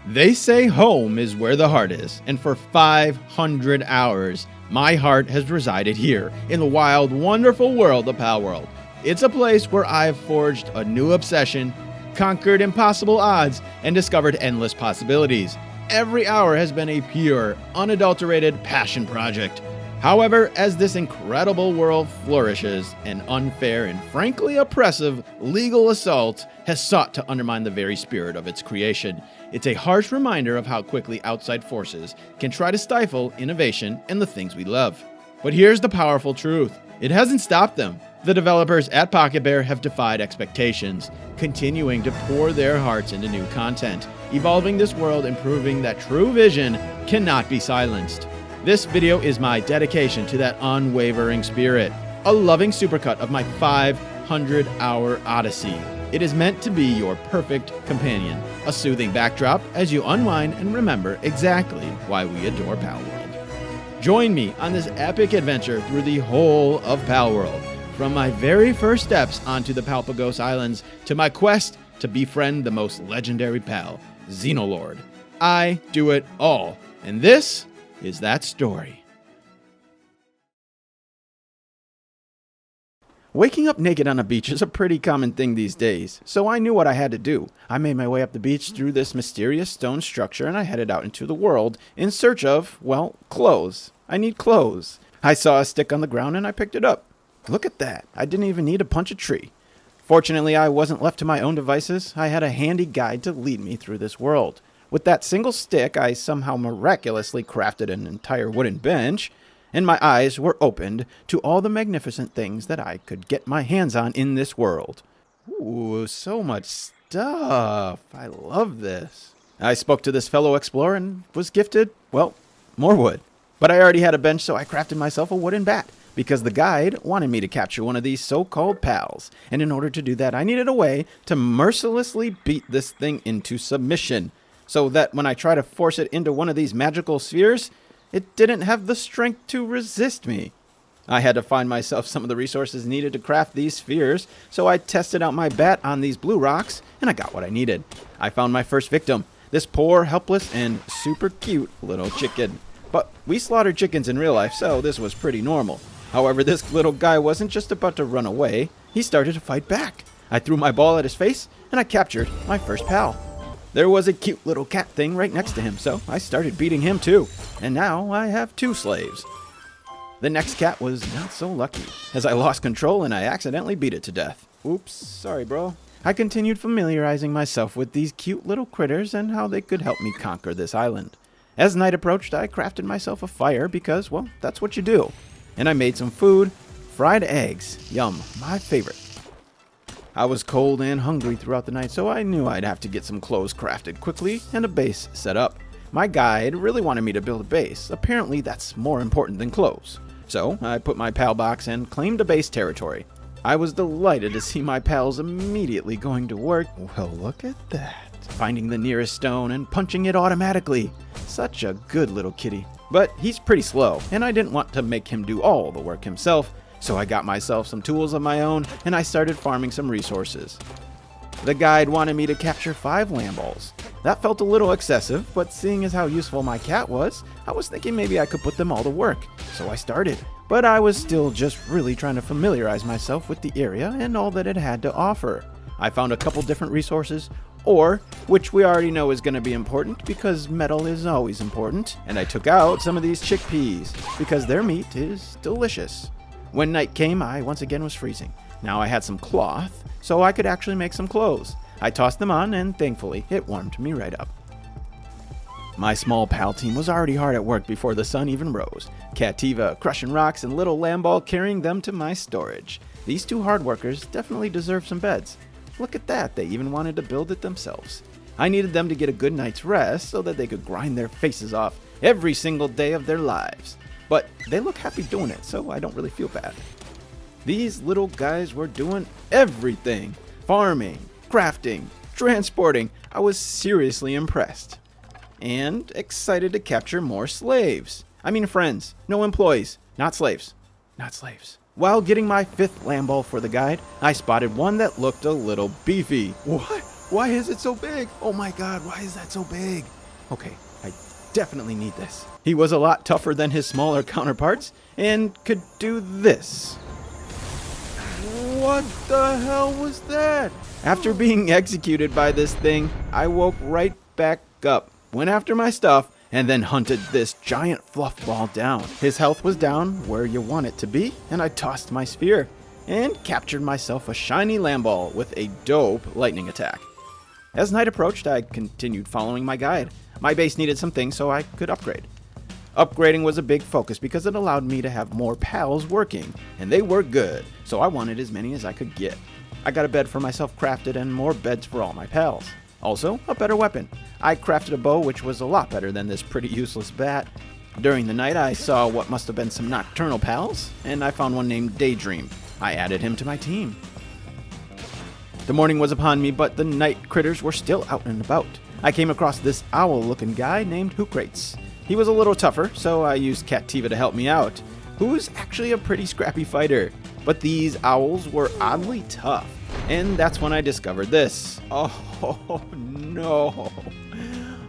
They say home is where the heart is, and for 500 hours, my heart has resided here in the wild, wonderful world of Palworld. It's a place where I've forged a new obsession, conquered impossible odds, and discovered endless possibilities. Every hour has been a pure, unadulterated passion project. However, as this incredible world flourishes, an unfair and frankly oppressive legal assault has sought to undermine the very spirit of its creation. It's a harsh reminder of how quickly outside forces can try to stifle innovation and the things we love. But here's the powerful truth. It hasn't stopped them. The developers at Pocketpair have defied expectations, continuing to pour their hearts into new content, evolving this world and proving that true vision cannot be silenced. This video is my dedication to that unwavering spirit, a loving supercut of my 500-hour odyssey. It is meant to be your perfect companion, a soothing backdrop as you unwind and remember exactly why we adore Palworld. Join me on this epic adventure through the whole of Palworld, from my very first steps onto the Palpagos Islands to my quest to befriend the most legendary pal, Xenolord. I do it all, and this is that story. Waking up naked on a beach is a pretty common thing these days, so I knew what I had to do. I made my way up the beach through this mysterious stone structure and I headed out into the world in search of, well, clothes. I need clothes. I saw a stick on the ground and I picked it up. Look at that. I didn't even need to punch a tree. Fortunately, I wasn't left to my own devices. I had a handy guide to lead me through this world. With that single stick, I somehow miraculously crafted an entire wooden bench, and my eyes were opened to all the magnificent things that I could get my hands on in this world. Ooh, so much stuff. I love this. I spoke to this fellow explorer and was gifted, well, more wood. But I already had a bench, so I crafted myself a wooden bat, because the guide wanted me to capture one of these so-called pals. And in order to do that, I needed a way to mercilessly beat this thing into submission, so that when I try to force it into one of these magical spheres, it didn't have the strength to resist me. I had to find myself some of the resources needed to craft these spheres, so I tested out my bat on these blue rocks, and I got what I needed. I found my first victim, this poor, helpless, and super cute little chicken. But we slaughtered chickens in real life, so this was pretty normal. However, this little guy wasn't just about to run away, he started to fight back. I threw my ball at his face, and I captured my first pal. There was a cute little cat thing right next to him, so I started beating him too. And now I have 2 slaves. The next cat was not so lucky, as I lost control and I accidentally beat it to death. Oops, sorry bro. I continued familiarizing myself with these cute little critters and how they could help me conquer this island. As night approached, I crafted myself a fire because, well, that's what you do. And I made some food, fried eggs, yum, my favorite. I was cold and hungry throughout the night, so I knew I'd have to get some clothes crafted quickly and a base set up. My guide really wanted me to build a base. Apparently, that's more important than clothes. So I put my pal box and claimed a base territory. I was delighted to see my pals immediately going to work. Well, look at that. Finding the nearest stone and punching it automatically. Such a good little kitty. But he's pretty slow, and I didn't want to make him do all the work himself. So I got myself some tools of my own, and I started farming some resources. The guide wanted me to capture 5 lamb balls. That felt a little excessive, but seeing as how useful my cat was, I was thinking maybe I could put them all to work. So I started. But I was still just really trying to familiarize myself with the area and all that it had to offer. I found a couple different resources, ore, which we already know is going to be important because metal is always important. And I took out some of these chickpeas because their meat is delicious. When night came, I once again was freezing. Now I had some cloth, so I could actually make some clothes. I tossed them on, and thankfully, it warmed me right up. My small pal team was already hard at work before the sun even rose. Cativa crushing rocks and little Lamball carrying them to my storage. These 2 hard workers definitely deserve some beds. Look at that, they even wanted to build it themselves. I needed them to get a good night's rest so that they could grind their faces off every single day of their lives. But they look happy doing it, so I don't really feel bad. These little guys were doing everything. Farming, crafting, transporting. I was seriously impressed. And excited to capture more slaves. I mean friends, no employees, not slaves. Not slaves. While getting my 5th lamb ball for the guide, I spotted one that looked a little beefy. What? Why is it so big? Oh my god, why is that so big? Okay, I definitely need this. He was a lot tougher than his smaller counterparts and could do this. What the hell was that? After being executed by this thing, I woke right back up, went after my stuff, and then hunted this giant fluff ball down. His health was down where you want it to be, and I tossed my sphere and captured myself a shiny land ball with a dope lightning attack. As night approached, I continued following my guide. My base needed some things so I could upgrade. Upgrading was a big focus because it allowed me to have more pals working, and they were good, so I wanted as many as I could get. I got a bed for myself crafted and more beds for all my pals. Also, a better weapon. I crafted a bow which was a lot better than this pretty useless bat. During the night, I saw what must have been some nocturnal pals, and I found one named Daydream. I added him to my team. The morning was upon me, but the night critters were still out and about. I came across this owl-looking guy named Hookrates. He was a little tougher, so I used Cattiva to help me out, who's actually a pretty scrappy fighter. But these owls were oddly tough, and that's when I discovered this. Oh no.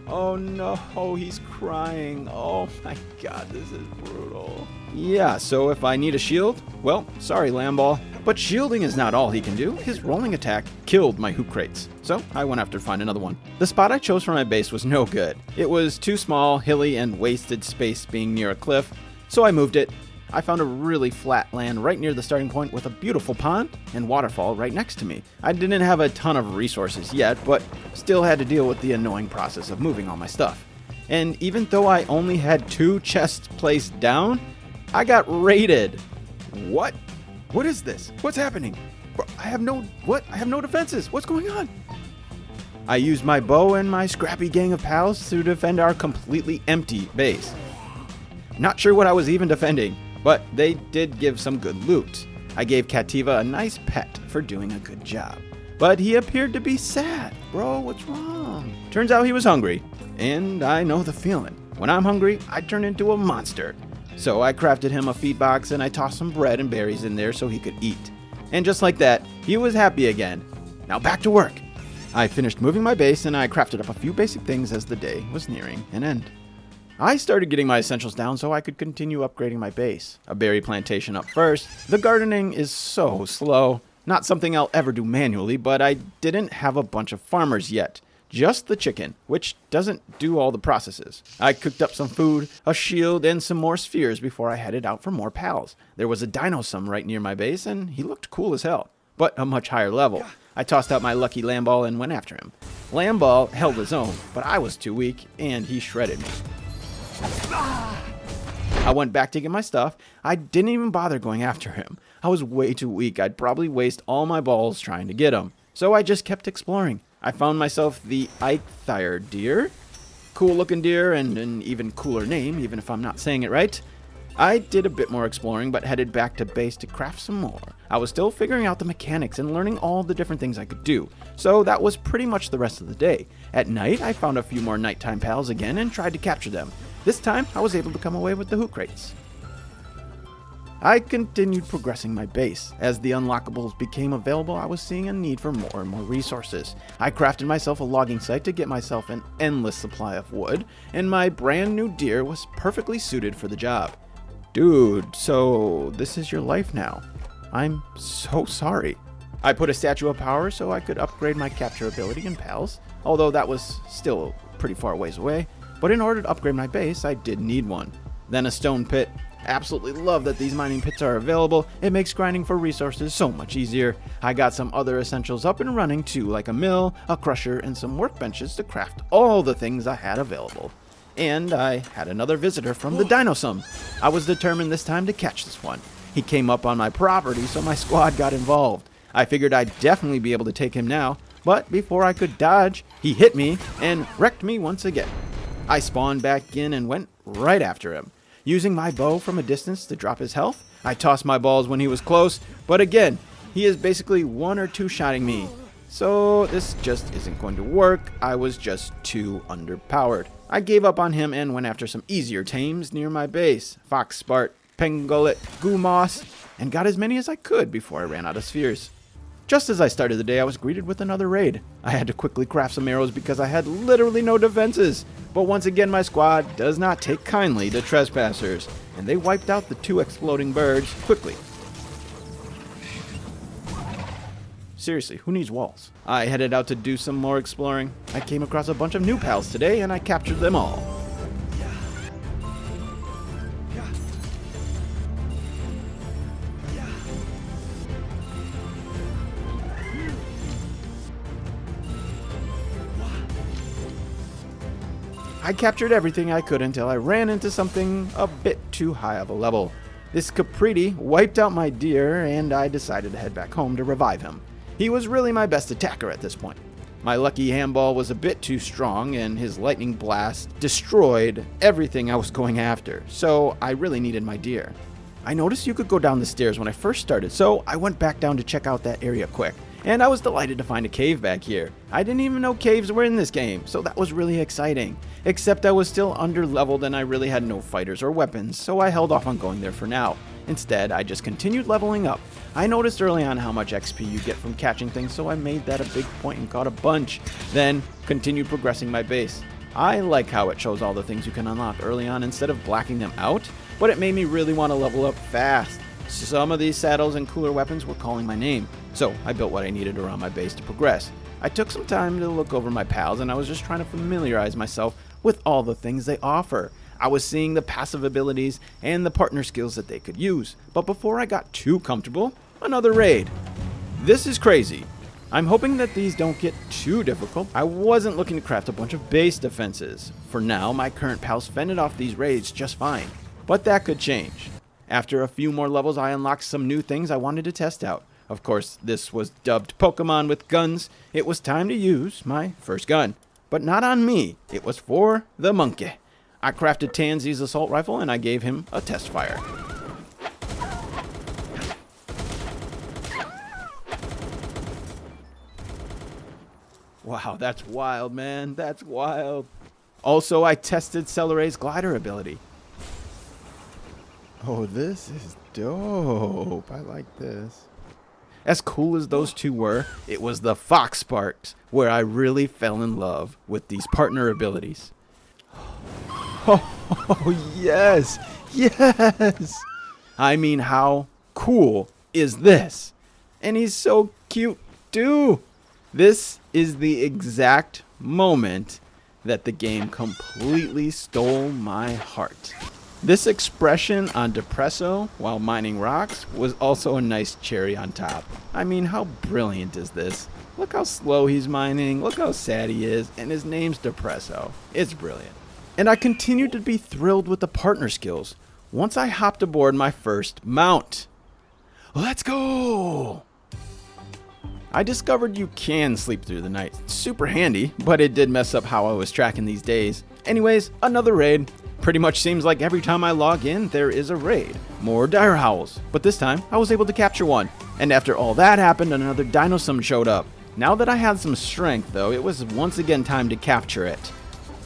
Oh no, he's crying. Oh my god, this is brutal. Yeah, so if I need a shield, well, sorry Lamball. But shielding is not all he can do. His rolling attack killed my Hookrates, so I went after to find another one. The spot I chose for my base was no good. It was too small, hilly, and wasted space being near a cliff, so I moved it. I found a really flat land right near the starting point with a beautiful pond and waterfall right next to me. I didn't have a ton of resources yet, but still had to deal with the annoying process of moving all my stuff. And even though I only had 2 chests placed down, I got raided. What? What is this? What's happening? Bro, I have no defenses. What's going on? I used my bow and my scrappy gang of pals to defend our completely empty base. Not sure what I was even defending, but they did give some good loot. I gave Cattiva a nice pet for doing a good job. But he appeared to be sad. Bro, what's wrong? Turns out he was hungry, and I know the feeling. When I'm hungry, I turn into a monster. So I crafted him a feed box and I tossed some bread and berries in there so he could eat. And just like that, he was happy again. Now back to work. I finished moving my base and I crafted up a few basic things as the day was nearing an end. I started getting my essentials down so I could continue upgrading my base. A berry plantation up first. The gardening is so slow. Not something I'll ever do manually, but I didn't have a bunch of farmers yet. Just the chicken, which doesn't do all the processes. I cooked up some food, a shield, and some more spheres before I headed out for more pals. There was a dinosum right near my base, and he looked cool as hell, but a much higher level. I tossed out my lucky Lamball and went after him. Lamball held his own, but I was too weak, and he shredded me. I went back to get my stuff. I didn't even bother going after him. I was way too weak. I'd probably waste all my balls trying to get him. So I just kept exploring. I found myself the Eichthire deer. Cool looking deer and an even cooler name, even if I'm not saying it right. I did a bit more exploring, but headed back to base to craft some more. I was still figuring out the mechanics and learning all the different things I could do, so that was pretty much the rest of the day. At night, I found a few more nighttime pals again and tried to capture them. This time, I was able to come away with the Hookrates. I continued progressing my base. As the unlockables became available, I was seeing a need for more and more resources. I crafted myself a logging site to get myself an endless supply of wood, and my brand new deer was perfectly suited for the job. Dude, so this is your life now. I'm so sorry. I put a statue of power so I could upgrade my capture ability in pals, although that was still pretty far ways away. But in order to upgrade my base, I did need one. Then a stone pit. Absolutely love that these mining pits are available. It makes grinding for resources so much easier. I got some other essentials up and running too, like a mill, a crusher, and some workbenches to craft all the things I had available. And I had another visitor from the dinosum. I was determined this time to catch this one. He came up on my property, so my squad got involved. I figured I'd definitely be able to take him now, but before I could dodge, he hit me and wrecked me once again. I spawned back in and went right after him. Using my bow from a distance to drop his health, I tossed my balls when he was close, but again, he is basically 1 or 2 shotting me. So this just isn't going to work. I was just too underpowered. I gave up on him and went after some easier tames near my base. Foxspart, Pangolin, Goomoss, and got as many as I could before I ran out of spheres. Just as I started the day, I was greeted with another raid. I had to quickly craft some arrows because I had literally no defenses. But once again, my squad does not take kindly to trespassers, and they wiped out the 2 exploding birds quickly. Seriously, who needs walls? I headed out to do some more exploring. I came across a bunch of new pals today, and I captured them all. I captured everything I could until I ran into something a bit too high of a level. This Capriti wiped out my deer, and I decided to head back home to revive him. He was really my best attacker at this point. My lucky handball was a bit too strong, and his lightning blast destroyed everything I was going after, so I really needed my deer. I noticed you could go down the stairs when I first started, so I went back down to check out that area quick. And I was delighted to find a cave back here. I didn't even know caves were in this game, so that was really exciting. Except I was still under-leveled and I really had no fighters or weapons, so I held off on going there for now. Instead, I just continued leveling up. I noticed early on how much XP you get from catching things, so I made that a big point and caught a bunch. Then, continued progressing my base. I like how it shows all the things you can unlock early on instead of blacking them out, but it made me really want to level up fast. Some of these saddles and cooler weapons were calling my name, so I built what I needed around my base to progress. I took some time to look over my pals, and I was just trying to familiarize myself with all the things they offer. I was seeing the passive abilities and the partner skills that they could use, but before I got too comfortable, another raid. This is crazy. I'm hoping that these don't get too difficult. I wasn't looking to craft a bunch of base defenses. For now, my current pals fended off these raids just fine, but that could change. After a few more levels, I unlocked some new things I wanted to test out. Of course, this was dubbed Pokemon with guns. It was time to use my first gun. But not on me. It was for the monkey. I crafted Tansy's assault rifle and I gave him a test fire. Wow, that's wild, man. That's wild. Also, I tested Celery's glider ability. Oh, this is dope. I like this. As cool as those two were, it was the Fox Sparks where I really fell in love with these partner abilities. Oh, yes. Yes. I mean, how cool is this? And he's so cute, too. This is the exact moment that the game completely stole my heart. This expression on Depresso while mining rocks was also a nice cherry on top. I mean, how brilliant is this? Look how slow he's mining, look how sad he is, and his name's Depresso. It's brilliant. And I continued to be thrilled with the partner skills once I hopped aboard my first mount. Let's go! I discovered you can sleep through the night. Super handy, but it did mess up how I was tracking these days. Anyways, another raid. Pretty much seems like every time I log in, there is a raid. More dire howls, but this time I was able to capture one. And after all that happened, another Dinosum showed up. Now that I had some strength though, it was once again time to capture it.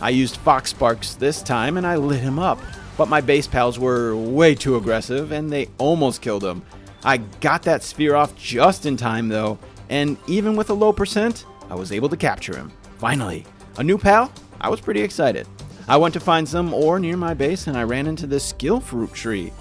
I used Fox Sparks this time and I lit him up, but my base pals were way too aggressive and they almost killed him. I got that sphere off just in time though, and even with a low percent, I was able to capture him. Finally, a new pal? I was pretty excited. I went to find some ore near my base and I ran into this skill fruit tree.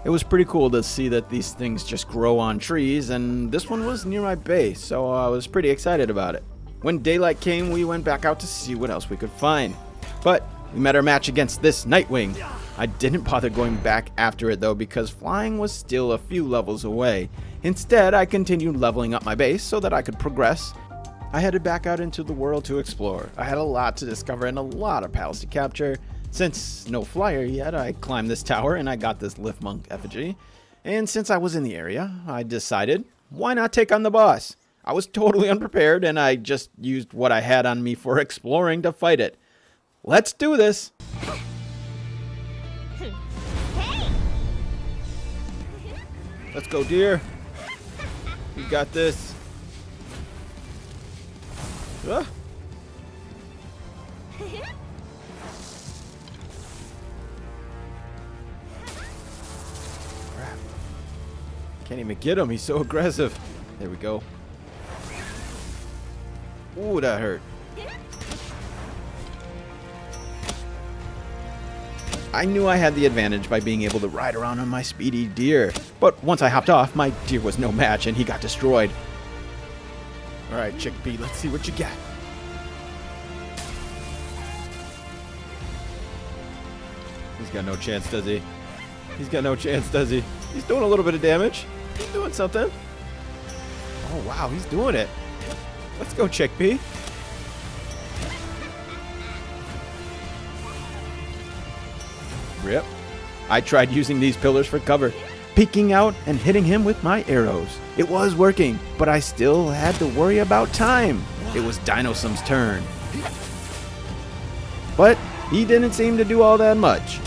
It was pretty cool to see that these things just grow on trees, and this one was near my base, so I was pretty excited about it. When daylight came, we went back out to see what else we could find. But we met our match against this Nightwing. I didn't bother going back after it though because flying was still a few levels away. Instead, I continued leveling up my base so that I could progress. I headed back out into the world to explore. I had a lot to discover and a lot of pals to capture. Since no flyer yet, I climbed this tower and I got this Lift Monk effigy. And since I was in the area, I decided, why not take on the boss? I was totally unprepared and I just used what I had on me for exploring to fight it. Let's do this! Let's go, deer. We got this. Ah. Crap. Can't even get him. He's so aggressive. There we go. Ooh, that hurt. I knew I had the advantage by being able to ride around on my speedy deer. But once I hopped off, my deer was no match and he got destroyed. Alright, Chick B, let's see what you got. He's got no chance, does he? He's got no chance, does he? He's doing a little bit of damage. He's doing something. Oh, wow, he's doing it. Let's go, Chick B. Rip. I tried using these pillars for cover, peeking out and hitting him with my arrows. It was working, but I still had to worry about time. It was Dinosum's turn. But he didn't seem to do all that much.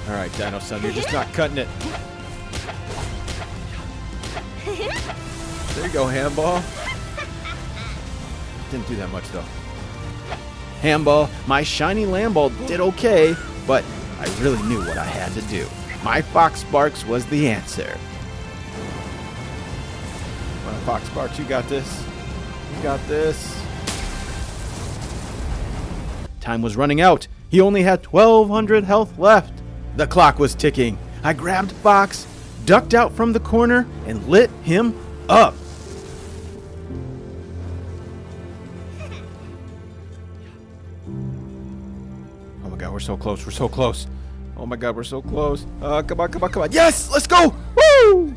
Alright, Dinosum, you're just not cutting it. There you go, Handball. Didn't do that much, though. Handball, my shiny Lamball did okay, but I really knew what I had to do. My Fox Sparks was the answer. Well, Fox Sparks, you got this. You got this. Time was running out. He only had 1,200 health left. The clock was ticking. I grabbed Fox, ducked out from the corner, and lit him up. Oh my god, we're so close. We're so close. Oh my god, we're so close. Come on, come on, come on. Yes, let's go. Woo!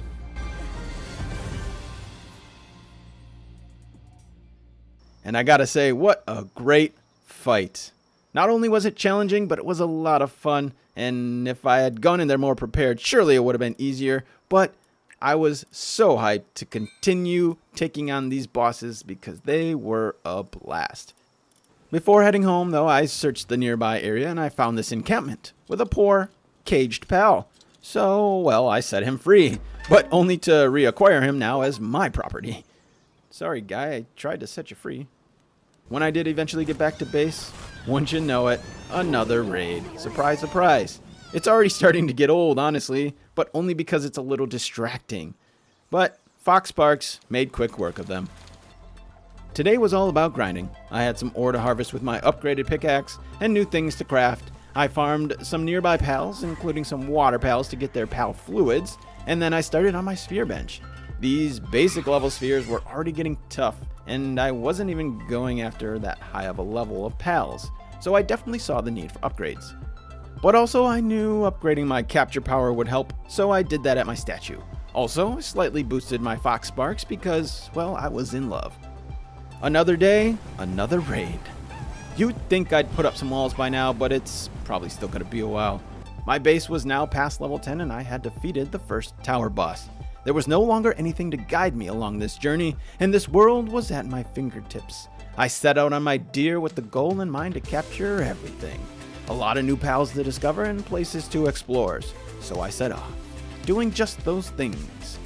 And I gotta say, what a great fight. Not only was it challenging, but it was a lot of fun. And if I had gone in there more prepared, surely it would have been easier. But I was so hyped to continue taking on these bosses because they were a blast. Before heading home, though, I searched the nearby area and I found this encampment with a poor, caged pal. So, well, I set him free, but only to reacquire him now as my property. Sorry, guy, I tried to set you free. When I did eventually get back to base, wouldn't you know it, another raid. Surprise, surprise. It's already starting to get old, honestly, but only because it's a little distracting. But Fox Sparks made quick work of them. Today was all about grinding. I had some ore to harvest with my upgraded pickaxe and new things to craft. I farmed some nearby pals, including some water pals to get their pal fluids, and then I started on my sphere bench. These basic level spheres were already getting tough, and I wasn't even going after that high of a level of pals, so I definitely saw the need for upgrades. But also I knew upgrading my capture power would help, so I did that at my statue. Also, I slightly boosted my Fox Sparks because, well, I was in love. Another day, another raid. You'd think I'd put up some walls by now, but it's probably still gonna be a while. My base was now past level 10 and I had defeated the first tower boss. There was no longer anything to guide me along this journey, and this world was at my fingertips. I set out on my deer with the goal in mind to capture everything. A lot of new pals to discover and places to explore, so I set off, doing just those things.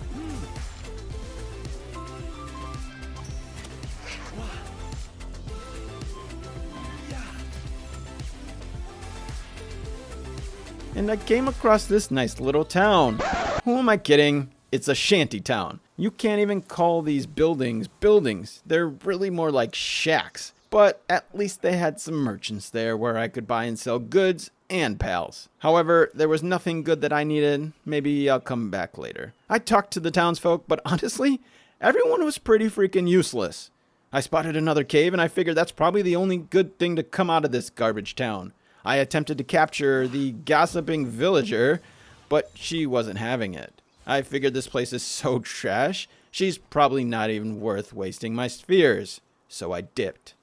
And I came across this nice little town. Who am I kidding? It's a shanty town. You can't even call these buildings buildings. They're really more like shacks. But at least they had some merchants there where I could buy and sell goods and pals. However, there was nothing good that I needed. Maybe I'll come back later. I talked to the townsfolk, but honestly, everyone was pretty freaking useless. I spotted another cave and I figured that's probably the only good thing to come out of this garbage town. I attempted to capture the gossiping villager, but she wasn't having it. I figured this place is so trash, she's probably not even worth wasting my spheres. So I dipped.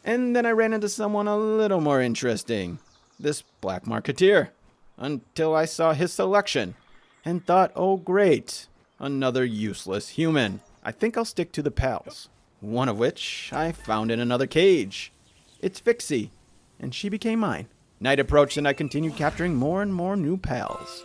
And then I ran into someone a little more interesting. This black marketeer. Until I saw his selection. And thought, oh great, another useless human. I think I'll stick to the pals. One of which I found in another cage. It's Fixie. And she became mine. Night approached and I continued capturing more and more new pals.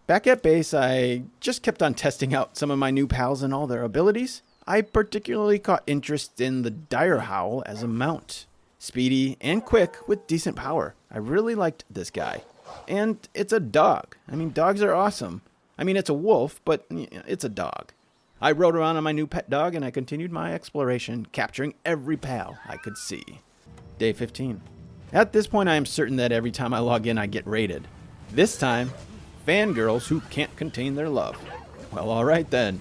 Back at base, I just kept on testing out some of my new pals and all their abilities. I particularly caught interest in the Dire Howl as a mount. Speedy and quick with decent power. I really liked this guy. And it's a dog. I mean, dogs are awesome. I mean, it's a wolf, but it's a dog. I rode around on my new pet dog and I continued my exploration, capturing every pal I could see. Day 15. At this point, I am certain that every time I log in, I get raided. This time, fangirls who can't contain their love. Well, alright then.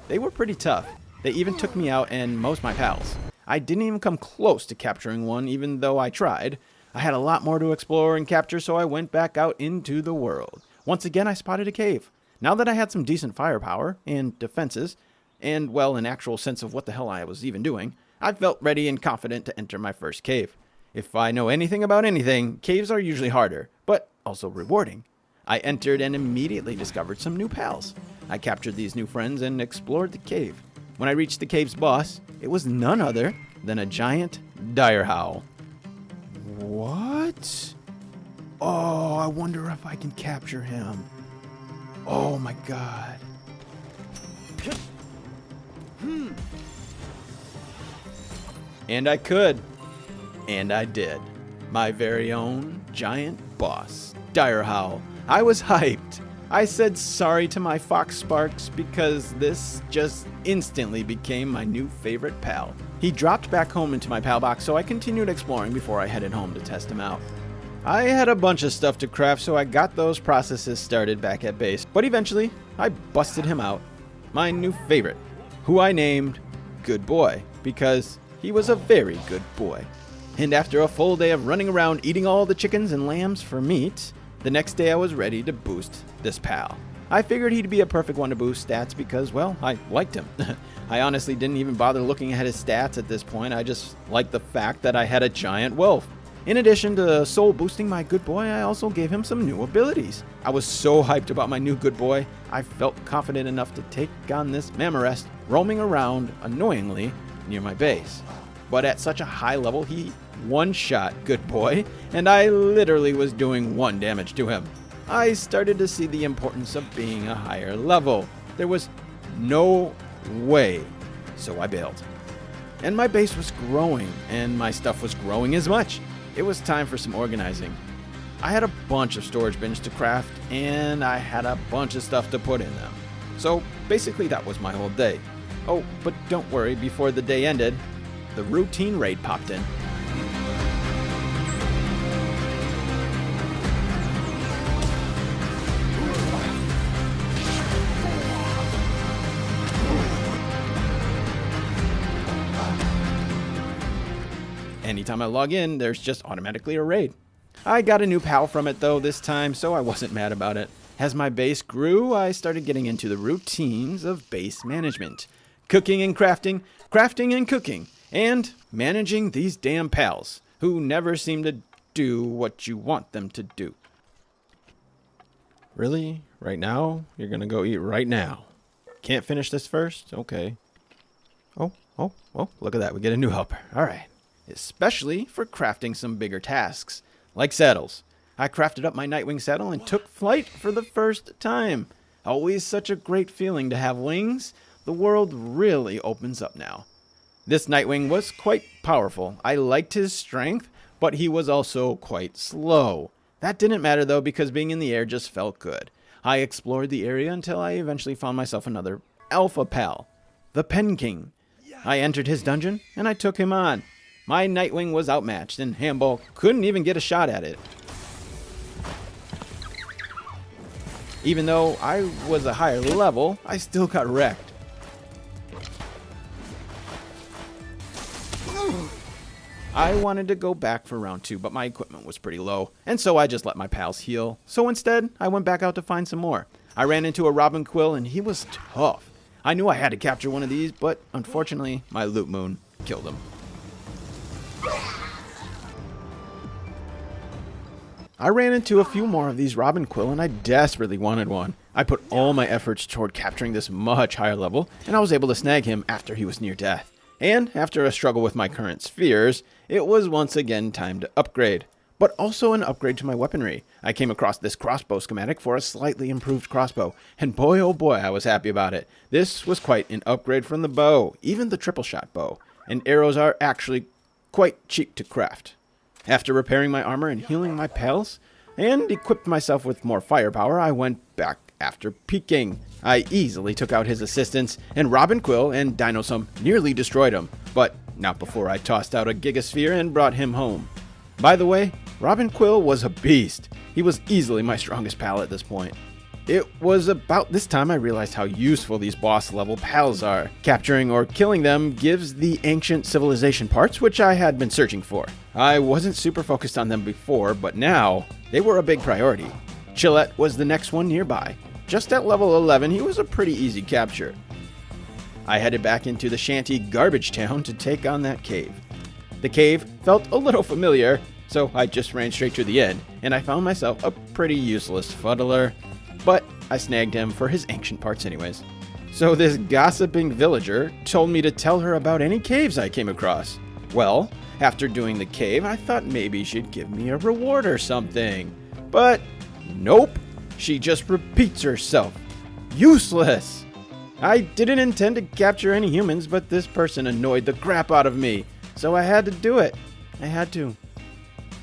They were pretty tough. They even took me out and most my pals. I didn't even come close to capturing one, even though I tried. I had a lot more to explore and capture, so I went back out into the world. Once again, I spotted a cave. Now that I had some decent firepower and defenses, and, well, an actual sense of what the hell I was even doing, I felt ready and confident to enter my first cave. If I know anything about anything, caves are usually harder, but also rewarding. I entered and immediately discovered some new pals. I captured these new friends and explored the cave. When I reached the cave's boss, it was none other than a giant dire howl. What? Oh, I wonder if I can capture him. Oh my god. And I could. And I did. My very own giant boss, Dire Howl. I was hyped. I said sorry to my Fox Sparks because this just instantly became my new favorite pal. He dropped back home into my pal box, so I continued exploring before I headed home to test him out. I had a bunch of stuff to craft, so I got those processes started back at base. But eventually, I busted him out. My new favorite, who I named Good Boy, because he was a very good boy. And after a full day of running around eating all the chickens and lambs for meat, the next day I was ready to boost this pal. I figured he'd be a perfect one to boost stats because, well, I liked him. I honestly didn't even bother looking at his stats at this point. I just liked the fact that I had a giant wolf. In addition to soul boosting my good boy, I also gave him some new abilities. I was so hyped about my new good boy, I felt confident enough to take on this Mamorest roaming around annoyingly near my base. But at such a high level, he one-shot good boy, and I literally was doing 1 damage to him. I started to see the importance of being a higher level. There was no way, so I bailed. And my base was growing, and my stuff was growing as much. It was time for some organizing. I had a bunch of storage bins to craft, and I had a bunch of stuff to put in them. So basically that was my whole day. Oh, but don't worry, before the day ended, the routine raid popped in. Anytime I log in, there's just automatically a raid. I got a new pal from it though this time, so I wasn't mad about it. As my base grew, I started getting into the routines of base management. Cooking and crafting, crafting and cooking, and managing these damn pals, who never seem to do what you want them to do. Really? Right now? You're gonna go eat right now? Can't finish this first? Okay. Oh, look at that. We get a new helper. Alright. Especially for crafting some bigger tasks, like saddles. I crafted up my Nightwing saddle and took flight for the first time. Always such a great feeling to have wings. The world really opens up now. This Nightwing was quite powerful. I liked his strength, but he was also quite slow. That didn't matter though, because being in the air just felt good. I explored the area until I eventually found myself another alpha pal, the Pen King. I entered his dungeon and I took him on. My Nightwing was outmatched, and Hamball couldn't even get a shot at it. Even though I was a higher level, I still got wrecked. I wanted to go back for round 2, but my equipment was pretty low, and so I just let my pals heal. So instead, I went back out to find some more. I ran into a Robin Quill, and he was tough. I knew I had to capture one of these, but unfortunately, my Loot Moon killed him. I ran into a few more of these Robin Quill and I desperately wanted one. I put all my efforts toward capturing this much higher level, and I was able to snag him after he was near death. And after a struggle with my current spheres, it was once again time to upgrade. But also an upgrade to my weaponry. I came across this crossbow schematic for a slightly improved crossbow, and boy oh boy I was happy about it. This was quite an upgrade from the bow, even the triple shot bow, and arrows are actually quite cheap to craft. After repairing my armor and healing my pals, and equipped myself with more firepower, I went back after peeking. I easily took out his assistants, and Robin Quill and Dinosum nearly destroyed him, but not before I tossed out a Gigasphere and brought him home. By the way, Robin Quill was a beast. He was easily my strongest pal at this point. It was about this time I realized how useful these boss level pals are. Capturing or killing them gives the ancient civilization parts, which I had been searching for. I wasn't super focused on them before, but now they were a big priority. Chillette was the next one nearby. Just at level 11, he was a pretty easy capture. I headed back into the shanty garbage town to take on that cave. The cave felt a little familiar, so I just ran straight to the end, and I found myself a pretty useless fuddler. But I snagged him for his ancient parts anyways. So this gossiping villager told me to tell her about any caves I came across. Well, after doing the cave, I thought maybe she'd give me a reward or something. But nope, she just repeats herself. Useless! I didn't intend to capture any humans, but this person annoyed the crap out of me, so I had to do it. I had to.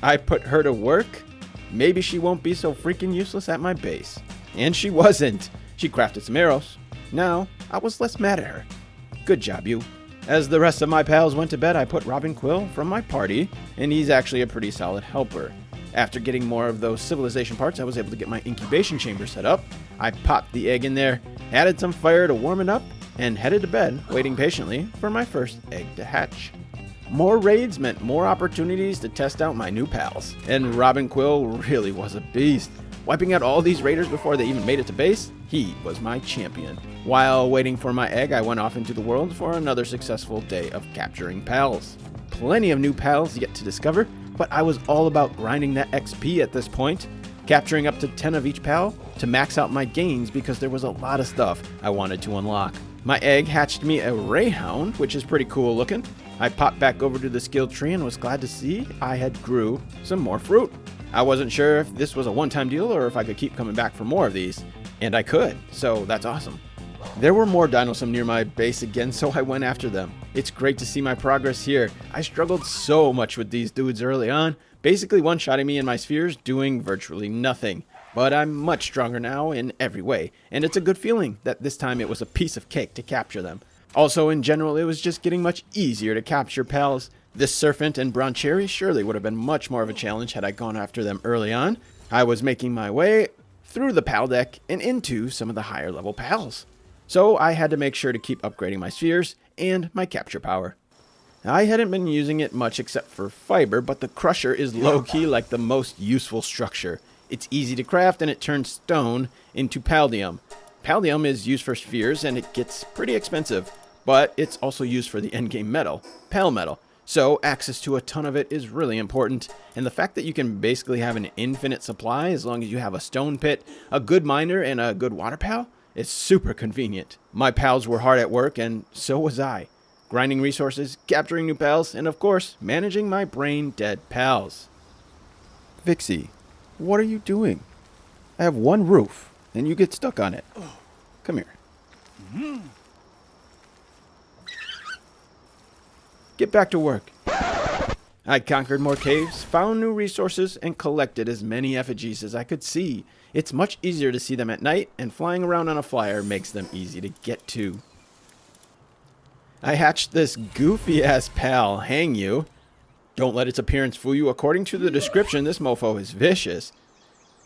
I put her to work. Maybe she won't be so freaking useless at my base. And she wasn't. She crafted some arrows. Now, I was less mad at her. Good job, you. As the rest of my pals went to bed, I put Robin Quill from my party, and he's actually a pretty solid helper. After getting more of those civilization parts, I was able to get my incubation chamber set up. I popped the egg in there, added some fire to warm it up, and headed to bed, waiting patiently for my first egg to hatch. More raids meant more opportunities to test out my new pals, and Robin Quill really was a beast. Wiping out all these raiders before they even made it to base, he was my champion. While waiting for my egg, I went off into the world for another successful day of capturing pals. Plenty of new pals yet to discover, but I was all about grinding that XP at this point, capturing up to 10 of each pal to max out my gains because there was a lot of stuff I wanted to unlock. My egg hatched me a Rayhound, which is pretty cool looking. I popped back over to the skill tree and was glad to see I had grew some more fruit. I wasn't sure if this was a one-time deal or if I could keep coming back for more of these, and I could, so that's awesome. There were more Dinosum near my base again, so I went after them. It's great to see my progress here. I struggled so much with these dudes early on, basically one-shotting me in my spheres, doing virtually nothing. But I'm much stronger now in every way, and it's a good feeling that this time it was a piece of cake to capture them. Also, in general, it was just getting much easier to capture pals. This Serpent and Broncherry surely would have been much more of a challenge had I gone after them early on. I was making my way through the pal deck and into some of the higher level pals. So I had to make sure to keep upgrading my spheres and my capture power. I hadn't been using it much except for fiber, but the Crusher is low-key like the most useful structure. It's easy to craft and it turns stone into Paldium. Paldium is used for spheres and it gets pretty expensive, but it's also used for the endgame metal, Pal metal. So access to a ton of it is really important, and the fact that you can basically have an infinite supply as long as you have a stone pit, a good miner, and a good water pal is super convenient. My pals were hard at work, and so was I. Grinding resources, capturing new pals, and of course, managing my brain-dead pals. Vixie, what are you doing? I have one roof, and you get stuck on it. Come here. Get back to work. I conquered more caves, found new resources, and collected as many effigies as I could see. It's much easier to see them at night, and flying around on a flyer makes them easy to get to. I hatched this goofy-ass pal, Hang You. Don't let its appearance fool you. According to the description, this mofo is vicious.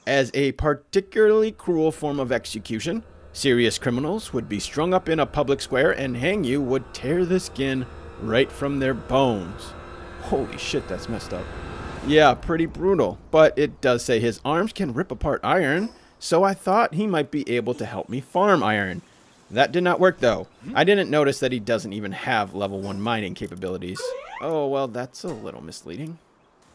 As a particularly cruel form of execution, serious criminals would be strung up in a public square, and Hang You would tear the skin right from their bones. Holy shit, that's messed up. Yeah, pretty brutal, but it does say his arms can rip apart iron, so I thought he might be able to help me farm iron. That did not work though. I didn't notice that he doesn't even have level 1 mining capabilities. Oh, well, that's a little misleading.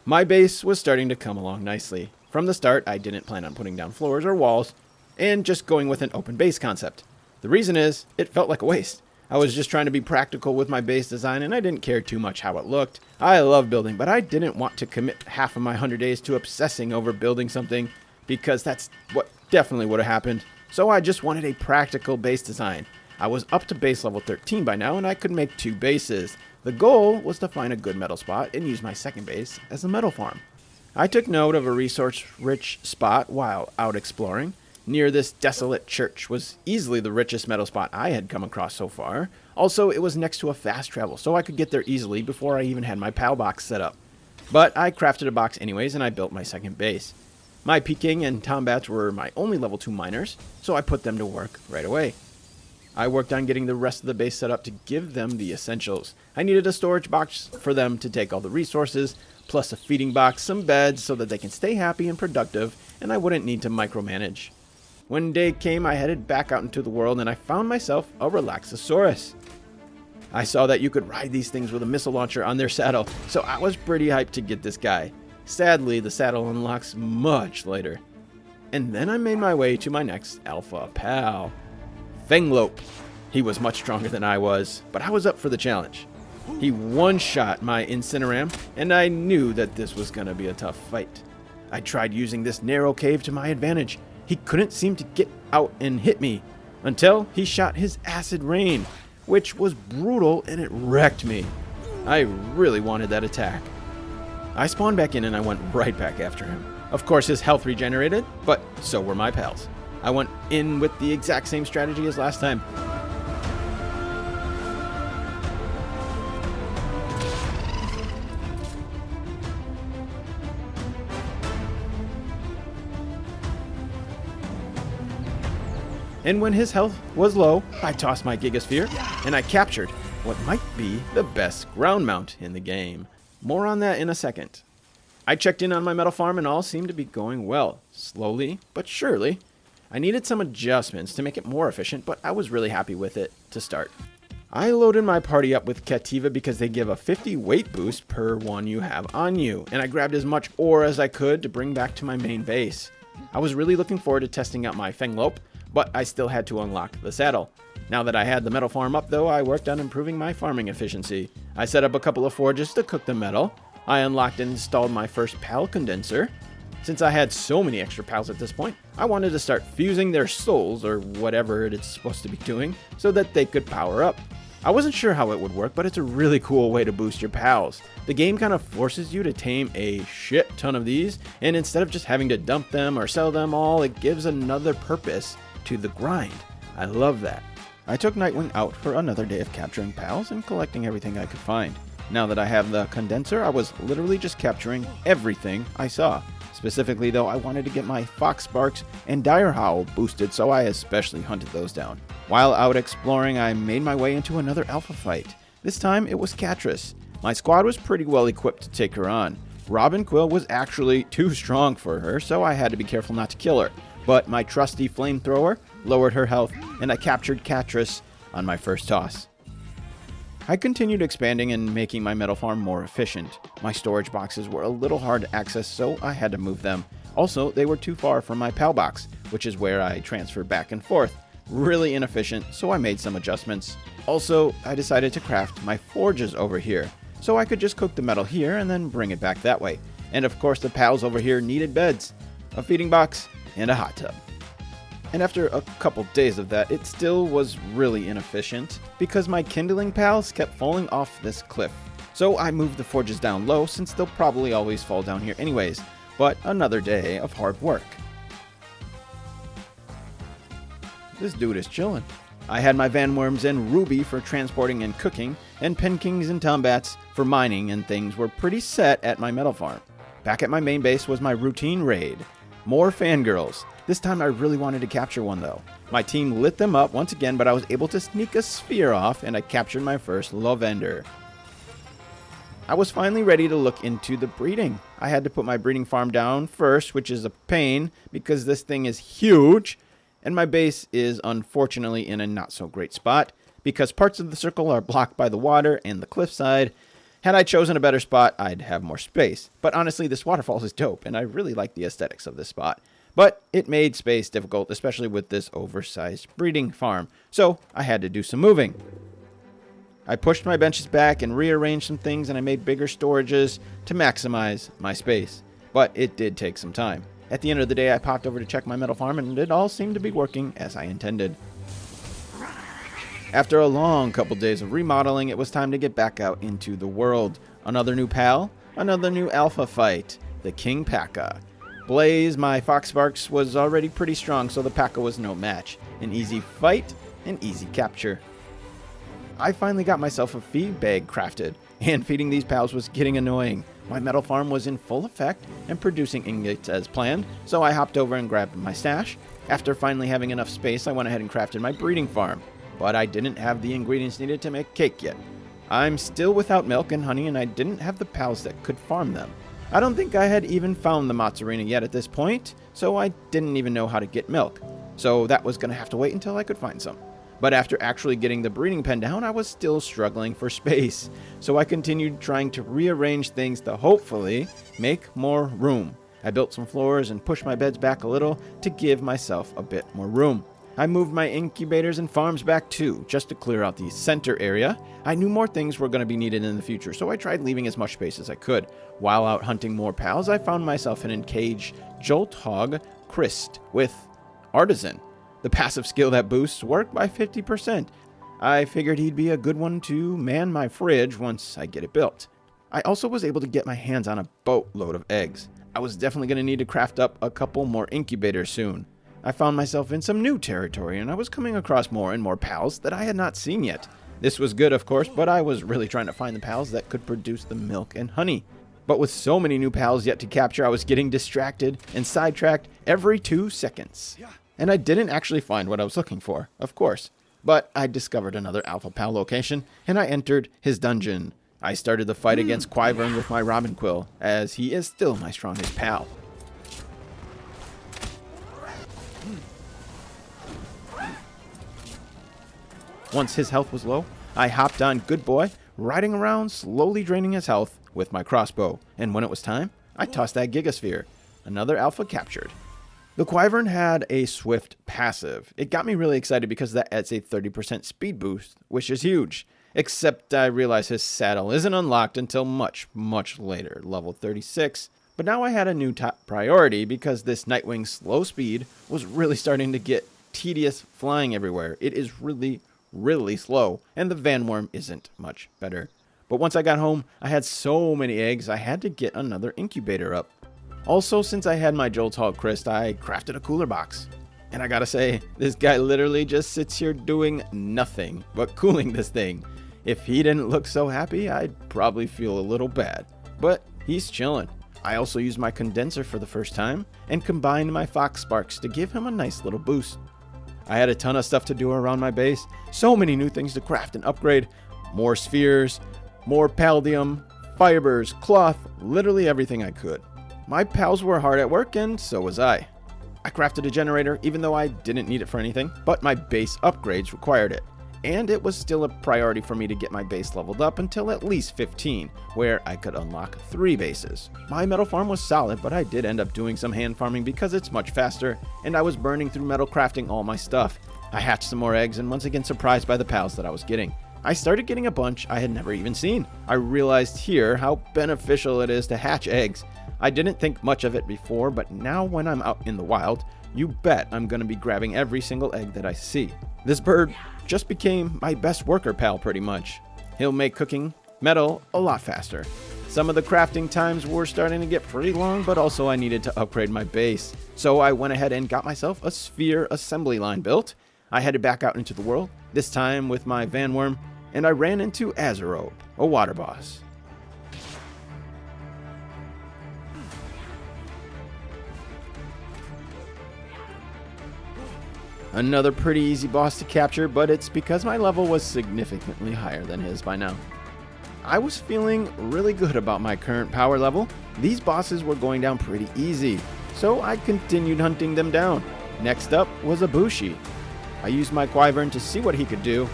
My base was starting to come along nicely. From the start, I didn't plan on putting down floors or walls, and just going with an open base concept. The reason is, it felt like a waste. I was just trying to be practical with my base design, and I didn't care too much how it looked. I love building, but I didn't want to commit half of my 100 days to obsessing over building something, because that's what definitely would have happened. So I just wanted a practical base design. I was up to base level 13 by now, and I could make 2 bases. The goal was to find a good metal spot and use my second base as a metal farm. I took note of a resource-rich spot while out exploring. Near this desolate church was easily the richest metal spot I had come across so far. Also, it was next to a fast travel, so I could get there easily before I even had my PAL box set up. But I crafted a box anyways, and I built my second base. My Peking and Tombats were my only level 2 miners, so I put them to work right away. I worked on getting the rest of the base set up to give them the essentials. I needed a storage box for them to take all the resources, plus a feeding box, some beds so that they can stay happy and productive, and I wouldn't need to micromanage. When day came, I headed back out into the world and I found myself a Relaxosaurus. I saw that you could ride these things with a missile launcher on their saddle, so I was pretty hyped to get this guy. Sadly, the saddle unlocks much later. And then I made my way to my next alpha pal, Fenglope. He was much stronger than I was, but I was up for the challenge. He one-shot my Incineram, and I knew that this was going to be a tough fight. I tried using this narrow cave to my advantage. He couldn't seem to get out and hit me, until he shot his acid rain, which was brutal and it wrecked me. I really wanted that attack. I spawned back in and I went right back after him. Of course, his health regenerated, but so were my pals. I went in with the exact same strategy as last time. And when his health was low, I tossed my Gigasphere, and I captured what might be the best ground mount in the game. More on that in a second. I checked in on my metal farm and all seemed to be going well. Slowly, but surely. I needed some adjustments to make it more efficient, but I was really happy with it to start. I loaded my party up with Cativa because they give a 50 weight boost per one you have on you, and I grabbed as much ore as I could to bring back to my main base. I was really looking forward to testing out my Fenglope, but I still had to unlock the saddle. Now that I had the metal farm up though, I worked on improving my farming efficiency. I set up a couple of forges to cook the metal. I unlocked and installed my first PAL condenser. Since I had so many extra pals at this point, I wanted to start fusing their souls, or whatever it's supposed to be doing, so that they could power up. I wasn't sure how it would work, but it's a really cool way to boost your pals. The game kind of forces you to tame a shit ton of these, and instead of just having to dump them or sell them all, it gives another purpose to the grind. I love that. I took Nightwing out for another day of capturing pals and collecting everything I could find. Now that I have the condenser, I was literally just capturing everything I saw. Specifically though, I wanted to get my Fox Sparks and Dire Howl boosted, so I especially hunted those down. While out exploring, I made my way into another alpha fight. This time it was Catrus. My squad was pretty well equipped to take her on. Robin Quill was actually too strong for her, so I had to be careful not to kill her. But my trusty flamethrower lowered her health, and I captured Catrus on my first toss. I continued expanding and making my metal farm more efficient. My storage boxes were a little hard to access, so I had to move them. Also, they were too far from my PAL box, which is where I transfer back and forth. Really inefficient, so I made some adjustments. Also, I decided to craft my forges over here, so I could just cook the metal here and then bring it back that way. And of course, the pals over here needed beds, a feeding box, and a hot tub. And after a couple days of that, it still was really inefficient because my kindling pals kept falling off this cliff. So I moved the forges down low since they'll probably always fall down here anyways, but another day of hard work. This dude is chilling. I had my Vanworms and Ruby for transporting and cooking, and Penkings and Tombats for mining, and things were pretty set at my metal farm. Back at my main base was my routine raid. More fangirls. This time I really wanted to capture one though. My team lit them up once again, but I was able to sneak a sphere off and I captured my first Lavender. I was finally ready to look into the breeding. I had to put my breeding farm down first, which is a pain because this thing is huge, and my base is unfortunately in a not so great spot because parts of the circle are blocked by the water and the cliffside. Had I chosen a better spot, I'd have more space. But honestly, this waterfall is dope, and I really like the aesthetics of this spot. But it made space difficult, especially with this oversized breeding farm. So I had to do some moving. I pushed my benches back and rearranged some things, and I made bigger storages to maximize my space. But it did take some time. At the end of the day, I popped over to check my metal farm, and it all seemed to be working as I intended. After a long couple days of remodeling, it was time to get back out into the world. Another new pal, another new alpha fight. the King P.A.K.A. Blaze, my Fox Sparks, was already pretty strong, so the P.A.K.A. was no match. An easy fight, an easy capture. I finally got myself a feed bag crafted, and feeding these pals was getting annoying. My metal farm was in full effect and producing ingots as planned, so I hopped over and grabbed my stash. After finally having enough space, I went ahead and crafted my breeding farm, but I didn't have the ingredients needed to make cake yet. I'm still without milk and honey, and I didn't have the pals that could farm them. I don't think I had even found the mozzarella yet at this point, so I didn't even know how to get milk. So that was going to have to wait until I could find some. But after actually getting the breeding pen down, I was still struggling for space. So I continued trying to rearrange things to hopefully make more room. I built some floors and pushed my beds back a little to give myself a bit more room. I moved my incubators and farms back too, just to clear out the center area. I knew more things were going to be needed in the future, so I tried leaving as much space as I could. While out hunting more pals, I found myself in a cage Jolthog Christ with Artisan, the passive skill that boosts work by 50%. I figured he'd be a good one to man my fridge once I get it built. I also was able to get my hands on a boatload of eggs. I was definitely going to need to craft up a couple more incubators soon. I found myself in some new territory, and I was coming across more and more pals that I had not seen yet. This was good, of course, but I was really trying to find the pals that could produce the milk and honey. But with so many new pals yet to capture, I was getting distracted and sidetracked every 2 seconds. And I didn't actually find what I was looking for, of course. But I discovered another alpha pal location, and I entered his dungeon. I started the fight against Wyvern with my Robin Quill, as he is still my strongest pal. Once his health was low, I hopped on Good Boy, riding around, slowly draining his health with my crossbow. And when it was time, I tossed that Gigasphere. Another alpha captured. The Wyvern had a swift passive. It got me really excited because that adds a 30% speed boost, which is huge. Except I realized his saddle isn't unlocked until much, much later, level 36. But now I had a new top priority because this Nightwing's slow speed was really starting to get tedious flying everywhere. It is really slow, and the Vanworm isn't much better. But once I got home, I had so many eggs, I had to get another incubator up. Also, since I had my Jolthog Christ, I crafted a cooler box. And I gotta say, this guy literally just sits here doing nothing but cooling this thing. If he didn't look so happy, I'd probably feel a little bad. But he's chilling. I also used my condenser for the first time, and combined my Fox Sparks to give him a nice little boost. I had a ton of stuff to do around my base, so many new things to craft and upgrade, more spheres, more palladium, fibers, cloth, literally everything I could. My pals were hard at work, and so was I. I crafted a generator even though I didn't need it for anything, but my base upgrades required it. And it was still a priority for me to get my base leveled up until at least 15, where I could unlock 3 bases. My metal farm was solid, but I did end up doing some hand farming because it's much faster, and I was burning through metal crafting all my stuff. I hatched some more eggs and once again surprised by the pals that I was getting. I started getting a bunch I had never even seen. I realized here how beneficial it is to hatch eggs. I didn't think much of it before, but now when I'm out in the wild, you bet I'm going to be grabbing every single egg that I see. This bird just became my best worker pal pretty much. He'll make cooking metal a lot faster. Some of the crafting times were starting to get pretty long, but also I needed to upgrade my base. So I went ahead and got myself a sphere assembly line built. I headed back out into the world, this time with my Vanworm, and I ran into Azeroth, a water boss. Another pretty easy boss to capture, but it's because my level was significantly higher than his by now. I was feeling really good about my current power level. These bosses were going down pretty easy, so I continued hunting them down. Next up was Ibushi. I used my Wyvern to see what he could do,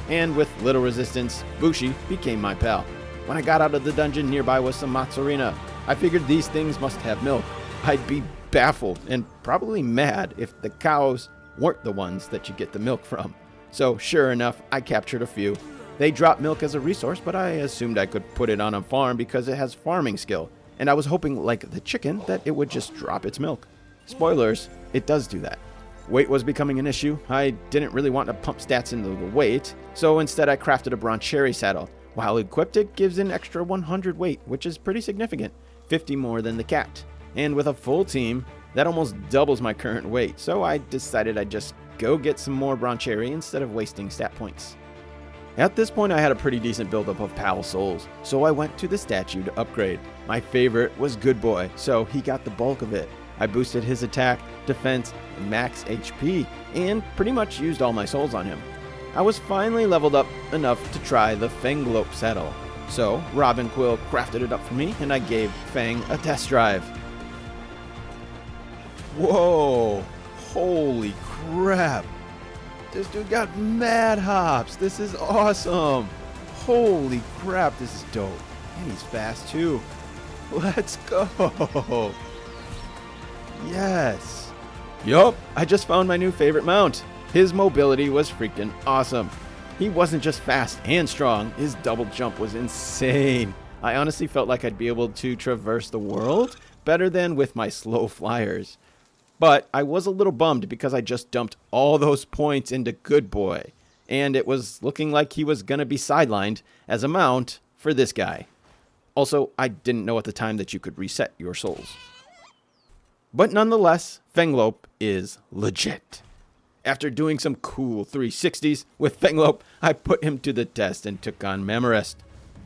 and with little resistance, Bushi became my pal. When I got out of the dungeon, nearby was some mozzarella. I figured these things must have milk. I'd be baffled and probably mad if the cows weren't the ones that you get the milk from. So sure enough, I captured a few. They drop milk as a resource, but I assumed I could put it on a farm because it has farming skill, and I was hoping, like the chicken, that it would just drop its milk. Spoilers, it does do that. Weight was becoming an issue. I didn't really want to pump stats into the weight, so instead I crafted a bronze cherry saddle. While equipped, it gives an extra 100 weight, which is pretty significant. 50 more than the cat. And with a full team, that almost doubles my current weight, so I decided I'd just go get some more Broncherry instead of wasting stat points. At this point I had a pretty decent buildup of Pal Souls, so I went to the statue to upgrade. My favorite was Good Boy, so he got the bulk of it. I boosted his attack, defense, and max HP, and pretty much used all my souls on him. I was finally leveled up enough to try the Fanglope saddle. So Robin Quill crafted it up for me, and I gave Fang a test drive. Whoa! Holy crap! This dude got mad hops! This is awesome! Holy crap, this is dope. And he's fast too. Let's go! Yes! Yup, I just found my new favorite mount. His mobility was freaking awesome. He wasn't just fast and strong, his double jump was insane. I honestly felt like I'd be able to traverse the world better than with my slow flyers. But I was a little bummed because I just dumped all those points into Good Boy, and it was looking like he was going to be sidelined as a mount for this guy. Also, I didn't know at the time that you could reset your souls. But nonetheless, Fanglope is legit. After doing some cool 360s with Fanglope, I put him to the test and took on Mammorest.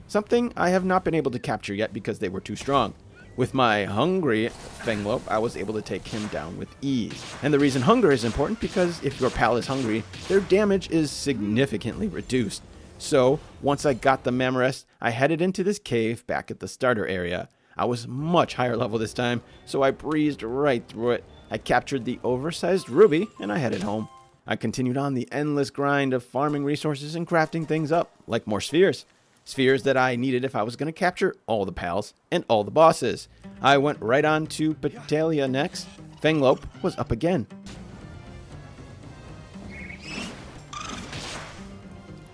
Something I have not been able to capture yet because they were too strong. With my hungry Fanglope, I was able to take him down with ease. And the reason hunger is important because if your pal is hungry, their damage is significantly reduced. So, once I got the Mammorest, I headed into this cave back at the starter area. I was much higher level this time, so I breezed right through it. I captured the oversized ruby, and I headed home. I continued on the endless grind of farming resources and crafting things up, like more spheres. Spheres that I needed if I was going to capture all the pals and all the bosses. I went right on to Petalia next. Fanglope was up again.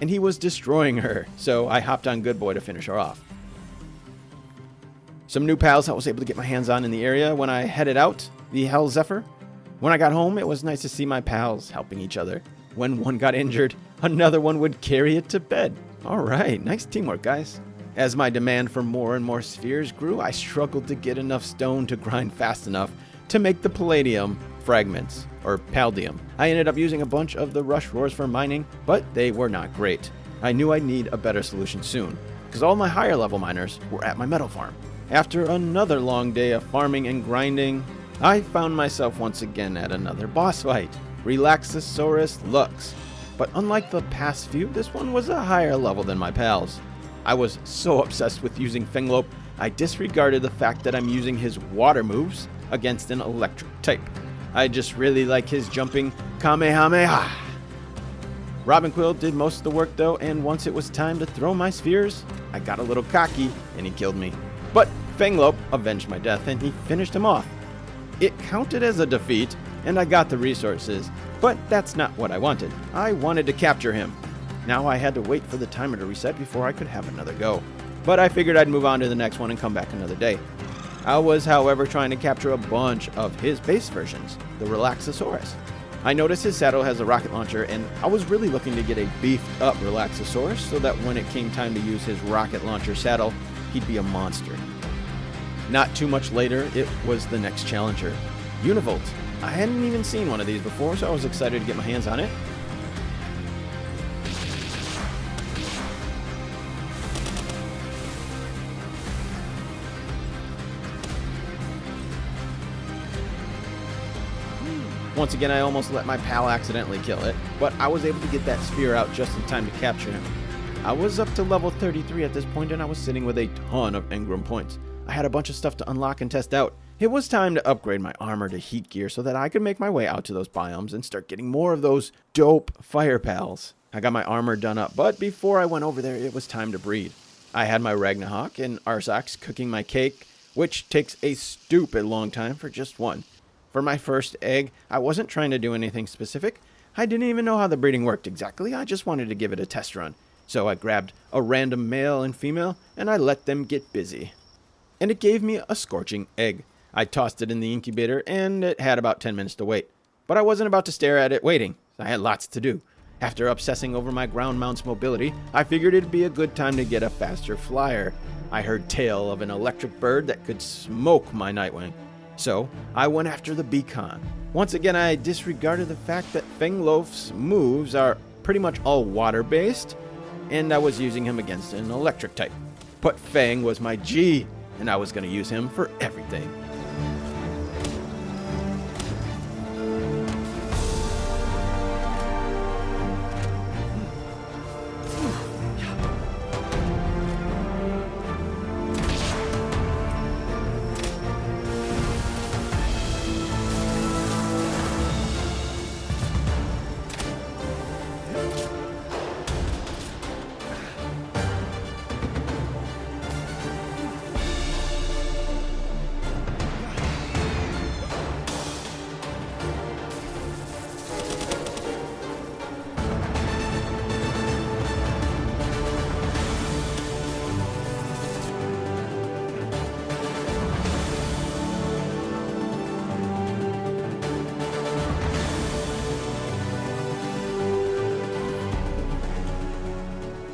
And he was destroying her, so I hopped on Good Boy to finish her off. Some new pals I was able to get my hands on in the area when I headed out, the Hell Zephyr. When I got home, it was nice to see my pals helping each other. When one got injured, another one would carry it to bed. Alright, nice teamwork, guys. As my demand for more and more spheres grew, I struggled to get enough stone to grind fast enough to make the palladium fragments, or paldium. I ended up using a bunch of the rush roars for mining, but they were not great. I knew I'd need a better solution soon, because all my higher level miners were at my metal farm. After another long day of farming and grinding, I found myself once again at another boss fight, Relaxosaurus Lux. But unlike the past few, this one was a higher level than my pals. I was so obsessed with using Fanglope, I disregarded the fact that I'm using his water moves against an electric type. I just really like his jumping Kamehameha. Robin Quill did most of the work though, and once it was time to throw my spheres, I got a little cocky and he killed me. But Fanglope avenged my death and he finished him off. It counted as a defeat, and I got the resources, but that's not what I wanted. I wanted to capture him. Now I had to wait for the timer to reset before I could have another go. But I figured I'd move on to the next one and come back another day. I was, however, trying to capture a bunch of his base versions, the Relaxosaurus. I noticed his saddle has a rocket launcher, and I was really looking to get a beefed up Relaxosaurus so that when it came time to use his rocket launcher saddle, he'd be a monster. Not too much later, it was the next challenger, Univolt. I hadn't even seen one of these before, so I was excited to get my hands on it. Once again, I almost let my pal accidentally kill it, but I was able to get that sphere out just in time to capture him. I was up to level 33 at this point, and I was sitting with a ton of engram points. I had a bunch of stuff to unlock and test out. It was time to upgrade my armor to heat gear so that I could make my way out to those biomes and start getting more of those dope fire pals. I got my armor done up, but before I went over there, it was time to breed. I had my Ragnahawk and Arsax cooking my cake, which takes a stupid long time for just one. For my first egg, I wasn't trying to do anything specific. I didn't even know how the breeding worked exactly. I just wanted to give it a test run. So I grabbed a random male and female, and I let them get busy. And it gave me a scorching egg. I tossed it in the incubator, and it had about 10 minutes to wait. But I wasn't about to stare at it waiting. I had lots to do. After obsessing over my ground mount's mobility, I figured it'd be a good time to get a faster flyer. I heard tale of an electric bird that could smoke my Nightwing. So I went after the beacon. Once again, I disregarded the fact that Fangloaf's moves are pretty much all water-based, and I was using him against an electric type. But Fang was my G, and I was going to use him for everything.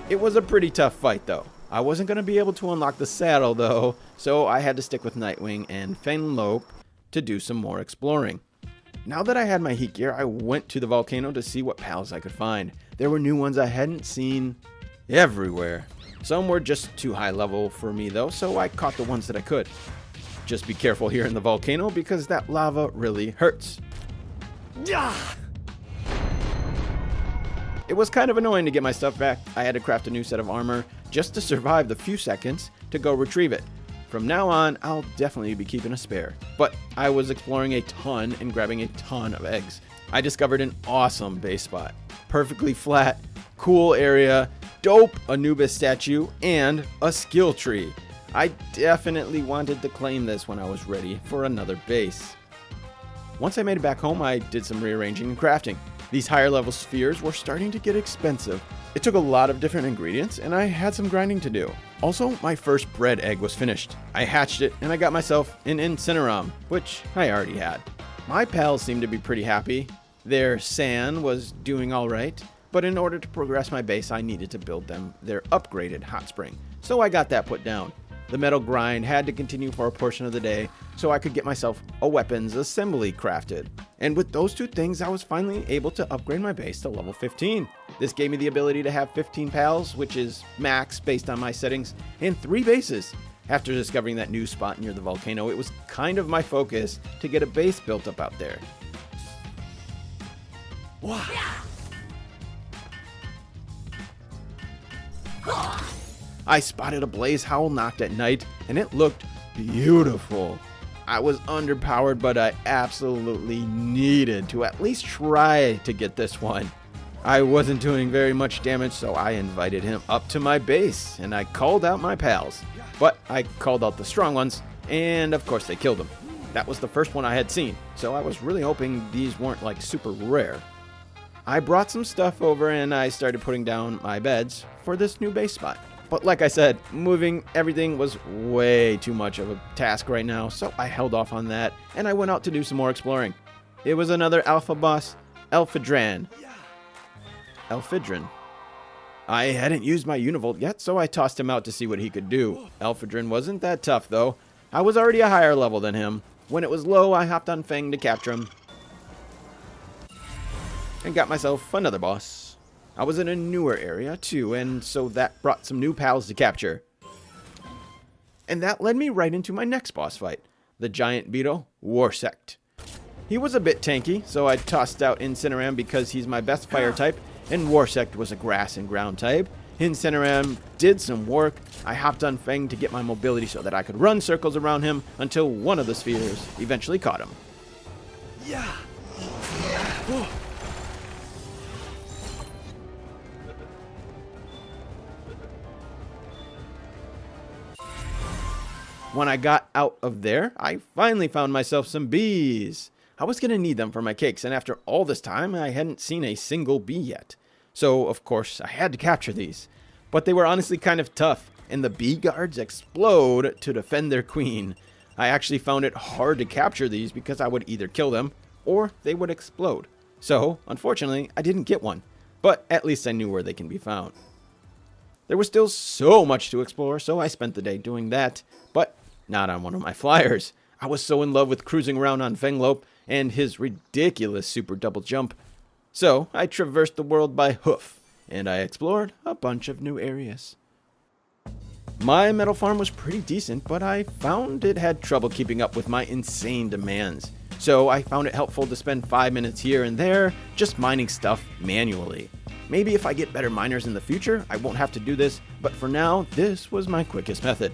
It was a pretty tough fight though. I wasn't going to be able to unlock the saddle though, so I had to stick with Nightwing and Fangloaf to do some more exploring. Now that I had my heat gear, I went to the volcano to see what pals I could find. There were new ones I hadn't seen everywhere. Some were just too high level for me though, so I caught the ones that I could. Just be careful here in the volcano because that lava really hurts. It was kind of annoying to get my stuff back. I had to craft a new set of armor just to survive the few seconds to go retrieve it. From now on, I'll definitely be keeping a spare. But I was exploring a ton and grabbing a ton of eggs. I discovered an awesome base spot. Perfectly flat, cool area, dope Anubis statue, and a skill tree. I definitely wanted to claim this when I was ready for another base. Once I made it back home, I did some rearranging and crafting. These higher level spheres were starting to get expensive. It took a lot of different ingredients and I had some grinding to do. Also, my first bread egg was finished. I hatched it and I got myself an Incineram, which I already had. My pals seemed to be pretty happy. Their San was doing alright, but in order to progress my base I needed to build them their upgraded hot spring. So I got that put down. The metal grind had to continue for a portion of the day so I could get myself a weapons assembly crafted. And with those two things, I was finally able to upgrade my base to level 15. This gave me the ability to have 15 pals, which is max based on my settings, and 3 bases. After discovering that new spot near the volcano, it was kind of my focus to get a base built up out there. Wow. I spotted a blaze howl knocked at night, and it looked beautiful. I was underpowered, but I absolutely needed to at least try to get this one. I wasn't doing very much damage, so I invited him up to my base, and I called out my pals. But I called out the strong ones, and of course they killed him. That was the first one I had seen, so I was really hoping these weren't like super rare. I brought some stuff over and I started putting down my beds for this new base spot. But like I said, moving everything was way too much of a task right now, so I held off on that, and I went out to do some more exploring. It was another alpha boss, Elphidran. I hadn't used my Univolt yet, so I tossed him out to see what he could do. Elphidran wasn't that tough, though. I was already a higher level than him. When it was low, I hopped on Fang to capture him, and got myself another boss. I was in a newer area too, and so that brought some new pals to capture. And that led me right into my next boss fight, the giant beetle, Warsect. He was a bit tanky, so I tossed out Incineram because he's my best fire type, and Warsect was a grass and ground type. Incineram did some work. I hopped on Fang to get my mobility so that I could run circles around him until one of the spheres eventually caught him. Yeah. When I got out of there, I finally found myself some bees. I was going to need them for my cakes, and after all this time, I hadn't seen a single bee yet. So, of course, I had to capture these. But they were honestly kind of tough, and the bee guards explode to defend their queen. I actually found it hard to capture these because I would either kill them, or they would explode. So, unfortunately, I didn't get one. But at least I knew where they can be found. There was still so much to explore, so I spent the day doing that, but not on one of my flyers. I was so in love with cruising around on Xenolord and his ridiculous super double jump. So I traversed the world by hoof, and I explored a bunch of new areas. My metal farm was pretty decent, but I found it had trouble keeping up with my insane demands. So I found it helpful to spend 5 minutes here and there just mining stuff manually. Maybe if I get better miners in the future, I won't have to do this, but for now, this was my quickest method.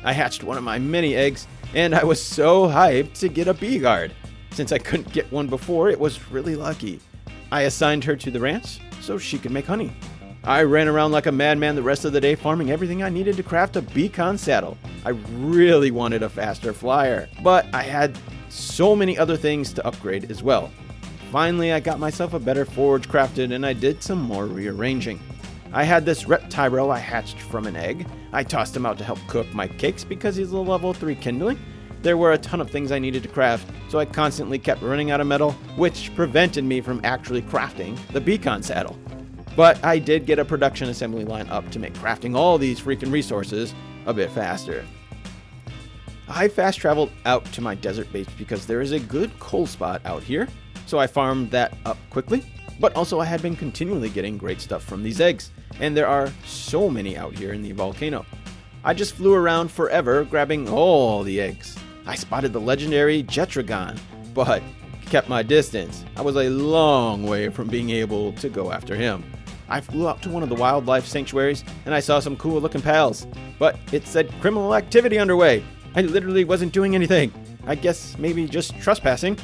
I hatched one of my many eggs, and I was so hyped to get a bee guard. Since I couldn't get one before, it was really lucky. I assigned her to the ranch so she could make honey. I ran around like a madman the rest of the day farming everything I needed to craft a beacon saddle. I really wanted a faster flyer, but I had so many other things to upgrade as well. Finally, I got myself a better forge crafted and I did some more rearranging. I had this reptile I hatched from an egg. I tossed him out to help cook my cakes because he's a level 3 kindling. There were a ton of things I needed to craft, so I constantly kept running out of metal, which prevented me from actually crafting the beacon saddle. But I did get a production assembly line up to make crafting all these freaking resources a bit faster. I fast traveled out to my desert base because there is a good coal spot out here, so I farmed that up quickly. But also I had been continually getting great stuff from these eggs, and there are so many out here in the volcano. I just flew around forever grabbing all the eggs. I spotted the legendary Jetragon, but kept my distance. I was a long way from being able to go after him. I flew out to one of the wildlife sanctuaries and I saw some cool looking pals, but it said criminal activity underway. I literally wasn't doing anything. I guess maybe just trespassing.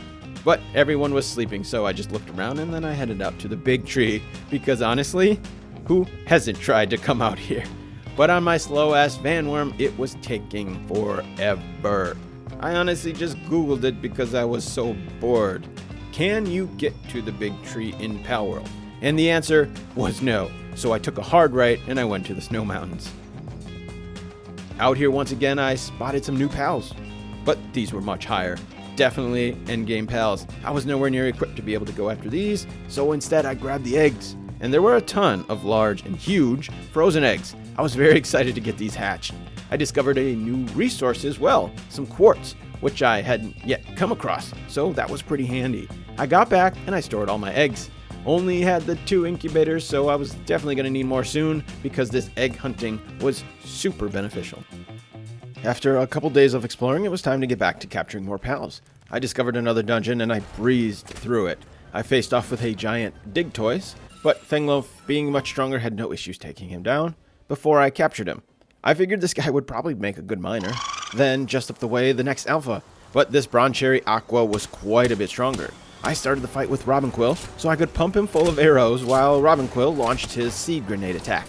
But everyone was sleeping, so I just looked around and then I headed out to the big tree because honestly, who hasn't tried to come out here? But on my slow ass vanworm, it was taking forever. I honestly just Googled it because I was so bored. Can you get to the big tree in Palworld? And the answer was no. So I took a hard right and I went to the snow mountains. Out here once again, I spotted some new pals, but these were much higher. Definitely endgame pals. I was nowhere near equipped to be able to go after these, so instead I grabbed the eggs. And there were a ton of large and huge frozen eggs. I was very excited to get these hatched. I discovered a new resource as well, some quartz, which I hadn't yet come across, so that was pretty handy. I got back and I stored all my eggs. Only had the 2 incubators, so I was definitely going to need more soon because this egg hunting was super beneficial. After a couple days of exploring, it was time to get back to capturing more pals. I discovered another dungeon and I breezed through it. I faced off with a giant Digtoise, but Xenolord, being much stronger, had no issues taking him down before I captured him. I figured this guy would probably make a good miner. Then, just up the way, the next alpha. But this Bronze Cherry Aqua was quite a bit stronger. I started the fight with Robinquill so I could pump him full of arrows while Robinquill launched his seed grenade attack.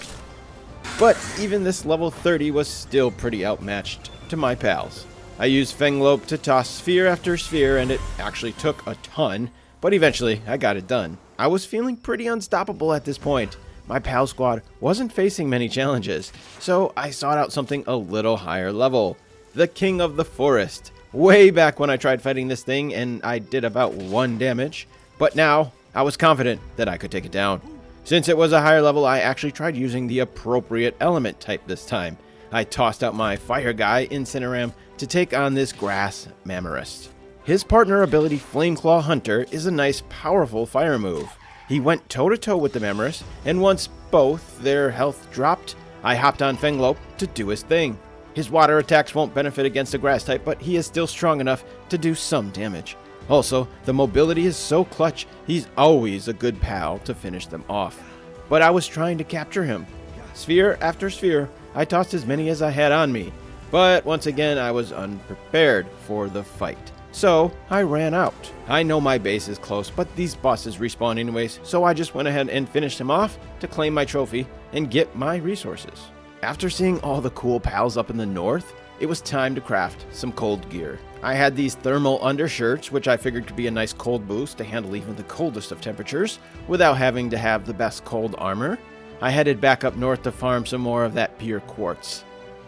But even this level 30 was still pretty outmatched to my pals. I used Xenolord to toss sphere after sphere and it actually took a ton, but eventually I got it done. I was feeling pretty unstoppable at this point. My pal squad wasn't facing many challenges, so I sought out something a little higher level. The King of the Forest. Way back when I tried fighting this thing and I did about 1 damage, but now I was confident that I could take it down. Since it was a higher level, I actually tried using the appropriate element type this time. I tossed out my fire guy, Incineram, to take on this grass Mammarist. His partner ability, Flameclaw Hunter, is a nice, powerful fire move. He went toe-to-toe with the Mammarist, and once both their health dropped, I hopped on Xenolord to do his thing. His water attacks won't benefit against a grass type, but he is still strong enough to do some damage. Also, the mobility is so clutch, he's always a good pal to finish them off. But I was trying to capture him. Sphere after sphere, I tossed as many as I had on me, but once again I was unprepared for the fight. So I ran out. I know my base is close, but these bosses respawn anyways, so I just went ahead and finished him off to claim my trophy and get my resources. After seeing all the cool pals up in the north, it was time to craft some cold gear. I had these thermal undershirts, which I figured could be a nice cold boost to handle even the coldest of temperatures without having to have the best cold armor. I headed back up north to farm some more of that pure quartz.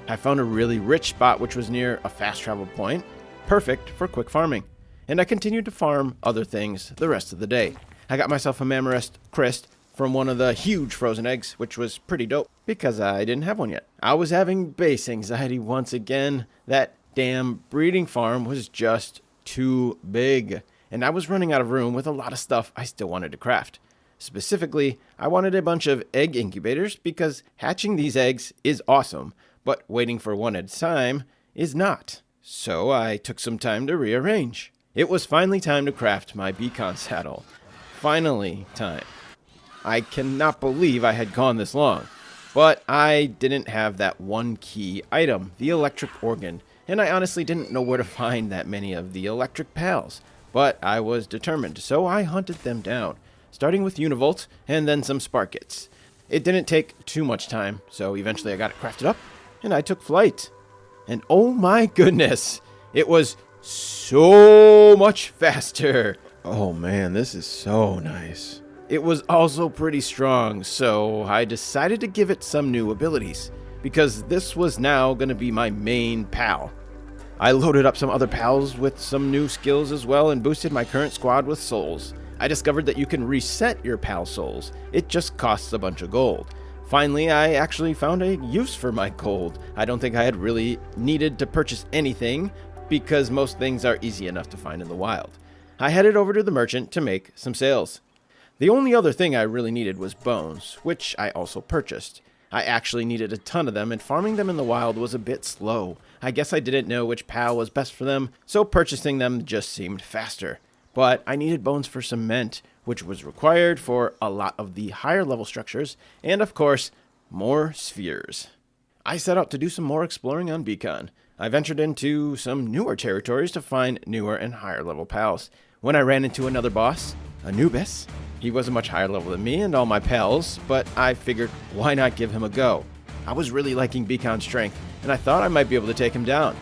I found a really rich spot which was near a fast travel point, perfect for quick farming, and I continued to farm other things the rest of the day. I got myself a Mammarist Crest, from one of the huge frozen eggs, which was pretty dope because I didn't have one yet. I was having base anxiety once again. That damn breeding farm was just too big, and I was running out of room with a lot of stuff I still wanted to craft. Specifically, I wanted a bunch of egg incubators because hatching these eggs is awesome, but waiting for one at a time is not. So I took some time to rearrange. It was finally time to craft my beacon saddle. Finally time. I cannot believe I had gone this long, but I didn't have that one key item, the electric organ, and I honestly didn't know where to find that many of the electric pals, but I was determined, so I hunted them down, starting with Univolt and then some Sparkets. It didn't take too much time, so eventually I got it crafted up, and I took flight. And oh my goodness, it was so much faster. Oh man, this is so nice. It was also pretty strong, so I decided to give it some new abilities, because this was now going to be my main pal. I loaded up some other pals with some new skills as well and boosted my current squad with souls. I discovered that you can reset your pal souls. It just costs a bunch of gold. Finally, I actually found a use for my gold. I don't think I had really needed to purchase anything because most things are easy enough to find in the wild. I headed over to the merchant to make some sales. The only other thing I really needed was bones, which I also purchased. I actually needed a ton of them, and farming them in the wild was a bit slow. I guess I didn't know which pal was best for them, so purchasing them just seemed faster. But I needed bones for cement, which was required for a lot of the higher level structures, and of course, more spheres. I set out to do some more exploring on Beacon. I ventured into some newer territories to find newer and higher level pals. When I ran into another boss, Anubis, he was a much higher level than me and all my pals, but I figured why not give him a go. I was really liking Beacon's strength, and I thought I might be able to take him down.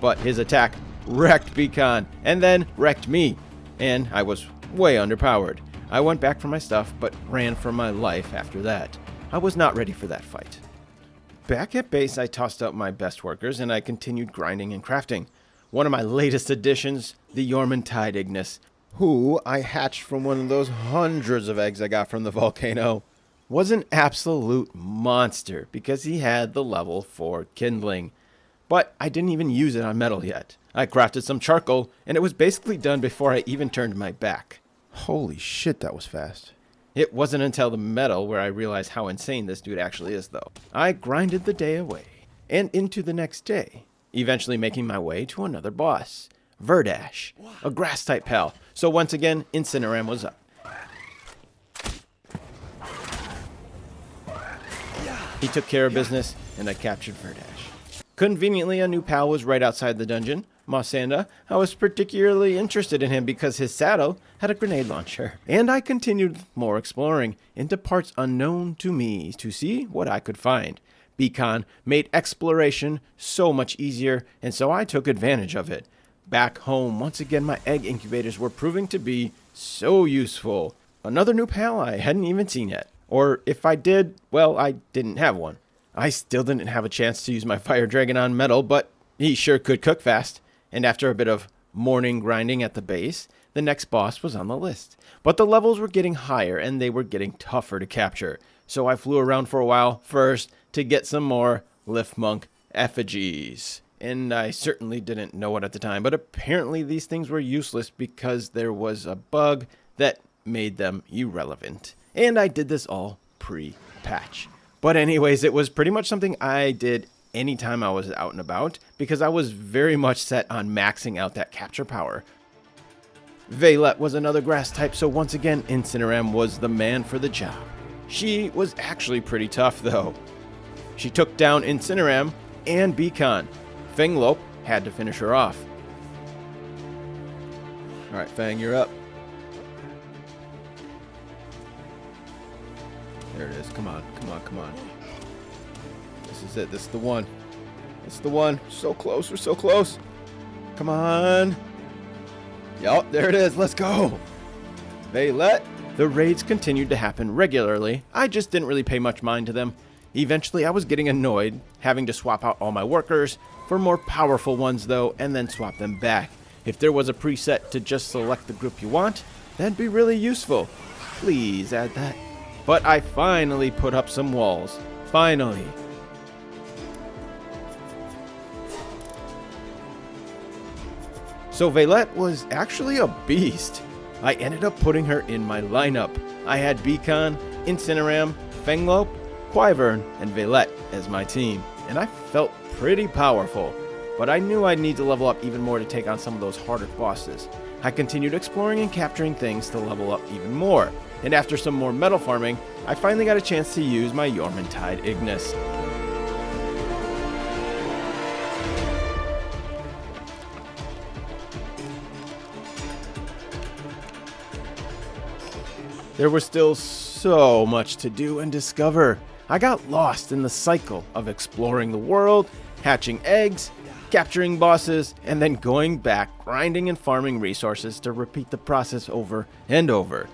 But his attack wrecked Beacon, and then wrecked me, and I was way underpowered. I went back for my stuff, but ran for my life after that. I was not ready for that fight. Back at base, I tossed out my best workers, and I continued grinding and crafting. One of my latest additions, the Jormuntide Ignis, who I hatched from one of those hundreds of eggs I got from the volcano, was an absolute monster because he had the level for kindling. But I didn't even use it on metal yet. I crafted some charcoal, and it was basically done before I even turned my back. Holy shit, that was fast. It wasn't until the metal where I realized how insane this dude actually is, though. I grinded the day away, and into the next day, eventually making my way to another boss, Verdash, a grass-type pal. So once again, Incineram was up. He took care of business, and I captured Verdash. Conveniently, a new pal was right outside the dungeon, Mossanda. I was particularly interested in him because his saddle had a grenade launcher. And I continued more exploring into parts unknown to me to see what I could find. Beacon made exploration so much easier, and so I took advantage of it. Back home, once again, my egg incubators were proving to be so useful. Another new pal I hadn't even seen yet. Or if I did, well, I didn't have one. I still didn't have a chance to use my fire dragon on metal, but he sure could cook fast. And after a bit of morning grinding at the base, the next boss was on the list. But the levels were getting higher and they were getting tougher to capture. So I flew around for a while first to get some more Liftmonk effigies. And I certainly didn't know it at the time, but apparently these things were useless because there was a bug that made them irrelevant. And I did this all pre-patch. But anyways, it was pretty much something I did anytime I was out and about because I was very much set on maxing out that capture power. Vaylette was another grass type, so once again, Incineram was the man for the job. She was actually pretty tough though. She took down Incineram and Beacon. Fanglope had to finish her off. Alright, Fang, you're up. There it is. Come on, come on, come on. This is it. This is the one. It's the one. So close. We're so close. Come on. Yup, there it is. Let's go. Vaylette. The raids continued to happen regularly. I just didn't really pay much mind to them. Eventually, I was getting annoyed, having to swap out all my workers for more powerful ones though, and then swap them back. If there was a preset to just select the group you want, that'd be really useful. Please add that. But I finally put up some walls. Finally. So Veilette was actually a beast. I ended up putting her in my lineup. I had Beacon, Incineram, Fenglope, Wyvern, and Veilette as my team, and I felt pretty powerful. But I knew I'd need to level up even more to take on some of those harder bosses. I continued exploring and capturing things to level up even more, and after some more metal farming, I finally got a chance to use my Yormantide Ignis. There was still so much to do and discover. I got lost in the cycle of exploring the world, hatching eggs, capturing bosses, and then going back, grinding and farming resources to repeat the process over and over.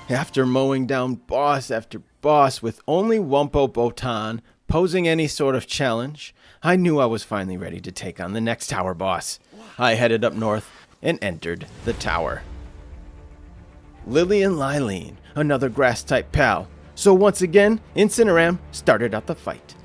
After mowing down boss after boss with only Wumpo Botan posing any sort of challenge, I knew I was finally ready to take on the next tower boss. I headed up north and entered the tower. Lillian Lylene, another grass-type pal. So once again, Incineram started out the fight.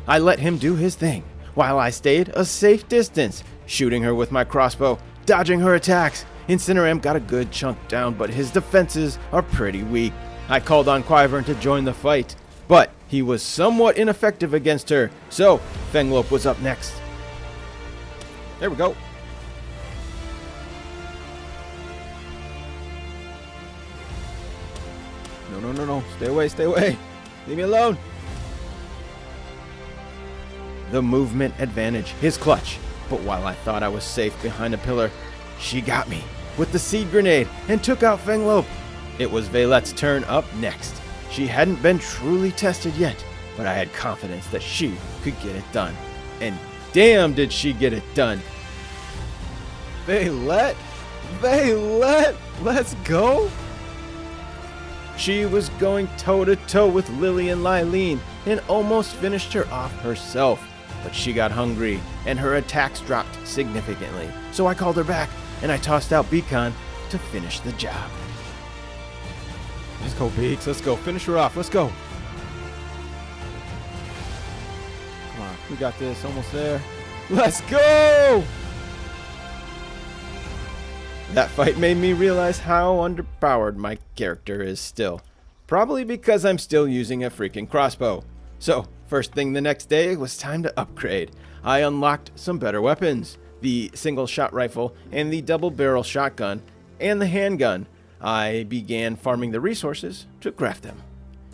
I let him do his thing, while I stayed a safe distance, shooting her with my crossbow, dodging her attacks. Incineram got a good chunk down, but his defenses are pretty weak. I called on Wyvern to join the fight, but he was somewhat ineffective against her, so Fenglope was up next. There we go. No. Stay away. Leave me alone. The movement advantage, his clutch. But while I thought I was safe behind a pillar, she got me with the seed grenade and took out Fenglope. It was Veilette's turn up next. She hadn't been truly tested yet, but I had confidence that she could get it done. And damn did she get it done. Veilette, let's go. She was going toe-to-toe with Lillian Lylene and almost finished her off herself. But she got hungry, and her attacks dropped significantly. So I called her back, and I tossed out Beacon to finish the job. Let's go, Beaks. Let's go. Finish her off. Let's go. Come on. We got this. Almost there. Let's go! That fight made me realize how underpowered my character is still. Probably because I'm still using a freaking crossbow. So, first thing the next day was time to upgrade. I unlocked some better weapons. The single shot rifle and the double barrel shotgun and the handgun. I began farming the resources to craft them.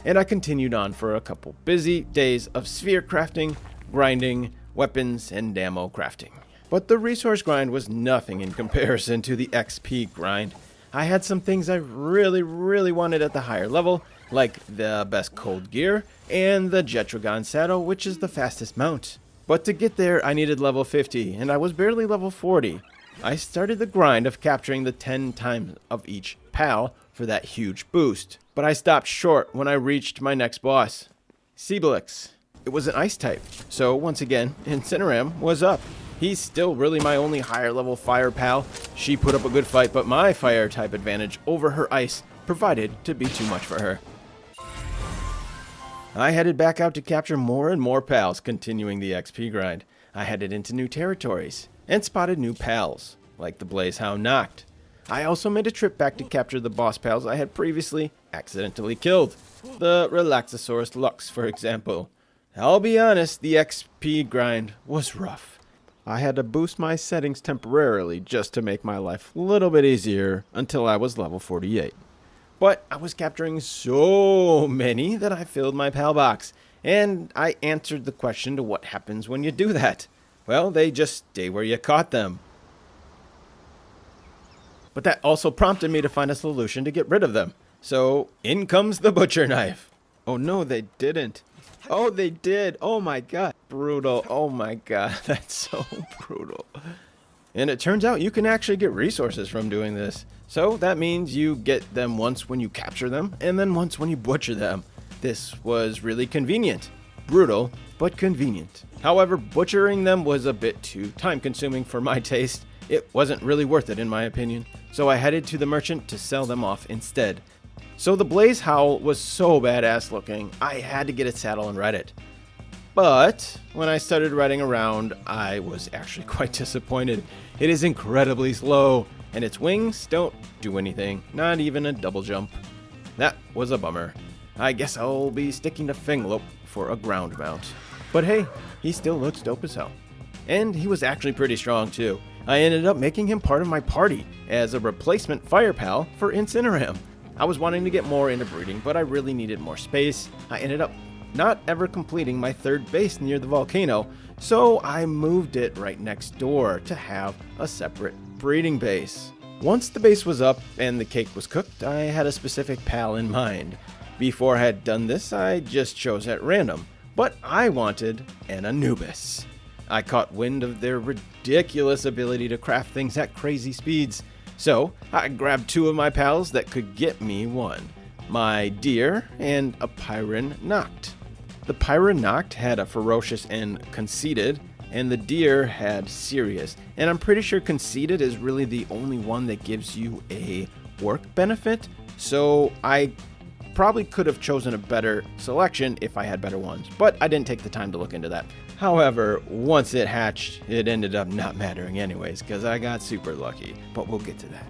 And I continued on for a couple busy days of sphere crafting, grinding, weapons, and ammo crafting. But the resource grind was nothing in comparison to the XP grind. I had some things I really wanted at the higher level, like the best cold gear and the Jetragon saddle, which is the fastest mount. But to get there, I needed level 50, and I was barely level 40. I started the grind of capturing the 10 times of each pal for that huge boost, but I stopped short when I reached my next boss, Seabelix. it was an ice type. So once again, Incineram was up. He's still really my only higher level fire pal. She put up a good fight, but my fire type advantage over her ice provided to be too much for her. I headed back out to capture more and more pals, continuing the XP grind. I headed into new territories and spotted new pals, like the Blazehound Noct. I also made a trip back to capture the boss pals I had previously accidentally killed. The Relaxosaurus Lux, for example. I'll be honest, the XP grind was rough. I had to boost my settings temporarily just to make my life a little bit easier until I was level 48. But I was capturing so many that I filled my pal box, and I answered the question to what happens when you do that. Well, they just stay where you caught them. But that also prompted me to find a solution to get rid of them. So in comes the butcher knife. Oh no, they didn't. Oh, they did. Oh my god. Brutal. Oh my god. That's so brutal. And it turns out you can actually get resources from doing this. So that means you get them once when you capture them, and then once when you butcher them. This was really convenient. Brutal, but convenient. However, butchering them was a bit too time consuming for my taste. It wasn't really worth it in my opinion. So I headed to the merchant to sell them off instead. So the Blaze Howl was so badass looking, I had to get its saddle and ride it. But when I started riding around, I was actually quite disappointed. It is incredibly slow, and its wings don't do anything, not even a double jump. That was a bummer. I guess I'll be sticking to Finglope for a ground mount. But hey, he still looks dope as hell. And he was actually pretty strong too. I ended up making him part of my party as a replacement fire pal for Incineram. I was wanting to get more into breeding, but I really needed more space. I ended up not ever completing my third base near the volcano, so I moved it right next door to have a separate breeding base. Once the base was up and the cake was cooked, I had a specific pal in mind. Before I had done this, I just chose at random, but I wanted an Anubis. I caught wind of their ridiculous ability to craft things at crazy speeds, so I grabbed two of my pals that could get me one, my deer and a Pyran Noct. The Pyran Noct had a ferocious and conceited, and the deer had serious, and I'm pretty sure conceited is really the only one that gives you a work benefit, so I probably could have chosen a better selection if I had better ones, but I didn't take the time to look into that. However, once it hatched, it ended up not mattering anyways, because I got super lucky, but we'll get to that.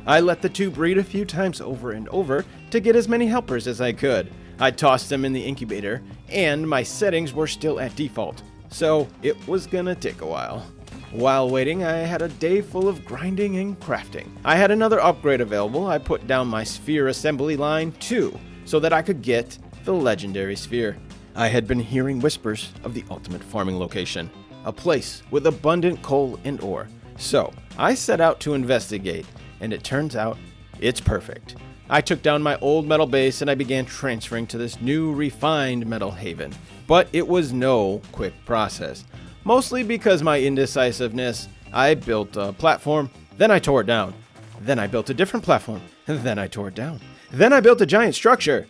I let the two breed a few times over and over to get as many helpers as I could. I tossed them in the incubator, and my settings were still at default, so it was gonna take a while. While waiting, I had a day full of grinding and crafting. I had another upgrade available. I put down my sphere assembly line too, so that I could get the legendary sphere. I had been hearing whispers of the ultimate farming location, a place with abundant coal and ore. So I set out to investigate, and it turns out it's perfect. I took down my old metal base and I began transferring to this new refined metal haven. But it was no quick process, mostly because my indecisiveness. I built a platform, then I tore it down. Then I built a different platform, and then I tore it down. Then I built a giant structure,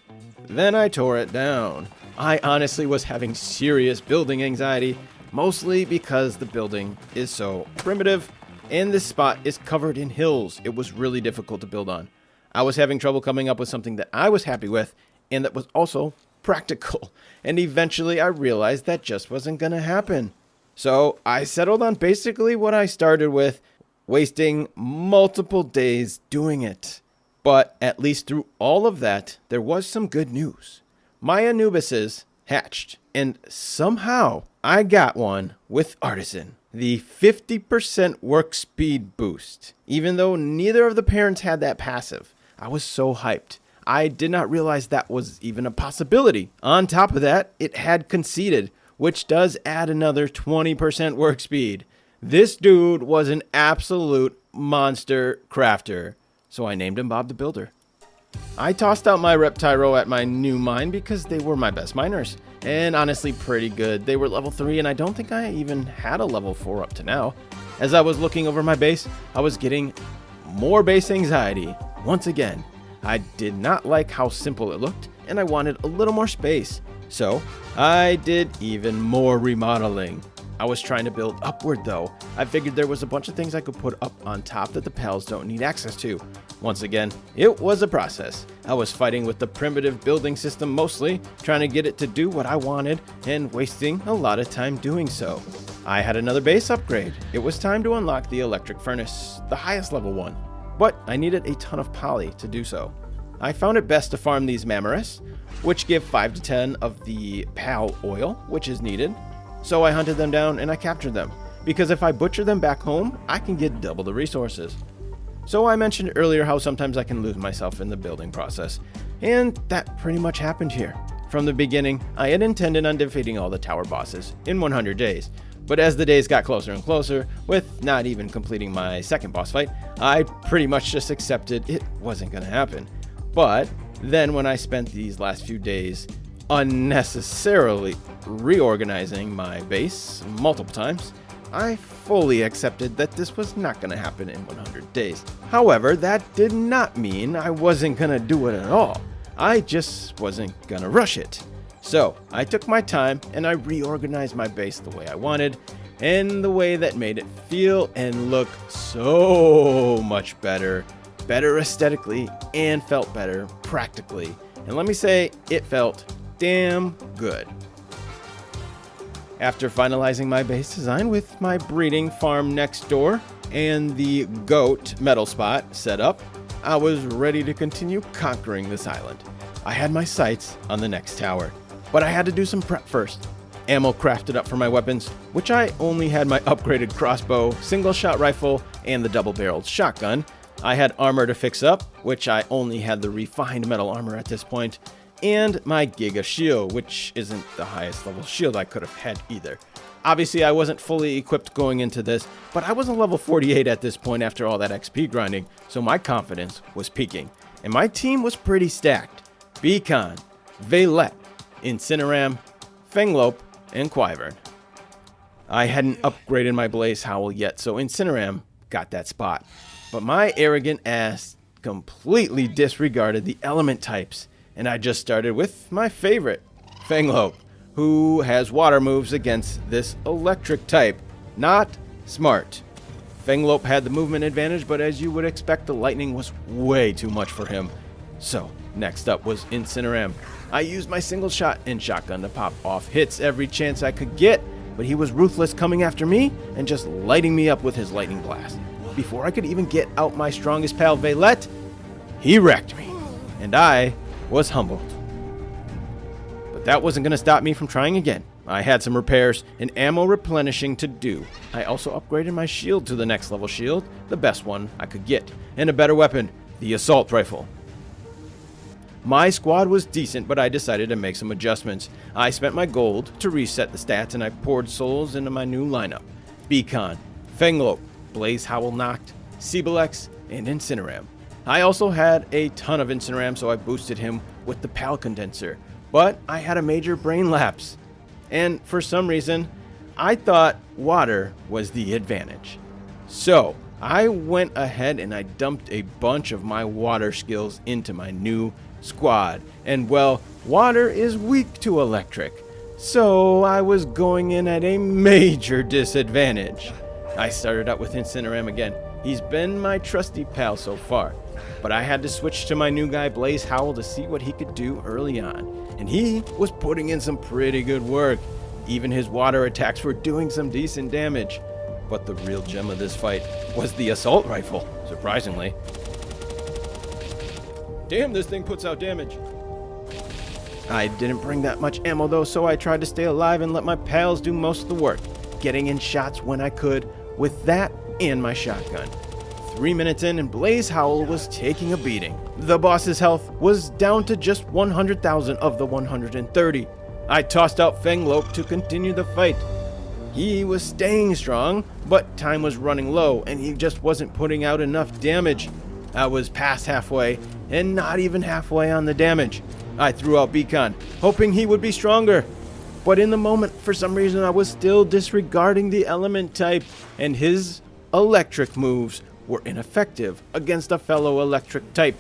then I tore it down. I honestly was having serious building anxiety, mostly because the building is so primitive and this spot is covered in hills. It was really difficult to build on. I was having trouble coming up with something that I was happy with and that was also practical. And eventually I realized that just wasn't going to happen. So I settled on basically what I started with, wasting multiple days doing it. But at least through all of that, there was some good news. My Anubises hatched, and somehow I got one with Artisan, the 50% work speed boost. Even though neither of the parents had that passive, I was so hyped. I did not realize that was even a possibility. On top of that, it had conceited, which does add another 20% work speed. This dude was an absolute monster crafter, so I named him Bob the Builder. I tossed out my Reptyro at my new mine because they were my best miners, and honestly pretty good. They were level 3 and I don't think I even had a level 4 up to now. As I was looking over my base, I was getting more base anxiety. Once again, I did not like how simple it looked and I wanted a little more space. So I did even more remodeling. I was trying to build upward though. I figured there was a bunch of things I could put up on top that the pals don't need access to. Once again, it was a process. I was fighting with the primitive building system mostly, trying to get it to do what I wanted and wasting a lot of time doing so. I had another base upgrade. It was time to unlock the electric furnace, the highest level one, but I needed a ton of poly to do so. I found it best to farm these Mammoris, which give 5 to 10 of the pal oil, which is needed. So I hunted them down and I captured them, because if I butcher them back home, I can get double the resources. So I mentioned earlier how sometimes I can lose myself in the building process, and that pretty much happened here. From the beginning, I had intended on defeating all the tower bosses in 100 days, but as the days got closer and closer, with not even completing my second boss fight, I pretty much just accepted it wasn't going to happen. But then when I spent these last few days unnecessarily reorganizing my base multiple times, I fully accepted that this was not going to happen in 100 days. However, that did not mean I wasn't going to do it at all. I just wasn't going to rush it. So I took my time and I reorganized my base the way I wanted, and the way that made it feel and look so much better aesthetically and felt better practically. And let me say, it felt damn good. After finalizing my base design with my breeding farm next door and the goat metal spot set up, I was ready to continue conquering this island. I had my sights on the next tower, but I had to do some prep first. Ammo crafted up for my weapons, which I only had my upgraded crossbow, single shot rifle, and the double-barreled shotgun. I had armor to fix up, which I only had the refined metal armor at this point, and my Giga shield, which isn't the highest level shield I could have had either. Obviously, I wasn't fully equipped going into this, but I was a level 48 at this point after all that XP grinding, so my confidence was peaking. And my team was pretty stacked. Beacon, Valet, Incineram, Fenglope, and Wyvern. I hadn't upgraded my Blaze Howl yet, so Incineram got that spot. But my arrogant ass completely disregarded the element types, and I just started with my favorite, Fenglope, who has water moves against this electric type. Not smart. Fenglope had the movement advantage, but as you would expect, the lightning was way too much for him. So, next up was Incineram. I used my single shot and shotgun to pop off hits every chance I could get, but he was ruthless coming after me and just lighting me up with his lightning blast. Before I could even get out my strongest pal, Valet, he wrecked me, and I was humbled. But that wasn't going to stop me from trying again. I had some repairs and ammo replenishing to do. I also upgraded my shield to the next level shield, the best one I could get, and a better weapon, the assault rifle. My squad was decent, but I decided to make some adjustments. I spent my gold to reset the stats, and I poured souls into my new lineup. Beacon, Fenglope, Blaze Howl knocked, Cebalex, and Incineram. I also had a ton of Incineram, so I boosted him with the Pal Condenser. But I had a major brain lapse. And for some reason, I thought water was the advantage. So I went ahead and I dumped a bunch of my water skills into my new squad. And well, water is weak to electric. So I was going in at a major disadvantage. I started out with Incineram again. He's been my trusty pal so far, but I had to switch to my new guy Blaze Howl to see what he could do early on, and he was putting in some pretty good work. Even his water attacks were doing some decent damage. But the real gem of this fight was the assault rifle, surprisingly. Damn, this thing puts out damage. I didn't bring that much ammo though, so I tried to stay alive and let my pals do most of the work, getting in shots when I could with that and my shotgun. 3 minutes in and Blaze Howl was taking a beating. The boss's health was down to just 100,000 of the 130. I tossed out Fenglope to continue the fight. He was staying strong, but time was running low and he just wasn't putting out enough damage. I was past halfway and not even halfway on the damage. I threw out Beacon, hoping he would be stronger. But in the moment, for some reason, I was still disregarding the element type, and his electric moves were ineffective against a fellow electric type.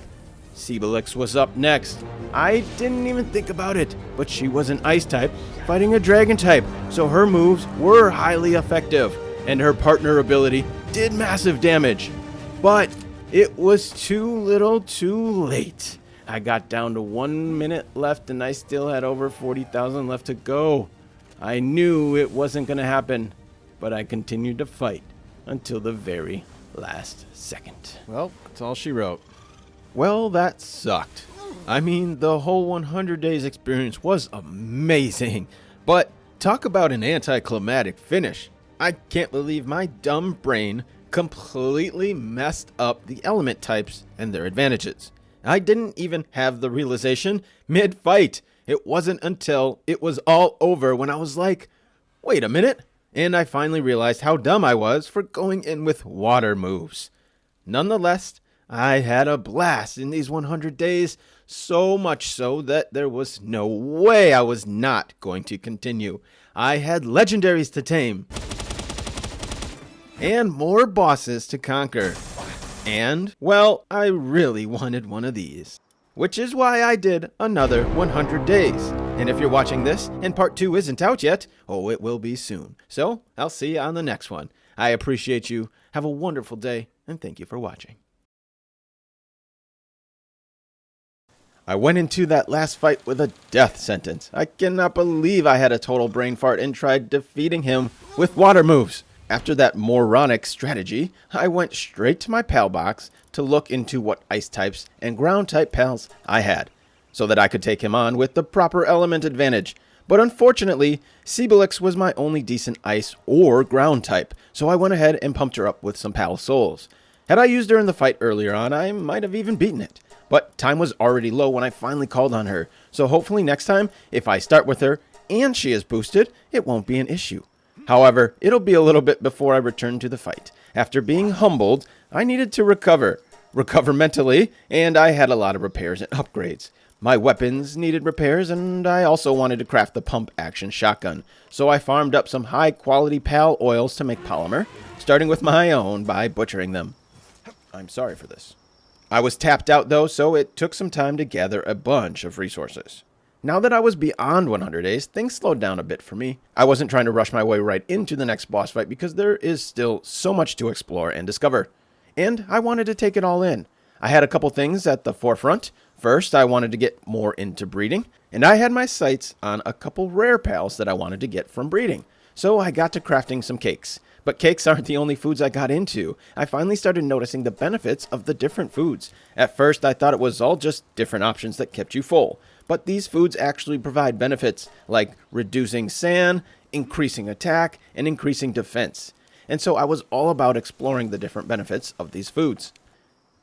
Sebelix was up next. I didn't even think about it, but she was an ice type fighting a dragon type, so her moves were highly effective, and her partner ability did massive damage. But it was too little too late. I got down to 1 minute left and I still had over 40,000 left to go. I knew it wasn't going to happen, but I continued to fight until the very last second. Well, that's all she wrote. Well, that sucked. I mean, the whole 100 days experience was amazing, but talk about an anticlimactic finish. I can't believe my dumb brain completely messed up the element types and their advantages. I didn't even have the realization mid-fight. It wasn't until it was all over when I was like, wait a minute, and I finally realized how dumb I was for going in with water moves. Nonetheless, I had a blast in these 100 days, so much so that there was no way I was not going to continue. I had legendaries to tame, and more bosses to conquer. And, well, I really wanted one of these. Which is why I did another 100 days. And if you're watching this and part 2 isn't out yet, oh, it will be soon. So, I'll see you on the next one. I appreciate you. Have a wonderful day, and thank you for watching. I went into that last fight with a death sentence. I cannot believe I had a total brain fart and tried defeating him with water moves. After that moronic strategy, I went straight to my pal box to look into what ice types and ground type pals I had, so that I could take him on with the proper element advantage. But unfortunately, Sebelix was my only decent ice or ground type, so I went ahead and pumped her up with some pal souls. Had I used her in the fight earlier on, I might have even beaten it. But time was already low when I finally called on her, so hopefully next time, if I start with her and she is boosted, it won't be an issue. However, it'll be a little bit before I return to the fight. After being humbled, I needed to recover mentally, and I had a lot of repairs and upgrades. My weapons needed repairs, and I also wanted to craft the pump action shotgun. So I farmed up some high quality pal oils to make polymer, starting with my own by butchering them. I'm sorry for this. I was tapped out though, so it took some time to gather a bunch of resources. Now that I was beyond 100 days, things slowed down a bit for me. I wasn't trying to rush my way right into the next boss fight because there is still so much to explore and discover. And I wanted to take it all in. I had a couple things at the forefront. First, I wanted to get more into breeding, and I had my sights on a couple rare pals that I wanted to get from breeding. So I got to crafting some cakes. But cakes aren't the only foods I got into. I finally started noticing the benefits of the different foods. At first, I thought it was all just different options that kept you full. But these foods actually provide benefits like reducing SAN, increasing attack, and increasing defense. And so I was all about exploring the different benefits of these foods.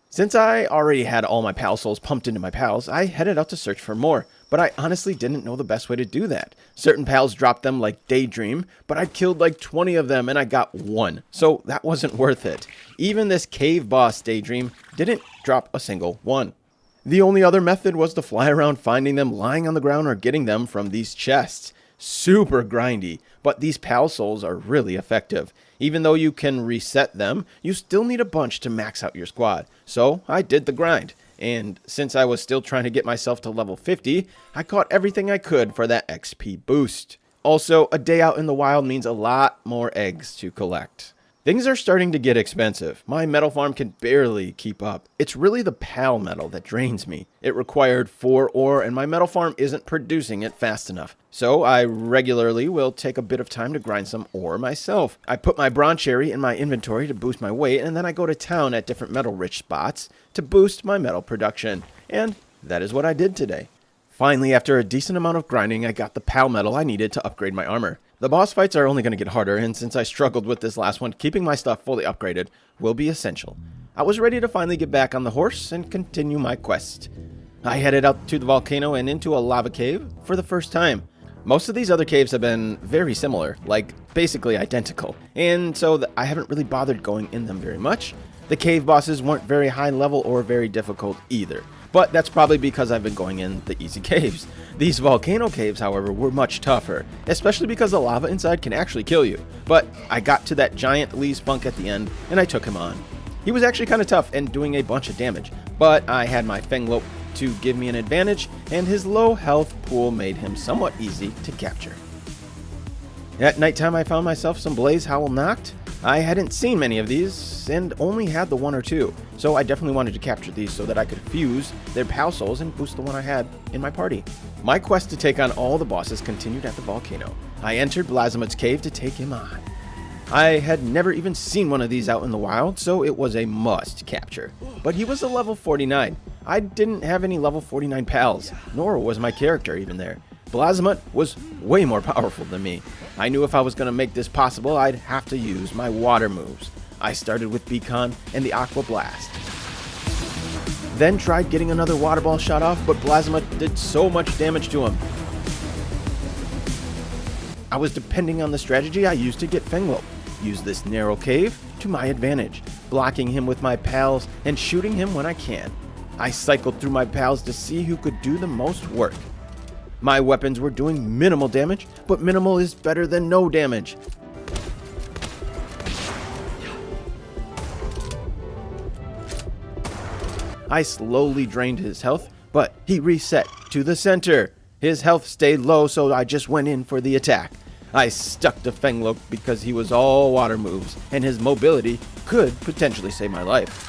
Since I already had all my pal souls pumped into my pals, I headed out to search for more, but I honestly didn't know the best way to do that. Certain pals dropped them like Daydream, but I killed like 20 of them and I got one, so that wasn't worth it. Even this cave boss Daydream didn't drop a single one. The only other method was to fly around finding them lying on the ground or getting them from these chests. Super grindy, but these pal souls are really effective. Even though you can reset them, you still need a bunch to max out your squad. So I did the grind, and since I was still trying to get myself to level 50, I caught everything I could for that XP boost. Also, a day out in the wild means a lot more eggs to collect. Things are starting to get expensive. My metal farm can barely keep up. It's really the pal metal that drains me. It required 4 ore and my metal farm isn't producing it fast enough. So I regularly will take a bit of time to grind some ore myself. I put my bronze cherry in my inventory to boost my weight, and then I go to town at different metal rich spots to boost my metal production. And that is what I did today. Finally, after a decent amount of grinding, I got the pal metal I needed to upgrade my armor. The boss fights are only going to get harder, and since I struggled with this last one, keeping my stuff fully upgraded will be essential. I was ready to finally get back on the horse and continue my quest. I headed out to the volcano and into a lava cave for the first time. Most of these other caves have been very similar, like basically identical, and so I haven't really bothered going in them very much. The cave bosses weren't very high level or very difficult either. But that's probably because I've been going in the easy caves. These volcano caves, however, were much tougher, especially because the lava inside can actually kill you. But I got to that giant Lee Spunk at the end, and I took him on. He was actually kind of tough and doing a bunch of damage, but I had my Fenglope to give me an advantage, and his low health pool made him somewhat easy to capture. At nighttime, I found myself some Blaze Howl knocked. I hadn't seen many of these and only had the one or two, so I definitely wanted to capture these so that I could fuse their Pal Souls and boost the one I had in my party. My quest to take on all the bosses continued at the volcano. I entered Blasmod's cave to take him on. I had never even seen one of these out in the wild, so it was a must capture. But he was a level 49. I didn't have any level 49 pals, nor was my character even there. Blasmod was way more powerful than me. I knew if I was going to make this possible, I'd have to use my water moves. I started with Beacon and the Aqua Blast. Then tried getting another water ball shot off, but Blasmod did so much damage to him. I was depending on the strategy I used to get Fenglope. Use this narrow cave to my advantage, blocking him with my pals and shooting him when I can. I cycled through my pals to see who could do the most work. My weapons were doing minimal damage, but minimal is better than no damage. I slowly drained his health, but he reset to the center. His health stayed low, so I just went in for the attack. I stuck to Fenglope because he was all water moves, and his mobility could potentially save my life.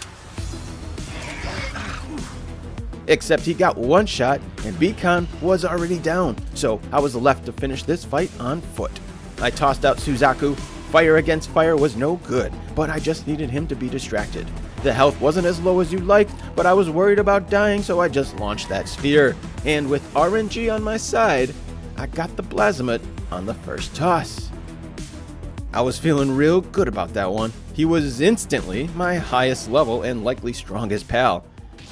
Except he got one shot, and Beacon was already down, so I was left to finish this fight on foot. I tossed out Suzaku. Fire against fire was no good, but I just needed him to be distracted. The health wasn't as low as you'd like, but I was worried about dying, so I just launched that sphere. And with RNG on my side, I got the Blasmod on the first toss. I was feeling real good about that one. He was instantly my highest level and likely strongest pal.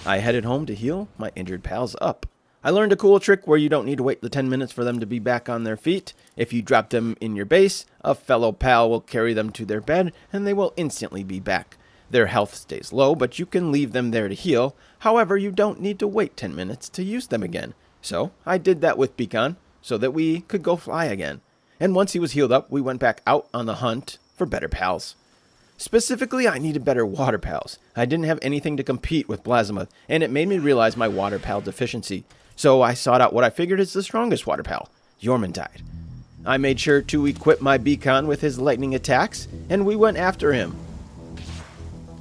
I headed home to heal my injured pals up. I learned a cool trick where you don't need to wait the 10 minutes for them to be back on their feet. If you drop them in your base, a fellow pal will carry them to their bed and they will instantly be back. Their health stays low, but you can leave them there to heal. However, you don't need to wait 10 minutes to use them again. So I did that with Beacon so that we could go fly again. And once he was healed up, we went back out on the hunt for better pals. Specifically, I needed better water pals. I didn't have anything to compete with Blasmod, and it made me realize my water pal deficiency. So I sought out what I figured is the strongest water pal, Yormintide. I made sure to equip my Beacon with his lightning attacks, and we went after him.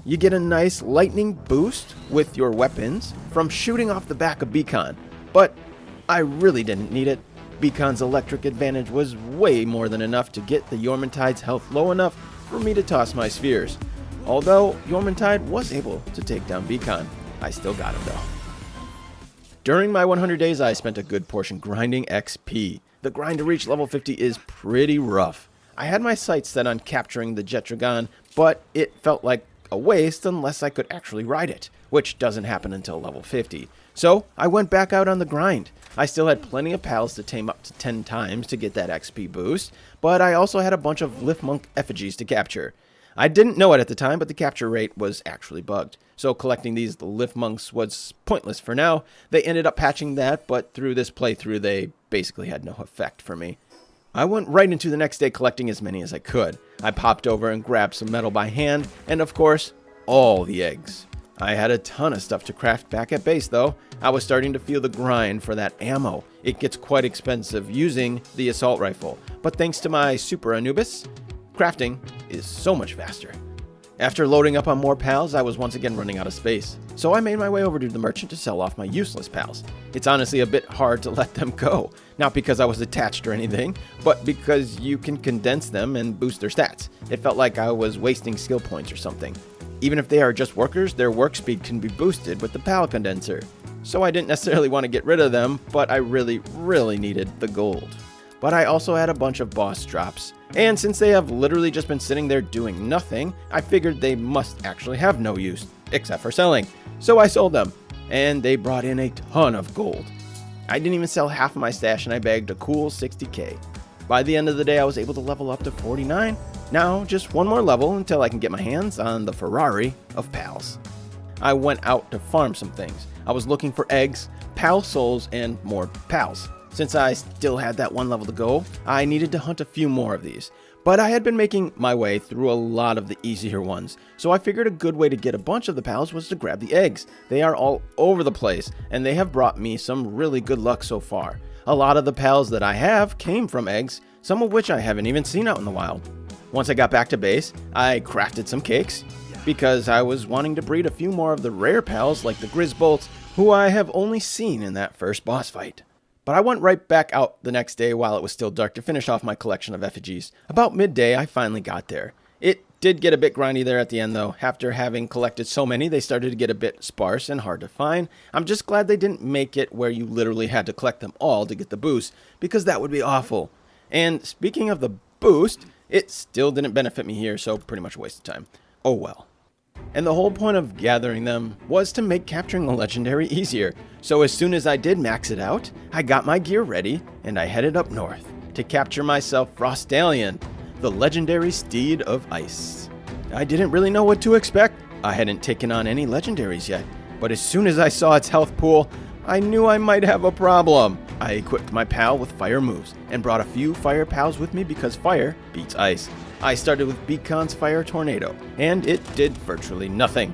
You get a nice lightning boost with your weapons from shooting off the back of Beacon, but I really didn't need it. Beacon's electric advantage was way more than enough to get the Yormintide's health low enough for me to toss my spheres. Although Yormintide was able to take down Beacon, I still got him though. During my 100 days, I spent a good portion grinding XP. The grind to reach level 50 is pretty rough. I had my sights set on capturing the Jetragon, but it felt like a waste unless I could actually ride it, which doesn't happen until level 50. So I went back out on the grind. I still had plenty of pals to tame up to 10 times to get that XP boost, but I also had a bunch of Lifmonk effigies to capture. I didn't know it at the time, but the capture rate was actually bugged. So collecting these Lifmonks was pointless for now. They ended up patching that, but through this playthrough, they basically had no effect for me. I went right into the next day collecting as many as I could. I popped over and grabbed some metal by hand, and of course, all the eggs. I had a ton of stuff to craft back at base though. I was starting to feel the grind for that ammo. It gets quite expensive using the assault rifle, but thanks to my Super Anubis, crafting is so much faster. After loading up on more pals, I was once again running out of space, so I made my way over to the merchant to sell off my useless pals. It's honestly a bit hard to let them go, not because I was attached or anything, but because you can condense them and boost their stats. It felt like I was wasting skill points or something. Even if they are just workers, their work speed can be boosted with the pal condenser. So I didn't necessarily want to get rid of them, but I really needed the gold. But I also had a bunch of boss drops. And since they have literally just been sitting there doing nothing, I figured they must actually have no use, except for selling. So I sold them, and they brought in a ton of gold. I didn't even sell half of my stash, and I bagged a cool 60k. By the end of the day, I was able to level up to 49. Now, just one more level until I can get my hands on the Ferrari of pals. I went out to farm some things. I was looking for eggs, pal souls, and more pals. Since I still had that one level to go, I needed to hunt a few more of these. But I had been making my way through a lot of the easier ones, so I figured a good way to get a bunch of the pals was to grab the eggs. They are all over the place, and they have brought me some really good luck so far. A lot of the pals that I have came from eggs, some of which I haven't even seen out in the wild. Once I got back to base, I crafted some cakes, because I was wanting to breed a few more of the rare pals like the Grizzbolts, who I have only seen in that first boss fight. But I went right back out the next day while it was still dark to finish off my collection of effigies. About midday, I finally got there. It did get a bit grindy there at the end though. After having collected so many, they started to get a bit sparse and hard to find. I'm just glad they didn't make it where you literally had to collect them all to get the boost, because that would be awful. And speaking of the boost, it still didn't benefit me here, so pretty much a waste of time. Oh well. And the whole point of gathering them was to make capturing a legendary easier. So as soon as I did max it out, I got my gear ready and I headed up north to capture myself Frostallion, the legendary steed of ice. I didn't really know what to expect. I hadn't taken on any legendaries yet, but as soon as I saw its health pool, I knew I might have a problem. I equipped my pal with fire moves and brought a few fire pals with me because fire beats ice. I started with Beacon's Fire Tornado, and it did virtually nothing.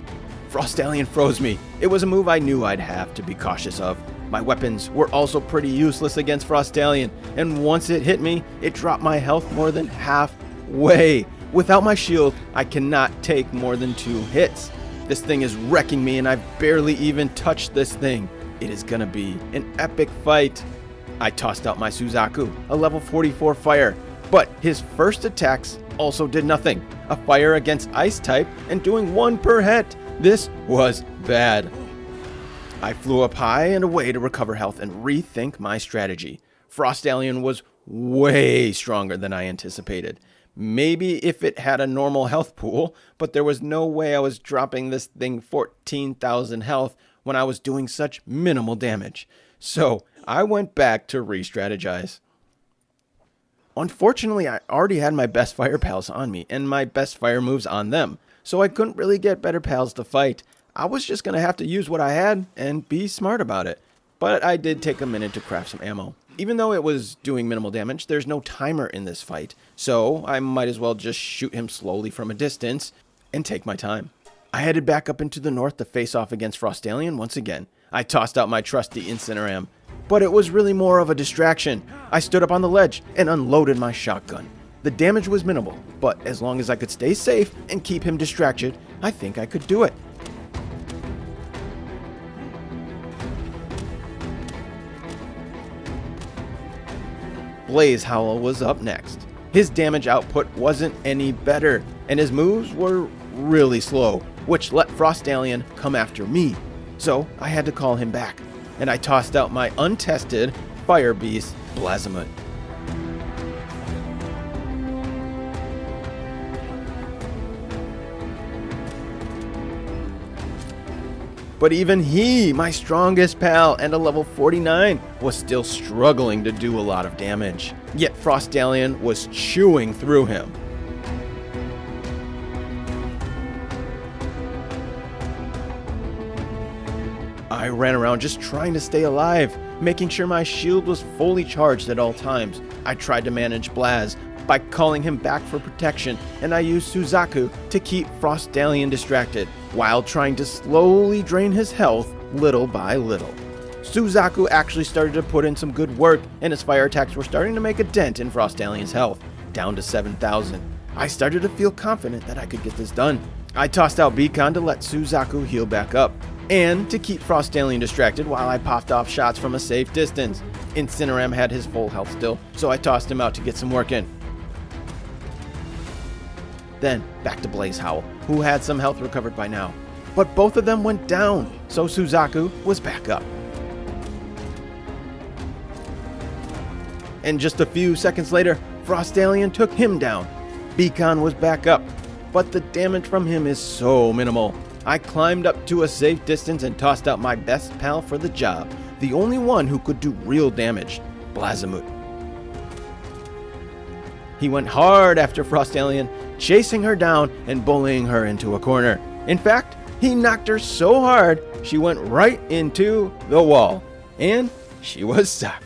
Frostallion froze me. It was a move I knew I'd have to be cautious of. My weapons were also pretty useless against Frostallion, and once it hit me, it dropped my health more than halfway. Without my shield, I cannot take more than 2 hits. This thing is wrecking me, and I've barely even touched this thing. It is gonna be an epic fight. I tossed out my Suzaku, a level 44 fire, but his first attacks also did nothing. A fire against ice type and doing 1 per hit. This was bad. I flew up high and away to recover health and rethink my strategy. Frostallion was way stronger than I anticipated. Maybe if it had a normal health pool, but there was no way I was dropping this thing 14,000 health when I was doing such minimal damage. So I went back to re-strategize. Unfortunately, I already had my best fire pals on me and my best fire moves on them, so I couldn't really get better pals to fight. I was just going to have to use what I had and be smart about it. But I did take a minute to craft some ammo. Even though it was doing minimal damage, there's no timer in this fight, so I might as well just shoot him slowly from a distance and take my time. I headed back up into the north to face off against Frostallion once again. I tossed out my trusty Incineram, but it was really more of a distraction. I stood up on the ledge and unloaded my shotgun. The damage was minimal, but as long as I could stay safe and keep him distracted, I think I could do it. Blaze Howl was up next. His damage output wasn't any better, and his moves were really slow, which let Frostallion come after me. So I had to call him back, and I tossed out my untested fire beast, Blazamut. But even he, my strongest pal and a level 49, was still struggling to do a lot of damage. Yet Frostallion was chewing through him. I ran around just trying to stay alive, making sure my shield was fully charged at all times. I tried to manage Blaz by calling him back for protection, and I used Suzaku to keep Frostallion distracted, while trying to slowly drain his health little by little. Suzaku actually started to put in some good work, and his fire attacks were starting to make a dent in Frostallion's health, down to 7,000. I started to feel confident that I could get this done. I tossed out Beacon to let Suzaku heal back up, and to keep Frostallion distracted while I popped off shots from a safe distance. Incineram had his full health still, so I tossed him out to get some work in. Then, back to Blaze Howl, who had some health recovered by now. But both of them went down, so Suzaku was back up. And just a few seconds later, Frostallion took him down. Beacon was back up, but the damage from him is so minimal. I climbed up to a safe distance and tossed out my best pal for the job, the only one who could do real damage, Blazamut. He went hard after Frostallion, chasing her down and bullying her into a corner. In fact, he knocked her so hard, she went right into the wall, and she was sacked.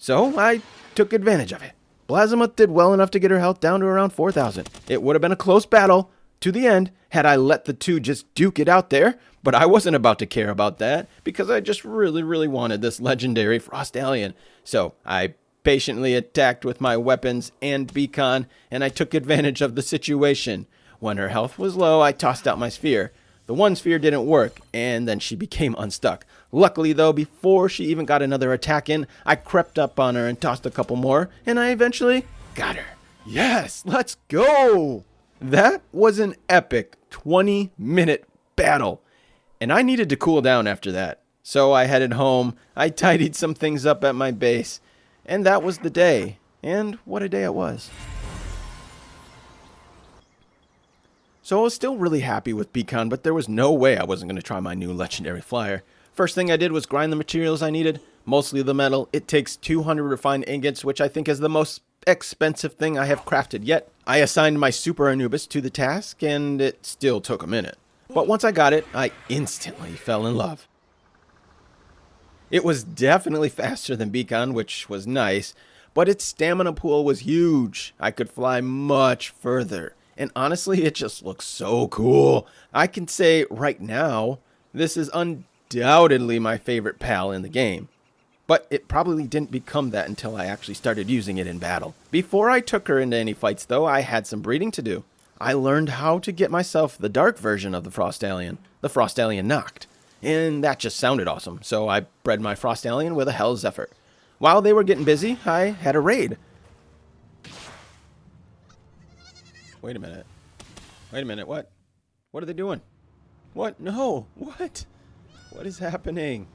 So I took advantage of it. Blazimuth did well enough to get her health down to around 4,000. It would have been a close battle to the end had I let the two just duke it out there, but I wasn't about to care about that because I just really wanted this legendary Frost Alien. So I patiently attacked with my weapons and beacon, and I took advantage of the situation. When her health was low, I tossed out my sphere. The one sphere didn't work, and then she became unstuck. Luckily, though, before she even got another attack in, I crept up on her and tossed a couple more, and I eventually got her. Yes, let's go! That was an epic 20-minute battle, and I needed to cool down after that. So I headed home, I tidied some things up at my base, and that was the day. And what a day it was. So I was still really happy with Beacon, but there was no way I wasn't going to try my new legendary flyer. First thing I did was grind the materials I needed, mostly the metal. It takes 200 refined ingots, which I think is the most expensive thing I have crafted yet. I assigned my Super Anubis to the task, and it still took a minute. But once I got it, I instantly fell in love. It was definitely faster than Beacon, which was nice, but its stamina pool was huge. I could fly much further. And honestly, it just looks so cool. I can say right now, this is undoubtedly my favorite pal in the game. But it probably didn't become that until I actually started using it in battle. Before I took her into any fights though, I had some breeding to do. I learned how to get myself the dark version of the Frost Alien Noct. And that just sounded awesome, so I bred my Frost Alien with a Hell's Zephyr. While they were getting busy, I had a raid. Wait a minute, what? What are they doing? What? No, what? What is happening?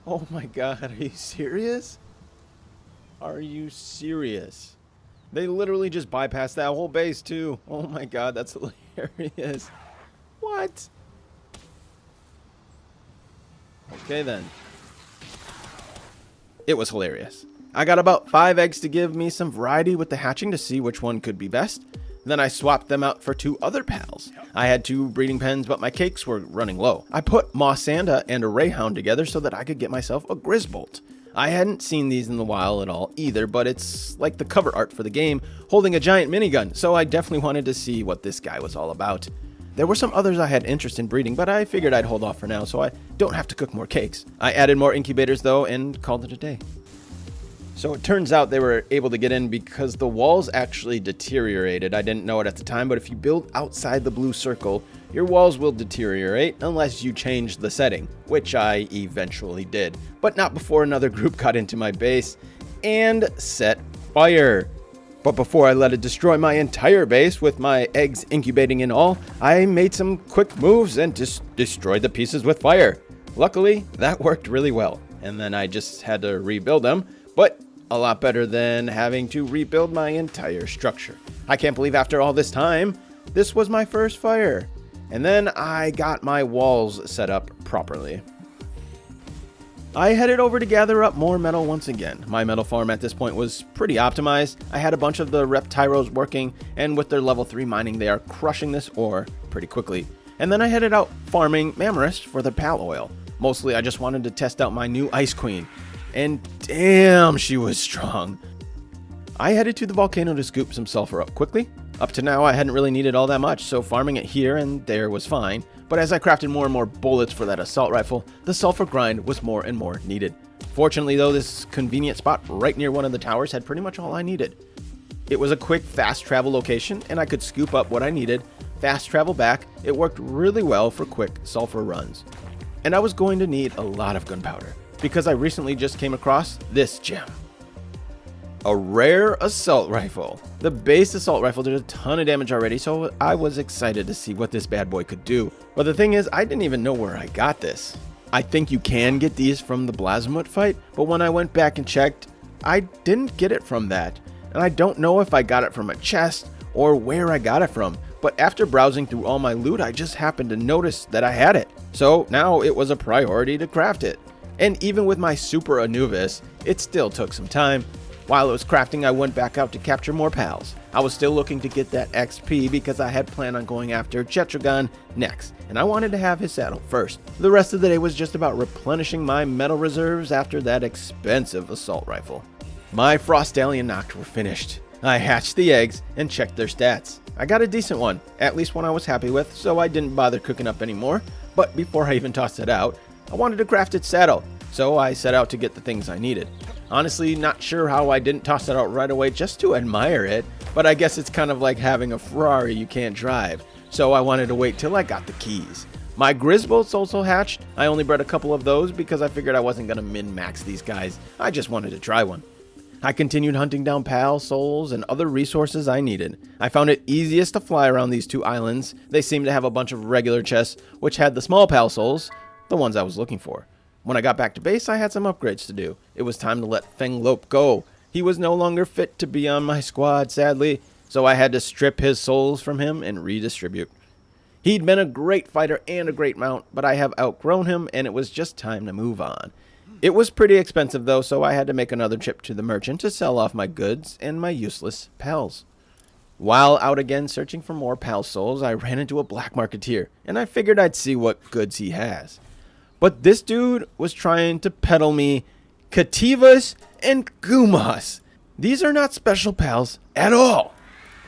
Oh my god, are you serious? Are you serious? They literally just bypassed that whole base too. Oh my god, that's hilarious. What? Okay then. It was hilarious. I got about 5 eggs to give me some variety with the hatching to see which one could be best. Then I swapped them out for 2 other pals. I had 2 breeding pens, but my cakes were running low. I put Moss Sanda and a Rayhound together so that I could get myself a Grisbolt. I hadn't seen these in the wild at all either, but it's like the cover art for the game, holding a giant minigun, so I definitely wanted to see what this guy was all about. There were some others I had interest in breeding, but I figured I'd hold off for now so I don't have to cook more cakes. I added more incubators though and called it a day. So it turns out they were able to get in because the walls actually deteriorated. I didn't know it at the time, but if you build outside the blue circle, your walls will deteriorate unless you change the setting, which I eventually did, but not before another group got into my base and set fire. But before I let it destroy my entire base with my eggs incubating in all, I made some quick moves and just destroyed the pieces with fire. Luckily, that worked really well, and then I just had to rebuild them, but a lot better than having to rebuild my entire structure. I can't believe after all this time, this was my first fire. And then I got my walls set up properly. I headed over to gather up more metal once again. My metal farm at this point was pretty optimized. I had a bunch of the Reptyros working, and with their level 3 mining, they are crushing this ore pretty quickly. And then I headed out farming Mammoth for the pal oil. Mostly I just wanted to test out my new Ice Queen. And damn, she was strong. I headed to the volcano to scoop some sulfur up quickly. Up to now, I hadn't really needed all that much, so farming it here and there was fine. But as I crafted more and more bullets for that assault rifle, the sulfur grind was more and more needed. Fortunately though, this convenient spot right near one of the towers had pretty much all I needed. It was a quick, fast travel location, and I could scoop up what I needed, fast travel back. It worked really well for quick sulfur runs. And I was going to need a lot of gunpowder, because I recently just came across this gem. A rare assault rifle. The base assault rifle did a ton of damage already, so I was excited to see what this bad boy could do. But the thing is, I didn't even know where I got this. I think you can get these from the Blazimuth fight, but when I went back and checked, I didn't get it from that. And I don't know if I got it from a chest or where I got it from. But after browsing through all my loot, I just happened to notice that I had it. So now it was a priority to craft it. And even with my Super Anubis, it still took some time. While it was crafting, I went back out to capture more pals. I was still looking to get that XP because I had planned on going after Chetragon next, and I wanted to have his saddle first. The rest of the day was just about replenishing my metal reserves after that expensive assault rifle. My Frostallion Noct were finished. I hatched the eggs and checked their stats. I got a decent one, at least one I was happy with, so I didn't bother cooking up anymore. But before I even tossed it out, I wanted to craft its saddle, so I set out to get the things I needed. Honestly, not sure how I didn't toss it out right away just to admire it, but I guess it's kind of like having a Ferrari you can't drive, so I wanted to wait till I got the keys. My Grizzbolts also hatched. I only bred a couple of those because I figured I wasn't going to min-max these guys. I just wanted to try one. I continued hunting down pal souls and other resources I needed. I found it easiest to fly around these two islands. They seemed to have a bunch of regular chests, which had the small pal souls, the ones I was looking for. When I got back to base, I had some upgrades to do. It was time to let Fenglope go. He was no longer fit to be on my squad, sadly, so I had to strip his souls from him and redistribute. He'd been a great fighter and a great mount, but I have outgrown him, and it was just time to move on. It was pretty expensive though, so I had to make another trip to the merchant to sell off my goods and my useless pals. While out again searching for more pal souls, I ran into a black marketeer, and I figured I'd see what goods he has. But this dude was trying to peddle me Cativas and Gumas. These are not special pals at all.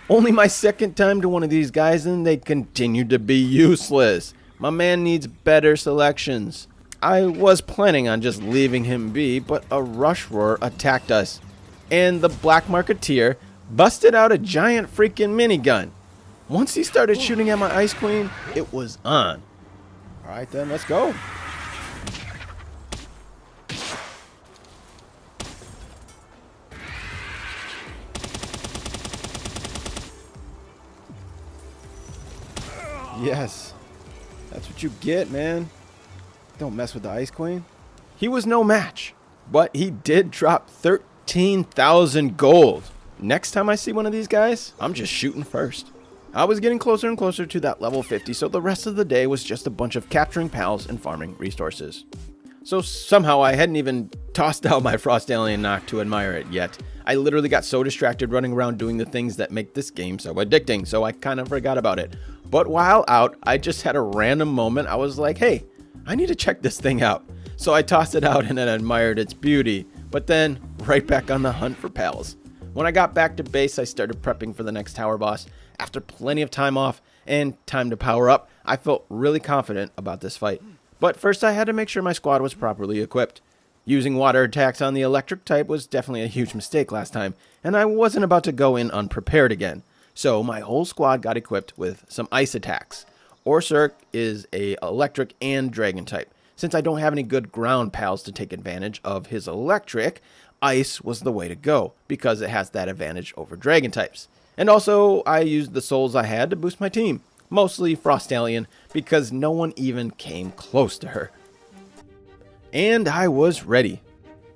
Only my second time to one of these guys, and they continue to be useless. My man needs better selections. I was planning on just leaving him be, but a rush roar attacked us, and the black marketeer busted out a giant freaking minigun. Once he started shooting at my Ice Queen, it was on. Alright then, let's go. Yes, that's what you get, man. Don't mess with the Ice Queen. He was no match, but he did drop 13,000 gold. Next time I see one of these guys, I'm just shooting first. I was getting closer and closer to that level 50, so the rest of the day was just a bunch of capturing pals and farming resources. So somehow I hadn't even tossed out my Frostallion Noct to admire it yet. I literally got so distracted running around doing the things that make this game so addicting, so I kind of forgot about it. But while out, I just had a random moment. I was like, hey, I need to check this thing out. So I tossed it out and then admired its beauty, but then right back on the hunt for pals. When I got back to base, I started prepping for the next tower boss. After plenty of time off and time to power up, I felt really confident about this fight. But first I had to make sure my squad was properly equipped. Using water attacks on the electric type was definitely a huge mistake last time, and I wasn't about to go in unprepared again. So my whole squad got equipped with some ice attacks. Orsurk is a electric and dragon type. Since I don't have any good ground pals to take advantage of his electric, ice was the way to go because it has that advantage over dragon types. And also I used the souls I had to boost my team, mostly Frostallion because no one even came close to her. And I was ready.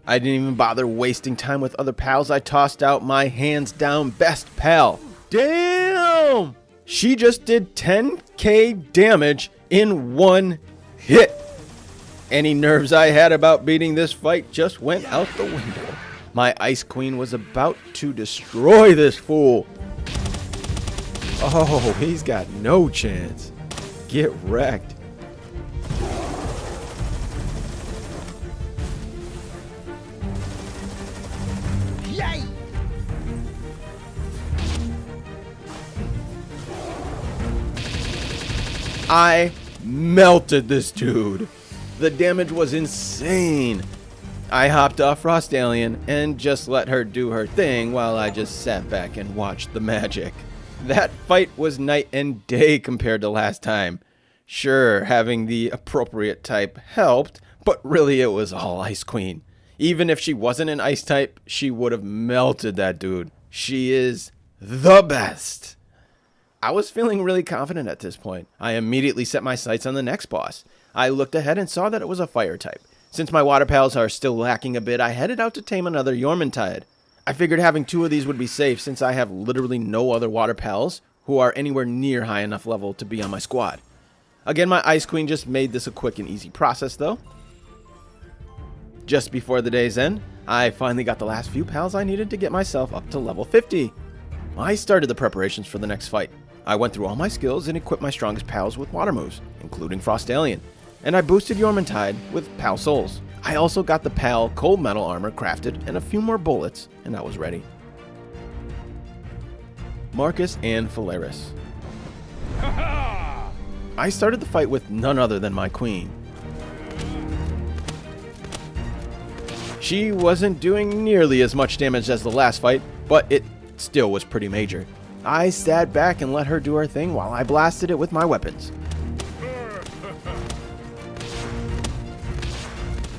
I didn't even bother wasting time with other pals. I tossed out my hands down best pal. Damn! She just did 10k damage in one hit. Any nerves I had about beating this fight just went out the window. My Ice Queen was about to destroy this fool. Oh, he's got no chance. Get wrecked. Yay! I melted this dude. The damage was insane. I hopped off Frostallion and just let her do her thing while I just sat back and watched the magic. That fight was night and day compared to last time. Sure, having the appropriate type helped, but really it was all Ice Queen. Even if she wasn't an ice type, she would have melted that dude. She is the best. I was feeling really confident at this point. I immediately set my sights on the next boss. I looked ahead and saw that it was a fire type. Since my water pals are still lacking a bit, I headed out to tame another Yormantide. I figured having two of these would be safe since I have literally no other water pals who are anywhere near high enough level to be on my squad. Again, my Ice Queen just made this a quick and easy process though. Just before the day's end, I finally got the last few pals I needed to get myself up to level 50. I started the preparations for the next fight. I went through all my skills and equipped my strongest pals with water moves, including Frostallion, and I boosted Yormantide with pal souls. I also got the PAL cold metal armor crafted and a few more bullets, and I was ready. Marcus and Phalaris. I started the fight with none other than my queen. She wasn't doing nearly as much damage as the last fight, but it still was pretty major. I sat back and let her do her thing while I blasted it with my weapons.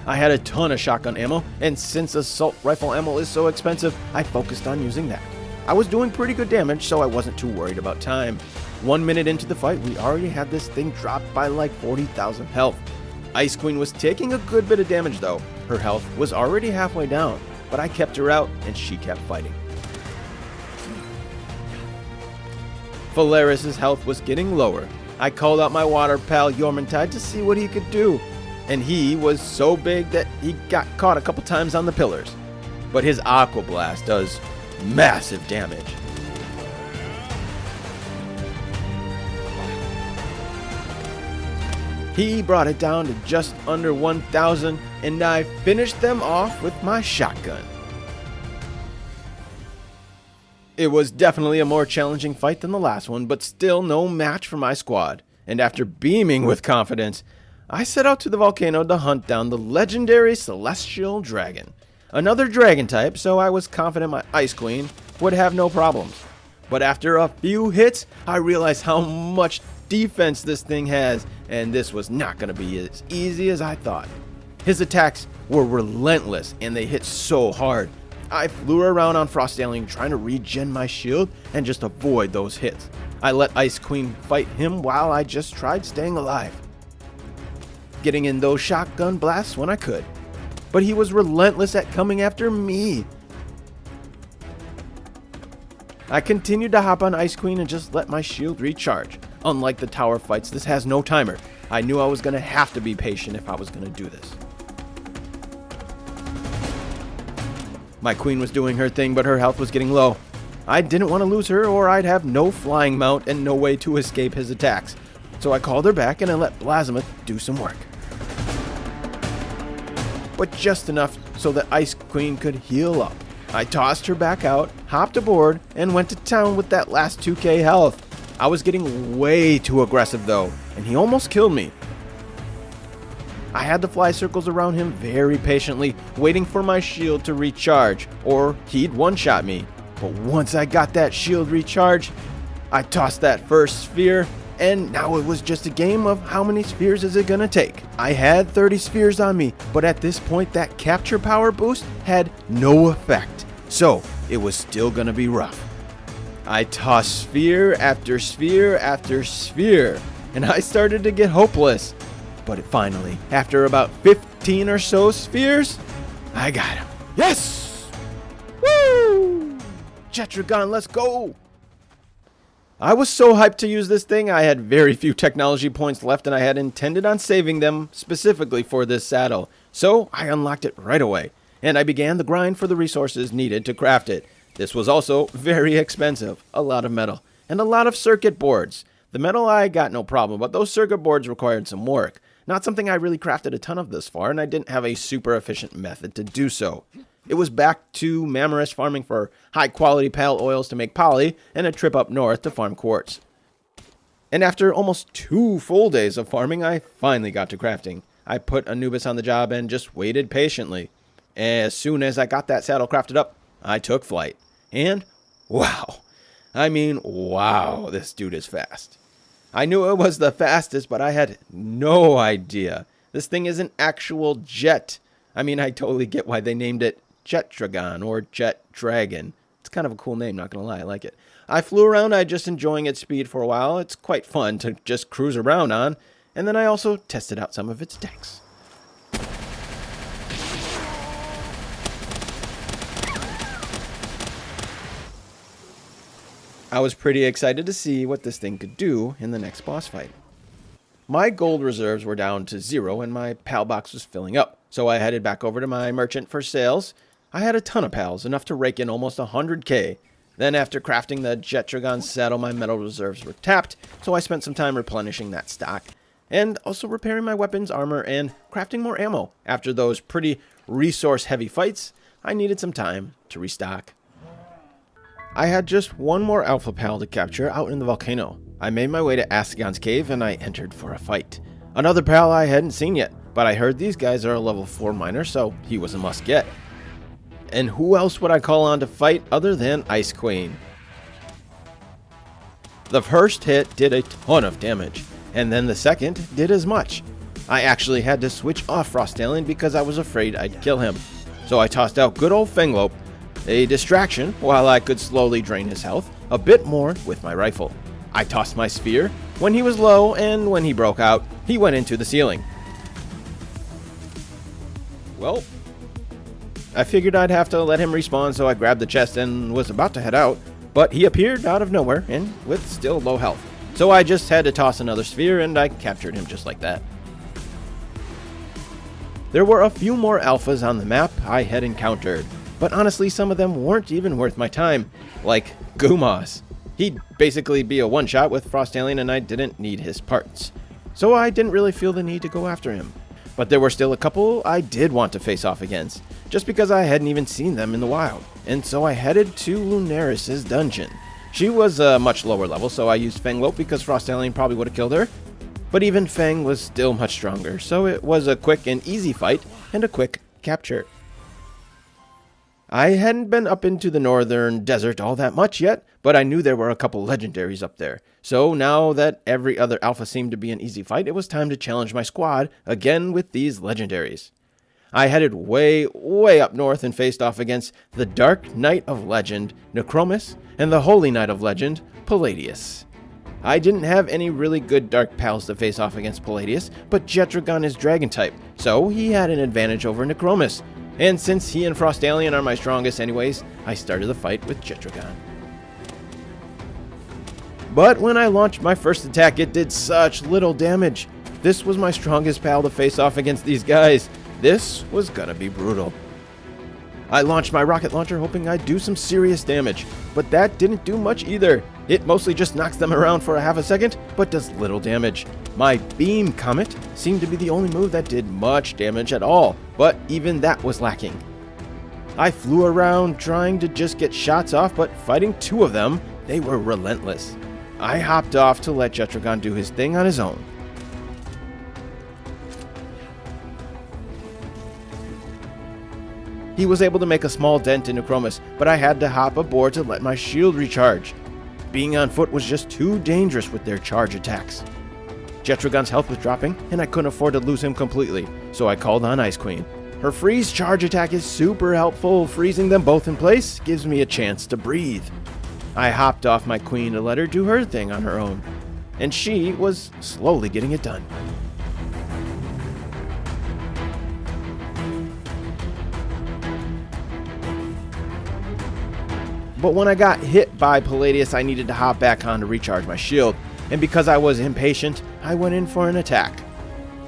I had a ton of shotgun ammo, and since assault rifle ammo is so expensive, I focused on using that. I was doing pretty good damage, so I wasn't too worried about time. 1 minute into the fight, we already had this thing dropped by like 40,000 health. Ice Queen was taking a good bit of damage though. Her health was already halfway down, but I kept her out and she kept fighting. Phalaris' health was getting lower. I called out my water pal Yormantide to see what he could do, and he was so big that he got caught a couple times on the pillars. But his Aqua Blast does massive damage. He brought it down to just under 1,000, and I finished them off with my shotgun. It was definitely a more challenging fight than the last one, but still no match for my squad. And after beaming with confidence, I set out to the volcano to hunt down the legendary Celestial Dragon. Another dragon type, so I was confident my Ice Queen would have no problems. But after a few hits, I realized how much defense this thing has, and this was not going to be as easy as I thought. His attacks were relentless, and they hit so hard. I flew around on Frost Alien trying to regen my shield and just avoid those hits. I let Ice Queen fight him while I just tried staying alive, getting in those shotgun blasts when I could. But he was relentless at coming after me. I continued to hop on Ice Queen and just let my shield recharge. Unlike the tower fights, this has no timer. I knew I was going to have to be patient if I was going to do this. My queen was doing her thing, but her health was getting low. I didn't want to lose her, or I'd have no flying mount and no way to escape his attacks. So I called her back and I let Blazimuth do some work. But just enough so that Ice Queen could heal up. I tossed her back out, hopped aboard, and went to town with that last 2k health. I was getting way too aggressive though, and he almost killed me. I had to fly circles around him very patiently, waiting for my shield to recharge, or he'd one-shot me. But once I got that shield recharged, I tossed that first sphere, and now it was just a game of how many spheres is it gonna take. I had 30 spheres on me, but at this point that capture power boost had no effect, so it was still gonna be rough. I tossed sphere after sphere after sphere, and I started to get hopeless. But finally, after about 15 or so spheres, I got him. Yes! Woo! Jetragon, let's go! I was so hyped to use this thing, I had very few technology points left, and I had intended on saving them specifically for this saddle. So I unlocked it right away, and I began the grind for the resources needed to craft it. This was also very expensive, a lot of metal, and a lot of circuit boards. The metal I got no problem, but those circuit boards required some work. Not something I really crafted a ton of this far, and I didn't have a super efficient method to do so. It was back to Mammoris farming for high-quality pale oils to make poly, and a trip up north to farm quartz. And after almost 2 full days of farming, I finally got to crafting. I put Anubis on the job and just waited patiently. As soon as I got that saddle crafted up, I took flight. And wow. I mean, wow, this dude is fast. I knew it was the fastest, but I had no idea. This thing is an actual jet. I mean, I totally get why they named it Jetragon or Jet Dragon. It's kind of a cool name, not gonna lie, I like it. I flew around, I just enjoying its speed for a while. It's quite fun to just cruise around on. And then I also tested out some of its decks. I was pretty excited to see what this thing could do in the next boss fight. My gold reserves were down to 0 and my pal box was filling up, so I headed back over to my merchant for sales. I had a ton of pals, enough to rake in almost 100k. Then after crafting the Jetragon saddle, my metal reserves were tapped, so I spent some time replenishing that stock. and also repairing my weapons, armor, and crafting more ammo. After those pretty resource-heavy fights, I needed some time to restock. I had just one more alpha pal to capture out in the volcano. I made my way to Astagon's cave and I entered for a fight. Another pal I hadn't seen yet, but I heard these guys are a level 4 miner, so he was a must-get. And who else would I call on to fight other than Ice Queen? The first hit did a ton of damage, and then the second did as much. I actually had to switch off Frostalien because I was afraid I'd kill him. So I tossed out good old Fanglope, a distraction while I could slowly drain his health a bit more with my rifle. I tossed my sphere when he was low, and when he broke out, he went into the ceiling. Well, I figured I'd have to let him respawn, so I grabbed the chest and was about to head out, but he appeared out of nowhere and with still low health. So I just had to toss another sphere and I captured him just like that. There were a few more alphas on the map I had encountered, but honestly some of them weren't even worth my time, like Gumas. He'd basically be a one-shot with Frostalien and I didn't need his parts. So I didn't really feel the need to go after him. But there were still a couple I did want to face off against, just because I hadn't even seen them in the wild. And so I headed to Lunaris' dungeon. She was a much lower level, so I used Fanglope because Frostalien probably would have killed her. But even Fang was still much stronger, so it was a quick and easy fight and a quick capture. I hadn't been up into the northern desert all that much yet, but I knew there were a couple legendaries up there. So now that every other alpha seemed to be an easy fight, it was time to challenge my squad again with these legendaries. I headed way up north and faced off against the Dark Knight of Legend, Necromus, and the Holy Knight of Legend, Palladius. I didn't have any really good dark pals to face off against Palladius, but Jetragon is dragon type, so he had an advantage over Necromus. And since he and Frostalien are my strongest anyways, I started the fight with Jetragon. But when I launched my first attack, it did such little damage. This was my strongest pal to face off against these guys. This was gonna be brutal. I launched my rocket launcher hoping I'd do some serious damage, but that didn't do much either. It mostly just knocks them around for a half a second, but does little damage. My beam comet seemed to be the only move that did much damage at all, but even that was lacking. I flew around trying to just get shots off, but fighting two of them, they were relentless. I hopped off to let Jetragon do his thing on his own. He was able to make a small dent in Necromus, but I had to hop aboard to let my shield recharge. Being on foot was just too dangerous with their charge attacks. Jetragon's health was dropping, and I couldn't afford to lose him completely, so I called on Ice Queen. Her freeze charge attack is super helpful. Freezing them both in place gives me a chance to breathe. I hopped off my queen to let her do her thing on her own, and she was slowly getting it done. But when I got hit by Palladius, I needed to hop back on to recharge my shield, and because I was impatient, I went in for an attack.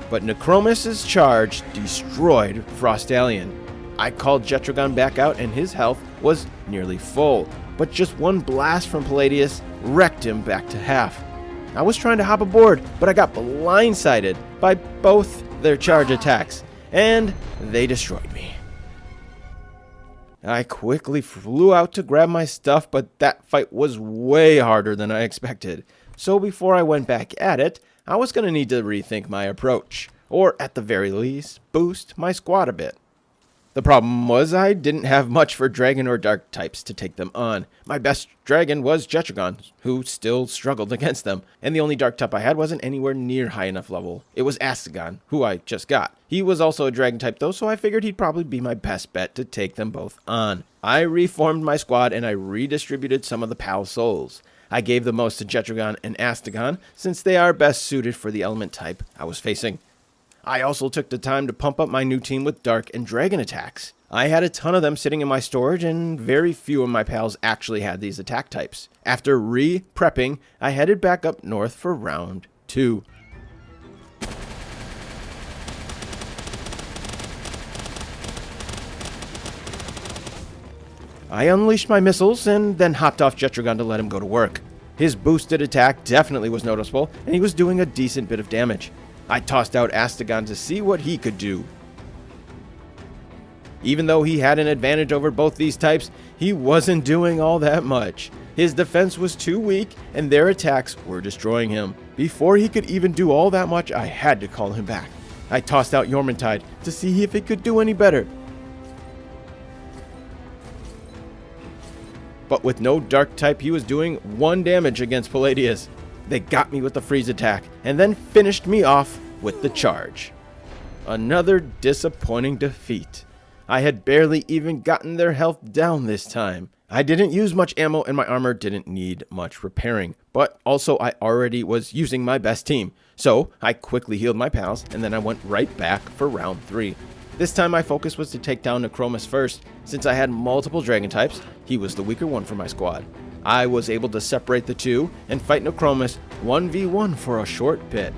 But Necromus' charge destroyed Frostalien. I called Jetragon back out and his health was nearly full, but just one blast from Palladius wrecked him back to half. I was trying to hop aboard, but I got blindsided by both their charge attacks, and they destroyed me. I quickly flew out to grab my stuff, but that fight was way harder than I expected. So before I went back at it, I was going to need to rethink my approach, or at the very least, boost my squad a bit. The problem was I didn't have much for dragon or dark types to take them on. My best dragon was Jetragon, who still struggled against them, and the only dark type I had wasn't anywhere near high enough level. It was Astagon, who I just got. He was also a dragon type though, so I figured he'd probably be my best bet to take them both on. I reformed my squad and I redistributed some of the PAL souls. I gave the most to Jetragon and Astagon, since they are best suited for the element type I was facing. I also took the time to pump up my new team with dark and dragon attacks. I had a ton of them sitting in my storage, and very few of my pals actually had these attack types. After re-prepping, I headed back up north for round 2. I unleashed my missiles and then hopped off Jetragon to let him go to work. His boosted attack definitely was noticeable, and he was doing a decent bit of damage. I tossed out Astagon to see what he could do. Even though he had an advantage over both these types, he wasn't doing all that much. His defense was too weak, and their attacks were destroying him. Before he could even do all that much, I had to call him back. I tossed out Yormintide to see if it could do any better. But with no dark type, he was doing 1 damage against Palladius. They got me with the freeze attack, and then finished me off with the charge. Another disappointing defeat. I had barely even gotten their health down this time. I didn't use much ammo and my armor didn't need much repairing, but also I already was using my best team. So I quickly healed my pals and then I went right back for round 3. This time my focus was to take down Necromus first. Since I had multiple dragon types, he was the weaker one for my squad. I was able to separate the two and fight Necromus 1v1 for a short bit.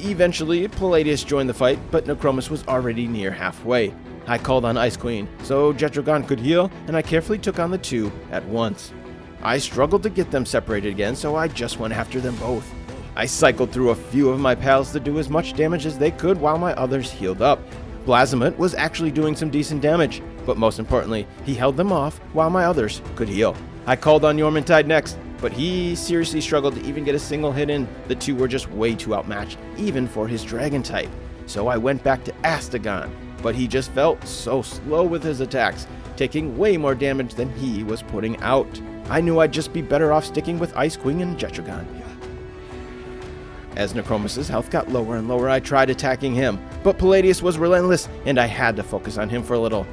Eventually, Palladius joined the fight, but Necromus was already near halfway. I called on Ice Queen, so Jetragon could heal, and I carefully took on the two at once. I struggled to get them separated again, so I just went after them both. I cycled through a few of my pals to do as much damage as they could while my others healed up. Blasmut was actually doing some decent damage, but most importantly, he held them off while my others could heal. I called on Yormintide next, but he seriously struggled to even get a single hit in. The two were just way too outmatched, even for his dragon type. So I went back to Astagon, but he just felt so slow with his attacks, taking way more damage than he was putting out. I knew I'd just be better off sticking with Ice Queen and Jetragon. As Necromus's health got lower and lower, I tried attacking him, but Palladius was relentless, and I had to focus on him for a little.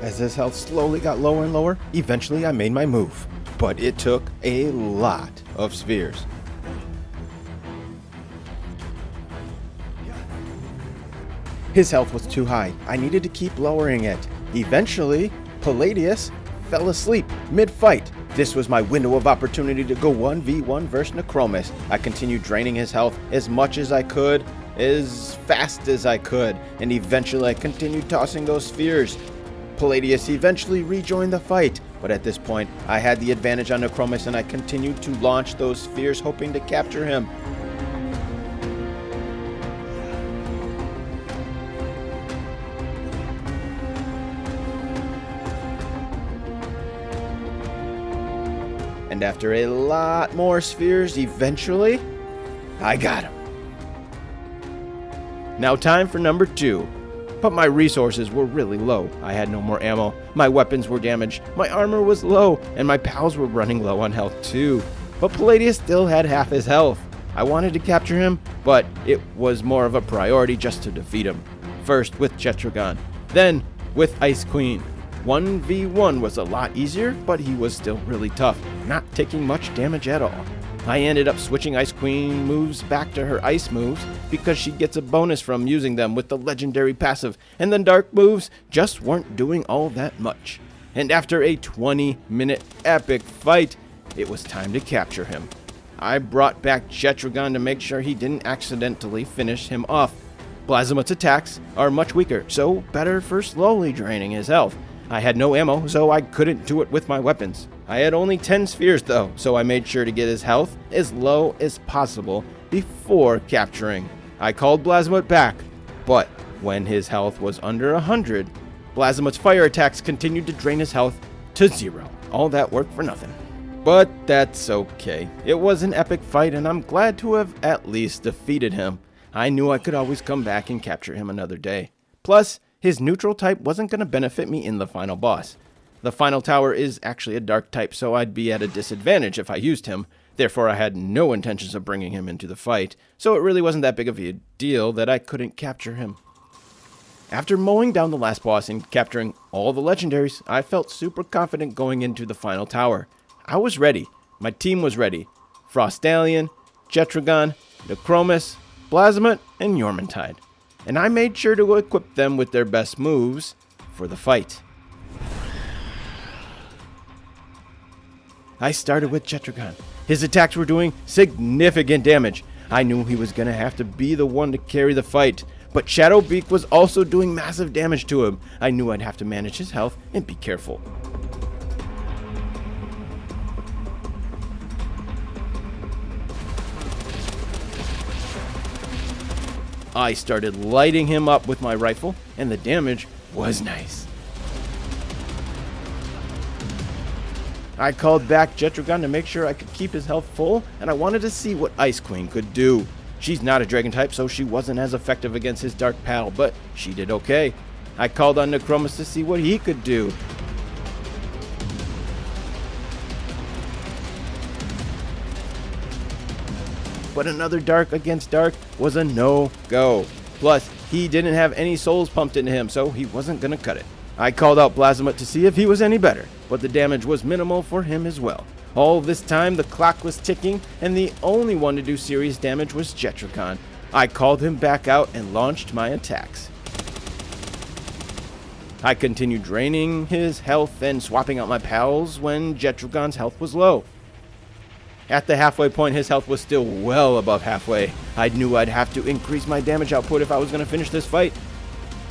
As his health slowly got lower and lower, eventually I made my move. But it took a lot of spheres. His health was too high. I needed to keep lowering it. Eventually, Palladius fell asleep mid-fight. This was my window of opportunity to go 1v1 versus Necromus. I continued draining his health as much as I could, as fast as I could, and eventually I continued tossing those spheres. Palladius eventually rejoined the fight, but at this point, I had the advantage on Necromus and I continued to launch those spheres hoping to capture him. And after a lot more spheres, eventually, I got him. Now time for number 2. But my resources were really low. I had no more ammo, my weapons were damaged, my armor was low, and my pals were running low on health too. But Palladius still had half his health. I wanted to capture him, but it was more of a priority just to defeat him. First with Jetragon, then with Ice Queen. 1v1 was a lot easier, but he was still really tough, not taking much damage at all. I ended up switching Ice Queen moves back to her ice moves because she gets a bonus from using them with the legendary passive, and the dark moves just weren't doing all that much. And after a 20-minute epic fight, it was time to capture him. I brought back Jetragon to make sure he didn't accidentally finish him off. Blasmut's attacks are much weaker, so better for slowly draining his health. I had no ammo, so I couldn't do it with my weapons. I had only 10 spheres though, so I made sure to get his health as low as possible before capturing. I called Blasmut back, but when his health was under 100, Blasmut's fire attacks continued to drain his health to 0. All that work for nothing. But that's okay. It was an epic fight and I'm glad to have at least defeated him. I knew I could always come back and capture him another day. Plus, his neutral type wasn't going to benefit me in the final boss. The final tower is actually a dark type, so I'd be at a disadvantage if I used him. Therefore, I had no intentions of bringing him into the fight, so it really wasn't that big of a deal that I couldn't capture him. After mowing down the last boss and capturing all the legendaries, I felt super confident going into the final tower. I was ready. My team was ready. Frostallion, Jetragon, Necromus, Blasmut, and Yormintide. And I made sure to equip them with their best moves for the fight. I started with Jetragon. His attacks were doing significant damage. I knew he was going to have to be the one to carry the fight, but Shadowbeak was also doing massive damage to him. I knew I'd have to manage his health and be careful. I started lighting him up with my rifle, and the damage was nice. I called back Jetragon to make sure I could keep his health full, and I wanted to see what Ice Queen could do. She's not a dragon type, so she wasn't as effective against his dark pal, but she did okay. I called on Necromus to see what he could do. But another dark against dark was a no-go. Plus, he didn't have any souls pumped into him, so he wasn't going to cut it. I called out Blazamut to see if he was any better, but the damage was minimal for him as well. All this time, the clock was ticking, and the only one to do serious damage was Jetragon. I called him back out and launched my attacks. I continued draining his health and swapping out my pals when Jetragon's health was low. At the halfway point, his health was still well above halfway. I knew I'd have to increase my damage output if I was going to finish this fight.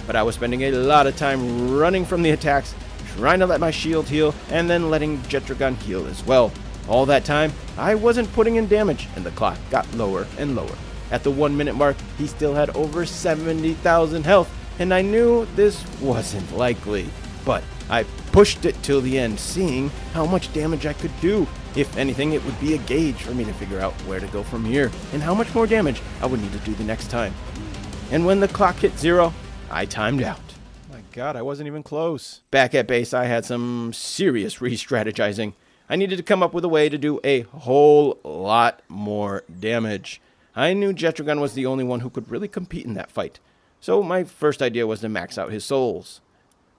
But I was spending a lot of time running from the attacks, trying to let my shield heal, and then letting Jetragon heal as well. All that time, I wasn't putting in damage, and the clock got lower and lower. At the 1 minute mark, he still had over 70,000 health, and I knew this wasn't likely. But I pushed it till the end, seeing how much damage I could do. If anything, it would be a gauge for me to figure out where to go from here, and how much more damage I would need to do the next time. And when the clock hit 0, I timed out. My god, I wasn't even close. Back at base, I had some serious re-strategizing. I needed to come up with a way to do a whole lot more damage. I knew Jetragon was the only one who could really compete in that fight, so my first idea was to max out his souls.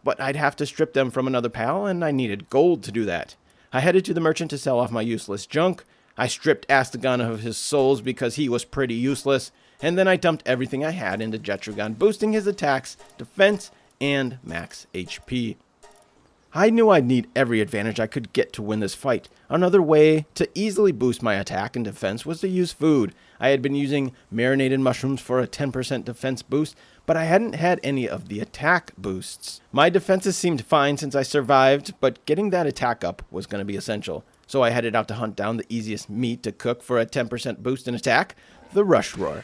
But I'd have to strip them from another pal, and I needed gold to do that. I headed to the merchant to sell off my useless junk. I stripped Astagon of his souls because he was pretty useless, and then I dumped everything I had into Jetragon, boosting his attacks, defense, and max HP. I knew I'd need every advantage I could get to win this fight. Another way to easily boost my attack and defense was to use food. I had been using marinated mushrooms for a 10% defense boost, but I hadn't had any of the attack boosts. My defenses seemed fine since I survived, but getting that attack up was going to be essential. So I headed out to hunt down the easiest meat to cook for a 10% boost in attack, the Rush Roar.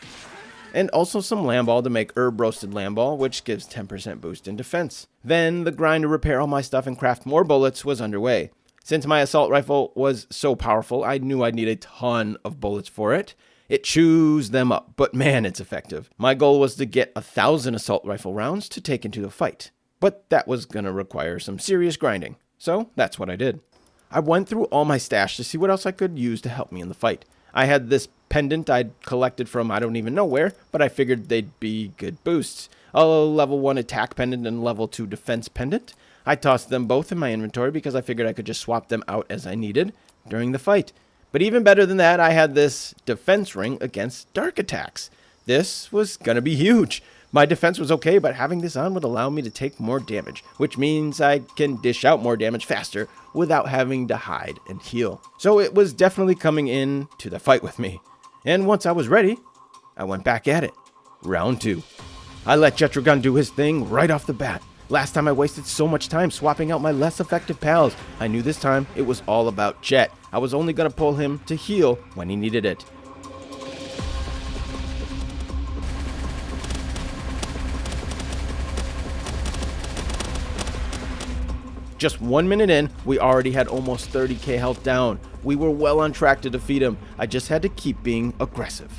And also some lamball to make herb roasted lamball, which gives 10% boost in defense. Then the grind to repair all my stuff and craft more bullets was underway. Since my assault rifle was so powerful, I knew I'd need a ton of bullets for it. It chews them up, but man, it's effective. My goal was to get 1,000 assault rifle rounds to take into the fight, but that was gonna require some serious grinding. So that's what I did. I went through all my stash to see what else I could use to help me in the fight. I had this pendant I'd collected from I don't even know where, but I figured they'd be good boosts. A level 1 attack pendant and level 2 defense pendant. I tossed them both in my inventory because I figured I could just swap them out as I needed during the fight. But even better than that, I had this defense ring against dark attacks. This was gonna be huge. My defense was okay, but having this on would allow me to take more damage, which means I can dish out more damage faster without having to hide and heal. So it was definitely coming in to the fight with me. And once I was ready, I went back at it. Round 2. I let Jetragon do his thing right off the bat. Last time I wasted so much time swapping out my less effective pals. I knew this time it was all about Jet. I was only going to pull him to heal when he needed it. Just 1 minute in, we already had almost 30k health down. We were well on track to defeat him. I just had to keep being aggressive.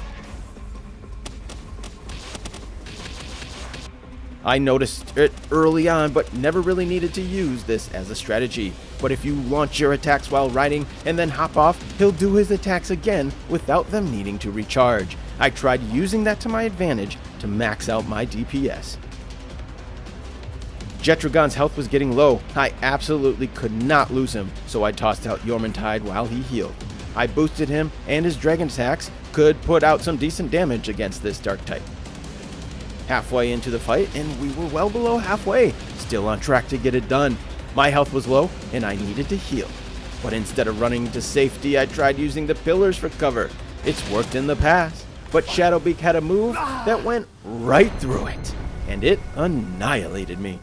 I noticed it early on, but never really needed to use this as a strategy. But if you launch your attacks while riding and then hop off, he'll do his attacks again without them needing to recharge. I tried using that to my advantage to max out my DPS. Jetragon's health was getting low. I absolutely could not lose him, so I tossed out Yormantide while he healed. I boosted him, and his dragon attacks could put out some decent damage against this dark type. Halfway into the fight, and we were well below halfway, still on track to get it done. My health was low, and I needed to heal. But instead of running to safety, I tried using the pillars for cover. It's worked in the past, but Shadowbeak had a move that went right through it, and it annihilated me.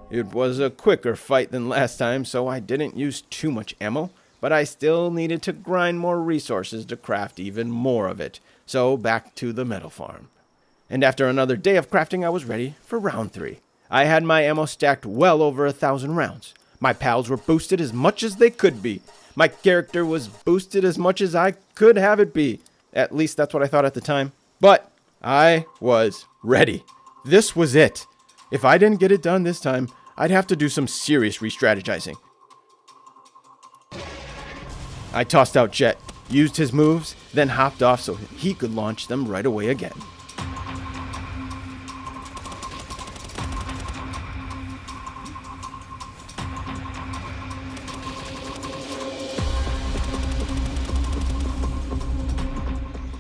It was a quicker fight than last time, so I didn't use too much ammo, but I still needed to grind more resources to craft even more of it, so back to the metal farm. And after another day of crafting, I was ready for round 3. I had my ammo stacked well over 1,000 rounds. My pals were boosted as much as they could be. My character was boosted as much as I could have it be. At least that's what I thought at the time. But I was ready. This was it. If I didn't get it done this time, I'd have to do some serious re-strategizing. I tossed out Jet, used his moves, then hopped off so he could launch them right away again.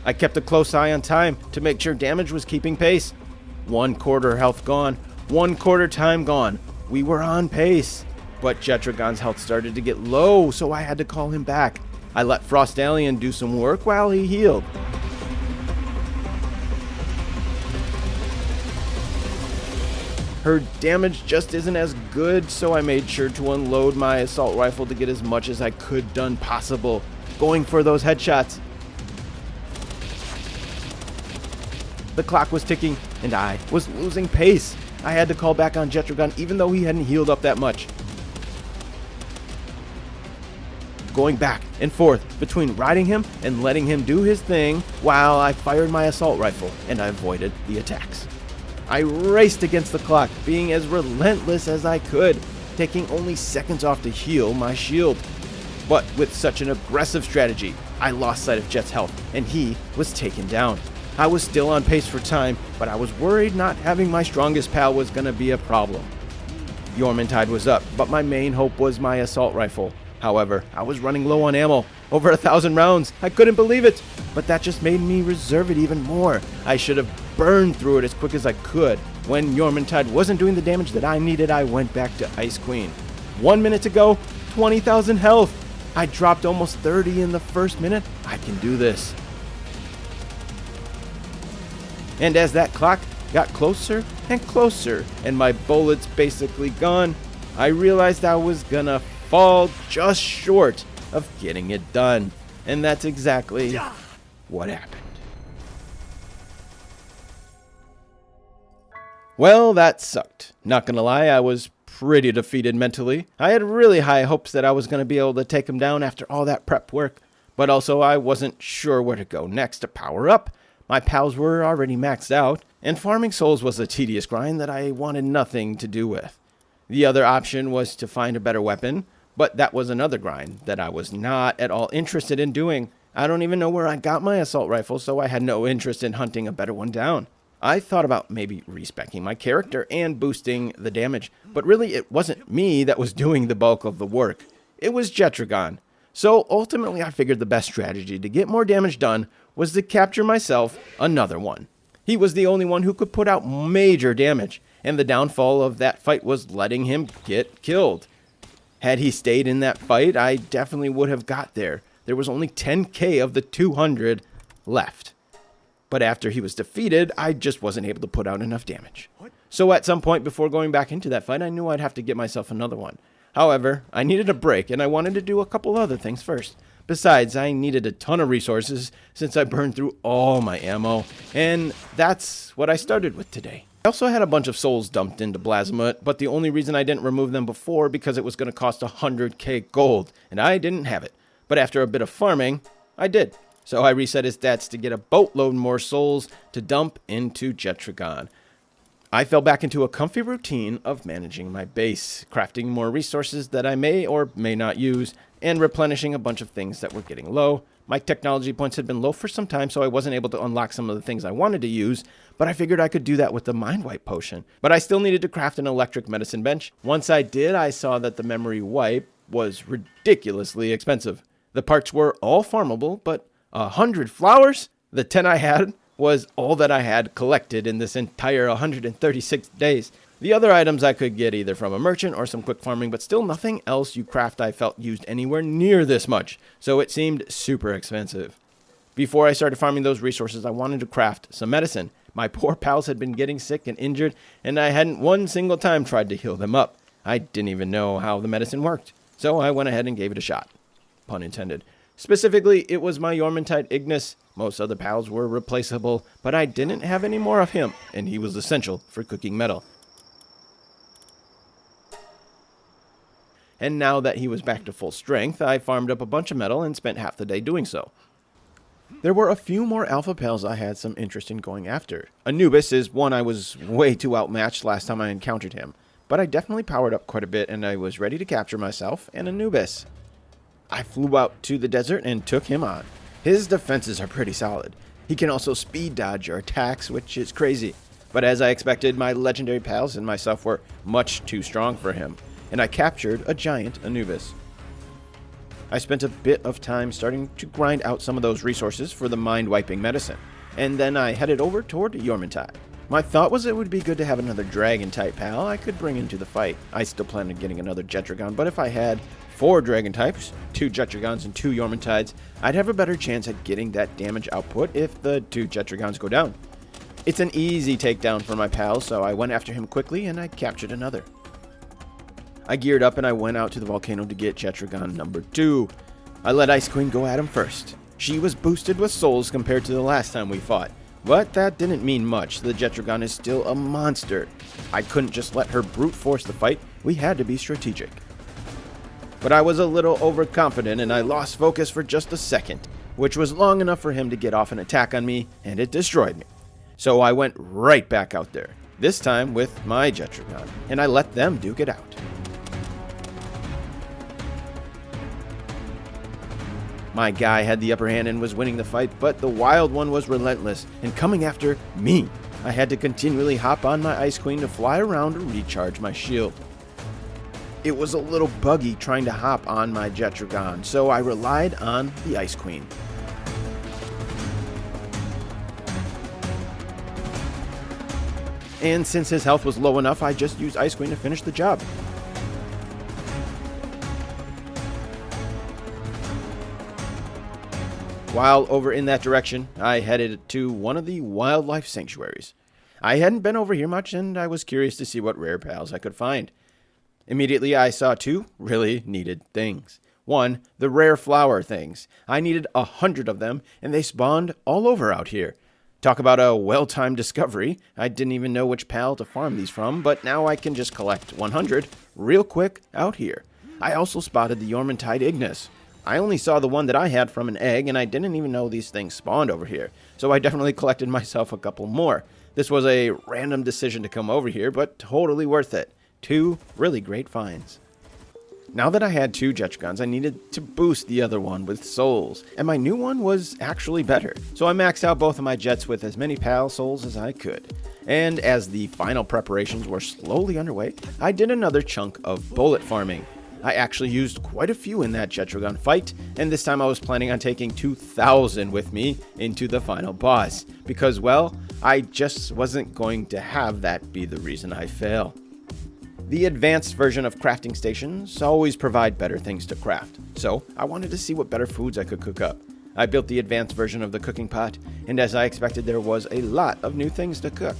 I kept a close eye on time to make sure damage was keeping pace. 1/4 health gone, 1/4 time gone. We were on pace. But Jetragon's health started to get low, so I had to call him back. I let Frost Alien do some work while he healed. Her damage just isn't as good, so I made sure to unload my assault rifle to get as much as I could done possible, going for those headshots. The clock was ticking, and I was losing pace. I had to call back on Jetragon even though he hadn't healed up that much. Going back and forth between riding him and letting him do his thing while I fired my assault rifle and I avoided the attacks. I raced against the clock, being as relentless as I could, taking only seconds off to heal my shield. But with such an aggressive strategy, I lost sight of Jet's health and he was taken down. I was still on pace for time, but I was worried not having my strongest pal was going to be a problem. Yormintide was up, but my main hope was my assault rifle. However, I was running low on ammo, over 1,000 rounds. I couldn't believe it, but that just made me reserve it even more. I should have burned through it as quick as I could. When Yormintide wasn't doing the damage that I needed, I went back to Ice Queen. 1 minute to go, 20,000 health. I dropped almost 30 in the first minute. I can do this. And as that clock got closer and closer, and my bullets basically gone, I realized I was gonna fall just short of getting it done. And that's exactly what happened. Well, that sucked. Not gonna lie, I was pretty defeated mentally. I had really high hopes that I was gonna be able to take him down after all that prep work, but also I wasn't sure where to go next to power up. My pals were already maxed out, and farming souls was a tedious grind that I wanted nothing to do with. The other option was to find a better weapon, but that was another grind that I was not at all interested in doing. I don't even know where I got my assault rifle, so I had no interest in hunting a better one down. I thought about maybe respeccing my character and boosting the damage, but really it wasn't me that was doing the bulk of the work. It was Jetragon. So ultimately I figured the best strategy to get more damage done was to capture myself another one. He was the only one who could put out major damage, and the downfall of that fight was letting him get killed. Had he stayed in that fight, I definitely would have got there. There was only 10k of the 200 left. But after he was defeated, I just wasn't able to put out enough damage. So at some point before going back into that fight, I knew I'd have to get myself another one. However, I needed a break, and I wanted to do a couple other things first. Besides, I needed a ton of resources since I burned through all my ammo, and that's what I started with today. I also had a bunch of souls dumped into Blasmut, but the only reason I didn't remove them before because it was going to cost 100k gold, and I didn't have it. But after a bit of farming, I did. So I reset his stats to get a boatload more souls to dump into Jetragon. I fell back into a comfy routine of managing my base, crafting more resources that I may or may not use, and replenishing a bunch of things that were getting low. My technology points had been low for some time, so I wasn't able to unlock some of the things I wanted to use, but I figured I could do that with the Mind Wipe potion. But I still needed to craft an electric medicine bench. Once I did, I saw that the memory wipe was ridiculously expensive. The parts were all farmable, but 100 flowers? The 10 I had was all that I had collected in this entire 136 days. The other items I could get either from a merchant or some quick farming, but still nothing else you craft I felt used anywhere near this much, so it seemed super expensive. Before I started farming those resources, I wanted to craft some medicine. My poor pals had been getting sick and injured, and I hadn't one single time tried to heal them up. I didn't even know how the medicine worked, so I went ahead and gave it a shot. Pun intended. Specifically, it was my Yormantide Ignis. Most other pals were replaceable, but I didn't have any more of him, and he was essential for cooking metal. And now that he was back to full strength, I farmed up a bunch of metal and spent half the day doing so. There were a few more alpha pals I had some interest in going after. Anubis is one I was way too outmatched last time I encountered him, but I definitely powered up quite a bit and I was ready to capture myself and Anubis. I flew out to the desert and took him on. His defenses are pretty solid. He can also speed dodge your attacks, which is crazy. But as I expected, my legendary pals and myself were much too strong for him, and I captured a giant Anubis. I spent a bit of time starting to grind out some of those resources for the mind-wiping medicine, and then I headed over toward Yormantide. My thought was it would be good to have another dragon-type pal I could bring into the fight. I still planned on getting another Jetragon, but if I had 4 dragon types, 2 Jetragons and 2 Yormantides, I'd have a better chance at getting that damage output if the 2 Jetragons go down. It's an easy takedown for my pal, so I went after him quickly and I captured another. I geared up and I went out to the volcano to get Jetragon number 2. I let Ice Queen go at him first. She was boosted with souls compared to the last time we fought, but that didn't mean much. The Jetragon is still a monster. I couldn't just let her brute force the fight. We had to be strategic. But I was a little overconfident and I lost focus for just a second, which was long enough for him to get off an attack on me, and it destroyed me. So I went right back out there, this time with my Jetragon, and I let them duke it out. My guy had the upper hand and was winning the fight, but the wild one was relentless and coming after me. I had to continually hop on my Ice Queen to fly around to recharge my shield. It was a little buggy trying to hop on my Jetragon, so I relied on the Ice Queen. And since his health was low enough, I just used Ice Queen to finish the job. While over in that direction, I headed to one of the wildlife sanctuaries. I hadn't been over here much, and I was curious to see what rare pals I could find. Immediately, I saw 2 really needed things. 1, the rare flower things. I needed 100 of them, and they spawned all over out here. Talk about a well-timed discovery. I didn't even know which pal to farm these from, but now I can just collect 100 real quick out here. I also spotted the Yormantide Ignis. I only saw the one that I had from an egg, and I didn't even know these things spawned over here, so I definitely collected myself a couple more. This was a random decision to come over here, but totally worth it. 2 really great finds. Now that I had 2 Jetragons, I needed to boost the other one with souls, and my new one was actually better, so I maxed out both of my Jets with as many pal souls as I could. And as the final preparations were slowly underway, I did another chunk of bullet farming. I actually used quite a few in that Jetragon fight, and this time I was planning on taking 2,000 with me into the final boss, because, well, I just wasn't going to have that be the reason I fail. The advanced version of crafting stations always provide better things to craft, so I wanted to see what better foods I could cook up. I built the advanced version of the cooking pot, and as I expected, there was a lot of new things to cook.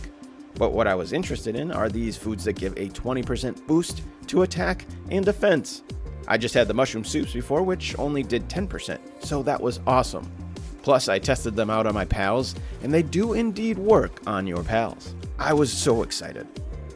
But what I was interested in are these foods that give a 20% boost to attack and defense. I just had the mushroom soups before, which only did 10%, so that was awesome. Plus, I tested them out on my pals, and they do indeed work on your pals. I was so excited.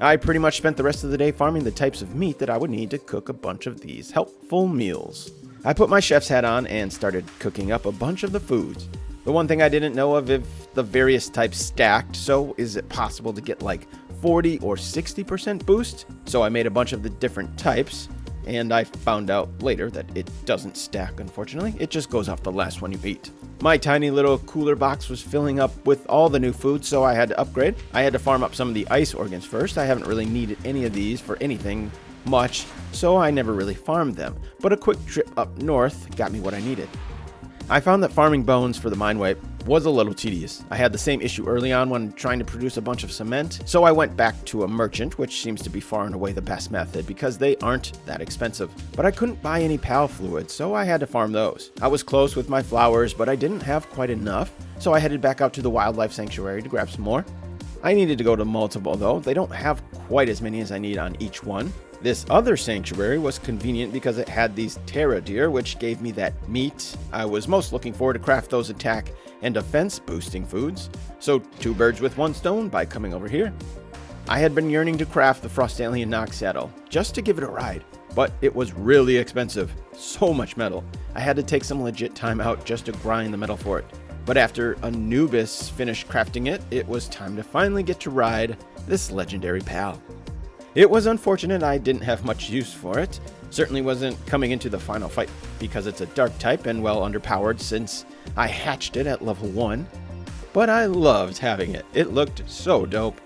I pretty much spent the rest of the day farming the types of meat that I would need to cook a bunch of these helpful meals. I put my chef's hat on and started cooking up a bunch of the foods. The one thing I didn't know of if the various types stacked, so is it possible to get like 40 or 60% boost? So I made a bunch of the different types, and I found out later that it doesn't stack, unfortunately. It just goes off the last one you eat. My tiny little cooler box was filling up with all the new food, so I had to upgrade. I had to farm up some of the ice organs first. I haven't really needed any of these for anything much, so I never really farmed them. But a quick trip up north got me what I needed. I found that farming bones for the mine wipe was a little tedious. I had the same issue early on when trying to produce a bunch of cement, so I went back to a merchant, which seems to be far and away the best method because they aren't that expensive. But I couldn't buy any pal fluids, so I had to farm those. I was close with my flowers, but I didn't have quite enough, so I headed back out to the wildlife sanctuary to grab some more. I needed to go to multiple though. They don't have quite as many as I need on each one. This other sanctuary was convenient because it had these Terra deer, which gave me that meat I was most looking for to craft those attack and defense boosting foods. So 2 birds with 1 stone by coming over here. I had been yearning to craft the Frost Alien Nox saddle just to give it a ride, but it was really expensive. So much metal. I had to take some legit time out just to grind the metal for it. But after Anubis finished crafting it, it was time to finally get to ride this legendary pal. It was unfortunate I didn't have much use for it. Certainly wasn't coming into the final fight because it's a dark type and well underpowered since I hatched it at level 1. But I loved having it. It looked so dope.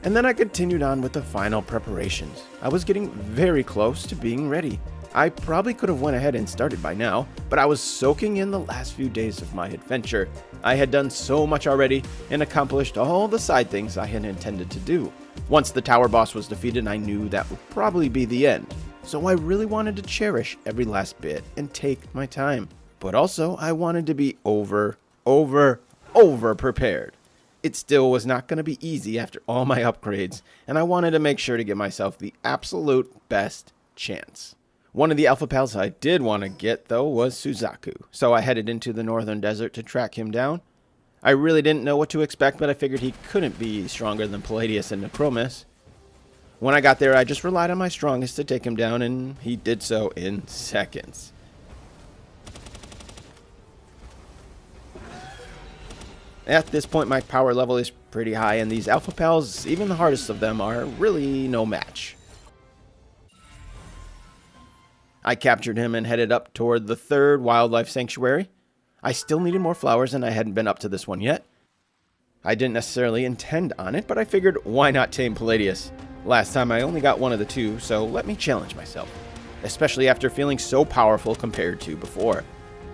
And then I continued on with the final preparations. I was getting very close to being ready. I probably could have went ahead and started by now, but I was soaking in the last few days of my adventure. I had done so much already and accomplished all the side things I had intended to do. Once the tower boss was defeated, I knew that would probably be the end. So I really wanted to cherish every last bit and take my time. But also, I wanted to be over prepared. It still was not going to be easy after all my upgrades, and I wanted to make sure to give myself the absolute best chance. One of the alpha pals I did want to get, though, was Suzaku, so I headed into the northern desert to track him down. I really didn't know what to expect, but I figured he couldn't be stronger than Palladius and Necromus. When I got there, I just relied on my strongest to take him down, and he did so in seconds. At this point, my power level is pretty high, and these alpha pals, even the hardest of them, are really no match. I captured him and headed up toward the 3rd wildlife sanctuary. I still needed more flowers and I hadn't been up to this one yet. I didn't necessarily intend on it, but I figured why not tame Palladius? Last time I only got one of the 2, so let me challenge myself. Especially after feeling so powerful compared to before.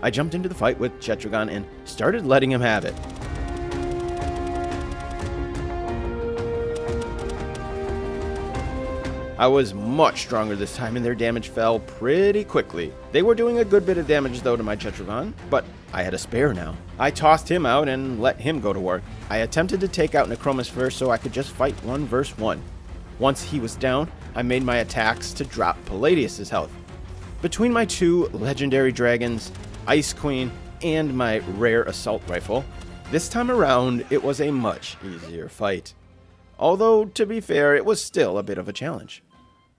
I jumped into the fight with Chetragon and started letting him have it. I was much stronger this time and their damage fell pretty quickly. They were doing a good bit of damage though to my Chetragon, but I had a spare now. I tossed him out and let him go to work. I attempted to take out Necromus first so I could just fight 1 versus 1. Once he was down, I made my attacks to drop Palladius' health. Between my 2 legendary dragons, Ice Queen, and my rare assault rifle, this time around it was a much easier fight. Although, to be fair, it was still a bit of a challenge.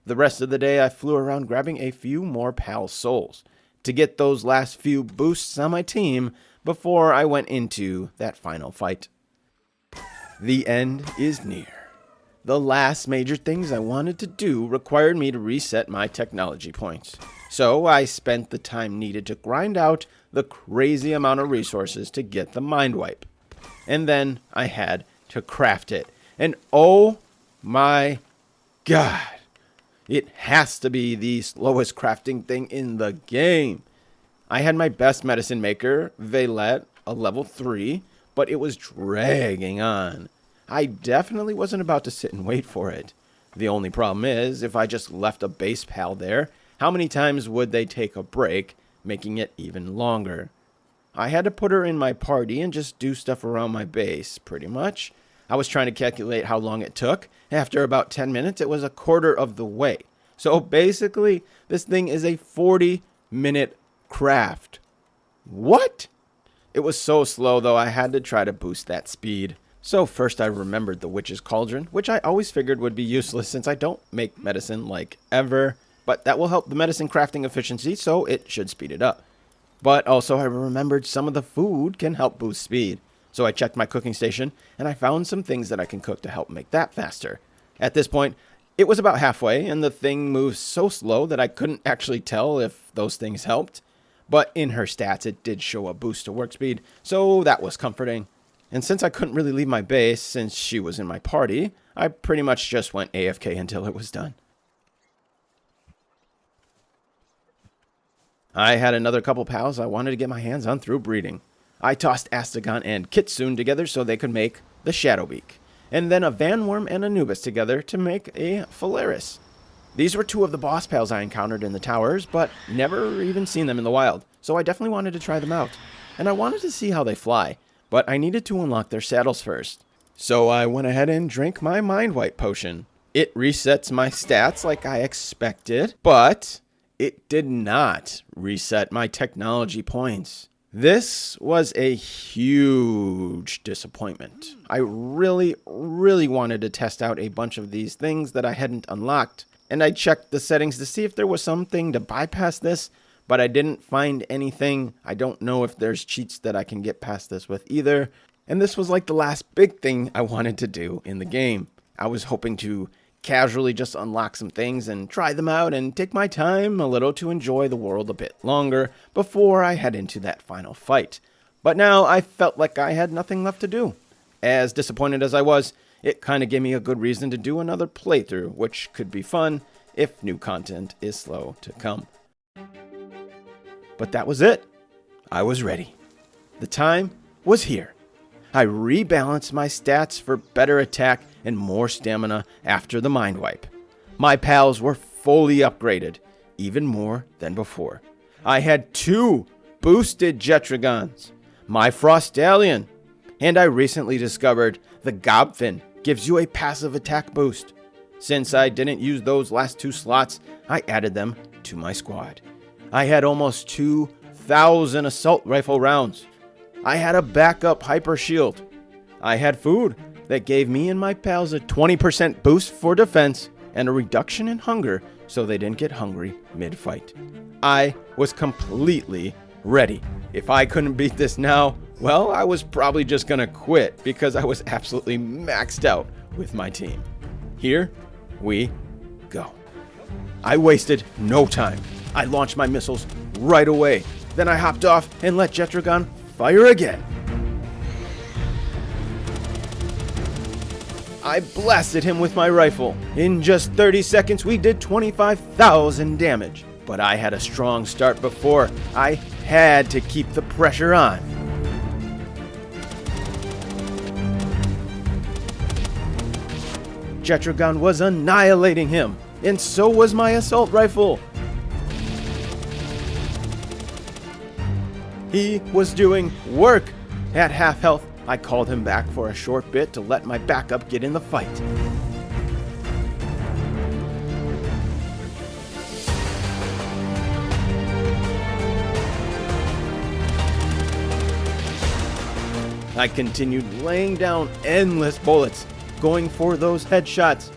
The rest of the day I flew around grabbing a few more pal souls to get those last few boosts on my team before I went into that final fight. The end is near. The last major things I wanted to do required me to reset my technology points. So I spent the time needed to grind out the crazy amount of resources to get the mind wipe. And then I had to craft it. And oh my god, it has to be the slowest crafting thing in the game. I had my best medicine maker, Veilette, a level 3, but it was dragging on. I definitely wasn't about to sit and wait for it. The only problem is, if I just left a base pal there, how many times would they take a break, making it even longer? I had to put her in my party and just do stuff around my base, pretty much. I was trying to calculate how long it took. After about 10 minutes, it was a quarter of the way. So basically, this thing is a 40-minute craft. What? It was so slow, though, I had to try to boost that speed. So first I remembered the Witch's Cauldron, which I always figured would be useless since I don't make medicine like ever. But that will help the medicine crafting efficiency, so it should speed it up. But also I remembered some of the food can help boost speed. So I checked my cooking station, and I found some things that I can cook to help make that faster. At this point, it was about halfway, and the thing moved so slow that I couldn't actually tell if those things helped. But in her stats, it did show a boost to work speed, so that was comforting. And since I couldn't really leave my base since she was in my party, I pretty much just went AFK until it was done. I had another couple pals I wanted to get my hands on through breeding. I tossed Astagon and Kitsune together so they could make the Shadowbeak, and then a Vanworm and Anubis together to make a Phalaris. These were two of the boss pals I encountered in the towers, but never even seen them in the wild, so I definitely wanted to try them out. And I wanted to see how they fly, but I needed to unlock their saddles first. So I went ahead and drank my Mind Wipe potion. It resets my stats like I expected, but it did not reset my technology points. This was a huge disappointment. I really wanted to test out a bunch of these things that I hadn't unlocked, and I checked the settings to see if there was something to bypass this, but I didn't find anything. I don't know if there's cheats that I can get past this with either, and this was like the last big thing I wanted to do in the game. I was hoping to casually just unlock some things and try them out and take my time a little to enjoy the world a bit longer before I head into that final fight. But now I felt like I had nothing left to do. As disappointed as I was, it kind of gave me a good reason to do another playthrough, which could be fun if new content is slow to come. But that was it. I was ready. The time was here. I rebalanced my stats for better attack and more stamina after the Mind Wipe. My pals were fully upgraded, even more than before. I had 2 boosted Jetragons, my Frostallion, and I recently discovered the Gobfin gives you a passive attack boost. Since I didn't use those last 2 slots, I added them to my squad. I had almost 2,000 assault rifle rounds. I had a backup hyper shield. I had food that gave me and my pals a 20% boost for defense and a reduction in hunger so they didn't get hungry mid-fight. I was completely ready. If I couldn't beat this now, well, I was probably just gonna quit because I was absolutely maxed out with my team. Here we go. I wasted no time. I launched my missiles right away. Then I hopped off and let Jetragon fire again. I blasted him with my rifle. In just 30 seconds, we did 25,000 damage. But I had a strong start before. I had to keep the pressure on. Jetragon was annihilating him, and so was my assault rifle. He was doing work. At half health, I called him back for a short bit to let my backup get in the fight. I continued laying down endless bullets, going for those headshots.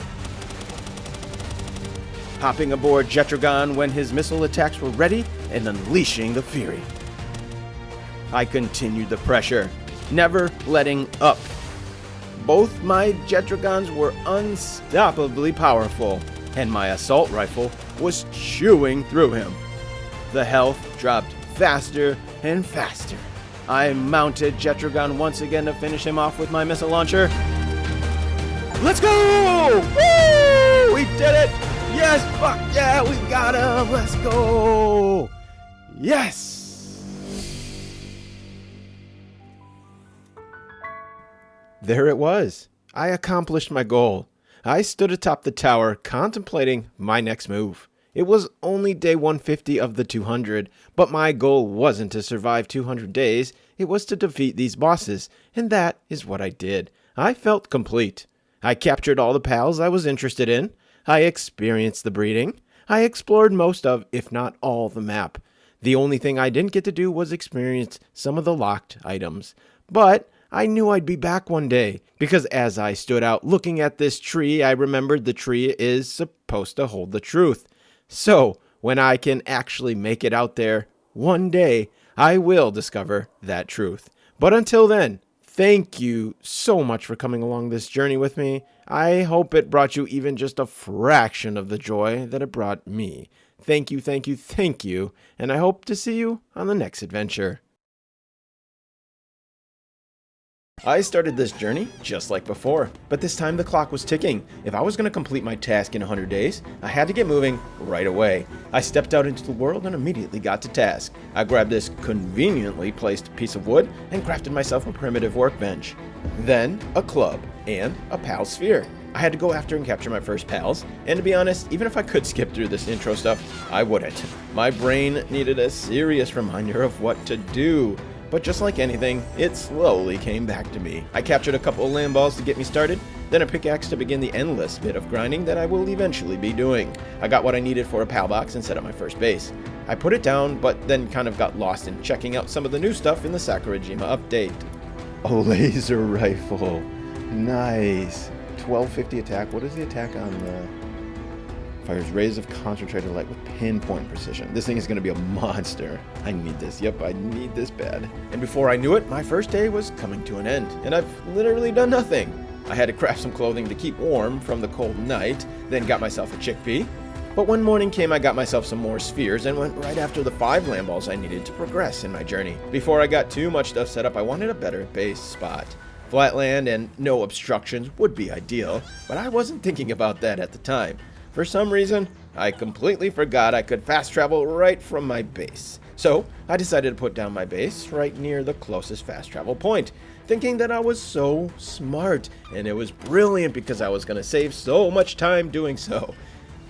Hopping aboard Jetragon when his missile attacks were ready and unleashing the fury. I continued the pressure, never letting up. Both my Jetragons were unstoppably powerful, and my assault rifle was chewing through him. The health dropped faster and faster. I mounted Jetragon once again to finish him off with my missile launcher. Let's go! Woo! We did it! Yes, fuck yeah, we got him! Let's go! Yes! There it was. I accomplished my goal. I stood atop the tower contemplating my next move. It was only day 150 of the 200, but my goal wasn't to survive 200 days, it was to defeat these bosses, and that is what I did. I felt complete. I captured all the pals I was interested in. I experienced the breeding. I explored most of, if not all, the map. The only thing I didn't get to do was experience some of the locked items. But I knew I'd be back one day, because as I stood out looking at this tree, I remembered the tree is supposed to hold the truth. So, when I can actually make it out there, one day, I will discover that truth. But until then, thank you so much for coming along this journey with me. I hope it brought you even just a fraction of the joy that it brought me. Thank you, thank you, thank you, and I hope to see you on the next adventure. I started this journey just like before, but this time the clock was ticking. If I was going to complete my task in 100 days, I had to get moving right away. I stepped out into the world and immediately got to task. I grabbed this conveniently placed piece of wood and crafted myself a primitive workbench. Then a club and a pal sphere. I had to go after and capture my first pals, and to be honest, even if I could skip through this intro stuff, I wouldn't. My brain needed a serious reminder of what to do. But just like anything, it slowly came back to me. I captured a couple of land balls to get me started, then a pickaxe to begin the endless bit of grinding that I will eventually be doing. I got what I needed for a pal box and set up my first base. I put it down, but then kind of got lost in checking out some of the new stuff in the Sakurajima update. A laser rifle. Nice. 1250 attack. What is the attack on the... Fires rays of concentrated light with pinpoint precision. This thing is going to be a monster. I need this. Yep, I need this bad. And before I knew it, my first day was coming to an end, and I've literally done nothing. I had to craft some clothing to keep warm from the cold night, then got myself a chickpea. But when morning came, I got myself some more spheres and went right after the 5 land balls I needed to progress in my journey. Before I got too much stuff set up, I wanted a better base spot. Flat land and no obstructions would be ideal, but I wasn't thinking about that at the time. For some reason, I completely forgot I could fast travel right from my base. So I decided to put down my base right near the closest fast travel point, thinking that I was so smart, and it was brilliant because I was going to save so much time doing so.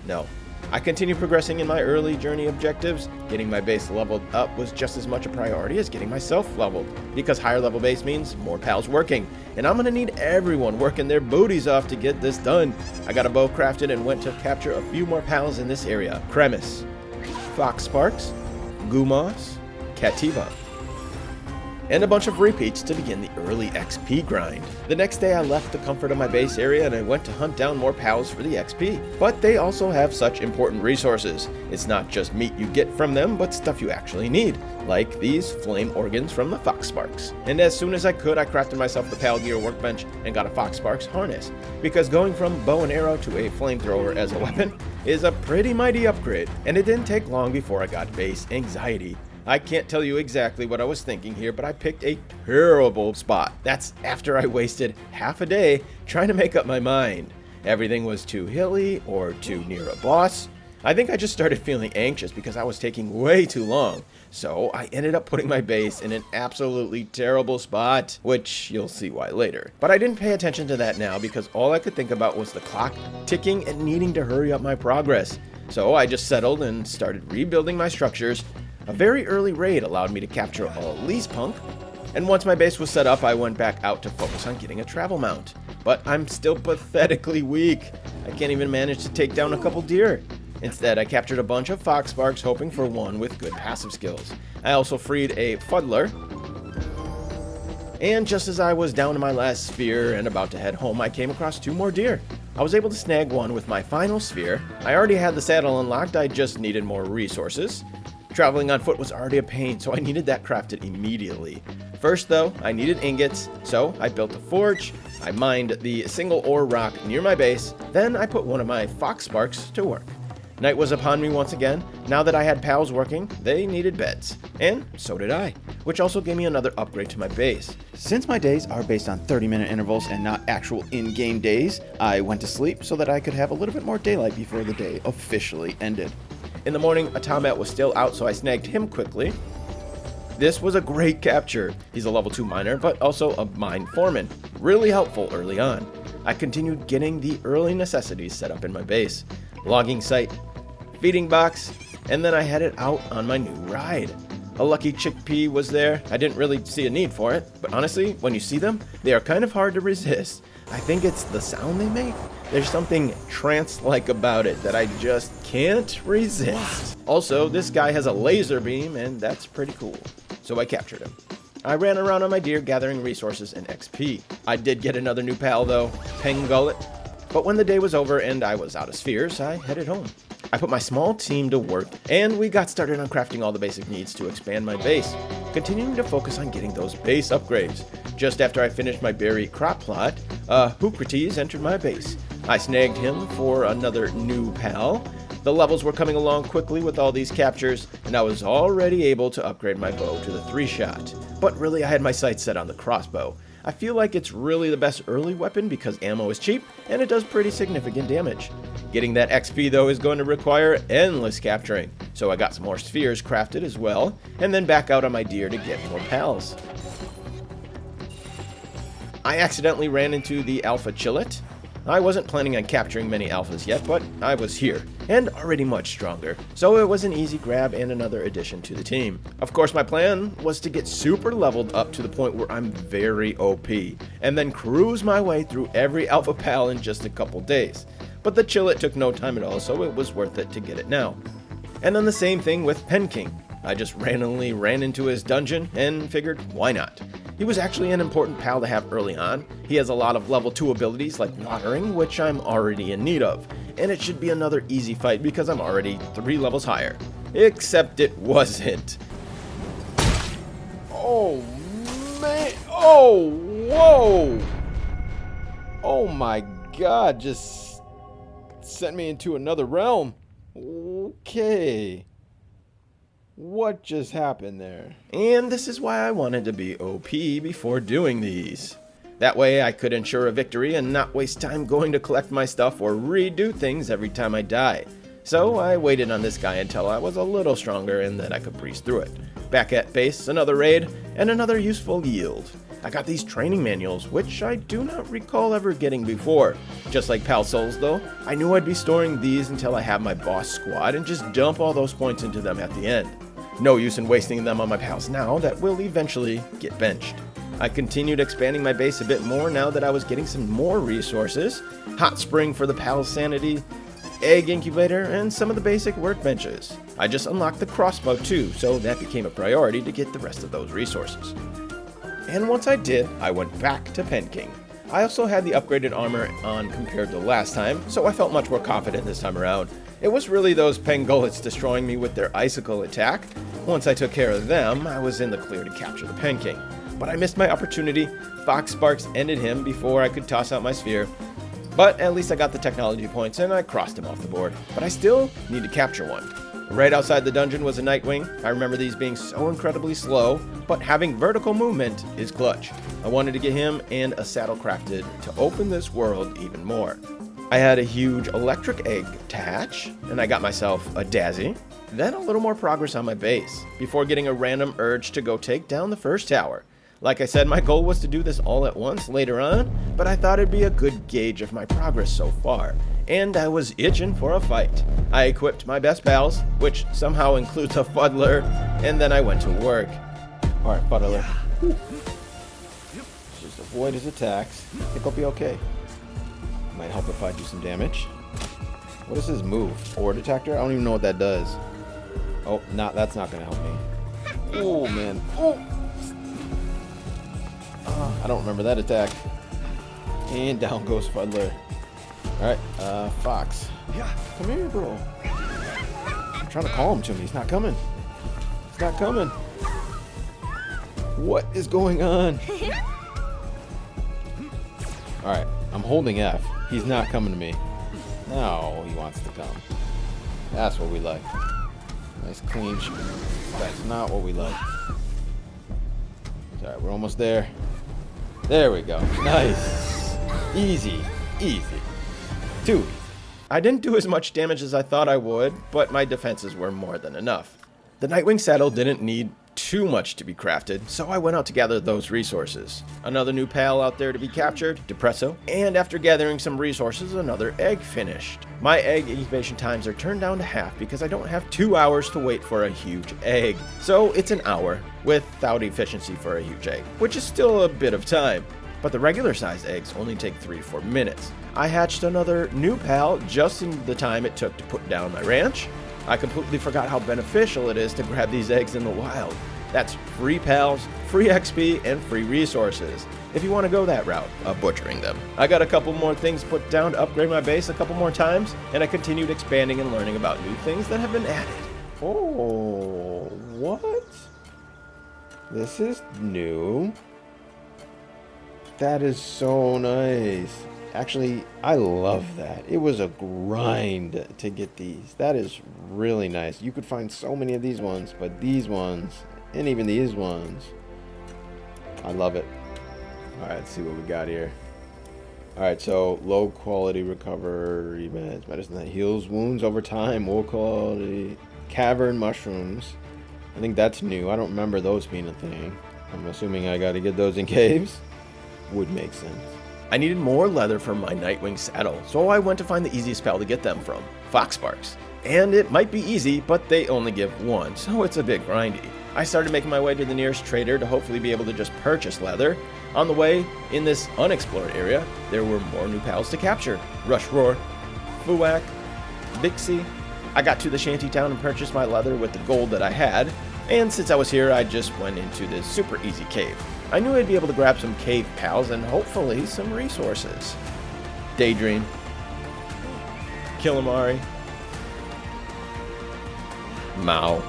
No. I continued progressing in my early journey objectives. Getting my base leveled up was just as much a priority as getting myself leveled, because higher level base means more pals working, and I'm going to need everyone working their booties off to get this done. I got a bow crafted and went to capture a few more pals in this area. Cremis, Fox Sparks, Gumas, Cativa, and a bunch of repeats to begin the early XP grind. The next day I left the comfort of my base area and I went to hunt down more pals for the XP. But they also have such important resources. It's not just meat you get from them, but stuff you actually need, like these flame organs from the Fox Sparks. And as soon as I could, I crafted myself the Pal Gear workbench and got a Fox Sparks harness, because going from bow and arrow to a flamethrower as a weapon is a pretty mighty upgrade, and it didn't take long before I got base anxiety. I can't tell you exactly what I was thinking here, but I picked a terrible spot. That's after I wasted half a day trying to make up my mind. Everything was too hilly or too near a boss. I think I just started feeling anxious because I was taking way too long. So I ended up putting my base in an absolutely terrible spot, which you'll see why later. But I didn't pay attention to that now because all I could think about was the clock ticking and needing to hurry up my progress. So I just settled and started rebuilding my structures. A very early raid allowed me to capture a lease punk, and once my base was set up, I went back out to focus on getting a travel mount. But I'm still pathetically weak. I can't even manage to take down a couple deer. Instead, I captured a bunch of Fox Sparks, hoping for one with good passive skills. I also freed a fuddler, and just as I was down to my last sphere and about to head home, I came across 2 more deer. I was able to snag one with my final sphere. I already had the saddle unlocked, I just needed more resources. Traveling on foot was already a pain, so I needed that crafted immediately. First though, I needed ingots, so I built a forge, I mined the single ore rock near my base, then I put one of my Fox Sparks to work. Night was upon me once again. Now that I had pals working, they needed beds. And so did I, which also gave me another upgrade to my base. Since my days are based on 30-minute intervals and not actual in-game days, I went to sleep so that I could have a little bit more daylight before the day officially ended. In the morning, Atamat was still out, so I snagged him quickly. This was a great capture. He's a level 2 miner, but also a mine foreman. Really helpful early on. I continued getting the early necessities set up in my base. Logging site, feeding box, and then I headed out on my new ride. A lucky chickpea was there. I didn't really see a need for it, but honestly, when you see them, they are kind of hard to resist. I think it's the sound they make. There's something trance-like about it that I just can't resist. Also, this guy has a laser beam, and that's pretty cool. So I captured him. I ran around on my deer gathering resources and XP. I did get another new pal though, Pengullet. But when the day was over and I was out of spheres, I headed home. I put my small team to work, and we got started on crafting all the basic needs to expand my base, continuing to focus on getting those base upgrades. Just after I finished my berry crop plot, Hucrates entered my base. I snagged him for another new pal. The levels were coming along quickly with all these captures, and I was already able to upgrade my bow to the 3-shot. But really, I had my sights set on the crossbow. I feel like it's really the best early weapon because ammo is cheap and it does pretty significant damage. Getting that XP though is going to require endless capturing, so I got some more spheres crafted as well, and then back out on my deer to get more pals. I accidentally ran into the alpha chillet. I wasn't planning on capturing many alphas yet, but I was here, and already much stronger, so it was an easy grab and another addition to the team. Of course, my plan was to get super leveled up to the point where I'm very OP, and then cruise my way through every alpha pal in just a couple days. But the chillet took no time at all, so it was worth it to get it now. And then the same thing with Pen King. I just randomly ran into his dungeon and figured, why not? He was actually an important pal to have early on. He has a lot of level 2 abilities like watering, which I'm already in need of. And it should be another easy fight because I'm already 3 levels higher. Except it wasn't. Oh, man. Oh, whoa. Oh my god, just sent me into another realm. Okay. What just happened there? And this is why I wanted to be OP before doing these. That way I could ensure a victory and not waste time going to collect my stuff or redo things every time I die. So I waited on this guy until I was a little stronger and then I could breeze through it. Back at base, another raid, and another useful yield. I got these training manuals, which I do not recall ever getting before. Just like Pal Souls though, I knew I'd be storing these until I have my boss squad and just dump all those points into them at the end. No use in wasting them on my pals now that will eventually get benched. I continued expanding my base a bit more now that I was getting some more resources, hot spring for the pal's sanity, egg incubator, and some of the basic workbenches. I just unlocked the crossbow too, so that became a priority to get the rest of those resources. And once I did, I went back to Pen King. I also had the upgraded armor on compared to last time, so I felt much more confident this time around. It was really those Pengullets destroying me with their icicle attack. Once I took care of them, I was in the clear to capture the Pen King. But I missed my opportunity. Fox Sparks ended him before I could toss out my sphere. But at least I got the technology points and I crossed him off the board. But I still need to capture one. Right outside the dungeon was a Nightwing. I remember these being so incredibly slow, but having vertical movement is clutch. I wanted to get him and a saddle crafted to open this world even more. I had a huge electric egg to hatch, and I got myself a Dazzy, then a little more progress on my base, before getting a random urge to go take down the first tower. Like I said, my goal was to do this all at once later on, but I thought it'd be a good gauge of my progress so far, and I was itching for a fight. I equipped my best pals, which somehow includes a Fuddler, and then I went to work. Alright, Fuddler. Just avoid his attacks. I think I'll be okay. Might help if I do some damage. What is his move? Ore detector? I don't even know what that does. Oh, that's not gonna help me. Oh man. Oh! I don't remember that attack. And down goes Fuddler. Alright, Fox. Come here, bro. I'm trying to call him to me. He's not coming. He's not coming. What is going on? Alright, I'm holding F. He's not coming to me. Now he wants to come. That's what we like. Nice clean shoot. That's not what we like. Alright, we're almost there. There we go. Nice. Easy. Easy. Too easy. I didn't do as much damage as I thought I would, but my defenses were more than enough. The Nightwing saddle didn't need too much to be crafted, so I went out to gather those resources. Another new pal out there to be captured, Depresso, and after gathering some resources, another egg finished. My egg incubation times are turned down to half because I don't have 2 hours to wait for a huge egg. So it's an hour, without efficiency for a huge egg, which is still a bit of time. But the regular sized eggs only take 3-4 minutes. I hatched another new pal just in the time it took to put down my ranch. I completely forgot how beneficial it is to grab these eggs in the wild. That's free pals, free XP, and free resources, if you want to go that route of butchering them. I got a couple more things put down to upgrade my base a couple more times, and I continued expanding and learning about new things that have been added. Oh, what? This is new. That is so nice. Actually, I love that. It was a grind to get these. That is really nice. You could find so many of these ones, but these ones, and even these ones, I love it. Alright, let's see what we got here. Alright, so low quality recovery meds, medicine that heals wounds over time, low quality cavern mushrooms. I think that's new. I don't remember those being a thing. I'm assuming I gotta get those in caves. Would make sense. I needed more leather for my Nightwing saddle, so I went to find the easiest pal to get them from, Foxsparks. And it might be easy, but they only give one, so it's a bit grindy. I started making my way to the nearest trader to hopefully be able to just purchase leather. On the way, in this unexplored area, there were more new pals to capture. Rush Roar, Fuwak, Bixie. I got to the shanty town and purchased my leather with the gold that I had, and since I was here, I just went into this super easy cave. I knew I'd be able to grab some cave pals and hopefully some resources. Daydream, Killamari, Mao.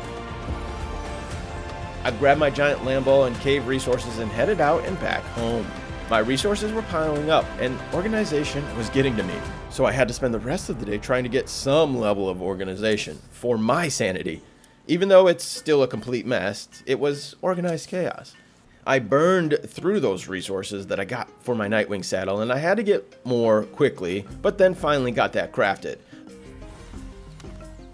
I grabbed my giant Lambo and cave resources and headed out and back home. My resources were piling up and organization was getting to me, so I had to spend the rest of the day trying to get some level of organization for my sanity. Even though it's still a complete mess, it was organized chaos. I burned through those resources that I got for my Nightwing saddle, and I had to get more quickly, but then finally got that crafted.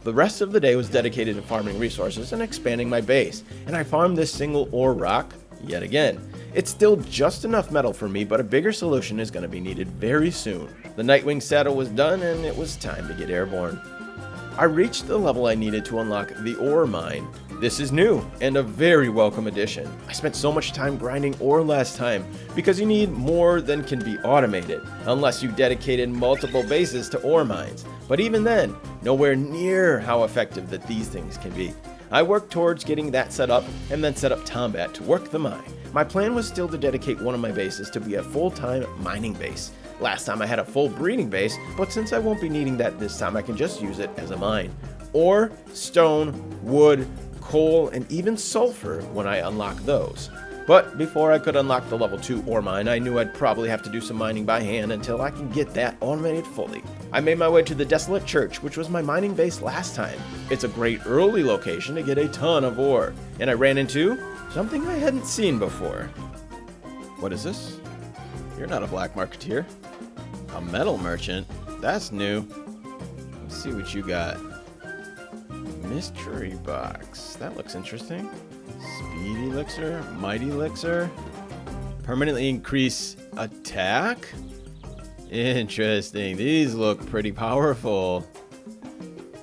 The rest of the day was dedicated to farming resources and expanding my base, and I farmed this single ore rock yet again. It's still just enough metal for me, but a bigger solution is going to be needed very soon. The Nightwing saddle was done, and it was time to get airborne. I reached the level I needed to unlock the ore mine. This is new and a very welcome addition. I spent so much time grinding ore last time because you need more than can be automated unless you dedicated multiple bases to ore mines. But even then, nowhere near how effective that these things can be. I worked towards getting that set up and then set up Tombat to work the mine. My plan was still to dedicate one of my bases to be a full-time mining base. Last time I had a full breeding base, but since I won't be needing that this time, I can just use it as a mine. Ore, stone, wood, coal, and even sulfur when I unlock those. But before I could unlock the level 2 ore mine, I knew I'd probably have to do some mining by hand until I can get that automated fully. I made my way to the Desolate Church, which was my mining base last time. It's a great early location to get a ton of ore, and I ran into something I hadn't seen before. What is this? You're not a black marketeer. A metal merchant? That's new. Let's see what you got. Mystery box. That looks interesting. Speed elixir, might elixir. Permanently increase attack? Interesting. These look pretty powerful.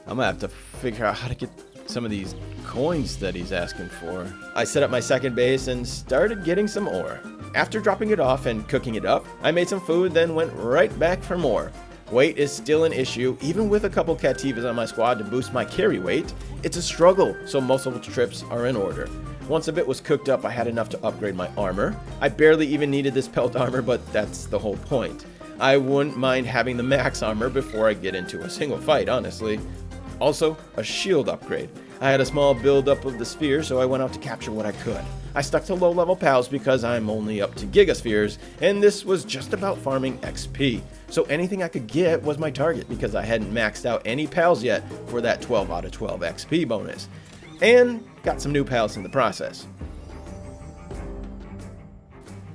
I'm gonna have to figure out how to get some of these coins that he's asking for. I set up my second base and started getting some ore. After dropping it off and cooking it up, I made some food, then went right back for more. Weight is still an issue, even with a couple Cativas on my squad to boost my carry weight. It's a struggle, so multiple trips are in order. Once a bit was cooked up, I had enough to upgrade my armor. I barely even needed this pelt armor, but that's the whole point. I wouldn't mind having the max armor before I get into a single fight, honestly. Also, a shield upgrade. I had a small build-up of the sphere, so I went out to capture what I could. I stuck to low-level pals because I'm only up to gigaspheres, and this was just about farming XP. So anything I could get was my target because I hadn't maxed out any pals yet for that 12 out of 12 XP bonus. And got some new pals in the process.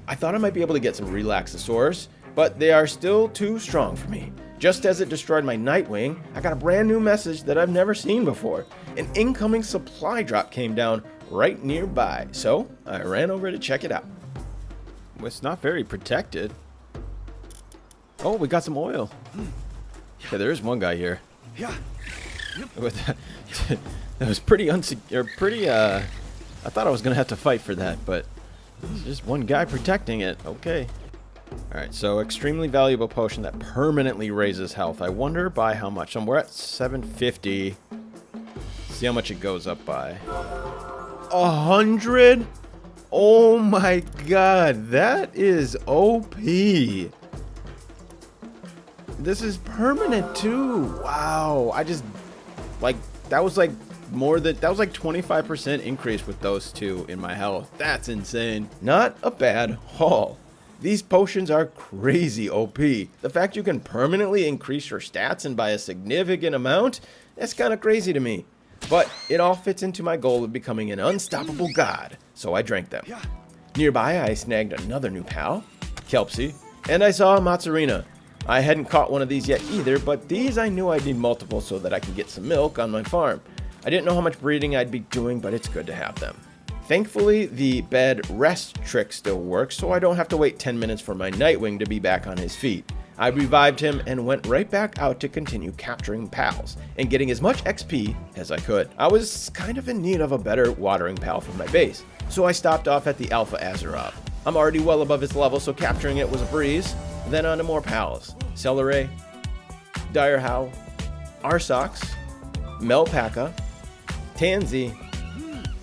I thought I might be able to get some Relaxosaurs, but they are still too strong for me. Just as it destroyed my Nightwing, I got a brand new message that I've never seen before. An incoming supply drop came down right nearby, so I ran over to check it out. Well, it's not very protected. Oh, we got some oil. Yeah, there is one guy here. Yeah. That was pretty I thought I was gonna have to fight for that, but there's just one guy protecting it. Okay. Alright, so extremely valuable potion that permanently raises health. I wonder by how much. We're at 750. See how much it goes up by. 100? Oh my god, that is OP. This is permanent too. Wow. I just that was like 25% increase with those two in my health. That's insane. Not a bad haul. These potions are crazy OP. The fact you can permanently increase your stats and by a significant amount, that's kind of crazy to me. But it all fits into my goal of becoming an unstoppable god, so I drank them. Nearby, I snagged another new pal. Kelpsie, and I saw a Mazzarina. I hadn't caught one of these yet either, but these I knew I'd need multiple so that I could get some milk on my farm. I didn't know how much breeding I'd be doing, but it's good to have them. Thankfully, the bed rest trick still works, so I don't have to wait 10 minutes for my Nightwing to be back on his feet. I revived him and went right back out to continue capturing pals and getting as much XP as I could. I was kind of in need of a better watering pal for my base, so I stopped off at the Alpha Azeroth. I'm already well above its level, so capturing it was a breeze. Then on to more pals. Celeray, Direhow, Arsox, Melpaka, Tansy,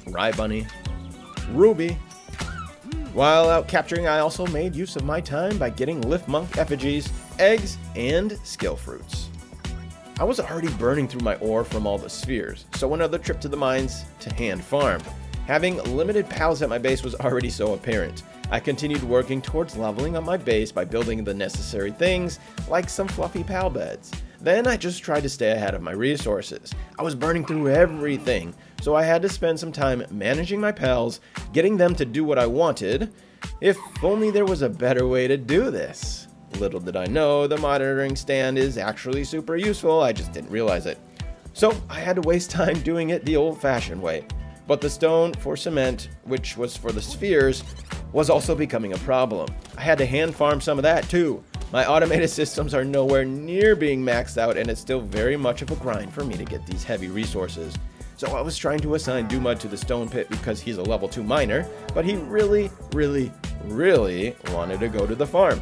Rybunny, Ruby. While out capturing, I also made use of my time by getting Liftmonk effigies, eggs, and skill fruits. I was already burning through my ore from all the spheres, so another trip to the mines to hand farm. Having limited pals at my base was already so apparent. I continued working towards leveling up my base by building the necessary things, like some fluffy pal beds. Then I just tried to stay ahead of my resources. I was burning through everything, so I had to spend some time managing my pals, getting them to do what I wanted. If only there was a better way to do this. Little did I know, the monitoring stand is actually super useful, I just didn't realize it. So I had to waste time doing it the old-fashioned way. But the stone for cement, which was for the spheres, was also becoming a problem. I had to hand farm some of that too. My automated systems are nowhere near being maxed out, and it's still very much of a grind for me to get these heavy resources. So I was trying to assign Dumud to the stone pit because he's a level 2 miner, but he really wanted to go to the farm.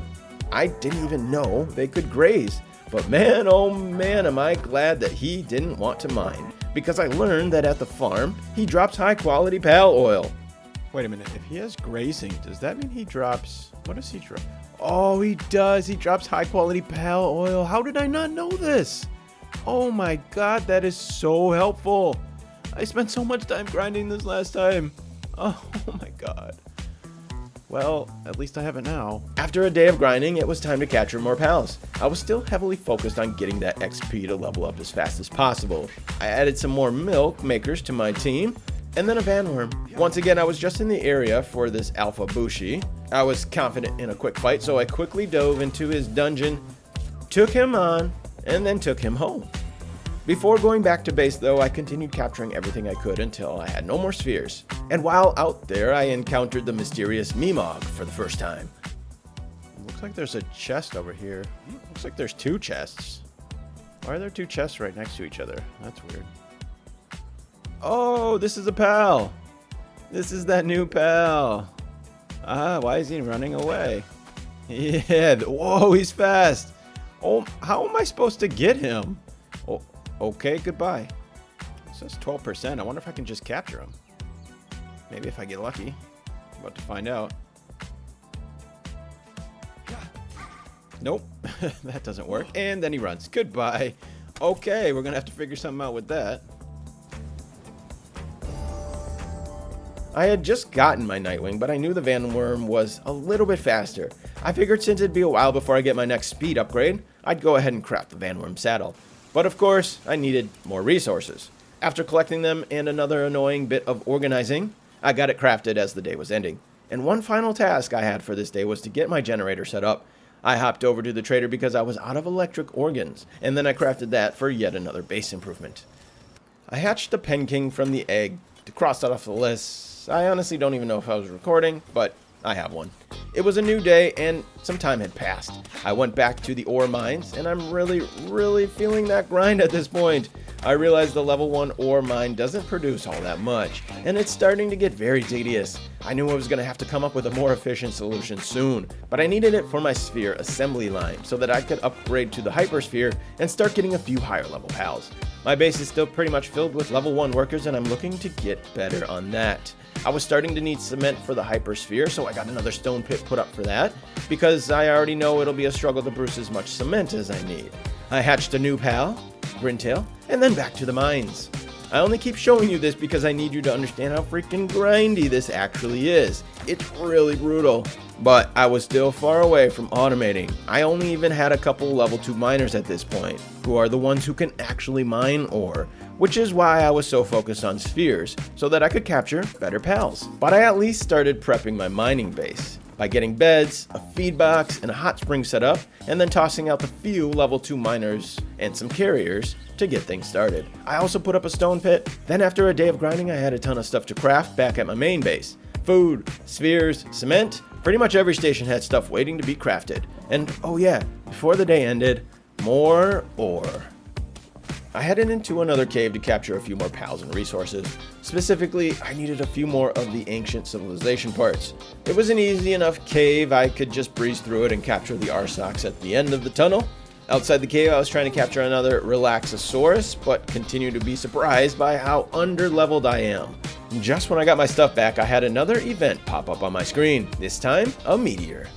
I didn't even know they could graze, but man, oh man, am I glad that he didn't want to mine, because I learned that at the farm, he drops high quality pal oil. Wait a minute, if he has grazing, does that mean he drops... What does he drop? Oh, he does. He drops high quality pal oil. How did I not know this? Oh my god, that is so helpful. I spent so much time grinding this last time. Oh my god. Well, at least I have it now. After a day of grinding, it was time to capture more pals. I was still heavily focused on getting that XP to level up as fast as possible. I added some more milk makers to my team, and then a Vanworm. Once again, I was just in the area for this Alpha Bushi. I was confident in a quick fight, so I quickly dove into his dungeon, took him on, and then took him home. Before going back to base though, I continued capturing everything I could until I had no more spheres. And while out there, I encountered the mysterious Meemog for the first time. Looks like there's a chest over here. Looks like there's 2 chests. Why are there 2 chests right next to each other? That's weird. Oh, this is a pal. This is that new pal. Ah, why is he running away? Yeah, whoa, he's fast. Oh, how am I supposed to get him? Oh, okay, goodbye. It says 12%. I wonder if I can just capture him. Maybe if I get lucky. I'm about to find out. Nope, that doesn't work. And then he runs. Goodbye. Okay, we're gonna have to figure something out with that. I had just gotten my Nightwing, but I knew the Vanworm was a little bit faster. I figured since it'd be a while before I get my next speed upgrade, I'd go ahead and craft the Vanworm saddle. But of course, I needed more resources. After collecting them and another annoying bit of organizing, I got it crafted as the day was ending. And one final task I had for this day was to get my generator set up. I hopped over to the trader because I was out of electric organs, and then I crafted that for yet another base improvement. I hatched a Penking from the egg to cross that off the list. I honestly don't even know if I was recording, but I have one. It was a new day and some time had passed. I went back to the ore mines and I'm really feeling that grind at this point. I realized the level 1 ore mine doesn't produce all that much and it's starting to get very tedious. I knew I was going to have to come up with a more efficient solution soon, but I needed it for my sphere assembly line so that I could upgrade to the hypersphere and start getting a few higher level pals. My base is still pretty much filled with level 1 workers and I'm looking to get better on that. I was starting to need cement for the hypersphere, so I got another stone pit put up for that, because I already know it'll be a struggle to produce as much cement as I need. I hatched a new pal, Grintail, and then back to the mines. I only keep showing you this because I need you to understand how freaking grindy this actually is. It's really brutal. But I was still far away from automating. I only even had a couple level 2 miners at this point, who are the ones who can actually mine ore, which is why I was so focused on spheres, so that I could capture better pals. But I at least started prepping my mining base. by getting beds, a feed box, and a hot spring set up, and then tossing out the few level 2 miners and some carriers to get things started. I also put up a stone pit. Then after a day of grinding, I had a ton of stuff to craft back at my main base. Food, spheres, cement, pretty much every station had stuff waiting to be crafted. And oh yeah, before the day ended, more ore. I headed into another cave to capture a few more pals and resources. Specifically, I needed a few more of the ancient civilization parts. It was an easy enough cave, I could just breeze through it and capture the Arsocks at the end of the tunnel. Outside the cave, I was trying to capture another Relaxosaurus, but continued to be surprised by how underleveled I am. Just when I got my stuff back, I had another event pop up on my screen, this time a meteor.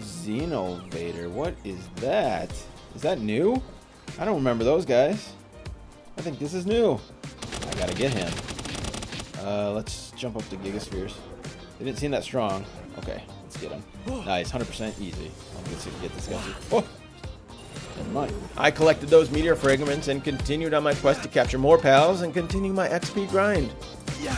Xenovator, what is that? Is that new? I don't remember those guys. I think this is new. I gotta get him. Let's jump up to Gigaspheres. They didn't seem that strong. Okay, let's get him. Nice, 100% easy. Let's see if we get this guy. Oh! Never mind. I collected those meteor fragments and continued on my quest to capture more pals and continue my XP grind. Yeah.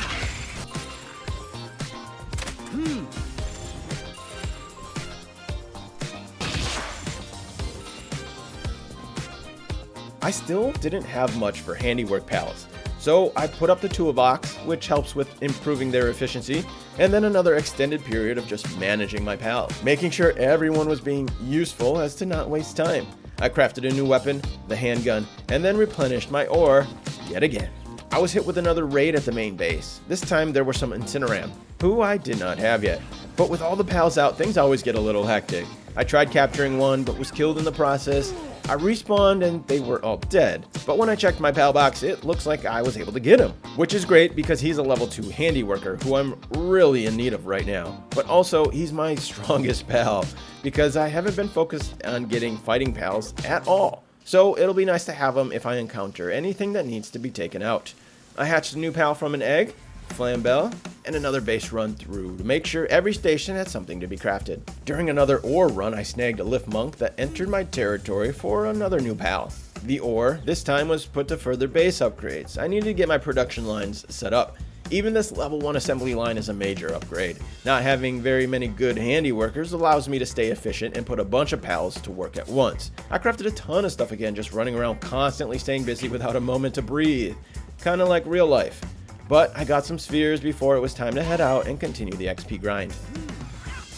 I still didn't have much for handiwork pals, so I put up the toolbox, which helps with improving their efficiency, and then another extended period of just managing my pals, making sure everyone was being useful as to not waste time. I crafted a new weapon, the handgun, and then replenished my ore yet again. I was hit with another raid at the main base. This time there were some Incineram, who I did not have yet. But with all the pals out, things always get a little hectic. I tried capturing one, but was killed in the process. I respawned and they were all dead. But when I checked my pal box, it looks like I was able to get him. Which is great because he's a level 2 handiworker who I'm really in need of right now. But also, he's my strongest pal because I haven't been focused on getting fighting pals at all. So it'll be nice to have him if I encounter anything that needs to be taken out. I hatched a new pal from an egg, Flambell, and another base run through to make sure every station had something to be crafted. During another ore run, I snagged a lift monk that entered my territory for another new pal. The ore, this time, was put to further base upgrades. I needed to get my production lines set up. Even this level 1 assembly line is a major upgrade. Not having very many good handy workers allows me to stay efficient and put a bunch of pals to work at once. I crafted a ton of stuff again, just running around constantly staying busy without a moment to breathe. Kinda like real life. But I got some spheres before it was time to head out and continue the XP grind.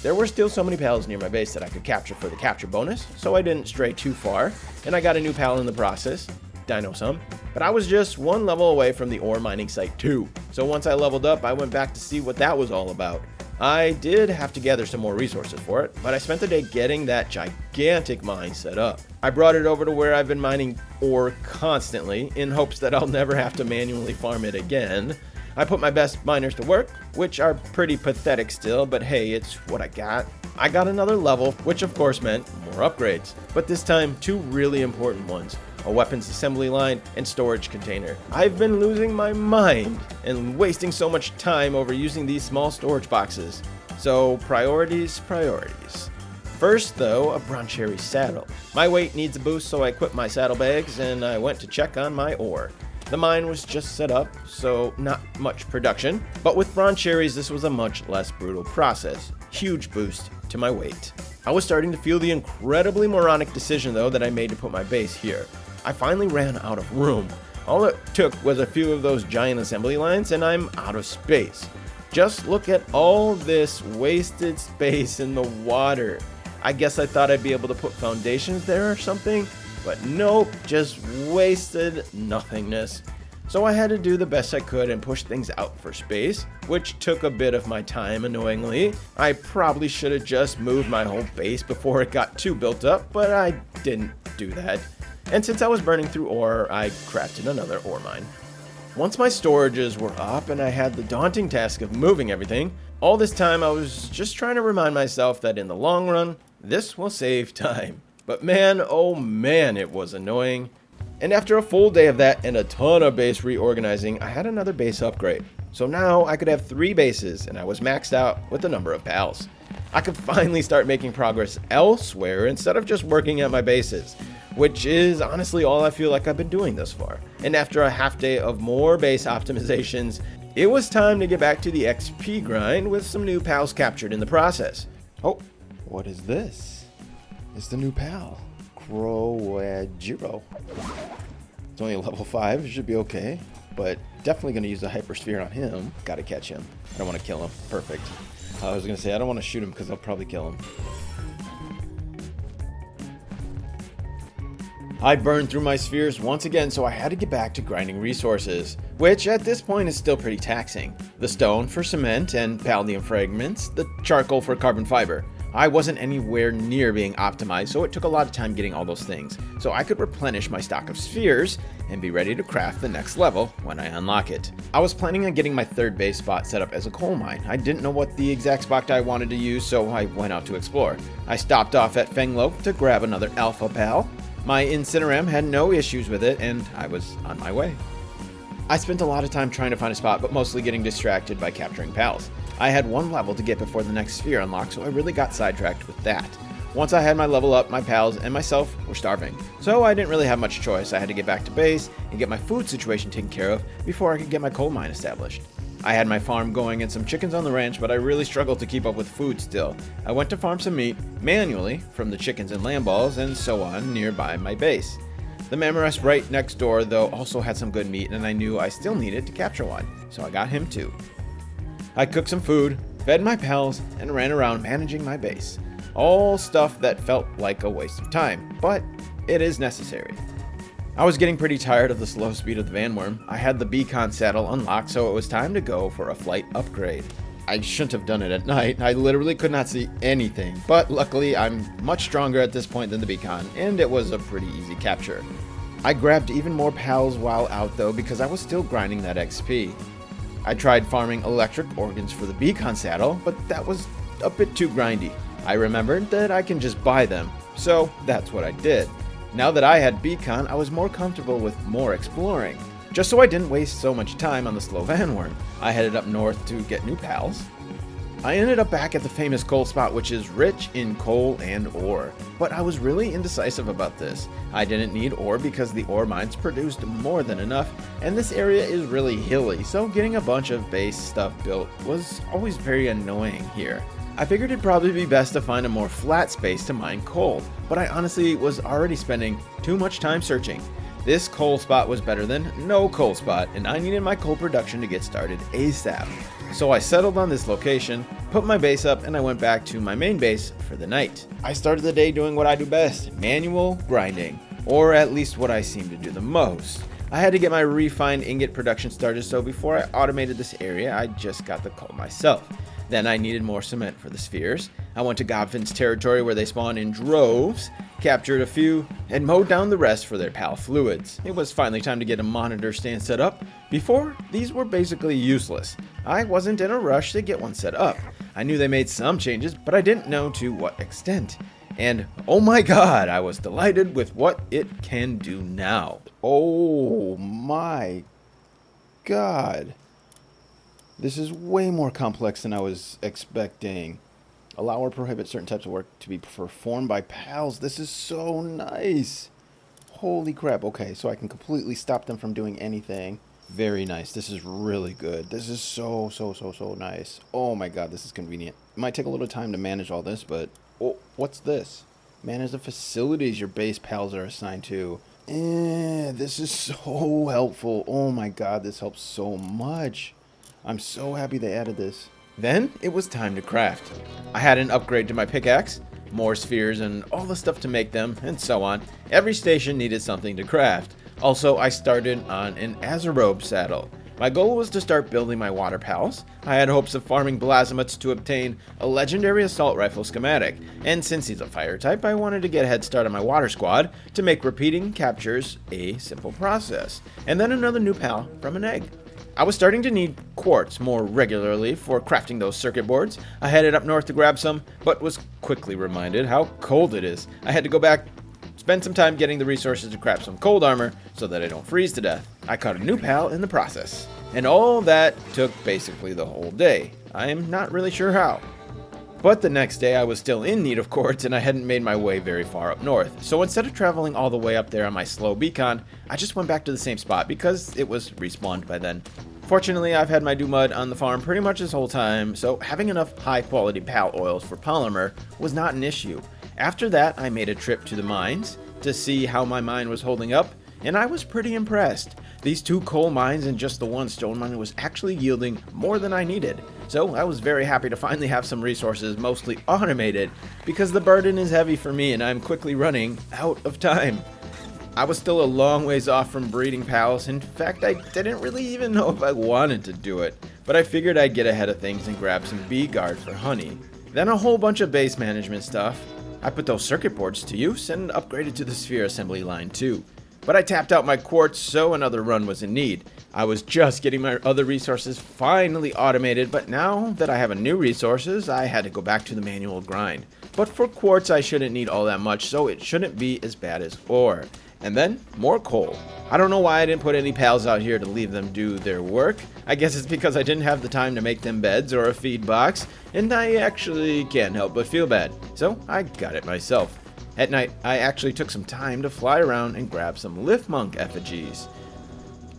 There were still so many pals near my base that I could capture for the capture bonus, so I didn't stray too far, and I got a new pal in the process, Dino Some, but I was just one level away from the ore mining site too. So once I leveled up, I went back to see what that was all about. I did have to gather some more resources for it, but I spent the day getting that gigantic mine set up. I brought it over to where I've been mining ore constantly in hopes that I'll never have to manually farm it again. I put my best miners to work, which are pretty pathetic still, but hey, it's what I got. I got another level, which of course meant more upgrades, but this time 2 really important ones. A weapons assembly line and storage container. I've been losing my mind and wasting so much time over using these small storage boxes. So priorities. First though, a Broncherry saddle. My weight needs a boost, so I equipped my saddlebags and I went to check on my ore. The mine was just set up, so not much production, but with Broncherries this was a much less brutal process. Huge boost to my weight. I was starting to feel the incredibly moronic decision though that I made to put my base here. I finally ran out of room. All it took was a few of those giant assembly lines and I'm out of space. Just look at all this wasted space in the water. I guess I thought I'd be able to put foundations there or something, but nope, just wasted nothingness. So I had to do the best I could and push things out for space, which took a bit of my time annoyingly. I probably should have just moved my whole base before it got too built up, but I didn't do that. And since I was burning through ore, I crafted another ore mine. Once my storages were up and I had the daunting task of moving everything, all this time I was just trying to remind myself that in the long run, this will save time. But man, oh man, it was annoying. And after a full day of that and a ton of base reorganizing, I had another base upgrade. So now I could have 3 bases and I was maxed out with the number of pals. I could finally start making progress elsewhere instead of just working at my bases. which is honestly all I feel like I've been doing thus far. And after a half day of more base optimizations, it was time to get back to the XP grind with some new pals captured in the process. Oh, what is this? It's the new pal, Crowajiro. It's only a level 5, it should be okay. But definitely going to use the hypersphere on him. Gotta catch him. I don't want to kill him. Perfect. I was going to say, I don't want to shoot him because I'll probably kill him. I burned through my spheres once again, so I had to get back to grinding resources, which at this point is still pretty taxing. The stone for cement and palladium fragments, the charcoal for carbon fiber. I wasn't anywhere near being optimized, so it took a lot of time getting all those things, so I could replenish my stock of spheres and be ready to craft the next level when I unlock it. I was planning on getting my third base spot set up as a coal mine. I didn't know what the exact spot I wanted to use, so I went out to explore. I stopped off at Fenglo to grab another alpha pal. My Incineram had no issues with it, and I was on my way. I spent a lot of time trying to find a spot, but mostly getting distracted by capturing pals. I had one level to get before the next sphere unlocked, so I really got sidetracked with that. Once I had my level up, my pals and myself were starving, so I didn't really have much choice. I had to get back to base and get my food situation taken care of before I could get my coal mine established. I had my farm going and some chickens on the ranch, but I really struggled to keep up with food still. I went to farm some meat manually from the chickens and lamb balls and so on nearby my base. The Mamorest right next door though also had some good meat, and I knew I still needed to capture one, so I got him too. I cooked some food, fed my pals, and ran around managing my base. All stuff that felt like a waste of time, but it is necessary. I was getting pretty tired of the slow speed of the Vanworm. I had the beacon saddle unlocked, so it was time to go for a flight upgrade. I shouldn't have done it at night. I literally could not see anything, but luckily I'm much stronger at this point than the beacon, and it was a pretty easy capture. I grabbed even more pals while out though because I was still grinding that XP. I tried farming electric organs for the beacon saddle, but that was a bit too grindy. I remembered that I can just buy them, so that's what I did. Now that I had beacon, I was more comfortable with more exploring. Just so I didn't waste so much time on the slow Vanworm, I headed up north to get new pals. I ended up back at the famous coal spot, which is rich in coal and ore, but I was really indecisive about this. I didn't need ore because the ore mines produced more than enough, and this area is really hilly, so getting a bunch of base stuff built was always very annoying here. I figured it'd probably be best to find a more flat space to mine coal, but I honestly was already spending too much time searching. This coal spot was better than no coal spot, and I needed my coal production to get started ASAP. So I settled on this location, put my base up, and I went back to my main base for the night. I started the day doing what I do best, manual grinding, or at least what I seem to do the most. I had to get my refined ingot production started, so before I automated this area, I just got the coal myself. Then I needed more cement for the spheres. I went to Godfin's territory where they spawn in droves, captured a few, and mowed down the rest for their pal fluids. It was finally time to get a monitor stand set up. Before, these were basically useless. I wasn't in a rush to get one set up. I knew they made some changes, but I didn't know to what extent. And oh my god, I was delighted with what it can do now. Oh my god. This is way more complex than I was expecting. Allow or prohibit certain types of work to be performed by pals. This is so nice. Holy crap. Okay, so I can completely stop them from doing anything. Very nice. This is really good. This is so nice. Oh my god, this is convenient. It might take a little time to manage all this, but... Oh, what's this? Manage the facilities your base pals are assigned to. This is so helpful. Oh my god, this helps so much. I'm so happy they added this. Then it was time to craft. I had an upgrade to my pickaxe, more spheres and all the stuff to make them, and so on. Every station needed something to craft. Also, I started on an Azerobe saddle. My goal was to start building my water pals. I had hopes of farming Blasmuts to obtain a legendary assault rifle schematic, and since he's a fire type, I wanted to get a head start on my water squad to make repeating captures a simple process. And then another new pal from an egg. I was starting to need quartz more regularly for crafting those circuit boards. I headed up north to grab some, but was quickly reminded how cold it is. I had to go back, spend some time getting the resources to craft some cold armor so that I don't freeze to death. I caught a new pal in the process, and all that took basically the whole day. I'm not really sure how. But the next day I was still in need of quartz and I hadn't made my way very far up north. So instead of traveling all the way up there on my slow beacon, I just went back to the same spot because it was respawned by then. Fortunately, I've had my mud on the farm pretty much this whole time, so having enough high quality pal oils for polymer was not an issue. After that, I made a trip to the mines to see how my mine was holding up, and I was pretty impressed. These 2 coal mines and just the 1 stone mine was actually yielding more than I needed. So I was very happy to finally have some resources mostly automated because the burden is heavy for me and I'm quickly running out of time. I was still a long ways off from breeding pals. In fact, I didn't really even know if I wanted to do it, but I figured I'd get ahead of things and grab some bee guard for honey. Then a whole bunch of base management stuff. I put those circuit boards to use and upgraded to the sphere assembly line too. But I tapped out my quartz, so another run was in need. I was just getting my other resources finally automated, but now that I have a new resources, I had to go back to the manual grind. But for quartz, I shouldn't need all that much, so it shouldn't be as bad as ore. And then, more coal. I don't know why I didn't put any pals out here to leave them do their work. I guess it's because I didn't have the time to make them beds or a feed box, and I actually can't help but feel bad. So I got it myself. At night, I actually took some time to fly around and grab some lift monk effigies.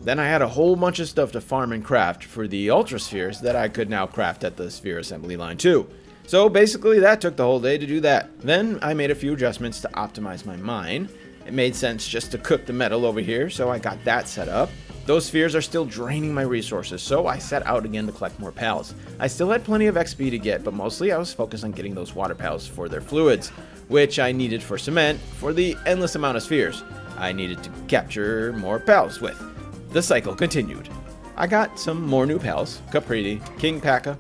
Then I had a whole bunch of stuff to farm and craft for the ultra spheres that I could now craft at the sphere assembly line too. So basically that took the whole day to do that. Then I made a few adjustments to optimize my mine. It made sense just to cook the metal over here, so I got that set up. Those spheres are still draining my resources, so I set out again to collect more pals. I still had plenty of XP to get, but mostly I was focused on getting those water pals for their fluids, which I needed for cement for the endless amount of spheres I needed to capture more pals with. The cycle continued. I got some more new pals, Capriti, King Paka,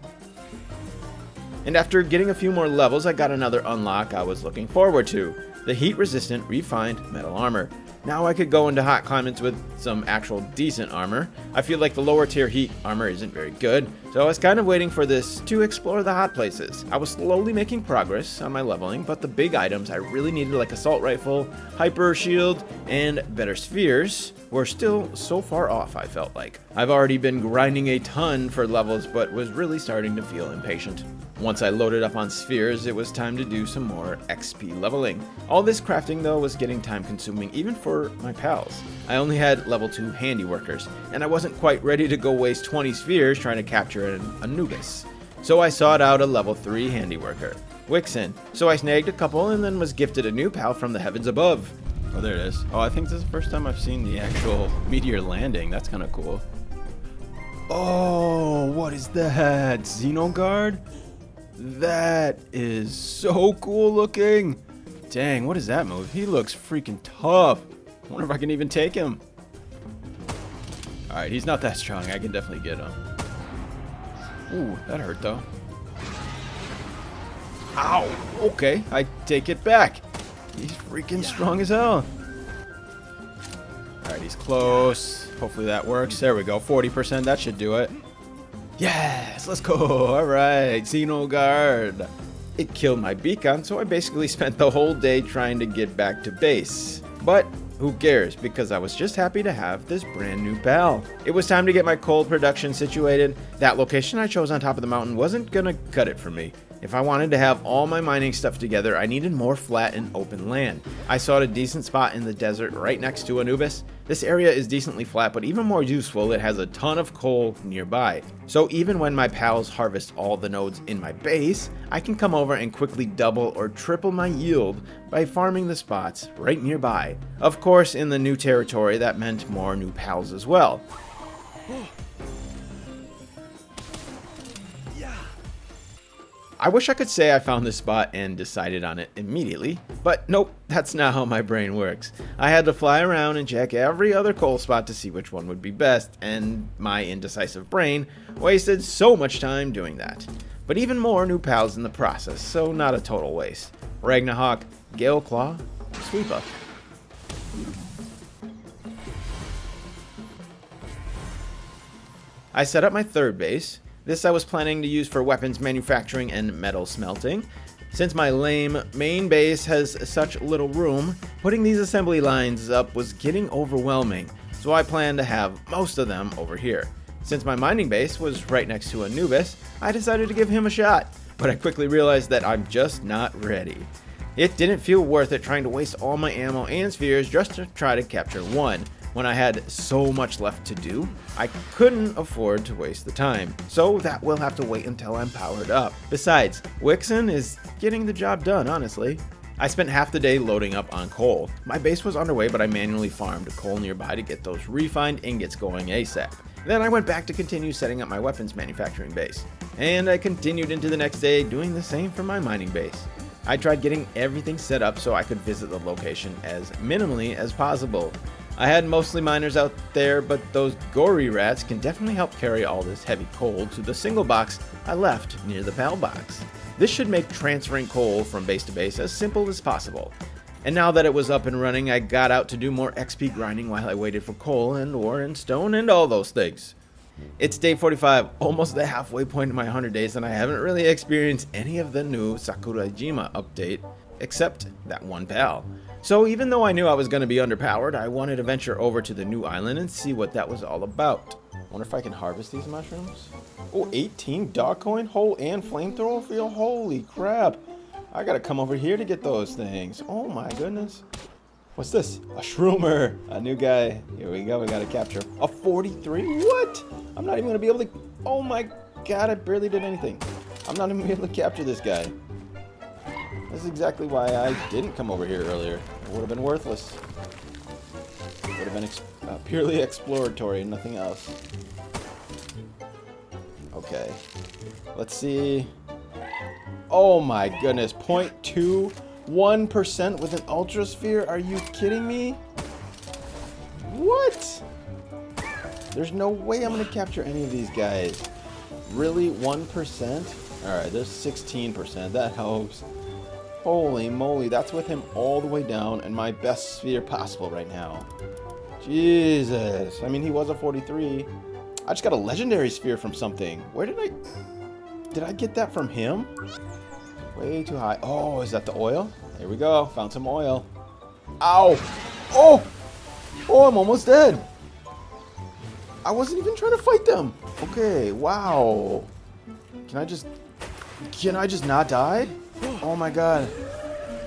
and after getting a few more levels, I got another unlock I was looking forward to. The heat-resistant refined metal armor. Now I could go into hot climates with some actual decent armor. I feel like the lower tier heat armor isn't very good, so I was kind of waiting for this to explore the hot places. I was slowly making progress on my leveling, but the big items I really needed, like assault rifle, hyper shield, and better spheres, were still so far off, I felt like. I've already been grinding a ton for levels, but was really starting to feel impatient. Once I loaded up on spheres, it was time to do some more XP leveling. All this crafting though was getting time consuming even for my pals. I only had level 2 handiworkers, and I wasn't quite ready to go waste 20 spheres trying to capture an Anubis. So I sought out a level 3 handiworker, Wixen. So I snagged a couple and then was gifted a new pal from the heavens above. Oh, there it is. Oh, I think this is the first time I've seen the actual meteor landing. That's kind of cool. Oh, what is that? Xenolord? That is so cool looking. Dang, what is that move? He looks freaking tough. I wonder if I can even take him. Alright, he's not that strong. I can definitely get him. Ooh, that hurt though. Ow! Okay, I take it back. He's freaking strong as hell. Alright, he's close. Hopefully that works. There we go, 40%. That should do it. Yes, let's go. Alright, Xenolord. It killed my beacon, so I basically spent the whole day trying to get back to base. But who cares, because I was just happy to have this brand new pal. It was time to get my coal production situated. That location I chose on top of the mountain wasn't gonna cut it for me. If I wanted to have all my mining stuff together, I needed more flat and open land. I sought a decent spot in the desert right next to Anubis. This area is decently flat, but even more useful, it has a ton of coal nearby. So even when my pals harvest all the nodes in my base, I can come over and quickly double or triple my yield by farming the spots right nearby. Of course, in the new territory, that meant more new pals as well. I wish I could say I found this spot and decided on it immediately, but nope, that's not how my brain works. I had to fly around and check every other coal spot to see which one would be best, and my indecisive brain wasted so much time doing that. But even more new pals in the process, so not a total waste. Ragnahawk, Galeclaw, Sweepa. I set up my third base. This I was planning to use for weapons manufacturing and metal smelting. Since my lame main base has such little room, putting these assembly lines up was getting overwhelming, so I planned to have most of them over here. Since my mining base was right next to Anubis, I decided to give him a shot. but I quickly realized that I'm just not ready. It didn't feel worth it trying to waste all my ammo and spheres just to try to capture one. When I had so much left to do, I couldn't afford to waste the time. So that will have to wait until I'm powered up. Besides, Wixen is getting the job done, honestly. I spent half the day loading up on coal. My base was underway, but I manually farmed coal nearby to get those refined ingots going ASAP. Then I went back to continue setting up my weapons manufacturing base. And I continued into the next day doing the same for my mining base. I tried getting everything set up so I could visit the location as minimally as possible. I had mostly miners out there, but those gory rats can definitely help carry all this heavy coal to the single box I left near the PAL box. This should make transferring coal from base to base as simple as possible. And now that it was up and running, I got out to do more XP grinding while I waited for coal and ore and stone and all those things. It's day 45, almost the halfway point in my 100 days, and I haven't really experienced any of the new Sakurajima update, except that one PAL. So even though I knew I was going to be underpowered, I wanted to venture over to the new island and see what that was all about. Wonder if I can harvest these mushrooms? Oh, 18 dog coin, hole, and flamethrower field? Holy crap. I gotta come over here to get those things. Oh my goodness. What's this? A shroomer. A new guy. Here we go. We gotta capture him. A 43? What? I'm not even gonna be able to... Oh my god, I barely did anything. I'm not even gonna be able to capture this guy. This is exactly why I didn't come over here earlier. It would have been worthless. It would have been purely exploratory and nothing else. Okay. Let's see. Oh my goodness. 0.21% with an Ultra Sphere? Are you kidding me? What? There's no way I'm going to capture any of these guys. Really? 1%? Alright, there's 16%. That helps. Holy moly, that's with him all the way down and my best sphere possible right now. Jesus. I mean, he was a 43. I just got a legendary sphere from something. Where did I get that from him? Way too high. Oh, is that the oil? Here we go. Found some oil. Ow. Oh. Oh, I'm almost dead. I wasn't even trying to fight them. Okay, wow. Can I just not die? Oh my god.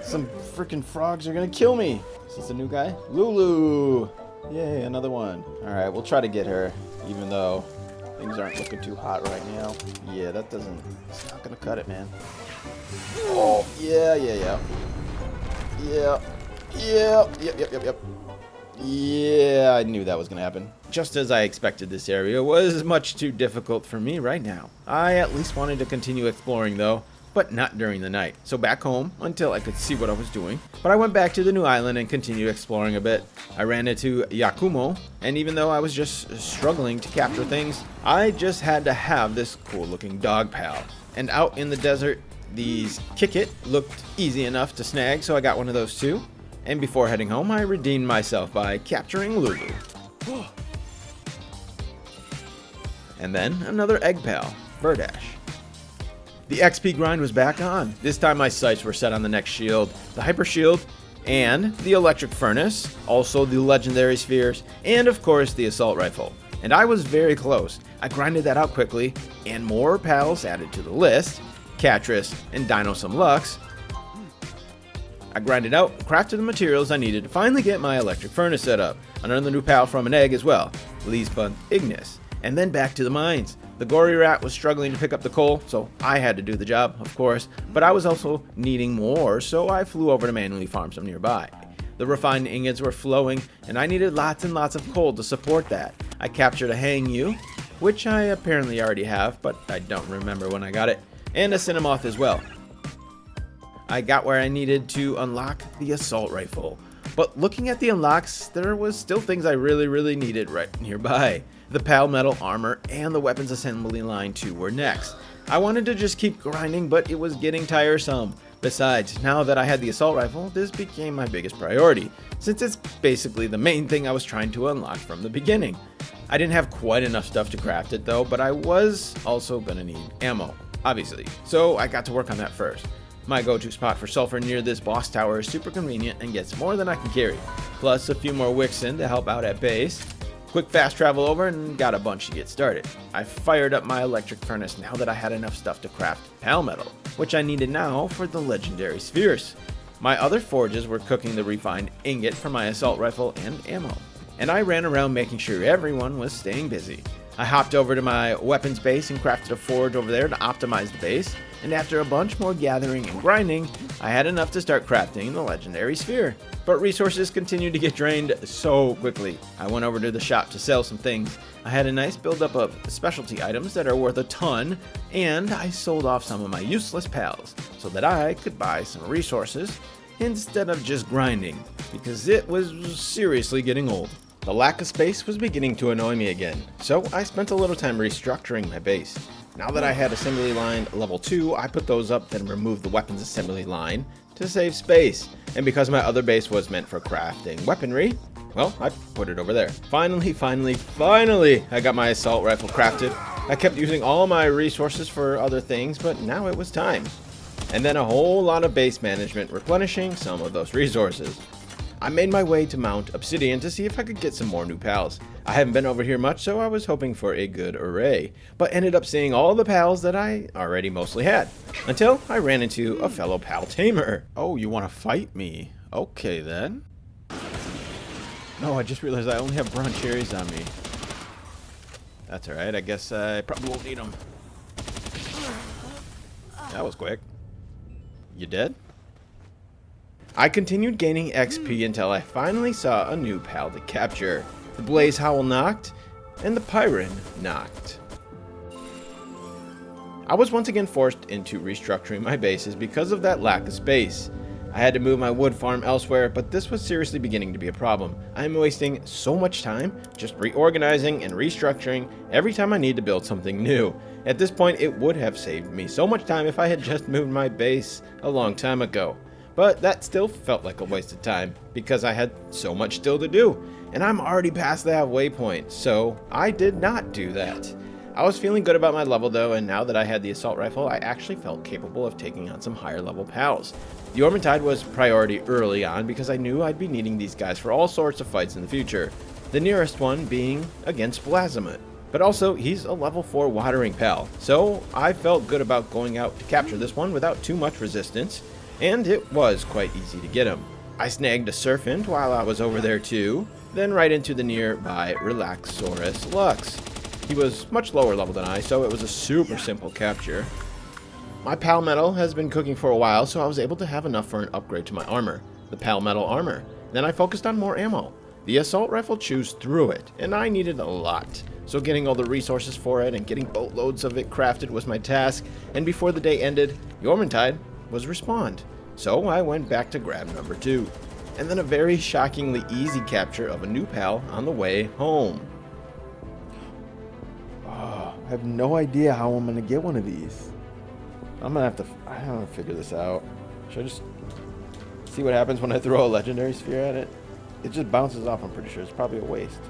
Some freaking frogs are gonna kill me. Is this a new guy? Lulu. Yay, another one. Alright, we'll try to get her, even though things aren't looking too hot right now. Yeah, it's not gonna cut it, man. Oh, yeah. Yep. Yeah, I knew that was gonna happen. Just as I expected, this area was much too difficult for me right now. I at least wanted to continue exploring though, but not during the night. So back home until I could see what I was doing. But I went back to the new island and continued exploring a bit. I ran into Yakumo, and even though I was just struggling to capture things, I just had to have this cool looking dog pal. And out in the desert, these Kick-It looked easy enough to snag, so I got one of those too. And before heading home, I redeemed myself by capturing Lulu. And then another egg pal, Verdash. The XP grind was back on. This time my sights were set on the next shield, the Hyper Shield, and the Electric Furnace, also the Legendary Spheres, and of course the Assault Rifle. And I was very close. I grinded that out quickly, and more pals added to the list, Catris and Dino Some Lux. I grinded out, crafted the materials I needed to finally get my Electric Furnace set up. Another new pal from an egg as well, Lisbon Ignis. And then back to the mines. The gory rat was struggling to pick up the coal, so I had to do the job, of course, but I was also needing more, so I flew over to manually farm some nearby. The refined ingots were flowing, and I needed lots and lots of coal to support that. I captured a Hangyu, which I apparently already have, but I don't remember when I got it, and a Cinnamoth as well. I got where I needed to unlock the Assault Rifle, but looking at the unlocks, there was still things I really needed right nearby. The PAL Metal Armor and the Weapons Assembly Line 2 were next. I wanted to just keep grinding, but it was getting tiresome. Besides, now that I had the Assault Rifle, this became my biggest priority, since it's basically the main thing I was trying to unlock from the beginning. I didn't have quite enough stuff to craft it though, but I was also gonna need ammo, obviously, so I got to work on that first. My go-to spot for sulfur near this boss tower is super convenient and gets more than I can carry, plus a few more Wixen to help out at base. Quick fast travel over and got a bunch to get started. I fired up my electric furnace now that I had enough stuff to craft pal metal, which I needed now for the legendary spheres. My other forges were cooking the refined ingot for my assault rifle and ammo, and I ran around making sure everyone was staying busy. I hopped over to my weapons base and crafted a forge over there to optimize the base, and after a bunch more gathering and grinding, I had enough to start crafting the legendary sphere. But resources continued to get drained so quickly. I went over to the shop to sell some things. I had a nice buildup of specialty items that are worth a ton, and I sold off some of my useless pals so that I could buy some resources instead of just grinding, because it was seriously getting old. The lack of space was beginning to annoy me again, so I spent a little time restructuring my base. Now that I had assembly line level 2, I put those up, then removed the weapons assembly line to save space. And because my other base was meant for crafting weaponry, well, I put it over there. Finally, I got my assault rifle crafted. I kept using all my resources for other things, but now it was time. And then a whole lot of base management replenishing some of those resources. I made my way to Mount Obsidian to see if I could get some more new pals. I haven't been over here much, so I was hoping for a good array, but ended up seeing all the pals that I already mostly had, until I ran into a fellow pal tamer. Oh, you want to fight me? Okay, then. No, I just realized I only have brown cherries on me. That's alright, I guess I probably won't need them. That was quick. You dead? I continued gaining XP until I finally saw a new pal to capture. The Blaze Howl knocked, and the Pyron knocked. I was once again forced into restructuring my bases because of that lack of space. I had to move my wood farm elsewhere, but this was seriously beginning to be a problem. I am wasting so much time just reorganizing and restructuring every time I need to build something new. At this point, it would have saved me so much time if I had just moved my base a long time ago. But that still felt like a waste of time because I had so much still to do, and I'm already past the halfway point, so I did not do that. I was feeling good about my level though, and now that I had the assault rifle, I actually felt capable of taking on some higher level pals. The Ormantide was priority early on because I knew I'd be needing these guys for all sorts of fights in the future, the nearest one being against Blasphemous. But also, he's a level 4 watering pal, so I felt good about going out to capture this one without too much resistance, and it was quite easy to get him. I snagged a Surfint while I was over there too, then right into the nearby Relaxaurus Lux. He was much lower level than I, so it was a super simple capture. My pal metal has been cooking for a while, so I was able to have enough for an upgrade to my armor, the pal metal armor. Then I focused on more ammo. The assault rifle chews through it, and I needed a lot. So getting all the resources for it and getting boatloads of it crafted was my task, and before the day ended, the Ormantide was respawned. So I went back to grab number 2. And then a very shockingly easy capture of a new pal on the way home. Oh, I have no idea how I'm going to get one of these. I don't know, figure this out. Should I just see what happens when I throw a legendary sphere at it? It just bounces off, I'm pretty sure. It's probably a waste.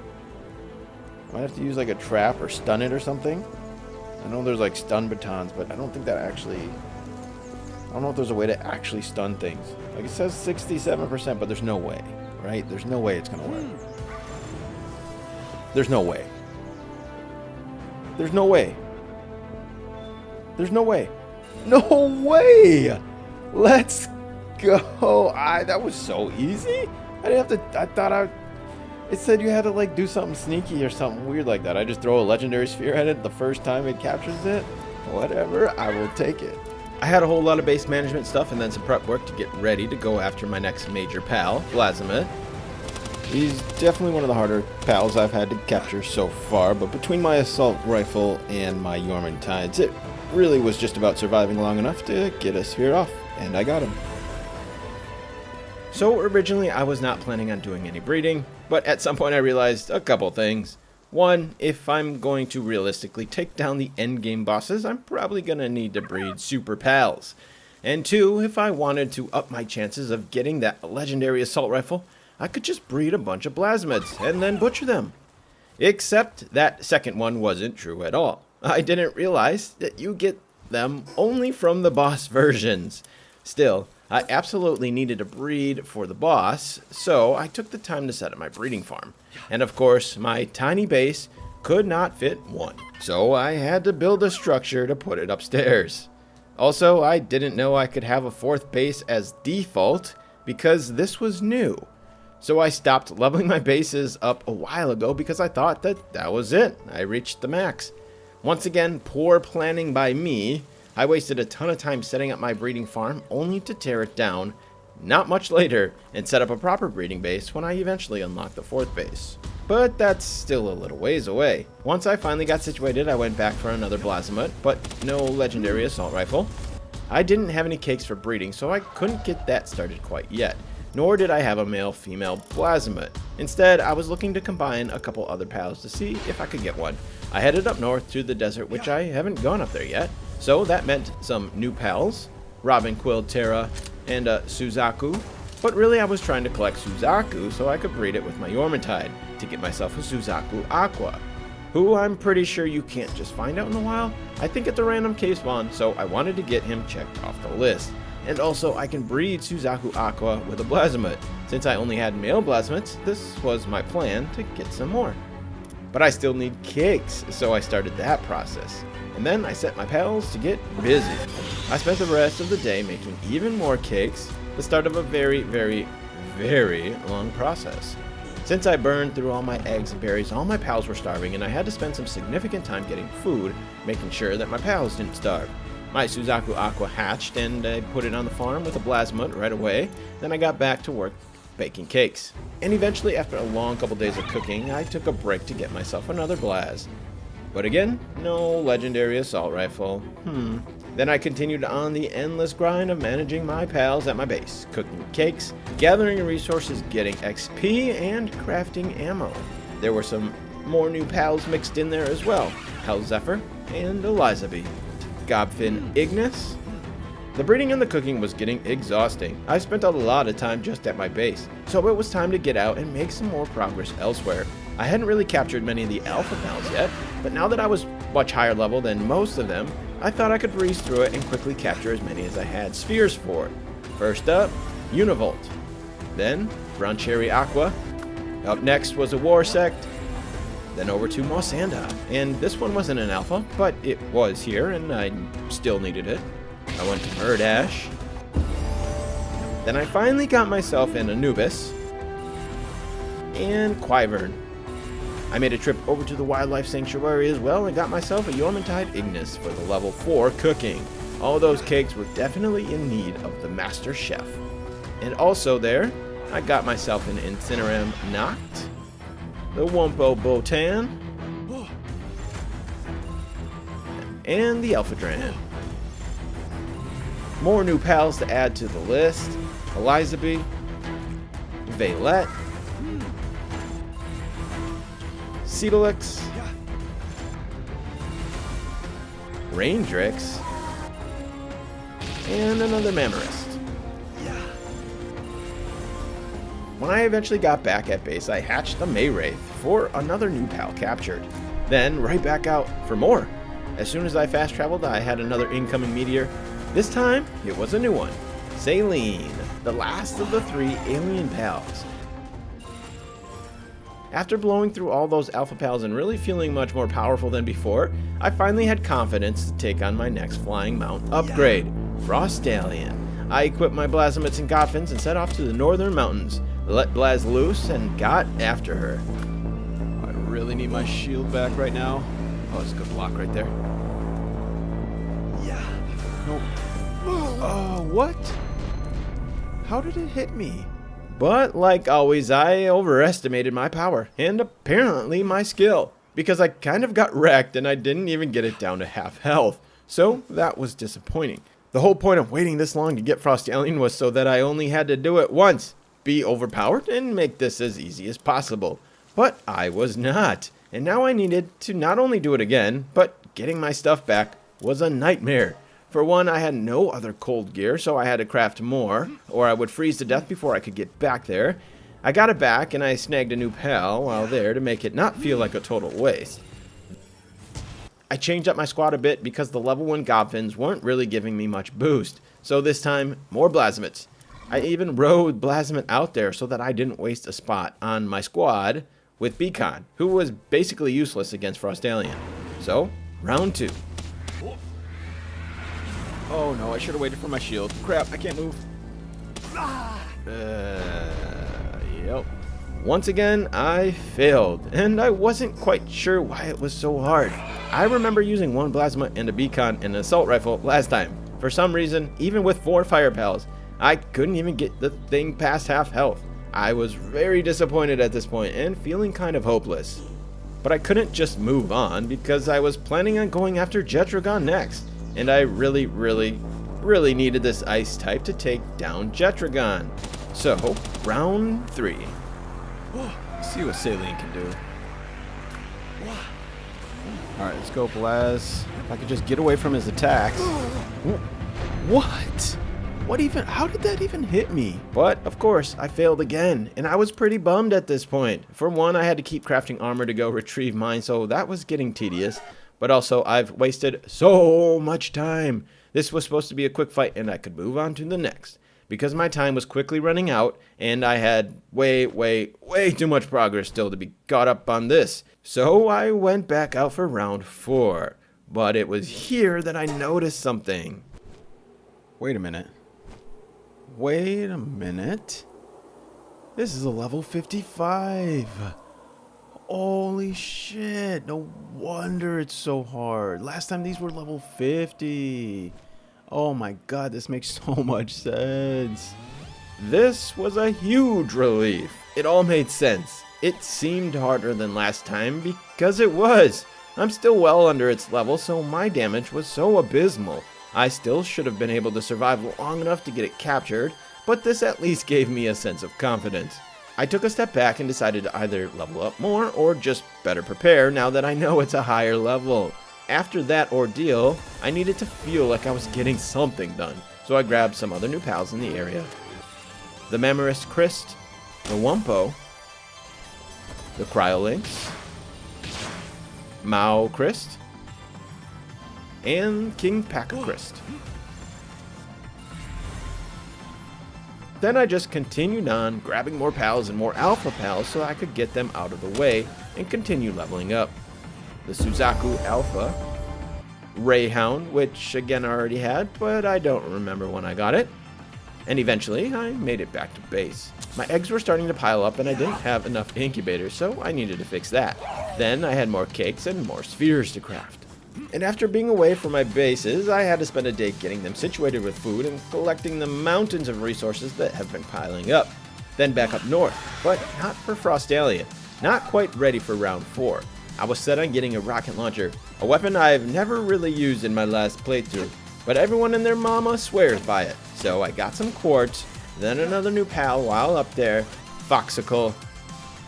Might have to use like a trap or stun it or something. I know there's like stun batons, but I don't think that actually... I don't know if there's a way to actually stun things. Like it says 67%, but there's no way, right? There's no way it's going to work. There's no way. There's no way. There's no way. No way! Let's go. That was so easy. I didn't have to, it said you had to like do something sneaky or something weird like that. I just throw a legendary sphere at it the first time it captures it. Whatever, I will take it. I had a whole lot of base management stuff and then some prep work to get ready to go after my next major pal, Blasphemous. He's definitely one of the harder pals I've had to capture so far, but between my assault rifle and my Ormantides, it really was just about surviving long enough to get a sphere off, and I got him. So originally I was not planning on doing any breeding, but at some point I realized a couple things. One, if I'm going to realistically take down the endgame bosses, I'm probably going to need to breed super pals. And two, if I wanted to up my chances of getting that legendary assault rifle, I could just breed a bunch of plasmids and then butcher them. Except that second one wasn't true at all. I didn't realize that you get them only from the boss versions. Still, I absolutely needed to breed for the boss, so I took the time to set up my breeding farm. And of course, my tiny base could not fit one, so I had to build a structure to put it upstairs. Also, I didn't know I could have a fourth base as default because this was new. So I stopped leveling my bases up a while ago because I thought that was it. I reached the max. Once again, poor planning by me. I wasted a ton of time setting up my breeding farm only to tear it down not much later and set up a proper breeding base when I eventually unlocked the fourth base. But that's still a little ways away. Once I finally got situated, I went back for another Blasmut, but no legendary assault rifle. I didn't have any cakes for breeding, so I couldn't get that started quite yet. Nor did I have a male-female Blasmut. Instead, I was looking to combine a couple other pals to see if I could get one. I headed up north to the desert, which I haven't gone up there yet. So that meant some new pals, Robin Quill Terra, and Suzaku. But really I was trying to collect Suzaku so I could breed it with my Yormantide to get myself a Suzaku Aqua, who I'm pretty sure you can't just find out in the wild. I think at the random cave spawn, so I wanted to get him checked off the list. And also I can breed Suzaku Aqua with a Blasmut. Since I only had male Blasmuts, this was my plan to get some more. But I still need cakes, so I started that process. And then I set my pals to get busy. I spent the rest of the day making even more cakes, the start of a very, very, very long process. Since I burned through all my eggs and berries, all my pals were starving, and I had to spend some significant time getting food, making sure that my pals didn't starve. My Suzaku Aqua hatched, and I put it on the farm with a Blasmut right away. Then I got back to work baking cakes. And eventually, after a long couple days of cooking, I took a break to get myself another Blaz. But again, no legendary assault rifle. Then I continued on the endless grind of managing my pals at my base, cooking cakes, gathering resources, getting XP, and crafting ammo. There were some more new pals mixed in there as well. Hell Zephyr and Elizabeth. Gobfin Ignis. The breeding and the cooking was getting exhausting. I spent a lot of time just at my base, so it was time to get out and make some more progress elsewhere. I hadn't really captured many of the alpha pals yet, but now that I was much higher level than most of them, I thought I could breeze through it and quickly capture as many as I had spheres for. First up, Univolt. Then, Broncherry Aqua. Up next was a War Sect. Then over to Mossanda. And this one wasn't an alpha, but it was here, and I still needed it. I went to Murdash. Then I finally got myself an Anubis. And Quivern. I made a trip over to the Wildlife Sanctuary as well and got myself a Yormantide Ignis for the level 4 cooking. All those cakes were definitely in need of the Master Chef. And also there, I got myself an Incineram Noct, the Wumpo Botan, and the Alphadran. More new pals to add to the list. Elizabeth, Vaylette, Cedalix, Raindrix, and another Mammorist. When I eventually got back at base, I hatched a Maywraith for another new pal captured. Then right back out for more. As soon as I fast traveled, I had another incoming meteor. This time, it was a new one. Saline, the last of the 3 alien pals. After blowing through all those alpha pals and really feeling much more powerful than before, I finally had confidence to take on my next flying mount upgrade, Frostallion. I equipped my Blasmuts and Gotfins and set off to the northern mountains, let Blaz loose, and got after her. I really need my shield back right now. Oh, it's a good block right there. No. Oh, what? How did it hit me? But, like always, I overestimated my power, and apparently my skill, because I kind of got wrecked and I didn't even get it down to half health, so that was disappointing. The whole point of waiting this long to get Frostallion was so that I only had to do it once, be overpowered, and make this as easy as possible. But I was not, and now I needed to not only do it again, but getting my stuff back was a nightmare. For one, I had no other cold gear, so I had to craft more, or I would freeze to death before I could get back there. I got it back, and I snagged a new pal while there to make it not feel like a total waste. I changed up my squad a bit because the level 1 Gobfins weren't really giving me much boost. So this time, more Blasmets. I even rode Blasmet out there so that I didn't waste a spot on my squad with Beacon, who was basically useless against Frostallion. So, round 2. Oh no, I should have waited for my shield. Crap, I can't move. Yep. Once again, I failed, and I wasn't quite sure why it was so hard. I remember using 1 Plasma and a Beacon and an assault rifle last time. For some reason, even with 4 fire pals, I couldn't even get the thing past half health. I was very disappointed at this point and feeling kind of hopeless. But I couldn't just move on because I was planning on going after Jetragon next, and I really needed this ice type to take down Jetragon. So, round 3. Let's see what Saline can do. Alright, let's go, Blaz. If I could just get away from his attacks. What? What even? How did that even hit me? But, of course, I failed again, and I was pretty bummed at this point. For one, I had to keep crafting armor to go retrieve mine, so that was getting tedious. But also, I've wasted so much time. This was supposed to be a quick fight, and I could move on to the next. Because my time was quickly running out, and I had way too much progress still to be caught up on this. So I went back out for round 4. But it was here that I noticed something. Wait a minute. Wait a minute. This is a level 55. Holy shit. No wonder it's so hard. Last time these were level 50. Oh my god, this makes so much sense. This was a huge relief. It all made sense. It seemed harder than last time because it was. I'm still well under its level, so my damage was so abysmal. I still should have been able to survive long enough to get it captured, but this at least gave me a sense of confidence. I took a step back and decided to either level up more or just better prepare now that I know it's a higher level. After that ordeal, I needed to feel like I was getting something done, so I grabbed some other new pals in the area. The Mamorist Christ, the Wumpo, the Cryolinx, Mao Christ, and King Paka Christ. Then I just continued on, grabbing more pals and more alpha pals so I could get them out of the way and continue leveling up. The Suzaku Alpha, Rayhound, which again I already had, but I don't remember when I got it. And eventually, I made it back to base. My eggs were starting to pile up and I didn't have enough incubators, so I needed to fix that. Then I had more cakes and more spheres to craft. And after being away from my bases, I had to spend a day getting them situated with food and collecting the mountains of resources that have been piling up. Then back up north, but not for Frostallion. Not quite ready for round 4. I was set on getting a rocket launcher, a weapon I've never really used in my last playthrough, but everyone and their mama swears by it. So I got some quartz, then another new pal while up there, Foxicle.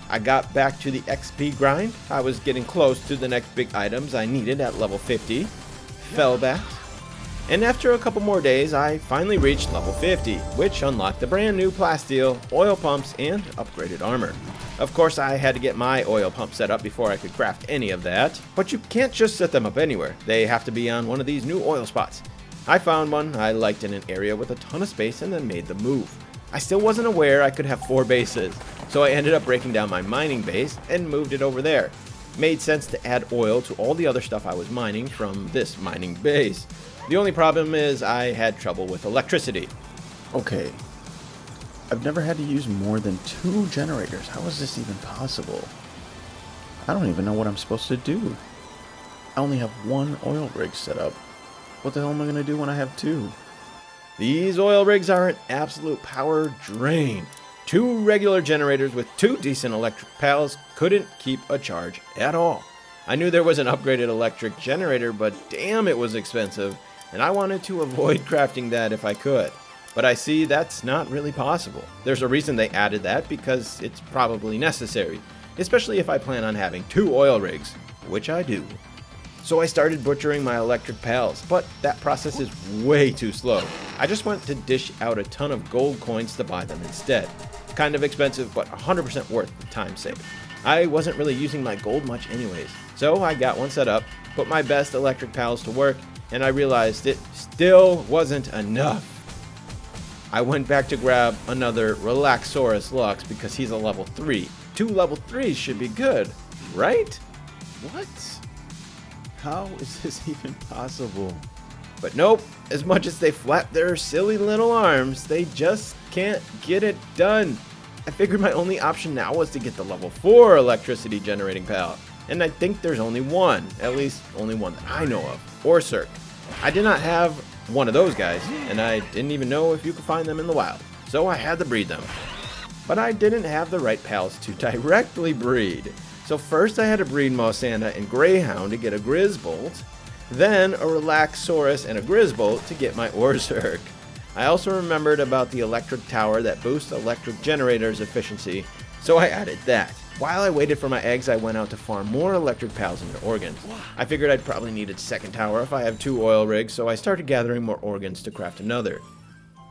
I got back to the XP grind. I was getting close to the next big items I needed at level 50. Fell back. And after a couple more days, I finally reached level 50, which unlocked the brand new plasteel, oil pumps, and upgraded armor. Of course, I had to get my oil pump set up before I could craft any of that, but you can't just set them up anywhere. They have to be on one of these new oil spots. I found one I liked in an area with a ton of space and then made the move. I still wasn't aware I could have 4 bases, so I ended up breaking down my mining base and moved it over there. Made sense to add oil to all the other stuff I was mining from this mining base. The only problem is I had trouble with electricity. Okay. I've never had to use more than 2 generators. How is this even possible? I don't even know what I'm supposed to do. I only have 1 oil rig set up. What the hell am I going to do when I have 2? These oil rigs are an absolute power drain. 2 regular generators with 2 decent electric pals couldn't keep a charge at all. I knew there was an upgraded electric generator, but damn, it was expensive, and I wanted to avoid crafting that if I could. But I see that's not really possible. There's a reason they added that, because it's probably necessary, especially if I plan on having 2 oil rigs, which I do. So I started butchering my electric pals, but that process is way too slow. I just went to dish out a ton of gold coins to buy them instead. Kind of expensive, but 100% worth the time saved. I wasn't really using my gold much anyways. So I got one set up, put my best electric pals to work, and I realized it still wasn't enough. I went back to grab another Relaxaurus Lux because he's a level 3. 2 level 3s should be good, right? What? How is this even possible? But nope, as much as they flap their silly little arms, they just can't get it done. I figured my only option now was to get the level 4 electricity generating pal. And I think there's only one, at least only one that I know of, Orsurk. I did not have one of those guys, and I didn't even know if you could find them in the wild, so I had to breed them. But I didn't have the right pals to directly breed. So first I had to breed Mossanda and Greyhound to get a Grizzbolt, then a Relaxaurus and a Grizzbolt to get my Orsurk. I also remembered about the electric tower that boosts electric generators efficiency, so I added that. While I waited for my eggs, I went out to farm more electric pals into organs. I figured I'd probably need a second tower if I have 2 oil rigs, so I started gathering more organs to craft another.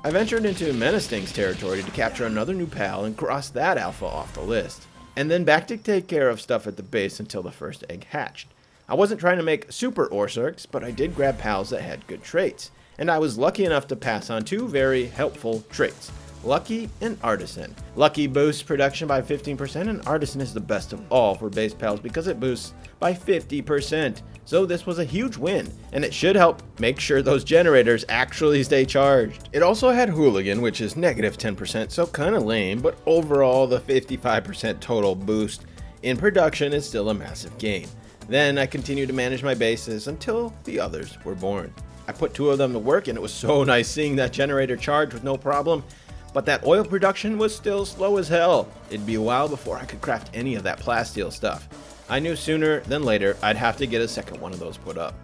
I ventured into Menacing's territory to capture another new pal and cross that alpha off the list. And then back to take care of stuff at the base until the first egg hatched. I wasn't trying to make super Orsurks, but I did grab pals that had good traits. And I was lucky enough to pass on 2 very helpful traits. Lucky and Artisan. Lucky boosts production by 15%, and Artisan is the best of all for base pals because it boosts by 50%. So this was a huge win, and it should help make sure those generators actually stay charged. It also had Hooligan, which is negative 10%, so kinda lame, but overall the 55% total boost in production is still a massive gain. Then I continued to manage my bases until the others were born. I put 2 of them to work, and it was so nice seeing that generator charge with no problem. But that oil production was still slow as hell. It'd be a while before I could craft any of that plasteel stuff. I knew sooner than later I'd have to get a second one of those put up.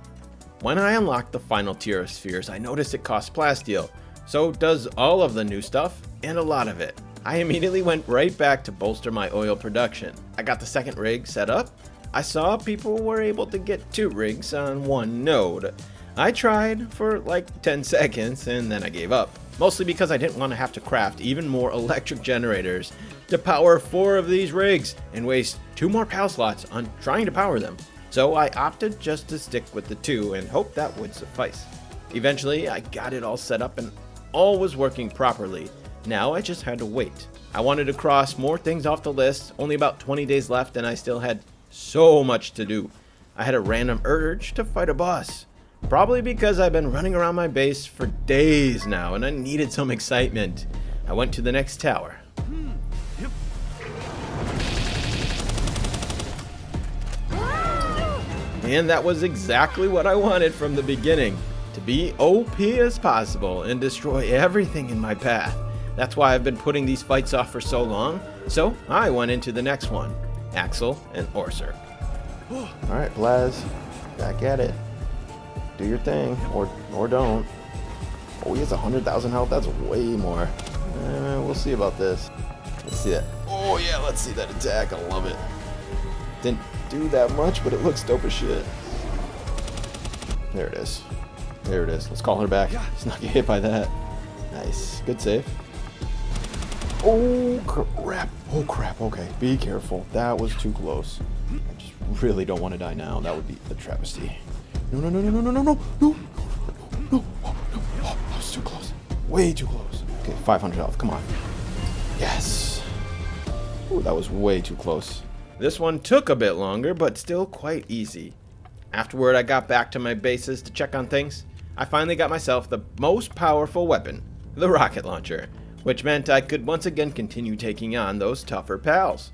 When I unlocked the final tier of spheres, I noticed it costs plasteel. So does all of the new stuff, and a lot of it. I immediately went right back to bolster my oil production. I got the second rig set up. I saw people were able to get 2 rigs on 1 node. I tried for like 10 seconds and then I gave up. Mostly because I didn't want to have to craft even more electric generators to power 4 of these rigs and waste 2 more PAL slots on trying to power them. So I opted just to stick with the 2 and hope that would suffice. Eventually I got it all set up and all was working properly. Now I just had to wait. I wanted to cross more things off the list, only about 20 days left, and I still had so much to do. I had a random urge to fight a boss. Probably because I've been running around my base for days now and I needed some excitement. I went to the next tower. And that was exactly what I wanted from the beginning. To be OP as possible and destroy everything in my path. That's why I've been putting these fights off for so long. So I went into the next one. Axel and Orsurk. Alright, Blaz. Back at it. Do your thing, or don't. Oh, he has 100,000 health. That's way more. We'll see about this. Let's see that. Oh yeah, let's see that attack. I love it. Didn't do that much, but it looks dope as shit. There it is. There it is. Let's call her back. Let's not get hit by that. Nice. Good save. Oh crap. Oh crap. Okay, be careful. That was too close. I just really don't want to die now. That would be a travesty. No, no, no, no, no, no, no, no, no, no, oh, that was too close. Way too close. Okay, 500 health, come on. Yes. Ooh, that was way too close. This one took a bit longer, but still quite easy. Afterward, I got back to my bases to check on things. I finally got myself the most powerful weapon, the rocket launcher, which meant I could once again continue taking on those tougher pals.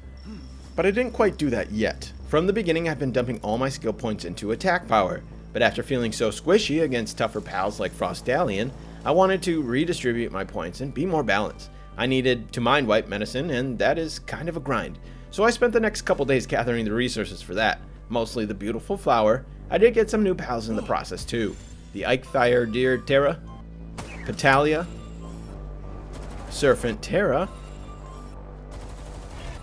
But I didn't quite do that yet. From the beginning, I've been dumping all my skill points into attack power. But after feeling so squishy against tougher pals like Frostallion, I wanted to redistribute my points and be more balanced. I needed to mind wipe medicine, and that is kind of a grind. So I spent the next couple days gathering the resources for that, mostly the beautiful flower. I did get some new pals in the process too. The Eichthire Deer Terra, Petalia, Serpent Terra,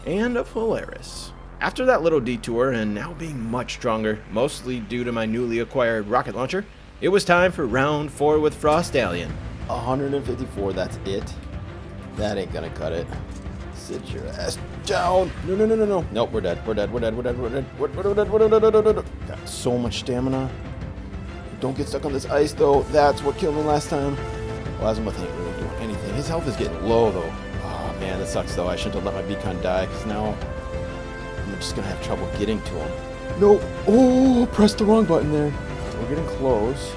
and a Polaris. After that little detour, and now being much stronger, mostly due to my newly acquired rocket launcher, it was time for round 4 with Frostallion. 154, that's it. That ain't gonna cut it. Sit your ass down. No, no, no, no, no. Nope, we're dead. We're dead. We're dead. We're dead. We're dead. We're dead. We're dead. We're dead. Got so much stamina. Don't get stuck on this ice, though. That's what killed me last time. Plasmoth ain't really doing anything. His health is getting low, though. Oh, man, that sucks, though. I shouldn't have let my beacon die, because now I'm just going to have trouble getting to him. No. Oh, pressed the wrong button there. We're getting close.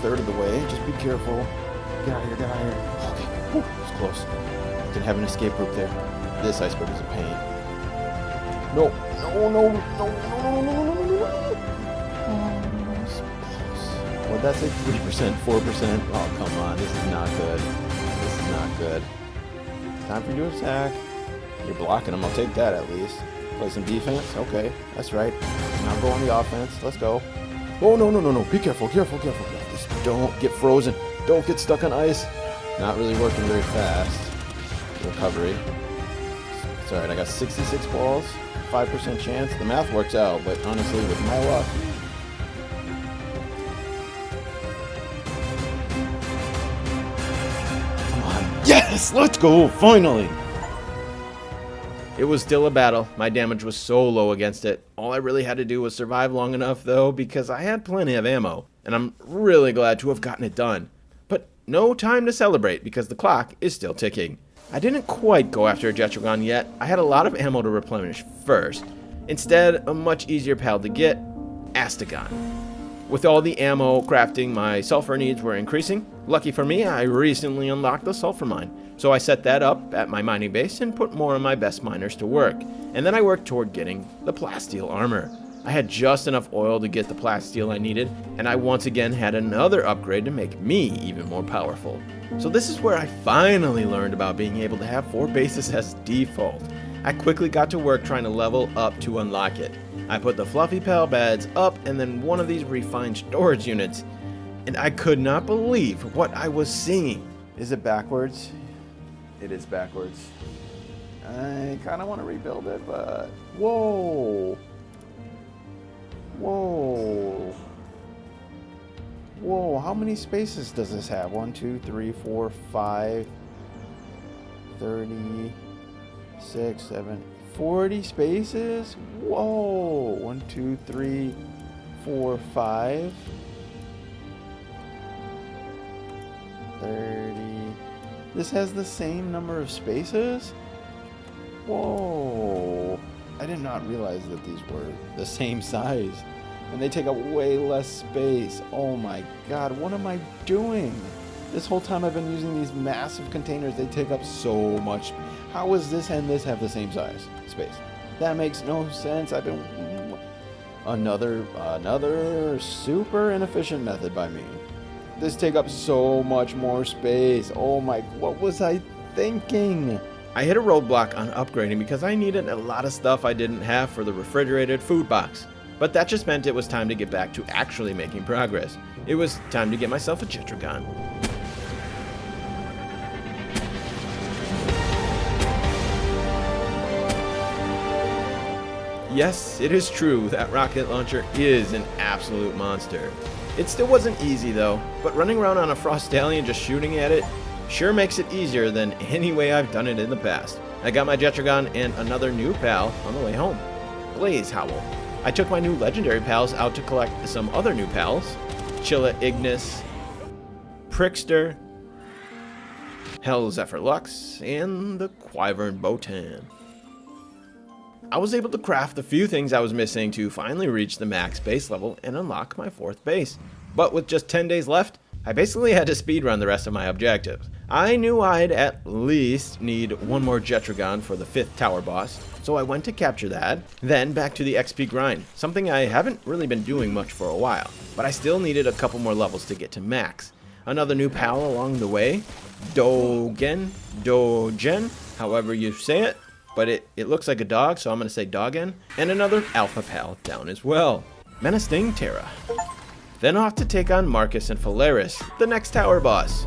Third of the way. Just be careful. Get out of here. Get out of here. Okay. Whew, it's close. Can have an escape route there. This iceberg is a pain. No. No, no, no, no, no, no, no, no, no. Well, that's like 3%, 4%. Oh, come on. This is not good. This is not good. Time for you to attack. You're blocking them. I'll take that at least. Play some defense. Okay, that's right. Now go on the offense. Let's go. Oh, no, no, no, no. Be careful. Careful, careful, careful. Just don't get frozen. Don't get stuck on ice. Not really working very fast. Recovery. It's alright. I got 66 balls. 5% chance. The math works out, but honestly, with my luck, yes! Let's go! Finally! It was still a battle. My damage was so low against it. All I really had to do was survive long enough, though, because I had plenty of ammo. And I'm really glad to have gotten it done. But no time to celebrate, because the clock is still ticking. I didn't quite go after a Jetrogon yet. I had a lot of ammo to replenish first. Instead, a much easier pal to get, Astagon. With all the ammo crafting, my sulfur needs were increasing. Lucky for me, I recently unlocked the sulfur mine, so I set that up at my mining base and put more of my best miners to work. And then I worked toward getting the plasteel armor. I had just enough oil to get the plasteel I needed, and I once again had another upgrade to make me even more powerful. So this is where I finally learned about being able to have 4 bases as default. I quickly got to work trying to level up to unlock it. I put the fluffy pal beds up and then one of these refined storage units, and I could not believe what I was seeing. Is it backwards? It is backwards. I kind of want to rebuild it, but whoa. Whoa. Whoa, how many spaces does this have? 1, 2, 3, 4, 5, 36, 7, 40 spaces? Whoa. 1, 2, 3, 4, 5, 30. This has the same number of spaces? Whoa. I did not realize that these were the same size. And they take up way less space. Oh my god, what am I doing? This whole time I've been using these massive containers. They take up so much. How is this and this have the same size space? That makes no sense. I've been... Another super inefficient method by me. This take up so much more space. Oh my... What was I thinking? I hit a roadblock on upgrading because I needed a lot of stuff I didn't have for the refrigerated food box. But that just meant it was time to get back to actually making progress. It was time to get myself a Jetrogon. Yes, it is true that rocket launcher is an absolute monster. It still wasn't easy though, but running around on a frost stallion just shooting at it sure makes it easier than any way I've done it in the past. I got my Jetrogon and another new pal on the way home. Blaze Howl. I took my new legendary pals out to collect some other new pals. Chilla Ignis, Prickster, Hell Zephyr Lux, and the Wyvern Botan. I was able to craft the few things I was missing to finally reach the max base level and unlock my 4th base. But with just 10 days left, I basically had to speedrun the rest of my objectives. I knew I'd at least need one more Jetrogon for the 5th tower boss, so I went to capture that, then back to the XP grind, something I haven't really been doing much for a while, but I still needed a couple more levels to get to max. Another new pal along the way, Dogen, however you say it, but it looks like a dog, so I'm going to say Dogen, and another alpha pal down as well, Menacing Terra. Then off to take on Marcus and Phalaris, the next tower boss.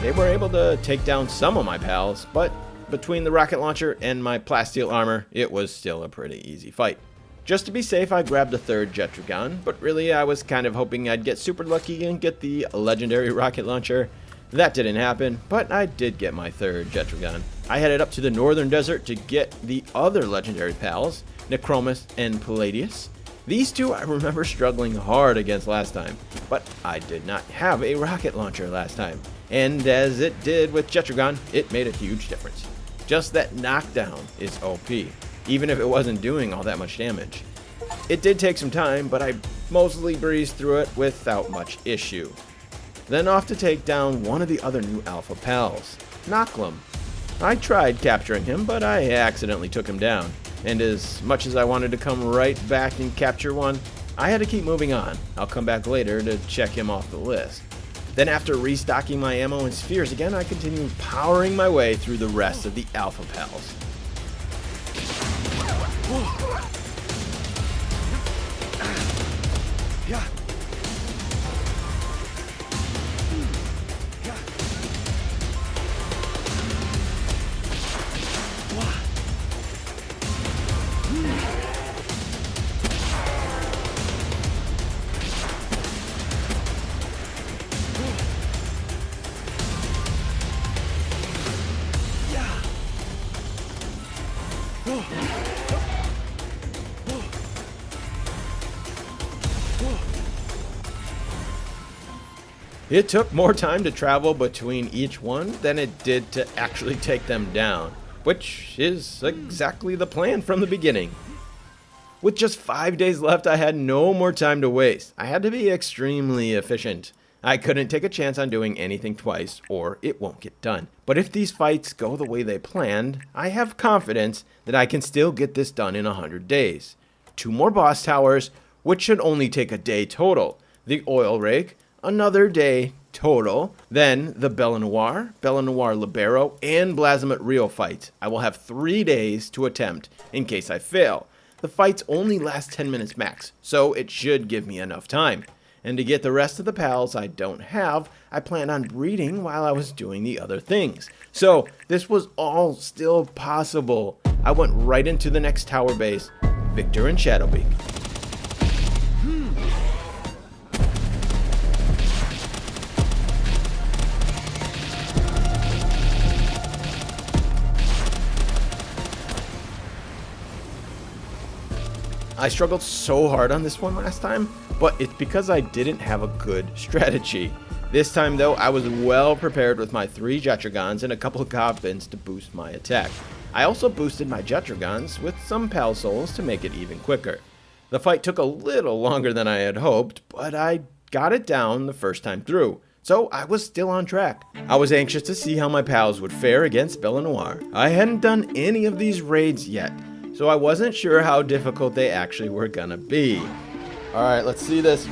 They were able to take down some of my pals, but between the rocket launcher and my plasteel armor, it was still a pretty easy fight. Just to be safe, I grabbed a third Jetragon, but really I was kind of hoping I'd get super lucky and get the legendary rocket launcher. That didn't happen, but I did get my third Jetragon. I headed up to the northern desert to get the other legendary pals, Necromus and Palladius. These two I remember struggling hard against last time, but I did not have a rocket launcher last time. And as it did with Jetragon, it made a huge difference. Just that knockdown is OP, even if it wasn't doing all that much damage. It did take some time, but I mostly breezed through it without much issue. Then off to take down one of the other new alpha pals, Nocklum. I tried capturing him, but I accidentally took him down. And as much as I wanted to come right back and capture one, I had to keep moving on. I'll come back later to check him off the list. Then after restocking my ammo and spheres again, I continued powering my way through the rest of the alpha pals. It took more time to travel between each one than it did to actually take them down, which is exactly the plan from the beginning. With just 5 days left, I had no more time to waste. I had to be extremely efficient. I couldn't take a chance on doing anything twice, or it won't get done. But if these fights go the way they planned, I have confidence that I can still get this done in 100 days. 2 more boss towers, which should only take a day total. The oil rig, another day total. Then the Bella Noir Libero, and Blasphemous Rio fights. I will have 3 days to attempt in case I fail. The fights only last 10 minutes max, so it should give me enough time. And to get the rest of the pals I don't have, I planned on breeding while I was doing the other things. So this was all still possible. I went right into the next tower base, Victor and Shadowbeak. I struggled so hard on this one last time, but it's because I didn't have a good strategy. This time though, I was well prepared with my 3 Jetragons and a couple of goblins to boost my attack. I also boosted my Jetragons with some Pal Souls to make it even quicker. The fight took a little longer than I had hoped, but I got it down the first time through, so I was still on track. I was anxious to see how my pals would fare against Bella Noir. I hadn't done any of these raids yet, so I wasn't sure how difficult they actually were gonna be. Alright, let's see this.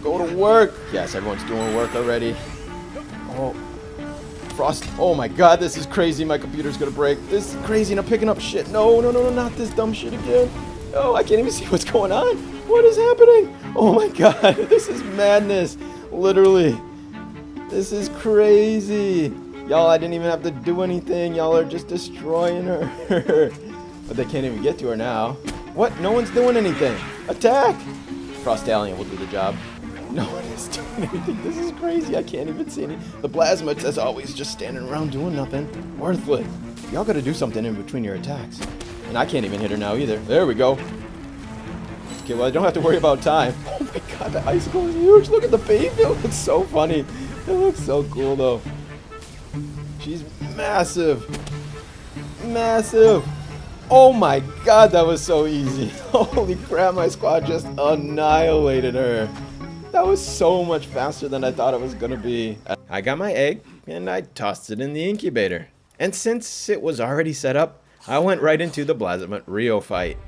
Go to work! Yes, everyone's doing work already. Oh, Frost. Oh my god, this is crazy. My computer's gonna break. This is crazy and I'm picking up shit. No, not this dumb shit again. No, I can't even see what's going on. What is happening? Oh my god, this is madness. Literally. This is crazy. Y'all, I didn't even have to do anything. Y'all are just destroying her. But they can't even get to her now. What? No one's doing anything. Attack! Frostallion will do the job. No one is doing anything. This is crazy. I can't even see any. The Plasmids, as always, just standing around doing nothing. Worthless. Y'all gotta do something in between your attacks. And I can't even hit her now either. There we go. Okay, well, I don't have to worry about time. Oh my god, the icicle is huge. Look at the baby. It looks so funny. It looks so cool, though. She's massive. Massive. Oh my god, that was so easy. Holy crap, my squad just annihilated her. That was so much faster than I thought it was gonna be. I got my egg, and I tossed it in the incubator. And since it was already set up, I went right into the Blasphemous Rio fight.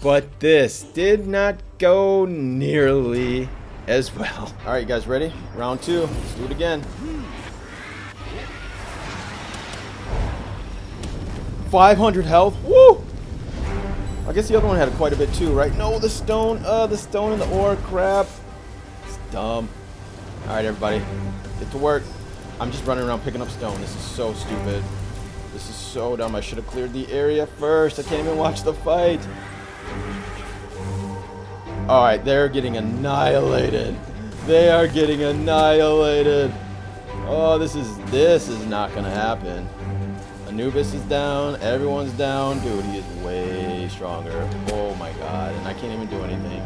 But this did not go nearly as well. Alright, you guys ready? Round 2. Let's do it again. 500 health. Woo! I guess the other one had quite a bit too, right? No, the stone and the ore. Crap. It's dumb. Alright, everybody. Get to work. I'm just running around picking up stone. This is so stupid. This is so dumb. I should have cleared the area first. I can't even watch the fight. Alright, they're getting annihilated. They are getting annihilated. Oh, this is not gonna happen. Anubis is down. Everyone's down. Dude, he is way stronger. Oh my god. And I can't even do anything.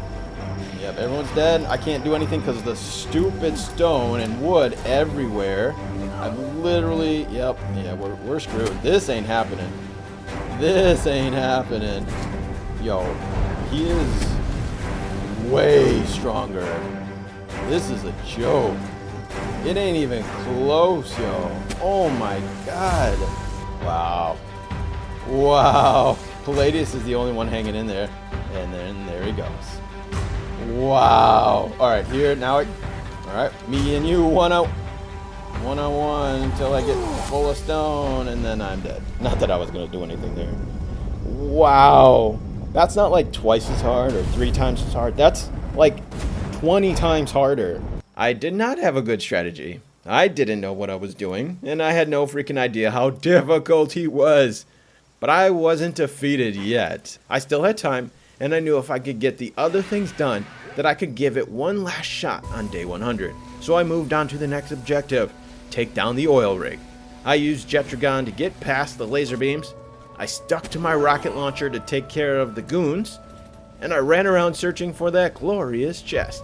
Yep, everyone's dead. I can't do anything because of the stupid stone and wood everywhere. I've literally... Yep. Yeah, we're screwed. This ain't happening. This ain't happening. Yo, he is way stronger. This is a joke. It ain't even close, yo. Oh my god. Wow. Wow. Palladius is the only one hanging in there. And then there he goes. Wow. Alright, here, now alright, me and you, one-on-one until I get full of stone, and then I'm dead. Not that I was going to do anything there. Wow. That's not like twice as hard or 3 times as hard. That's like 20 times harder. I did not have a good strategy. I didn't know what I was doing, and I had no freaking idea how difficult he was. But I wasn't defeated yet. I still had time, and I knew if I could get the other things done, that I could give it one last shot on day 100. So I moved on to the next objective, take down the oil rig. I used Jetragon to get past the laser beams. I stuck to my rocket launcher to take care of the goons, and I ran around searching for that glorious chest.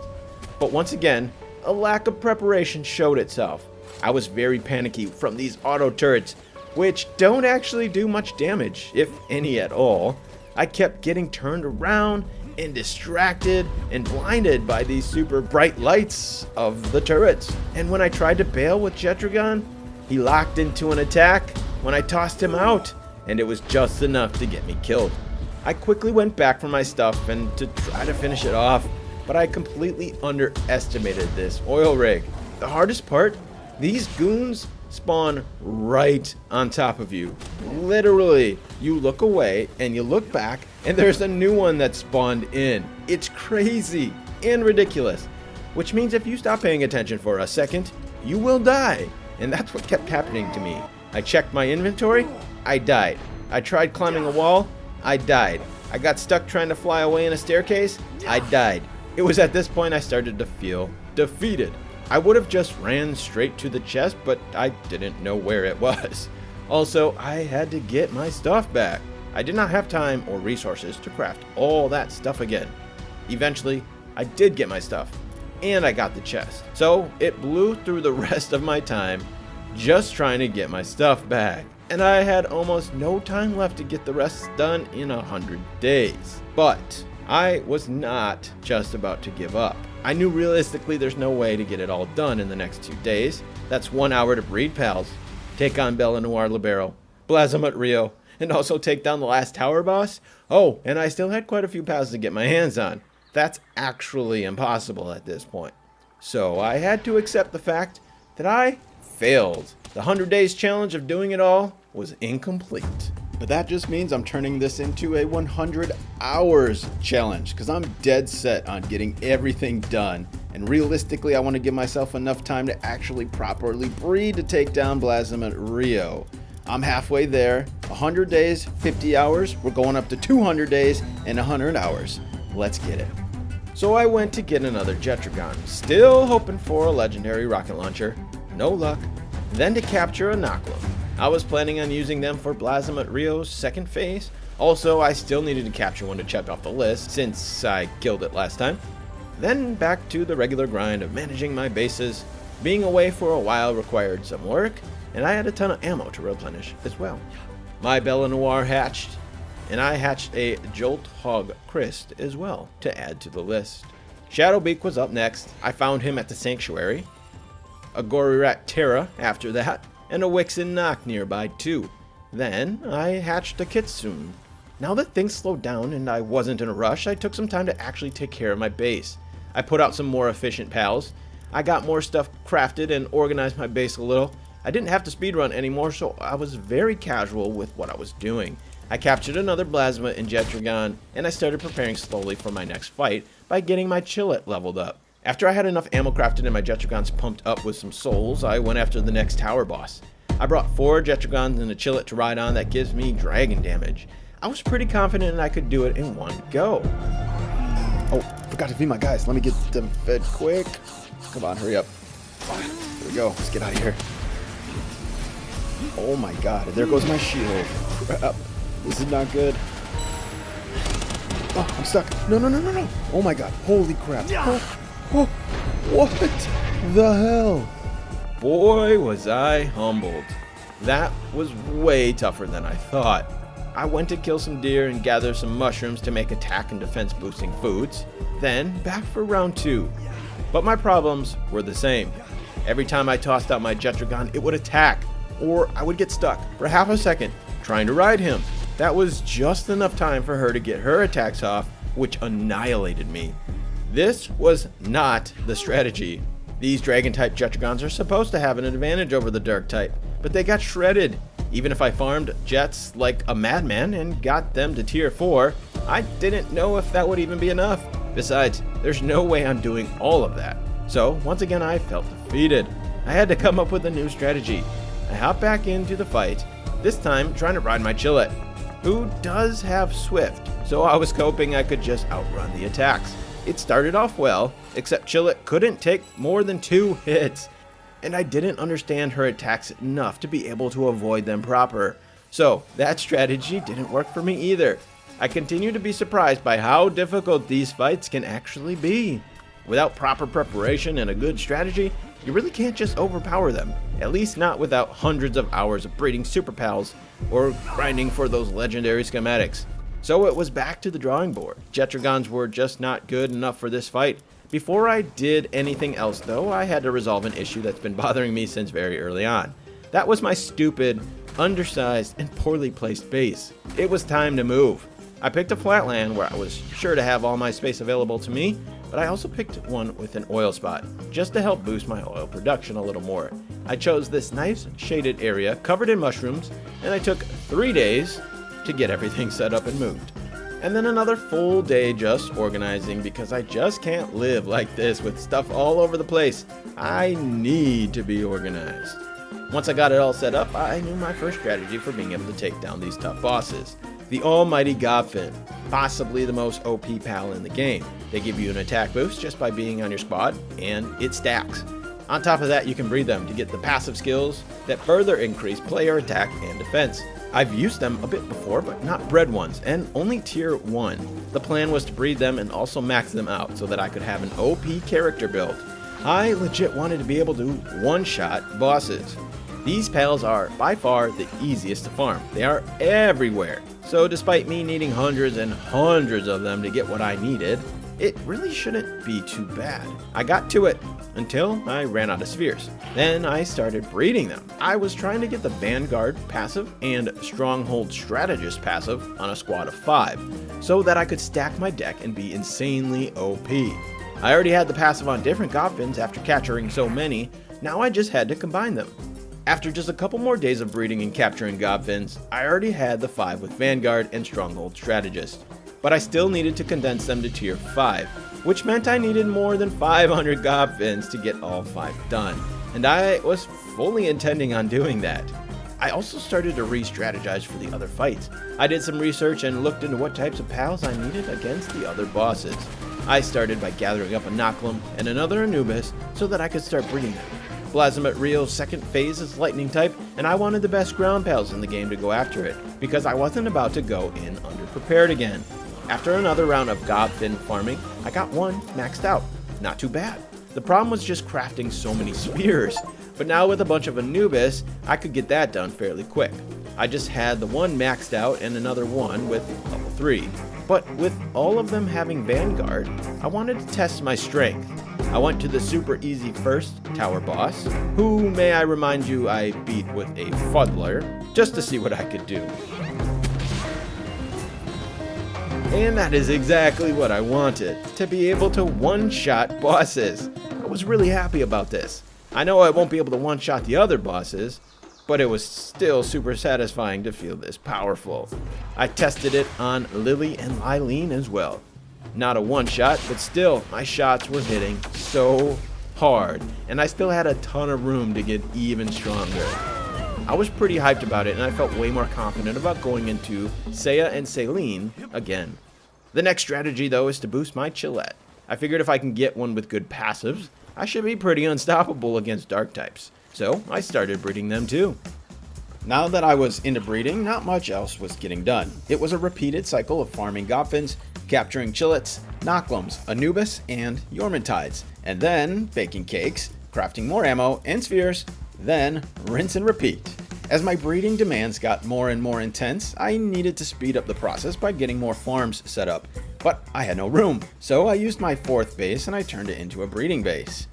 But once again, a lack of preparation showed itself. I was very panicky from these auto turrets, which don't actually do much damage, if any at all. I kept getting turned around and distracted and blinded by these super bright lights of the turrets. And when I tried to bail with Jetragon, he locked into an attack when I tossed him out, and it was just enough to get me killed. I quickly went back for my stuff and to try to finish it off, but I completely underestimated this oil rig. The hardest part, these goons spawn right on top of you. Literally, you look away and you look back and there's a new one that spawned in. It's crazy and ridiculous, which means if you stop paying attention for a second, you will die. And that's what kept happening to me. I checked my inventory, I died. I tried climbing a wall, I died. I got stuck trying to fly away in a staircase, I died. It was at this point I started to feel defeated. I would have just ran straight to the chest, but I didn't know where it was. Also, I had to get my stuff back. I did not have time or resources to craft all that stuff again. Eventually, I did get my stuff, and I got the chest. So, it blew through the rest of my time just trying to get my stuff back. And I had almost no time left to get the rest done in 100 days. But I was not just about to give up. I knew realistically there's no way to get it all done in the next 2 days. That's 1 hour to breed pals, take on Bella Noir Libero, Blasmut Rio, and also take down the last tower boss. Oh, and I still had quite a few pals to get my hands on. That's actually impossible at this point. So I had to accept the fact that I failed. The 100 days challenge of doing it all was incomplete. But that just means I'm turning this into a 100 hours challenge because I'm dead set on getting everything done. And realistically, I want to give myself enough time to actually properly breed to take down Blasmut Rio. I'm halfway there. 100 days, 50 hours. We're going up to 200 days and 100 hours. Let's get it. So I went to get another Jetragon, still hoping for a legendary rocket launcher. No luck. Then to capture a Knocklow. I was planning on using them for Blasmut Rio's second phase. Also, I still needed to capture one to check off the list since I killed it last time. Then back to the regular grind of managing my bases. Being away for a while required some work, and I had a ton of ammo to replenish as well. My Bella Noir hatched, and I hatched a Jolt Hog Christ as well to add to the list. Shadowbeak was up next. I found him at the Sanctuary. A Gorirat Terra after that, and a Wixen Nock nearby too. Then I hatched a Kitsune. Now that things slowed down and I wasn't in a rush, I took some time to actually take care of my base. I put out some more efficient pals. I got more stuff crafted and organized my base a little. I didn't have to speedrun anymore, so I was very casual with what I was doing. I captured another Blasma in Jetragon, and I started preparing slowly for my next fight by getting my Chillet leveled up. After I had enough ammo crafted and my Jetragons pumped up with some souls, I went after the next tower boss. I brought 4 Jetragons and a Chillet to ride on that gives me dragon damage. I was pretty confident I could do it in one go. Oh, forgot to feed my guys. Let me get them fed quick. Come on, hurry up. Here we go. Let's get out of here. Oh my god, there goes my shield. Crap. This is not good. Oh, I'm stuck. No. Oh my god. Holy crap. Oh, what the hell? Boy, was I humbled. That was way tougher than I thought. I went to kill some deer and gather some mushrooms to make attack and defense boosting foods, then back for round 2. But my problems were the same. Every time I tossed out my Jetragon, it would attack, or I would get stuck for half a second trying to ride him. That was just enough time for her to get her attacks off, which annihilated me. This was not the strategy. These dragon-type Jetragons are supposed to have an advantage over the dark-type, but they got shredded. Even if I farmed Jets like a madman and got them to tier 4, I didn't know if that would even be enough. Besides, there's no way I'm doing all of that. So, once again I felt defeated. I had to come up with a new strategy. I hopped back into the fight, this time trying to ride my Chillet, who does have Swift, so I was hoping I could just outrun the attacks. It started off well, except Chillet couldn't take more than 2 hits, and I didn't understand her attacks enough to be able to avoid them proper. So that strategy didn't work for me either. I continue to be surprised by how difficult these fights can actually be. Without proper preparation and a good strategy, you really can't just overpower them, at least not without hundreds of hours of breeding super pals or grinding for those legendary schematics. So it was back to the drawing board. Jetragons were just not good enough for this fight. Before I did anything else though, I had to resolve an issue that's been bothering me since very early on. That was my stupid, undersized, and poorly placed base. It was time to move. I picked a flat land where I was sure to have all my space available to me, but I also picked one with an oil spot, just to help boost my oil production a little more. I chose this nice shaded area covered in mushrooms, and I took 3 days to get everything set up and moved. And then another full day just organizing because I just can't live like this with stuff all over the place. I need to be organized. Once I got it all set up, I knew my first strategy for being able to take down these tough bosses. The almighty Gobfin, possibly the most OP pal in the game. They give you an attack boost just by being on your squad, and it stacks. On top of that, you can breed them to get the passive skills that further increase player attack and defense. I've used them a bit before, but not bred ones, and only tier 1. The plan was to breed them and also max them out so that I could have an OP character build. I legit wanted to be able to one-shot bosses. These pals are by far the easiest to farm. They are everywhere. So despite me needing hundreds and hundreds of them to get what I needed, it really shouldn't be too bad. I got to it until I ran out of spheres. Then I started breeding them. I was trying to get the Vanguard passive and Stronghold Strategist passive on a squad of 5 so that I could stack my deck and be insanely OP. I already had the passive on different Gobfins after capturing so many, now I just had to combine them. After just a couple more days of breeding and capturing Gobfins, I already had the 5 with Vanguard and Stronghold Strategist. But I still needed to condense them to tier 5, which meant I needed more than 500 Gobfins to get all 5 done, and I was fully intending on doing that. I also started to re-strategize for the other fights. I did some research and looked into what types of pals I needed against the other bosses. I started by gathering up a Noclum and another Anubis so that I could start breeding them. Blazimet Rio's second phase is lightning type, and I wanted the best ground pals in the game to go after it, because I wasn't about to go in underprepared again. After another round of Gobfin farming, I got one maxed out. Not too bad. The problem was just crafting so many spears, but now with a bunch of Anubis, I could get that done fairly quick. I just had the one maxed out and another one with level 3. But with all of them having Vanguard, I wanted to test my strength. I went to the super easy first tower boss, who, may I remind you, I beat with a Fuddler, just to see what I could do. And that is exactly what I wanted, to be able to one-shot bosses. I was really happy about this. I know I won't be able to one-shot the other bosses, but it was still super satisfying to feel this powerful. I tested it on Lily and Eileen as well. Not a one-shot, but still, my shots were hitting so hard, and I still had a ton of room to get even stronger. I was pretty hyped about it, and I felt way more confident about going into Saya and Saline again. The next strategy, though, is to boost my Chillette. I figured if I can get one with good passives, I should be pretty unstoppable against dark types. So I started breeding them too. Now that I was into breeding, not much else was getting done. It was a repeated cycle of farming Gopfins, capturing Chillettes, Nocklums, Anubis, and Yormantides, and then baking cakes, crafting more ammo and spheres, then rinse and repeat. As my breeding demands got more and more intense, I needed to speed up the process by getting more farms set up, but I had no room. So I used my 4th base and I turned it into a breeding base.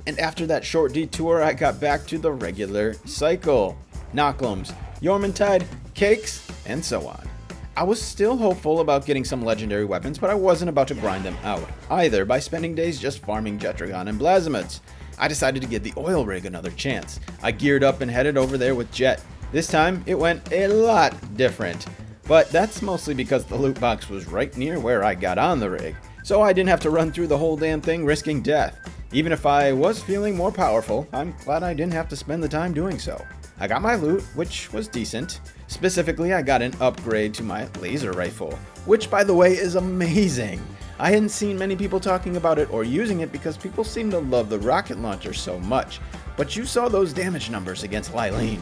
And after that short detour, I got back to the regular cycle. Nocklums, Yormantide, cakes, and so on. I was still hopeful about getting some legendary weapons, but I wasn't about to grind them out either by spending days just farming Jetragon and Blasimids. I decided to give the oil rig another chance. I geared up and headed over there with Jet. This time, it went a lot different. But that's mostly because the loot box was right near where I got on the rig. So I didn't have to run through the whole damn thing risking death. Even if I was feeling more powerful, I'm glad I didn't have to spend the time doing so. I got my loot, which was decent. Specifically, I got an upgrade to my laser rifle, which by the way is amazing. I hadn't seen many people talking about it or using it because people seem to love the rocket launcher so much, but you saw those damage numbers against Lylene.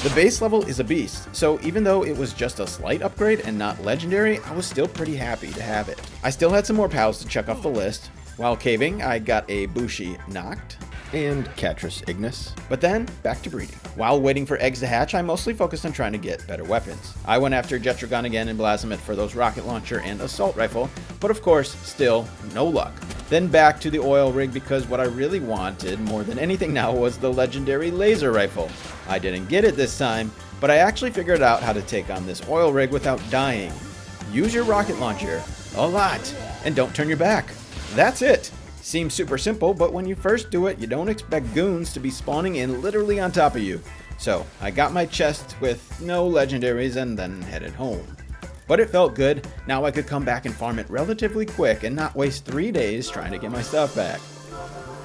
The base level is a beast, so even though it was just a slight upgrade and not legendary, I was still pretty happy to have it. I still had some more pals to check off the list. While caving, I got a Bushi Noct and Catris Ignis, but then back to breeding. While waiting for eggs to hatch, I mostly focused on trying to get better weapons. I went after Jetragon again and Blasimid for those rocket launcher and assault rifle, but of course, still no luck. Then back to the oil rig because what I really wanted more than anything now was the legendary laser rifle. I didn't get it this time, but I actually figured out how to take on this oil rig without dying. Use your rocket launcher a lot and don't turn your back. That's it. Seems super simple, but when you first do it, you don't expect goons to be spawning in literally on top of you. So I got my chest with no legendaries and then headed home. But it felt good. Now I could come back and farm it relatively quick and not waste 3 days trying to get my stuff back.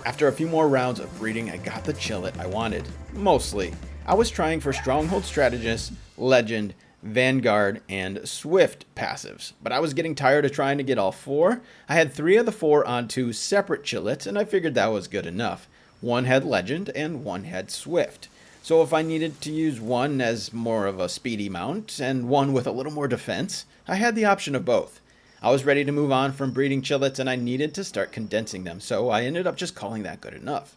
After a few more rounds of breeding, I got the Chillet I wanted. Mostly. I was trying for Stronghold Strategist, Legend, Vanguard, and Swift passives, but I was getting tired of trying to get all 4. I had 3 of the 4 on 2 separate Chillets, and I figured that was good enough. One had Legend, and one had Swift. So if I needed to use one as more of a speedy mount, and one with a little more defense, I had the option of both. I was ready to move on from breeding Chillets, and I needed to start condensing them, so I ended up just calling that good enough.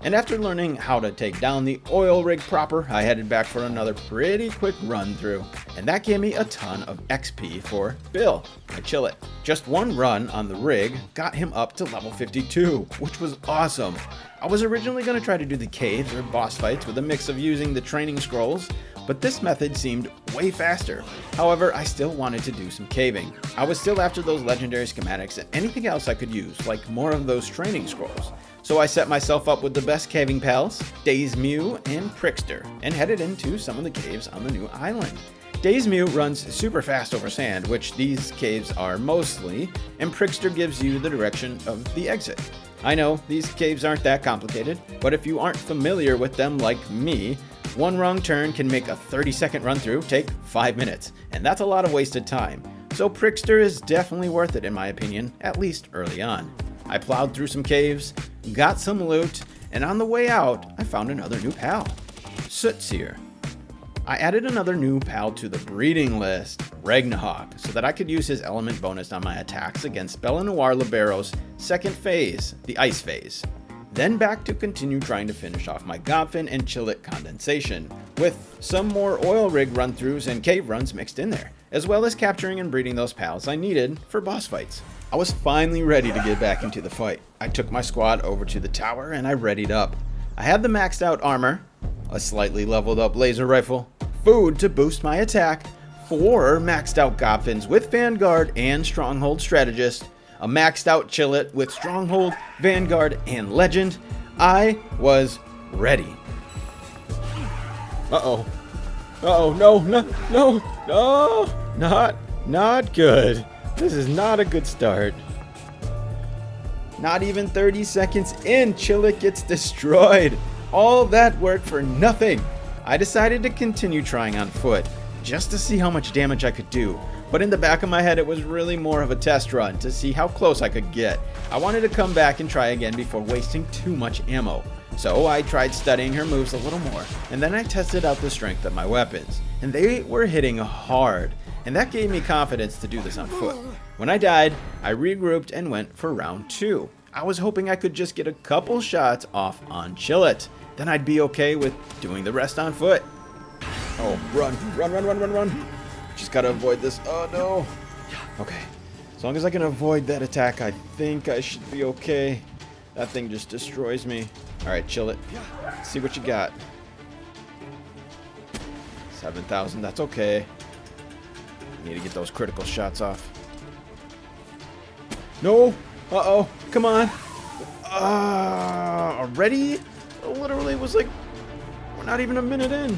And after learning how to take down the oil rig proper, I headed back for another pretty quick run through. And that gave me a ton of XP for Bill, my Chillet. Just one run on the rig got him up to level 52, which was awesome. I was originally going to try to do the caves or boss fights with a mix of using the training scrolls, but this method seemed way faster. However, I still wanted to do some caving. I was still after those legendary schematics and anything else I could use, like more of those training scrolls. So I set myself up with the best caving pals, Daze Mew and Prickster, and headed into some of the caves on the new island. Daze Mew runs super fast over sand, which these caves are mostly, and Prickster gives you the direction of the exit. I know, these caves aren't that complicated, but if you aren't familiar with them like me, one wrong turn can make a 30-second run through take 5 minutes, and that's a lot of wasted time. So Prickster is definitely worth it in my opinion, at least early on. I plowed through some caves, got some loot, and on the way out, I found another new pal, Sootseer. I added another new pal to the breeding list, Ragnahawk, so that I could use his element bonus on my attacks against Belenoir Libero's second phase, the Ice phase. Then back to continue trying to finish off my Gopfin and Chillet condensation, with some more oil rig run-throughs and cave runs mixed in there, as well as capturing and breeding those pals I needed for boss fights. I was finally ready to get back into the fight. I took my squad over to the tower and I readied up. I had the maxed out armor, a slightly leveled up laser rifle, food to boost my attack, 4 maxed out Gopfins with Vanguard and Stronghold Strategist, a maxed out Chillet with Stronghold, Vanguard, and Legend. I was ready. Uh-oh. Uh-oh, no, not good. This is not a good start. Not even 30 seconds in, Chillet gets destroyed. All that work for nothing. I decided to continue trying on foot, just to see how much damage I could do. But in the back of my head, it was really more of a test run to see how close I could get. I wanted to come back and try again before wasting too much ammo. So I tried studying her moves a little more, and then I tested out the strength of my weapons. And they were hitting hard, and that gave me confidence to do this on foot. When I died, I regrouped and went for round 2. I was hoping I could just get a couple shots off on Chillet. Then I'd be okay with doing the rest on foot. Oh, run. Just gotta avoid this. Oh no. Okay. As long as I can avoid that attack, I think I should be okay. That thing just destroys me. Alright, Chillet. Let's see what you got. 7,000, that's okay. Need to get those critical shots off. No! Uh-oh, come on. Already? It literally was like, we're not even a minute in.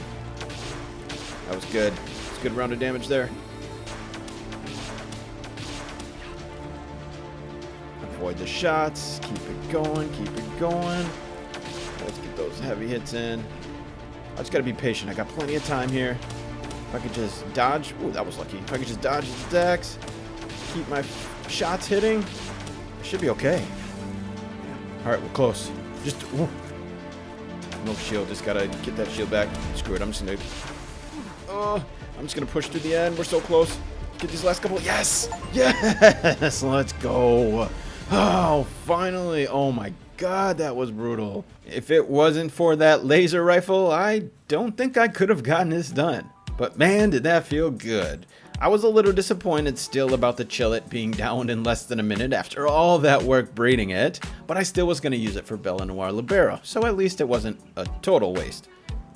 That was good. It's a good round of damage there. Avoid the shots. Keep it going. Let's get those heavy hits in. I just gotta be patient. I got plenty of time here. If I could just dodge. Ooh, that was lucky. If I could just dodge his attacks, keep my shots hitting, I should be okay. Alright, we're close. Just. Ooh. No shield. Just gotta get that shield back. Screw it. I'm just gonna push to the end. We're so close. Get these last couple. Yes! Yes! Let's go. Oh, finally. Oh my god, that was brutal. If it wasn't for that laser rifle, I don't think I could have gotten this done. But man, did that feel good. I was a little disappointed still about the Chillet being downed in less than a minute after all that work breeding it, but I still was going to use it for Bellenoir Libero, so at least it wasn't a total waste.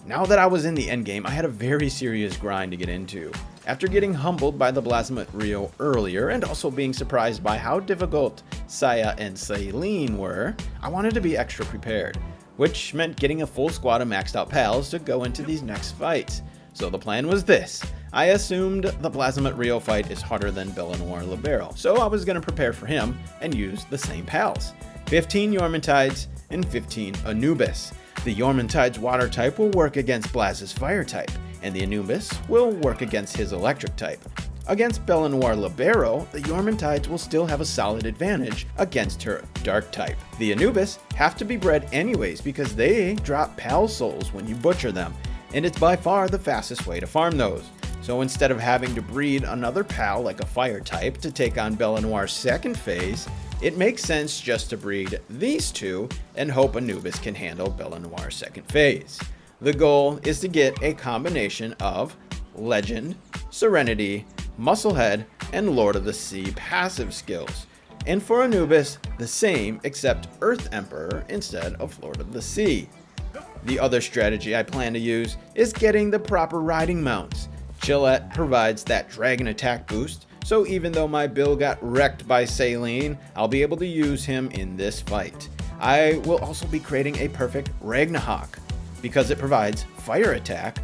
Now that I was in the endgame, I had a very serious grind to get into. After getting humbled by the Blasphemous Rio earlier, and also being surprised by how difficult Saya and Saline were, I wanted to be extra prepared, which meant getting a full squad of maxed out pals to go into these next fights. So the plan was this. I assumed the Blasphemous Rio fight is harder than Bellenoir Libero, so I was going to prepare for him and use the same pals. 15 Yormantides and 15 Anubis. The Yormantide's water type will work against Blaz's fire type, and the Anubis will work against his electric type. Against Bellenoir Libero, the Yormantides will still have a solid advantage against her dark type. The Anubis have to be bred anyways because they drop pal souls when you butcher them, and it's by far the fastest way to farm those. So instead of having to breed another pal like a fire type to take on Bellenoir's second phase, it makes sense just to breed these two and hope Anubis can handle Bellenoir's second phase. The goal is to get a combination of Legend, Serenity, Musclehead, and Lord of the Sea passive skills. And for Anubis, the same except Earth Emperor instead of Lord of the Sea. The other strategy I plan to use is getting the proper riding mounts. Chillet provides that dragon attack boost, so even though my build got wrecked by Saline, I'll be able to use him in this fight. I will also be creating a perfect Ragnarok, because it provides fire attack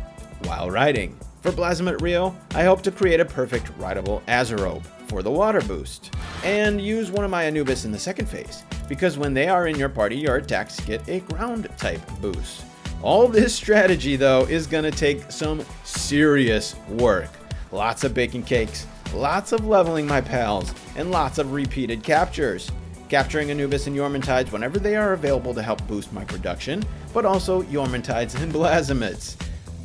while riding. For Blasphemous Rio, I hope to create a perfect rideable Azerobe for the water boost, and use one of my Anubis in the second phase, because when they are in your party, your attacks get a ground type boost. All this strategy though is gonna take some serious work. Lots of baking cakes, lots of leveling my pals, and lots of repeated captures. Capturing Anubis and Yormantides whenever they are available to help boost my production, but also Yormantides and Blasphemous,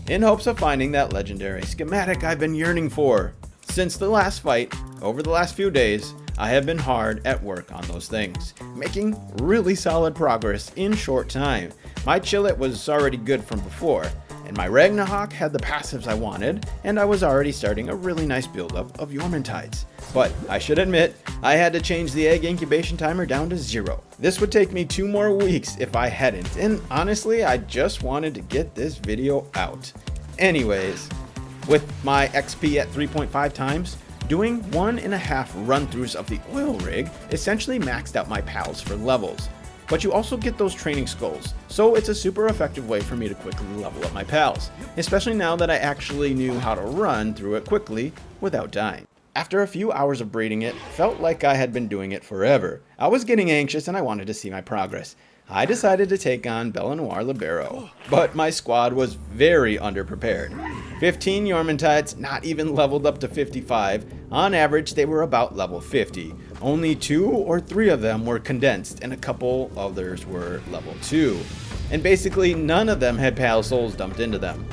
in hopes of finding that legendary schematic I've been yearning for. Since the last fight, over the last few days, I have been hard at work on those things, making really solid progress in short time. My Chillet was already good from before, and my Ragnarok had the passives I wanted, and I was already starting a really nice buildup of Yormantides. But I should admit, I had to change the egg incubation timer down to 0. This would take me 2 more weeks if I hadn't, and honestly, I just wanted to get this video out. Anyways, with my XP at 3.5 times, doing 1.5 run-throughs of the oil rig essentially maxed out my pals for levels. But you also get those training skulls, so it's a super effective way for me to quickly level up my pals, especially now that I actually knew how to run through it quickly without dying. After a few hours of breeding it, felt like I had been doing it forever. I was getting anxious and I wanted to see my progress. I decided to take on Xenolord Libero, but my squad was very underprepared. 15 Yormantides, not even leveled up to 55. On average, they were about level 50. Only 2 or 3 of them were condensed, and a couple others were level 2. And basically, none of them had pal souls dumped into them.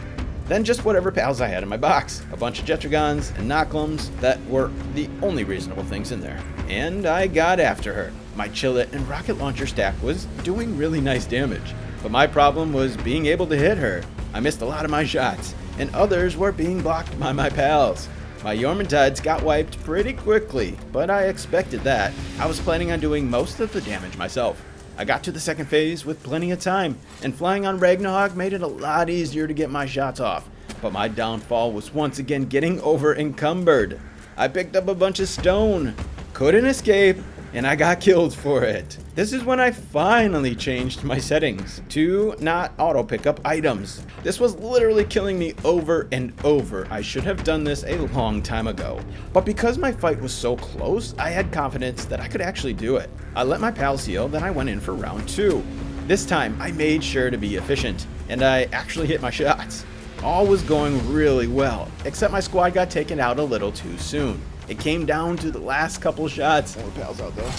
Then just whatever pals I had in my box. A bunch of Jetragons and Knocklums that were the only reasonable things in there. And I got after her. My Chillet and rocket launcher stack was doing really nice damage. But my problem was being able to hit her. I missed a lot of my shots, and others were being blocked by my pals. My Yormantides got wiped pretty quickly, but I expected that. I was planning on doing most of the damage myself. I got to the second phase with plenty of time, and flying on Ragnarok made it a lot easier to get my shots off. But my downfall was once again getting over encumbered. I picked up a bunch of stone, couldn't escape, and I got killed for it. This is when I finally changed my settings to not auto pick up items. This was literally killing me over and over. I should have done this a long time ago. But because my fight was so close, I had confidence that I could actually do it. I let my pals heal, then I went in for round 2. This time, I made sure to be efficient, and I actually hit my shots. All was going really well, except my squad got taken out a little too soon. It came down to the last couple shots. More pals out there.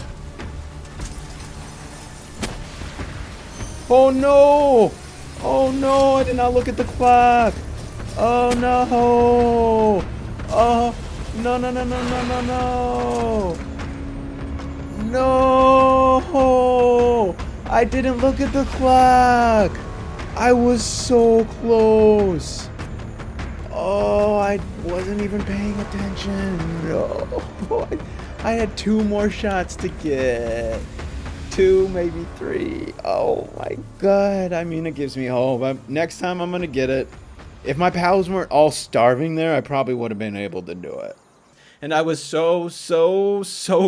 Oh no! Oh no, I did not look at the clock! Oh no! Oh, no, no, no, no, no, no, no! No! I didn't look at the clock! I was so close! Oh, I wasn't even paying attention. No, I had 2 more shots to get. 2, maybe 3. Oh my god. I mean, it gives me hope. Next time I'm going to get it. If my pals weren't all starving there, I probably would have been able to do it. And I was so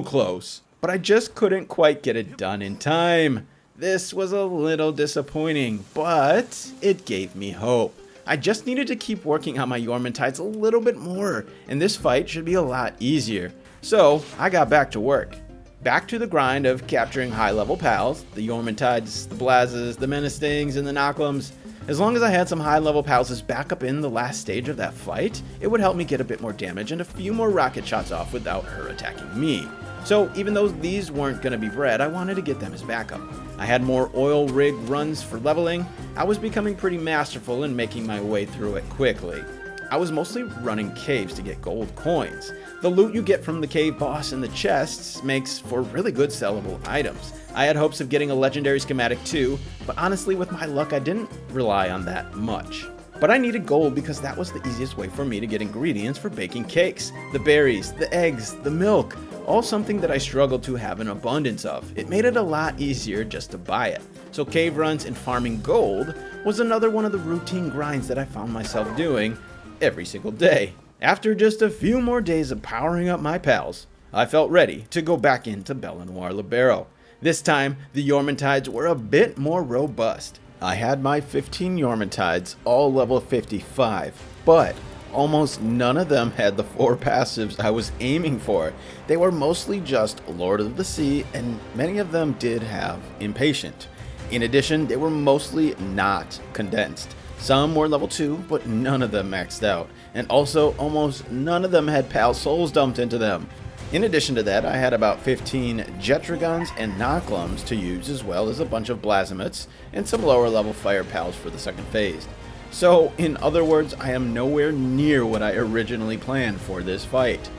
close. But I just couldn't quite get it done in time. This was a little disappointing, but it gave me hope. I just needed to keep working on my Yormantides a little bit more, and this fight should be a lot easier. So, I got back to work. Back to the grind of capturing high-level pals, the Yormantides, the Blazes, the Menacings, and the Knocklums. As long as I had some high-level pals as backup in the last stage of that fight, it would help me get a bit more damage and a few more rocket shots off without her attacking me. So, even though these weren't going to be bred, I wanted to get them as backup. I had more oil rig runs for leveling. I was becoming pretty masterful in making my way through it quickly. I was mostly running caves to get gold coins. The loot you get from the cave boss and the chests makes for really good sellable items. I had hopes of getting a legendary schematic too, but honestly with my luck I didn't rely on that much. But I needed gold because that was the easiest way for me to get ingredients for baking cakes. The berries, the eggs, the milk, all something that I struggled to have an abundance of. It made it a lot easier just to buy it. So cave runs and farming gold was another one of the routine grinds that I found myself doing every single day. After just a few more days of powering up my pals, I felt ready to go back into Xenolord Libero. This time, the Yormantides were a bit more robust. I had my 15 Yormantides, all level 55, but almost none of them had the 4 passives I was aiming for. They were mostly just Lord of the Sea, and many of them did have Impatient. In addition, they were mostly not condensed. Some were level 2, but none of them maxed out. And also, almost none of them had pal souls dumped into them. In addition to that, I had about 15 Jetragons and Knocklums to use, as well as a bunch of Blasimots and some lower level fire pals for the second phase. So, in other words, I am nowhere near what I originally planned for this fight.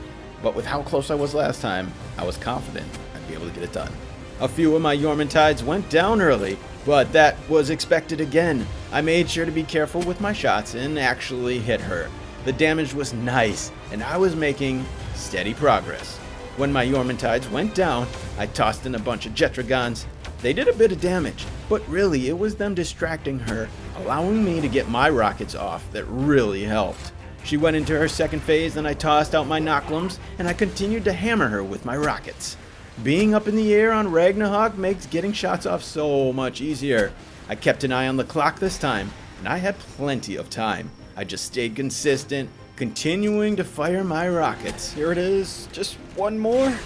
But with how close I was last time, I was confident I'd be able to get it done. A few of my Yormantides went down early, but that was expected again. I made sure to be careful with my shots and actually hit her. The damage was nice, and I was making steady progress. When my Yormantides went down, I tossed in a bunch of Jetragons. They did a bit of damage, but really it was them distracting her, allowing me to get my rockets off that really helped. She went into her second phase, and I tossed out my Knocklums, and I continued to hammer her with my rockets. Being up in the air on Ragnarok makes getting shots off so much easier. I kept an eye on the clock this time, and I had plenty of time. I just stayed consistent, continuing to fire my rockets. Here it is, just one more.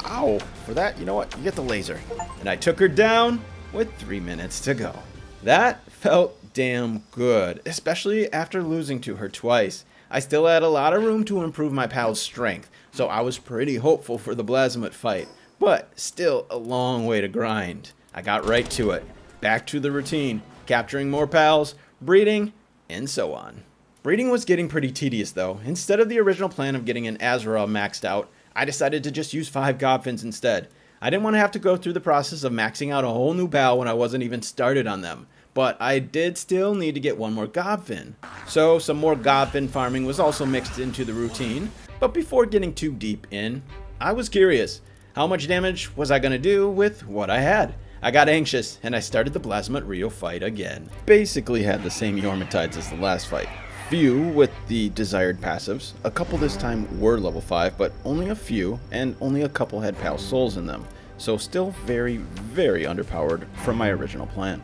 Ow, for that, you know what, you get the laser. And I took her down with 3 minutes to go. That felt damn good, especially after losing to her twice. I still had a lot of room to improve my pal's strength, so I was pretty hopeful for the Blasmut fight, but still a long way to grind. I got right to it. Back to the routine, capturing more pals, breeding, and so on. Breeding was getting pretty tedious though. Instead of the original plan of getting an Azrael maxed out, I decided to just use 5 Godfins instead. I didn't want to have to go through the process of maxing out a whole new pal when I wasn't even started on them. But I did still need to get one more Godfin. So some more Godfin farming was also mixed into the routine. But before getting too deep in, I was curious. How much damage was I going to do with what I had? I got anxious and I started the Blasmut Rio fight again. Basically had the same Yormitides as the last fight. Few with the desired passives. A couple this time were level 5, but only a few, and only a couple had pal souls in them. So still very, very underpowered from my original plan.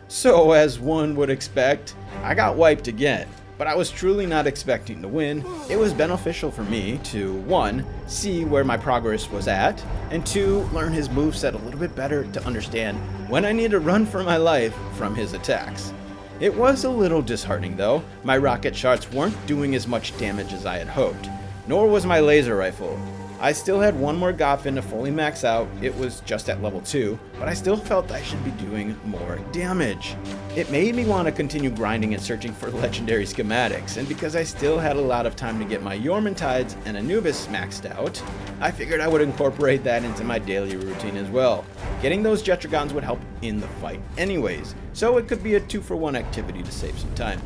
So, as one would expect, I got wiped again, but I was truly not expecting to win. It was beneficial for me to, 1, see where my progress was at, and 2, learn his moveset a little bit better to understand when I need to run for my life from his attacks. It was a little disheartening though. My rocket shots weren't doing as much damage as I had hoped, nor was my laser rifle. I still had one more Godfin to fully max out. It was just at level 2, but I still felt I should be doing more damage. It made me want to continue grinding and searching for legendary schematics, and because I still had a lot of time to get my Yormintides and Anubis maxed out, I figured I would incorporate that into my daily routine as well. Getting those Jetragons would help in the fight anyways, so it could be a 2-for-1 activity to save some time.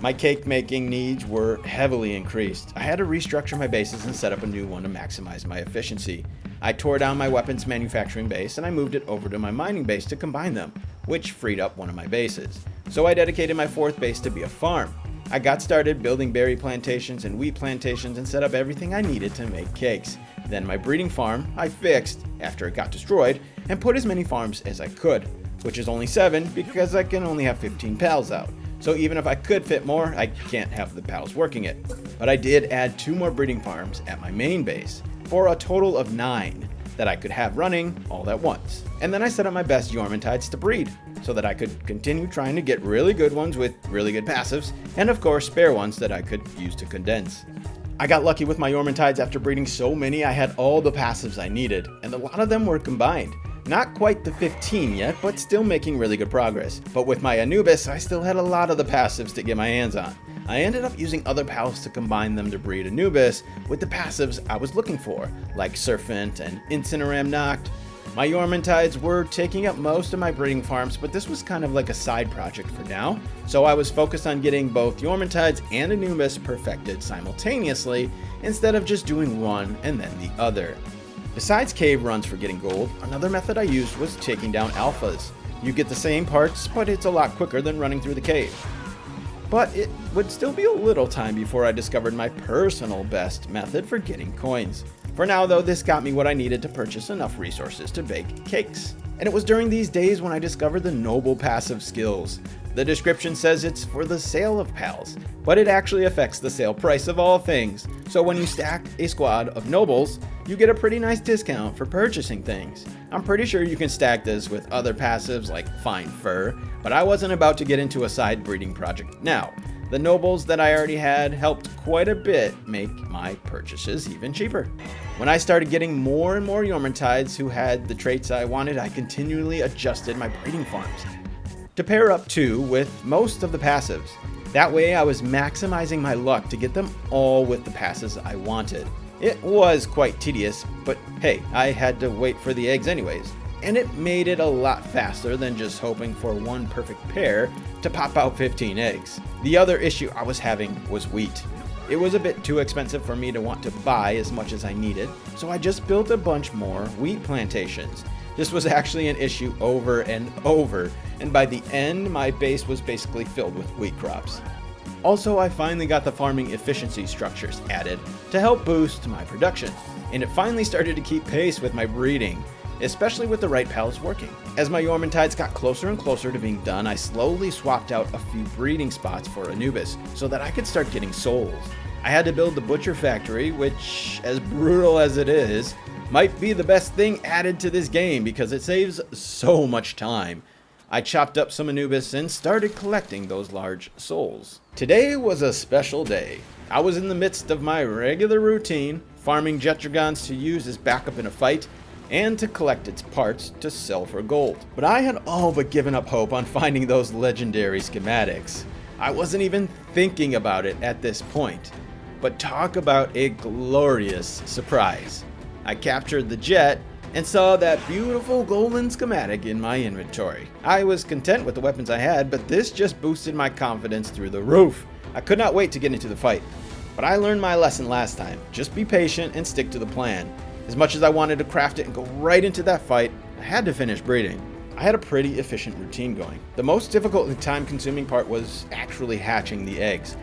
My cake making needs were heavily increased. I had to restructure my bases and set up a new one to maximize my efficiency. I tore down my weapons manufacturing base and I moved it over to my mining base to combine them, which freed up one of my bases. So I dedicated my 4th base to be a farm. I got started building berry plantations and wheat plantations and set up everything I needed to make cakes. Then my breeding farm I fixed after it got destroyed and put as many farms as I could, which is only 7 because I can only have 15 pals out. So even if I could fit more, I can't have the pals working it. But I did add 2 more breeding farms at my main base, for a total of 9 that I could have running all at once. And then I set up my best Yormintides to breed, so that I could continue trying to get really good ones with really good passives, and of course spare ones that I could use to condense. I got lucky with my Yormintides. After breeding so many, I had all the passives I needed, and a lot of them were combined. Not quite the 15 yet, but still making really good progress. But with my Anubis, I still had a lot of the passives to get my hands on. I ended up using other pals to combine them to breed Anubis with the passives I was looking for, like Serpent and Incineram Noct. My Yormintides were taking up most of my breeding farms, but this was kind of like a side project for now. So I was focused on getting both Yormintides and Anubis perfected simultaneously, instead of just doing one and then the other. Besides cave runs for getting gold, another method I used was taking down alphas. You get the same parts, but it's a lot quicker than running through the cave. But it would still be a little time before I discovered my personal best method for getting coins. For now though, this got me what I needed to purchase enough resources to bake cakes. And it was during these days when I discovered the noble passive skills. The description says it's for the sale of pals, but it actually affects the sale price of all things. So when you stack a squad of nobles, you get a pretty nice discount for purchasing things. I'm pretty sure you can stack this with other passives like fine fur, but I wasn't about to get into a side breeding project now. The nobles that I already had helped quite a bit make my purchases even cheaper. When I started getting more and more Yormintides who had the traits I wanted, I continually adjusted my breeding farms to pair up too with most of the passives. That way I was maximizing my luck to get them all with the passes I wanted. It was quite tedious, but hey, I had to wait for the eggs anyways. And it made it a lot faster than just hoping for one perfect pair to pop out 15 eggs. The other issue I was having was wheat. It was a bit too expensive for me to want to buy as much as I needed, so I just built a bunch more wheat plantations. This was actually an issue over and over, and by the end, my base was basically filled with wheat crops. Also, I finally got the farming efficiency structures added to help boost my production, and it finally started to keep pace with my breeding, especially with the right pals working. As my Yormintides got closer and closer to being done, I slowly swapped out a few breeding spots for Anubis so that I could start getting souls. I had to build the butcher factory, which, as brutal as it is, might be the best thing added to this game because it saves so much time. I chopped up some Anubis and started collecting those large souls. Today was a special day. I was in the midst of my regular routine, farming Jetragons to use as backup in a fight, and to collect its parts to sell for gold. But I had all but given up hope on finding those legendary schematics. I wasn't even thinking about it at this point. But talk about a glorious surprise. I captured the jet and saw that beautiful golden schematic in my inventory. I was content with the weapons I had, but this just boosted my confidence through the roof. I could not wait to get into the fight. But I learned my lesson last time. Just be patient and stick to the plan. As much as I wanted to craft it and go right into that fight, I had to finish breeding. I had a pretty efficient routine going. The most difficult and time-consuming part was actually hatching the eggs.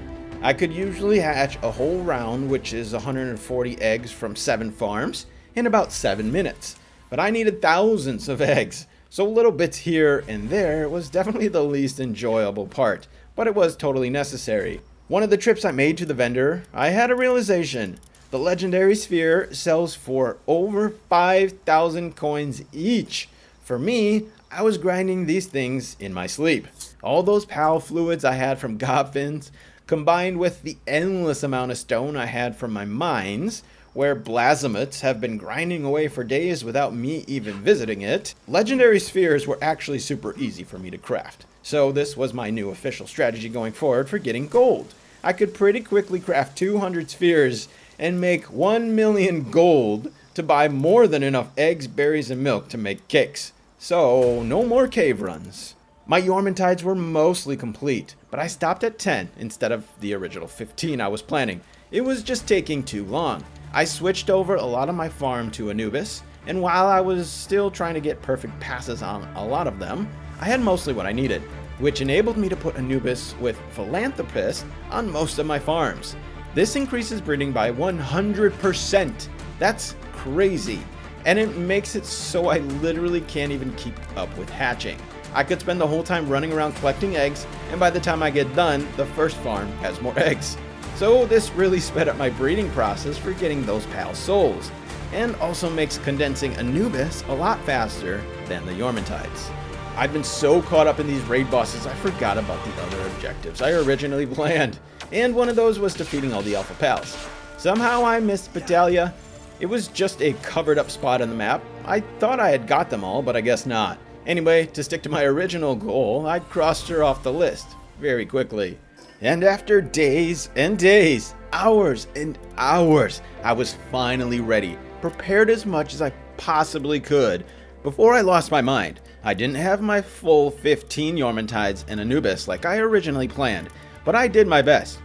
I could usually hatch a whole round, which is 140 eggs from 7 farms, in about 7 minutes. But I needed thousands of eggs, so little bits here and there was definitely the least enjoyable part, but it was totally necessary. One of the trips I made to the vendor, I had a realization. The legendary sphere sells for over 5,000 coins each. For me, I was grinding these things in my sleep. All those PAL fluids I had from Gobfins, combined with the endless amount of stone I had from my mines, where Blazemots have been grinding away for days without me even visiting it, legendary spheres were actually super easy for me to craft. So this was my new official strategy going forward for getting gold. I could pretty quickly craft 200 spheres and make 1 million gold to buy more than enough eggs, berries, and milk to make cakes. So no more cave runs. My Yormantides were mostly complete, but I stopped at 10 instead of the original 15 I was planning. It was just taking too long. I switched over a lot of my farm to Anubis, and while I was still trying to get perfect passes on a lot of them, I had mostly what I needed, which enabled me to put Anubis with Philanthropist on most of my farms. This increases breeding by 100%. That's crazy. And it makes it so I literally can't even keep up with hatching. I could spend the whole time running around collecting eggs, and by the time I get done, the first farm has more eggs. So this really sped up my breeding process for getting those PAL souls, and also makes condensing Anubis a lot faster than the Yormantides. I've been so caught up in these raid bosses I forgot about the other objectives I originally planned, and one of those was defeating all the Alpha PALs. Somehow I missed Battalia. It was just a covered up spot on the map. I thought I had got them all, but I guess not. Anyway, to stick to my original goal, I crossed her off the list very quickly. And after days and days, hours and hours, I was finally ready, prepared as much as I possibly could. Before I lost my mind, I didn't have my full 15 Yormantides and Anubis like I originally planned, but I did my best.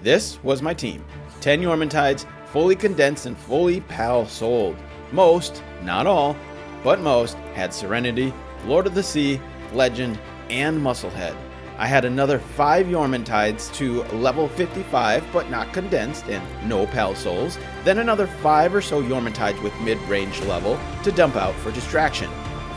This was my team. 10 Yormantides, fully condensed and fully PAL sold. Most, not all, but most, had Serenity, Lord of the Sea, Legend, and Musclehead. I had another 5 Yormantides to level 55, but not condensed and no PAL souls. Then another 5 or so Yormantides with mid-range level to dump out for distraction.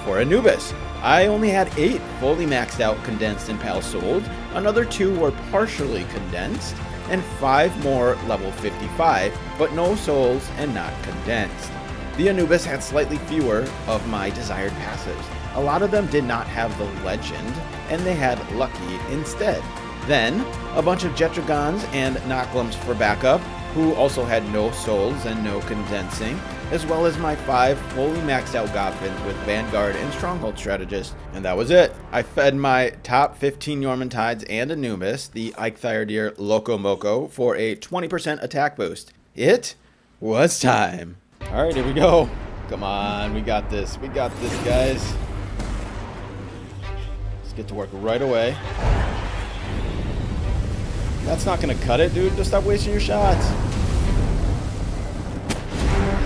For Anubis, I only had 8 fully maxed out condensed and PAL sold, another 2 were partially condensed, and 5 more level 55, but no souls and not condensed. The Anubis had slightly fewer of my desired passives. A lot of them did not have the Legend, and they had Lucky instead. Then, a bunch of Jetragons and Nocklums for backup, who also had no souls and no condensing, as well as my 5 fully maxed out Gobfins with Vanguard and Stronghold Strategist. And that was it. I fed my top 15 Yormantides and Anubis, the Eikthyrodeer Loco Moco, for a 20% attack boost. It was time. Alright, here we go. Come on, we got this. We got this, guys. Let's get to work right away. That's not gonna cut it, dude. Just stop wasting your shots.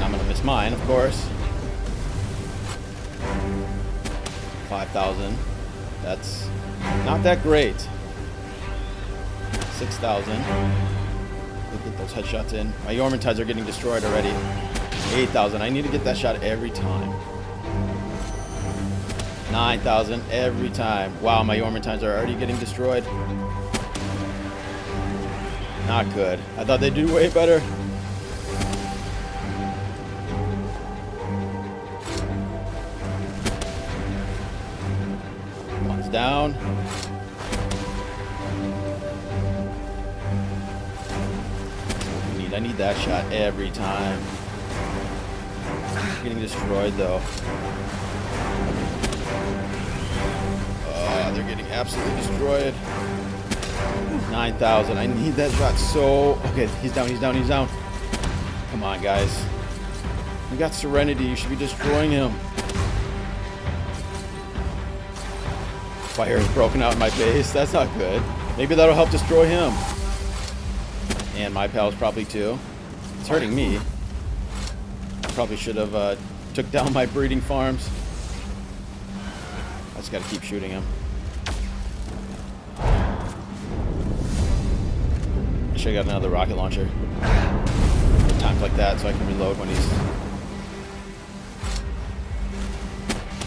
I'm gonna miss mine, of course. 5,000. That's not that great. 6,000. Let's get those headshots in. My Yormantides are getting destroyed already. 8,000. I need to get that shot every time. 9,000 every time. Wow, my Yormantides are already getting destroyed. Not good. I thought they'd do way better. One's down. I need that shot every time. Getting destroyed though. They're getting absolutely destroyed. 9,000. I need that shot so... Okay, he's down, he's down, he's down. Come on, guys. We got Serenity. You should be destroying him. Fire is broken out in my base. That's not good. Maybe that'll help destroy him. And my pals probably too. It's hurting me. Probably should have took down my breeding farms. I just gotta keep shooting him. I should have got another rocket launcher. At times like that, so I can reload when he's.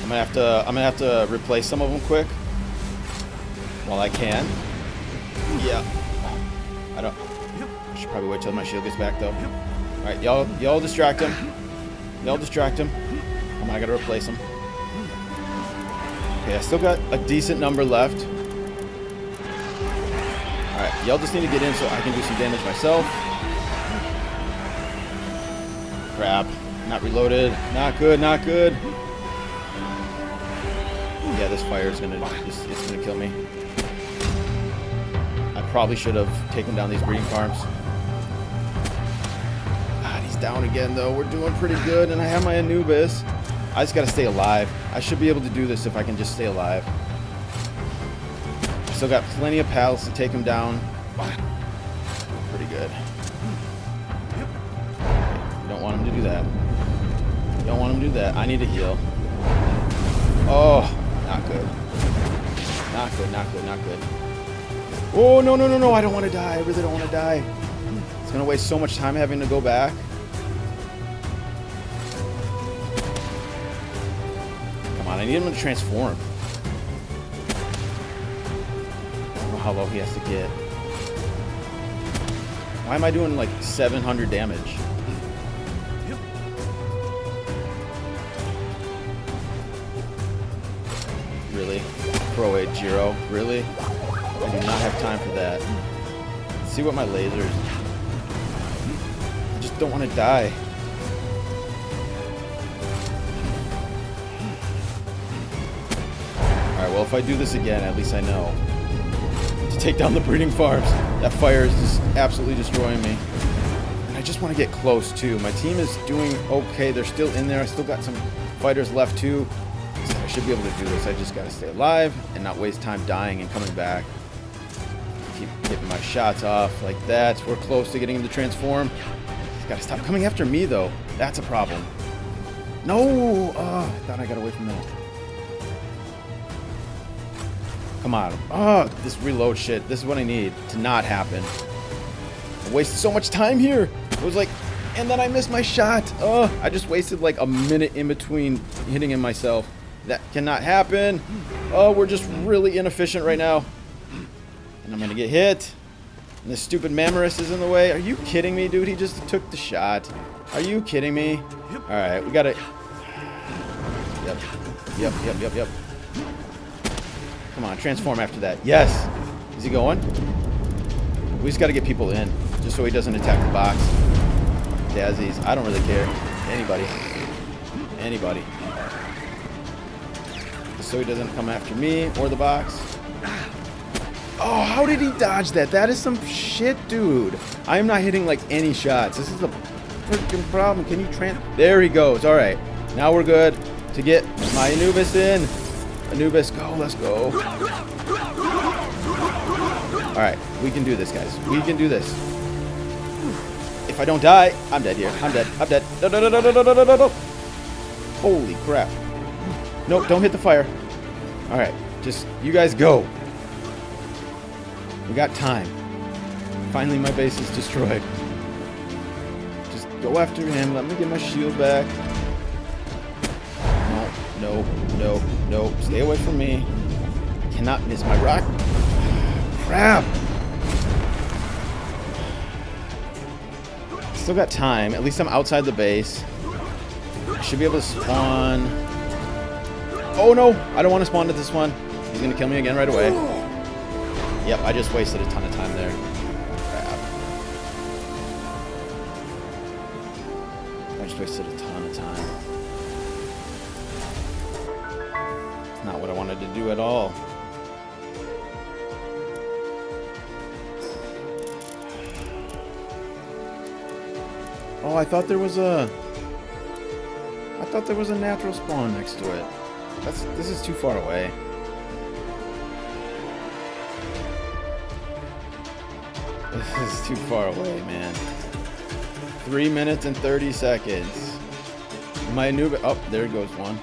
I'm gonna have to replace some of them quick. While I can. Yeah. I should probably wait till my shield gets back though. Alright, y'all distract him. Y'all distract him. Come on, I gotta replace him. Okay, I still got a decent number left. Alright, y'all just need to get in so I can do some damage myself. Crap. Not reloaded. Not good, not good. Yeah, this fire is gonna it's gonna kill me. I probably should have taken down these breeding farms. God, he's down again though. We're doing pretty good, and I have my Anubis. I just gotta stay alive. I should be able to do this if I can just stay alive. Still got plenty of pals to take him down. Pretty good. You don't want him to do that. You don't want him to do that. I need to heal. Oh, not good. Not good, not good, not good. Oh, no, no, no, no. I don't want to die. I really don't want to die. It's going to waste so much time having to go back. Come on, I need him to transform. I don't know how low he has to get. Why am I doing like 700 damage? Really? Pro 8 Jiro? Really? I do not have time for that. Let's see what my lasers. I just don't want to die. Alright, well if I do this again, at least I know to take down the breeding farms. That fire is just absolutely destroying me. And I just want to get close too. My team is doing okay. They're still in there. I still got some fighters left too. So I should be able to do this. I just got to stay alive and not waste time dying and coming back. Keep getting my shots off like that. We're close to getting him to transform. He's got to stop coming after me though. That's a problem. No! Oh, I thought I got away from that. Come on. Oh, this reload shit. This is what I need to not happen. I wasted so much time here. It was like, and then I missed my shot. Oh, I just wasted like a minute in between hitting him myself. That cannot happen. Oh, we're just really inefficient right now. And I'm going to get hit. And this stupid Mamorus is in the way. Are you kidding me, dude? He just took the shot. Are you kidding me? All right, we got to... Yep. Come on, transform after that. Yes. Is he going? We just got to get people in, just so he doesn't attack the box. Dazzies. I don't really care. Anybody. Anybody. Just so he doesn't come after me or the box. Oh, how did he dodge that? That is some shit, dude. I am not hitting like any shots. This is a freaking problem. Can you There he goes. All right. Now we're good to get my Anubis in. Anubis, go. Let's go. All right. We can do this, guys. We can do this. If I don't die, I'm dead here. I'm dead. I'm dead. No. Holy crap. Nope, don't hit the fire. All right. Just, you guys go. We got time. Finally, my base is destroyed. Just go after him. Let me get my shield back. No. Stay away from me. I cannot miss my rock. Crap. Still got time. At least I'm outside the base. I should be able to spawn. Oh no! I don't want to spawn to this one. He's gonna kill me again right away. Yep, I just wasted a ton of time there. Crap. I just wasted a ton of time. It's not what I wanted to do at all. Oh, I thought there was a natural spawn next to it. This is too far away. This is too far away, man. 3 minutes and 30 seconds. My new... Oh, there goes one.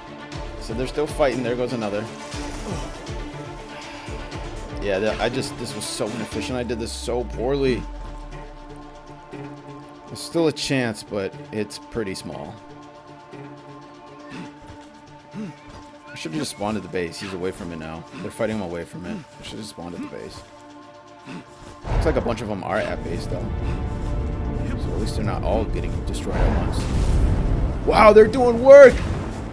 So they're still fighting. There goes another. Yeah, this was so inefficient. I did this so poorly. There's still a chance, but it's pretty small. I should have just spawned at the base. He's away from it now. They're fighting him away from it. I should have spawned at the base. Looks like a bunch of them are at base, though. So at least they're not all getting destroyed at once. Wow, they're doing work!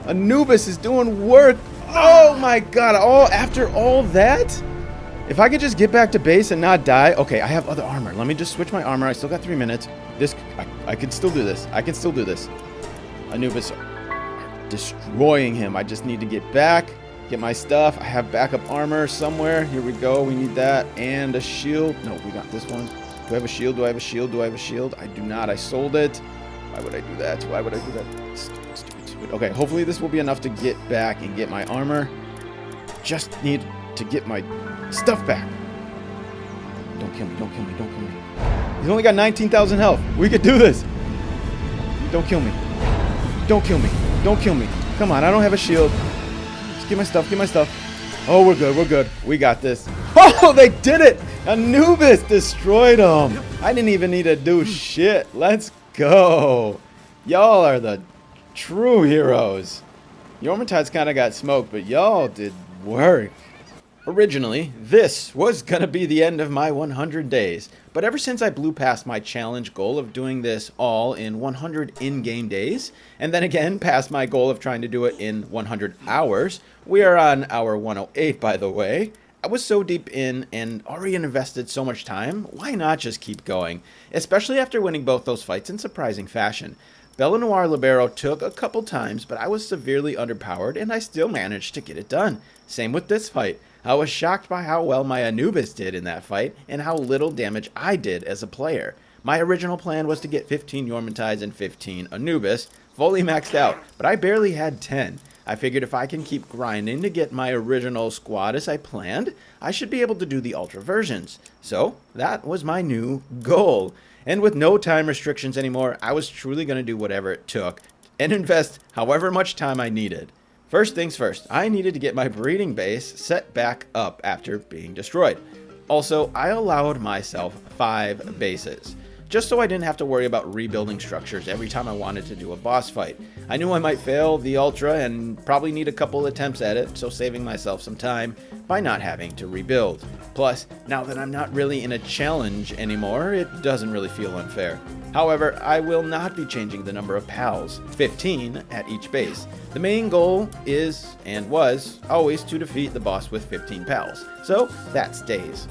Anubis is doing work! Oh my god, after all that? If I could just get back to base and not die... Okay, I have other armor. Let me just switch my armor. I still got 3 minutes. I can still do this. I can still do this. Anubis are destroying him. I just need to get back, get my stuff. I have backup armor somewhere. Here we go. We need that. And a shield. No, we got this one. Do I have a shield? Do I have a shield? Do I have a shield? I do not. I sold it. Why would I do that? Why would I do that? Stupid, stupid, stupid. Okay, hopefully this will be enough to get back and get my armor. Just need to get my stuff back. Don't kill me. Don't kill me. Don't kill me. He's only got 19,000 health. We could do this. Don't kill me. Don't kill me. Don't kill me. Come on, I don't have a shield. Just get my stuff. Get my stuff. Oh, we're good. We're good. We got this. Oh, they did it. Anubis destroyed him. I didn't even need to do shit. Let's go. Y'all are the true heroes. Yormitides kind of got smoked, but y'all did work. Originally, this was gonna be the end of my 100 days, but ever since I blew past my challenge goal of doing this all in 100 in-game days, and then again past my goal of trying to do it in 100 hours, we are on hour 108 by the way, I was so deep in and already invested so much time, why not just keep going? Especially after winning both those fights in surprising fashion. Bella Noir Libero took a couple times, but I was severely underpowered and I still managed to get it done. Same with this fight. I was shocked by how well my Anubis did in that fight and how little damage I did as a player. My original plan was to get 15 Yormitides and 15 Anubis, fully maxed out, but I barely had 10. I figured if I can keep grinding to get my original squad as I planned, I should be able to do the Ultra versions. So that was my new goal. And with no time restrictions anymore, I was truly going to do whatever it took and invest however much time I needed. First things first, I needed to get my breeding base set back up after being destroyed. Also, I allowed myself 5 bases, just so I didn't have to worry about rebuilding structures every time I wanted to do a boss fight. I knew I might fail the Ultra and probably need a couple attempts at it, so saving myself some time by not having to rebuild. Plus, now that I'm not really in a challenge anymore, it doesn't really feel unfair. However, I will not be changing the number of pals, 15 at each base. The main goal is, and was, always to defeat the boss with 15 pals, so that stays.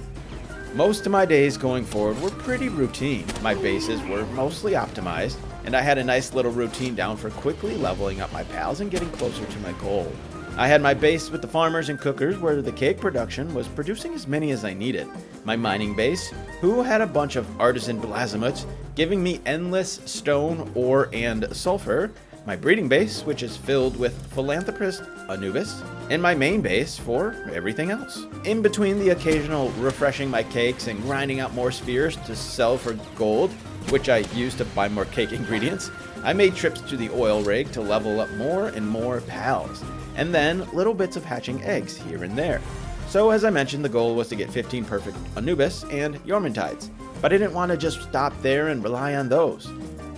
Most of my days going forward were pretty routine. My bases were mostly optimized, and I had a nice little routine down for quickly leveling up my pals and getting closer to my goal. I had my base with the farmers and cookers where the cake production was producing as many as I needed. My mining base, who had a bunch of artisan blazimuts, giving me endless stone, ore, and sulfur. My breeding base, which is filled with philanthropist Anubis, and my main base for everything else. In between the occasional refreshing my cakes and grinding out more spheres to sell for gold, which I used to buy more cake ingredients, I made trips to the oil rig to level up more and more pals, and then little bits of hatching eggs here and there. So as I mentioned, the goal was to get 15 perfect Anubis and Yormitides, but I didn't want to just stop there and rely on those.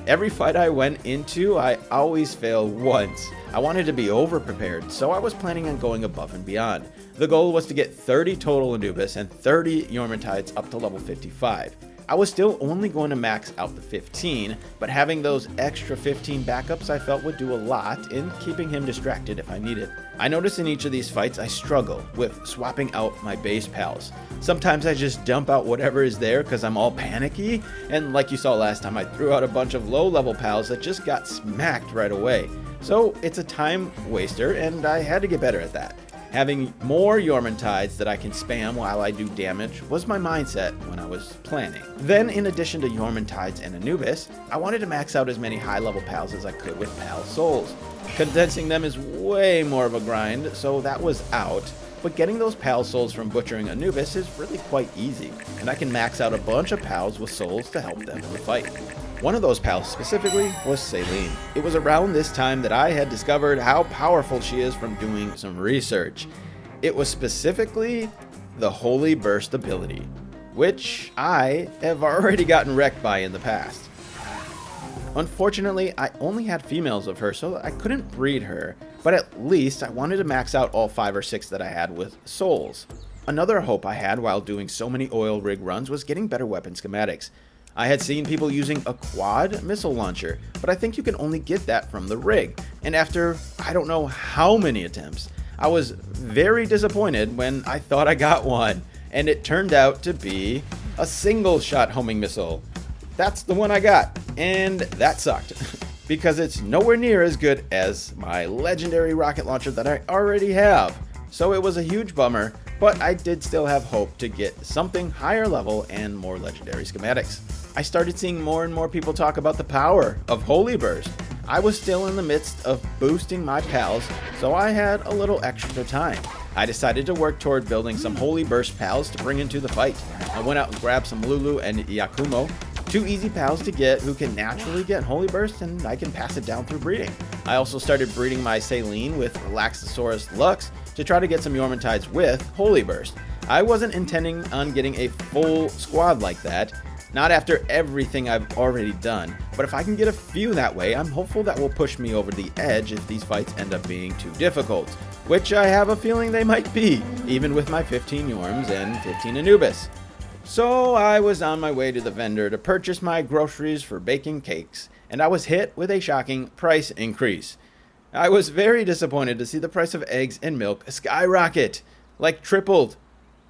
Every fight I went into, I always failed once. I wanted to be over-prepared, so I was planning on going above and beyond. The goal was to get 30 total Anubis and 30 Yormitides up to level 55. I was still only going to max out the 15, but having those extra 15 backups I felt would do a lot in keeping him distracted if I need it. I notice in each of these fights I struggle with swapping out my base pals. Sometimes I just dump out whatever is there because I'm all panicky, and like you saw last time, I threw out a bunch of low-level pals that just got smacked right away. So it's a time waster, and I had to get better at that. Having more Yormantides that I can spam while I do damage was my mindset when I was planning. Then, in addition to Yormantides and Anubis, I wanted to max out as many high-level pals as I could with Pal Souls. Condensing them is way more of a grind, so that was out. But getting those Pal Souls from butchering Anubis is really quite easy, and I can max out a bunch of pals with souls to help them in the fight. One of those pals specifically was Celine. It was around this time that I had discovered how powerful she is from doing some research. It was specifically the Holy Burst ability, which I have already gotten wrecked by in the past. Unfortunately, I only had females of her, so I couldn't breed her, but at least I wanted to max out all 5 or 6 that I had with souls. Another hope I had while doing so many oil rig runs was getting better weapon schematics. I had seen people using a quad missile launcher, but I think you can only get that from the rig, and after I don't know how many attempts, I was very disappointed when I thought I got one, and it turned out to be a single shot homing missile. That's the one I got, and that sucked, because it's nowhere near as good as my legendary rocket launcher that I already have. So it was a huge bummer, but I did still have hope to get something higher level and more legendary schematics. I started seeing more and more people talk about the power of Holy Burst. I was still in the midst of boosting my pals, so I had a little extra time. I decided to work toward building some Holy Burst pals to bring into the fight. I went out and grabbed some Lulu and Yakumo, 2 easy pals to get who can naturally get Holy Burst, and I can pass it down through breeding. I also started breeding my Celine with Laxosaurus Lux to try to get some Yormantides with Holy Burst. I wasn't intending on getting a full squad like that, not after everything I've already done, but if I can get a few that way, I'm hopeful that will push me over the edge if these fights end up being too difficult, which I have a feeling they might be, even with my 15 Yorms and 15 Anubis. So I was on my way to the vendor to purchase my groceries for baking cakes, and I was hit with a shocking price increase. I was very disappointed to see the price of eggs and milk skyrocket, like tripled.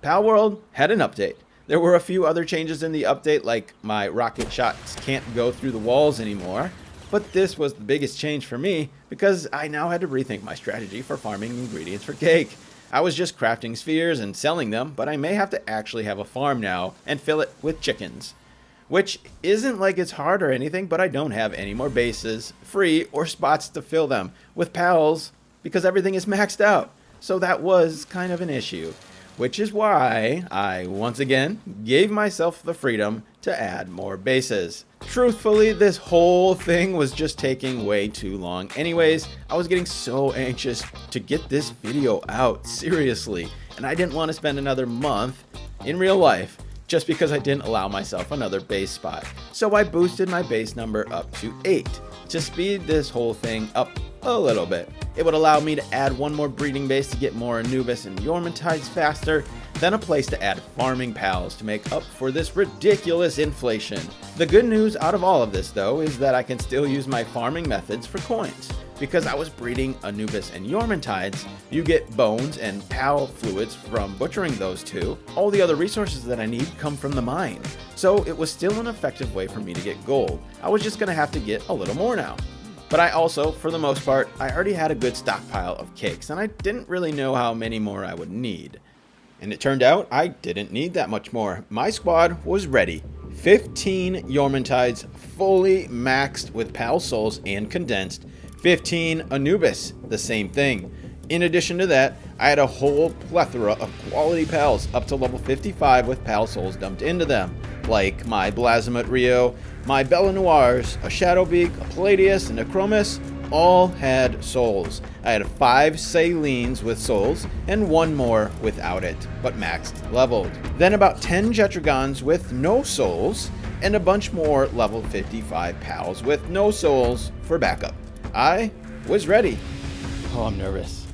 Palworld had an update. There were a few other changes in the update, like my rocket shots can't go through the walls anymore, but this was the biggest change for me because I now had to rethink my strategy for farming ingredients for cake. I was just crafting spheres and selling them, but I may have to actually have a farm now and fill it with chickens. Which isn't like it's hard or anything, but I don't have any more bases, free, or spots to fill them with pals because everything is maxed out. So that was kind of an issue. Which is why I, once again, gave myself the freedom to add more bases. Truthfully, this whole thing was just taking way too long. Anyways, I was getting so anxious to get this video out, seriously, and I didn't want to spend another month in real life just because I didn't allow myself another base spot. So I boosted my base number up to 8 to speed this whole thing up a little bit. It would allow me to add one more breeding base to get more Anubis and Yormantides faster, then a place to add farming pals to make up for this ridiculous inflation. The good news out of all of this, though, is that I can still use my farming methods for coins. Because I was breeding Anubis and Yormantides, you get bones and pal fluids from butchering those two. All the other resources that I need come from the mine. So it was still an effective way for me to get gold. I was just going to have to get a little more now. But I also, for the most part, I already had a good stockpile of cakes, and I didn't really know how many more I would need. And it turned out I didn't need that much more. My squad was ready. 15 Yormantides fully maxed with Pal Souls and condensed. 15 Anubis, the same thing. In addition to that, I had a whole plethora of quality pals up to level 55 with Pal Souls dumped into them, like my Blasmut Rio, my Bella Noirs, a Shadowbeak, a Palladius, and a Chromis, all had souls. I had 5 Salines with souls, and 1 more without it, but maxed leveled. Then about 10 Jetragons with no souls, and a bunch more level 55 pals with no souls for backup. I was ready. Oh, I'm nervous.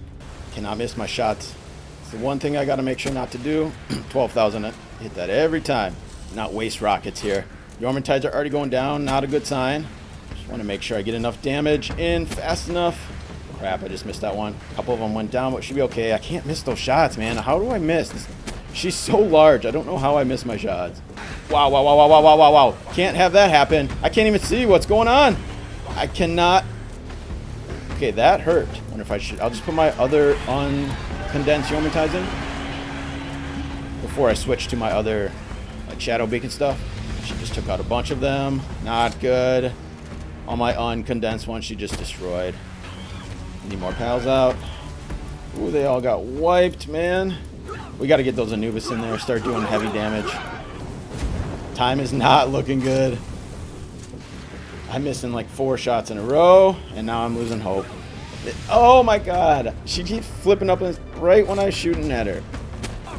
Cannot miss my shots. It's the one thing I gotta make sure not to do. 12,000, hit that every time. not waste rockets here. Yormantides are already going down, not a good sign. Just want to make sure I get enough damage in fast enough. Crap, I just missed that one. A couple of them went down, but should be okay. I can't miss those shots, man. How do I miss? She's so large. I don't know how I miss my shots. Wow, wow, wow, wow, wow, wow, wow, wow. Can't have that happen. I can't even see what's going on. I cannot. Okay, that hurt. Wonder if I should. I'll just put my other uncondensed Yormantides in before I switch to my other like shadow beacon stuff. She just took out a bunch of them. Not good. All my uncondensed ones she just destroyed. Need more pals out. Ooh, they all got wiped, man. We got to get those Anubis in there. Start doing heavy damage. Time is not looking good. I'm missing like 4 shots in a row, and now I'm losing hope. Oh my god. She keeps flipping up right when I'm shooting at her.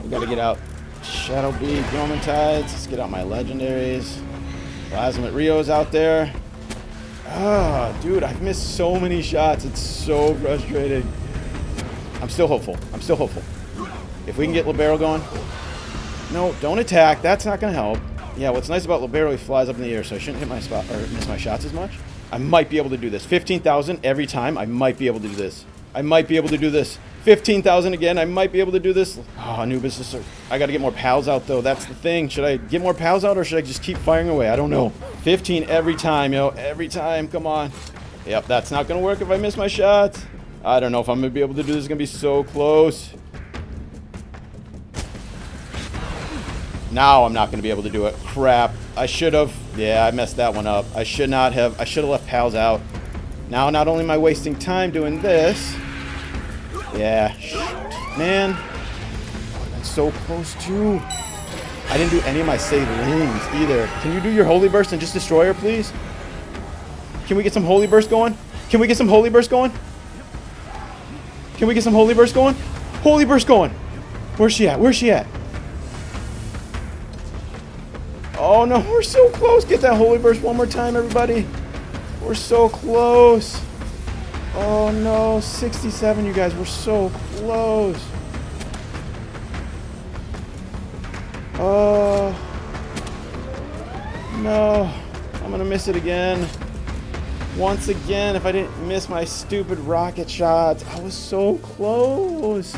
We got to get out Shadow Beak, Yormantides. Let's get out my legendaries. Plasmid Rio's out there. Ah, dude, I've missed so many shots. It's so frustrating. I'm still hopeful. I'm still hopeful. If we can get Libero going. No, don't attack. That's not going to help. Yeah, what's nice about Libero, he flies up in the air, so I shouldn't hit my spot or miss my shots as much. I might be able to do this. 15,000 every time. I might be able to do this. I might be able to do this. 15,000 again. I might be able to do this. Oh, Anubis is... I got to get more pals out, though. That's the thing. Should I get more pals out, or should I just keep firing away? I don't know. 15 every time, yo. Every time. Come on. Yep, that's not going to work if I miss my shots. I don't know if I'm going to be able to do this. It's going to be so close. Now I'm not going to be able to do it. Crap. I should have. Yeah, I messed that one up. I should not have. I should have left pals out. Now, not only am I wasting time doing this. Yeah. Shoot. Man. Oh, that's so close, too. I didn't do any of my savings either. Can you do your Holy Burst and just destroy her, please? Can we get some Holy Burst going? Can we get some Holy Burst going? Can we get some Holy Burst going? Holy Burst going! Where's she at? Where's she at? Oh no, we're so close. Get that Holy Burst one more time, everybody. We're so close. Oh no, 67, you guys. We're so close. Oh. No. I'm going to miss it again. Once again, if I didn't miss my stupid rocket shots. I was so close.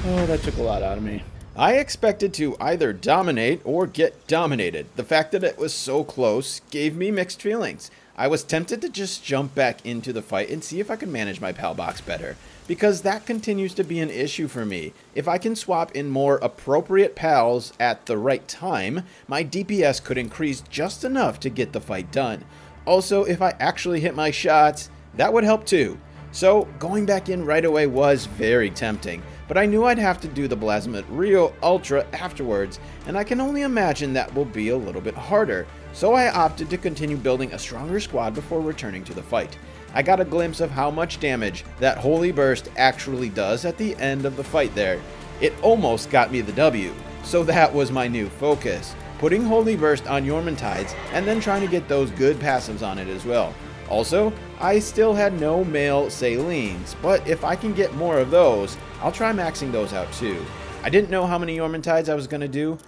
Oh, that took a lot out of me. I expected to either dominate or get dominated. The fact that it was so close gave me mixed feelings. I was tempted to just jump back into the fight and see if I could manage my pal box better, because that continues to be an issue for me. If I can swap in more appropriate pals at the right time, my DPS could increase just enough to get the fight done. Also, if I actually hit my shots, that would help too. So going back in right away was very tempting, but I knew I'd have to do the Xenolord Ultra afterwards, and I can only imagine that will be a little bit harder, so I opted to continue building a stronger squad before returning to the fight. I got a glimpse of how much damage that Holy Burst actually does at the end of the fight there. It almost got me the W, so that was my new focus, putting Holy Burst on Yormantides and then trying to get those good passives on it as well. Also, I still had no male Salines, but if I can get more of those, I'll try maxing those out too. I didn't know how many Yormantides I was going to do,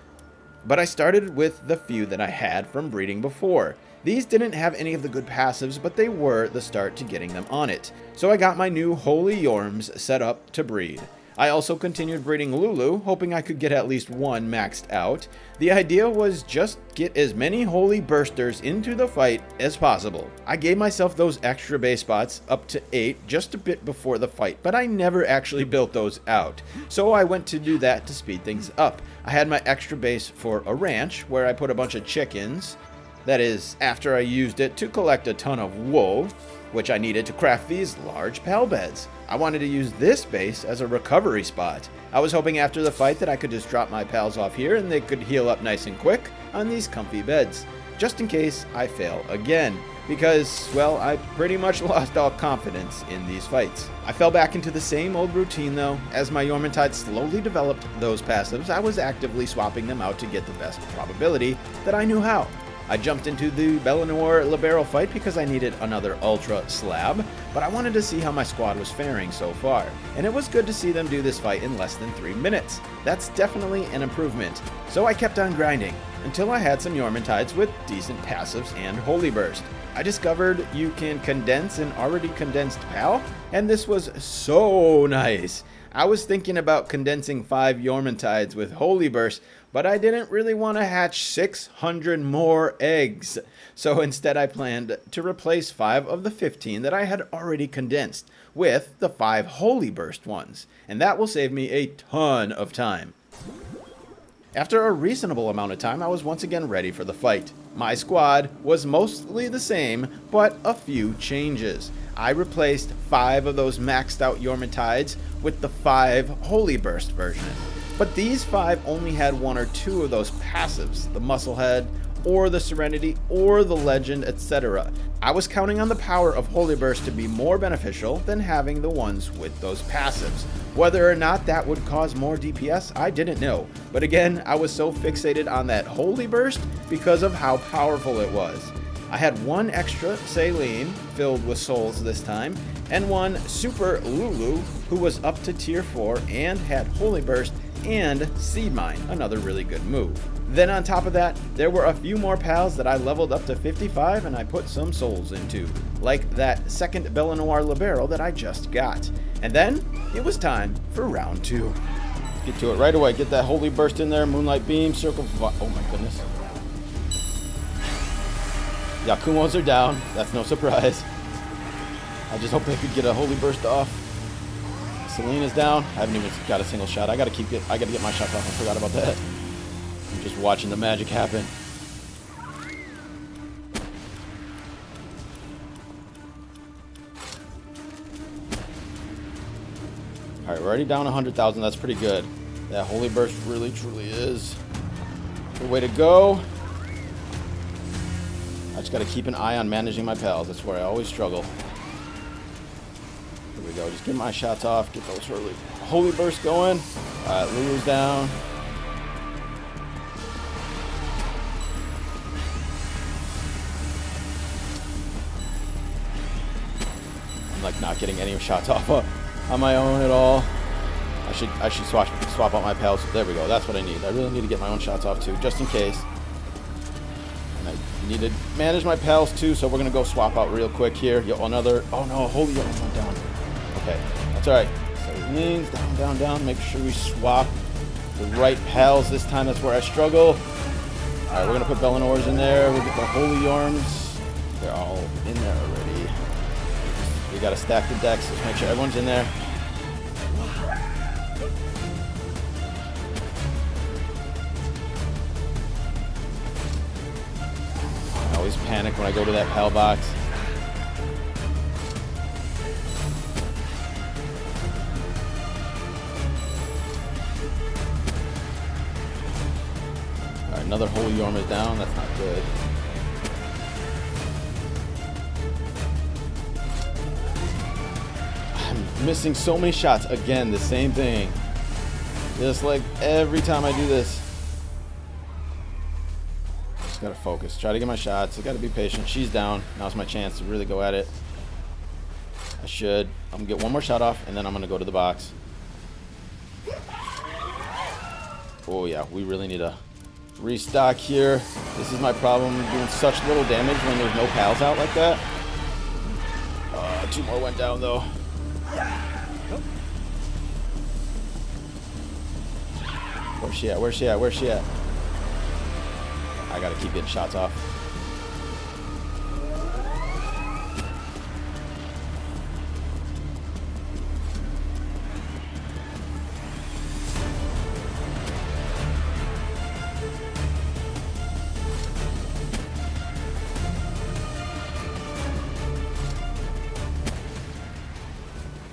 but I started with the few that I had from breeding before. These didn't have any of the good passives, but they were the start to getting them on it. So I got my new Holy Yorms set up to breed. I also continued breeding Lulu, hoping I could get at least one maxed out. The idea was just get as many Holy Bursters into the fight as possible. I gave myself those extra base spots up to 8 just a bit before the fight, but I never actually built those out. So I went to do that to speed things up. I had my extra base for a ranch where I put a bunch of chickens. That is, after I used it to collect a ton of wool, which I needed to craft these large pal beds. I wanted to use this base as a recovery spot. I was hoping after the fight that I could just drop my pals off here and they could heal up nice and quick on these comfy beds, just in case I fail again, because, well, I pretty much lost all confidence in these fights. I fell back into the same old routine though. As my Yormantide slowly developed those passives, I was actively swapping them out to get the best probability that I knew how. I jumped into the Xenolord Ultra fight because I needed another Ultra slab, but I wanted to see how my squad was faring so far, and it was good to see them do this fight in less than 3 minutes. That's definitely an improvement. So I kept on grinding, until I had some Yormantides with decent passives and Holy Burst. I discovered you can condense an already condensed PAL, and this was so nice. I was thinking about condensing 5 Yormantides with Holy Burst, but I didn't really want to hatch 600 more eggs. So instead I planned to replace 5 of the 15 that I had already condensed with the 5 Holy Burst ones, and that will save me a ton of time. After a reasonable amount of time, I was once again ready for the fight. My squad was mostly the same, but a few changes. I replaced 5 of those maxed out Yormantides with the 5 Holy Burst version. But these 5 only had 1 or 2 of those passives, the Musclehead, or the Serenity, or the Legend, etc. I was counting on the power of Holy Burst to be more beneficial than having the ones with those passives. Whether or not that would cause more DPS, I didn't know. But again, I was so fixated on that Holy Burst because of how powerful it was. I had 1 extra Saline filled with souls this time, and 1 Super Lulu who was up to tier 4 and had Holy Burst and Seed Mine, another really good move. Then on top of that, there were a few more pals that I leveled up to 55 and I put some souls into, like that second Xenolord Ultra that I just got. And then it was time for round 2. Get to it right away. Get that Holy Burst in there, Moonlight Beam, Circle of... Oh my goodness. Yakumos are down. That's no surprise. I just hope they could get a Holy Burst off. Selena's down. I haven't even got a single shot. I gotta get my shots off. I forgot about that. I'm just watching the magic happen. Alright, we're already down 100,000. That's pretty good. That Holy Burst really, truly is the way to go. I just gotta keep an eye on managing my pals. That's where I always struggle. Here we go. Just get my shots off. Get those Holy Burst going. Alright, Lulu's down. I'm like not getting any shots off on my own at all. I should swap out my pals. There we go. That's what I need. I really need to get my own shots off too, just in case. And I need to manage my pals too, so we're gonna go swap out real quick here. Yo, another. Oh no, Holy Burst went down. Okay, that's all right. So leans down, down, down. Make sure we swap the right pals this time. That's where I struggle. All right, we're gonna put Xenolords in there. We'll get the Holy Yorms. They're all in there already. We gotta stack the decks. Let's make sure everyone's in there. I always panic when I go to that pal box. Alright, another Holy Yorm is down. That's not good. Missing so many shots. Again, the same thing. Just like every time I do this. Just gotta focus. Try to get my shots. I gotta be patient. She's down. Now's my chance to really go at it. I should. I'm gonna get one more shot off, and then I'm gonna go to the box. Oh yeah, we really need a restock here. This is my problem. Doing such little damage when there's no pals out like that. 2 more went down though. Where's she at? Where's she at? Where's she at? I gotta keep getting shots off.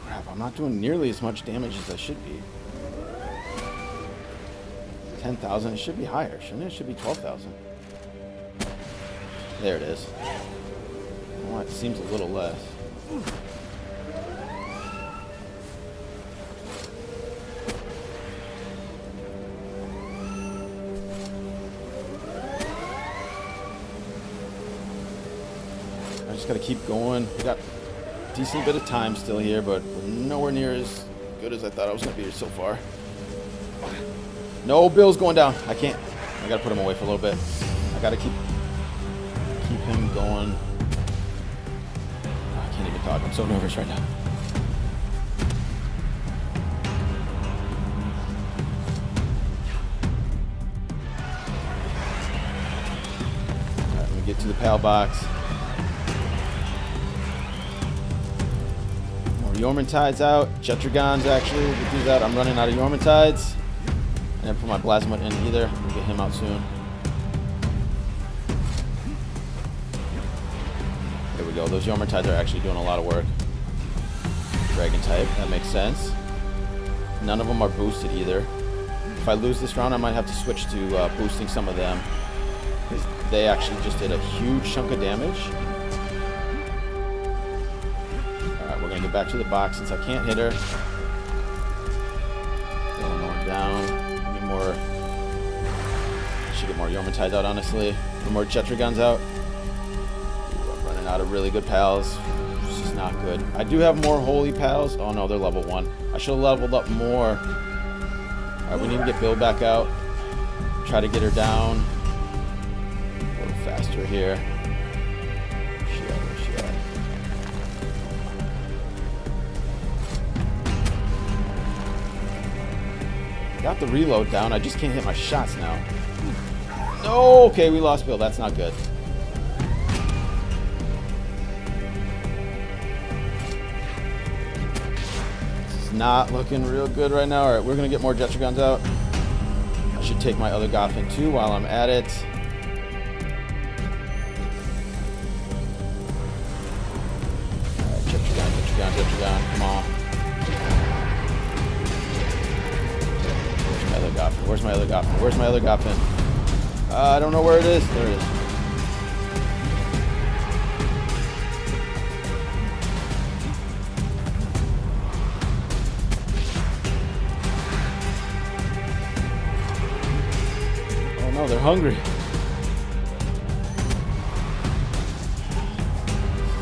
Crap, I'm not doing nearly as much damage as I should be. 10,000. It should be higher, shouldn't it? It should be 12,000. There it is. Oh, it seems a little less. Just gotta keep going. We got a decent bit of time still here, but we're nowhere near as good as I thought I was gonna be so far. No, Bill's going down. I can't. I gotta put him away for a little bit. I gotta keep him going. I can't even talk. I'm so nervous right now. Alright, let me get to the PAL box. More Yormantides out. Jetragons actually. Get these out. I'm running out of Yormantides. I didn't put my Plasma in either. We'll get him out soon. There we go. Those Yormantides are actually doing a lot of work. Dragon type. That makes sense. None of them are boosted either. If I lose this round, I might have to switch to boosting some of them, because they actually just did a huge chunk of damage. Alright, we're going to get back to the box since I can't hit her. Going down. More. Should get more Yormantides out, honestly. More Jetragons out. Ooh, I'm running out of really good pals. This is not good. I do have more holy pals. Oh no, they're level 1. I should have leveled up more. Alright, we need to get Bill back out. Try to get her down. A little faster here. Where's she at? Where's she at? Got the reload down. I just can't hit my shots now. No, okay, we lost Bill. That's not good. This is not looking real good right now. Alright, we're going to get more Jetragons out. I should take my other Goffin too while I'm at it. Alright, Jetragon. Come on. Where's my other Goffin? Where's my other Goffin? I don't know where it is. There it is. Oh no, they're hungry.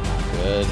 Not good.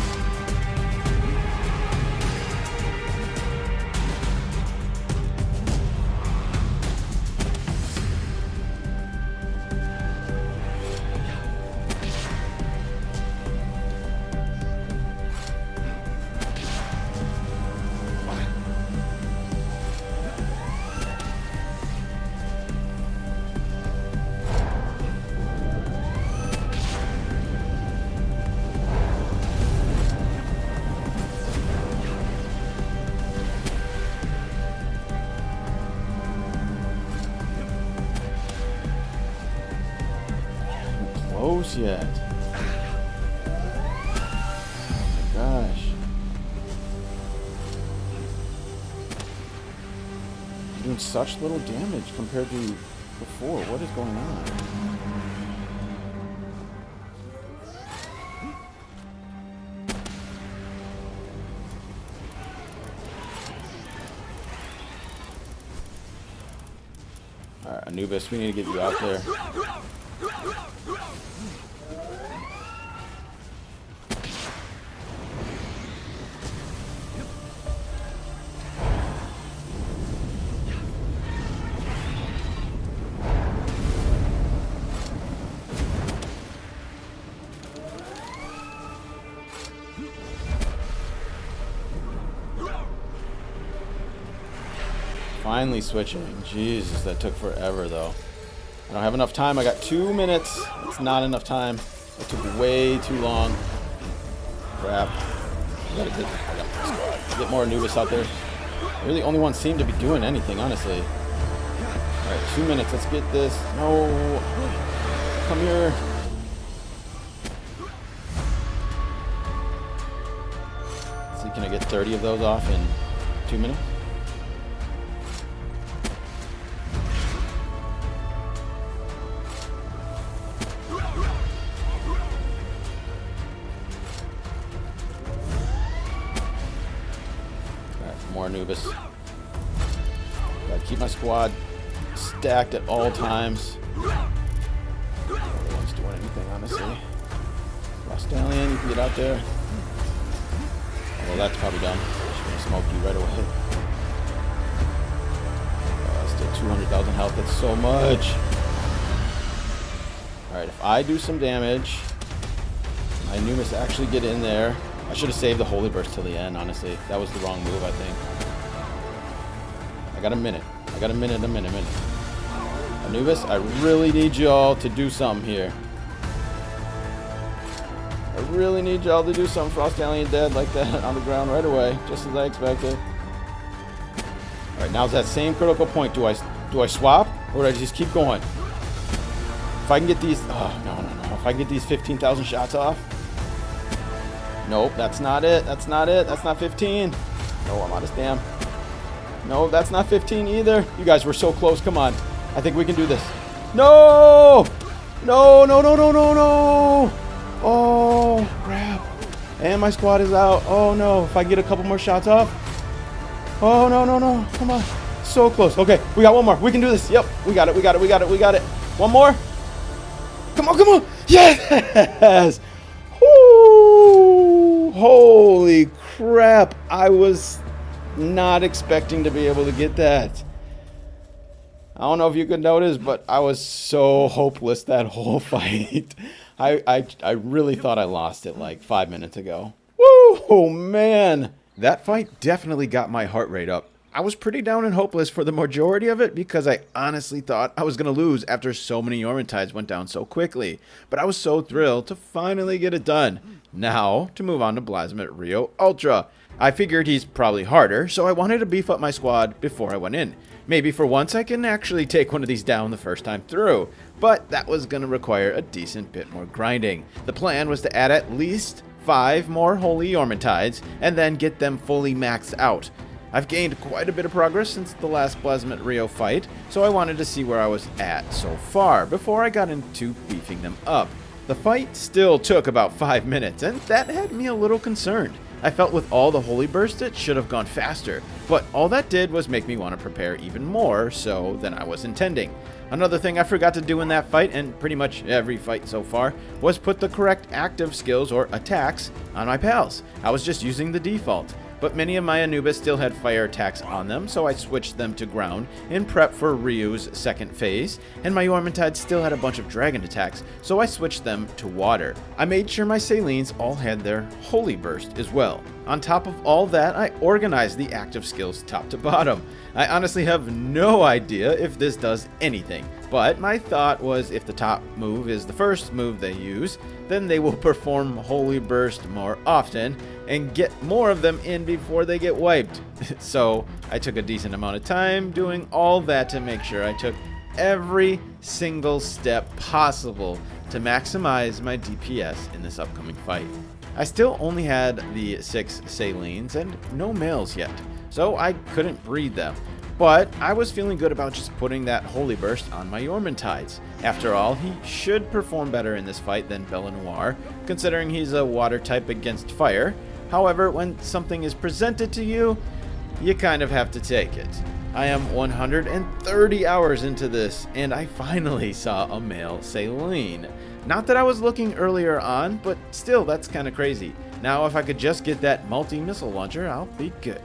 Close yet. Oh my gosh. I'm doing such little damage compared to before. What is going on? Alright, Anubis, we need to get you out there. Finally switching. Jesus, that took forever though. I don't have enough time. I got 2 minutes. It's not enough time. It took way too long. Crap. I gotta get more Anubis out there. They're the only ones seem to be doing anything, honestly. Alright, 2 minutes. Let's get this. No. Come here. Let's see, can I get 30 of those off in 2 minutes? More Anubis. Gotta keep my squad stacked at all times. No one's doing anything, honestly. Stallion, you can get out there. Well, that's probably done. She's gonna smoke you right away. Still 200,000 health. That's so much. Alright, if I do some damage, my Numis actually get in there. I should have saved the Holy Burst till the end, honestly. That was the wrong move, I think. I got a minute. A minute. Anubis, I really need y'all to do something here. I really need y'all to do something. Frost Alien dead like that on the ground right away, just as I expected. Alright, now's that same critical point. Do I swap? Or do I just keep going? If I can get these... Oh, no. If I can get these 15,000 shots off... Nope, that's not it. That's not 15. No, I'm out of stam. No, that's not 15 either. You guys were so close. Come on. I think we can do this. No! No! Oh, crap. And my squad is out. Oh, no. If I get a couple more shots off. Oh, no. Come on. So close. Okay, we got one more. We can do this. Yep, we got it. One more. Come on. Yes! Woo! Holy crap. I was not expecting to be able to get that. I don't know if you could notice, but I was so hopeless that whole fight. I really thought I lost it like 5 minutes ago. Woo! Oh, man. That fight definitely got my heart rate up. I was pretty down and hopeless for the majority of it because I honestly thought I was going to lose after so many Yormentides went down so quickly. But I was so thrilled to finally get it done. Now, to move on to Xenolord Ultra. I figured he's probably harder, so I wanted to beef up my squad before I went in. Maybe for once I can actually take one of these down the first time through. But that was going to require a decent bit more grinding. The plan was to add at least 5 more Holy Yormentides and then get them fully maxed out. I've gained quite a bit of progress since the last Plasmid Rio fight, so I wanted to see where I was at so far before I got into beefing them up. The fight still took about 5 minutes, and that had me a little concerned. I felt with all the Holy Burst it should have gone faster, but all that did was make me want to prepare even more so than I was intending. Another thing I forgot to do in that fight, and pretty much every fight so far, was put the correct active skills or attacks on my pals. I was just using the default. But many of my Anubis still had fire attacks on them, so I switched them to ground in prep for Ryu's second phase, and my Yormentides still had a bunch of dragon attacks, so I switched them to water. I made sure my Salines all had their Holy Burst as well. On top of all that, I organized the active skills top to bottom. I honestly have no idea if this does anything, but my thought was if the top move is the first move they use, then they will perform Holy Burst more often and get more of them in before they get wiped. So I took a decent amount of time doing all that to make sure I took every single step possible to maximize my DPS in this upcoming fight. I still only had the 6 Salines and no males yet, so I couldn't breed them. But I was feeling good about just putting that Holy Burst on my Yormentides. After all, he should perform better in this fight than Belenoir, considering he's a water type against fire. However, when something is presented to you, you kind of have to take it. I am 130 hours into this, and I finally saw a male Saline. Not that I was looking earlier on, but still, that's kind of crazy. Now, if I could just get that multi-missile launcher, I'll be good.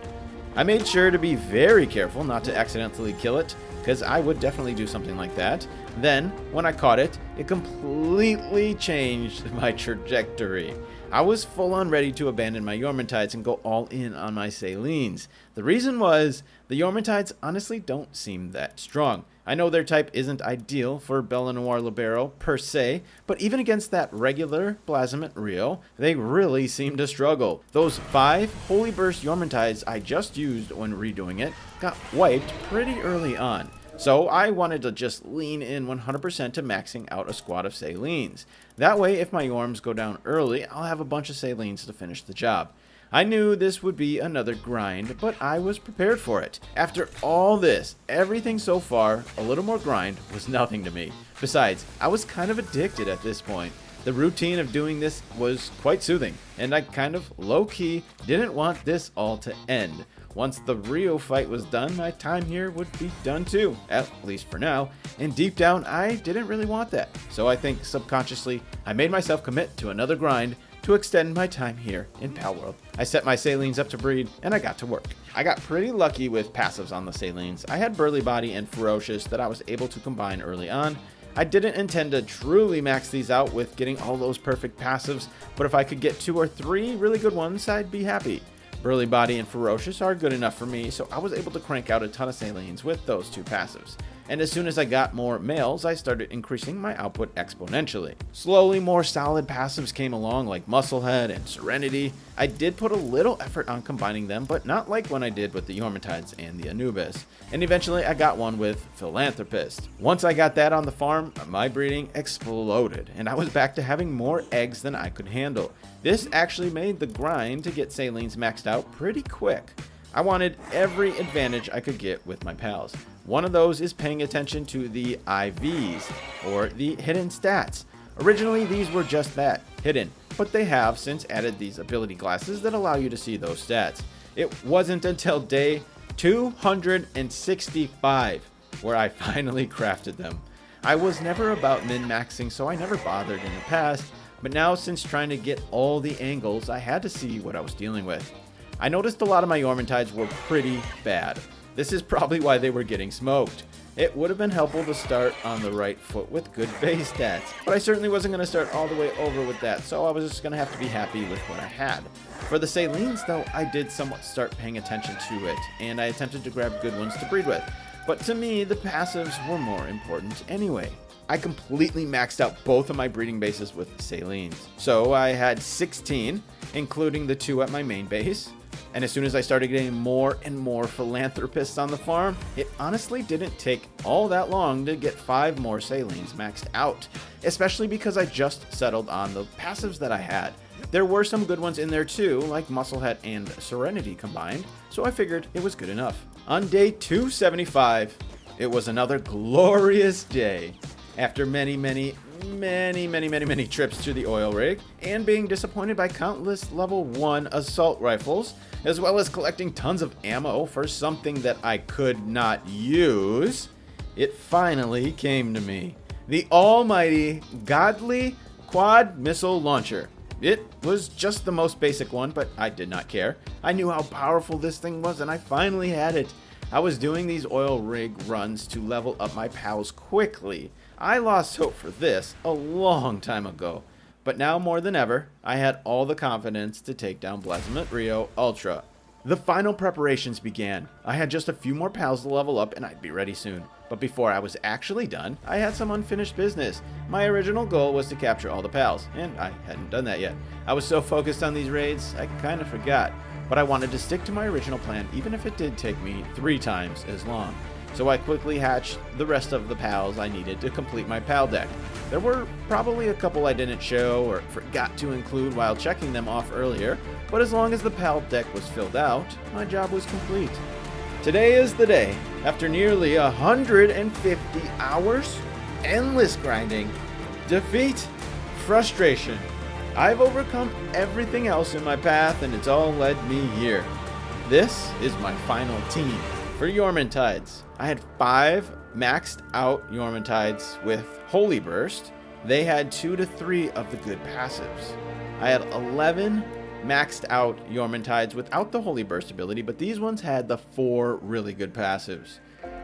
I made sure to be very careful not to accidentally kill it, because I would definitely do something like that. Then, when I caught it, it completely changed my trajectory. I was full on ready to abandon my Yormentides and go all in on my Salines. The reason was, the Yormentides honestly don't seem that strong. I know their type isn't ideal for Belenoir Libero per se, but even against that regular Plasmid Rio, they really seem to struggle. Those 5 Holy Burst Yormentides I just used when redoing it got wiped pretty early on. So I wanted to just lean in 100% to maxing out a squad of Salines. That way, if my Yorms go down early, I'll have a bunch of Salines to finish the job. I knew this would be another grind, but I was prepared for it. After all this, everything so far, a little more grind was nothing to me. Besides, I was kind of addicted at this point. The routine of doing this was quite soothing, and I kind of low-key didn't want this all to end. Once the Rio fight was done, my time here would be done too, at least for now, and deep down I didn't really want that. So I think subconsciously I made myself commit to another grind to extend my time here in Palworld. I set my Salines up to breed, and I got to work. I got pretty lucky with passives on the Salines. I had Burly Body and Ferocious that I was able to combine early on. I didn't intend to truly max these out with getting all those perfect passives, but if I could get 2 or 3 really good ones, I'd be happy. Burly Body and Ferocious are good enough for me, so I was able to crank out a ton of Salines with those 2 passives. And as soon as I got more males, I started increasing my output exponentially. Slowly, more solid passives came along like Musclehead and Serenity. I did put a little effort on combining them, but not like when I did with the Yormitides and the Anubis. And eventually I got one with Philanthropist. Once I got that on the farm, my breeding exploded, and I was back to having more eggs than I could handle. This actually made the grind to get Salines maxed out pretty quick. I wanted every advantage I could get with my pals. One of those is paying attention to the IVs, or the hidden stats. Originally, these were just that, hidden, but they have since added these ability glasses that allow you to see those stats. It wasn't until day 265 where I finally crafted them. I was never about min-maxing, so I never bothered in the past, but now since trying to get all the angles, I had to see what I was dealing with. I noticed a lot of my Yormitides were pretty bad. This is probably why they were getting smoked. It would have been helpful to start on the right foot with good base stats, but I certainly wasn't going to start all the way over with that, so I was just going to have to be happy with what I had. For the Salines though, I did somewhat start paying attention to it, and I attempted to grab good ones to breed with. But to me, the passives were more important anyway. I completely maxed out both of my breeding bases with Salines. So I had 16, including the 2 at my main base. And as soon as I started getting more and more Philanthropists on the farm, it honestly didn't take all that long to get 5 more Salines maxed out, especially because I just settled on the passives that I had. There were some good ones in there too, like Musclehead and Serenity combined, so I figured it was good enough. On day 275, it was another glorious day. After many trips to the oil rig, and being disappointed by countless level 1 assault rifles, as well as collecting tons of ammo for something that I could not use, it finally came to me. The almighty, godly quad missile launcher. It was just the most basic one, but I did not care. I knew how powerful this thing was, and I finally had it. I was doing these oil rig runs to level up my pals quickly. I lost hope for this a long time ago, but now more than ever, I had all the confidence to take down Xenolord Ultra. The final preparations began. I had just a few more pals to level up and I'd be ready soon. But before I was actually done, I had some unfinished business. My original goal was to capture all the pals, and I hadn't done that yet. I was so focused on these raids, I kind of forgot. But I wanted to stick to my original plan even if it did take me 3 times as long. So I quickly hatched the rest of the pals I needed to complete my pal deck. There were probably a couple I didn't show or forgot to include while checking them off earlier, but as long as the pal deck was filled out, my job was complete. Today is the day. After nearly 150 hours, endless grinding, defeat, frustration, I've overcome everything else in my path and it's all led me here. This is my final team. For Yormitides, I had 5 maxed out Yormitides with Holy Burst. They had 2 to 3 of the good passives. I had 11 maxed out Yormitides without the Holy Burst ability, but these ones had the 4 really good passives.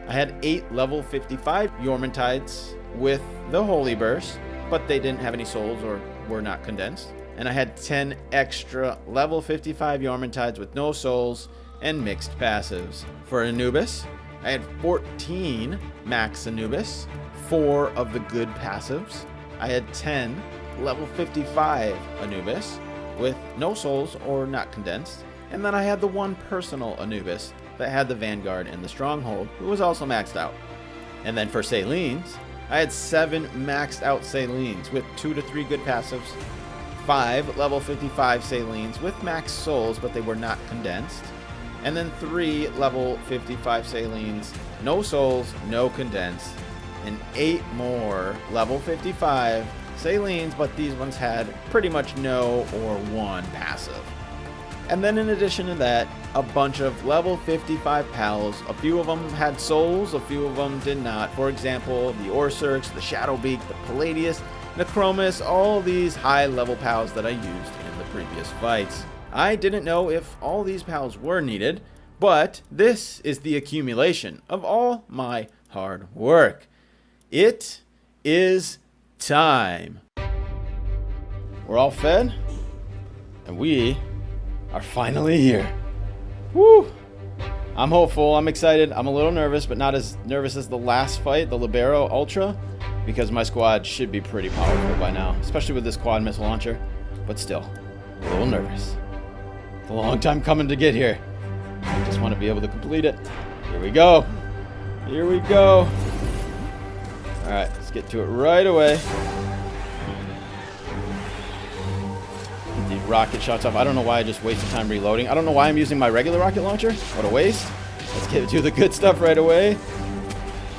I had 8 level 55 Yormitides with the Holy Burst, but they didn't have any souls or were not condensed. And I had 10 extra level 55 Yormitides with no souls and mixed passives. For Anubis, I had 14 max Anubis, 4 of the good passives. I had 10 level 55 Anubis with no souls or not condensed. And then I had the 1 personal Anubis that had the Vanguard and the Stronghold, who was also maxed out. And then for Salines, I had 7 maxed out Salines with 2 to 3 good passives, 5 level 55 Salines with max souls, but they were not condensed, and then 3 level 55 Salines, no souls, no condensed, and 8 more level 55 Salines, but these ones had pretty much no or 1 passive. And then in addition to that, a bunch of level 55 pals. A few of them had souls, a few of them did not. For example, the Orsurks, the Shadowbeak, the Palladius, Necromus, all these high level pals that I used in the previous fights. I didn't know if all these pals were needed, but this is the accumulation of all my hard work. It is time. We're all fed, and we are finally here. Woo! I'm hopeful, I'm excited, I'm a little nervous, but not as nervous as the last fight, the Libero Ultra, because my squad should be pretty powerful by now, especially with this quad missile launcher, but still, a little nervous. It's a long time coming to get here. I just want to be able to complete it. Here we go. Here we go. Alright, let's get to it right away. The rocket shots off. I don't know why I just wasted time reloading. I don't know why I'm using my regular rocket launcher. What a waste. Let's get to the good stuff right away.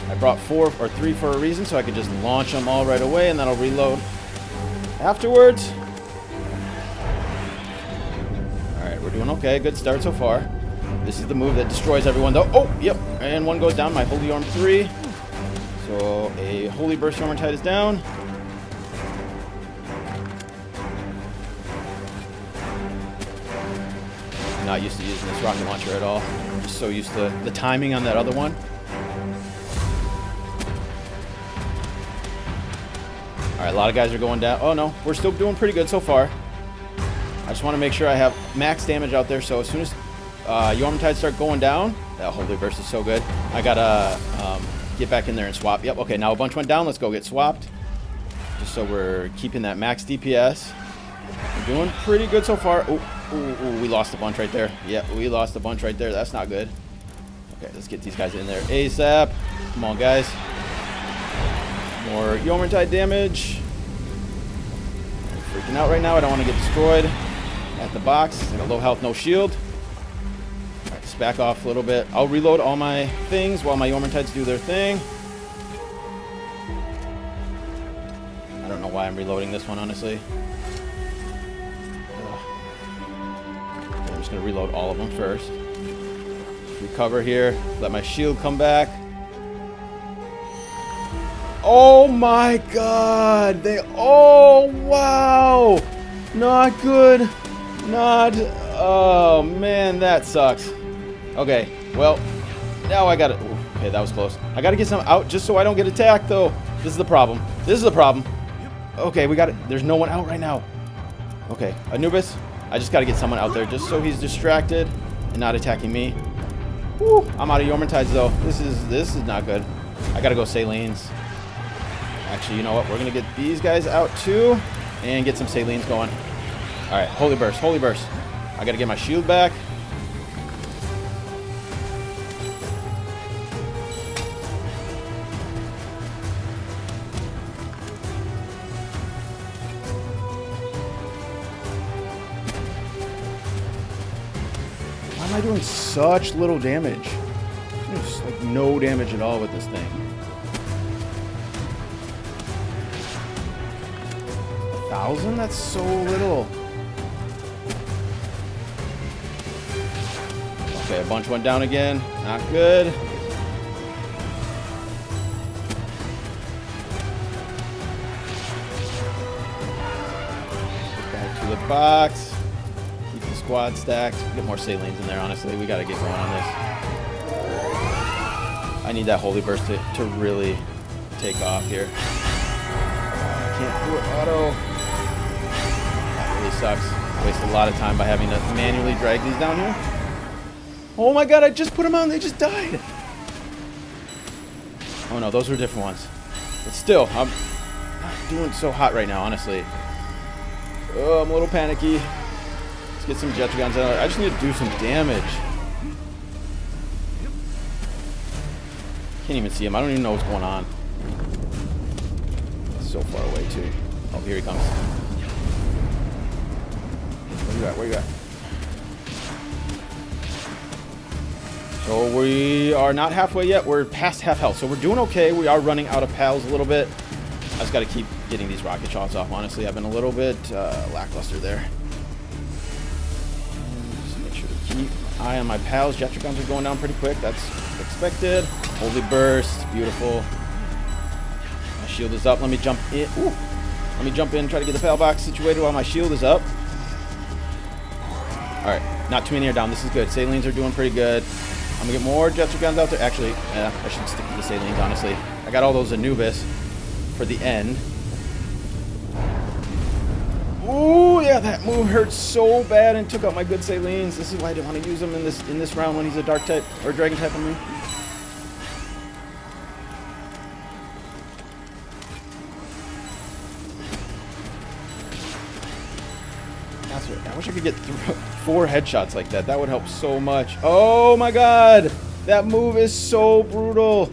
I brought 4 or 3 for a reason, so I could just launch them all right away, and then I'll reload afterwards. Alright, we're doing okay. Good start so far. This is the move that destroys everyone, though. Oh, yep. And one goes down. My Holy Orm 3. So a Holy Burst Ormantide is down. Not used to using this rocket launcher at all. I'm just so used to the timing on that other one. Alright, a lot of guys are going down. Oh no, we're still doing pretty good so far. I just want to make sure I have max damage out there, so as soon as Yormtides start going down, that Holy Burst is so good. I gotta get back in there and swap. Yep, okay, now a bunch went down. Let's go get swapped. Just so we're keeping that max DPS. We're doing pretty good so far. Ooh, we lost a bunch right there. Yeah, we lost a bunch right there. That's not good. Okay, let's get these guys in there ASAP. Come on, guys. More Yormantide damage. I'm freaking out right now. I don't want to get destroyed at the box. I got low health, no shield. Alright, just back off a little bit. I'll reload all my things while my Yormantides do their thing. I don't know why I'm reloading this one, honestly. I'm just going to reload all of them first. Recover here. Let my shield come back. Oh my god! Oh wow! Not good. Oh man, that sucks. Okay, well, now I gotta... Okay, that was close. I gotta get some out just so I don't get attacked, though. This is the problem. Okay, we got it. There's no one out right now. Okay, Anubis, I just gotta get someone out there just so he's distracted and not attacking me. Woo, I'm out of Yormantides, though. This is not good. I gotta go Salines. Actually, you know what? We're going to get these guys out, too, and get some Salines going. All right, Holy Burst. I got to get my shield back. Why am I doing such little damage? There's like no damage at all with this thing. 1,000? That's so little. Okay, a bunch went down again. Not good. Get back to the box. Keep the squad stacked. Get more Salines in there, honestly. We gotta get going on this. I need that Holy Burst to really take off here. I can't do it auto. Sucks. Waste a lot of time by having to manually drag these down here. Oh my god, I just put them on, they just died. Oh no, those were different ones. But still, I'm not doing so hot right now, honestly. Oh, I'm a little panicky. Let's get some Jetragons out. I just need to do some damage. Can't even see him. I don't even know what's going on. It's so far away, too. Oh, here he comes. Where you at? So we are not halfway yet. We're past half health. So we're doing okay. We are running out of pals a little bit. I just got to keep getting these rocket shots off, honestly. I've been a little bit lackluster there. eye on my pals. Jetricons are going down pretty quick. That's expected. Holy burst. Beautiful. My shield is up. Let me jump in. Ooh. Let me jump in, try to get the pal box situated while my shield is up. Alright, not too many are down. This is good. Salines are doing pretty good. I'm gonna get more Jetricons out there. Actually, yeah, I should stick to the Salines, honestly. I got all those Anubis for the end. Ooh, yeah, that move hurt so bad and took out my good Salines. This is why I didn't want to use him in this round when he's a dark type or dragon type, I mean. I wish I could get 4 headshots like that. That would help so much. Oh my god! That move is so brutal.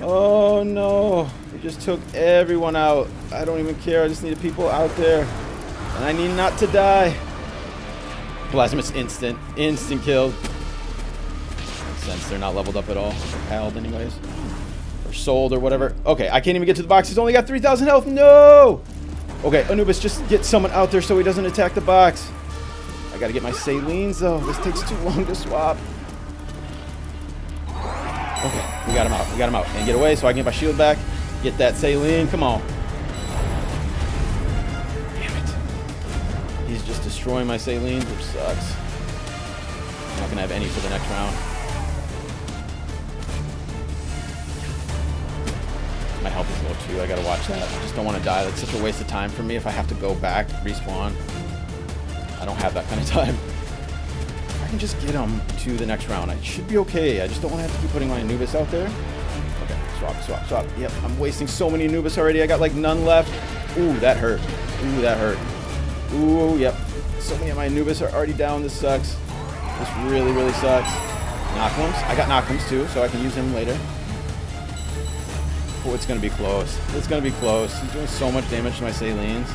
Oh no. It just took everyone out. I don't even care. I just need people out there. And I need not to die. Plasma's instant. Instant killed. Makes sense. They're not leveled up at all. They're paled anyways. Or sold or whatever. Okay, I can't even get to the box. He's only got 3,000 health. No! Okay, Anubis, just get someone out there so he doesn't attack the box. I gotta get my Salines, though. This takes too long to swap. Okay, we got him out. We got him out. And get away so I can get my shield back. Get that Saline. Come on. Damn it. He's just destroying my Salines, which sucks. I'm not gonna have any for the next round. My health is low too. I gotta watch that. I just don't want to die. That's such a waste of time for me if I have to go back, respawn. I don't have that kind of time. If I can just get him to the next round, I should be okay. I just don't want to have to keep putting my Anubis out there. Okay, swap, swap, swap. Yep, I'm wasting so many Anubis already. I got like none left. Ooh, that hurt. Ooh, that hurt. Ooh, yep. So many of my Anubis are already down. This sucks. This really, really sucks. Knocklims. I got Knocklims too, so I can use him later. Oh, it's going to be close. It's going to be close. He's doing so much damage to my Salines.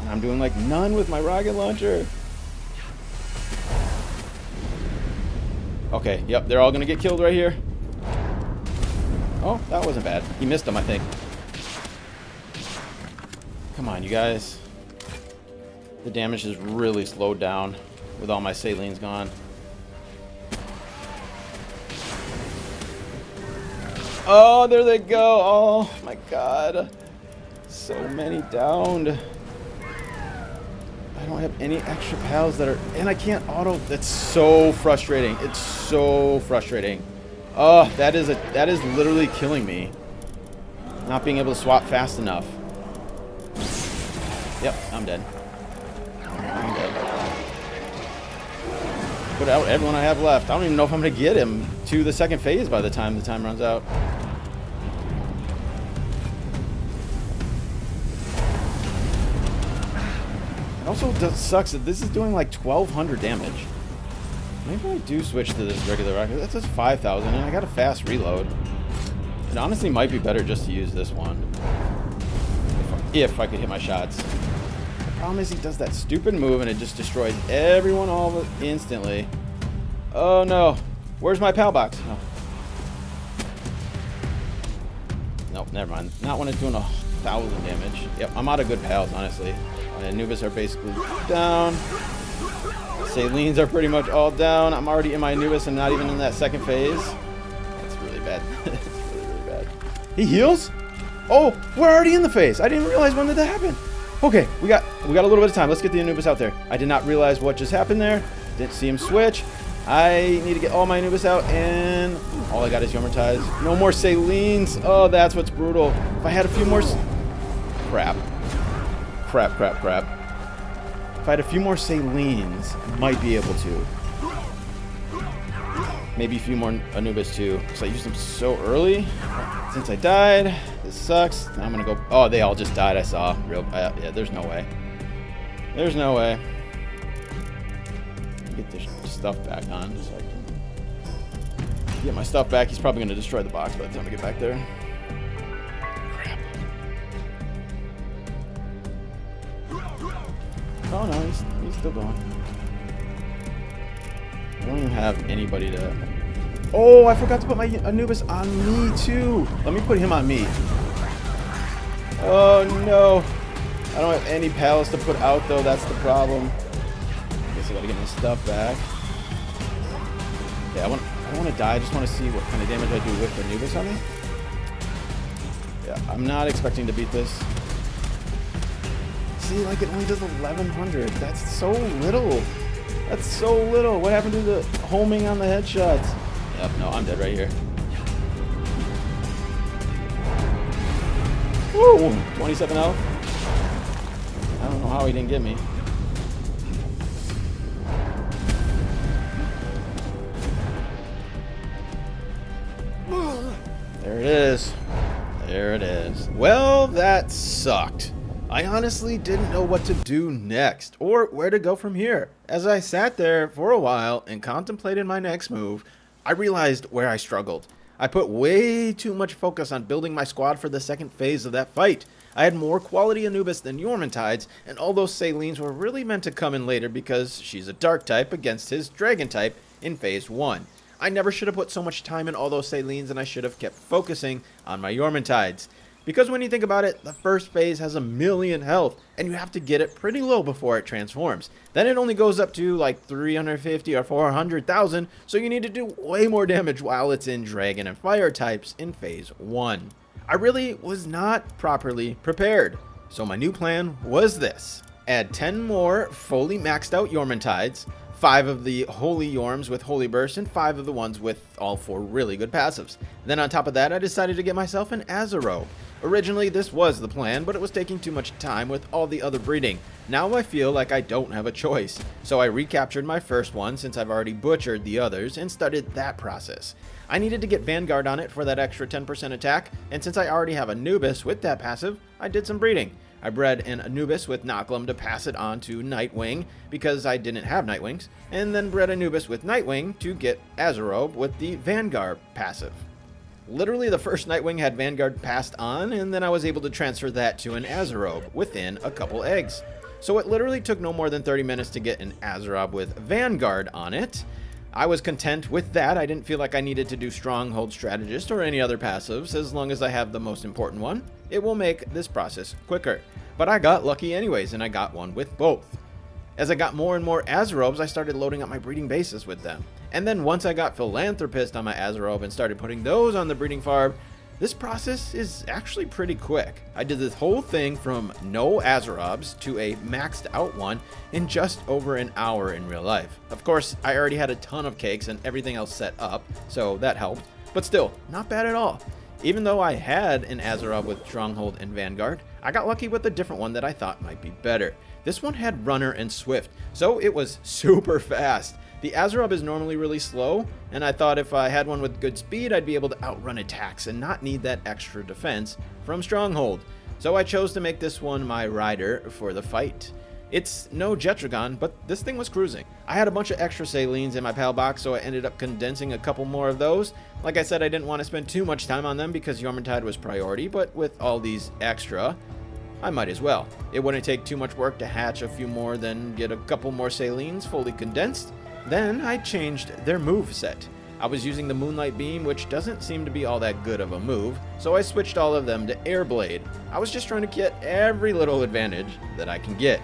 And I'm doing like none with my rocket launcher. Okay, yep, they're all going to get killed right here. Oh, that wasn't bad. He missed them, I think. Come on, you guys. The damage is really slowed down with all my Salines gone. Oh, there they go. Oh, my God. So many downed. I don't have any extra pals that are... And I can't auto... That's so frustrating. It's so frustrating. Oh, that is literally killing me. Not being able to swap fast enough. Yep, I'm dead. I'm dead. Put out everyone I have left. I don't even know if I'm going to get him to the second phase by the time the time runs out. It also sucks that this is doing like 1,200 damage. Maybe I do switch to this regular rocket. That does 5,000 and I got a fast reload. It honestly might be better just to use this one. If I could hit my shots. The problem is he does that stupid move and it just destroys everyone all instantly. Oh no. Where's my pal box? Oh. Nope, never mind. Not when it's doing 1,000 damage. Yep, I'm out of good pals, honestly. My Anubis are basically down. Salines are pretty much all down. I'm already in my Anubis and not even in that second phase. That's really bad. It's really, really bad. He heals? Oh, we're already in the phase. I didn't realize when did that happen. Okay, we got a little bit of time. Let's get the Anubis out there. I did not realize what just happened there. Didn't see him switch. I need to get all my Anubis out, and all I got is Yomertize. No more Salines. Oh, that's what's brutal. If I had a few more... Crap. Crap, crap, crap. If I had a few more Salines, I might be able to. Maybe a few more Anubis too, because I used them so early. Since I died, this sucks. Now I'm gonna go... Oh, they all just died, I saw. Yeah, there's no way. There's no way. Get this stuff back on so I can get my stuff back. He's probably going to destroy the box by the time I get back there. Crap. Oh no, he's still going. I don't even have anybody to... Oh, I forgot to put my Anubis on me too. Let me put him on me. Oh no. I don't have any pallets to put out, though. That's the problem. Guess I gotta get my stuff back. Yeah, I don't want to die. I just want to see what kind of damage I do with the Anubis on me. Yeah, I'm not expecting to beat this. See, like, it only does 1100. That's so little. That's so little. What happened to the homing on the headshots? Yep, no, I'm dead right here. Woo! 27 health. I don't know how he didn't get me. There it is. There it is. Well, that sucked. I honestly didn't know what to do next, or where to go from here. As I sat there for a while and contemplated my next move, I realized where I struggled. I put way too much focus on building my squad for the second phase of that fight. I had more quality Anubis than Yormantides, and all those Salines were really meant to come in later because she's a dark type against his dragon type in phase 1. I never should have put so much time in all those Salines, and I should have kept focusing on my Yormantides. Because when you think about it, the first phase has 1,000,000 health, and you have to get it pretty low before it transforms. Then it only goes up to like 350 or 400,000, so you need to do way more damage while it's in dragon and fire types in phase 1. I really was not properly prepared. So my new plan was this. Add 10 more fully maxed out Yormantides, 5 of the Holy Yorms with Holy Burst, and 5 of the ones with all 4 really good passives. Then on top of that, I decided to get myself an Azerobe. Originally, this was the plan, but it was taking too much time with all the other breeding. Now I feel like I don't have a choice. So I recaptured my first one since I've already butchered the others and started that process. I needed to get Vanguard on it for that extra 10% attack, and since I already have Anubis with that passive, I did some breeding. I bred an Anubis with Noclum to pass it on to Nightwing because I didn't have Nightwings, and then bred Anubis with Nightwing to get Azerobe with the Vanguard passive. Literally the first Nightwing had Vanguard passed on, and then I was able to transfer that to an Azerobe within a couple eggs. So it literally took no more than 30 minutes to get an Azerobe with Vanguard on it. I was content with that. I didn't feel like I needed to do Stronghold Strategist or any other passives. As long as I have the most important one, it will make this process quicker. But I got lucky anyways, and I got one with both. As I got more and more Azerobes, I started loading up my breeding bases with them. And then once I got Philanthropist on my Azerobe and started putting those on the breeding farm, this process is actually pretty quick. I did this whole thing from no Azerobes to a maxed out one in just over an hour in real life. Of course, I already had a ton of cakes and everything else set up, so that helped. But still, not bad at all. Even though I had an Azerobe with Stronghold and Vanguard, I got lucky with a different one that I thought might be better. This one had Runner and Swift, so it was super fast. The Azerobe is normally really slow, and I thought if I had one with good speed, I'd be able to outrun attacks and not need that extra defense from Stronghold. So I chose to make this one my rider for the fight. It's no Jetragon, but this thing was cruising. I had a bunch of extra Salines in my PAL box, so I ended up condensing a couple more of those. Like I said, I didn't want to spend too much time on them because Yormantide was priority, but with all these extra, I might as well. It wouldn't take too much work to hatch a few more, then get a couple more Salines fully condensed. Then I changed their move set. I was using the Moonlight Beam, which doesn't seem to be all that good of a move, so I switched all of them to Airblade. I was just trying to get every little advantage that I can get.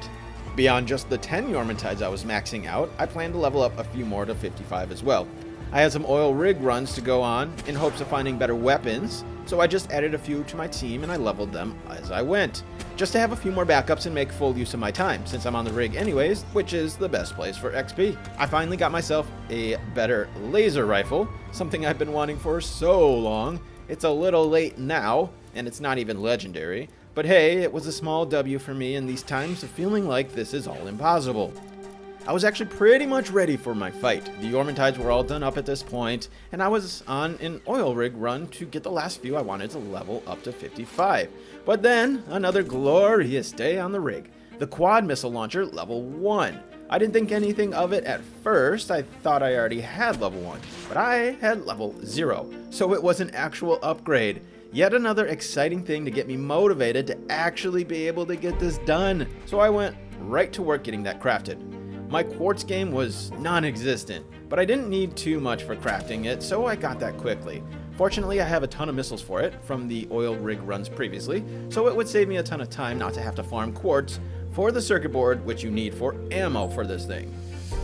Beyond just the 10 Yormantides I was maxing out, I plan to level up a few more to 55 as well. I had some oil rig runs to go on in hopes of finding better weapons, so I just added a few to my team and I leveled them as I went, just to have a few more backups and make full use of my time, since I'm on the rig anyways, which is the best place for XP. I finally got myself a better laser rifle, something I've been wanting for so long. It's a little late now, and it's not even legendary, but hey, it was a small W for me in these times of feeling like this is all impossible. I was actually pretty much ready for my fight. The Yormantides were all done up at this point, and I was on an oil rig run to get the last few I wanted to level up to 55. But then, another glorious day on the rig. The quad missile launcher level 1. I didn't think anything of it at first. I thought I already had level 1, but I had level 0, so it was an actual upgrade. Yet another exciting thing to get me motivated to actually be able to get this done. So I went right to work getting that crafted. My quartz game was non-existent, but I didn't need too much for crafting it, so I got that quickly. Fortunately, I have a ton of missiles for it from the oil rig runs previously, so it would save me a ton of time not to have to farm quartz for the circuit board, which you need for ammo for this thing.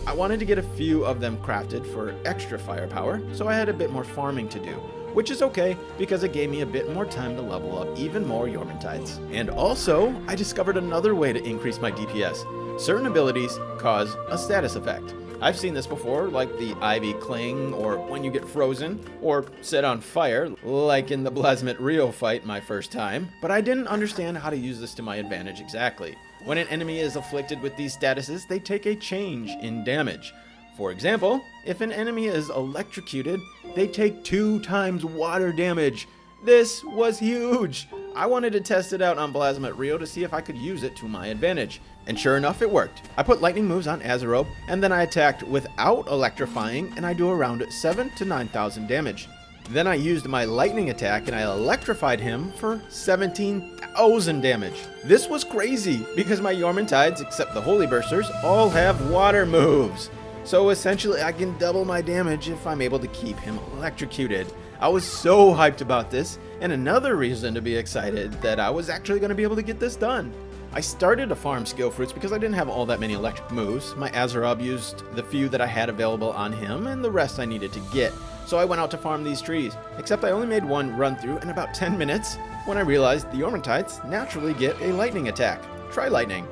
I wanted to get a few of them crafted for extra firepower, so I had a bit more farming to do, which is okay because it gave me a bit more time to level up even more Yormantides. And also, I discovered another way to increase my DPS. Certain abilities cause a status effect. I've seen this before, like the Ivy Cling, or when you get frozen, or set on fire, like in the Blasmet Rio fight my first time, but I didn't understand how to use this to my advantage exactly. When an enemy is afflicted with these statuses, they take a change in damage. For example, if an enemy is electrocuted, they take 2 times water damage. This was huge! I wanted to test it out on Blasmet Rio to see if I could use it to my advantage. And sure enough, it worked. I put lightning moves on Azerob, and then I attacked without electrifying, and I do around 7,000 to 9,000 damage. Then I used my lightning attack, and I electrified him for 17,000 damage. This was crazy, because my Yormantides, except the Holy Bursters, all have water moves. So essentially, I can double my damage if I'm able to keep him electrocuted. I was so hyped about this, and another reason to be excited that I was actually going to be able to get this done. I started to farm skill fruits because I didn't have all that many electric moves. My Azerob used the few that I had available on him, and the rest I needed to get. So I went out to farm these trees, except I only made one run through in about 10 minutes when I realized the Yormantides naturally get a lightning attack. Try lightning.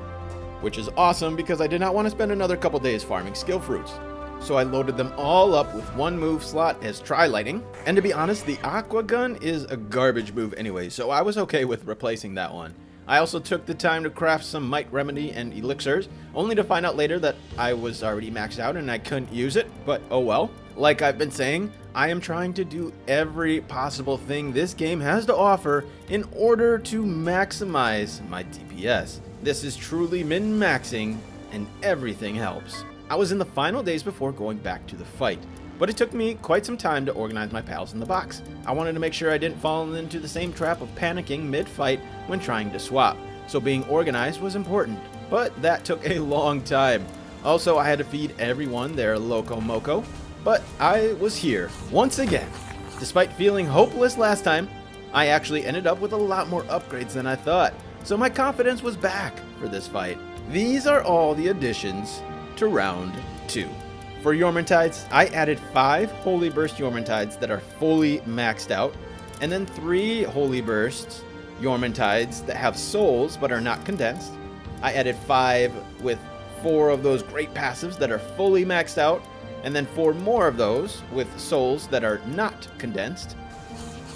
Which is awesome because I did not want to spend another couple days farming skill fruits. So I loaded them all up with one move slot as Tri-Lightning, and to be honest, the Aqua Gun is a garbage move anyway, so I was okay with replacing that one. I also took the time to craft some Might Remedy and Elixirs, only to find out later that I was already maxed out and I couldn't use it, but oh well. Like I've been saying, I am trying to do every possible thing this game has to offer in order to maximize my DPS. This is truly min-maxing, and everything helps. I was in the final days before going back to the fight, but it took me quite some time to organize my pals in the box. I wanted to make sure I didn't fall into the same trap of panicking mid-fight when trying to swap, so being organized was important, but that took a long time. Also, I had to feed everyone their Loco Moco, but I was here, once again. Despite feeling hopeless last time, I actually ended up with a lot more upgrades than I thought, so my confidence was back for this fight. These are all the additions to round 2. For Yormantides, I added 5 Holy Burst Yormantides that are fully maxed out, and then 3 Holy Bursts Yormantides that have souls but are not condensed. I added 5 with 4 of those great passives that are fully maxed out, and then 4 more of those with souls that are not condensed.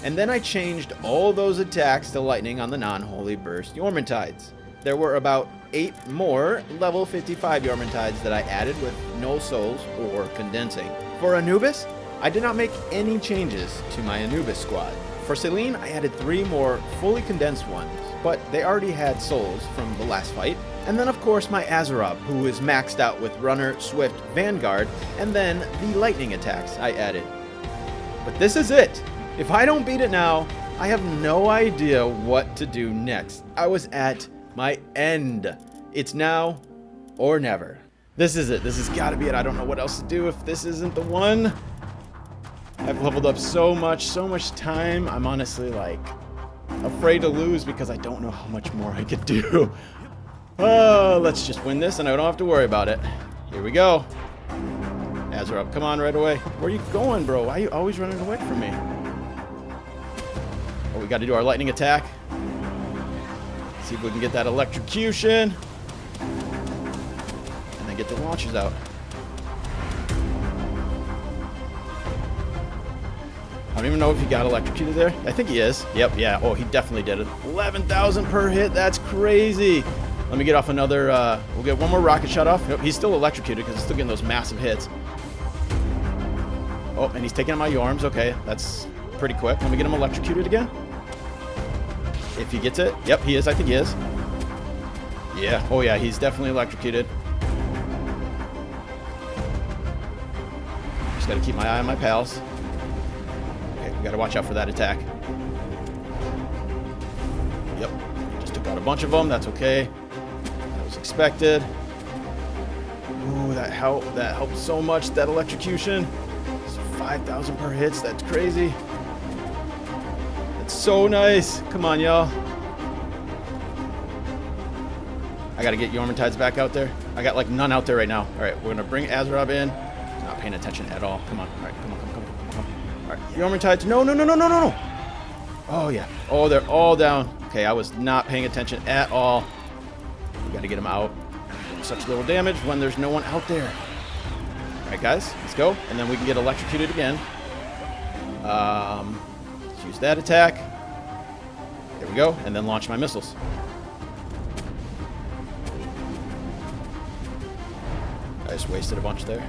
And then I changed all those attacks to lightning on the non-Holy Burst Yormantides. There were about 8 more level 55 Yormantides that I added with no souls or condensing. For Anubis, I did not make any changes to my Anubis squad. For Selene, I added 3 more fully condensed ones, but they already had souls from the last fight. And then of course my Azerob, who is maxed out with Runner, Swift, Vanguard, and then the lightning attacks I added. But this is it! If I don't beat it now, I have no idea what to do next. I was at my end. It's now or never. This is it. This has got to be it. I don't know what else to do if this isn't the one. I've leveled up so much time. I'm honestly like afraid to lose because I don't know how much more I could do. Oh, let's just win this and I don't have to worry about it. Here we go. Azerob, come on right away. Where are you going, bro? Why are you always running away from me? Oh, we got to do our lightning attack. See if we can get that electrocution. And then get the launchers out. I don't even know if he got electrocuted there. I think he is. Yep, yeah. Oh, he definitely did it. 11,000 per hit. That's crazy. Let me get off another. We'll get one more rocket shot off. Nope, he's still electrocuted because he's still getting those massive hits. Oh, and he's taking out my Yorms. Okay, that's pretty quick. Let me get him electrocuted again. If he gets it. Yep, he is. I think he is. Yeah. Oh, yeah. He's definitely electrocuted. Just got to keep my eye on my pals. Okay, we got to watch out for that attack. Yep. Just took out a bunch of them. That's okay. That was expected. Ooh, that helped so much, that electrocution. 5,000 per hits. That's crazy. So nice. Come on, y'all. I gotta get Yormantides back out there. I got like none out there right now. All right, we're gonna bring Azerob in. Not paying attention at all. Come on. All right, come on. All right, Yormantides. No. Oh yeah. Oh, they're all down. Okay, I was not paying attention at all. We gotta get them out. Doing such little damage when there's no one out there. All right, guys, let's go, and then we can get electrocuted again. Let's use that attack. There we go, and then launch my missiles. I just wasted a bunch there.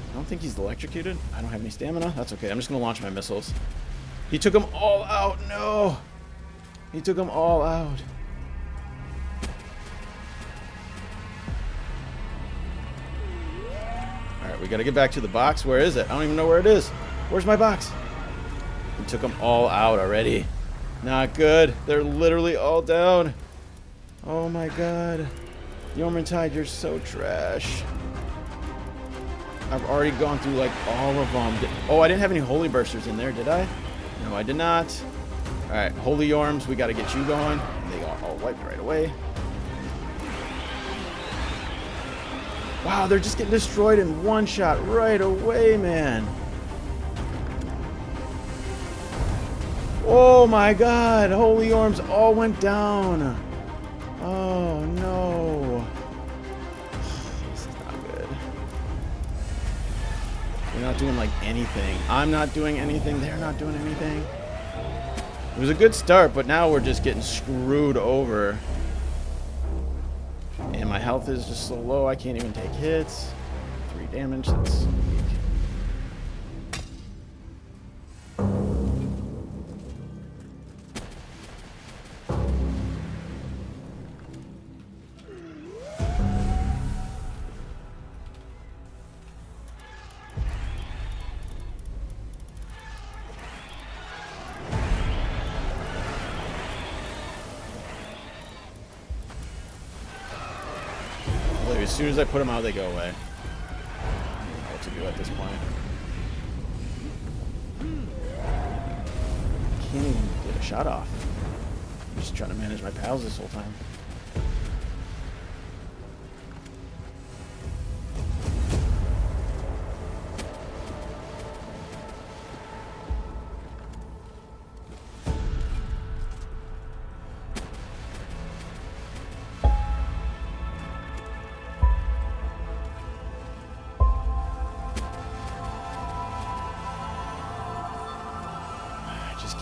I don't think he's electrocuted. I don't have any stamina. That's okay. I'm just going to launch my missiles. He took them all out. No. He took them all out. Alright, we got to get back to the box. Where is it? I don't even know where it is. Where's my box? He took them all out already. Not good. They're literally all down. Oh my god. Yormantide, you're so trash. I've already gone through like all of them. Oh, I didn't have any Holy Bursters in there, did I? No, I did not. Alright, Holy Yorms, we gotta get you going. They got all wiped right away. Wow, they're just getting destroyed in one shot right away, man. Oh my god, Holy Yorms all went down. Oh no. This is not good. We're not doing like anything. I'm not doing anything. They're not doing anything. It was a good start, but now we're just getting screwed over. And my health is just so low, I can't even take hits. 3 damage, that's weak. As soon as I put them out, they go away. I don't know what to do at this point. Can't even get a shot off. I'm just trying to manage my pals this whole time.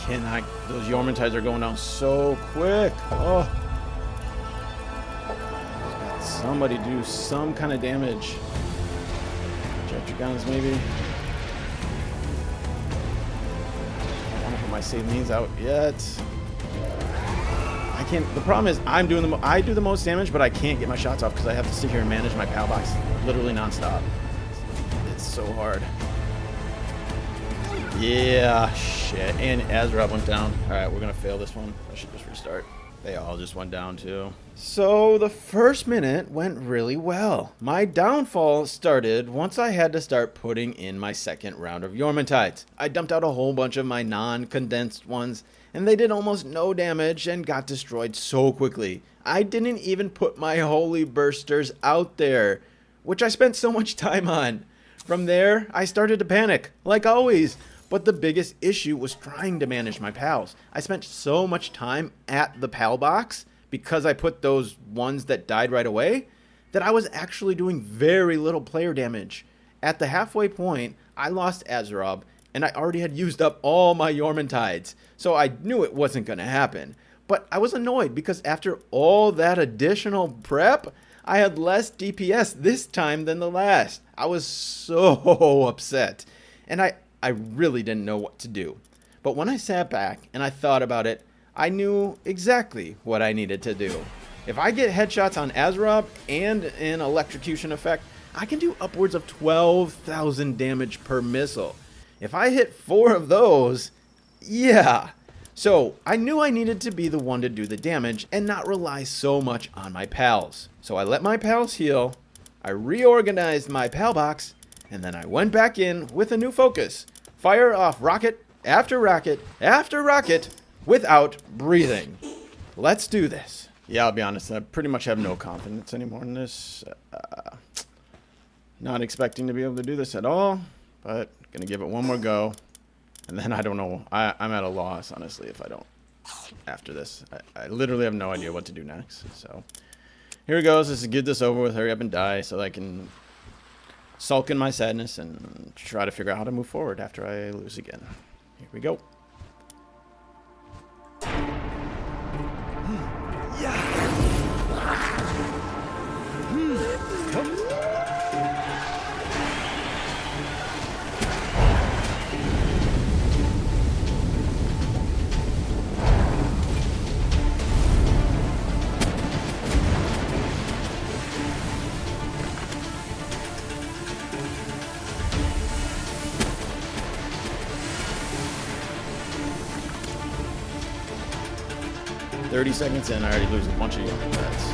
Cannot. Those Yormantides are going down so quick. Oh. Got somebody do some kind of damage. Jet guns, maybe. I don't want to put my salines out yet. I can't. The problem is I do the most damage, but I can't get my shots off because I have to sit here and manage my PAL box literally nonstop. It's so hard. Yeah, shit. And Azerob went down. Alright, we're gonna fail this one. I should just restart. They all just went down too. So the first minute went really well. My downfall started once I had to start putting in my second round of Yormantides. I dumped out a whole bunch of my non-condensed ones, and they did almost no damage and got destroyed so quickly. I didn't even put my Holy Bursters out there, which I spent so much time on. From there, I started to panic, like always. But the biggest issue was trying to manage my pals. I spent so much time at the pal box because I put those ones that died right away that I was actually doing very little player damage. At the halfway point, I lost Azerob and I already had used up all my Yormantides, so I knew it wasn't going to happen. But I was annoyed because after all that additional prep, I had less DPS this time than the last. I was so upset. And I really didn't know what to do. But when I sat back and I thought about it, I knew exactly what I needed to do. If I get headshots on Azerob and an electrocution effect, I can do upwards of 12,000 damage per missile. If I hit 4 of those, yeah. So I knew I needed to be the one to do the damage and not rely so much on my pals. So I let my pals heal, I reorganized my pal box, And then I went back in with a new focus. Fire off rocket after rocket after rocket without breathing. Let's do this. Yeah, I'll be honest, I pretty much have no confidence anymore in this. Not expecting to be able to do this at all, but gonna give it one more go. And then I don't know, I'm at a loss, honestly, if I don't. After this, I literally have no idea what to do next. So here it goes. Let's get this over with, hurry up and die so that I can sulk in my sadness and try to figure out how to move forward after I lose again. Here we go. Come. 30 seconds in, I already lose a bunch of young pets.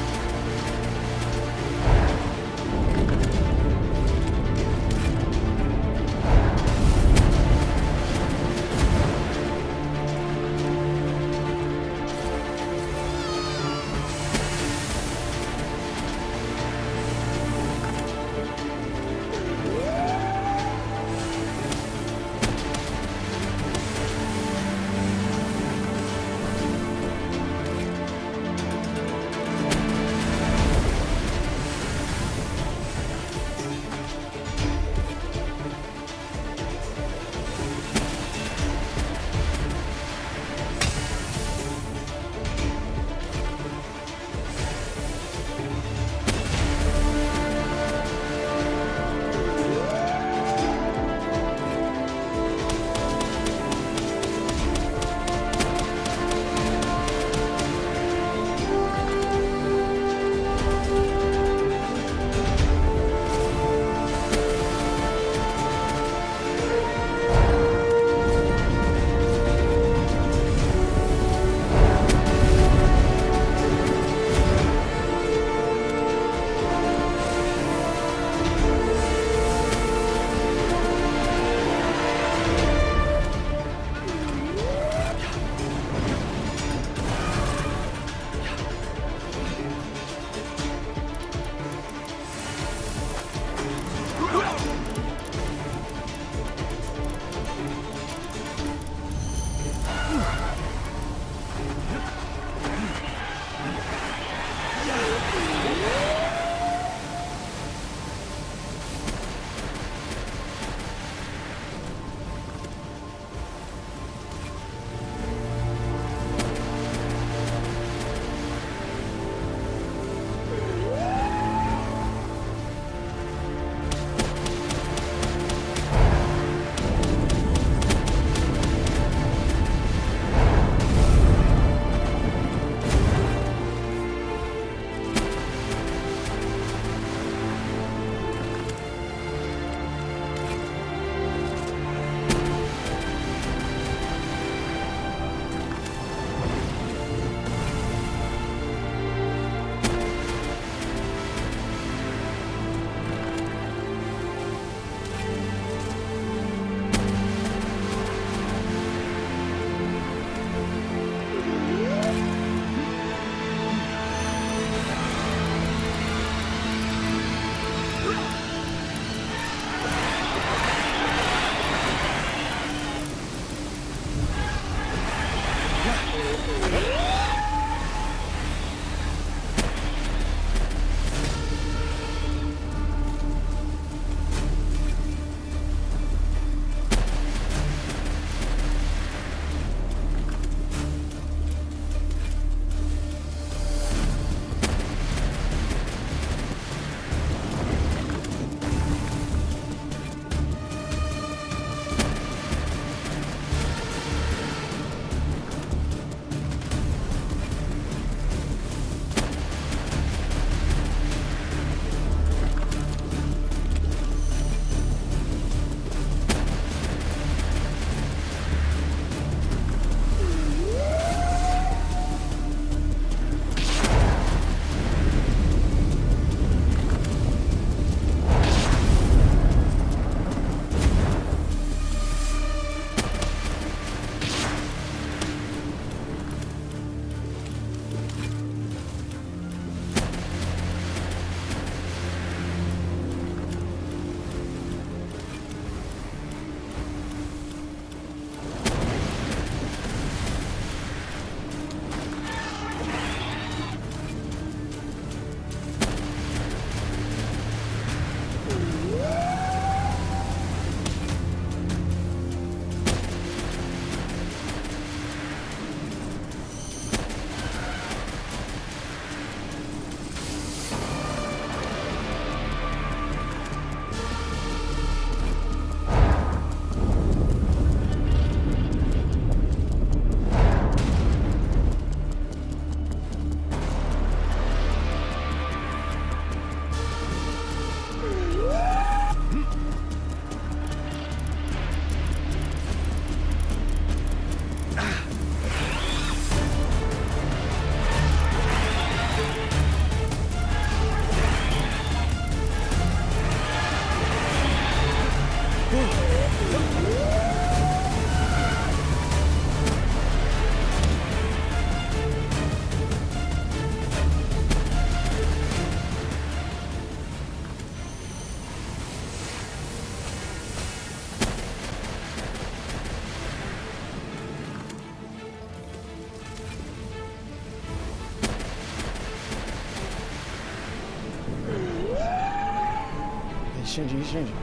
changing, he's changing.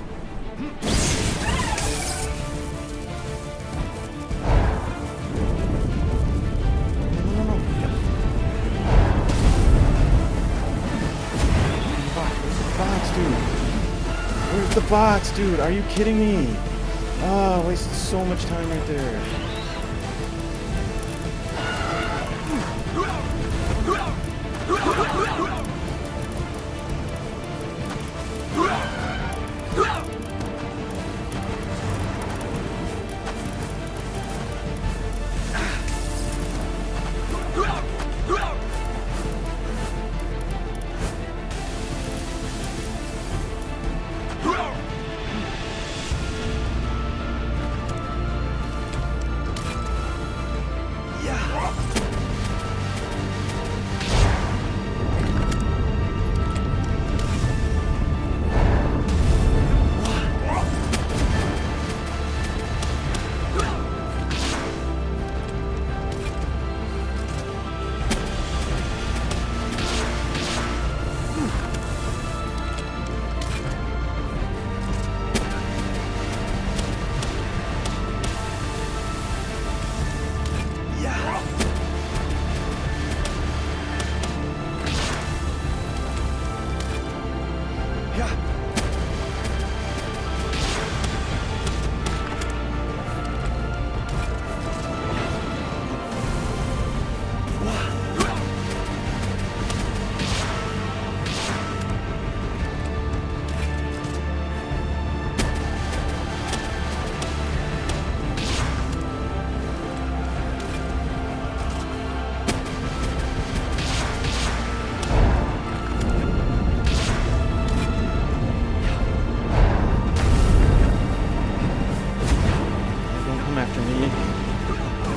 No. Box, dude. Where's the box, dude? Are you kidding me? Ah, wasted so much time right there.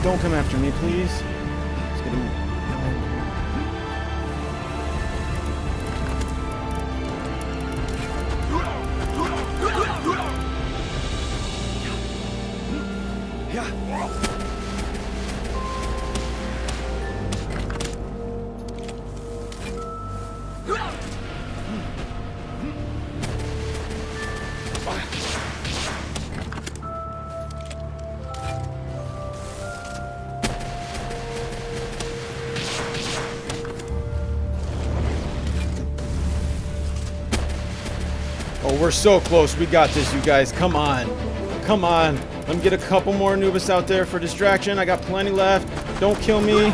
Don't come after me, please. Let's get him. Oh, we're so close. We got this, you guys. Come on. Come on. Let me get a couple more Anubis out there for distraction. I got plenty left. Don't kill me.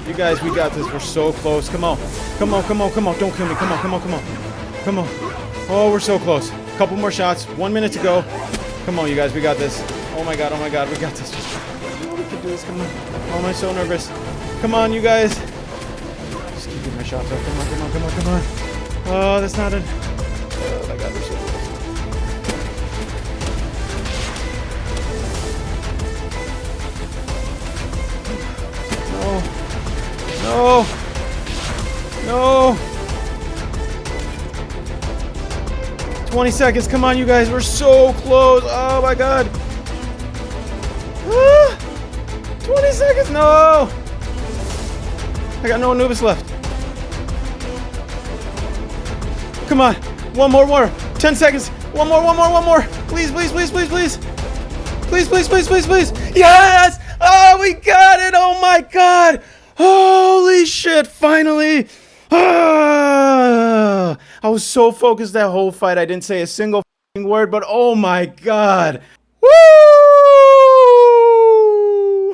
You guys, we got this. We're so close. Come on. Come on, come on, come on. Don't kill me. Come on, come on, come on. Come on. Oh, we're so close. Couple more shots. 1 minute to go. Come on, you guys. We got this. Oh my god, we got this. Oh, we can do this. Come on. Oh, I'm so nervous. Come on, you guys. Just keep getting my shots up. Come on, come on, come on, come on. Oh, that's not it. Oh my god, we're so close. No! No! 20 seconds. Come on, you guys. We're so close. Oh, my God. 20 seconds. No! I got no Anubis left. Come on. One more. 10 seconds. One more. Please. Please. Yes! Oh, we got it. Oh, my God. Holy shit, finally! I was so focused that whole fight, I didn't say a single word, but oh my god! Woo!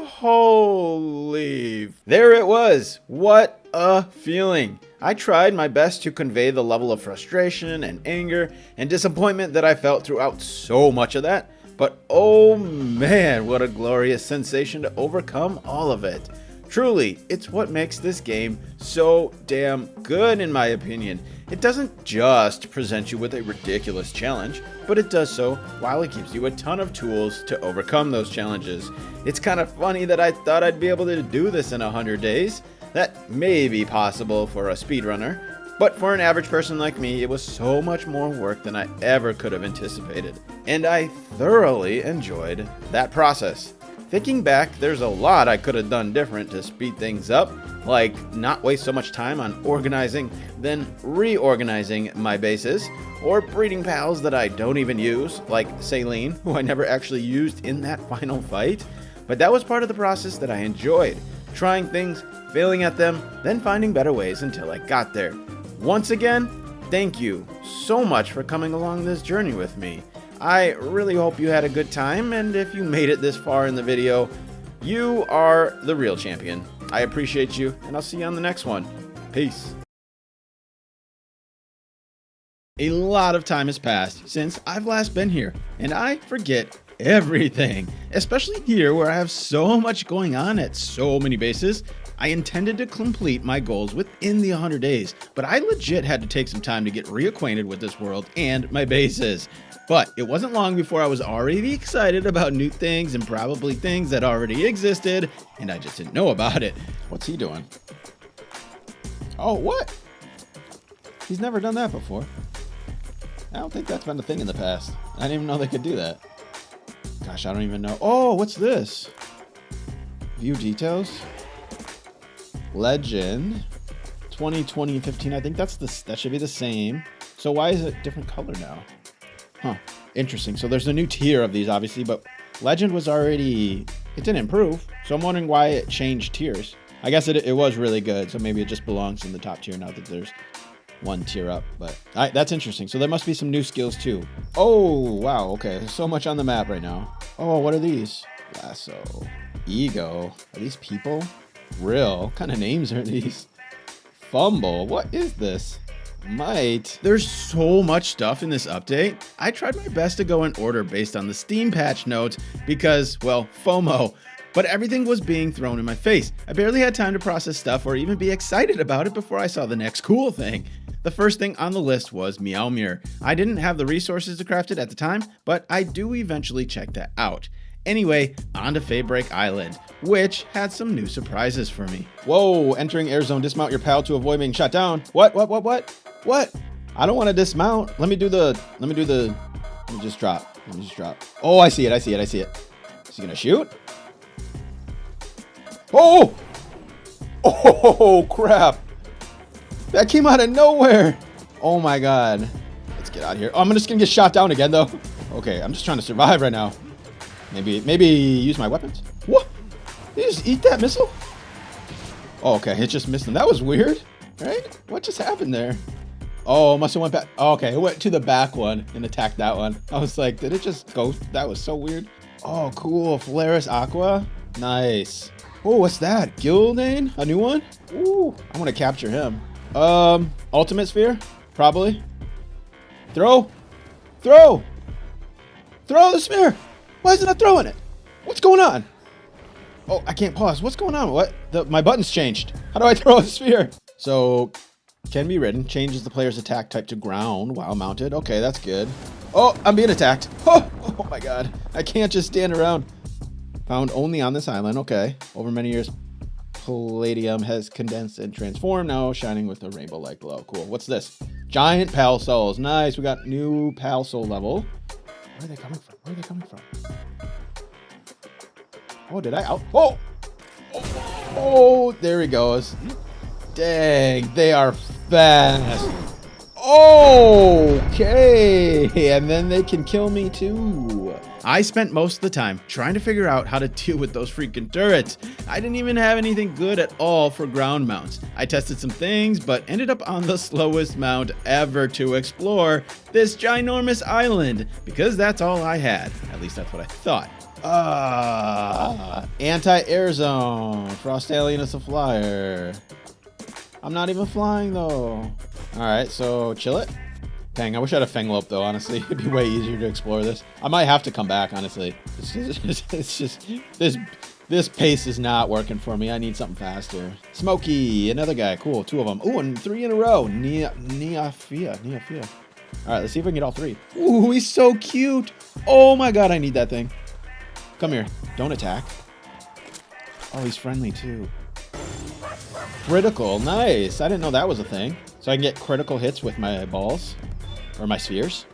Holy... There it was! What a feeling! I tried my best to convey the level of frustration and anger and disappointment that I felt throughout so much of that, but oh man, what a glorious sensation to overcome all of it. Truly, it's what makes this game so damn good in my opinion. It doesn't just present you with a ridiculous challenge, but it does so while it gives you a ton of tools to overcome those challenges. It's kind of funny that I thought I'd be able to do this in 100 days. That may be possible for a speedrunner, but for an average person like me, it was so much more work than I ever could have anticipated. And I thoroughly enjoyed that process. Thinking back, there's a lot I could have done different to speed things up, like not waste so much time on organizing, then reorganizing my bases, or breeding pals that I don't even use, like Saline, who I never actually used in that final fight. But that was part of the process that I enjoyed, trying things, failing at them, then finding better ways until I got there. Once again, thank you so much for coming along this journey with me. I really hope you had a good time, and if you made it this far in the video, you are the real champion. I appreciate you, and I'll see you on the next one. Peace. A lot of time has passed since I've last been here, and I forget everything, especially here where I have so much going on at so many bases. I intended to complete my goals within the 100 days, but I legit had to take some time to get reacquainted with this world and my bases. But it wasn't long before I was already excited about new things and probably things that already existed, and I just didn't know about it. What's he doing? Oh, what? He's never done that before. I don't think that's been a thing in the past. I didn't even know they could do that. Gosh, I don't even know. Oh, what's this? View details. Legend. 2020 and 15. I think that should be the same. So why is it different color now? Huh. Interesting. So there's a new tier of these, obviously, but Legend was already... It didn't improve. So I'm wondering why it changed tiers. I guess it was really good, so maybe it just belongs in the top tier now that there's one tier up. But that's interesting. So there must be some new skills, too. Oh, wow. Okay. There's so much on the map right now. Oh, what are these? Lasso. Ego. Are these people? Real. What kind of names are these? Fumble. What is this? Might. There's so much stuff in this update. I tried my best to go in order based on the Steam patch notes because, well, FOMO. But everything was being thrown in my face. I barely had time to process stuff or even be excited about it before I saw the next cool thing. The first thing on the list was Meowmere. I didn't have the resources to craft it at the time, but I do eventually check that out. Anyway, on to Faybreak Island, which had some new surprises for me. Whoa, entering air zone, dismount your pal to avoid being shot down. What? I don't want to dismount. Let me just drop. Oh, I see it. Is he gonna shoot? Oh! Oh, crap. That came out of nowhere. Oh my God. Let's get out of here. Oh, I'm just gonna get shot down again though. Okay, I'm just trying to survive right now. Maybe use my weapons. What? Did you just eat that missile? Oh, okay, it just missed him. That was weird, right? What just happened there? Oh, must have went back. Oh, okay, it went to the back one and attacked that one. I was like, did it just go? That was so weird. Oh, cool. Polaris Aqua. Nice. Oh, what's that? Gildane? A new one? Ooh, I want to capture him. Ultimate Sphere? Probably. Throw the sphere. Why isn't it throwing it? What's going on? Oh, I can't pause. What's going on? What? My button's changed. How do I throw a sphere? So, can be ridden. Changes the player's attack type to ground while mounted. Okay, that's good. Oh, I'm being attacked. Oh my God. I can't just stand around. Found only on this island. Okay. Over many years, Palladium has condensed and transformed, now shining with a rainbow-like glow. Cool. What's this? Giant Pal Souls. Nice. We got new Pal Soul level. Where are they coming from? Oh, did I out? Oh, there he goes. Dang, they are fast. Okay, and then they can kill me too. I spent most of the time trying to figure out how to deal with those freaking turrets. I didn't even have anything good at all for ground mounts. I tested some things, but ended up on the slowest mount ever to explore this ginormous island, because that's all I had. At least that's what I thought. Anti-air zone. Frost Alien is a flyer. I'm not even flying though. Alright, so chill it. Dang, I wish I had a Fenglope though, honestly. It'd be way easier to explore this. I might have to come back, honestly. It's just this pace is not working for me. I need something faster. Smokey, another guy. Cool, 2 of them. Ooh, and 3 in a row. Neafia. Alright, let's see if we can get all 3. Ooh, he's so cute. Oh my God, I need that thing. Come here. Don't attack. Oh, he's friendly too. Critical, nice. I didn't know that was a thing. So I can get critical hits with my balls or my spheres.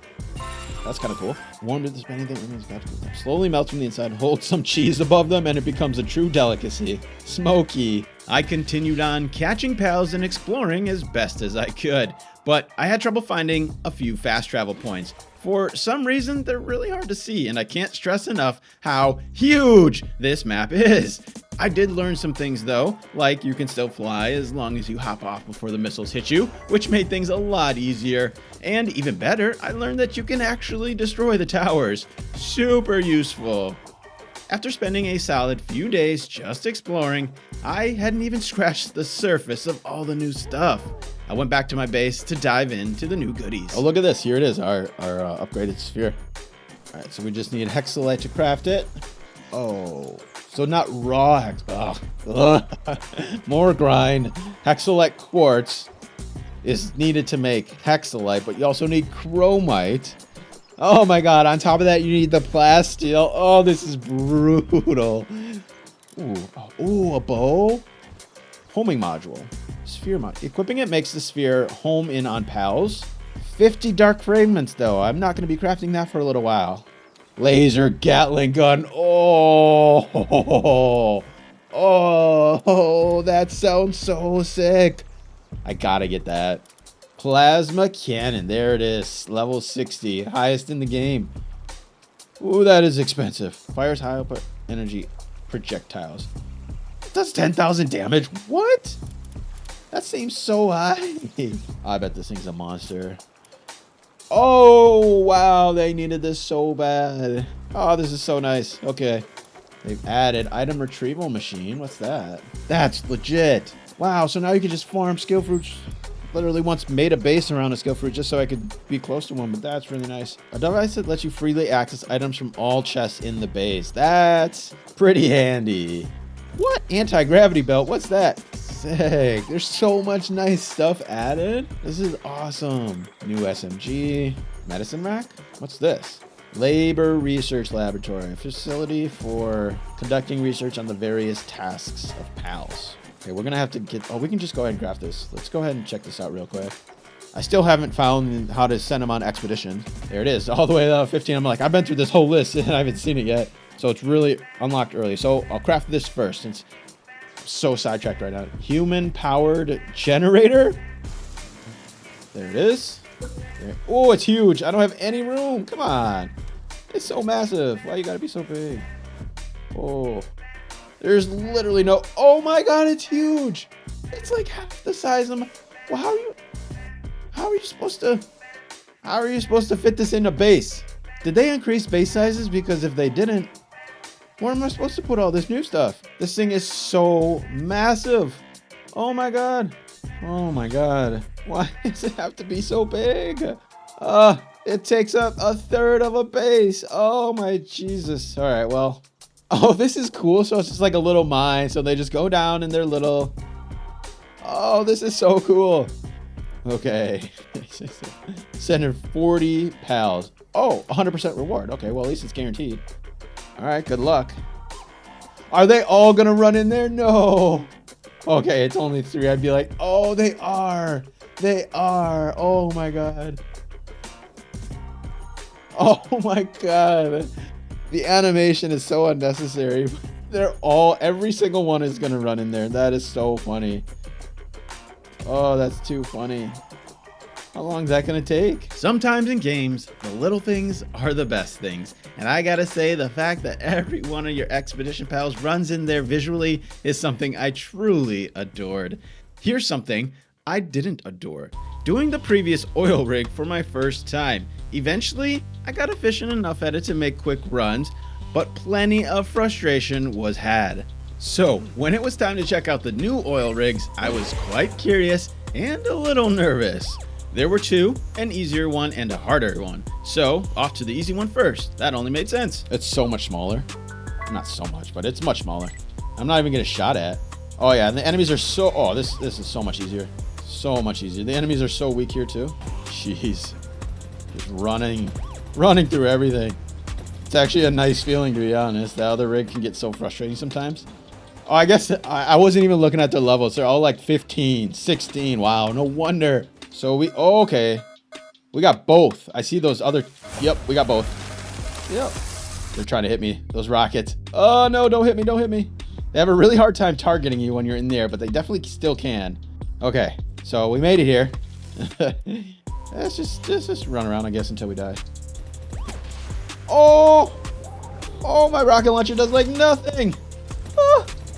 That's kind of cool. Warmed at the spending that remains magical. Slowly melts from the inside, hold some cheese above them, and it becomes a true delicacy. Smoky. I continued on catching pals and exploring as best as I could, but I had trouble finding a few fast travel points. For some reason, they're really hard to see, and I can't stress enough how huge this map is. I did learn some things though, like you can still fly as long as you hop off before the missiles hit you, which made things a lot easier. And even better, I learned that you can actually destroy the towers. Super useful. After spending a solid few days just exploring, I hadn't even scratched the surface of all the new stuff. I went back to my base to dive into the new goodies. Oh, look at this. Here it is, our upgraded sphere. All right, so we just need hexalite to craft it. Oh, so not raw hex. More grind. Hexalite quartz is needed to make hexalite, but you also need chromite. Oh my god, on top of that, you need the plasteel. Oh, this is brutal. Ooh, a bow. Homing module. Sphere mod. Equipping it makes the sphere home in on pals. 50 dark fragments, though. I'm not going to be crafting that for a little while. Laser Gatling gun. Oh, that sounds so sick. I gotta get that. Plasma cannon. There it is. Level 60. Highest in the game. Ooh, that is expensive. Fires high output energy projectiles. It does 10,000 damage. What? That seems so high. I bet this thing's a monster. Oh, wow. They needed this so bad. Oh, this is so nice. Okay. They've added item retrieval machine. What's that? That's legit. Wow. So now you can just farm skill fruits. Literally once made a base around a skill fruit just so I could be close to one, but that's really nice. A device that lets you freely access items from all chests in the base. That's pretty handy. What? Anti-gravity belt? What's that? Sick. There's so much nice stuff added. This is awesome. New SMG. Medicine rack? What's this? Labor Research Laboratory. A facility for conducting research on the various tasks of PALs. Okay, we're gonna have to get... Oh, we can just go ahead and craft this. Let's go ahead and check this out real quick. I still haven't found how to send them on expedition. There it is, all the way to 15. I'm like, I've been through this whole list and I haven't seen it yet. So it's really unlocked early. So I'll craft this first since I'm so sidetracked right now. Human-powered generator? There it is. There. Oh, it's huge. I don't have any room. Come on. It's so massive. Why you gotta be so big? Oh. There's literally no... Oh my god, it's huge. It's like half the size of my... Well, how are you supposed to fit this in a base? Did they increase base sizes? Because if they didn't, where am I supposed to put all this new stuff? This thing is so massive. Oh my god. Oh my god. Why does it have to be so big? It takes up a third of a base. Oh my Jesus. All right, well... Oh, this is cool. So it's just like a little mine. So they just go down in their little... Oh, this is so cool. Okay. Send 40 pals. Oh, 100% reward. Okay, well, at least it's guaranteed. All right, good luck. Are they all going to run in there? No. Okay, it's only 3. I'd be like, oh, they are. They are. Oh, my God. Oh, my God. The animation is so unnecessary. Every single one is going to run in there. That is so funny. Oh, that's too funny. How long is that going to take? Sometimes in games, the little things are the best things. And I gotta say, the fact that every one of your expedition pals runs in there visually is something I truly adored. Here's something I didn't adore. Doing the previous oil rig for my first time. Eventually, I got efficient enough at it to make quick runs, but plenty of frustration was had. So, when it was time to check out the new oil rigs, I was quite curious and a little nervous. There were 2, an easier one and a harder one. So, off to the easy one first. That only made sense. It's so much smaller. Not so much, but it's much smaller. I'm not even getting a shot at. Oh yeah, and the enemies are so... Oh, this is so much easier. So much easier. The enemies are so weak here too. Jeez. Just running through everything. It's actually a nice feeling, to be honest. The other rig can get so frustrating sometimes. Oh, I guess I wasn't even looking at their levels. They're all like 15, 16. Wow, no wonder. So we We got both. I see those other... Yep, we got both. Yep. They're trying to hit me. Those rockets. Oh, no, don't hit me. Don't hit me. They have a really hard time targeting you when you're in there, but they definitely still can. Okay, so we made it here. let's just run around, I guess, until we die. Oh! Oh, my rocket launcher does like nothing.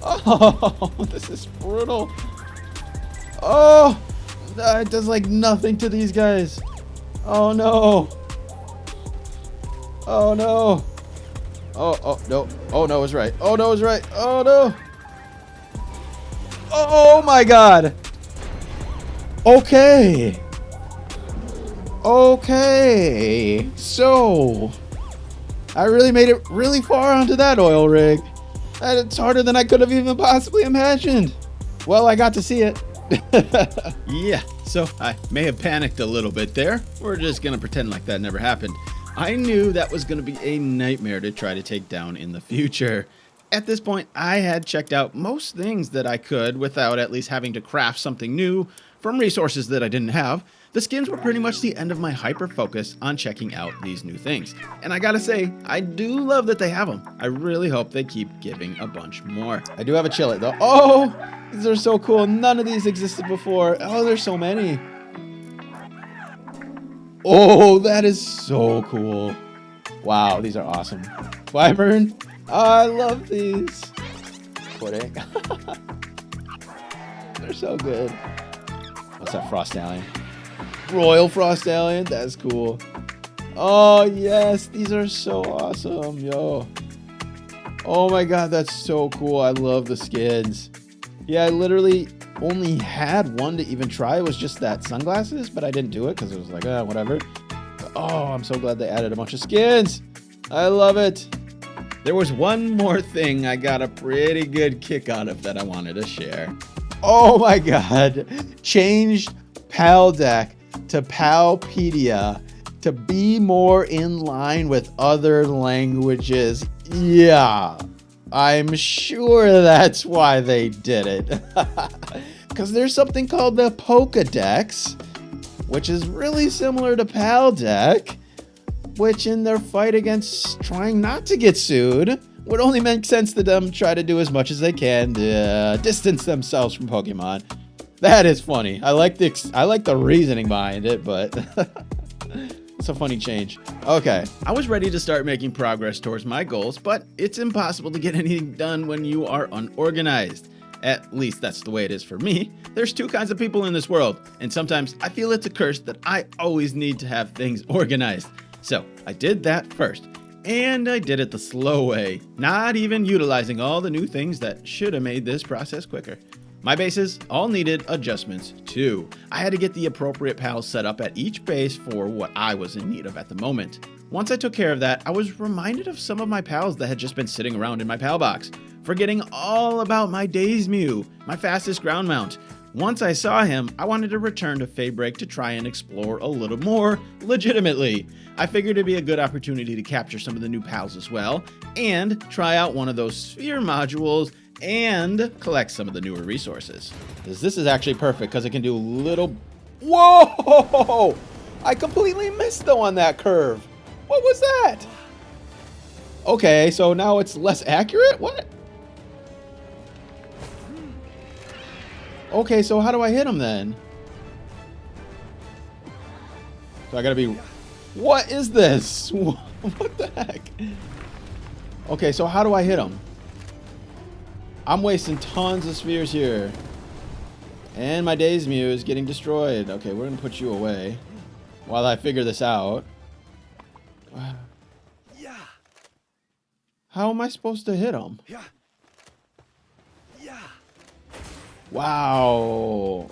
Oh, this is brutal. Oh, it does like nothing to these guys. Oh no. Oh no. Oh no. Oh no, it's right. Oh no, it's right. Oh no. Oh my god. Okay. Okay. So, I really made it really far onto that oil rig. And it's harder than I could have even possibly imagined. Well, I got to see it. Yeah, so I may have panicked a little bit there. We're just gonna pretend like that never happened. I knew that was gonna be a nightmare to try to take down in the future. At this point, I had checked out most things that I could without at least having to craft something new from resources that I didn't have. The skins were pretty much the end of my hyper focus on checking out these new things. And I gotta say, I do love that they have them. I really hope they keep giving a bunch more. I do have a chillet though. Oh, these are so cool. None of these existed before. Oh, there's so many. Oh, that is so cool. Wow, these are awesome. Wyvern, I love these. Pudding. They're so good. What's that, Frost Alien? Royal Frost Alien, that's cool. Oh yes, these are so awesome, yo. Oh my god, that's so cool. I love the skins. Yeah, I literally only had one to even try. It was just that sunglasses, but I didn't do it because it was like, whatever. Oh, I'm so glad they added a bunch of skins. I love it. There was one more thing I got a pretty good kick out of that I wanted to share. Oh my god. Changed PAL deck to Palpedia to be more in line with other languages. Yeah, I'm sure that's why they did it. Because there's something called the Pokedex, which is really similar to PAL deck, which in their fight against trying not to get sued would only make sense to them try to do as much as they can to distance themselves from Pokemon. That is funny. I like the reasoning behind it, but it's a funny change. Okay, I was ready to start making progress towards my goals, but it's impossible to get anything done when you are unorganized. At least that's the way it is for me. There's two kinds of people in this world, and sometimes I feel it's a curse that I always need to have things organized. So I did that first, and I did it the slow way, not even utilizing all the new things that should have made this process quicker. My bases all needed adjustments too. I had to get the appropriate pals set up at each base for what I was in need of at the moment. Once I took care of that, I was reminded of some of my pals that had just been sitting around in my pal box, forgetting all about my Days Mew, my fastest ground mount. Once I saw him, I wanted to return to Faybreak to try and explore a little more legitimately. I figured it'd be a good opportunity to capture some of the new pals as well, and try out one of those sphere modules and collect some of the newer resources. This is actually perfect because it can do little... Whoa! I completely missed though on that curve. What was that? Okay, so now it's less accurate? What? Okay, so how do I hit him then? So I gotta be... What is this? What the heck? Okay, so how do I hit him? I'm wasting tons of spheres here. And my Days Mew is getting destroyed. Okay, we're gonna put you away while I figure this out. How am I supposed to hit him? Wow.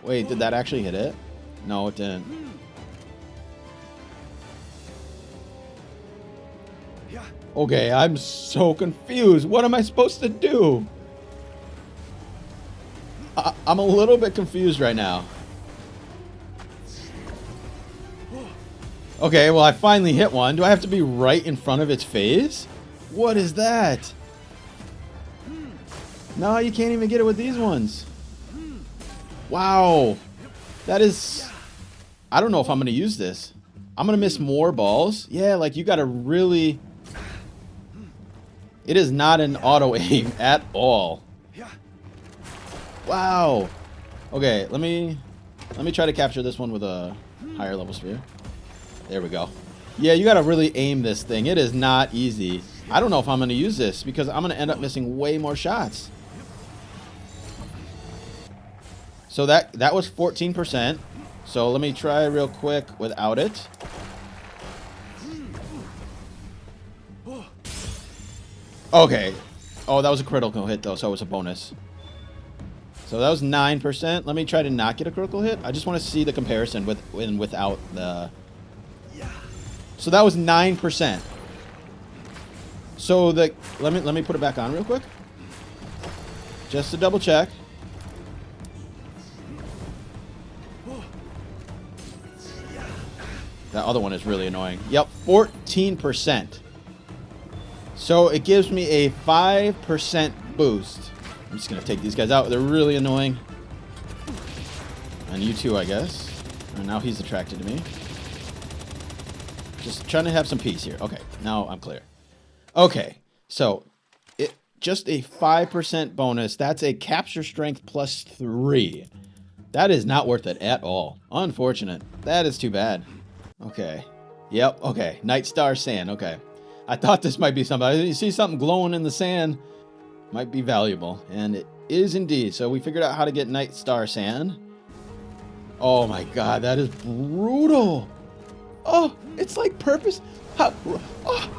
Wait, did that actually hit it? No, it didn't. Okay, I'm so confused. What am I supposed to do? I'm a little bit confused right now. Okay, well, I finally hit one. Do I have to be right in front of its face? What is that? No, you can't even get it with these ones. Wow. That is... I don't know if I'm going to use this. I'm going to miss more balls. Yeah, like you got to really... It is not an auto aim at all. Wow. Okay, let me try to capture this one with a higher level sphere. There we go. Yeah, you got to really aim this thing. It is not easy. I don't know if I'm going to use this because I'm going to end up missing way more shots. So that was 14%. So let me try real quick without it. Okay. Oh, that was a critical hit though, so it was a bonus. So that was 9%. Let me try to not get a critical hit. I just want to see the comparison with and without the... So that was 9%. So let me put it back on real quick. Just to double check. That other one is really annoying. Yep, 14%. So it gives me a 5% boost. I'm just going to take these guys out. They're really annoying. And you too, I guess. And now he's attracted to me. Just trying to have some peace here. Okay, now I'm clear. Okay, so it just a 5% bonus. That's a capture strength plus 3. That is not worth it at all. Unfortunate. That is too bad. Okay. Yep, okay. Night Star Sand. Okay. I thought this might be something. You see something glowing in the sand. Might be valuable. And it is indeed. So we figured out how to get Night Star Sand. Oh my god, that is brutal. Oh, it's like purpose. Oh.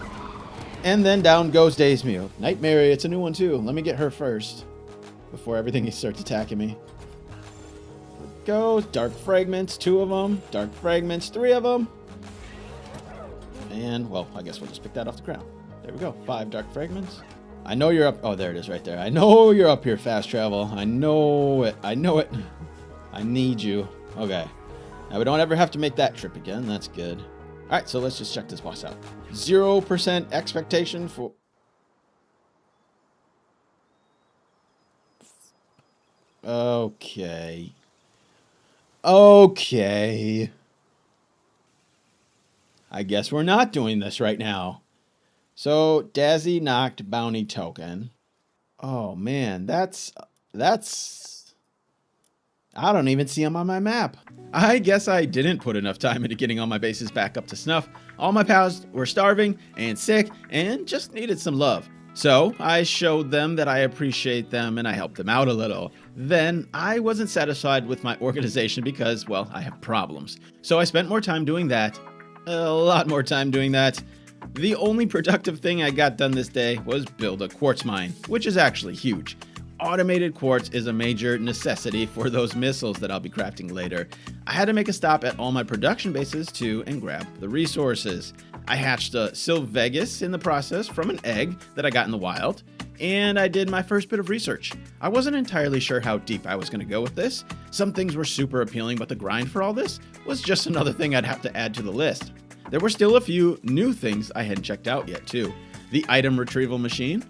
And then down goes Days Mew. Nightmare, it's a new one too. Let me get her first. Before everything starts attacking me. Goes Dark Fragments, 2 of them. Dark Fragments, 3 of them. And, well, I guess we'll just pick that off the ground. There we go. 5 Dark Fragments. I know you're up. Oh, there it is right there. I know you're up here, Fast Travel. I know it. I know it. I need you. Okay. Now we don't ever have to make that trip again. That's good. All right, so let's just check this boss out. 0% expectation for... Okay. Okay. I guess we're not doing this right now. So, Dazzy knocked bounty token. Oh, man, that's... I don't even see him on my map. I guess I didn't put enough time into getting all my bases back up to snuff. All my pals were starving and sick and just needed some love. So I showed them that I appreciate them and I helped them out a little. Then I wasn't satisfied with my organization because, well, I have problems. So I spent more time doing that. A lot more time doing that. The only productive thing I got done this day was build a quartz mine, which is actually huge. Automated quartz is a major necessity for those missiles that I'll be crafting later. I had to make a stop at all my production bases too and grab the resources. I hatched a Sylvegus in the process from an egg that I got in the wild, and I did my first bit of research. I wasn't entirely sure how deep I was going to go with this. Some things were super appealing, but the grind for all this was just another thing I'd have to add to the list. There were still a few new things I hadn't checked out yet too. The item retrieval machine.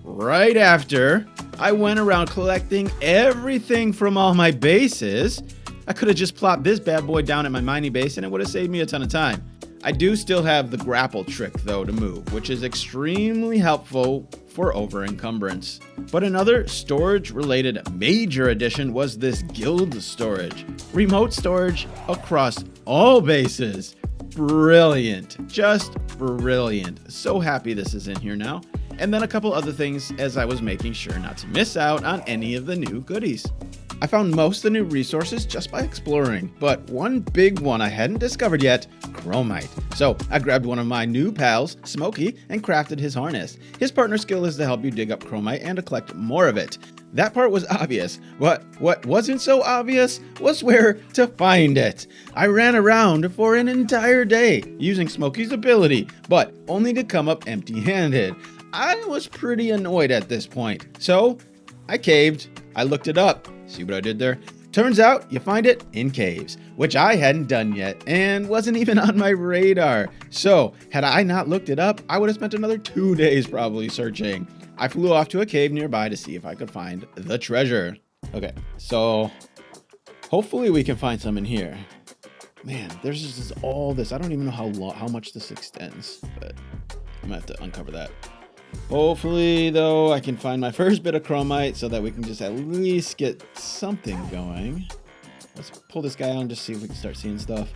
Right after I went around collecting everything from all my bases, I could have just plopped this bad boy down at my mining base and it would have saved me a ton of time. I do still have the grapple trick though to move, which is extremely helpful for over encumbrance. But another storage related major addition was this guild storage. Remote storage across all bases. Brilliant, just brilliant. So happy this is in here now. And then a couple other things as I was making sure not to miss out on any of the new goodies. I found most of the new resources just by exploring, but one big one I hadn't discovered yet, chromite. So I grabbed one of my new pals, Smokey, and crafted his harness. His partner skill is to help you dig up chromite and to collect more of it. That part was obvious. What wasn't so obvious was where to find it. I ran around for an entire day using Smokey's ability, but only to come up empty-handed. I was pretty annoyed at this point, so I caved. I looked it up. See what I did there? Turns out you find it in caves, which I hadn't done yet and wasn't even on my radar. So had I not looked it up, I would have spent another 2 days probably searching. I flew off to a cave nearby to see if I could find the treasure. Okay, so hopefully we can find some in here. Man, there's just all this. I don't even know how much this extends, but I'm gonna have to uncover that. Hopefully, though, I can find my first bit of chromite so that we can just at least get something going. Let's pull this guy on, just see if we can start seeing stuff.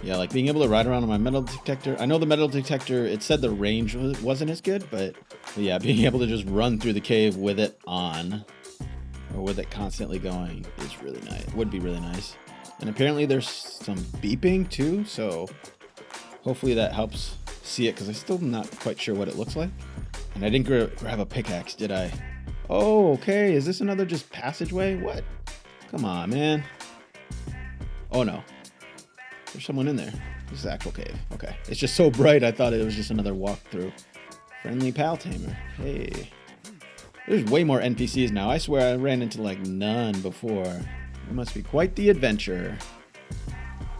Yeah, like being able to ride around on my metal detector. I know the metal detector, it said the range wasn't as good, but yeah, being able to just run through the cave with it on, or with it constantly going, is really nice. Would be really nice. And apparently there's some beeping too, so hopefully that helps see it, because I'm still not quite sure what it looks like. And I didn't grab a pickaxe, did I? Oh, okay. Is this another just passageway? What? Come on, man. Oh, no. There's someone in there. This is the actual cave. Okay. It's just so bright, I thought it was just another walkthrough. Friendly pal tamer. Hey. There's way more NPCs now. I swear I ran into like none before. It must be quite the adventure.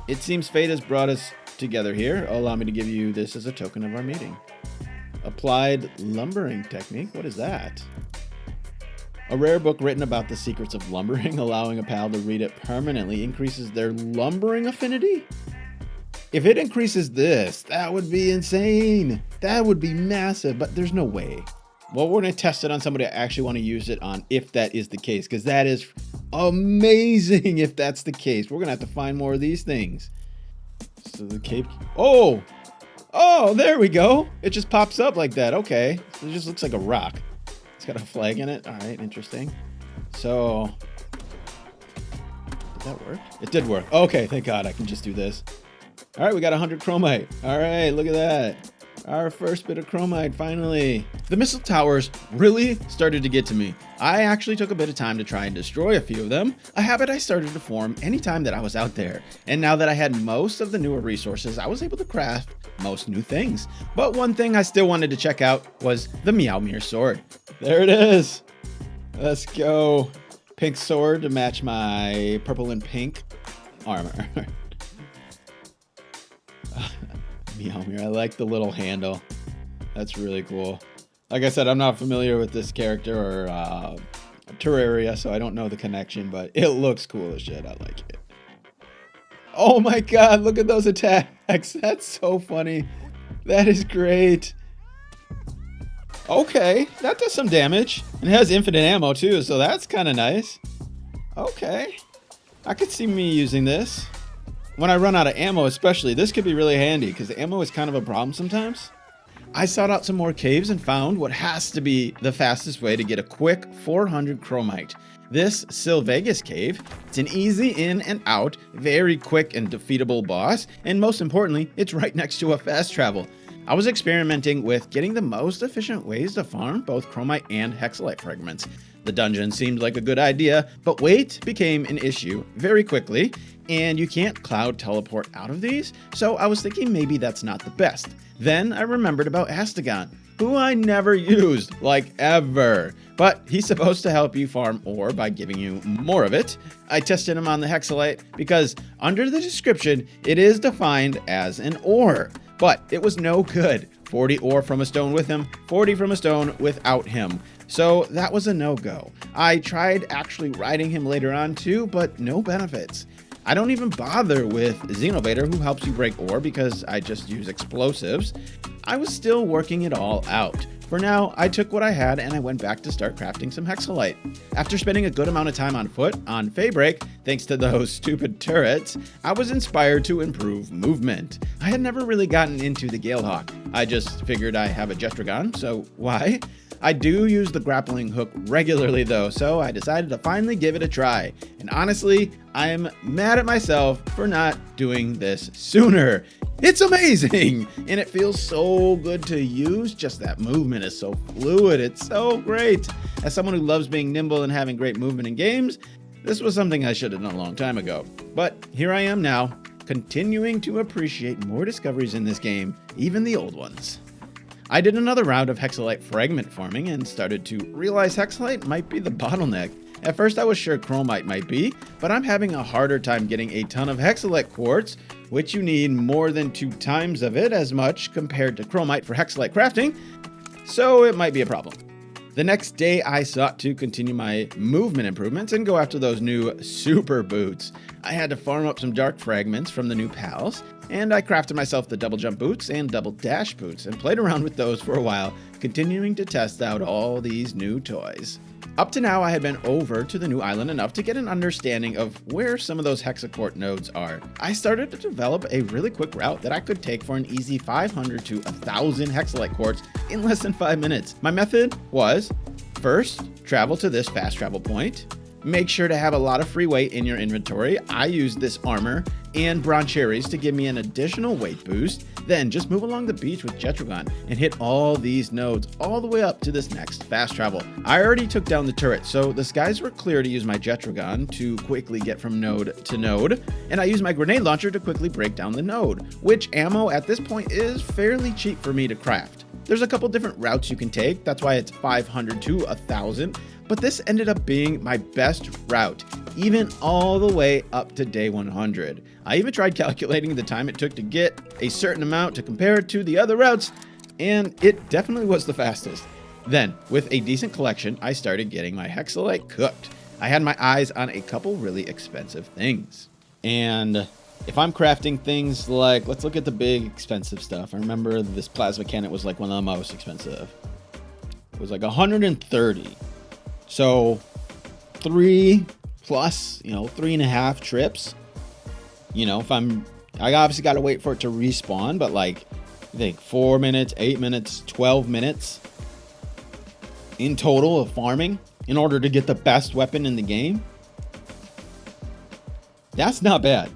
It seems fate has brought us together here. Allow me to give you this as a token of our meeting. Applied lumbering technique. What is that? A rare book written about the secrets of lumbering, allowing a pal to read it permanently increases their lumbering affinity? If it increases this, that would be insane. That would be massive, but there's no way. Well, we're going to test it on somebody I actually want to use it on if that is the case, because that is amazing if that's the case. We're going to have to find more of these things. So the cave... Oh! Oh, there we go. It just pops up like that. Okay. It just looks like a rock. It's got a flag in it. All right, interesting. So... Did that work? It did work. Okay, thank God. I can just do this. All right, we got 100 chromite. All right, look at that. Our first bit of chromite, finally. The missile towers really started to get to me. I actually took a bit of time to try and destroy a few of them, a habit I started to form anytime that I was out there. And now that I had most of the newer resources, I was able to craft most new things. But one thing I still wanted to check out was the Meowmere sword. There it is. Let's go. Pink sword to match my purple and pink armor. Meowmere, I like the little handle. That's really cool. Like I said, I'm not familiar with this character or Terraria, so I don't know the connection, but it looks cool as shit. I like it. Oh my God, look at those attacks. That's so funny. That is great. Okay, that does some damage. And it has infinite ammo too, so that's kind of nice. Okay. I could see me using this. When I run out of ammo especially, this could be really handy because the ammo is kind of a problem sometimes. I sought out some more caves and found what has to be the fastest way to get a quick 400 chromite. This Sylvegas cave, it's an easy in and out, very quick and defeatable boss, and most importantly, it's right next to a fast travel. I was experimenting with getting the most efficient ways to farm both chromite and hexalite fragments. The dungeon seemed like a good idea, but weight became an issue very quickly, and you can't cloud teleport out of these, so I was thinking maybe that's not the best. Then I remembered about Astagon, who I never used, like ever. But he's supposed to help you farm ore by giving you more of it. I tested him on the hexalite because under the description, it is defined as an ore. But it was no good. 40 ore from a stone with him, 40 from a stone without him. So that was a no-go. I tried actually riding him later on too, but no benefits. I don't even bother with Xenolord, who helps you break ore, because I just use explosives. I was still working it all out. For now, I took what I had and I went back to start crafting some hexalite. After spending a good amount of time on foot on Faybreak, thanks to those stupid turrets, I was inspired to improve movement. I had never really gotten into the Galehawk. I just figured I have a Jetragon, so why? I do use the grappling hook regularly though, so I decided to finally give it a try. And honestly, I'm mad at myself for not doing this sooner. It's amazing, and it feels so good to use. Just that movement is so fluid. It's so great. As someone who loves being nimble and having great movement in games, this was something I should have done a long time ago. But here I am now, continuing to appreciate more discoveries in this game, even the old ones. I did another round of hexalite fragment farming and started to realize hexalite might be the bottleneck. At first I was sure chromite might be, but I'm having a harder time getting a ton of hexalite quartz, which you need more than 2 times of it as much compared to chromite for hexalite crafting, so it might be a problem. The next day, I sought to continue my movement improvements and go after those new super boots. I had to farm up some dark fragments from the new pals, and I crafted myself the double jump boots and double dash boots and played around with those for a while, continuing to test out all these new toys. Up to now, I had been over to the new island enough to get an understanding of where some of those hexaquart nodes are. I started to develop a really quick route that I could take for an easy 500 to 1,000 hexalite quartz in less than 5 minutes. My method was, first, travel to this fast travel point. Make sure to have a lot of free weight in your inventory. I used this armor and bronze cherries to give me an additional weight boost. Then just move along the beach with Jetragon and hit all these nodes all the way up to this next fast travel. I already took down the turret, so the skies were clear to use my Jetragon to quickly get from node to node, and I used my grenade launcher to quickly break down the node, which ammo at this point is fairly cheap for me to craft. There's a couple different routes you can take, that's why it's 500 to 1,000, but this ended up being my best route, even all the way up to day 100. I even tried calculating the time it took to get a certain amount to compare it to the other routes, and it definitely was the fastest. Then, with a decent collection, I started getting my hexalite cooked. I had my eyes on a couple really expensive things. And if I'm crafting things like, let's look at the big expensive stuff. I remember this plasma cannon was like one of the most expensive. It was like 130. So 3 plus, 3.5 trips. If I obviously got to wait for it to respawn, but like, I think 4 minutes, 8 minutes, 12 minutes in total of farming in order to get the best weapon in the game. That's not bad.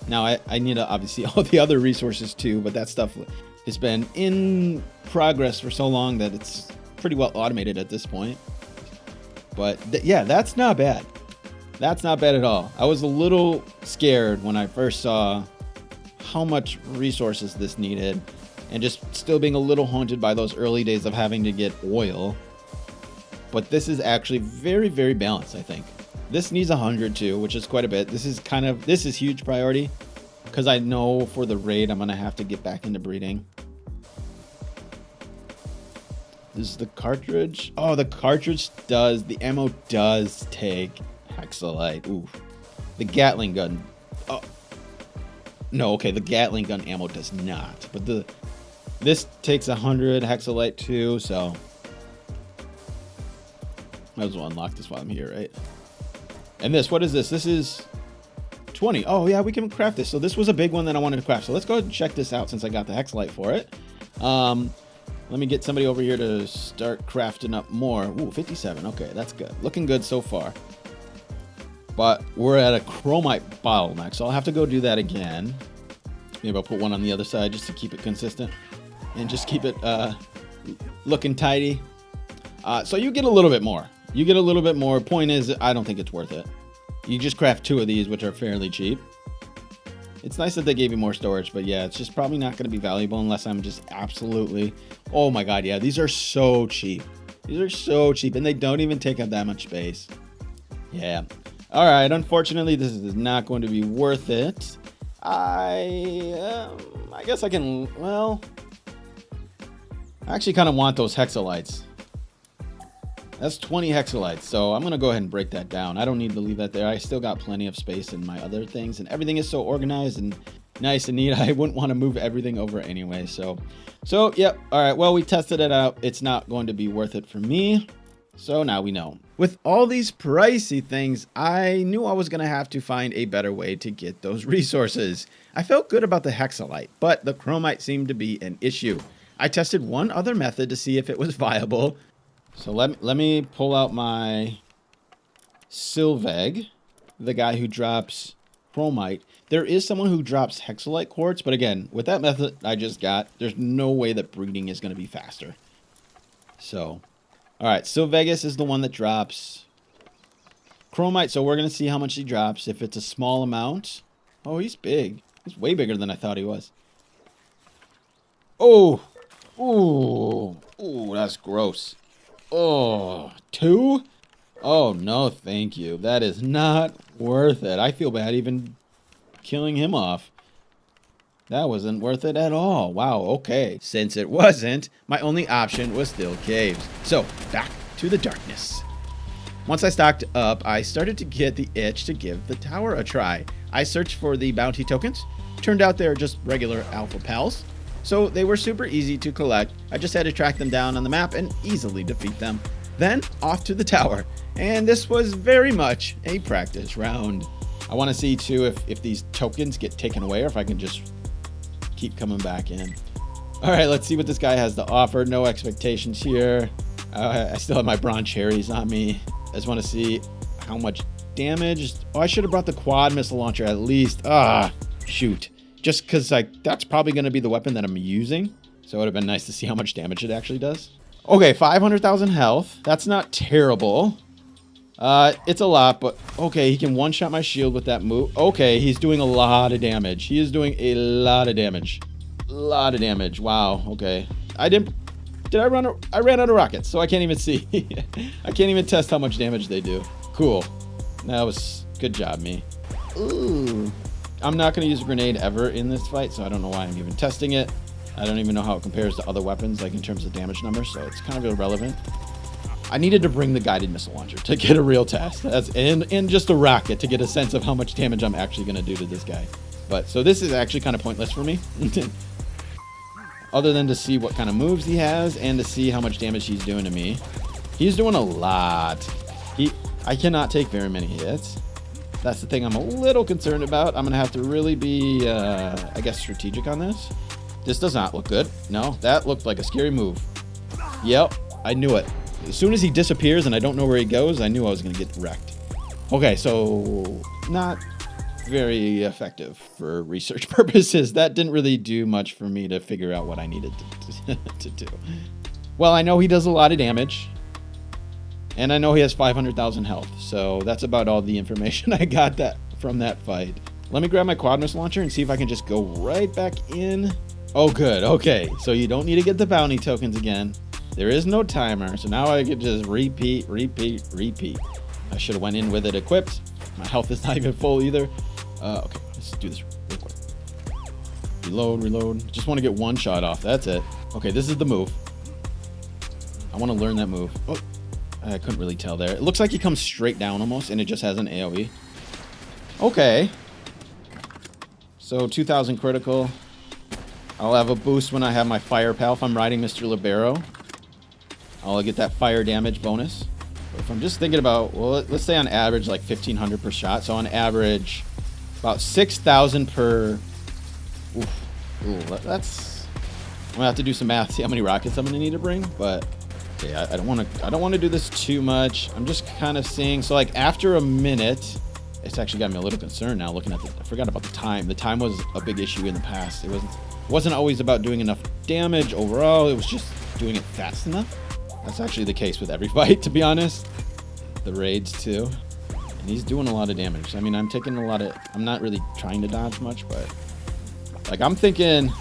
Now, I need obviously all the other resources too, but that stuff has been in progress for so long that it's pretty well automated at this point. But yeah, that's not bad. That's not bad at all. I was a little scared when I first saw how much resources this needed and just still being a little haunted by those early days of having to get oil. But this is actually very, very balanced, I think. This needs 100 too, which is quite a bit. This is huge priority because I know for the raid I'm going to have to get back into breeding. This is the cartridge. Oh, the cartridge the ammo does take hexalite. Ooh. The Gatling gun. Oh. No, okay, the Gatling gun ammo does not. But this takes 100 hexalite too, so might as well unlock this while I'm here, right? And this, what is this? This is 20. Oh yeah, we can craft this. So this was a big one that I wanted to craft. So let's go ahead and check this out since I got the hexalite for it. Let me get somebody over here to start crafting up more. Ooh, 57. Okay, that's good. Looking good so far. But we're at a chromite bottleneck, so I'll have to go do that again. Maybe I'll put one on the other side just to keep it consistent and just keep it looking tidy. So you get a little bit more. You get a little bit more. Point is, I don't think it's worth it. You just craft 2 of these, which are fairly cheap. It's nice that they gave you more storage, but yeah, it's just probably not going to be valuable unless I'm just absolutely... Oh my god, yeah, these are so cheap. These are so cheap, and they don't even take up that much space. Yeah. Alright, unfortunately, this is not going to be worth it. I guess I can... Well... I actually kind of want those hexalites. That's 20 hexalites, so I'm going to go ahead and break that down. I don't need to leave that there. I still got plenty of space in my other things, and everything is so organized and nice and neat. I wouldn't want to move everything over anyway, so yep. All right, well, we tested it out. It's not going to be worth it for me, so now we know. With all these pricey things, I knew I was going to have to find a better way to get those resources. I felt good about the hexalite, but the chromite seemed to be an issue. I tested one other method to see if it was viable. So let me pull out my Sylveg, the guy who drops chromite. There is someone who drops hexalite quartz, but again, with that method I just got, there's no way that breeding is going to be faster. So, all right, Sylvegus is the one that drops chromite, so we're going to see how much he drops. If it's a small amount, oh, he's big. He's way bigger than I thought he was. Oh, ooh, that's gross. Oh, 2? Oh, no, thank you. That is not worth it. I feel bad even killing him off. That wasn't worth it at all. Wow, okay. Since it wasn't, my only option was still caves. So, back to the darkness. Once I stocked up, I started to get the itch to give the tower a try. I searched for the bounty tokens. Turned out they're just regular alpha pals. So they were super easy to collect. I just had to track them down on the map and easily defeat them. Then off to the tower. And this was very much a practice round. I want to see too if these tokens get taken away or if I can just keep coming back in. All right, let's see what this guy has to offer. No expectations here. I still have my bronze cherries on me. I just want to see how much damage. Oh, I should have brought the quad missile launcher at least. Shoot. Just because that's probably going to be the weapon that I'm using. So it would have been nice to see how much damage it actually does. Okay, 500,000 health. That's not terrible. It's a lot, but okay, he can one-shot my shield with that move. Okay, he's doing a lot of damage. He is doing a lot of damage. A lot of damage. Wow, okay. I ran out of rockets, so I can't even see. I can't even test how much damage they do. Cool. That was good job, me. Ooh. I'm not going to use a grenade ever in this fight, so I don't know why I'm even testing it. I don't even know how it compares to other weapons, like in terms of damage numbers, so it's kind of irrelevant. I needed to bring the guided missile launcher to get a real test. And just a rocket to get a sense of how much damage I'm actually going to do to this guy. But so this is actually kind of pointless for me. Other than to see what kind of moves he has and to see how much damage he's doing to me. He's doing a lot. I cannot take very many hits. That's the thing I'm a little concerned about. I'm going to have to really be, I guess, strategic on this. This does not look good. No, that looked like a scary move. Yep, I knew it. As soon as he disappears and I don't know where he goes, I knew I was going to get wrecked. Okay, so not very effective for research purposes. That didn't really do much for me to figure out what I needed to do. Well, I know he does a lot of damage. And I know he has 500,000 health. So that's about all the information I got from that fight. Let me grab my quad missile launcher and see if I can just go right back in. Oh, good. Okay. So you don't need to get the bounty tokens again. There is no timer. So now I can just repeat. I should have went in with it equipped. My health is not even full either. Okay. Let's do this real quick. Reload. Just want to get one shot off. That's it. Okay. This is the move. I want to learn that move. Oh. I couldn't really tell there. It looks like he comes straight down almost, and it just has an AoE. Okay. So 2,000 critical. I'll have a boost when I have my fire pal. If I'm riding Mr. Libero, I'll get that fire damage bonus. But if I'm just thinking about, well, let's say on average like 1,500 per shot. So on average, about 6,000 per. Ooh, that's. I'm gonna have to do some math, see how many rockets I'm gonna need to bring, but. Okay, I don't want to do this too much. I'm just kind of seeing. So like after a minute, it's actually got me a little concerned now looking at I forgot about the time. The time was a big issue in the past. It wasn't always about doing enough damage overall. It was just doing it fast enough. That's actually the case with every fight, to be honest. The raids too. And he's doing a lot of damage. I mean, I'm taking a lot of, I'm not really trying to dodge much, but like I'm thinking,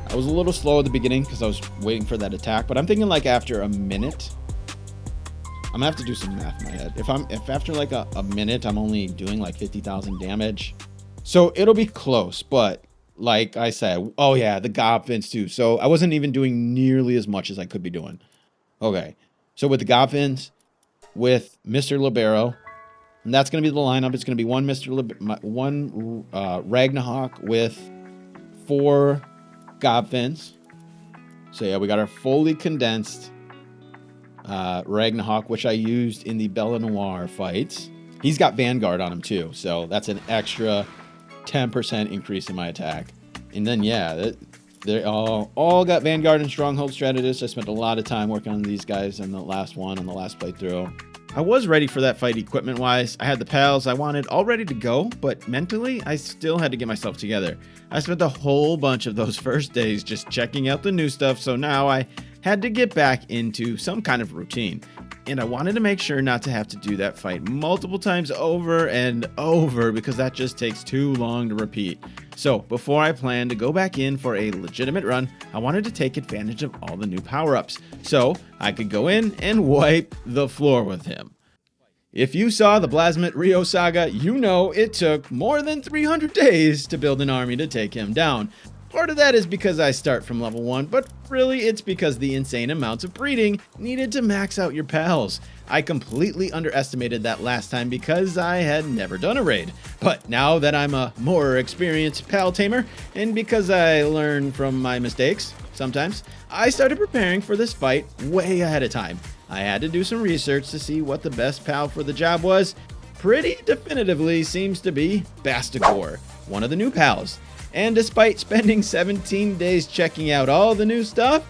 I was a little slow at the beginning because I was waiting for that attack, but I'm thinking like after a minute, I'm gonna have to do some math in my head. If after like a minute, I'm only doing like 50,000 damage. So it'll be close, but like I said, oh yeah, the Gobfins too. So I wasn't even doing nearly as much as I could be doing. Okay. So with the Gobfins, with Mr. Libero, and that's gonna be the lineup. It's gonna be one Ragnarok with 4 Gobfins. So yeah, we got our fully condensed Ragnarok, which I used in the Bella Noire fights. He's got Vanguard on him too, so that's an extra 10% increase in my attack. And then yeah, they all got Vanguard and Stronghold Strategist. I spent a lot of time working on these guys in the last playthrough. I was ready for that fight equipment-wise. I had the pals I wanted all ready to go, but mentally, I still had to get myself together. I spent a whole bunch of those first days just checking out the new stuff, so now I had to get back into some kind of routine. And I wanted to make sure not to have to do that fight multiple times over and over because that just takes too long to repeat. So before I planned to go back in for a legitimate run, I wanted to take advantage of all the new power-ups so I could go in and wipe the floor with him. If you saw the Blasmet Rio saga, you know it took more than 300 days to build an army to take him down. Part of that is because I start from level 1, but really it's because the insane amounts of breeding needed to max out your pals. I completely underestimated that last time because I had never done a raid. But now that I'm a more experienced pal tamer, and because I learn from my mistakes sometimes, I started preparing for this fight way ahead of time. I had to do some research to see what the best pal for the job was. Pretty definitively seems to be Bastigor, one of the new pals. And despite spending 17 days checking out all the new stuff,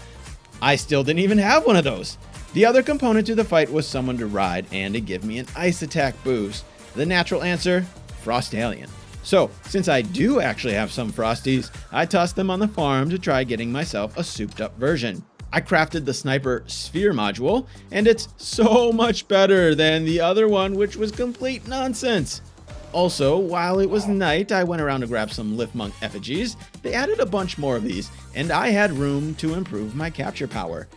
I still didn't even have one of those. The other component to the fight was someone to ride and to give me an ice attack boost. The natural answer, Frostallion. So, since I do actually have some Frosties, I tossed them on the farm to try getting myself a souped up version. I crafted the Sniper Sphere module, and it's so much better than the other one, which was complete nonsense. Also, while it was night, I went around to grab some Liftmonk effigies. They added a bunch more of these, and I had room to improve my capture power.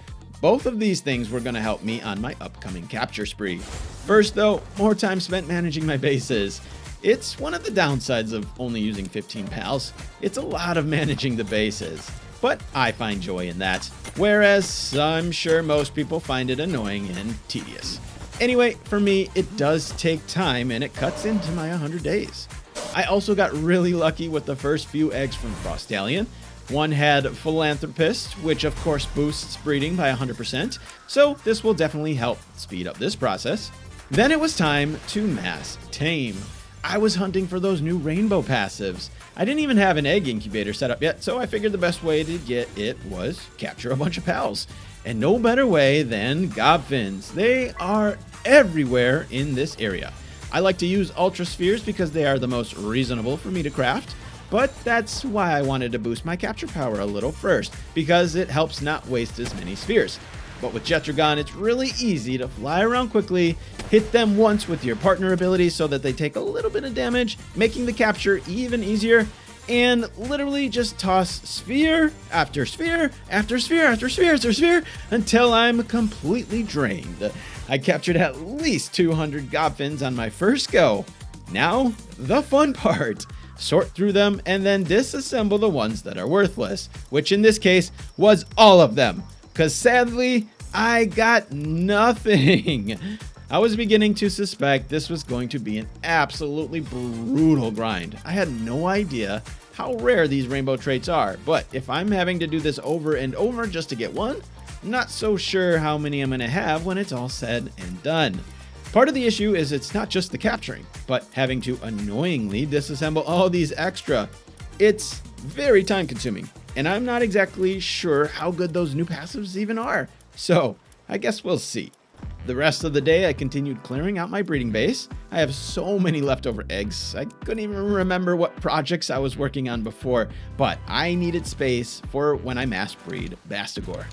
Both of these things were going to help me on my upcoming capture spree. First though, more time spent managing my bases. It's one of the downsides of only using 15 pals. It's a lot of managing the bases, but I find joy in that, whereas I'm sure most people find it annoying and tedious. Anyway, for me, it does take time and it cuts into my 100 days. I also got really lucky with the first few eggs from Frostallion. One had Philanthropist, which of course boosts breeding by 100%, so this will definitely help speed up this process. Then it was time to mass tame. I was hunting for those new rainbow passives. I didn't even have an egg incubator set up yet, so I figured the best way to get it was capture a bunch of pals. And no better way than gobfins. They are everywhere in this area. I like to use Ultra Spheres because they are the most reasonable for me to craft, but that's why I wanted to boost my capture power a little first, because it helps not waste as many spheres. But with Jetragon, it's really easy to fly around quickly, hit them once with your partner ability so that they take a little bit of damage, making the capture even easier, and literally just toss sphere after sphere after sphere after sphere after sphere until I'm completely drained. I captured at least 200 gobfins on my first go. Now, the fun part. Sort through them and then disassemble the ones that are worthless, which in this case was all of them, because sadly, I got nothing. I was beginning to suspect this was going to be an absolutely brutal grind. I had no idea how rare these rainbow traits are, but if I'm having to do this over and over just to get one, I'm not so sure how many I'm going to have when it's all said and done. Part of the issue is it's not just the capturing, but having to annoyingly disassemble all these extra. It's very time consuming, and I'm not exactly sure how good those new passives even are. So, I guess we'll see. The rest of the day, I continued clearing out my breeding base. I have so many leftover eggs, I couldn't even remember what projects I was working on before, but I needed space for when I mass breed Bastigor.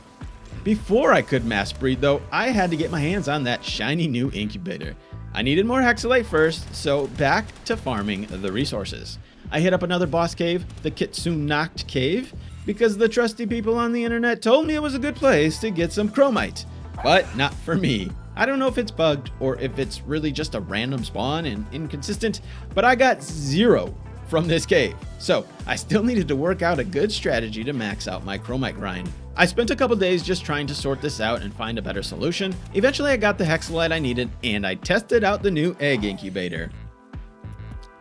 Before I could mass breed though, I had to get my hands on that shiny new incubator. I needed more hexalite first, so back to farming the resources. I hit up another boss cave, the Kitsunacht cave, because the trusty people on the internet told me it was a good place to get some chromite. But not for me. I don't know if it's bugged or if it's really just a random spawn and inconsistent, but I got 0 from this cave. So I still needed to work out a good strategy to max out my chromite grind. I spent a couple days just trying to sort this out and find a better solution. Eventually I got the hexalite I needed and I tested out the new egg incubator.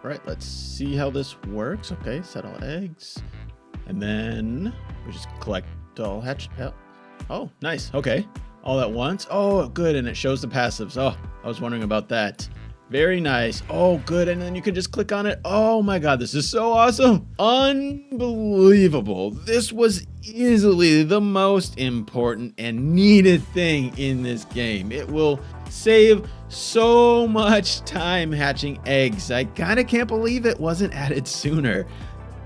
All right, let's see how this works. Okay, set all eggs. And then we just collect all hatched. Oh, nice. Okay. All at once. Oh, good. And it shows the passives. Oh, I was wondering about that. Very nice. Oh, good. And then you can just click on it. Oh my God, this is so awesome. Unbelievable. This was easily the most important and needed thing in this game. It will save so much time hatching eggs. I kind of can't believe it wasn't added sooner.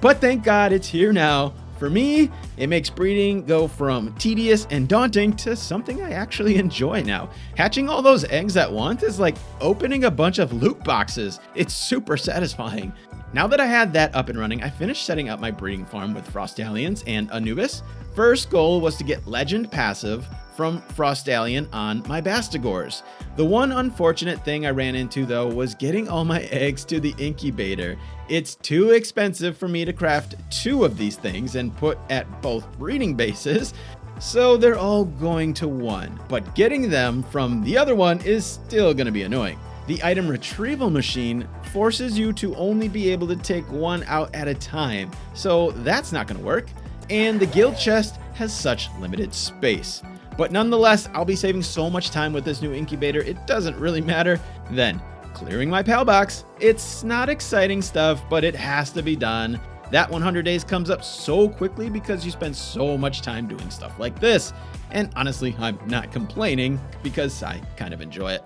But thank God it's here now. For me, it makes breeding go from tedious and daunting to something I actually enjoy now. Hatching all those eggs at once is like opening a bunch of loot boxes. It's super satisfying. Now that I had that up and running, I finished setting up my breeding farm with Frostallions and Anubis. First goal was to get legend passive from Frostallion on my Bastigors. The one unfortunate thing I ran into though was getting all my eggs to the incubator. It's too expensive for me to craft 2 of these things and put at both breeding bases, so they're all going to 1. But getting them from the other one is still going to be annoying. The item retrieval machine forces you to only be able to take 1 out at a time, so that's not going to work. And the guild chest has such limited space. But nonetheless, I'll be saving so much time with this new incubator, it doesn't really matter. Then, clearing my PAL box. It's not exciting stuff, but it has to be done. That 100 days comes up so quickly because you spend so much time doing stuff like this. And honestly, I'm not complaining because I kind of enjoy it.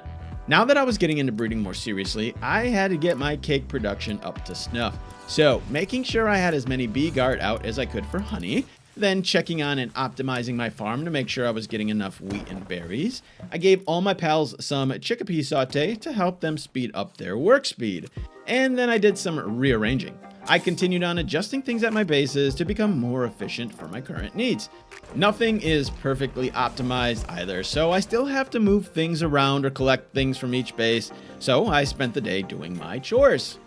Now that I was getting into breeding more seriously, I had to get my cake production up to snuff. So, making sure I had as many bee guard out as I could for honey, then checking on and optimizing my farm to make sure I was getting enough wheat and berries. I gave all my pals some chickpea saute to help them speed up their work speed. And then I did some rearranging. I continued on adjusting things at my bases to become more efficient for my current needs. Nothing is perfectly optimized either, so I still have to move things around or collect things from each base, so I spent the day doing my chores.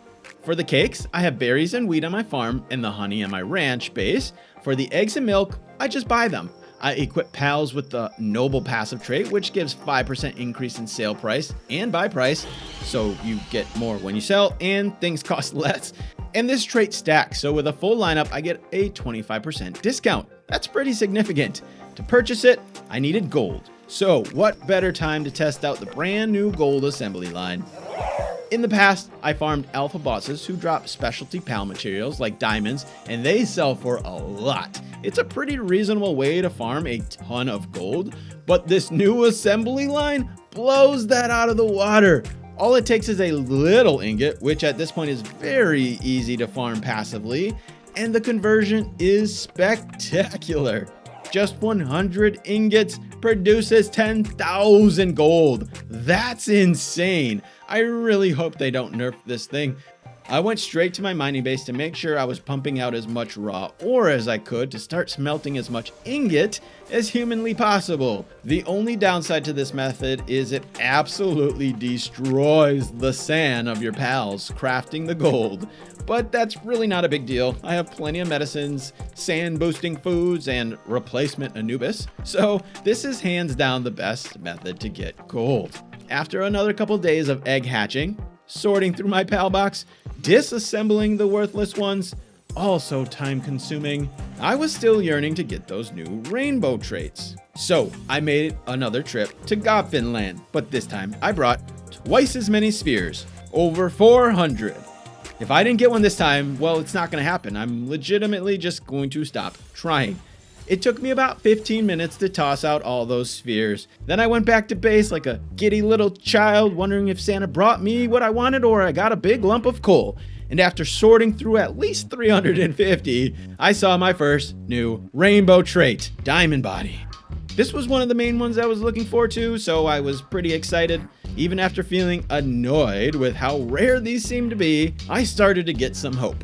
For the cakes, I have berries and wheat on my farm and the honey on my ranch base. For the eggs and milk, I just buy them. I equip pals with the noble passive trait, which gives 5% increase in sale price and buy price, so you get more when you sell and things cost less. And this trait stacks, so with a full lineup, I get a 25% discount. That's pretty significant. To purchase it, I needed gold. So what better time to test out the brand new gold assembly line? In the past, I farmed alpha bosses who drop specialty PAL materials like diamonds, and they sell for a lot. It's a pretty reasonable way to farm a ton of gold, but this new assembly line blows that out of the water. All it takes is a little ingot, which at this point is very easy to farm passively, and the conversion is spectacular. Just 100 ingots produces 10,000 gold. That's insane. I really hope they don't nerf this thing. I went straight to my mining base to make sure I was pumping out as much raw ore as I could to start smelting as much ingot as humanly possible. The only downside to this method is it absolutely destroys the sand of your pals crafting the gold. But that's really not a big deal. I have plenty of medicines, sand boosting foods, and replacement Anubis. So this is hands down the best method to get gold. After another couple days of egg hatching, sorting through my PAL box, disassembling the worthless ones, also time consuming, I was still yearning to get those new rainbow traits. So I made another trip to Godfinland, but this time I brought twice as many spheres, over 400. If I didn't get one this time, well, it's not going to happen. I'm legitimately just going to stop trying. It took me about 15 minutes to toss out all those spheres. Then I went back to base like a giddy little child, wondering if Santa brought me what I wanted or I got a big lump of coal. And after sorting through at least 350, I saw my first new rainbow trait, Diamond Body. This was one of the main ones I was looking forward to, so I was pretty excited. Even after feeling annoyed with how rare these seemed to be, I started to get some hope.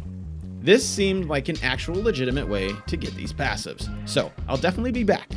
This seemed like an actual legitimate way to get these passives, so I'll definitely be back.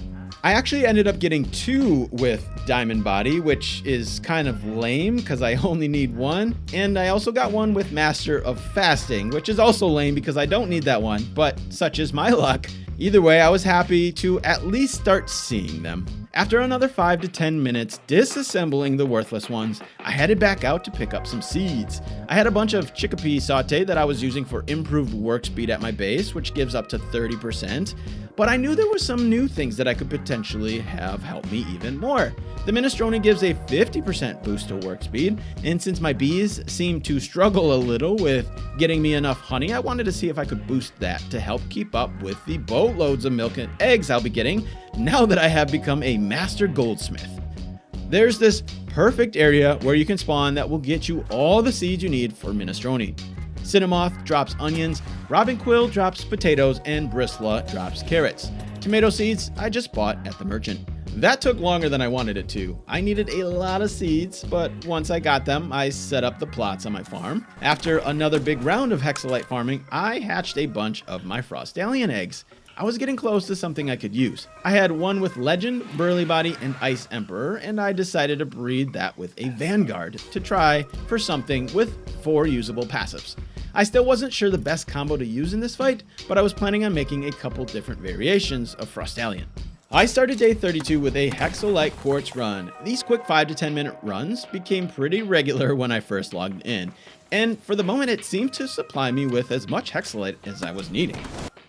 I actually ended up getting 2 with Diamond Body, which is kind of lame because I only need 1, and I also got one with Master of Fasting, which is also lame because I don't need that one, but such is my luck. Either way, I was happy to at least start seeing them. After another 5 to 10 minutes disassembling the worthless ones, I headed back out to pick up some seeds. I had a bunch of chickpea saute that I was using for improved work speed at my base, which gives up to 30%, but I knew there were some new things that I could potentially have help me even more. The minestrone gives a 50% boost to work speed, and since my bees seem to struggle a little with getting me enough honey, I wanted to see if I could boost that to help keep up with the boatloads of milk and eggs I'll be getting now that I have become a master goldsmith. There's this perfect area where you can spawn that will get you all the seeds you need for minestrone. Cinnamoth drops onions, Robin Quill drops potatoes, and Bristla drops carrots. Tomato seeds I just bought at the merchant. That took longer than I wanted it to. I needed a lot of seeds, but once I got them, I set up the plots on my farm. After another big round of hexalite farming, I hatched a bunch of my Frostallion eggs. I was getting close to something I could use. I had one with Legend, Burly Body, and Ice Emperor, and I decided to breed that with a Vanguard to try for something with 4 usable passives. I still wasn't sure the best combo to use in this fight, but I was planning on making a couple different variations of Frostallion. I started day 32 with a Hexolite Quartz run. These quick 5 to 10 minute runs became pretty regular when I first logged in, and for the moment it seemed to supply me with as much Hexolite as I was needing.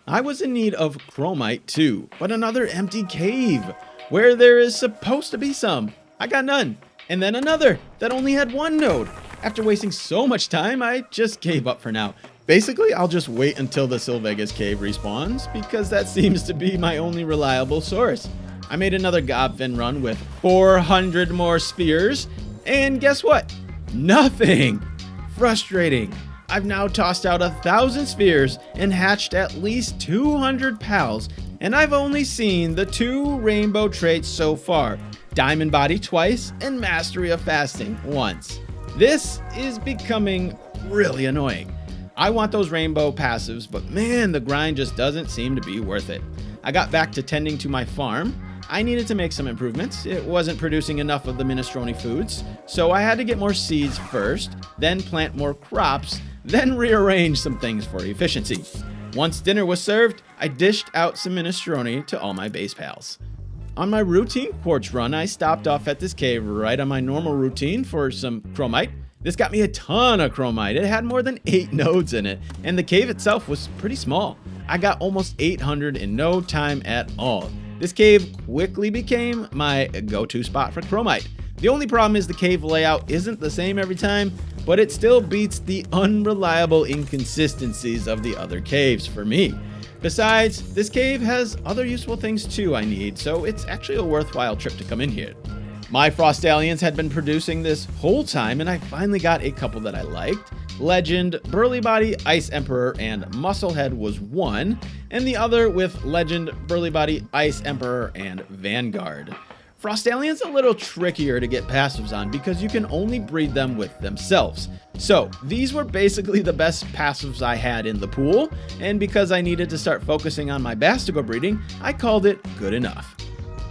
I was in need of Chromite too, but another empty cave, where there is supposed to be some. I got none, and then another that only had 1 node. After wasting so much time, I just gave up for now. Basically, I'll just wait until the Sylvegas cave respawns, because that seems to be my only reliable source. I made another Gobfin run with 400 more spheres, and guess what? Nothing! Frustrating. I've now tossed out 1,000 spheres and hatched at least 200 pals, and I've only seen the 2 rainbow traits so far, Diamond Body twice and Mastery of Fasting once. This is becoming really annoying. I want those rainbow passives, but man, the grind just doesn't seem to be worth it. I got back to tending to my farm. I needed to make some improvements. It wasn't producing enough of the minestrone foods, so I had to get more seeds first, then plant more crops, then rearrange some things for efficiency. Once dinner was served, I dished out some minestrone to all my base pals. On my routine quartz run, I stopped off at this cave right on my normal routine for some chromite. This got me a ton of chromite. It had more than 8 nodes in it, and the cave itself was pretty small. I got almost 800 in no time at all. This cave quickly became my go-to spot for chromite. The only problem is the cave layout isn't the same every time, but it still beats the unreliable inconsistencies of the other caves for me. Besides, this cave has other useful things too I need, so it's actually a worthwhile trip to come in here. My Frostallions had been producing this whole time, and I finally got a couple that I liked. Legend, Burly Body, Ice Emperor, and Musclehead was one, and the other with Legend, Burly Body, Ice Emperor, and Vanguard. Frostallion's a little trickier to get passives on because you can only breed them with themselves. So these were basically the best passives I had in the pool, and because I needed to start focusing on my Bastigo breeding, I called it good enough.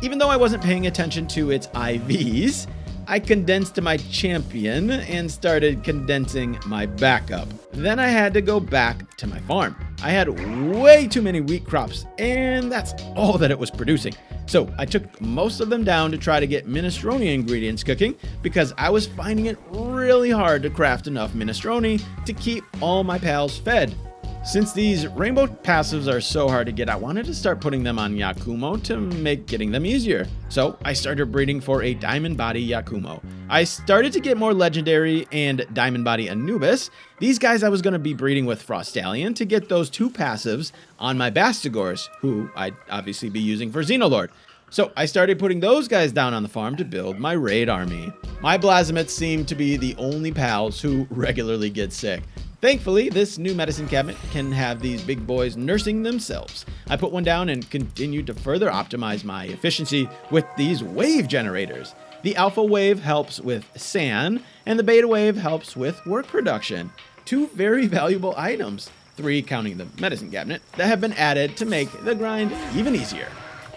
Even though I wasn't paying attention to its IVs, I condensed my champion and started condensing my backup. Then I had to go back to my farm. I had way too many wheat crops, and that's all that it was producing. So I took most of them down to try to get minestrone ingredients cooking because I was finding it really hard to craft enough minestrone to keep all my pals fed. Since these rainbow passives are so hard to get, I wanted to start putting them on Yakumo to make getting them easier. So I started breeding for a Diamond Body Yakumo. I started to get more Legendary and Diamond Body Anubis. These guys I was going to be breeding with Frostallion to get those 2 passives on my Bastigors, who I'd obviously be using for Xenolord. So I started putting those guys down on the farm to build my raid army. My Blasmets seem to be the only pals who regularly get sick. Thankfully, this new medicine cabinet can have these big boys nursing themselves. I put one down and continued to further optimize my efficiency with these wave generators. The alpha wave helps with sand, and the beta wave helps with work production. 2 very valuable items, 3 counting the medicine cabinet, that have been added to make the grind even easier.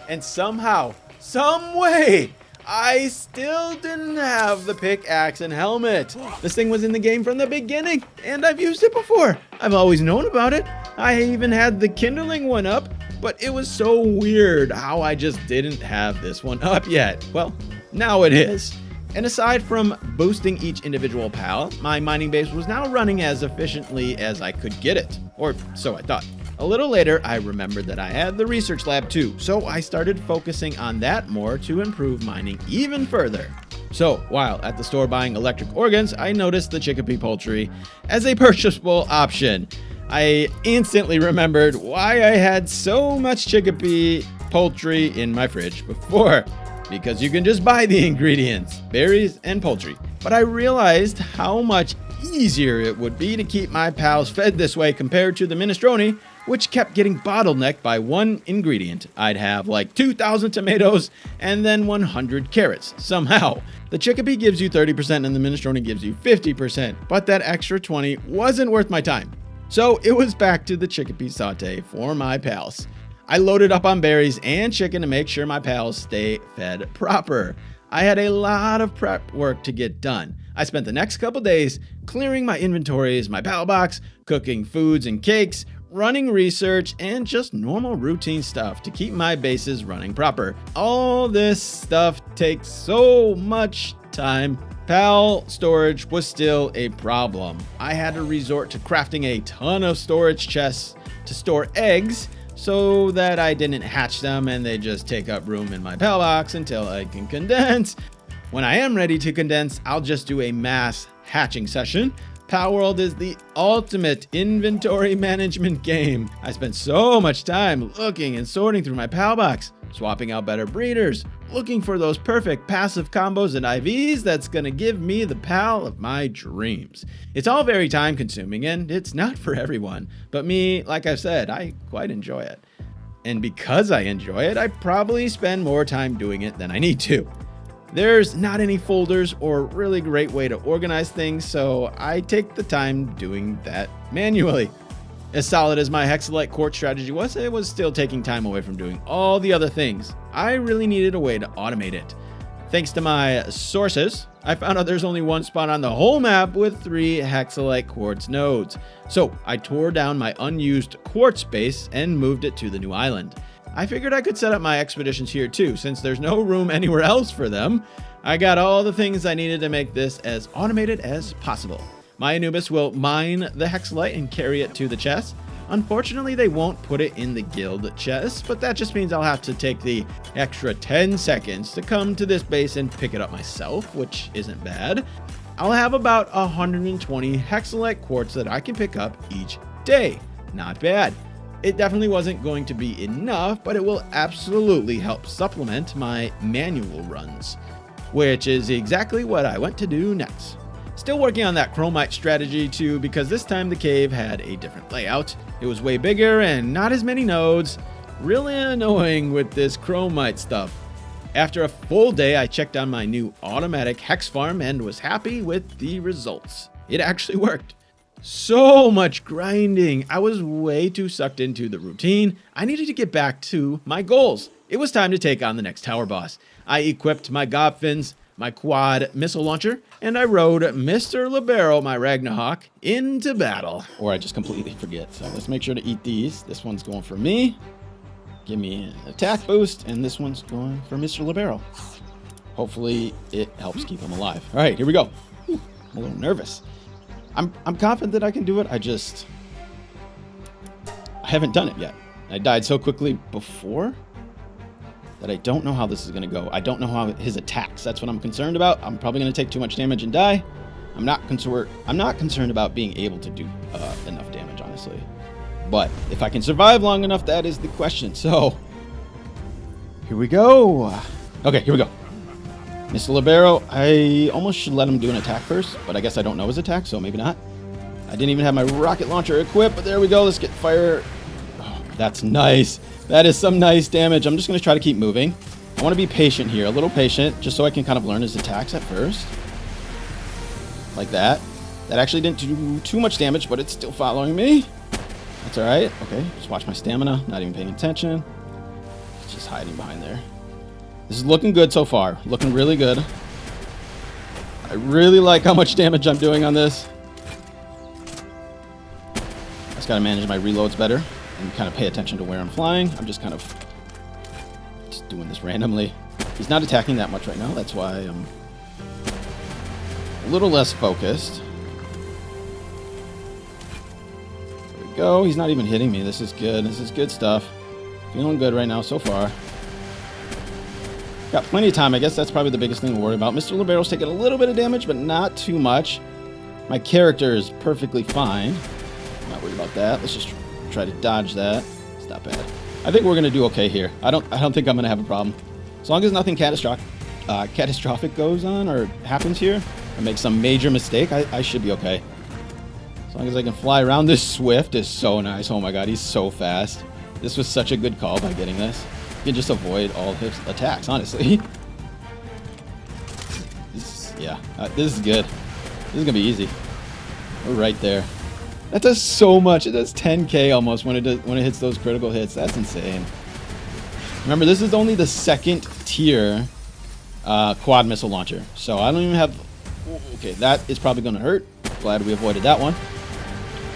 And somehow, some way, I still didn't have the pickaxe and helmet. This thing was in the game from the beginning, and I've used it before. I've always known about it. I even had the kindling one up, but it was so weird how I just didn't have this one up yet. Well, now it is. And aside from boosting each individual pal, my mining base was now running as efficiently as I could get it, or so I thought. A little later, I remembered that I had the research lab too, so I started focusing on that more to improve mining even further. So, while at the store buying electric organs, I noticed the chickpea poultry as a purchasable option. I instantly remembered why I had so much chickpea poultry in my fridge before. Because you can just buy the ingredients, berries and poultry. But I realized how much easier it would be to keep my pals fed this way compared to the minestrone, which kept getting bottlenecked by one ingredient. I'd have like 2,000 tomatoes and then 100 carrots, somehow. The chickpea gives you 30% and the minestrone gives you 50%, but that extra 20 wasn't worth my time. So it was back to the chickpea saute for my pals. I loaded up on berries and chicken to make sure my pals stay fed proper. I had a lot of prep work to get done. I spent the next couple days clearing my inventories, my pal box, cooking foods and cakes, running research, and just normal routine stuff to keep my bases running proper. All this stuff takes so much time. Pal storage was still a problem. I had to resort to crafting a ton of storage chests to store eggs so that I didn't hatch them and they just take up room in my pal box until I can condense. When I am ready to condense, I'll just do a mass hatching session. Palworld is the ultimate inventory management game. I spent so much time looking and sorting through my pal box, swapping out better breeders, looking for those perfect passive combos and IVs that's gonna give me the pal of my dreams. It's all very time consuming and it's not for everyone, but me, like I've said, I quite enjoy it. And because I enjoy it, I probably spend more time doing it than I need to. There's not any folders or really great way to organize things, so I take the time doing that manually. As solid as my Hexalite Quartz strategy was, it was still taking time away from doing all the other things. I really needed a way to automate it. Thanks to my sources, I found out there's only one spot on the whole map with 3 Hexalite Quartz nodes. So I tore down my unused quartz base and moved it to the new island. I figured I could set up my expeditions here too, since there's no room anywhere else for them. I got all the things I needed to make this as automated as possible. My Anubis will mine the Hexalite and carry it to the chest. Unfortunately, they won't put it in the guild chest, but that just means I'll have to take the extra 10 seconds to come to this base and pick it up myself, which isn't bad. I'll have about 120 Hexalite Quartz that I can pick up each day. Not bad. It definitely wasn't going to be enough, but it will absolutely help supplement my manual runs, which is exactly what I went to do next. Still working on that chromite strategy too, because this time the cave had a different layout. It was way bigger and not as many nodes. Really annoying with this chromite stuff. After a full day, I checked on my new automatic hex farm and was happy with the results. It actually worked. So much grinding. I was way too sucked into the routine. I needed to get back to my goals. It was time to take on the next tower boss. I equipped my Gobfins, my quad missile launcher, and I rode Mr. Libero, my Ragnarok, into battle. Or I just completely forget. So let's make sure to eat these. This one's going for me. Give me an attack boost, and this one's going for Mr. Libero. Hopefully it helps keep him alive. All right, here we go. Whew, I'm a little nervous. I'm confident that I can do it. I haven't done it yet. I died so quickly before that I don't know how this is going to go. I don't know how his attacks. That's what I'm concerned about. I'm probably going to take too much damage and die. I'm not concerned about being able to do enough damage, honestly. But if I can survive long enough, that is the question. So here we go. Okay, here we go. Mr. Libero, I almost should let him do an attack first, but I guess I don't know his attack, so maybe not. I didn't even have my rocket launcher equipped, but there we go. Let's get fire. Oh, that's nice. That is some nice damage. I'm just going to try to keep moving. I want to be patient here, a little patient, just so I can kind of learn his attacks at first. Like that. That actually didn't do too much damage, but it's still following me. That's all right. Okay, just watch my stamina. Not even paying attention. It's just hiding behind there. This is looking good so far. Looking really good. I really like how much damage I'm doing on this. I just gotta manage my reloads better and kind of pay attention to where I'm flying. I'm just kind of just doing this randomly. He's not attacking that much right now. That's why I'm a little less focused. There we go. He's not even hitting me. This is good. This is good stuff. Feeling good right now so far. Got plenty of time. I guess that's probably the biggest thing to worry about. Mr. Libero's taking a little bit of damage, but not too much. My character is perfectly fine. I'm not worried about that. Let's just try to dodge that. It's not bad. I think we're gonna do okay here. I don't think I'm gonna have a problem. As long as nothing catastrophic goes on or happens here, or make some major mistake, I should be okay. As long as I can fly around. This Swift is so nice. Oh my god, he's so fast. This was such a good call by getting this. You can just avoid all his attacks, honestly. This is good. This is gonna be easy. We're right there. That does so much. It does 10k almost when it hits those critical hits. That's insane. Remember, this is only the second tier quad missile launcher. So I don't even have... Okay, that is probably going to hurt. Glad we avoided that one.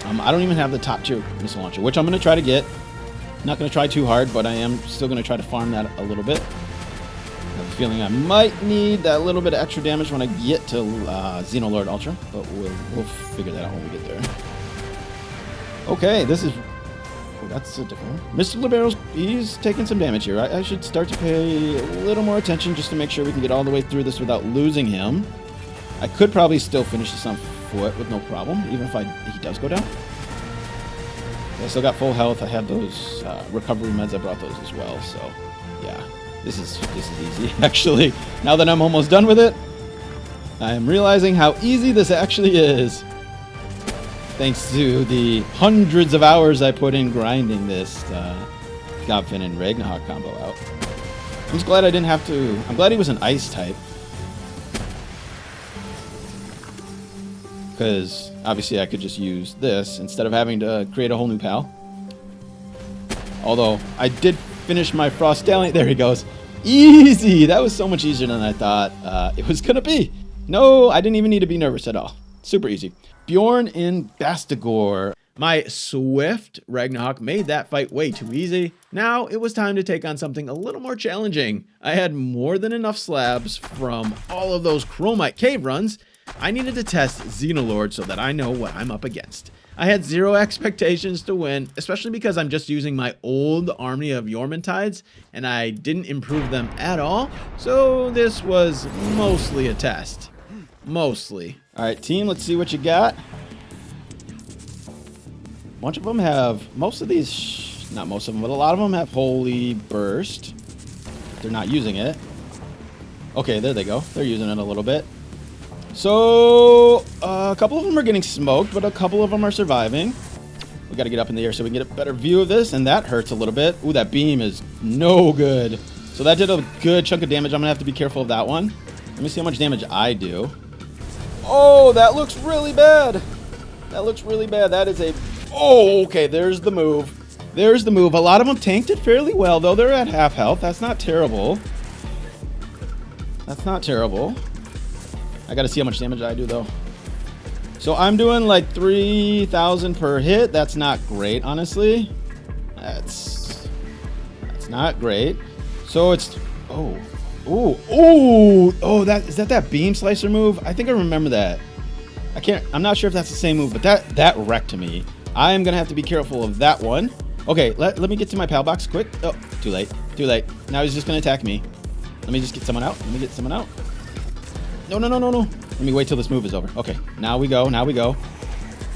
I don't even have the top tier missile launcher, which I'm going to try to get. Not going to try too hard, but I am still going to try to farm that a little bit. I have a feeling I might need that little bit of extra damage when I get to Xenolord Ultra, but we'll figure that out when we get there. Okay, this is... Oh, that's a different one. Mr. Libero's, he's taking some damage here. I should start to pay a little more attention just to make sure we can get all the way through this without losing him. I could probably still finish this on foot with no problem, even if he does go down. I still got full health. I have those recovery meds. I brought those as well, so yeah. This is easy, actually. Now that I'm almost done with it, I am realizing how easy this actually is. Thanks to the hundreds of hours I put in grinding this Godfin and Ragnarok combo out. I'm just glad I didn't have to... I'm glad he was an ice type. Because obviously I could just use this instead of having to create a whole new pal. Although I did finish my Frost Stallion. There he goes. Easy! That was so much easier than I thought it was going to be. No, I didn't even need to be nervous at all. Super easy. Bjorn in Bastigor. My swift Ragnarok made that fight way too easy. Now it was time to take on something a little more challenging. I had more than enough slabs from all of those Chromite cave runs. I needed to test Xenolord so that I know what I'm up against. I had zero expectations to win, especially because I'm just using my old army of Yormantides, and I didn't improve them at all, so this was mostly a test. Mostly. Alright, team, let's see what you got. A bunch of them have, most of these, not most of them, but a lot of them have Holy Burst. They're not using it. Okay, there they go. They're using it a little bit. So, a couple of them are getting smoked, but a couple of them are surviving. We got to get up in the air so we can get a better view of this, and that hurts a little bit. Ooh, that beam is no good. So that did a good chunk of damage. I'm going to have to be careful of that one. Let me see how much damage I do. Oh, that looks really bad. That looks really bad. That is a... Oh, okay, there's the move. There's the move. A lot of them tanked it fairly well, though. They're at half health. That's not terrible. That's not terrible. I gotta see how much damage I do, though. So I'm doing like 3,000 per hit. That's not great, honestly. That's not great. So it's... Oh. Ooh. Ooh. Oh, is that beam slicer move? I think I remember that. I'm not sure if that's the same move, but that wrecked me. I am gonna have to be careful of that one. Okay, let me get to my pal box quick. Oh, too late. Too late. Now he's just gonna attack me. Let me just get someone out. Let me get someone out. No. Let me wait till this move is over. Okay, now we go. Now we go.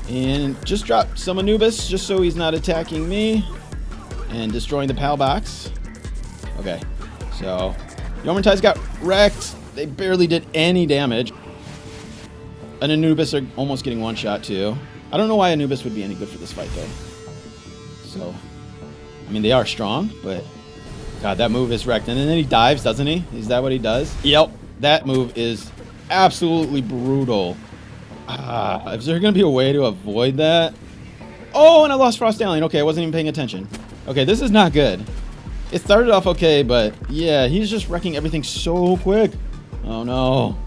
And just drop some Anubis just so he's not attacking me and destroying the pal box. Okay, so Yormantides got wrecked. They barely did any damage. And Anubis are almost getting one shot too. I don't know why Anubis would be any good for this fight though. So, I mean, they are strong, but God, that move is wrecked. And then he dives, doesn't he? Is that what he does? Yep, that move is absolutely brutal. Is there going to be a way to avoid that? Oh, and I lost Frost Stallion. Okay, I wasn't even paying attention. Okay, this is not good. It started off okay, but yeah, he's just wrecking everything so quick. Oh no.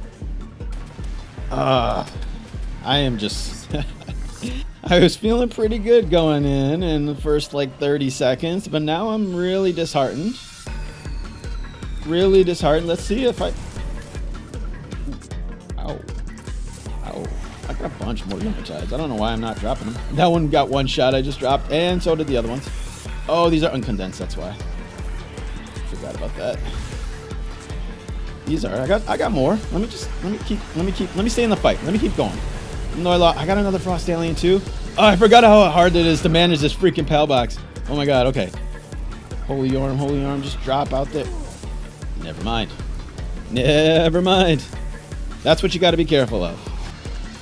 I am just... I was feeling pretty good going in the first like 30 seconds, but now I'm really disheartened. Really disheartened. Let's see if I... Ow. Ow. I got a bunch more Yormantides. I don't know why I'm not dropping them. That one got one shot I just dropped, and so did the other ones. Oh, these are uncondensed, that's why. Forgot about that. These are... I got more. Let me stay in the fight. Let me keep going. No, I got another Frost Alien too. Oh, I forgot how hard it is to manage this freaking pal box. Oh my god, okay. Holy arm, just drop out there. Never mind. Never mind. That's what you got to be careful of.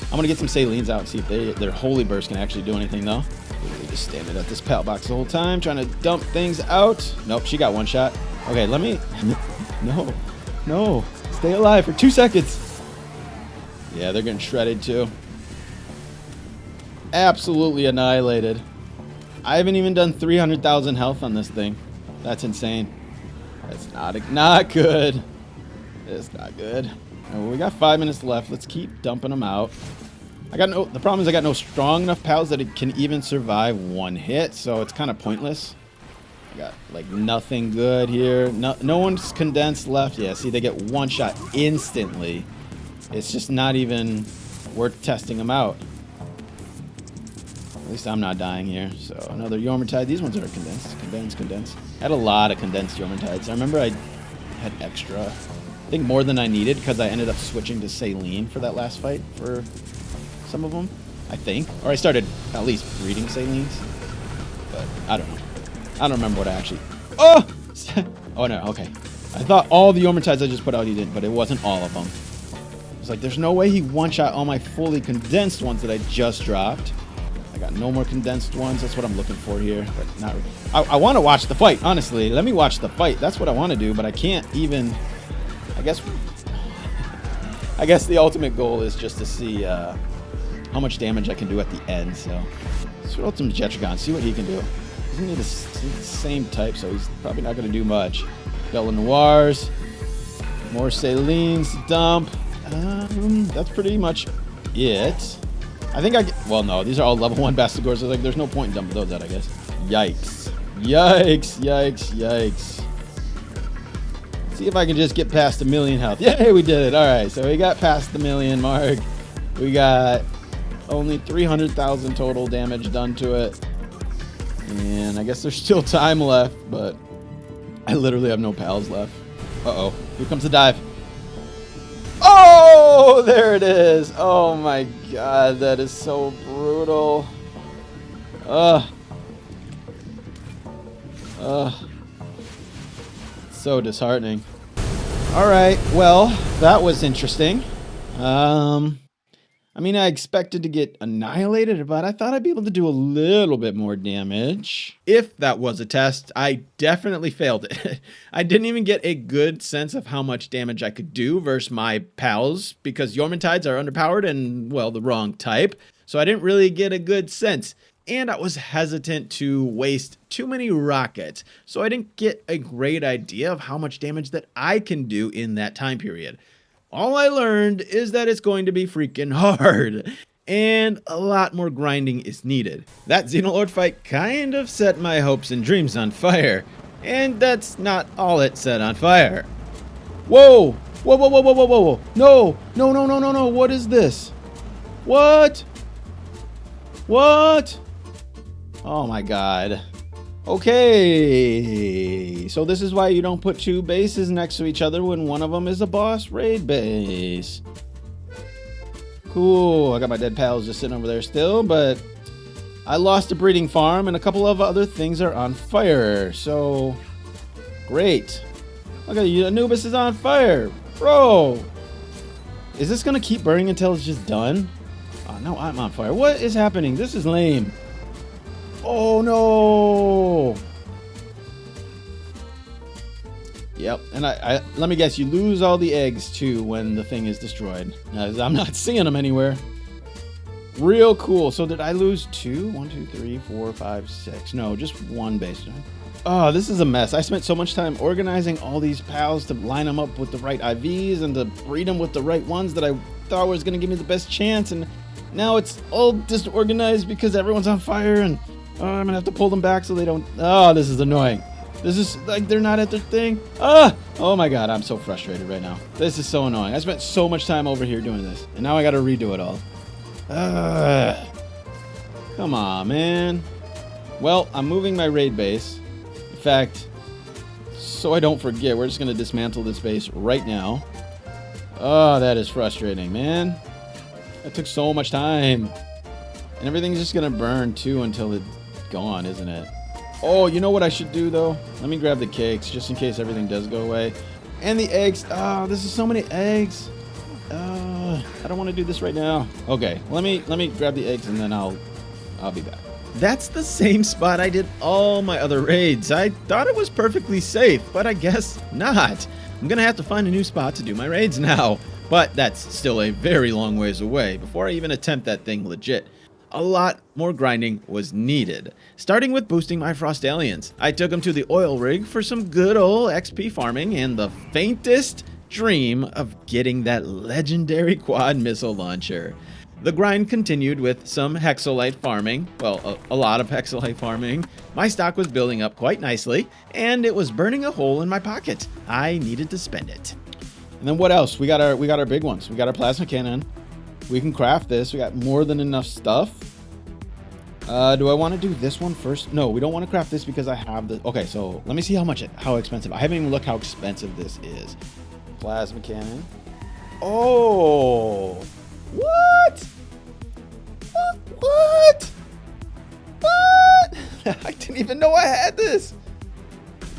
I'm going to get some Salines out and see if their Holy Burst can actually do anything though. Literally just standing at this pal box the whole time, trying to dump things out. Nope, she got one shot. Okay, let me... No. Stay alive for 2 seconds. Yeah, they're getting shredded too. absolutely annihilated. I haven't even done 300,000 health on this thing. That's insane. That's not good. It's not good. All right, well, we got 5 minutes left. Let's keep dumping them out. The problem is I got no strong enough pals that it can even survive one hit, so it's kind of pointless. I got like nothing good here. No one's condensed left. Yeah, see, they get one shot instantly. It's just not even worth testing them out. At least I'm not dying here. So another Yormertide. These ones are condensed. I had a lot of condensed Yormertides. I remember I had extra. I think more than I needed because I ended up switching to saline for that last fight for some of them, I think. Or I started at least breeding salines. But I don't know. I don't remember what I actually... Oh! Oh, no. Okay. I thought all the Yormertides I just put out he did, but it wasn't all of them. It's like, there's no way he one-shot all my fully condensed ones that I just dropped. I got no more condensed ones. That's what I'm looking for here. But not. I want to watch the fight, honestly. Let me watch the fight. That's what I want to do, but I can't even... I guess the ultimate goal is just to see how much damage I can do at the end. So let's throw out some Jetragon, see what he can do. He's gonna need the same type, so he's probably not gonna do much. Bella Noirs, more Salines to dump. That's pretty much it. I think well, no, these are all level 1 Bastigors. So like, there's no point in dumping those out, I guess. Yikes. See if I can just get past 1,000,000 health. Yay, we did it. All right, so we got past the 1,000,000 mark. We got only 300,000 total damage done to it. And I guess there's still time left, but I literally have no pals left. Uh-oh, here comes the dive. Oh, there it is. Oh my God, that is so brutal. So disheartening. All right, well, that was interesting. I mean, I expected to get annihilated, but I thought I'd be able to do a little bit more damage. If that was a test, I definitely failed it. I didn't even get a good sense of how much damage I could do versus my pals, because Yormentides are underpowered and, well, the wrong type. So I didn't really get a good sense. And I was hesitant to waste too many rockets, so I didn't get a great idea of how much damage that I can do in that time period. All I learned is that it's going to be freaking hard, and a lot more grinding is needed. That Xenolord fight kind of set my hopes and dreams on fire, and that's not all it set on fire. Whoa! Whoa, whoa, whoa, whoa, whoa, whoa, no! No, no, no, no, no, what is this? What? What? Oh my God. Okay, so this is why you don't put two bases next to each other when one of them is a boss raid base. Cool, I got my dead pals just sitting over there still, but I lost a breeding farm and a couple of other things are on fire, so great. Look at you, Anubis is on fire. Bro, is this gonna keep burning until it's just done? Oh no, I'm on fire. What is happening? This is lame. Oh no! Yep, and I let me guess, you lose all the eggs too when the thing is destroyed. I'm not seeing them anywhere. Real cool. So did I lose two? 1, 2, 3, 4, 5, 6. No, just one base. Oh, this is a mess. I spent so much time organizing all these pals to line them up with the right IVs and to breed them with the right ones that I thought was going to give me the best chance, and now it's all disorganized because everyone's on fire, and I'm gonna have to pull them back so they don't. Oh, this is annoying. This is like they're not at their thing. Oh my God, I'm so frustrated right now. This is so annoying. I spent so much time over here doing this, and now I gotta redo it all. Come on, man. Well, I'm moving my raid base. In fact, so I don't forget, we're just gonna dismantle this base right now. Oh, that is frustrating, man. That took so much time. And everything's just gonna burn too until it's gone, isn't it? Oh, you know what I should do though? Let me grab the cakes just in case everything does go away. And the eggs. Oh, this is so many eggs. I don't want to do this right now. Okay, let me grab the eggs and then I'll be back. That's the same spot I did all my other raids. I thought it was perfectly safe, but I guess not. I'm gonna have to find a new spot to do my raids now. But that's still a very long ways away before I even attempt that thing legit. a lot more grinding was needed. Starting with boosting my Frostalians. I took them to the oil rig for some good old XP farming and the faintest dream of getting that legendary quad missile launcher. The grind continued with some hexolite farming, well, a lot of hexolite farming. My stock was building up quite nicely, and it was burning a hole in my pocket. I needed to spend it. And then what else? We got our big ones. We got our plasma cannon. We can craft this. We got more than enough stuff. Do I want to do this one first? No, we don't want to craft this because I have the... Okay, so let me see how expensive. I haven't even looked how expensive this is. Plasma cannon. Oh... What? What? I didn't even know I had this.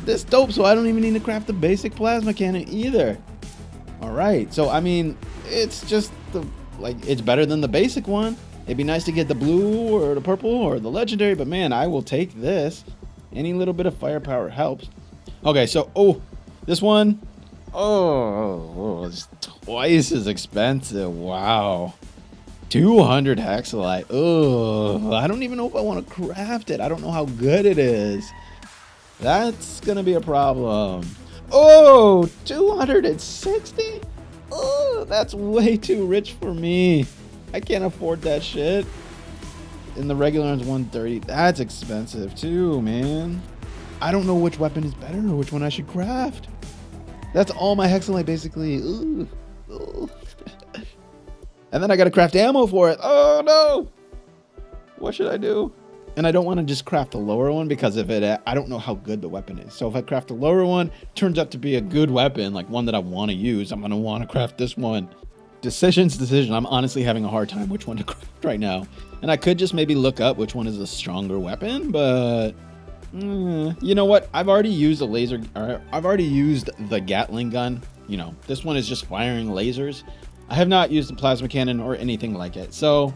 This dope, so I don't even need to craft the basic plasma cannon either. All right, so I mean, it's just it's better than the basic one. It'd be nice to get the blue or the purple or the legendary, but man, I will take this. Any little bit of firepower helps. Okay, so this one. It's twice as expensive. Wow. 200 hexolite. Oh, I don't even know if I want to craft it. I don't know how good it is. That's gonna be a problem. 260? Oh, that's way too rich for me. I can't afford that shit. And the regular one's 130. That's expensive too, man. I don't know which weapon is better or which one I should craft. That's all my hexolite basically. Ooh. And then I gotta craft ammo for it. Oh no! What should I do? And I don't want to just craft the lower one because if I don't know how good the weapon is. So if I craft the lower one, turns out to be a good weapon, like one that I want to use, I'm gonna want to craft this one. Decision. I'm honestly having a hard time which one to craft right now. And I could just maybe look up which one is a stronger weapon, but you know what? I've already used I've already used the Gatling gun. You know, this one is just firing lasers. I have not used the plasma cannon or anything like it. So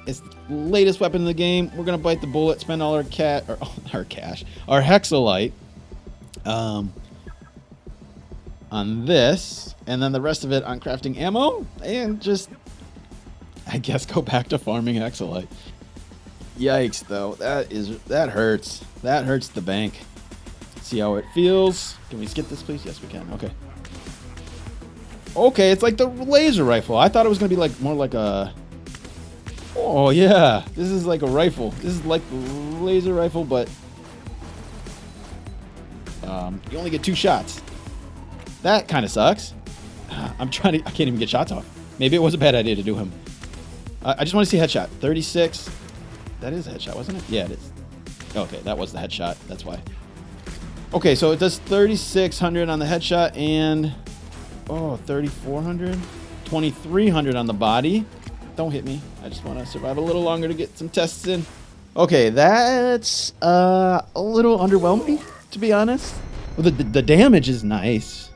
it's the latest weapon in the game. We're gonna bite the bullet, spend all our our hexolite on this, and then the rest of it on crafting ammo, and just, I guess, go back to farming hexolite. Yikes, though. That hurts. That hurts the bank. Let's see how it feels. Can we skip this, please? Yes, we can. Okay. Okay, it's like the laser rifle. I thought it was gonna be more like a... Oh, yeah. This is like a rifle. This is like the laser rifle, but... you only get 2 shots. That kind of sucks. I can't even get shots off. Maybe it was a bad idea to do him. I just want to see headshot. 36. That is a headshot, wasn't it? Yeah, it is. Okay, that was the headshot. That's why. Okay, so it does 3,600 on the headshot and 3,400, 2,300 on the body. Don't hit me. I just want to survive a little longer to get some tests in. Okay, that's a little underwhelming, to be honest. Well, the damage is nice.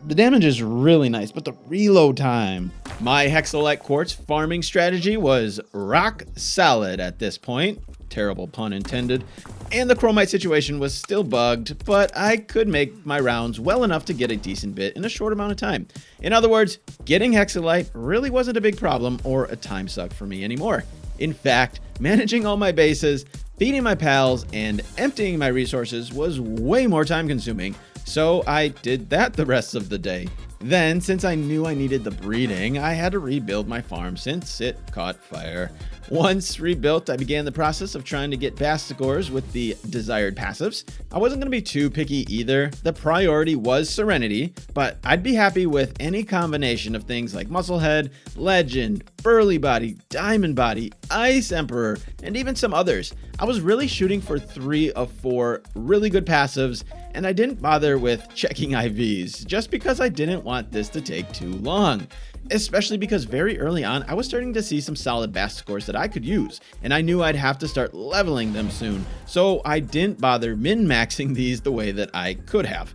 The damage is really nice, but the reload time. My hexolite quartz farming strategy was rock solid at this point. Terrible pun intended. And the chromite situation was still bugged, but I could make my rounds well enough to get a decent bit in a short amount of time. In other words, getting hexolite really wasn't a big problem or a time suck for me anymore. In fact, managing all my bases, feeding my pals, and emptying my resources was way more time consuming, so I did that the rest of the day. Then, since I knew I needed the breeding, I had to rebuild my farm since it caught fire. Once rebuilt, I began the process of trying to get Bastigors with the desired passives. I wasn't going to be too picky either. The priority was Serenity, but I'd be happy with any combination of things like Musclehead, Legend, Burly Body, Diamond Body, Ice Emperor, and even some others. I was really shooting for 3 of 4 really good passives, and I didn't bother with checking IVs, just because I didn't want this to take too long. Especially because very early on, I was starting to see some solid Bastigors that I could use, and I knew I'd have to start leveling them soon, so I didn't bother min-maxing these the way that I could have.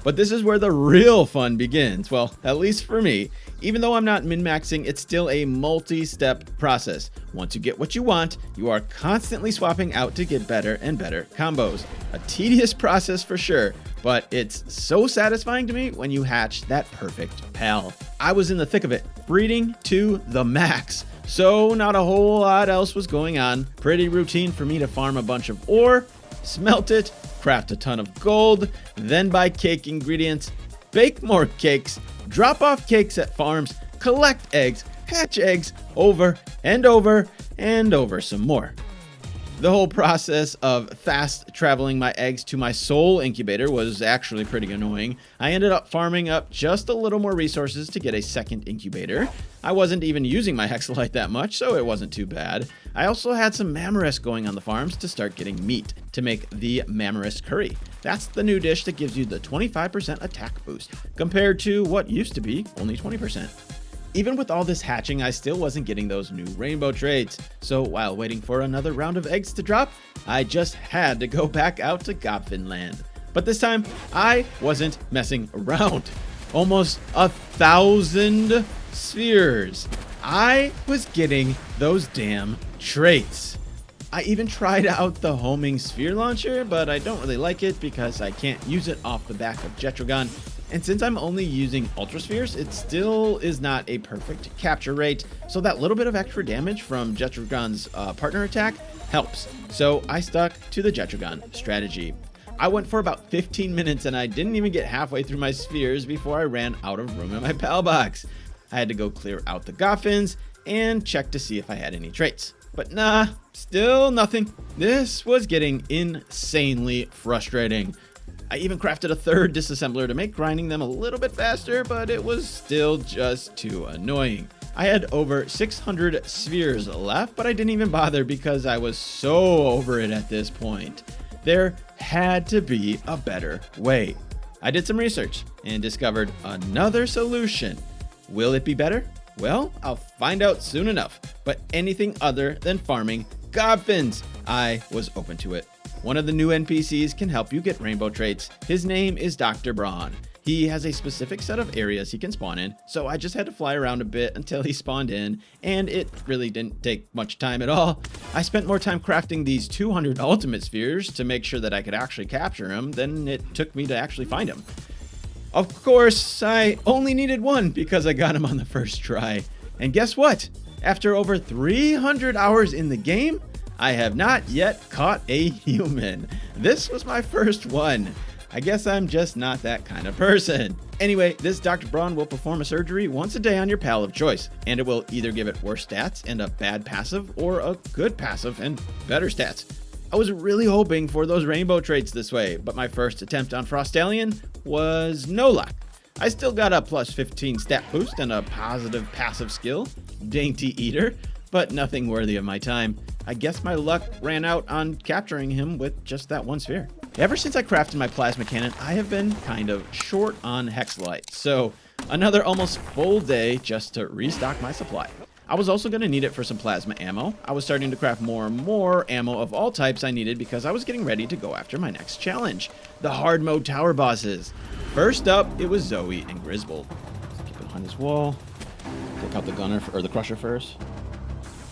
But this is where the real fun begins, well, at least for me. Even though I'm not min-maxing, it's still a multi-step process. Once you get what you want, you are constantly swapping out to get better and better combos. A tedious process for sure, but it's so satisfying to me when you hatch that perfect pal. I was in the thick of it, breeding to the max. So not a whole lot else was going on. Pretty routine for me to farm a bunch of ore, smelt it, craft a ton of gold, then buy cake ingredients, bake more cakes, drop off cakes at farms, collect eggs, hatch eggs over and over and over some more. The whole process of fast traveling my eggs to my soul incubator was actually pretty annoying. I ended up farming up just a little more resources to get a second incubator. I wasn't even using my hexalite that much, so it wasn't too bad. I also had some mammoris going on the farms to start getting meat to make the mammoris curry. That's the new dish that gives you the 25% attack boost, compared to what used to be only 20%. Even with all this hatching, I still wasn't getting those new rainbow traits. So while waiting for another round of eggs to drop, I just had to go back out to Gobfin land. But this time, I wasn't messing around. Almost 1,000 spheres. I was getting those damn traits. I even tried out the homing sphere launcher, but I don't really like it because I can't use it off the back of Jetrogon. And since I'm only using Ultra Spheres, it still is not a perfect capture rate, so that little bit of extra damage from Jetrogon's partner attack helps. So I stuck to the Jetrogon strategy. I went for about 15 minutes and I didn't even get halfway through my spheres before I ran out of room in my pal box. I had to go clear out the Goffins and check to see if I had any traits. But nah, still nothing. This was getting insanely frustrating. I even crafted a third disassembler to make grinding them a little bit faster, but it was still just too annoying. I had over 600 spheres left, but I didn't even bother because I was so over it at this point. There had to be a better way. I did some research and discovered another solution. Will it be better? Well, I'll find out soon enough, but anything other than farming Gobfins, I was open to it. One of the new NPCs can help you get rainbow traits. His name is Dr. Braun. He has a specific set of areas he can spawn in, so I just had to fly around a bit until he spawned in, and it really didn't take much time at all. I spent more time crafting these 200 ultimate spheres to make sure that I could actually capture him than it took me to actually find him. Of course, I only needed one because I got him on the first try. And guess what? After over 300 hours in the game, I have not yet caught a human. This was my first one. I guess I'm just not that kind of person. Anyway, this Dr. Braun will perform a surgery once a day on your pal of choice, and it will either give it worse stats and a bad passive, or a good passive and better stats. I was really hoping for those rainbow traits this way, but my first attempt on Frostallion was no luck. I still got a plus 15 stat boost and a positive passive skill, Dainty Eater, but nothing worthy of my time. I guess my luck ran out on capturing him with just that one sphere. Ever since I crafted my plasma cannon, I have been kind of short on hexalite, so another almost full day just to restock my supply. I was also going to need it for some plasma ammo. I was starting to craft more and more ammo of all types I needed because I was getting ready to go after my next challenge, the hard mode tower bosses. First up, it was Zoe and Griswold. Keep it behind this wall. Take out the gunner or the crusher first.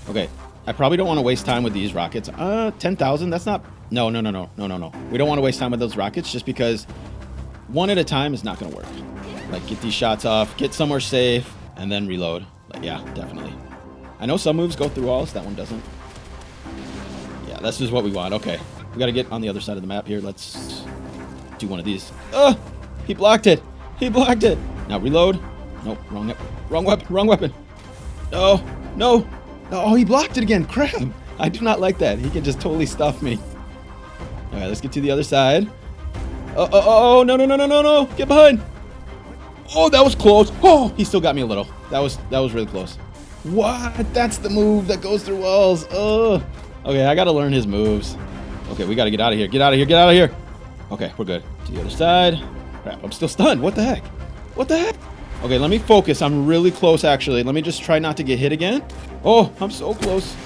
Okay, I probably don't want to waste time with these rockets. 10,000, that's not... No. We don't want to waste time with those rockets just because one at a time is not going to work. Like, get these shots off, get somewhere safe, and then reload. Like, yeah, definitely. I know some moves go through walls, that one doesn't. Yeah, this is what we want. Okay, we got to get on the other side of the map here. Let's do one of these. He blocked it. He blocked it. Now reload. Nope, wrong weapon. No. Oh, he blocked it again. Crap. I do not like that. He can just totally stuff me. All right, let's get to the other side. Oh, no. Get behind. Oh, that was close. Oh, he still got me a little. That was really close. What? That's the move that goes through walls. Oh. Okay, I got to learn his moves. Okay, we got to get out of here. Get out of here. Okay, we're good. To the other side. Crap, I'm still stunned. What the heck? Okay, let me focus. I'm really close, actually. Let me just try not to get hit again. Oh, I'm so close.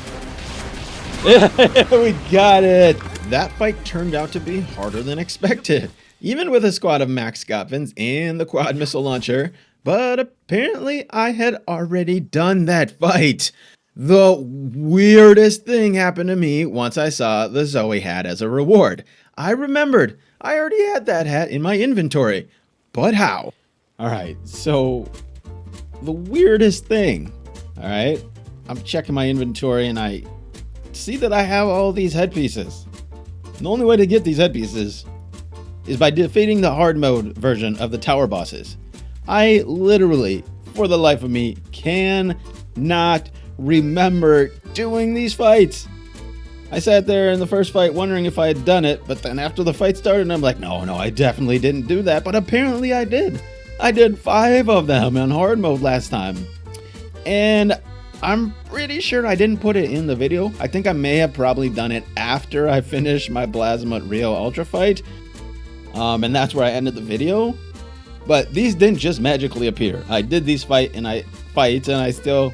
Yeah, we got it. That fight turned out to be harder than expected, even with a squad of max Goblins and the quad missile launcher. But apparently I had already done that fight. The weirdest thing happened to me once I saw the Zoe hat as a reward. I remembered I already had that hat in my inventory. But how? All right, so the weirdest thing, all right? I'm checking my inventory and I see that I have all these headpieces. The only way to get these headpieces is by defeating the hard mode version of the tower bosses. I literally, for the life of me, cannot remember doing these fights. I sat there in the first fight wondering if I had done it, but then after the fight started, I'm like, no, I definitely didn't do that, but apparently I did. I did 5 of them in hard mode last time. And I'm pretty sure I didn't put it in the video. I think I may have probably done it after I finished my Palworld Rio Ultra fight. And that's where I ended the video. But these didn't just magically appear. I did these fights and I still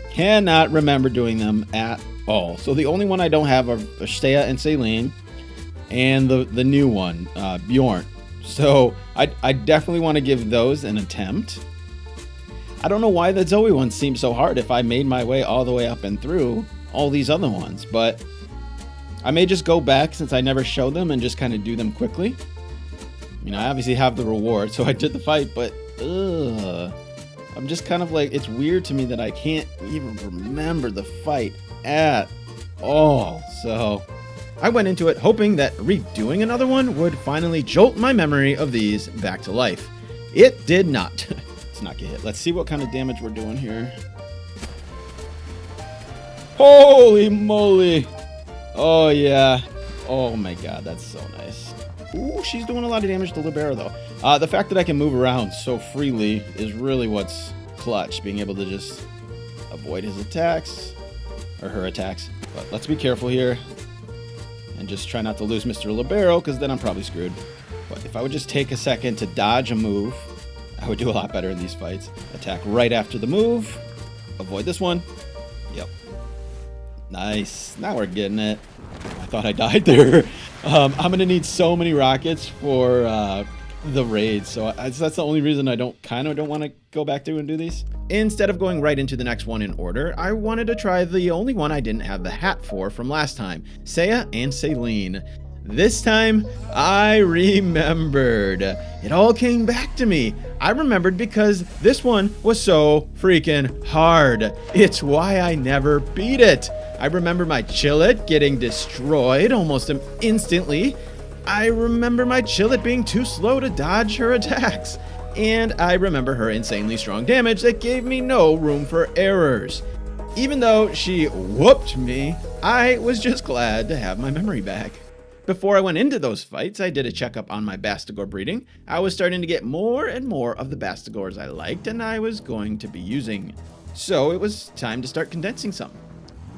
cannot remember doing them at all. So the only one I don't have are Stea and Celine and the new one, Bjorn. So I definitely want to give those an attempt. I don't know why the Zoe one seems so hard if I made my way all the way up and through all these other ones, but I may just go back since I never showed them and just kind of do them quickly. You know, I obviously have the reward, so I did the fight, but I'm just kind of like, it's weird to me that I can't even remember the fight at all. So I went into it hoping that redoing another one would finally jolt my memory of these back to life. It did not. Let's not get hit. Let's see what kind of damage we're doing here. Holy moly. Oh yeah. Oh my god, that's so nice. Ooh, she's doing a lot of damage to Libero though. The fact that I can move around so freely is really what's clutch. Being able to just avoid his attacks. Or her attacks. But let's be careful here. And just try not to lose Mr. Libero, because then I'm probably screwed. But if I would just take a second to dodge a move, I would do a lot better in these fights. Attack right after the move. Avoid this one. Yep. Nice. Now we're getting it. I thought I died there. I'm going to need so many rockets for the raids. So that's the only reason I don't want to go back through and do these. Instead of going right into the next one in order, I wanted to try the only one I didn't have the hat for from last time, Stea and Celine. This time, I remembered. It all came back to me. I remembered because this one was so freaking hard. It's why I never beat it. I remember my Chillet getting destroyed almost instantly. I remember my Chillet being too slow to dodge her attacks. And I remember her insanely strong damage that gave me no room for errors. Even though she whooped me, I was just glad to have my memory back. Before I went into those fights, I did a checkup on my Bastigore breeding. I was starting to get more and more of the Bastigores I liked and I was going to be using. So it was time to start condensing some.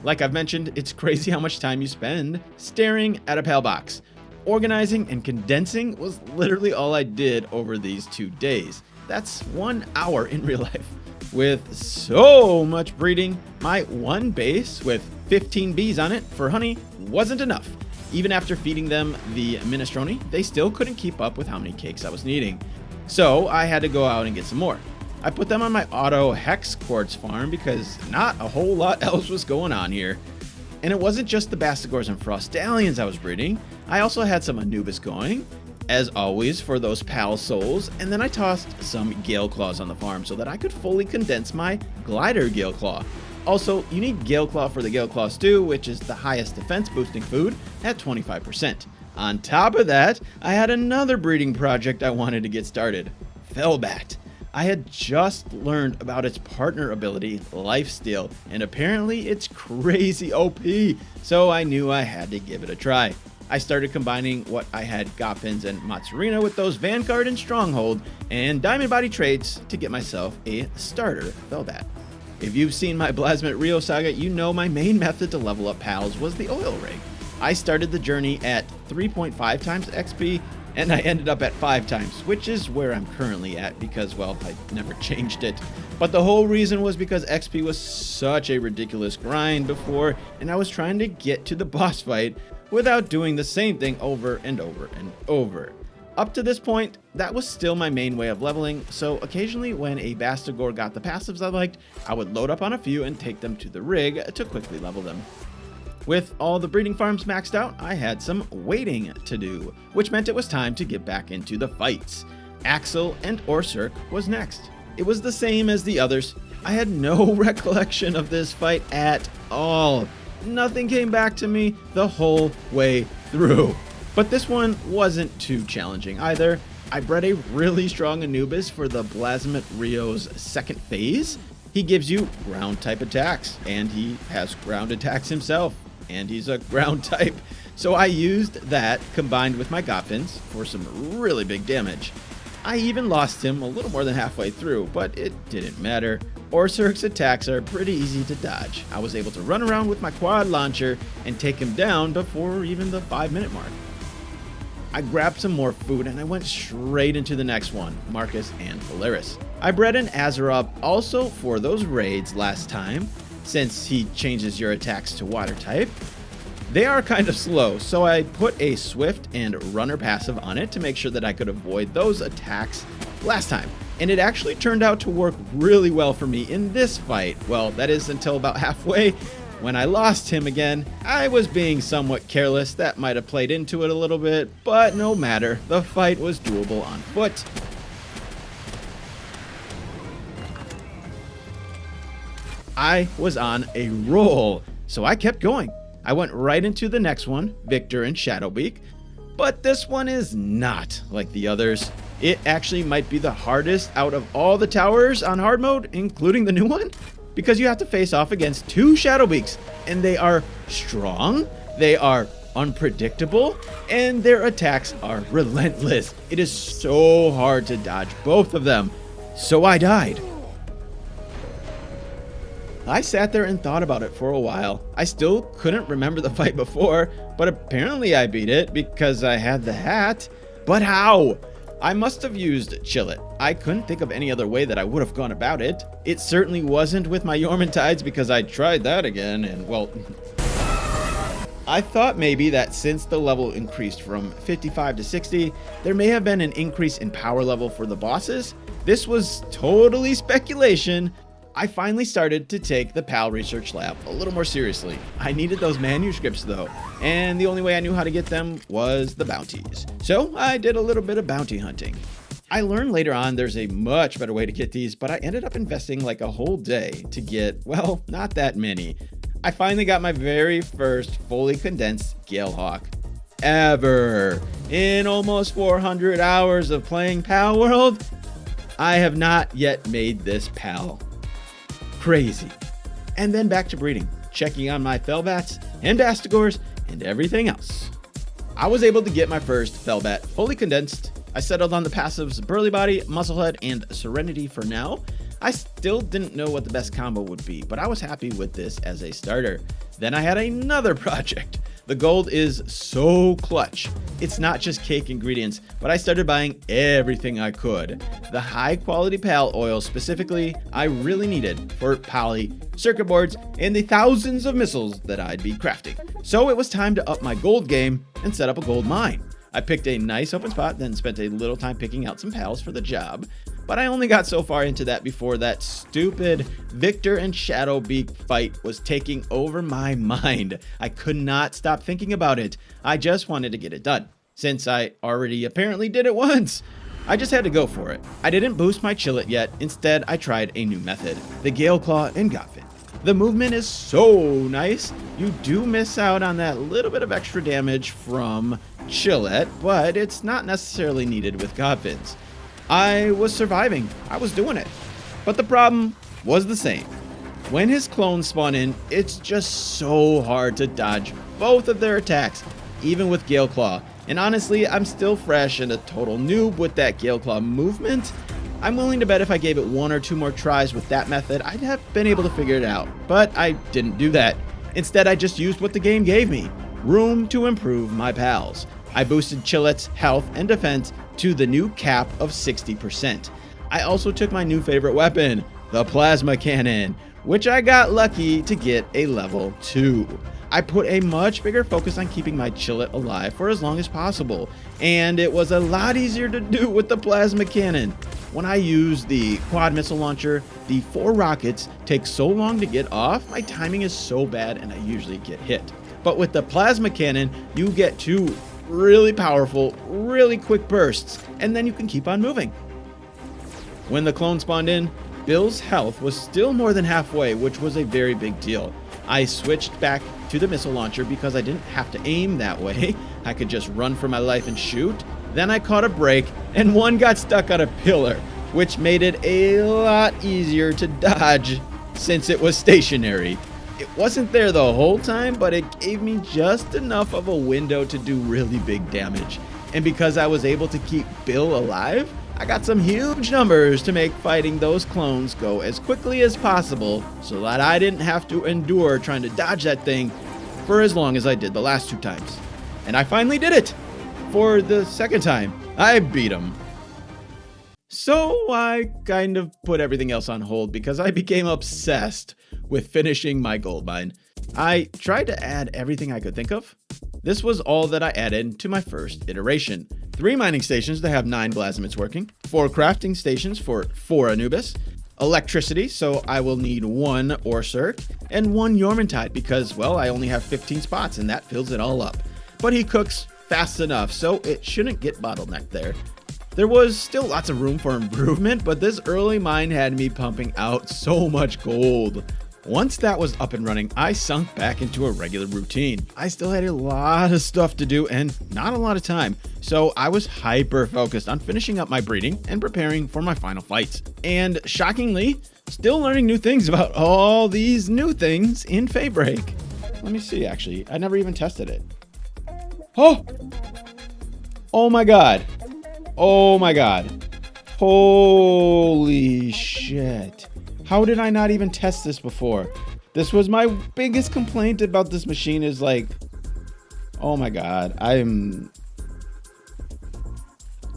Like I've mentioned, it's crazy how much time you spend staring at a PAL box. Organizing and condensing was literally all I did over these 2 days. That's 1 hour in real life. With so much breeding, my one base with 15 bees on it for honey wasn't enough. Even after feeding them the minestrone, they still couldn't keep up with how many cakes I was needing. So I had to go out and get some more. I put them on my auto hex quartz farm because not a whole lot else was going on here. And it wasn't just the Bastigores and Frostallions I was breeding. I also had some Anubis going, as always, for those PAL souls, and then I tossed some Gale Claws on the farm so that I could fully condense my Glider Gale Claw. Also, you need Gale Claw for the Gale Claw Stew, which is the highest defense boosting food at 25%. On top of that, I had another breeding project I wanted to get started, Felbat. I had just learned about its partner ability, Lifesteal, and apparently it's crazy OP, so I knew I had to give it a try. I started combining what I had Goppins and Matsurina with those Vanguard and Stronghold and Diamond Body traits to get myself a starter Felbat. If you've seen my Blasmet Rio saga, you know my main method to level up pals was the oil rig. I started the journey at 3.5 times XP, and I ended up at 5 times, which is where I'm currently at because, well, I never changed it. But the whole reason was because XP was such a ridiculous grind before, and I was trying to get to the boss fight without doing the same thing over and over and over. Up to this point, that was still my main way of leveling, so occasionally when a Bastigore got the passives I liked, I would load up on a few and take them to the rig to quickly level them. With all the breeding farms maxed out, I had some waiting to do, which meant it was time to get back into the fights. Axel and Orsurk was next. it was the same as the others. I had no recollection of this fight at all. Nothing came back to me the whole way through. But this one wasn't too challenging either. I bred a really strong Anubis for the Blasmet Rio's second phase. He gives you ground type attacks, and he has ground attacks himself, and he's a ground type. So I used that combined with my Goffins for some really big damage. I even lost him a little more than halfway through, but it didn't matter. Orsurk's attacks are pretty easy to dodge. I was able to run around with my quad launcher and take him down before even the 5-minute mark. I grabbed some more food and I went straight into the next one, Marcus and Polaris. I bred an Azeroth also for those raids last time, since he changes your attacks to water type. They are kind of slow, so I put a Swift and Runner passive on it to make sure that I could avoid those attacks last time. And it actually turned out to work really well for me in this fight. Well, that is until about halfway. When I lost him again, I was being somewhat careless. That might have played into it a little bit, but no matter. The fight was doable on foot. I was on a roll, so I kept going. I went right into the next one, Victor and Shadowbeak, but this one is not like the others. It actually might be the hardest out of all the towers on hard mode, including the new one, because you have to face off against 2 Shadowbeaks, and they are strong, they are unpredictable, and their attacks are relentless. It is so hard to dodge both of them, so I died. I sat there and thought about it for a while. I still couldn't remember the fight before, but apparently I beat it because I had the hat. But how? I must have used Chillet. I couldn't think of any other way that I would have gone about it. It certainly wasn't with my Yormantides because I tried that again and, well, I thought maybe that since the level increased from 55 to 60, there may have been an increase in power level for the bosses. This was totally speculation. I finally started to take the PAL research lab a little more seriously. I needed those manuscripts though, and the only way I knew how to get them was the bounties. So I did a little bit of bounty hunting. I learned later on there's a much better way to get these, but I ended up investing like a whole day to get, well, not that many. I finally got my very first fully condensed Galehawk ever. In almost 400 hours of playing Palworld, I have not yet made this PAL. Crazy. And then back to breeding, checking on my Felbats and Bastigors and everything else. I was able to get my first Felbat fully condensed. I settled on the passives Burly Body, Musclehead, and Serenity for now. I still didn't know what the best combo would be, but I was happy with this as a starter. Then I had another project. The gold is so clutch. It's not just cake ingredients, but I started buying everything I could. The high quality PAL oil specifically, I really needed for poly, circuit boards, and the thousands of missiles that I'd be crafting. So it was time to up my gold game and set up a gold mine. I picked a nice open spot, then spent a little time picking out some pals for the job. But I only got so far into that before that stupid Victor and Shadowbeak fight was taking over my mind. I could not stop thinking about it. I just wanted to get it done, since I already apparently did it once. I just had to go for it. I didn't boost my Chillet yet. Instead, I tried a new method, the Gale Claw and Goffin. The movement is so nice. You do miss out on that little bit of extra damage from Chillet, but it's not necessarily needed with Goffins. I was surviving. I was doing it. But the problem was the same. When his clones spawn in, it's just so hard to dodge both of their attacks, even with Gale Claw. And honestly, I'm still fresh and a total noob with that Gale Claw movement. I'm willing to bet if I gave it 1 or 2 more tries with that method, I'd have been able to figure it out. But I didn't do that. Instead, I just used what the game gave me. Room to improve my pals. I boosted Chillet's health and defense to the new cap of 60%. I also took my new favorite weapon, the plasma cannon, which I got lucky to get a level 2. I put a much bigger focus on keeping my Chillet alive for as long as possible, and it was a lot easier to do with the plasma cannon. When I use the quad missile launcher, the 4 rockets take so long to get off, my timing is so bad and I usually get hit. But with the plasma cannon, you get 2 really powerful, really quick bursts, and then you can keep on moving. When the clone spawned in, Bill's health was still more than halfway, which was a very big deal. I switched back to the missile launcher because I didn't have to aim that way. I could just run for my life and shoot. Then I caught a break, and one got stuck on a pillar, which made it a lot easier to dodge since it was stationary. It wasn't there the whole time, but it gave me just enough of a window to do really big damage. And because I was able to keep Bill alive, I got some huge numbers to make fighting those clones go as quickly as possible so that I didn't have to endure trying to dodge that thing for as long as I did the last 2 times. And I finally did it! For the second time, I beat him. So I kind of put everything else on hold because I became obsessed with finishing my gold mine. I tried to add everything I could think of. This was all that I added to my first iteration. 3 mining stations to have 9 plasmids working, 4 crafting stations for 4 Anubis, electricity, so I will need 1 ore circ, and 1 Yormantide because, well, I only have 15 spots and that fills it all up. But he cooks fast enough, so it shouldn't get bottlenecked there. There was still lots of room for improvement, but this early mine had me pumping out so much gold. Once that was up and running, I sunk back into a regular routine. I still had a lot of stuff to do and not a lot of time, so I was hyper focused on finishing up my breeding and preparing for my final fights. And shockingly, still learning new things about all these new things in Faybreak. Let me see, actually. I never even tested it. Oh! Oh my god. Oh my god. Holy shit. How did I not even test this before? This was my biggest complaint about this machine is like, oh my god. I'm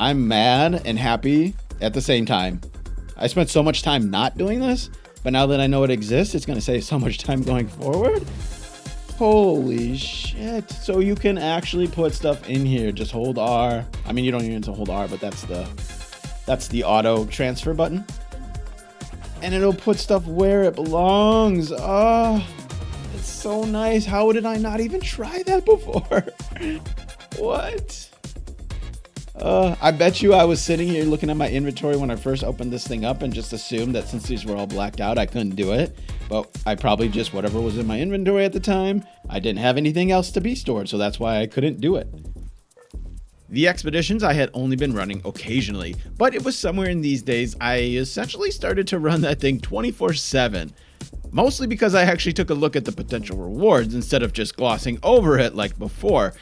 mad and happy at the same time. I spent so much time not doing this, but now that I know it exists, it's going to save so much time going forward. Holy shit. So you can actually put stuff in here. Just hold R. I mean, you don't even need to hold R, but that's the auto transfer button. And it'll put stuff where it belongs. Oh, it's so nice. How did I not even try that before? What? I bet you I was sitting here looking at my inventory when I first opened this thing up and just assumed that since these were all blacked out, I couldn't do it. But I probably just, whatever was in my inventory at the time, I didn't have anything else to be stored, so that's why I couldn't do it. The expeditions I had only been running occasionally, but it was somewhere in these days I essentially started to run that thing 24/7. Mostly because I actually took a look at the potential rewards instead of just glossing over it like before.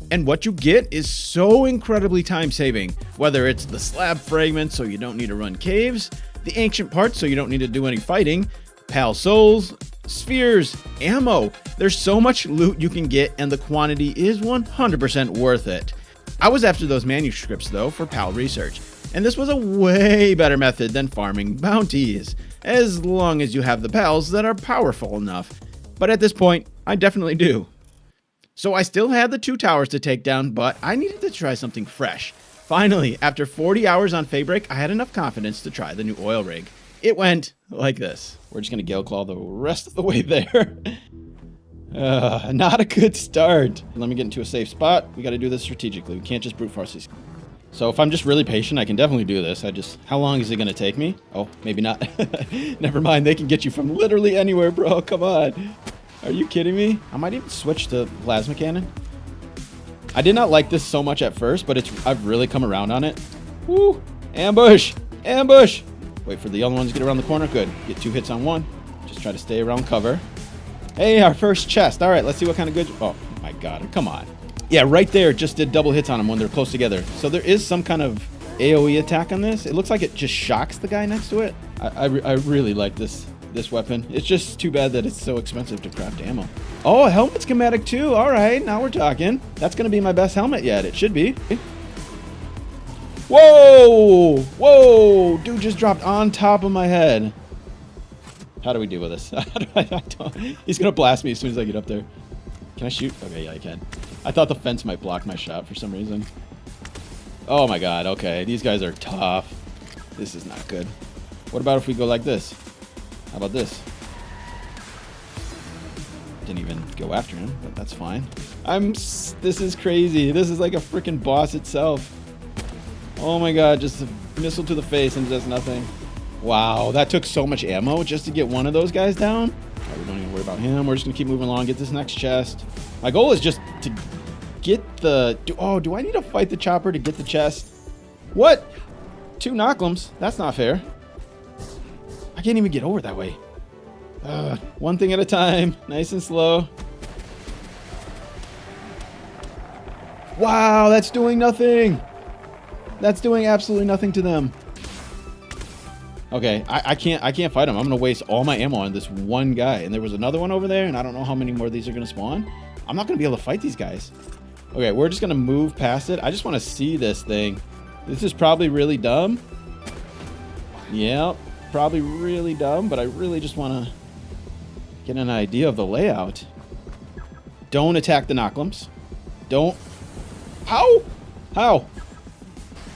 And what you get is so incredibly time saving, whether it's the slab fragments so you don't need to run caves, the ancient parts so you don't need to do any fighting, pal souls, spheres, ammo. There's so much loot you can get and the quantity is 100% worth it. I was after those manuscripts though for pal research, and this was a way better method than farming bounties, as long as you have the pals that are powerful enough. But at this point, I definitely do. So I still had the 2 towers to take down, but I needed to try something fresh. Finally, after 40 hours on Faybreak, I had enough confidence to try the new oil rig. It went like this. We're just going to gale claw the rest of the way there. Not a good start. Let me get into a safe spot. We got to do this strategically. We can't just brute force these. So if I'm just really patient, I can definitely do this. How long is it going to take me? Oh, maybe not. Never mind. They can get you from literally anywhere, bro. Come on. Are you kidding me? I might even switch to plasma cannon. I did not like this so much at first, but I've really come around on it. Woo! Ambush! Ambush! Wait for the yellow ones to get around the corner. Good. Get 2 hits on one. Just try to stay around cover. Hey, our first chest. All right, let's see what kind of good... Oh, my God. Come on. Yeah, right there. Just did double hits on them when they're close together. So there is some kind of AoE attack on this. It looks like it just shocks the guy next to it. I really like this weapon. It's just too bad that it's so expensive to craft ammo. Oh, a helmet schematic too. All right, now we're talking. That's going to be my best helmet yet. It should be. Whoa! Whoa! Dude just dropped on top of my head. How do we deal with this? He's going to blast me as soon as I get up there. Can I shoot? Okay, yeah, I can. I thought the fence might block my shot for some reason. Oh my God, okay. These guys are tough. This is not good. What about if we go like this? How about this? Didn't even go after him, but that's fine. This is crazy. This is like a freaking boss itself. Oh my God, just Missile to the face and does nothing. Wow, that took so much ammo just to get one of those guys down. Right, we don't even worry about him. We're just gonna keep moving along, get this next chest. My goal is just to get the... do I need to fight the chopper to get the chest? What? 2 knocklims? That's not fair. I can't even get over that way. One thing at a time. Nice and slow. Wow, that's doing nothing. That's doing absolutely nothing to them. Okay, I can't fight him. I'm gonna waste all my ammo on this one guy. And there was another one over there, and I don't know how many more of these are gonna spawn. I'm not gonna be able to fight these guys. Okay, we're just gonna move past it. I just want to see this thing. This is probably really dumb. Yeah, probably really dumb, but I really just want to get an idea of the layout. Don't attack the knocklims. Don't. How? How?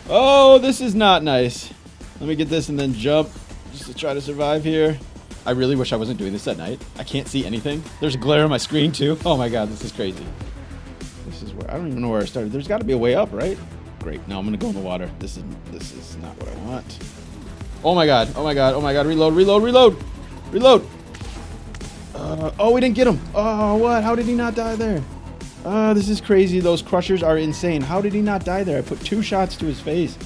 Oh, this is not nice. Let me get this and then jump just to try to survive here. I really wish I wasn't doing this at night. I can't see anything. There's a glare on my screen too. Oh my god, this is crazy. This is where I don't even know where I started. There's got to be a way up, right? Great. Now I'm gonna go in the water. This is not what I want. Oh my god. Oh my god. Oh my god. Reload. Reload. Reload. Reload. Oh, we didn't get him. Oh, what? How did he not die there? This is crazy. Those crushers are insane. How did he not die there? I put 2 shots to his face.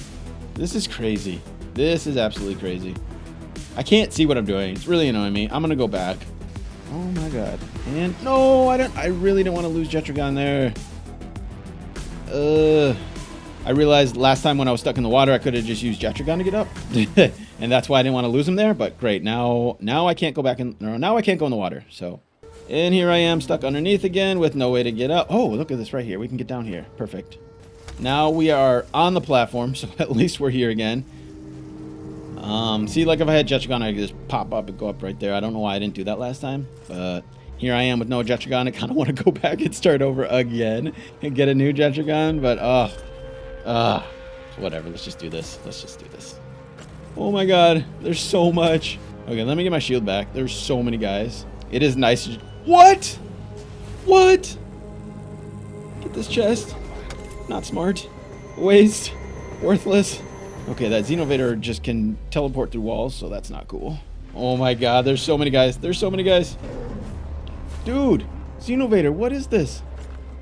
This is crazy. This is absolutely crazy. I can't see what I'm doing. It's really annoying me. I'm gonna go back. Oh my god. And no, I really don't want to lose Jetragon there. I realized last time when I was stuck in the water, I could have just used Jetragon to get up. And that's why I didn't want to lose him there. But great. Now I can't go back in. No, now I can't go in the water. So, and here I am stuck underneath again with no way to get up. Oh, look at this right here. We can get down here. Perfect. Now we are on the platform. So at least we're here again. See, like if I had Jetragon, I could just pop up and go up right there. I don't know why I didn't do that last time, but here I am with no Jetragon. I kind of want to go back and start over again and get a new Jetragon, but whatever. Let's just do this. Let's just do this. Oh my god, there's so much. Okay, let me get my shield back. There's so many guys. It is nice. What? What? Get this chest. Not smart. Waste. Worthless. Okay, that Xenovator just can teleport through walls, so that's not cool. Oh my god, there's so many guys. There's so many guys. Dude, Xenovator, what is this?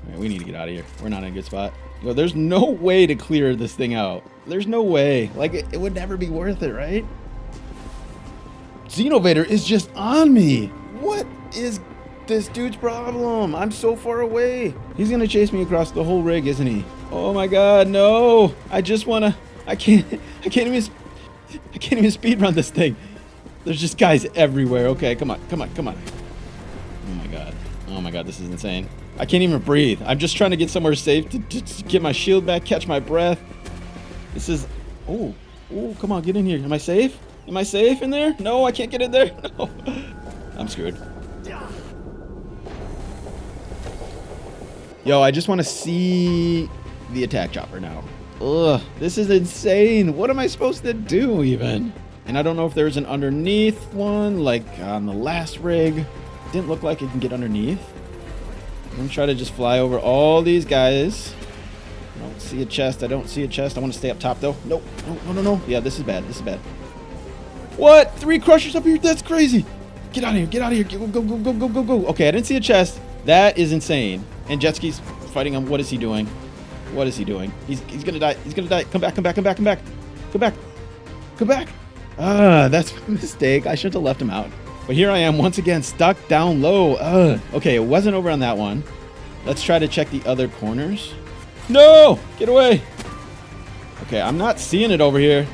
Alright, we need to get out of here. We're not in a good spot. Yo, there's no way to clear this thing out. There's no way. Like, it would never be worth it, right? Xenovator is just on me. What is this dude's problem? I'm so far away. He's gonna chase me across the whole rig, isn't he? Oh my god, no. I just wanna... I can't even speed run this thing. There's just guys everywhere. Okay, come on. Oh my god. Oh my god, this is insane. I can't even breathe. I'm just trying to get somewhere safe to get my shield back, catch my breath. This is... Oh, come on, get in here. Am I safe? Am I safe in there? No, I can't get in there. No. I'm screwed. Yo, I just want to see the attack chopper now. Ugh, this is insane. What am I supposed to do even? And I don't know if there's an underneath one, like on the last rig. Didn't look like it can get underneath. I'm gonna try to just fly over all these guys. I don't see a chest. I don't see a chest. I want to stay up top though. Nope. No. Yeah, this is bad. This is bad. What? 3 crushers up here? That's crazy. Get out of here. Get out of here. Go. Okay, I didn't see a chest. That is insane. And Jetski's fighting him. What is he doing? What is he doing? He's gonna die. He's gonna die. Come back. That's a mistake. I should have left him out. But here I am once again stuck down low. Okay, it wasn't over on that one. Let's try to check the other corners. No! Get away! Okay, I'm not seeing it over here.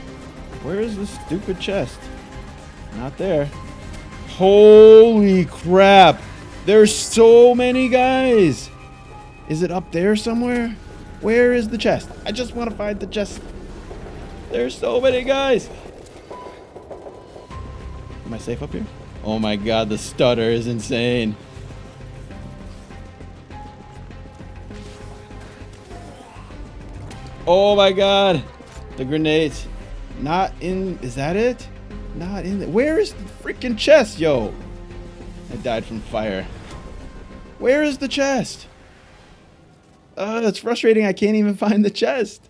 Where is this stupid chest? Not there. Holy crap! There's so many guys! Is it up there somewhere? Where is the chest? I just want to find the chest. There's so many guys. Am I safe up here? Oh my god, the stutter is insane. Oh my god. The grenades. Not in... Is that it? Not in... Where is the freaking chest, yo? I died from fire. Where is the chest? That's frustrating. I can't even find the chest.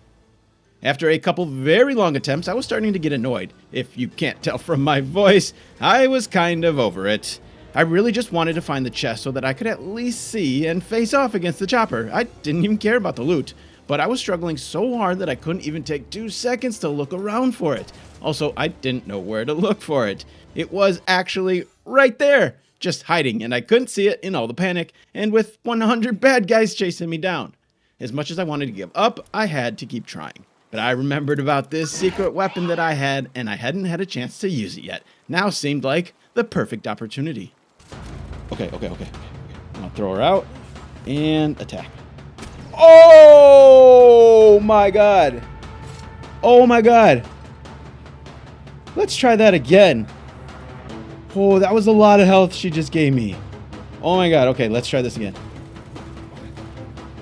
After a couple very long attempts, I was starting to get annoyed. If you can't tell from my voice, I was kind of over it. I really just wanted to find the chest so that I could at least see and face off against the chopper. I didn't even care about the loot, but I was struggling so hard that I couldn't even take 2 seconds to look around for it. Also, I didn't know where to look for it. It was actually right there, just hiding, and I couldn't see it in all the panic, and with 100 bad guys chasing me down. As much as I wanted to give up, I had to keep trying. But I remembered about this secret weapon that I had, and I hadn't had a chance to use it yet. Now seemed like the perfect opportunity. Okay. I'm gonna throw her out and attack. Oh my god! Oh my god! Let's try that again. Oh, that was a lot of health she just gave me. Oh my god. Okay, let's try this again.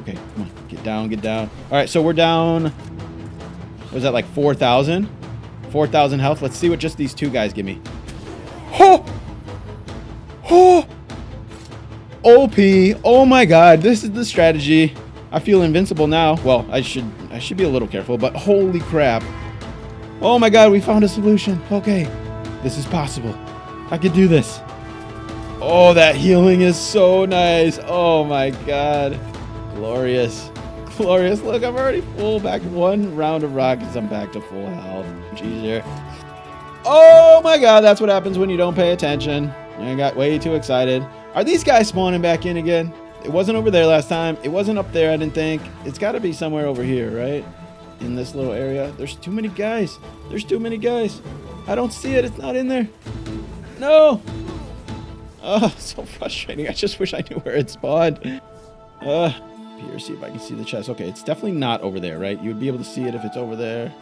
Okay, come on. Get down. Alright, so we're down. Was that like 4,000? 4,000 health. Let's see what just these 2 guys give me. Oh! OP. Oh my god. This is the strategy. I feel invincible now. Well, I should be a little careful, but holy crap. Oh my god, we found a solution. Okay. This is possible. I could do this. Oh, that healing is so nice. Oh my god. Glorious. Look, I'm already full. Back 1 round of rockets. I'm back to full health. Jeez. Oh my god, that's what happens when you don't pay attention. I got way too excited. Are these guys spawning back in again? It wasn't over there last time. It wasn't up there, I didn't think. It's got to be somewhere over here, right? In this little area. There's too many guys. I don't see it. It's not in there. No. Oh, so frustrating. I just wish I knew where it spawned. Here, see if I can see the chest. Okay, it's definitely not over there, right? You would be able to see it if it's over there.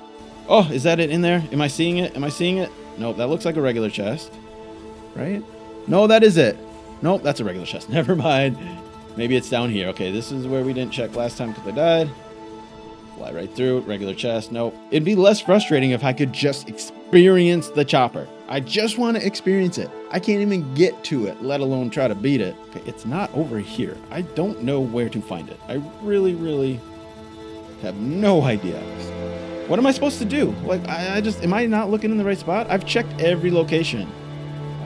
Oh, is that it in there? Am I seeing it? Nope, that looks like a regular chest. Right? No, that is it. Nope, that's a regular chest. Never mind. Maybe it's down here. Okay, this is where we didn't check last time because I died. Fly right through. Regular chest. Nope. It'd be less frustrating if I could just experience the chopper. I just want to experience it. I can't even get to it, let alone try to beat it. Okay, it's not over here. I don't know where to find it. I really have no idea. What am I supposed to do? Like, am I not looking in the right spot? I've checked every location.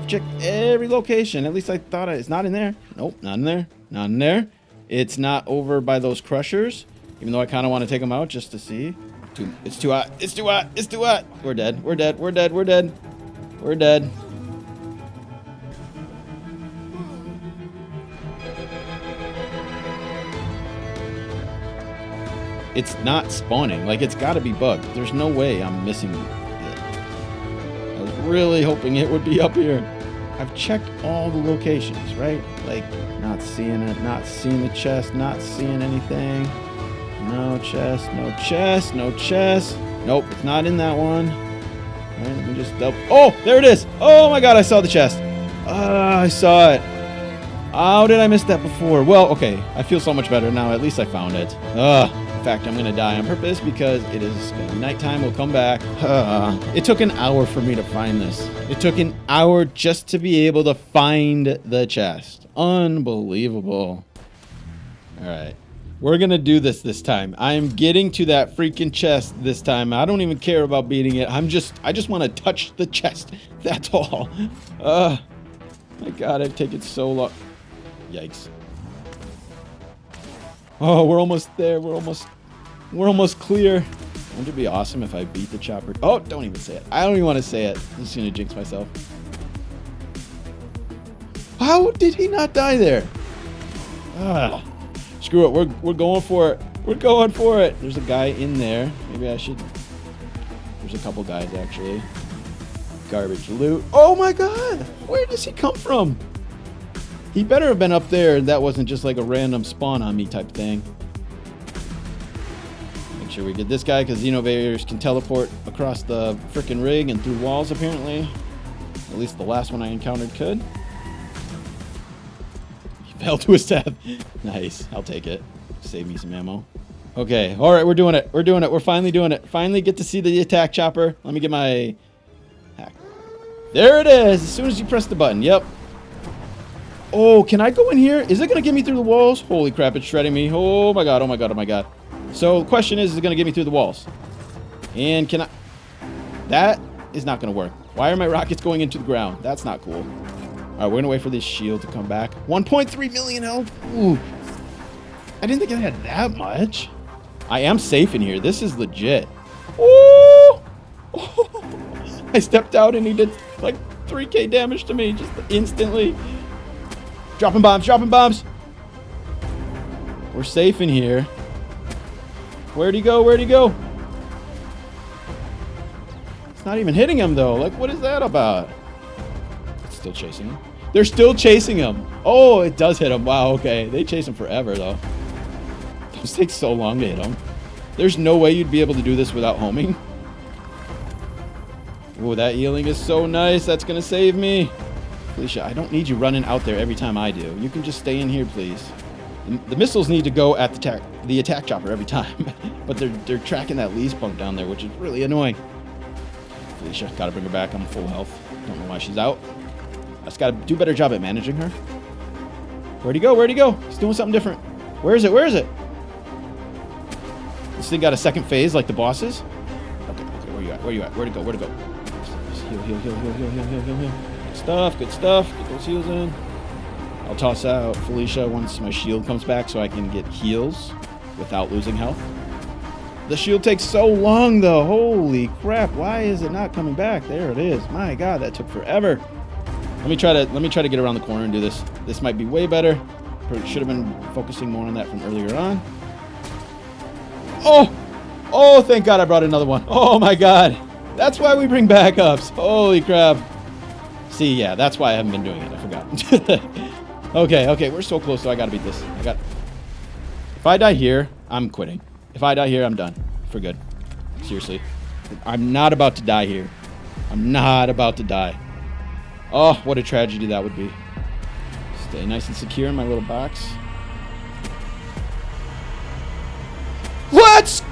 At least I thought it's not in there. Nope, not in there. It's not over by those crushers, even though I kind of want to take them out just to see. It's too hot. We're dead. It's not spawning. Like, it's got to be bugged. There's no way I'm missing it. I was really hoping it would be up here. I've checked all the locations, right? Like, not seeing it, not seeing the chest, not seeing anything. No chest. Nope, it's not in that one. All right, let me just double. Oh, there it is. Oh my god, I saw the chest. I saw it. How did I miss that before? Well, okay, I feel so much better now. At least I found it. In fact, I'm gonna die on purpose because it is gonna be nighttime. We'll come back. It took an hour for me to find this. It took an hour just to be able to find the chest. Unbelievable. All right. We're gonna do this time. I am getting to that freaking chest this time. I don't even care about beating it. I just want to touch the chest. That's all. My god, I've taken so long. Yikes. Oh, we're almost there. We're almost clear. Wouldn't it be awesome if I beat the chopper? Oh, don't even say it. I don't even want to say it. I'm just gonna jinx myself. How did he not die there? Screw it. We're going for it. There's a guy in there. Maybe I should. There's a couple guys actually. Garbage loot. Oh my god! Where does he come from? He better have been up there. That wasn't just like a random spawn on me type thing. Make sure we get this guy because Xenovators can teleport across the frickin' rig and through walls apparently. At least the last one I encountered could. Fell to his death. Nice. I'll take it. Save me some ammo. Okay. All right. We're doing it. We're finally doing it. Finally get to see the attack chopper. Let me get my hack. There it is. As soon as you press the button. Yep. Oh, can I go in here? Is it going to get me through the walls? Holy crap. It's shredding me. Oh my god. So the question is it going to get me through the walls? And can I... That is not going to work. Why are my rockets going into the ground? That's not cool. All right, we're going to wait for this shield to come back. 1.3 million health. Ooh. I didn't think I had that much. I am safe in here. This is legit. Ooh. I stepped out and he did like 3k damage to me just instantly. Dropping bombs, dropping bombs. We're safe in here. Where'd he go? Where'd he go? It's not even hitting him though. Like, what is that about? It's still chasing him. They're still chasing him. Oh, it does hit him. Wow, okay. They chase him forever though. Those take so long to hit him. There's no way you'd be able to do this without homing. Oh, that healing is so nice. That's gonna save me. Felicia, I don't need you running out there every time I do. You can just stay in here, please. The missiles need to go at the attack chopper every time. But they're tracking that Lee's punk down there, which is really annoying. Felicia, gotta bring her back. I'm full health. Don't know why she's out. I just gotta do a better job at managing her. Where'd he go? Where'd he go? He's doing something different. Where is it? Where is it? This thing got a second phase like the bosses. Okay, where you at? Where you at? Where'd it go? Where'd it go? Just heal, heal, heal, heal, heal, heal, heal, heal, heal. Good stuff, good stuff. Get those heals in. I'll toss out Felicia once my shield comes back so I can get heals without losing health. The shield takes so long though. Holy crap. Why is it not coming back? There it is. My God, that took forever. Let me try to get around the corner and do this. This might be way better. Should have been focusing more on that from earlier on. Oh! Oh, thank God I brought another one. Oh my God. That's why we bring backups. Holy crap. See, yeah, that's why I haven't been doing it. I forgot. Okay, we're so close, so I gotta beat this. If I die here, I'm quitting. If I die here, I'm done. For good. Seriously. I'm not about to die here. I'm not about to die. Oh, what a tragedy that would be. Stay nice and secure in my little box. What?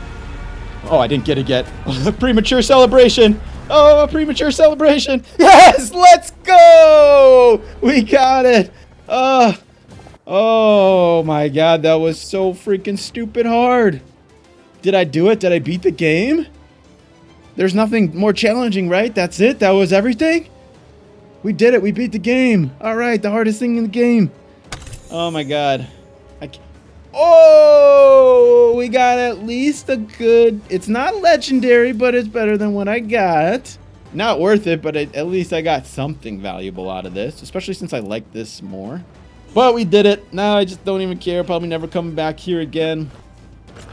Oh, I didn't get it yet. A premature celebration. Oh, a premature celebration. Yes, let's go. We got it. Oh my God, that was so freaking stupid hard. Did I do it? Did I beat the game? There's nothing more challenging, right? That's it? That was everything? We did it. We beat the game. All right, the hardest thing in the game. Oh my God. Oh, we got at least a good... It's not legendary, but it's better than what I got. Not worth it, but at least I got something valuable out of this, especially since I like this more. But we did it. Now I just don't even care. Probably never coming back here again.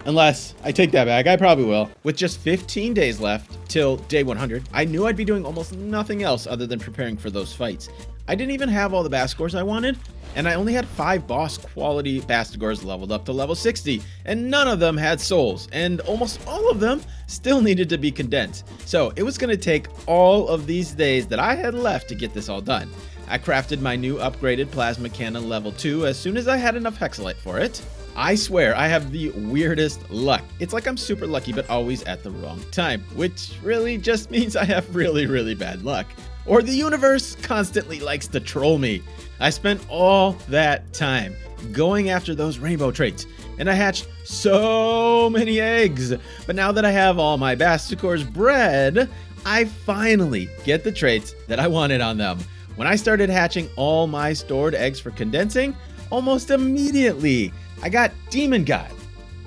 Unless I take that back. I probably will. With just 15 days left till day 100, I knew I'd be doing almost nothing else other than preparing for those fights. I didn't even have all the Bastigors I wanted, and I only had 5 boss quality Bastigors leveled up to level 60, and none of them had souls, and almost all of them still needed to be condensed. So it was going to take all of these days that I had left to get this all done. I crafted my new upgraded plasma cannon level 2 as soon as I had enough hexalite for it. I swear I have the weirdest luck. It's like I'm super lucky but always at the wrong time, which really just means I have really, really bad luck. Or the universe constantly likes to troll me. I spent all that time going after those rainbow traits, and I hatched so many eggs. But now that I have all my Bastigors bred, I finally get the traits that I wanted on them. When I started hatching all my stored eggs for condensing, almost immediately, I got Demon God.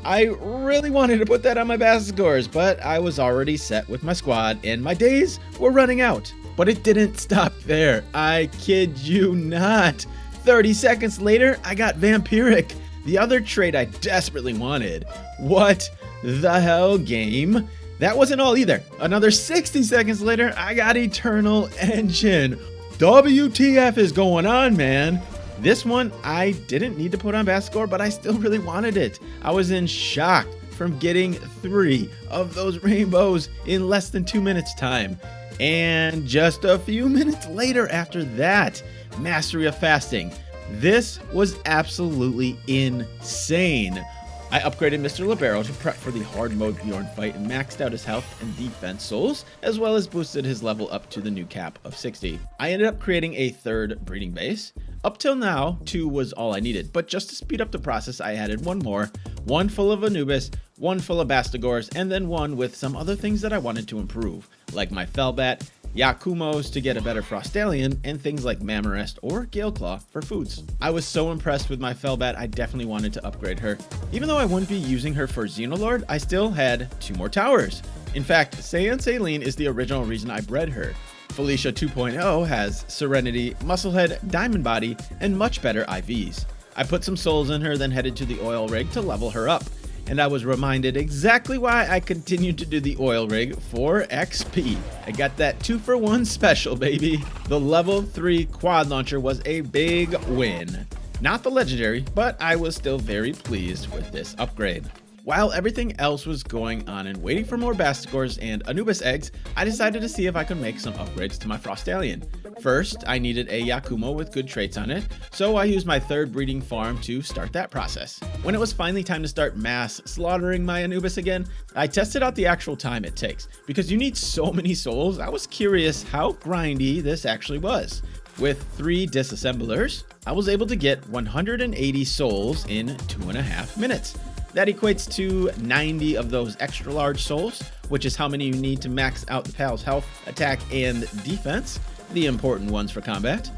I really wanted to put that on my Bastigors, but I was already set with my squad and my days were running out. But it didn't stop there. I kid you not. 30 seconds later, I got Vampiric, the other trait I desperately wanted. What the hell, game? That wasn't all either. Another 60 seconds later, I got Eternal Engine. WTF is going on, man? This one, I didn't need to put on Bastigor, but I still really wanted it. I was in shock from getting 3 of those rainbows in less than 2 minutes time. And just a few minutes later after that, Mastery of Fasting. This was absolutely insane. I upgraded Mr. Libero to prep for the hard mode Bjorn fight and maxed out his health and defense souls, as well as boosted his level up to the new cap of 60. I ended up creating a 3rd breeding base. Up till now, 2 was all I needed, but just to speed up the process, I added 1 more, 1 full of Anubis, 1 full of Bastigors, and then 1 with some other things that I wanted to improve, like my Felbat, Yakumos to get a better Frostallion, and things like Mammorest or Galeclaw for foods. I was so impressed with my Felbat, I definitely wanted to upgrade her. Even though I wouldn't be using her for Xenolord, I still had 2 more towers. In fact, Saiyan Saline is the original reason I bred her. Felicia 2.0 has Serenity, Musclehead, Diamond Body, and much better IVs. I put some souls in her, then headed to the oil rig to level her up. And I was reminded exactly why I continued to do the oil rig for XP. I got that 2-for-1 special, baby. The level 3 quad launcher was a big win. Not the legendary, but I was still very pleased with this upgrade. While everything else was going on and waiting for more Bastigors and Anubis eggs, I decided to see if I could make some upgrades to my Frostallion. First, I needed a Yakumo with good traits on it, so I used my 3rd breeding farm to start that process. When it was finally time to start mass slaughtering my Anubis again, I tested out the actual time it takes. Because you need so many souls, I was curious how grindy this actually was. With 3 disassemblers, I was able to get 180 souls in 2.5 minutes. That equates to 90 of those extra large souls, which is how many you need to max out the pal's health, attack, and defense, the important ones for combat.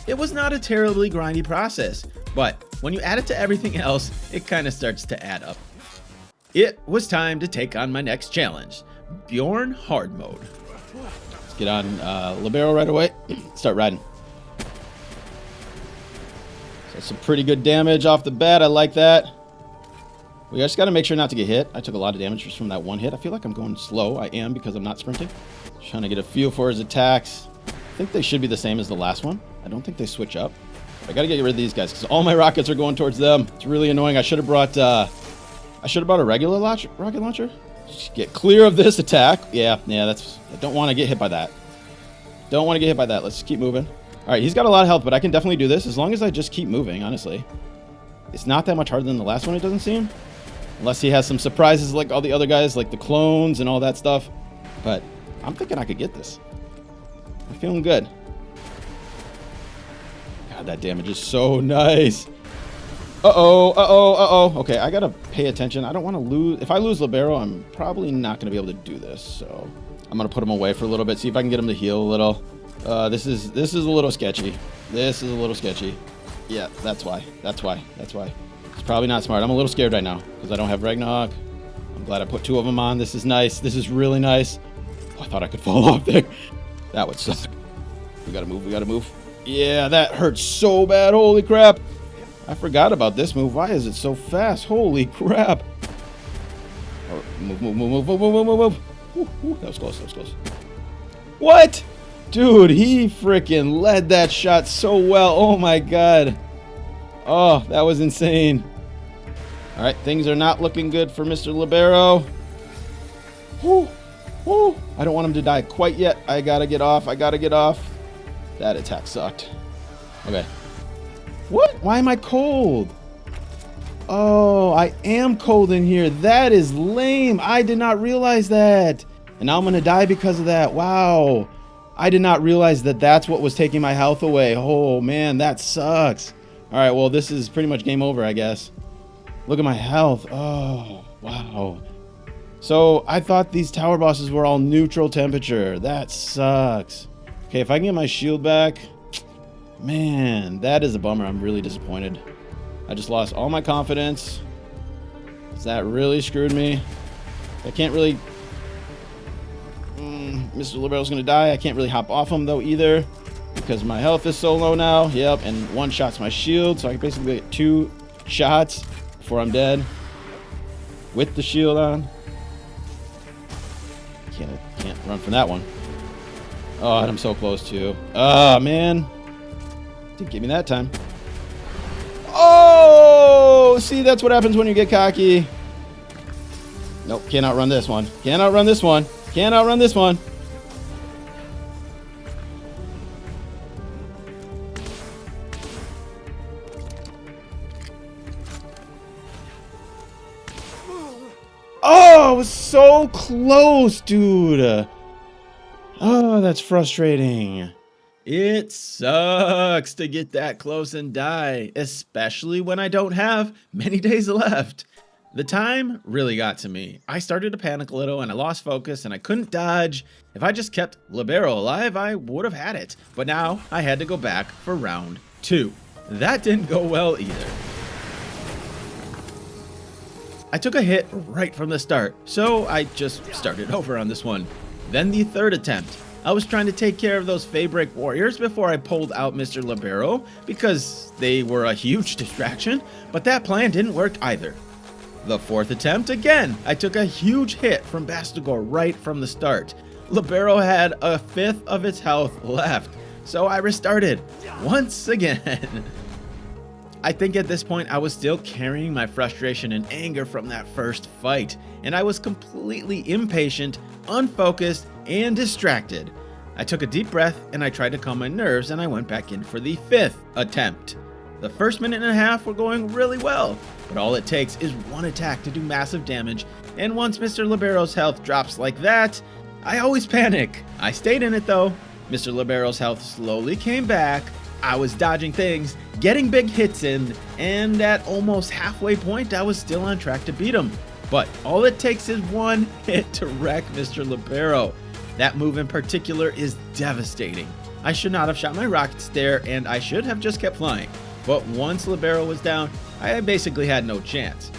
It was not a terribly grindy process, but when you add it to everything else, it kind of starts to add up. It was time to take on my next challenge, Bjorn Hard Mode. Let's get on Libero right away, start riding. So some pretty good damage off the bat, I like that. We just got to make sure not to get hit. I took a lot of damage just from that 1 hit. I feel like I'm going slow. I am because I'm not sprinting. Just trying to get a feel for his attacks. I think they should be the same as the last one. I don't think they switch up. I got to get rid of these guys because all my rockets are going towards them. It's really annoying. I should have brought a regular rocket launcher. Just get clear of this attack. Yeah, that's. I don't want to get hit by that. Don't want to get hit by that. Let's keep moving. All right, he's got a lot of health, but I can definitely do this as long as I just keep moving, honestly. It's not that much harder than the last one, it doesn't seem. Unless he has some surprises like all the other guys, like the clones and all that stuff. But I'm thinking I could get this. I'm feeling good. God, that damage is so nice. Okay, I gotta pay attention. I don't want to lose. If I lose Libero, I'm probably not gonna be able to do this. So I'm gonna put him away for a little bit, see if I can get him to heal a little. This is a little sketchy. This is a little sketchy. Yeah, that's why. It's probably not smart. I'm a little scared right now because I don't have Ragnarok. I'm glad I put 2 of them on. This is nice. This is really nice. Oh, I thought I could fall off there. That would suck. We gotta move. Yeah, that hurts so bad. Holy crap. I forgot about this move. Why is it so fast? Holy crap. Oh, move. Ooh, that was close. What? Dude, he freaking led that shot so well. Oh my god. Oh, that was insane. All right, things are not looking good for Mr. Libero. Woo. I don't want him to die quite yet. I gotta get off. That attack sucked. Okay. What? Why am I cold? Oh, I am cold in here. That is lame. I did not realize that. And now I'm gonna die because of that. Wow. I did not realize that that's what was taking my health away. Oh man, that sucks. All right, well, this is pretty much game over, I guess. Look at my health. Oh, wow. So I thought these tower bosses were all neutral temperature. That sucks. Okay, if I can get my shield back. Man, that is a bummer. I'm really disappointed. I just lost all my confidence. That really screwed me. I can't really... Mr. Libero's going to die. I can't really hop off him, though, either. Because my health is so low now. Yep, and 1 shot's my shield. So I can basically get 2 shots before I'm dead. With the shield on. Can't run from that one. Oh, and I'm so close, too. Oh, man. Didn't get me that time. Oh! See, that's what happens when you get cocky. Nope, can't outrun this one. Can't outrun this one. Can't outrun this one. Oh, it was so close, dude. Oh, that's frustrating. It sucks to get that close and die, especially when I don't have many days left. The time really got to me. I started to panic a little and I lost focus and I couldn't dodge. If I just kept Libero alive, I would have had it. But now I had to go back for round 2. That didn't go well either. I took a hit right from the start, so I just started over on this one. Then the third attempt. I was trying to take care of those Faybreak warriors before I pulled out Mr. Libero because they were a huge distraction, but that plan didn't work either. The fourth attempt again, I took a huge hit from Bastigor right from the start. Libero had a fifth of its health left, so I restarted once again. I think at this point I was still carrying my frustration and anger from that first fight, and I was completely impatient, unfocused, and distracted. I took a deep breath and I tried to calm my nerves and I went back in for the fifth attempt. The first minute and a half were going really well, but all it takes is one attack to do massive damage, and once Mr. Libero's health drops like that, I always panic. I stayed in it though. Mr. Libero's health slowly came back. I was dodging things, getting big hits in, and at almost halfway point I was still on track to beat him. But all it takes is one hit to wreck Mr. Libero. That move in particular is devastating. I should not have shot my rockets there and I should have just kept flying. But once Libero was down, I basically had no chance.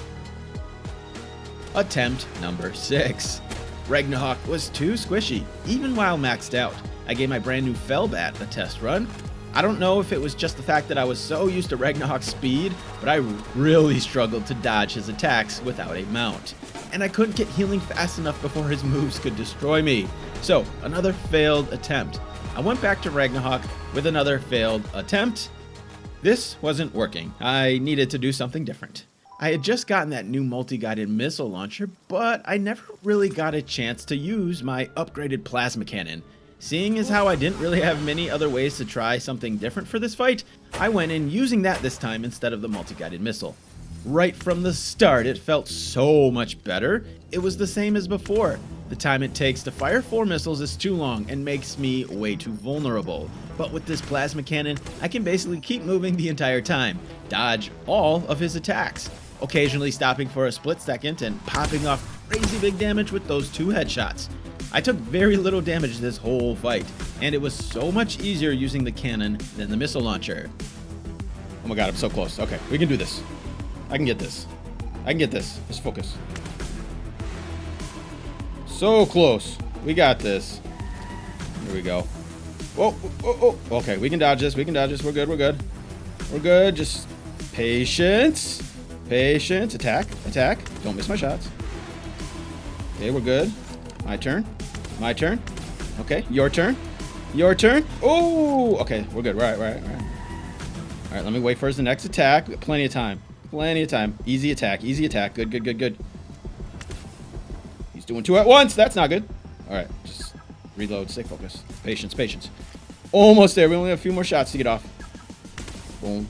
Attempt number 6. Ragnarok was too squishy, even while maxed out. I gave my brand new Fellbat a test run. I don't know if it was just the fact that I was so used to Ragnarok's speed, but I really struggled to dodge his attacks without a mount. And I couldn't get healing fast enough before his moves could destroy me. So, another failed attempt. I went back to Ragnarok with another failed attempt. This wasn't working. I needed to do something different. I had just gotten that new multi-guided missile launcher, but I never really got a chance to use my upgraded plasma cannon. Seeing as how I didn't really have many other ways to try something different for this fight, I went in using that this time instead of the multi-guided missile. Right from the start, it felt so much better. It was the same as before. The time it takes to fire 4 missiles is too long and makes me way too vulnerable. But with this plasma cannon, I can basically keep moving the entire time, dodge all of his attacks, occasionally stopping for a split second and popping off crazy big damage with those 2 headshots. I took very little damage this whole fight, and it was so much easier using the cannon than the missile launcher. Oh my god, I'm so close. Okay, we can do this. I can get this. I can get this. Just focus. So close. We got this. Here we go. Whoa, whoa, whoa. Okay, we can dodge this. We can dodge this. We're good. We're good. We're good. Just patience. Patience. Attack. Attack. Don't miss my shots. Okay, we're good. My turn. My turn. Okay, your turn. Your turn. Oh, okay, we're good. Right. All right, let me wait for his next attack. We got plenty of time. Plenty of time. Easy attack. Easy attack. Good, good, good, good. He's doing 2 at once. That's not good. All right, just reload. Stay focused. Patience, patience. Almost there. We only have a few more shots to get off. Boom.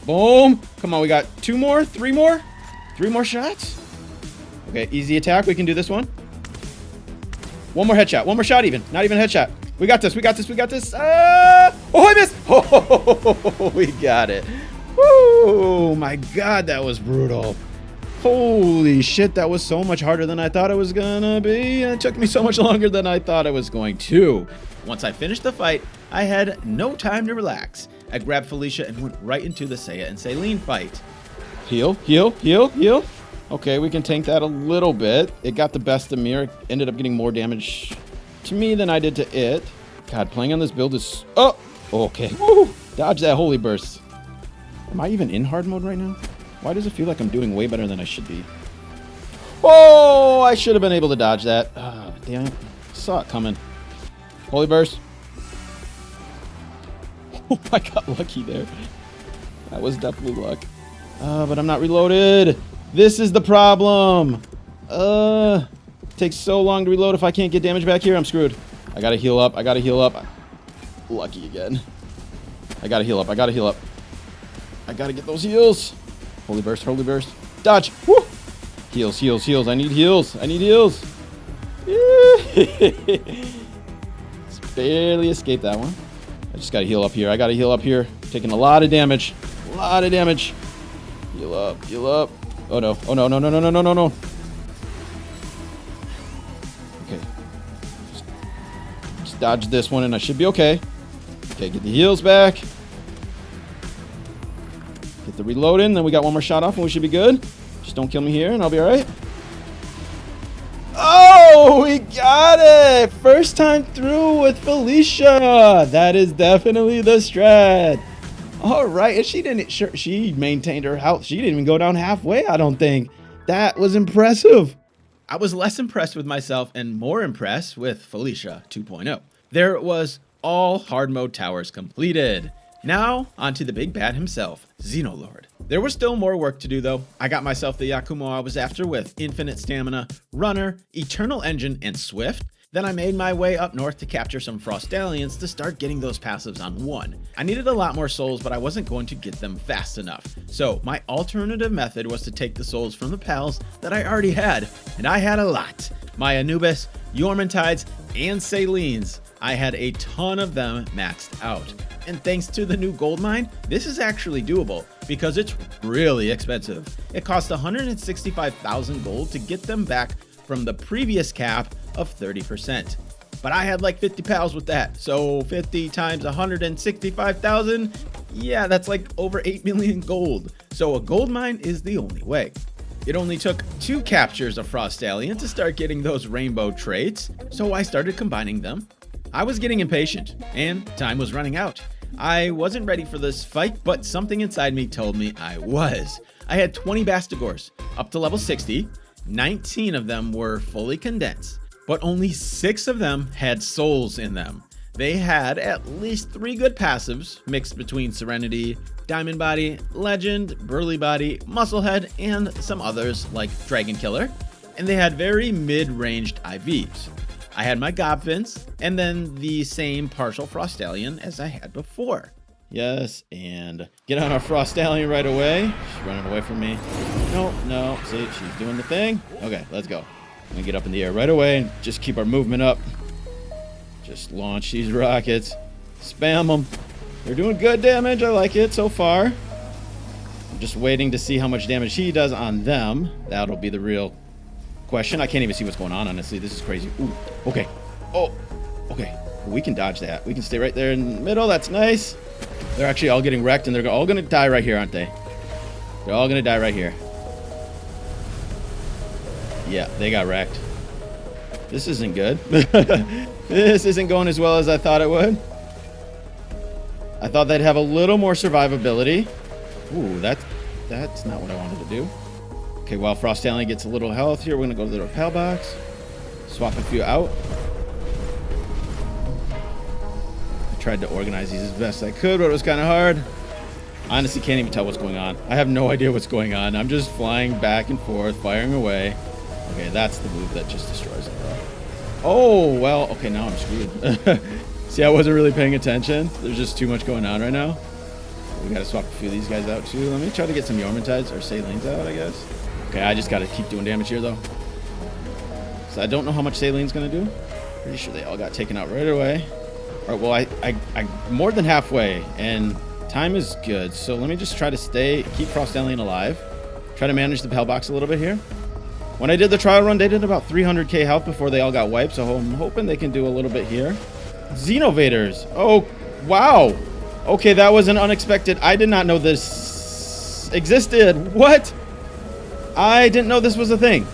Boom. Come on, we got 2 more, 3 more. 3 more shots. Okay, easy attack. We can do this one. 1 more headshot. 1 more shot even. Not even a headshot. We got this. We got this. We got this. Oh, I missed. Oh, we got it. Woo, my god, that was brutal. Holy shit, that was so much harder than I thought it was gonna be. And it took me so much longer than I thought it was going to. Once I finished the fight, I had no time to relax. I grabbed Felicia and went right into the Seiya and Celine fight. Heal, heal, heal, heal. Okay, we can tank that a little bit. It got the best of me. It ended up getting more damage to me than I did to it. God, playing on this build is... Oh! Okay. Woo! Dodge that holy burst. Am I even in hard mode right now? Why does it feel like I'm doing way better than I should be? Oh! I should have been able to dodge that. Ah, damn it. Saw it coming. Holy burst. Oh, I got lucky there. That was definitely luck. But I'm not reloaded. This is the problem. Takes so long to reload. If I can't get damage back here, I'm screwed. I gotta heal up. I gotta heal up. Lucky again. I gotta heal up. I gotta heal up. I gotta get those heals. Holy burst. Holy burst. Dodge. Woo! Heals. Heals. Heals. I need heals. I need heals. Just barely escaped that one. I just gotta heal up here. I gotta heal up here. Taking a lot of damage. A lot of damage. Heal up, heal up. Oh no, oh no, no, no, no, no, no, no, no. Okay. Just dodge this one and I should be okay. Okay, get the heals back. Get the reload in, then we got one more shot off and we should be good. Just don't kill me here and I'll be alright. Oh, we got it! First time through with Felicia. That is definitely the strat. All right, and she maintained her health. She didn't even go down halfway, I don't think. That was impressive. I was less impressed with myself and more impressed with Felicia 2.0. There it was, all hard mode towers completed. Now, onto the big bad himself, Xenolord. There was still more work to do though. I got myself the Yakumo I was after with infinite stamina, runner, eternal engine, and swift. Then I made my way up north to capture some Frostallions to start getting those passives on 1. I needed a lot more souls, but I wasn't going to get them fast enough. So my alternative method was to take the souls from the pals that I already had, and I had a lot. My Anubis, Yormantides, and Salines. I had a ton of them maxed out. And thanks to the new gold mine, this is actually doable because it's really expensive. It costs 165,000 gold to get them back from the previous cap of 30%. But I had like 50 pals with that. So 50 times 165,000, yeah, that's like over 8 million gold. So a gold mine is the only way. It only took 2 captures of Frostallion to start getting those rainbow traits, so I started combining them. I was getting impatient, and time was running out. I wasn't ready for this fight, but something inside me told me I was. I had 20 Bastigors, up to level 60. 19 of them were fully condensed, but only 6 of them had souls in them. They had at least 3 good passives, mixed between Serenity, Diamond Body, Legend, Burly Body, Musclehead, and some others like Dragon Killer. And they had very mid-ranged IVs. I had my Gobfins, and then the same partial Frostallion as I had before. Yes, and get on our Frostallion right away. She's running away from me. No, no, see, she's doing the thing. Okay, let's go. I'm gonna get up in the air right away and just keep our movement up. Just launch these rockets. Spam them. They're doing good damage, I like it so far. I'm just waiting to see how much damage he does on them. That'll be the real question. I can't even see what's going on, honestly. This is crazy. Ooh, okay. Oh, okay. We can dodge that. We can stay right there in the middle. That's nice. They're actually all getting wrecked, and they're all going to die right here, aren't they? They're all going to die right here. Yeah, they got wrecked. This isn't good. This isn't going as well as I thought it would. I thought they'd have a little more survivability. Ooh, that's not what I wanted to do. Okay, while Frostallion gets a little health here, we're going to go to the repel box. Swap a few out. I tried to organize these as best I could, but it was kind of hard. I honestly can't even tell what's going on. I have no idea what's going on. I'm just flying back and forth, firing away. Okay, that's the move that just destroys it, though. Oh, well, okay, now I'm screwed. See, I wasn't really paying attention. There's just too much going on right now. We got to swap a few of these guys out, too. Let me try to get some Yormantides or Salines out, I guess. Okay, I just got to keep doing damage here, though. So I don't know how much Saline's going to do. Pretty sure they all got taken out right away. All right, well, I more than halfway, and time is good. So let me just try to keep Frostallion alive. Try to manage the Pell Box a little bit here. When I did the trial run, they did about 300k health before they all got wiped, so I'm hoping they can do a little bit here. Xenovaders. Oh, wow. Okay, that was an unexpected. I did not know this existed. What? I didn't know this was a thing.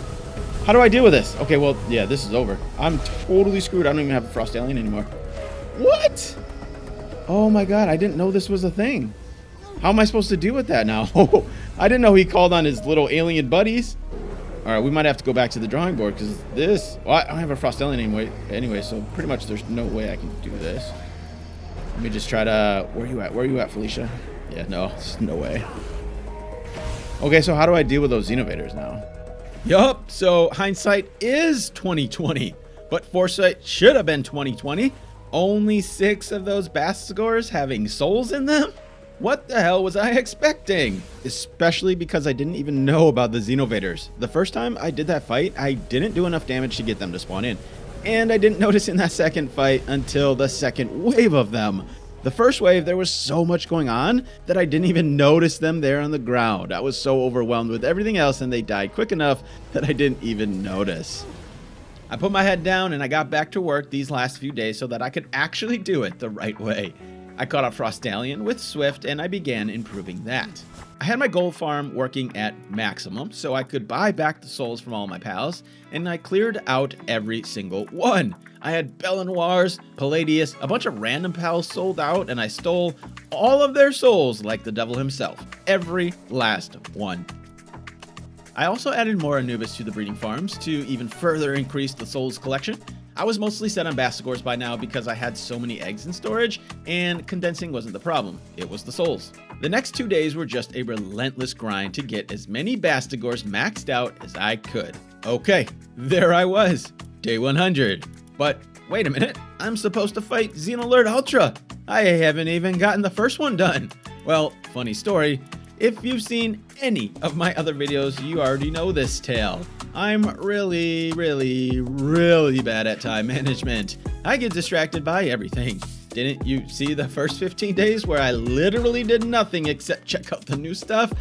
How do I deal with this? Okay, well, yeah, this is over. I'm totally screwed. I don't even have a Frostallion anymore. What? Oh my god, I didn't know this was a thing. How am I supposed to deal with that now? I didn't know he called on his little alien buddies. All right, we might have to go back to the drawing board because this... Well, I don't have a Frostallion anyway, so pretty much there's no way I can do this. Let me just try to... Where are you at? Where are you at, Felicia? Yeah, no, there's no way. Okay, so how do I deal with those Xenovaders now? Yup, so hindsight is 2020, but foresight should have been 2020. Only 6 of those Bastigors having souls in them? What the hell was I expecting? Especially because I didn't even know about the Xenovaders. The first time I did that fight, I didn't do enough damage to get them to spawn in. And I didn't notice in that second fight until the second wave of them. The first wave, there was so much going on that I didn't even notice them there on the ground. I was so overwhelmed with everything else, and they died quick enough that I didn't even notice. I put my head down and I got back to work these last few days so that I could actually do it the right way. I caught a Frostallion with Swift and I began improving that. I had my gold farm working at maximum so I could buy back the souls from all my pals, and I cleared out every single one. I had Belenoirs, Palladius, a bunch of random pals sold out, and I stole all of their souls like the devil himself. Every last one. I also added more Anubis to the breeding farms to even further increase the souls collection. I was mostly set on Bastigors by now because I had so many eggs in storage, and condensing wasn't the problem, it was the souls. The next 2 days were just a relentless grind to get as many Bastigors maxed out as I could. Okay, there I was, day 100. But wait a minute, I'm supposed to fight Xenolord Ultra. I haven't even gotten the first one done. Well, funny story, if you've seen any of my other videos, you already know this tale. I'm really bad at time management. I get distracted by everything. Didn't you see the first 15 days where I literally did nothing except check out the new stuff?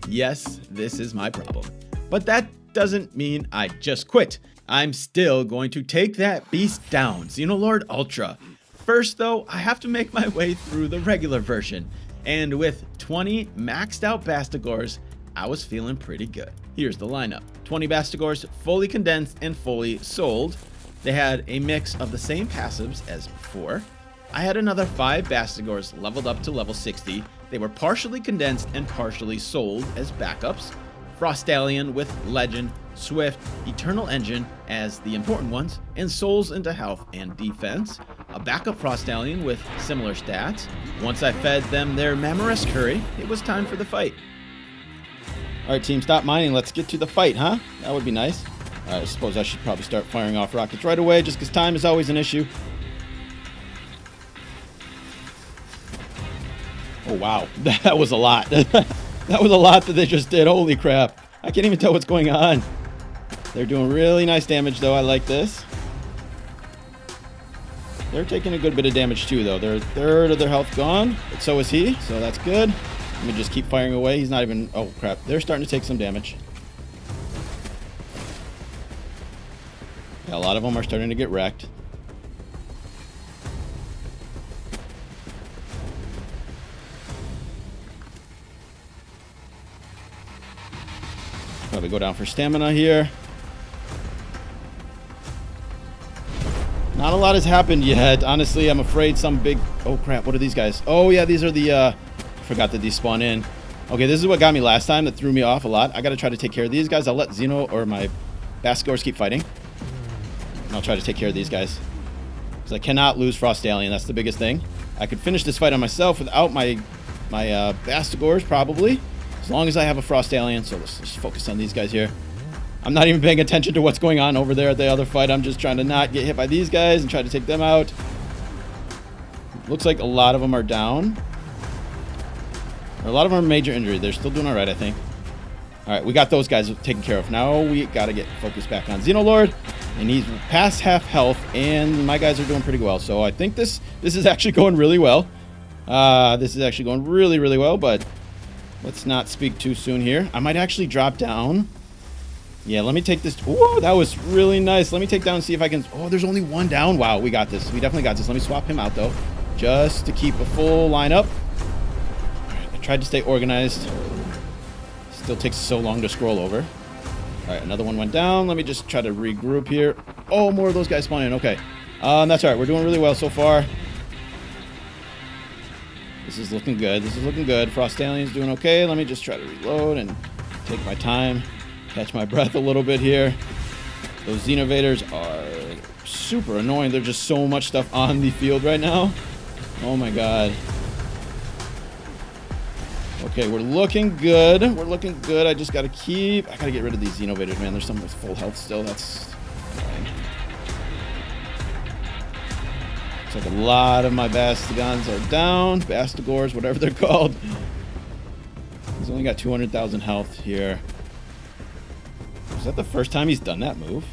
Yes, this is my problem. But that doesn't mean I just quit. I'm still going to take that beast down, Xenolord Ultra. First though, I have to make my way through the regular version. And with 20 maxed out Bastigors, I was feeling pretty good. Here's the lineup. 20 Bastigors fully condensed and fully sold. They had a mix of the same passives as before. I had another 5 Bastigors leveled up to level 60. They were partially condensed and partially sold as backups. Frostallion with Legend, Swift, Eternal Engine as the important ones, and souls into health and defense. A backup Frostallion with similar stats. Once I fed them their Mammoris curry, it was time for the fight. Alright team, stop mining, let's get to the fight, huh? That would be nice. I suppose I should probably start firing off rockets right away, just because time is always an issue. Oh wow, that was a lot. That was a lot that they just did, holy crap. I can't even tell what's going on. They're doing really nice damage though, I like this. They're taking a good bit of damage too though. They're a third of their health gone, but so is he, so that's good. Let me just keep firing away. He's not even... Oh, crap. They're starting to take some damage. Yeah, a lot of them are starting to get wrecked. Probably go down for stamina here. Not a lot has happened yet. Honestly, I'm afraid some big... Oh, crap. What are these guys? Oh, yeah, these are the... Forgot that these spawn in. Okay, this is what got me last time. That threw me off a lot. I gotta try to take care of these guys. I'll let Xeno or my Bastigors keep fighting. And I'll try to take care of these guys. Because I cannot lose Frostallion. That's the biggest thing. I could finish this fight on myself without my Bastigors, probably. As long as I have a Frostallion. So let's just focus on these guys here. I'm not even paying attention to what's going on over there at the other fight. I'm just trying to not get hit by these guys and try to take them out. Looks like a lot of them are down. A lot of them are major injury. They're still doing all right, I think. All right, we got those guys taken care of. Now we got to get focused back on Xenolord, and he's past half health, and my guys are doing pretty well. So I think this is actually going really well. This is actually going really well, but let's not speak too soon here. I might actually drop down. Yeah, let me take this. Whoa, that was really nice. Let me take down and see if I can... Oh, there's only one down. Wow, we got this. We definitely got this. Let me swap him out, though, just to keep a full lineup. Tried to stay organized. Still takes so long to scroll over. All right, another one went down. Let me just try to regroup here. Oh, more of those guys spawn in. Okay. That's all right. We're doing really well so far. This is looking good. This is looking good. Frostallion's doing okay. Let me just try to reload and take my time. Catch my breath a little bit here. Those Xenovaders are super annoying. There's just so much stuff on the field right now. Oh my god. Okay, we're looking good. We're looking good. I just gotta get rid of these Xenovaders, man. There's some with full health still. That's fine. Looks like a lot of my Bastigons are down. Bastigors, whatever they're called. He's only got 200,000 health here. Is that the first time he's done that move?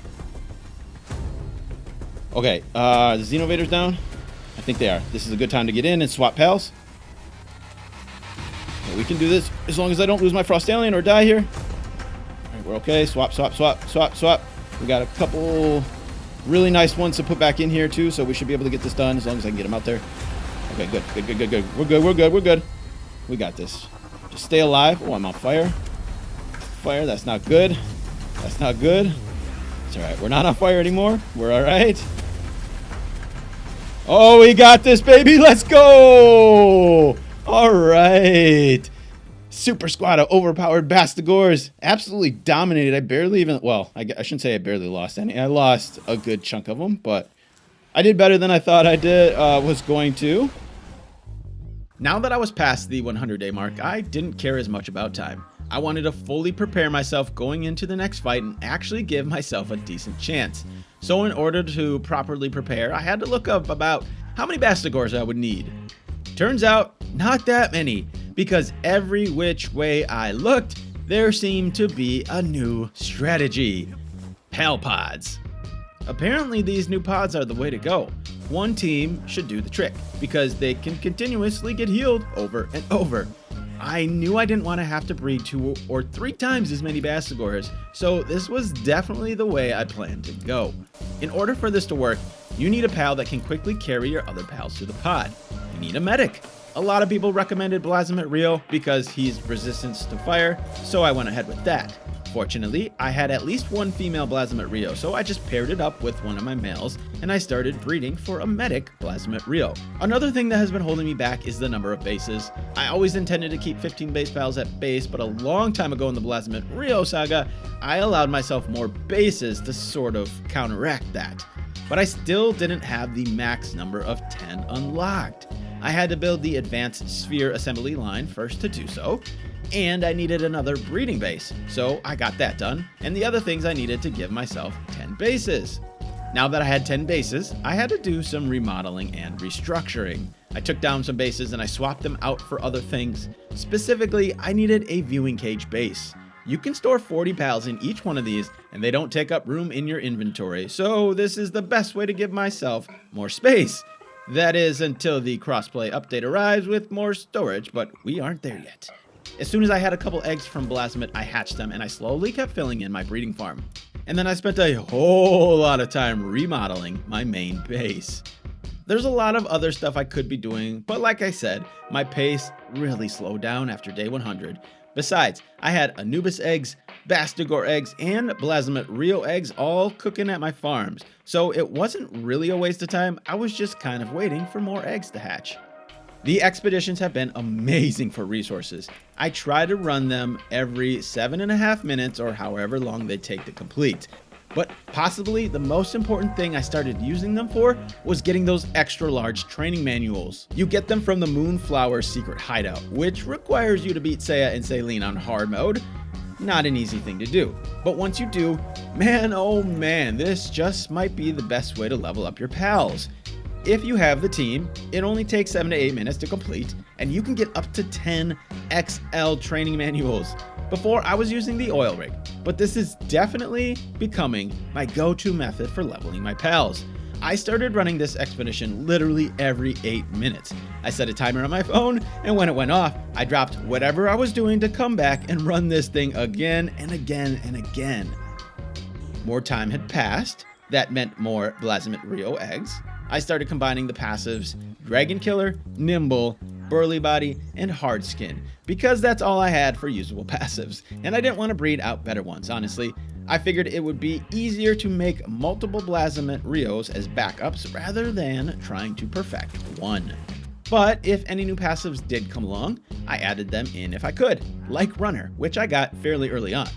Okay, the Xenovader's down. I think they are. This is a good time to get in and swap pals. Okay, we can do this as long as I don't lose my Frost Alien or die here. All right, we're okay. Swap, swap, swap, swap, swap. We got a couple really nice ones to put back in here too, so we should be able to get this done as long as I can get them out there. Okay, good, good, good, good, good. We're good, we're good, we're good. We got this. Just stay alive. Oh, I'm on fire. Fire, that's not good. That's not good. It's all right. We're not on fire anymore. We're all right. Oh, we got this, baby. Let's go. All right. Super squad of overpowered Bastigors. Absolutely dominated. I barely even, well, I shouldn't say I barely lost any. I lost a good chunk of them, but I did better than I thought I was going to. Now that I was past the 100-day mark, I didn't care as much about time. I wanted to fully prepare myself going into the next fight and actually give myself a decent chance. So in order to properly prepare, I had to look up about how many Bastigors I would need. Turns out, not that many, because every which way I looked, there seemed to be a new strategy. Pal pods. Apparently these new pods are the way to go. One team should do the trick, because they can continuously get healed over and over. I knew I didn't want to have to breed 2 or 3 times as many Bastigors, so this was definitely the way I planned to go. In order for this to work, you need a pal that can quickly carry your other pals to the pod. You need a medic. A lot of people recommended Blasmet Rio because he's resistant to fire, so I went ahead with that. Fortunately, I had at least one female Blasmet Rio, so I just paired it up with one of my males, and I started breeding for a medic Blasmet Rio. Another thing that has been holding me back is the number of bases. I always intended to keep 15 base pals at base, but a long time ago in the Blasmet Rio saga, I allowed myself more bases to sort of counteract that. But I still didn't have the max number of 10 unlocked. I had to build the advanced sphere assembly line first to do so, and I needed another breeding base, so I got that done, and the other things I needed to give myself 10 bases. Now that I had 10 bases, I had to do some remodeling and restructuring. I took down some bases and I swapped them out for other things. Specifically, I needed a viewing cage base. You can store 40 pals in each one of these, and they don't take up room in your inventory, so this is the best way to give myself more space. That is until the crossplay update arrives with more storage, but we aren't there yet. As soon as I had a couple eggs from Blasmet, I hatched them and I slowly kept filling in my breeding farm. And then I spent a whole lot of time remodeling my main base. There's a lot of other stuff I could be doing, but like I said, my pace really slowed down after day 100. Besides, I had Anubis eggs, Bastigor eggs, and Blasmet Rio eggs all cooking at my farms, so it wasn't really a waste of time. I was just kind of waiting for more eggs to hatch. The expeditions have been amazing for resources. I try to run them every 7.5 minutes or however long they take to complete. But possibly the most important thing I started using them for was getting those extra large training manuals. You get them from the Moonflower secret hideout, which requires you to beat Seiya and Saline on hard mode. Not an easy thing to do. But once you do, man oh man, this just might be the best way to level up your pals. If you have the team, it only takes 7 to 8 minutes to complete, and you can get up to 10 XL training manuals. Before, I was using the oil rig, but this is definitely becoming my go-to method for leveling my pals. I started running this expedition literally every 8 minutes. I set a timer on my phone, and when it went off, I dropped whatever I was doing to come back and run this thing again and again and again. More time had passed. That meant more Blasmet Rio eggs. I started combining the passives Dragon Killer, Nimble, Burly Body, and Hard Skin, because that's all I had for usable passives, and I didn't want to breed out better ones, honestly. I figured it would be easier to make multiple Blasmet Rios as backups rather than trying to perfect one. But if any new passives did come along, I added them in if I could, like Runner, which I got fairly early on.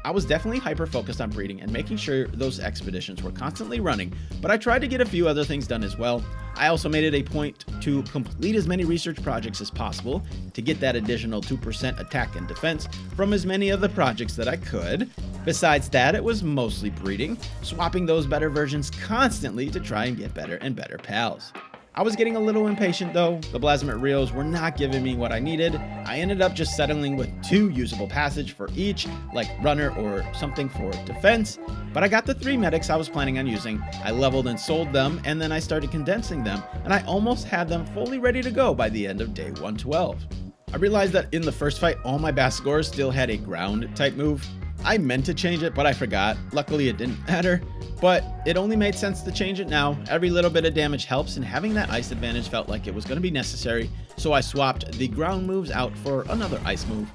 I was definitely hyper-focused on breeding and making sure those expeditions were constantly running, but I tried to get a few other things done as well. I also made it a point to complete as many research projects as possible to get that additional 2% attack and defense from as many of the projects that I could. Besides that, it was mostly breeding, swapping those better versions constantly to try and get better and better pals. I was getting a little impatient though. The Plasmid Rios were not giving me what I needed. I ended up just settling with 2 usable passage for each, like runner or something for defense. But I got the 3 medics I was planning on using. I leveled and sold them, and then I started condensing them, and I almost had them fully ready to go by the end of day 112. I realized that in the first fight, all my Bastigors still had a ground type move. I meant to change it, but I forgot. Luckily, it didn't matter. But it only made sense to change it now. Every little bit of damage helps, and having that ice advantage felt like it was going to be necessary, so I swapped the ground moves out for another ice move.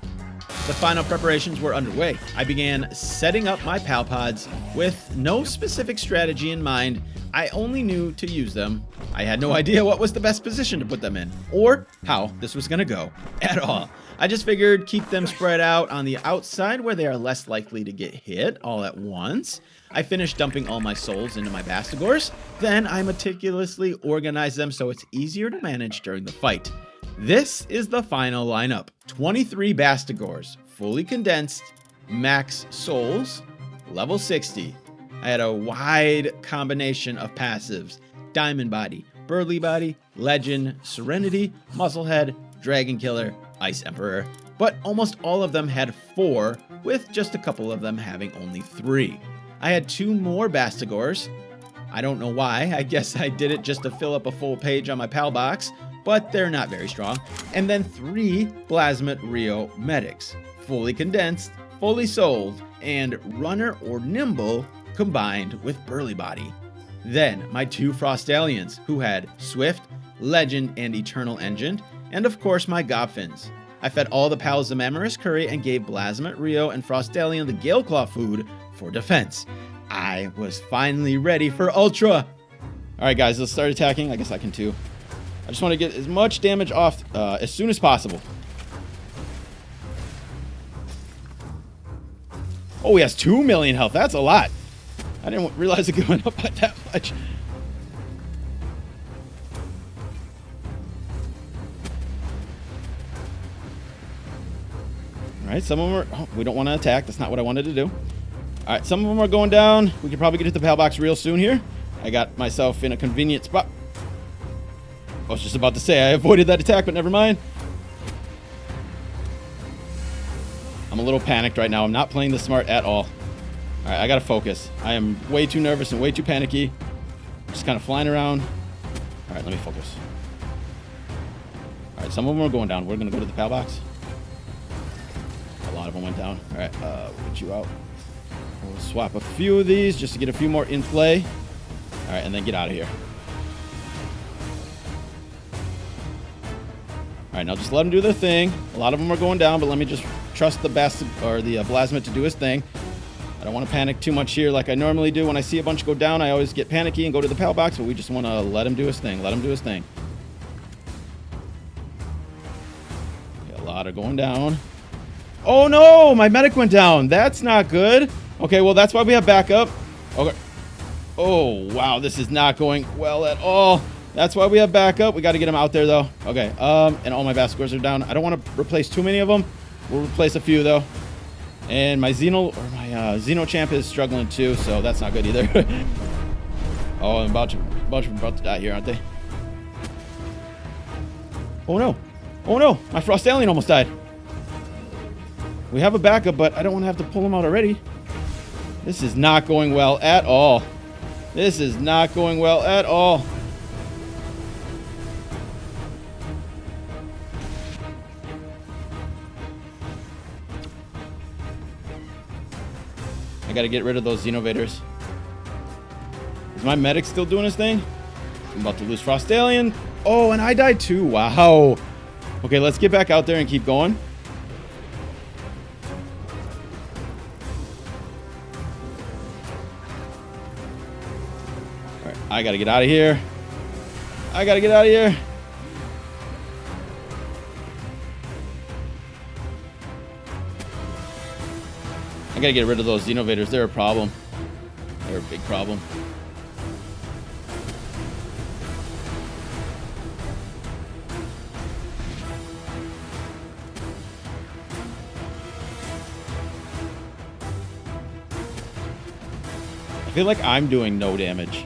The final preparations were underway. I began setting up my Palpods with no specific strategy in mind. I only knew to use them. I had no idea what was the best position to put them in, or how this was going to go at all. I just figured keep them spread out on the outside where they are less likely to get hit all at once. I finished dumping all my souls into my Bastigors. Then I meticulously organized them so it's easier to manage during the fight. This is the final lineup. 23 Bastigors, fully condensed, max souls, level 60. I had a wide combination of passives: Diamond Body, Burly Body, Legend, Serenity, Musclehead, Dragon Killer, Ice Emperor, but almost all of them had 4, with just a couple of them having only 3. I had 2 more Bastigors. I don't know why, I guess I did it just to fill up a full page on my PAL box, but they're not very strong. And then 3 Plasmid Rio medics, fully condensed, fully sold, and runner or nimble combined with Burly Body. Then my 2 Frostallions, who had Swift, Legend, and Eternal Engine, and of course my Gobfins. I fed all the pals the Mammoris Curry and gave Plasmid Rio and Frostallion the Galeclaw food for defense. I was finally ready for Ultra. Alright guys, let's start attacking. I guess I can too. I just want to get as much damage off as soon as possible. Oh, he has 2 million health. That's a lot. I didn't realize it went up by that much. Alright, some of them are... Oh, we don't want to attack. That's not what I wanted to do. Alright, some of them are going down. We can probably get to the PAL box real soon here. I got myself in a convenient spot. I was just about to say I avoided that attack, but never mind. I'm a little panicked right now. I'm not playing this smart at all. Alright, I gotta focus. I am way too nervous and way too panicky. I'm just kind of flying around. Alright, let me focus. Alright, some of them are going down. We're gonna go to the PAL box. A lot of them went down. Alright, we'll get you out. We'll swap a few of these just to get a few more in play. Alright, and then get out of here. Alright, now just let them do their thing. A lot of them are going down, but let me just trust the Plasmid to do his thing. I don't want to panic too much here like I normally do. When I see a bunch go down, I always get panicky and go to the PAL box, but we just want to let him do his thing. Let him do his thing. Okay, a lot are going down. Oh no! My medic went down. That's not good. Okay, well, that's why we have backup. Okay. Oh, wow. This is not going well at all. That's why we have backup. We got to get him out there, though. Okay, and all my Bastigors are down. I don't want to replace too many of them. We'll replace a few, though. And my Xeno champ is struggling, too, so that's not good either. Oh, I'm about to die here, aren't they? Oh, no. Oh, no. My Frostallion almost died. We have a backup, but I don't want to have to pull him out already. This is not going well at all. This is not going well at all. I gotta get rid of those Xenovaders. Is my medic still doing his thing? I'm about to lose Frostallion. Oh, and I died too. Wow. Okay, let's get back out there and keep going. Alright, I gotta get out of here. I gotta get out of here. I gotta get rid of those Xenovaders. They're a problem. They're a big problem. I feel like I'm doing no damage.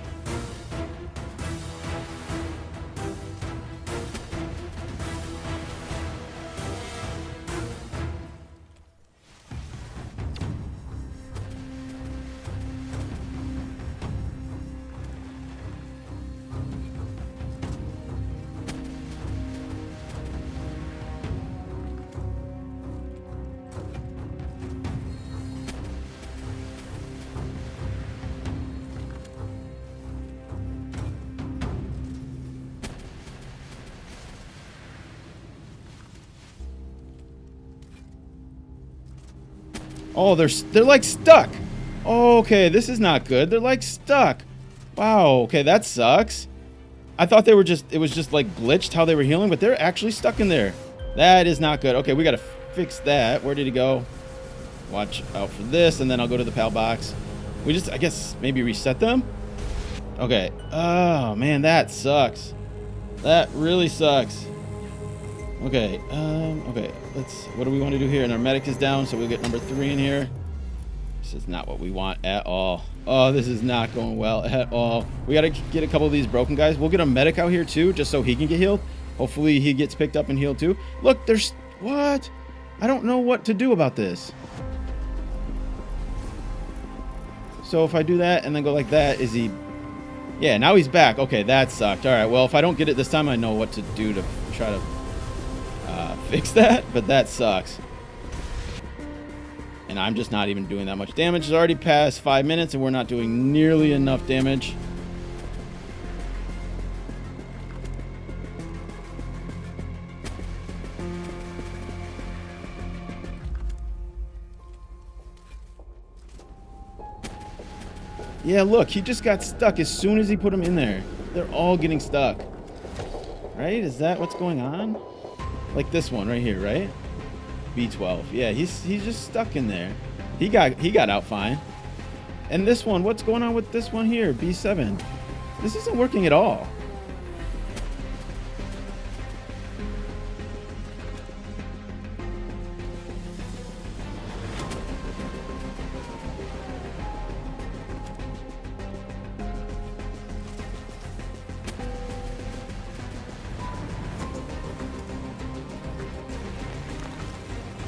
Oh, they're like stuck. Oh, okay, this is not good. They're like stuck. Wow, okay, that sucks. I thought it was just like glitched how they were healing, but they're actually stuck in there. That is not good. Okay, we gotta fix that. Where did he go? Watch out for this, and then I'll go to the PAL box. We just, I guess, maybe reset them? Okay. Oh, man, that sucks. That really sucks. Okay, okay, what do we want to do here? And our medic is down, so we'll get number 3 in here. This is not what we want at all. Oh, this is not going well at all. We got to get a couple of these broken guys. We'll get a medic out here, too, just so he can get healed. Hopefully, he gets picked up and healed, too. Look, there's... What? I don't know what to do about this. So if I do that and then go like that, is he... Yeah, now he's back. Okay, that sucked. All right, well, if I don't get it this time, I know what to do to try to fix that, but that sucks. And I'm just not even doing that much damage. It's already past 5 minutes, and we're not doing nearly enough damage. Yeah, look, he just got stuck as soon as he put him in there. They're all getting stuck. Right? Is that what's going on? Like this one right here, right? B12. Yeah, he's just stuck in there. He got out fine. And this one, what's going on with this one here? B7. This isn't working at all.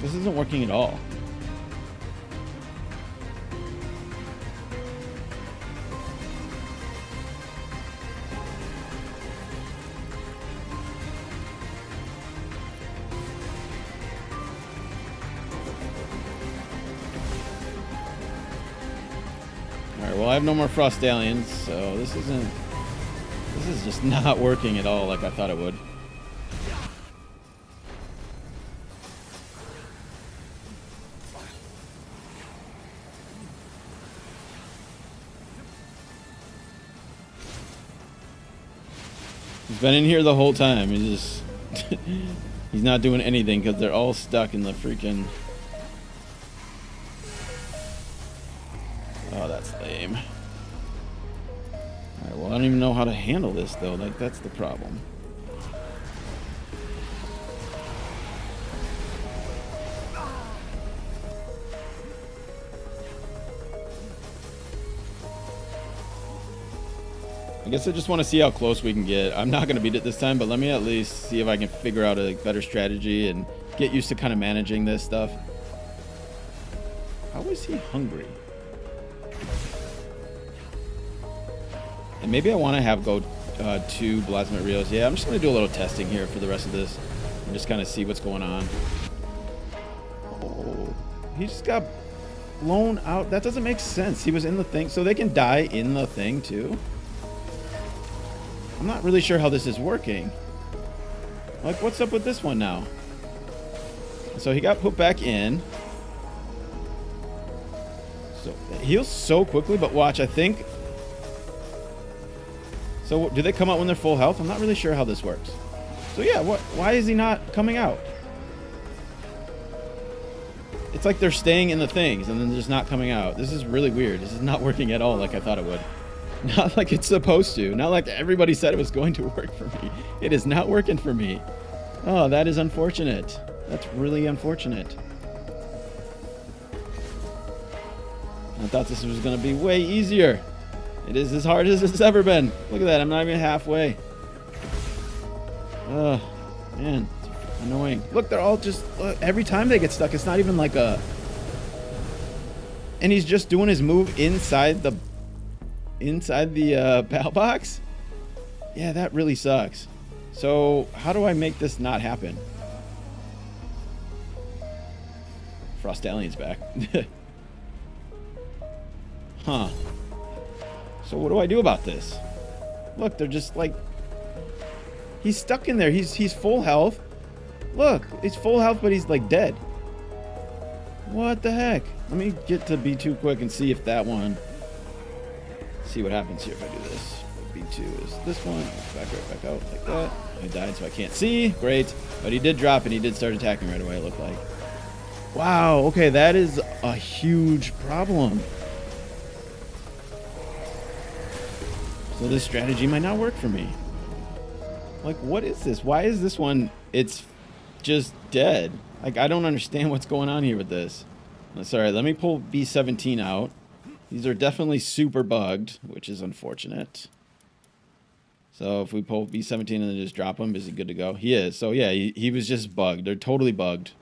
This isn't working at all. Alright, well I have no more frost aliens, so this is just not working at all like I thought it would. He's been in here the whole time. He's just... he's not doing anything because they're all stuck in the freaking... Oh, that's lame. Alright, well, I don't even know how to handle this, though. Like, that's the problem. I guess I just want to see how close we can get. I'm not going to beat it this time, but let me at least see if I can figure out a better strategy and get used to kind of managing this stuff. How is he hungry? And maybe I want to have go 2 Plasma Rios. Yeah, I'm just going to do a little testing here for the rest of this and just kind of see what's going on. Oh, he just got blown out. That doesn't make sense. He was in the thing, so they can die in the thing too. I'm not really sure how this is working. Like, what's up with this one now? So he got put back in. So it heals so quickly, but watch, I think. So do they come out when they're full health? I'm not really sure how this works. So yeah, why is he not coming out? It's like they're staying in the things and then just not coming out. This is really weird. This is not working at all like I thought it would. Not like it's supposed to. Not like everybody said it was going to work for me. It is not working for me. Oh, that is unfortunate. That's really unfortunate. I thought this was going to be way easier. It is as hard as it's ever been. Look at that. I'm not even halfway. Oh, man. It's annoying. Look, they're all just... Look, every time they get stuck, it's not even like a... And he's just doing his move inside the PAL box? Yeah, that really sucks. So, how do I make this not happen? Frost Alien's back. Huh. So what do I do about this? Look, they're just like... He's stuck in there. He's full health. Look, he's full health, but he's like dead. What the heck? Let me get to B2 quick and see if that one... See what happens here if I do this. B2 is this one. Back out like that. I died so I can't see. Great. But he did drop and he did start attacking right away, it looked like. Wow, okay, that is a huge problem. So this strategy might not work for me. Like, what is this? Why is this one, it's just dead? Like, I don't understand what's going on here with this. Sorry, let me pull B17 out. These are definitely super bugged, which is unfortunate. So if we pull B17 and then just drop him, is he good to go? He is. So yeah, he was just bugged. They're totally bugged.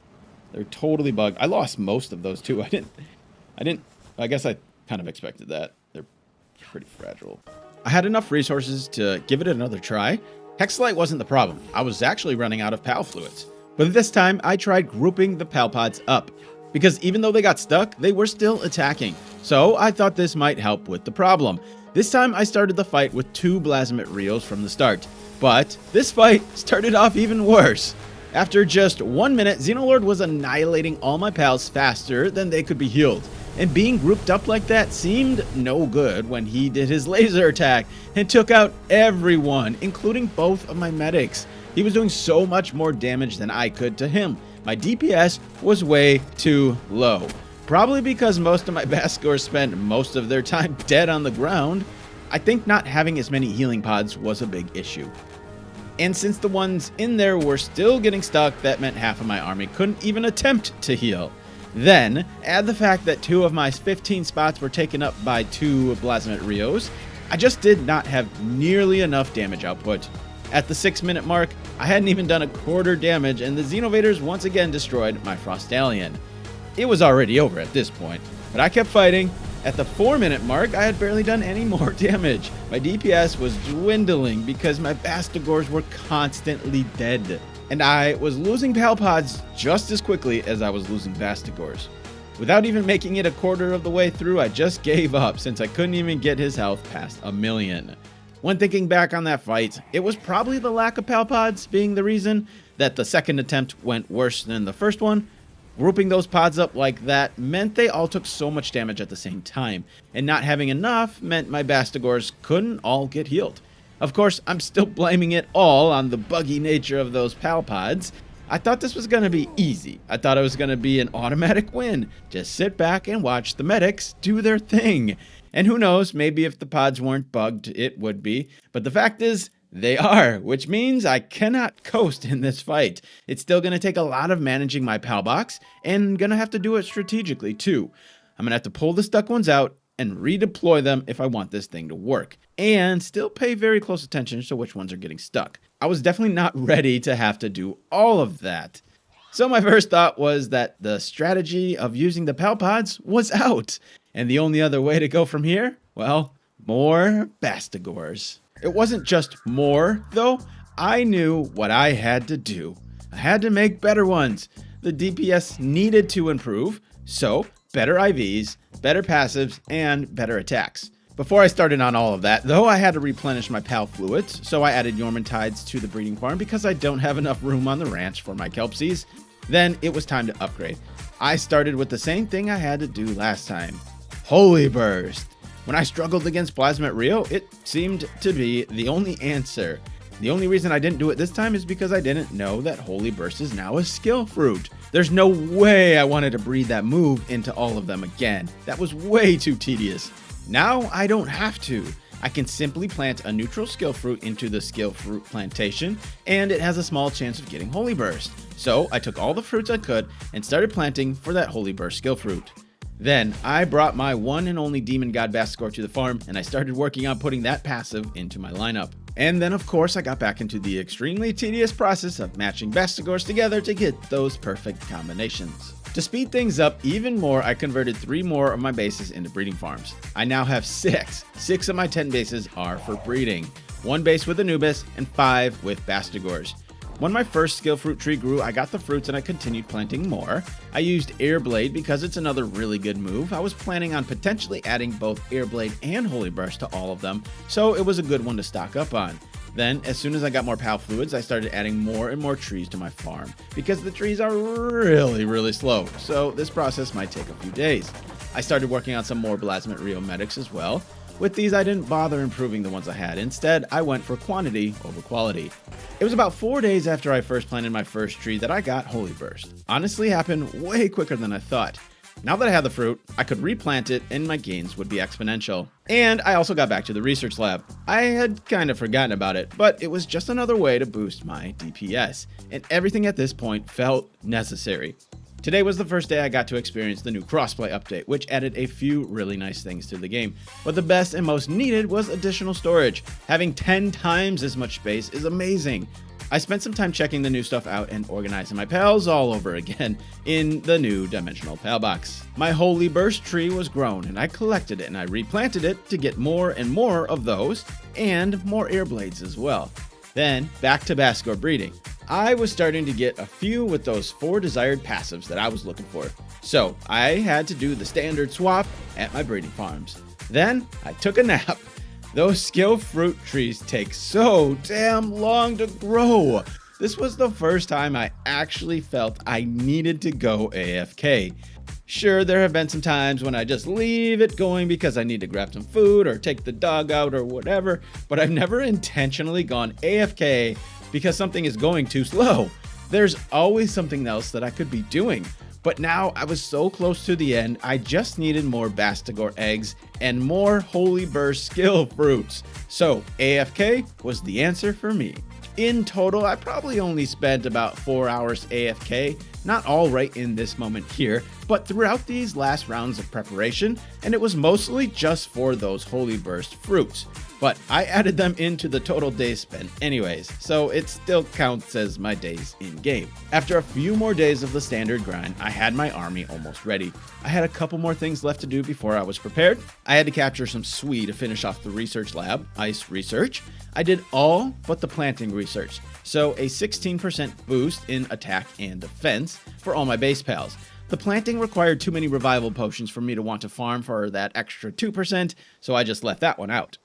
They're totally bugged. I lost most of those too. I guess I kind of expected that. They're pretty fragile. I had enough resources to give it another try. Hexalite wasn't the problem. I was actually running out of PAL fluids. But this time, I tried grouping the PAL pods up, because even though they got stuck, they were still attacking. So I thought this might help with the problem. This time, I started the fight with 2 Blasmate Rios from the start. But this fight started off even worse. After just 1 minute, Xenolord was annihilating all my pals faster than they could be healed. And being grouped up like that seemed no good when he did his laser attack and took out everyone, including both of my medics. He was doing so much more damage than I could to him. My DPS was way too low. Probably because most of my Bascors spent most of their time dead on the ground. I think not having as many healing pods was a big issue. And since the ones in there were still getting stuck, that meant half of my army couldn't even attempt to heal. Then, add the fact that 2 of my 15 spots were taken up by 2 Blasmate Rios, I just did not have nearly enough damage output. At the 6-minute mark, I hadn't even done a quarter damage and the Xenovaders once again destroyed my Frostallion. It was already over at this point, but I kept fighting. At the 4-minute mark, I had barely done any more damage. My DPS was dwindling because my Bastigors were constantly dead. And I was losing PAL pods just as quickly as I was losing Bastigors. Without even making it a quarter of the way through, I just gave up since I couldn't even get his health past 1,000,000. When thinking back on that fight, it was probably the lack of PAL pods being the reason that the second attempt went worse than the first one. Grouping those pods up like that meant they all took so much damage at the same time, and not having enough meant my Bastigors couldn't all get healed. Of course, I'm still blaming it all on the buggy nature of those PAL pods. I thought this was going to be easy. I thought it was going to be an automatic win. Just sit back and watch the medics do their thing. And who knows, maybe if the pods weren't bugged, it would be. But the fact is, they are, which means I cannot coast in this fight. It's still going to take a lot of managing my PAL box, and going to have to do it strategically too. I'm going to have to pull the stuck ones out and redeploy them if I want this thing to work, and still pay very close attention to which ones are getting stuck. I was definitely not ready to have to do all of that. So my first thought was that the strategy of using the PAL pods was out, and the only other way to go from here, well, more Bastigors. It wasn't just more, though. I knew what I had to do. I had to make better ones. The DPS needed to improve, so better IVs, better passives, and better attacks. Before I started on all of that, though, I had to replenish my PAL fluids, so I added Yormantides to the breeding farm because I don't have enough room on the ranch for my Kelpsies. Then it was time to upgrade. I started with the same thing I had to do last time. Holy Burst. When I struggled against Blasmate Rio, it seemed to be the only answer. The only reason I didn't do it this time is because I didn't know that Holy Burst is now a skill fruit. There's no way I wanted to breed that move into all of them again. That was way too tedious. Now I don't have to. I can simply plant a neutral skill fruit into the skill fruit plantation, and it has a small chance of getting Holy Burst. So I took all the fruits I could and started planting for that Holy Burst skill fruit. Then I brought my one and only Demon God Bastigor to the farm, and I started working on putting that passive into my lineup. And then of course I got back into the extremely tedious process of matching Bastigors together to get those perfect combinations. To speed things up even more, I converted 3 more of my bases into breeding farms. I now have 6. 6 of my 10 bases are for breeding. 1 base with Anubis and 5 with Bastigors. When my first skill fruit tree grew, I got the fruits and I continued planting more. I used Airblade because it's another really good move. I was planning on potentially adding both Airblade and Holy Burst to all of them, so it was a good one to stock up on. Then, as soon as I got more PAL fluids, I started adding more and more trees to my farm, because the trees are really slow, so this process might take a few days. I started working on some more Plasmid Rio medics as well. With these, I didn't bother improving the ones I had. Instead, I went for quantity over quality. It was about 4 days after I first planted my first tree that I got Holy Burst. Honestly, happened way quicker than I thought. Now that I had the fruit, I could replant it and my gains would be exponential. And I also got back to the research lab. I had kind of forgotten about it, but it was just another way to boost my DPS, and everything at this point felt necessary. Today was the first day I got to experience the new crossplay update, which added a few really nice things to the game. But the best and most needed was additional storage. Having 10 times as much space is amazing. I spent some time checking the new stuff out and organizing my pals all over again in the new dimensional pal box. My Holy Burst tree was grown and I collected it and I replanted it to get more and more of those and more air blades as well. Then back to Basgor breeding. I was starting to get a few with those 4 desired passives that I was looking for. So I had to do the standard swap at my breeding farms. Then I took a nap. Those skill fruit trees take so damn long to grow. This was the first time I actually felt I needed to go AFK. Sure, there have been some times when I just leave it going because I need to grab some food or take the dog out or whatever, but I've never intentionally gone AFK because something is going too slow. There's always something else that I could be doing. But now I was so close to the end, I just needed more Bastigor eggs and more Holy Burst skill fruits. So AFK was the answer for me. In total, I probably only spent about 4 hours AFK, not all right in this moment here, but throughout these last rounds of preparation, and it was mostly just for those Holy Burst fruits. But I added them into the total days spent anyways, so it still counts as my days in game. After a few more days of the standard grind, I had my army almost ready. I had a couple more things left to do before I was prepared. I had to capture some Swee to finish off the research lab, ice research. I did all but the planting research, so a 16% boost in attack and defense for all my base pals. The planting required too many revival potions for me to want to farm for that extra 2%, so I just left that one out.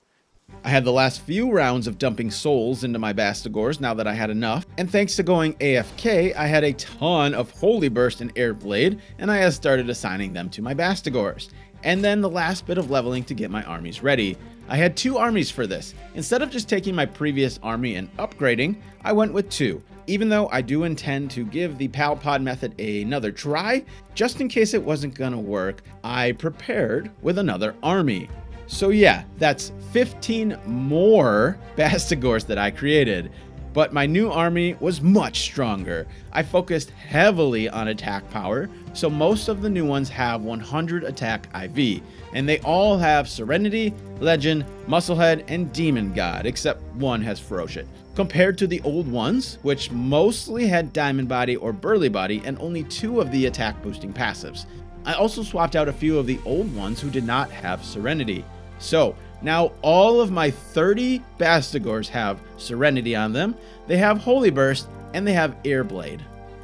I had the last few rounds of dumping souls into my Bastigors now that I had enough, and thanks to going AFK, I had a ton of Holy Burst and Air Blade, and I had started assigning them to my Bastigors. And then the last bit of leveling to get my armies ready. I had 2 armies for this. Instead of just taking my previous army and upgrading, I went with 2. Even though I do intend to give the Palpod method another try, just in case it wasn't gonna work, I prepared with another army. So yeah, that's 15 more Bastigors that I created. But my new army was much stronger. I focused heavily on attack power, so most of the new ones have 100 attack IV, and they all have Serenity, Legend, Musclehead, and Demon God, except one has Ferocious. Compared to the old ones, which mostly had Diamond Body or Burly Body and only 2 of the attack boosting passives. I also swapped out a few of the old ones who did not have Serenity. So now all of my 30 Bastigors have Serenity on them, they have Holy Burst, and they have Air Blade.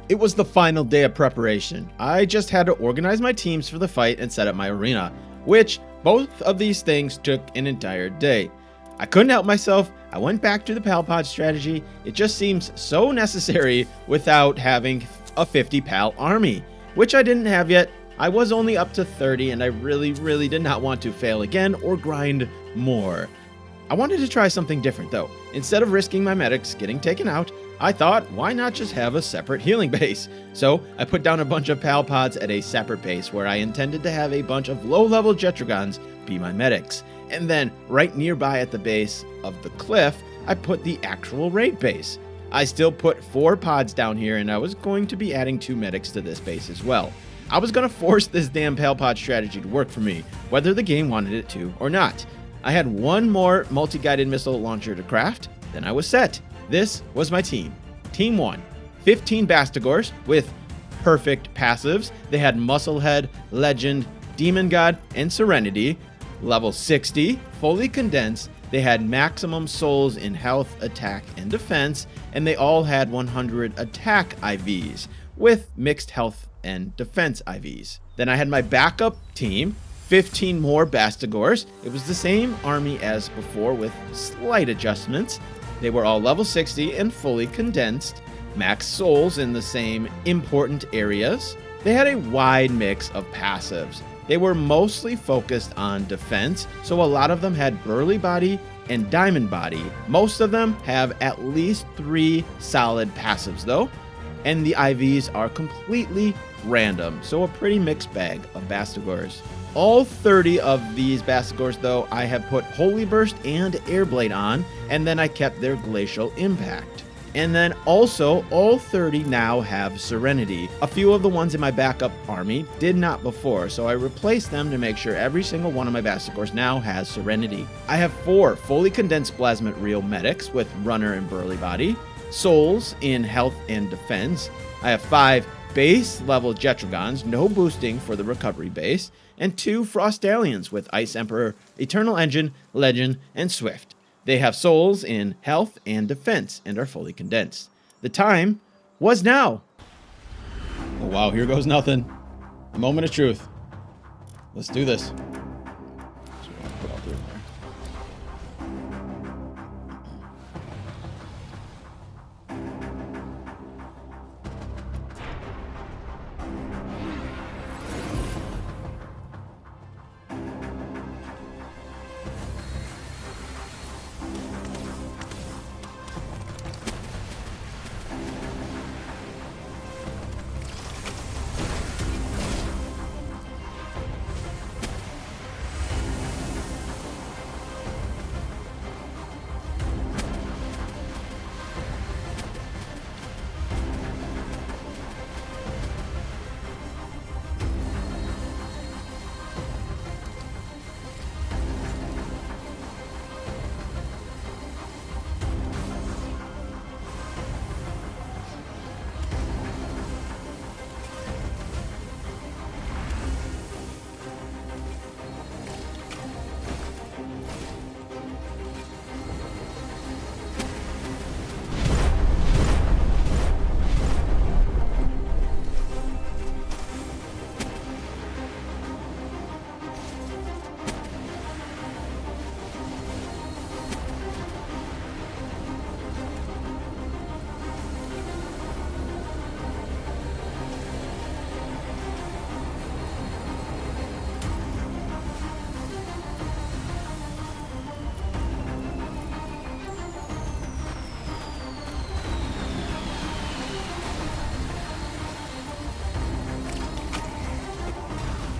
It was the final day of preparation. I just had to organize my teams for the fight and set up my arena, which both of these things took an entire day. I couldn't help myself. I went back to the Palpod strategy. It just seems so necessary without having a 50 pal army, which I didn't have yet. I was only up to 30 and I really did not want to fail again or grind more. I wanted to try something different though. Instead of risking my medics getting taken out, I thought, why not just have a separate healing base? So I put down a bunch of Palpods at a separate base where I intended to have a bunch of low-level Jetragons be my medics. And then right nearby at the base of the cliff, I put the actual raid base. I still put 4 pods down here and I was going to be adding 2 medics to this base as well. I was going to force this damn Palpod strategy to work for me, whether the game wanted it to or not. I had 1 more multi-guided missile launcher to craft, then I was set. This was my team. Team 1, 15 Bastigors with perfect passives. They had Musclehead, Legend, Demon God, and Serenity. Level 60, fully condensed. They had maximum souls in health, attack, and defense, and they all had 100 attack IVs with mixed health and defense IVs. Then I had my backup team, 15 more Bastigors. It was the same army as before with slight adjustments. They were all level 60 and fully condensed, max souls in the same important areas. They had a wide mix of passives. They were mostly focused on defense, so a lot of them had burly body and diamond body. Most of them have at least 3 solid passives though, and the IVs are completely random, so a pretty mixed bag of Bastigors. All 30 of these Bastigors though, I have put Holy Burst and Airblade on, and then I kept their Glacial Impact. And then also, all 30 now have Serenity. A few of the ones in my backup army did not before, so I replaced them to make sure every single one of my Bastigors now has Serenity. I have 4 fully condensed Plasmid Real Medics with Runner and Burly Body, Souls in Health and Defense. I have 5 base level Jetragons, no boosting for the recovery base, and 2 Frostallions with Ice Emperor, Eternal Engine, Legend, and Swift. They have souls in health and defense and are fully condensed. The time was now. Oh wow, here goes nothing. A moment of truth. Let's do this.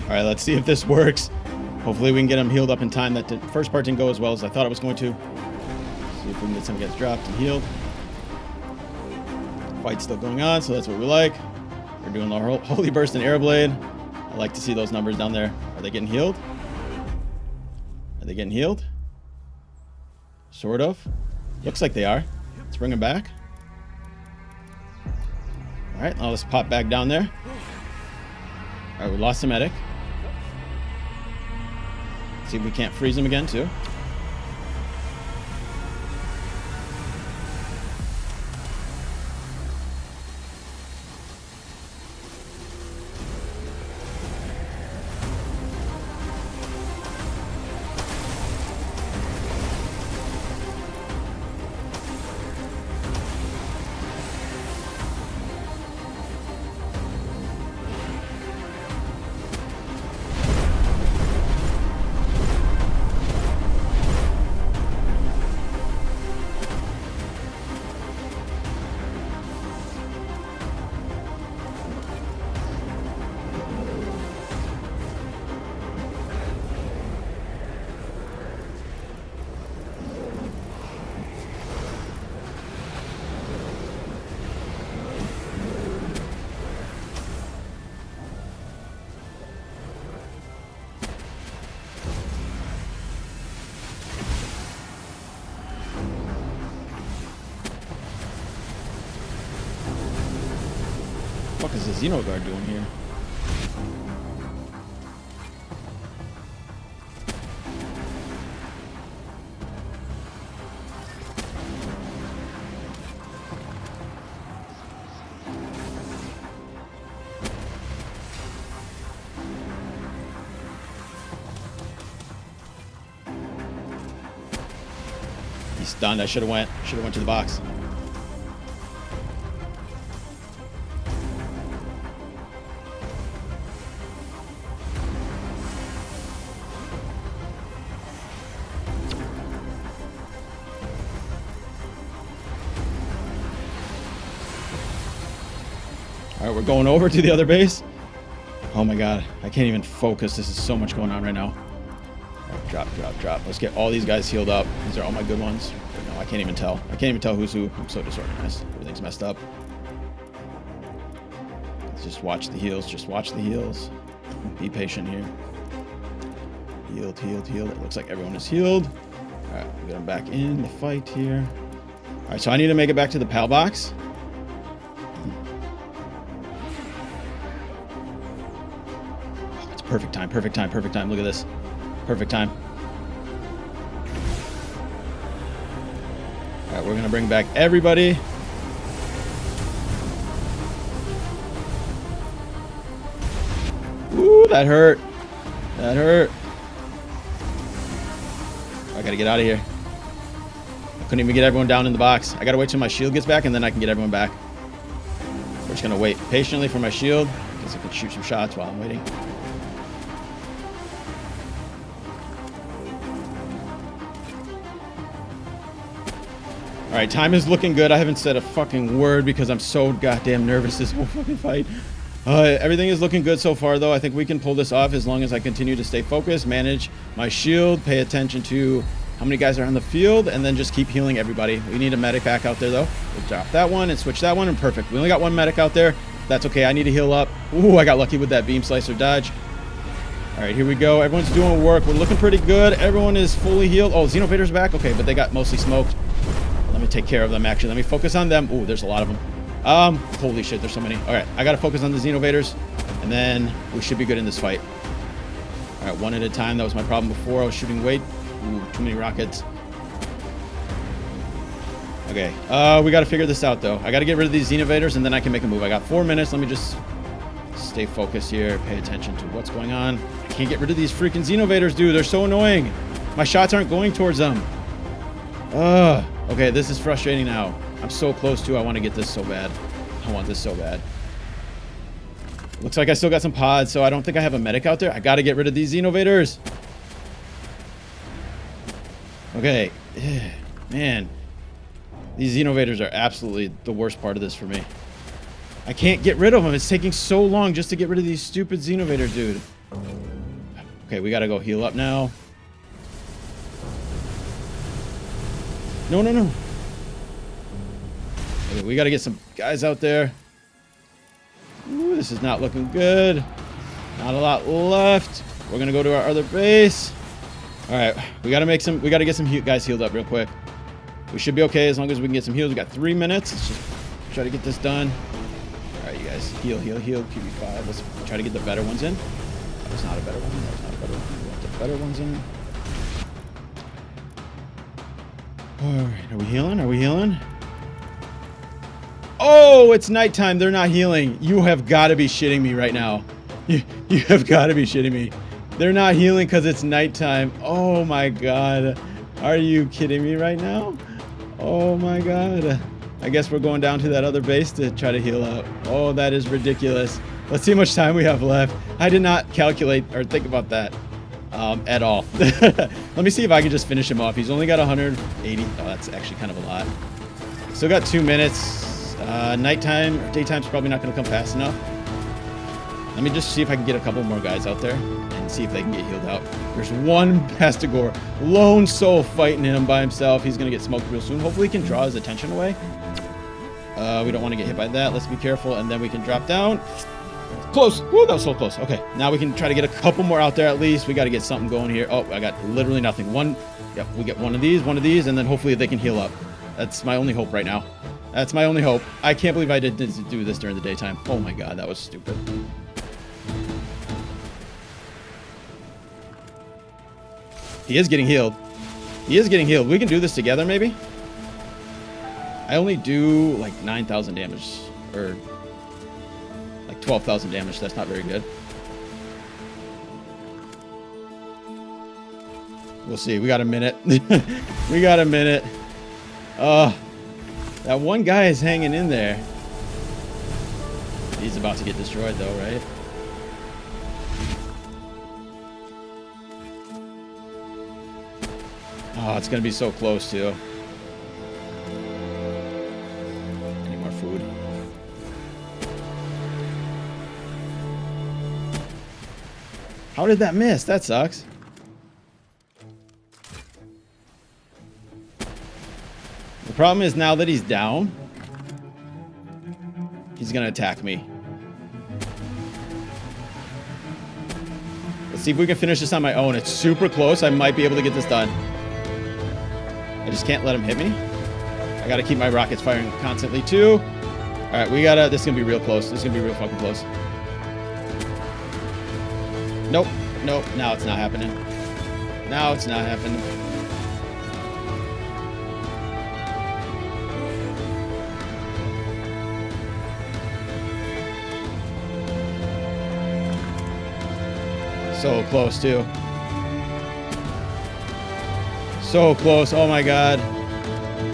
All right, let's see if this works. Hopefully we can get him healed up in time. That first part didn't go as well as I thought it was going to. See if we can get some gets dropped and healed. Fight's still going on, so that's what we like. We're doing the Holy Burst and Airblade. I like to see those numbers down there. Are they getting healed? Are they getting healed? Sort of. Looks like they are. Let's bring them back. All right, now let's pop back down there. All right, we lost the medic. See if we can't freeze him again, too. What the fuck is the Xenolord doing here? stunned. I should have went to the box. All right, we're going over to the other base. Oh my god, I can't even focus. This is so much going on right now. All right, drop, drop, drop. Let's get all these guys healed up. These are all my good ones. No, I can't even tell. I can't even tell who's who. I'm so disorganized. Everything's messed up. Let's just watch the heals. Just watch the heals. Be patient here. Healed, healed, healed. It looks like everyone is healed. All right, we'll get them back in the fight here. All right, so I need to make it back to the PAL box. Perfect time, perfect time, perfect time. Look at this. Perfect time. All right, we're going to bring back everybody. Ooh, that hurt. That hurt. I got to get out of here. I couldn't even get everyone down in the box. I got to wait till my shield gets back, and then I can get everyone back. We're just going to wait patiently for my shield. I guess I can shoot some shots while I'm waiting. All right, time is looking good. I haven't said a fucking word because I'm so goddamn nervous this whole fucking fight. Everything is looking good so far, though. I think we can pull this off as long as I continue to stay focused, manage my shield, pay attention to how many guys are on the field, and then just keep healing everybody. We need a medic back out there, though. We'll drop that one and switch that one, and perfect. We only got one medic out there. That's okay. I need to heal up. Ooh, I got lucky with that beam slicer dodge. All right, here we go. Everyone's doing work. We're looking pretty good. Everyone is fully healed. Oh, Xenovader's back. Okay, but they got mostly smoked. Let me take care of them, actually. Let me focus on them. Ooh, there's a lot of them. Holy shit, there's so many. All right, I got to focus on the Xenovaders, and then we should be good in this fight. All right, one at a time. That was my problem before. I was shooting way... Ooh, too many rockets. Okay, we got to figure this out, though. I got to get rid of these Xenovaders, and then I can make a move. I got 4 minutes. Let me just stay focused here, pay attention to what's going on. I can't get rid of these freaking Xenovaders, dude. They're so annoying. My shots aren't going towards them. Okay, this is frustrating now. I'm so close to. I want to get this so bad. I want this so bad. Looks like I still got some pods, so I don't think I have a medic out there. I got to get rid of these Xenovaders. Okay. Man. These Xenovaders are absolutely the worst part of this for me. I can't get rid of them. It's taking so long just to get rid of these stupid Xenovaders, dude. Okay, we got to go heal up now. No, no, no. Okay, we got to get some guys out there. Ooh, this is not looking good. Not a lot left. We're going to go to our other base. All right, we got to get some guys healed up real quick. We should be okay as long as we can get some heals. We got 3 minutes. Let's just try to get this done. All right, you guys, heal, heal, heal. QB5. Let's try to get the better ones in. That was not a better one. That was not a better one. We want the better ones in. All right, are we healing? Are we healing? Oh, it's nighttime. They're not healing. You have got to be shitting me right now. You have got to be shitting me. They're not healing because it's nighttime. Oh my god. Are you kidding me right now? Oh my god. I guess we're going down to that other base to try to heal up. Oh, that is ridiculous. Let's see how much time we have left. I did not calculate or think about that at all. Let me see if I can just finish him off. He's only got 180. Oh, that's actually kind of a lot. Still got 2 minutes. Nighttime or daytime's probably not going to come fast enough. Let me just see if I can get a couple more guys out there and see if they can get healed out. There's one Pastigore, lone soul fighting him by himself. He's going to get smoked real soon. Hopefully he can draw his attention away. We don't want to get hit by that. Let's be careful, and then we can drop down. Close. Woo, that was so close. Okay, now we can try to get a couple more out there at least. We got to get something going here. Oh, I got literally nothing. Yep, we get one of these, and then hopefully they can heal up. That's my only hope right now. That's my only hope. I can't believe I didn't do this during the daytime. Oh my god, that was stupid. He is getting healed. He is getting healed. We can do this together, maybe? I only do like 9,000 damage. Or like 12,000 damage. That's not very good. We'll see. We got a minute. We got a minute. That one guy is hanging in there. He's about to get destroyed though, right? Oh, it's gonna be so close too. Any more food? How did that miss? That sucks. The problem is now that he's down, he's gonna attack me. Let's see if we can finish this on my own. It's super close. I might be able to get this done. I just can't let him hit me. I gotta keep my rockets firing constantly too. All right, we gotta, this is gonna be real close. This is gonna be real fucking close. Nope, nope, now it's not happening. Now it's not happening. So close too. So close. Oh my god.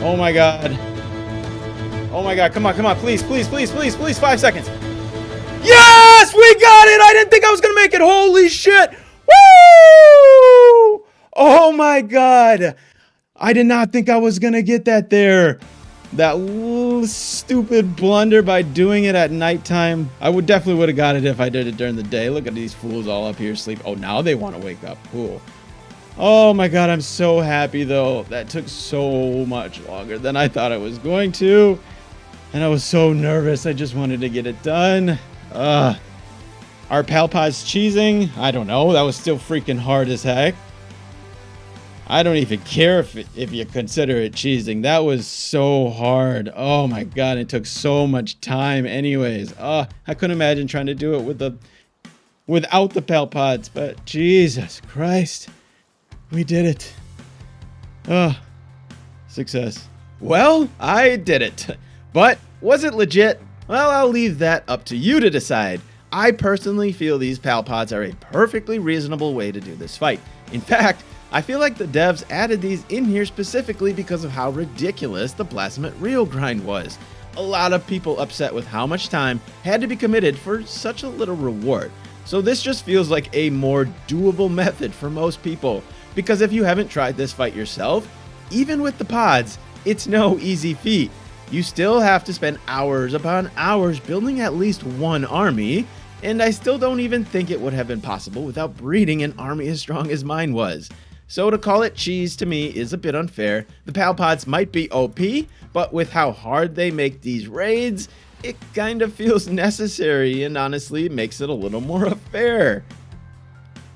Oh my god. Oh my god. Come on, come on. Please, please, please, please, please. 5 seconds. Yes! We got it! I didn't think I was gonna make it. Holy shit! Woo! Oh my god. I did not think I was gonna get that there. That little stupid blunder by doing it at nighttime. I definitely would have got it if I did it during the day. Look at these fools all up here sleep. Oh, now they want to wake up. Cool. Oh my god, I'm so happy though. That took so much longer than I thought it was going to. And I was so nervous. I just wanted to get it done. Are Palpod's cheesing? I don't know. That was still freaking hard as heck. I don't even care if you consider it cheesing. That was so hard. Oh my god, it took so much time anyways. I couldn't imagine trying to do it without the Palpods, but Jesus Christ. We did it. Success. Well, I did it. But was it legit? Well, I'll leave that up to you to decide. I personally feel these Palpods are a perfectly reasonable way to do this fight. In fact, I feel like the devs added these in here specifically because of how ridiculous the Blasphemous Real grind was. A lot of people upset with how much time had to be committed for such a little reward. So this just feels like a more doable method for most people. Because if you haven't tried this fight yourself, even with the pods, it's no easy feat. You still have to spend hours upon hours building at least one army, and I still don't even think it would have been possible without breeding an army as strong as mine was. So to call it cheese to me is a bit unfair. The Palpods might be OP, but with how hard they make these raids, it kind of feels necessary and honestly makes it a little more fair.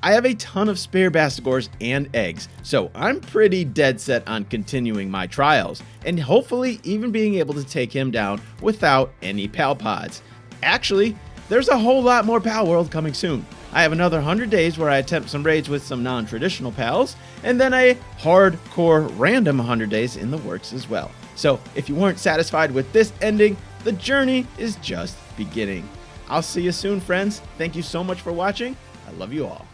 I have a ton of spare Bastigors and eggs, so I'm pretty dead set on continuing my trials, and hopefully even being able to take him down without any Palpods. Actually, there's a whole lot more Palworld coming soon. I have another 100 days where I attempt some raids with some non-traditional pals, and then a hardcore random 100 days in the works as well. So if you weren't satisfied with this ending, the journey is just beginning. I'll see you soon, friends. Thank you so much for watching. I love you all.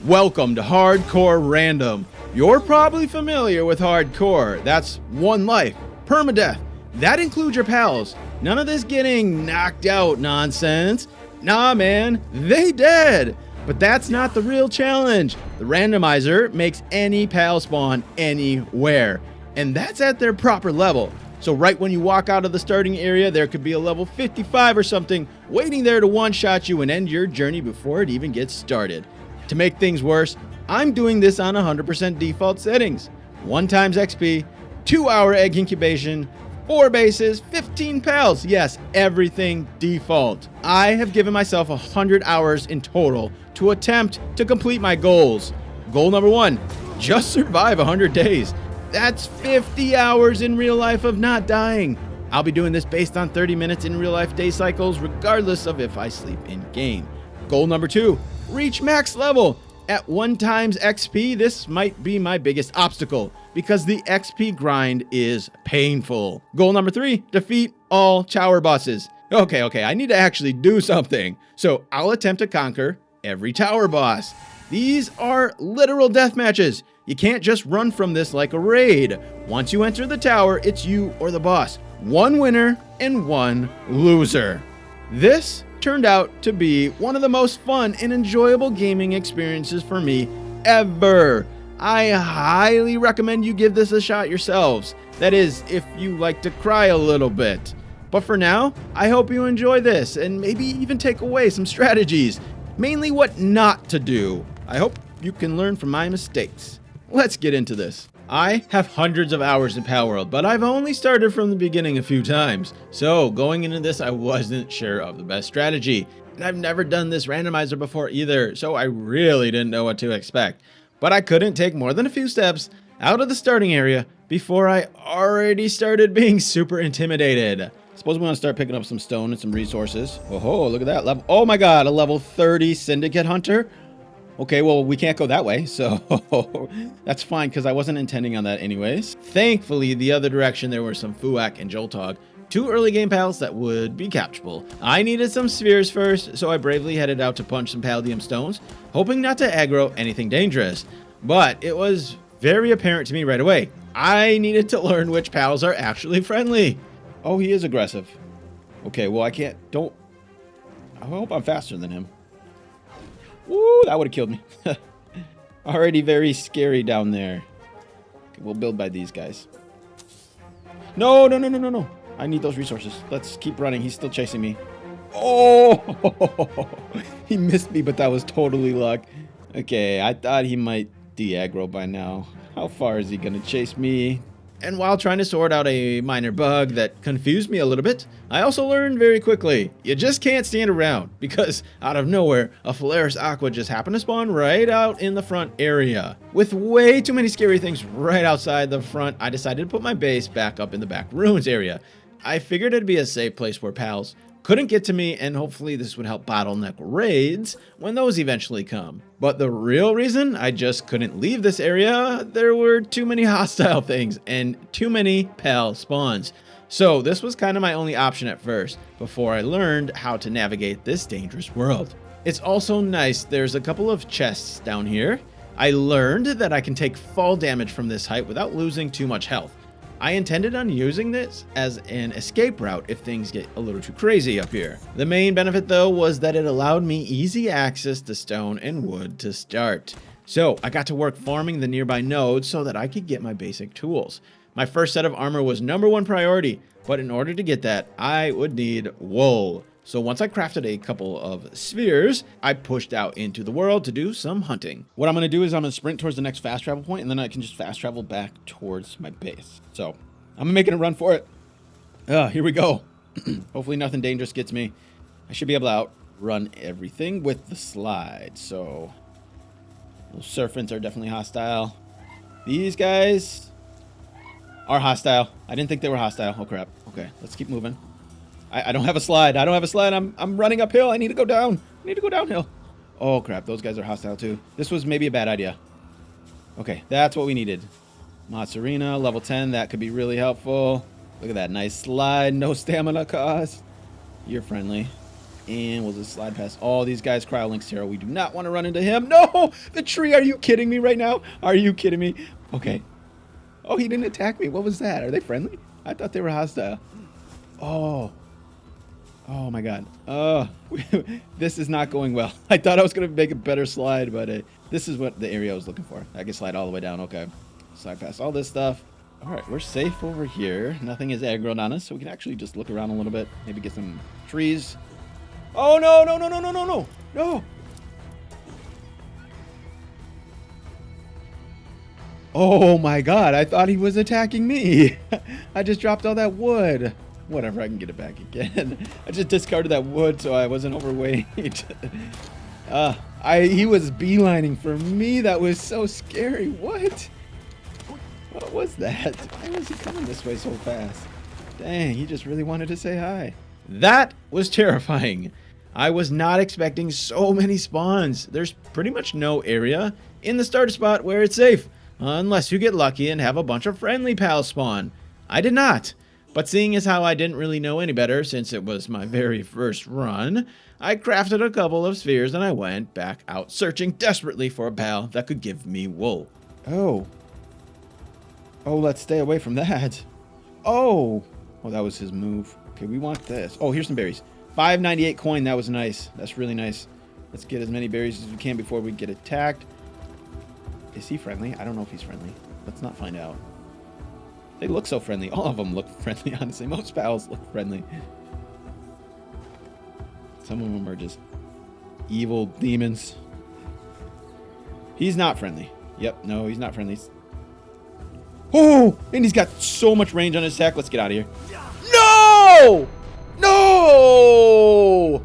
Welcome to Hardcore Random. You're probably familiar with Hardcore. That's one life, permadeath. That includes your pals. None of this getting knocked out nonsense. Nah, man, they dead. But that's not the real challenge. The randomizer makes any pal spawn anywhere, and that's at their proper level. So right when you walk out of the starting area, there could be a level 55 or something waiting there to one-shot you and end your journey before it even gets started. To make things worse, I'm doing this on 100% default settings. 1 times XP, 2-hour egg incubation, 4 bases, 15 pals. Yes, everything default. I have given myself 100 hours in total to attempt to complete my goals. Goal number 1, just survive 100 days. That's 50 hours in real life of not dying. I'll be doing this based on 30 minutes in real life day cycles, regardless of if I sleep in game. Goal number 2, reach max level. At 1 times XP, this might be my biggest obstacle because the XP grind is painful. Goal number 3, defeat all tower bosses. Okay, I need to actually do something. So I'll attempt to conquer every tower boss. These are literal death matches. You can't just run from this like a raid. Once you enter the tower, it's you or the boss. One winner and one loser. This turned out to be one of the most fun and enjoyable gaming experiences for me ever. I highly recommend you give this a shot yourselves. That is, if you like to cry a little bit. But for now, I hope you enjoy this and maybe even take away some strategies. Mainly what not to do. I hope you can learn from my mistakes. Let's get into this. I have hundreds of hours in Palworld, but I've only started from the beginning a few times. So going into this, I wasn't sure of the best strategy. And I've never done this randomizer before either, so I really didn't know what to expect. But I couldn't take more than a few steps out of the starting area before I already started being super intimidated. Suppose we want to start picking up some stone and some resources. Oh, look at that level. Oh my god, a level 30 syndicate hunter. Okay, well, we can't go that way, so that's fine because I wasn't intending on that anyways. Thankfully, the other direction there were some Fuak and Joltog, two early game pals that would be catchable. I needed some spheres first, so I bravely headed out to punch some Palladium stones, hoping not to aggro anything dangerous. But it was very apparent to me right away. I needed to learn which pals are actually friendly. Oh, he is aggressive. Okay, well, I hope I'm faster than him. Woo, that would have killed me. Already very scary down there. Okay, we'll build by these guys. No. I need those resources. Let's keep running. He's still chasing me. Oh, he missed me, but that was totally luck. Okay, I thought he might de-aggro by now. How far is he gonna chase me? And while trying to sort out a minor bug that confused me a little bit, I also learned very quickly, you just can't stand around, because out of nowhere, a Phalaris Aqua just happened to spawn right out in the front area. With way too many scary things right outside the front, I decided to put my base back up in the back ruins area. I figured it'd be a safe place where pals couldn't get to me, and hopefully this would help bottleneck raids when those eventually come. But the real reason I just couldn't leave this area, there were too many hostile things and too many pal spawns. So this was kind of my only option at first, before I learned how to navigate this dangerous world. It's also nice there's a couple of chests down here. I learned that I can take fall damage from this height without losing too much health. I intended on using this as an escape route if things get a little too crazy up here. The main benefit though was that it allowed me easy access to stone and wood to start. So I got to work farming the nearby nodes so that I could get my basic tools. My first set of armor was #1 priority, but in order to get that, I would need wool. So once I crafted a couple of spheres, I pushed out into the world to do some hunting. What I'm going to do is I'm going to sprint towards the next fast travel point, and then I can just fast travel back towards my base. So I'm making a run for it. Here we go. Hopefully nothing dangerous gets me. I should be able to outrun everything with the slide. So those serpents are definitely hostile. These guys are hostile. I didn't think they were hostile. Oh crap. Okay, let's keep moving. I don't have a slide. I'm running uphill. I need to go down. I need to go downhill. Oh crap, those guys are hostile too. This was maybe a bad idea. Okay, that's what we needed. Mozzarina, level 10. That could be really helpful. Look at that, nice slide. No stamina cost. You're friendly. And we'll just slide past all these guys. Cryolink's Terror. We do not want to run into him. No! The tree! Are you kidding me right now? Are you kidding me? Okay. Oh, he didn't attack me. What was that? Are they friendly? I thought they were hostile. Oh my god. This is not going well. I thought I was going to make a better slide, but this is what the area I was looking for. I can slide all the way down. Okay. Slide past all this stuff. All right, we're safe over here. Nothing is aggroed on us, so we can actually just look around a little bit. Maybe get some trees. Oh, no. No. Oh my god, I thought he was attacking me. I just dropped all that wood. Whatever, I can get it back again. I just discarded that wood so I wasn't overweight. He was beelining for me. That was so scary. What was that? Why was he coming this way so fast? Dang, he just really wanted to say hi. That was terrifying. I was not expecting so many spawns. There's pretty much no area in the starter spot where it's safe, unless you get lucky and have a bunch of friendly pals spawn. I did not. But seeing as how I didn't really know any better since it was my very first run, I crafted a couple of spheres and I went back out searching desperately for a pal that could give me wool. Oh. Oh, let's stay away from that. Oh. Oh, that was his move. Okay, we want this. Oh, here's some berries. 598 coin. That was nice. That's really nice. Let's get as many berries as we can before we get attacked. Is he friendly? I don't know if he's friendly. Let's not find out. They look so friendly. All of them look friendly, honestly. Most pals look friendly. Some of them are just evil demons. He's not friendly. Yep, no, he's not friendly. Oh, and he's got so much range on his attack. Let's get out of here. No! No!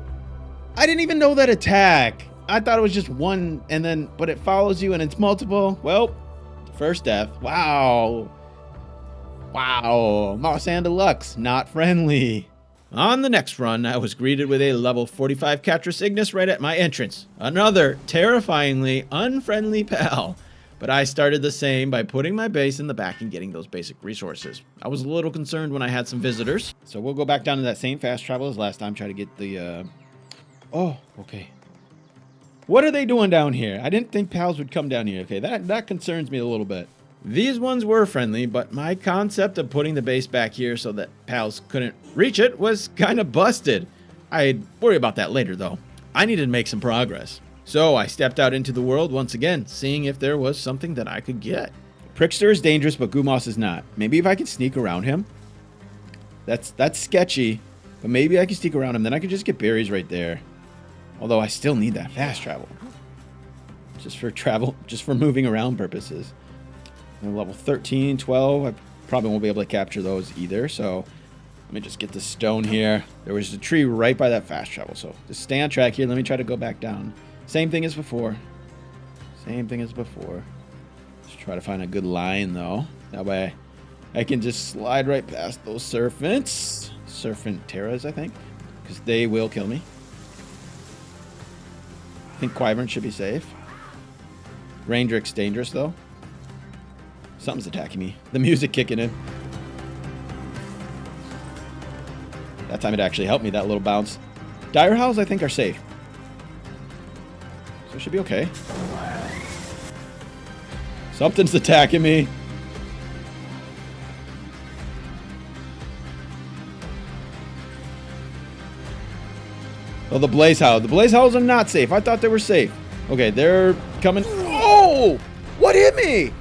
I didn't even know that attack. I thought it was just one, and then, but it follows you and it's multiple. Well, first death. Wow. Wow. Marsan Deluxe, not friendly. On the next run, I was greeted with a level 45 Catris Ignis right at my entrance. Another terrifyingly unfriendly pal. But I started the same by putting my base in the back and getting those basic resources. I was a little concerned when I had some visitors. So we'll go back down to that same fast travel as last time, try to get the, Oh, okay. What are they doing down here? I didn't think pals would come down here. Okay, that concerns me a little bit. These ones were friendly, but my concept of putting the base back here so that pals couldn't reach it was kind of busted. I'd worry about that later, though. I needed to make some progress. So I stepped out into the world once again, seeing if there was something that I could get. Prickster is dangerous, but Gumos is not. Maybe if I can sneak around him. That's sketchy, but maybe I can sneak around him. Then I could just get berries right there. Although I still need that fast travel. Just for moving around purposes. And level 13, 12, I probably won't be able to capture those either. So let me just get the stone here. There was a tree right by that fast travel. So just stay on track here. Let me try to go back down. Same thing as before. Same thing as before. Just try to find a good line though. That way I can just slide right past those serpents. Serpent terras, I think. Because they will kill me. I think Wyvern should be safe. Raindrick's dangerous though. Something's attacking me. The music kicking in. That time it actually helped me, that little bounce. Dire Howls, I think, are safe. So it should be okay. Something's attacking me. Oh, the Blaze Howl. The Blaze Howls are not safe. I thought they were safe. Okay, they're coming. Oh! What hit me?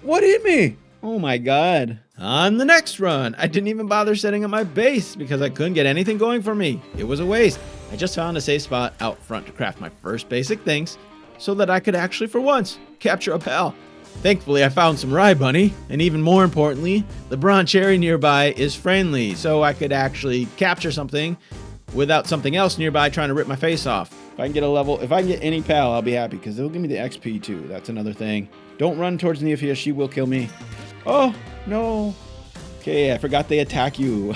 What hit me? Oh my god. On the next run, I didn't even bother setting up my base because I couldn't get anything going for me. It was a waste. I just found a safe spot out front to craft my first basic things so that I could actually, for once, capture a pal. Thankfully, I found some Rye Bunny, and even more importantly, the Bronze Cherry nearby is friendly, so I could actually capture something without something else nearby trying to rip my face off. If I can get any pal, I'll be happy because they'll give me the XP too. That's another thing. Don't run towards Neophia, she will kill me. Oh, no. Okay, I forgot they attack you.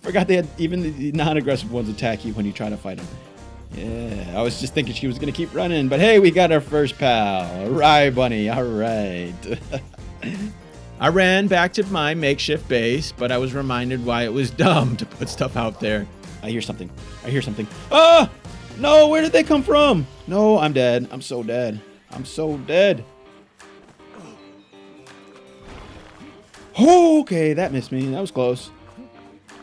Forgot they had even the non-aggressive ones attack you when you try to fight them. Yeah, I was just thinking she was going to keep running, but hey, we got our first pal. Rye Bunny, all right. I ran back to my makeshift base, but I was reminded why it was dumb to put stuff out there. I hear something. I hear something. Ah! No, where did they come from? No, I'm dead. I'm so dead. I'm so dead. Oh, okay, that missed me. That was close.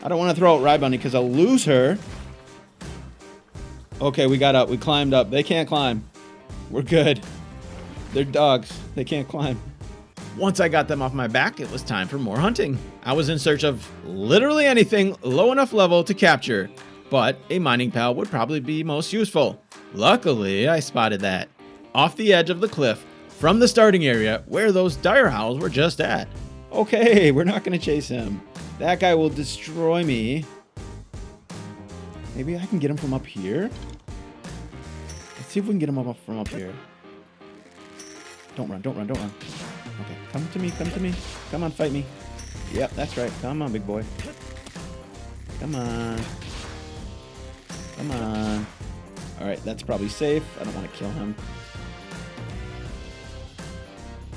I don't want to throw out Rye Bunny because I'll lose her. Okay, we got up. We climbed up. They can't climb. We're good. They're dogs. They can't climb. Once I got them off my back, it was time for more hunting. I was in search of literally anything low enough level to capture, but a mining pal would probably be most useful. Luckily, I spotted that off the edge of the cliff from the starting area where those Dire Howls were just at. Okay, we're not going to chase him. That guy will destroy me. Maybe I can get him from up here. Let's see if we can get him up from up here. Don't run, don't run, don't run. Okay, come to me, come to me. Come on, fight me. Yep, that's right. Come on, big boy. Come on. Come on. All right, that's probably safe. I don't want to kill him.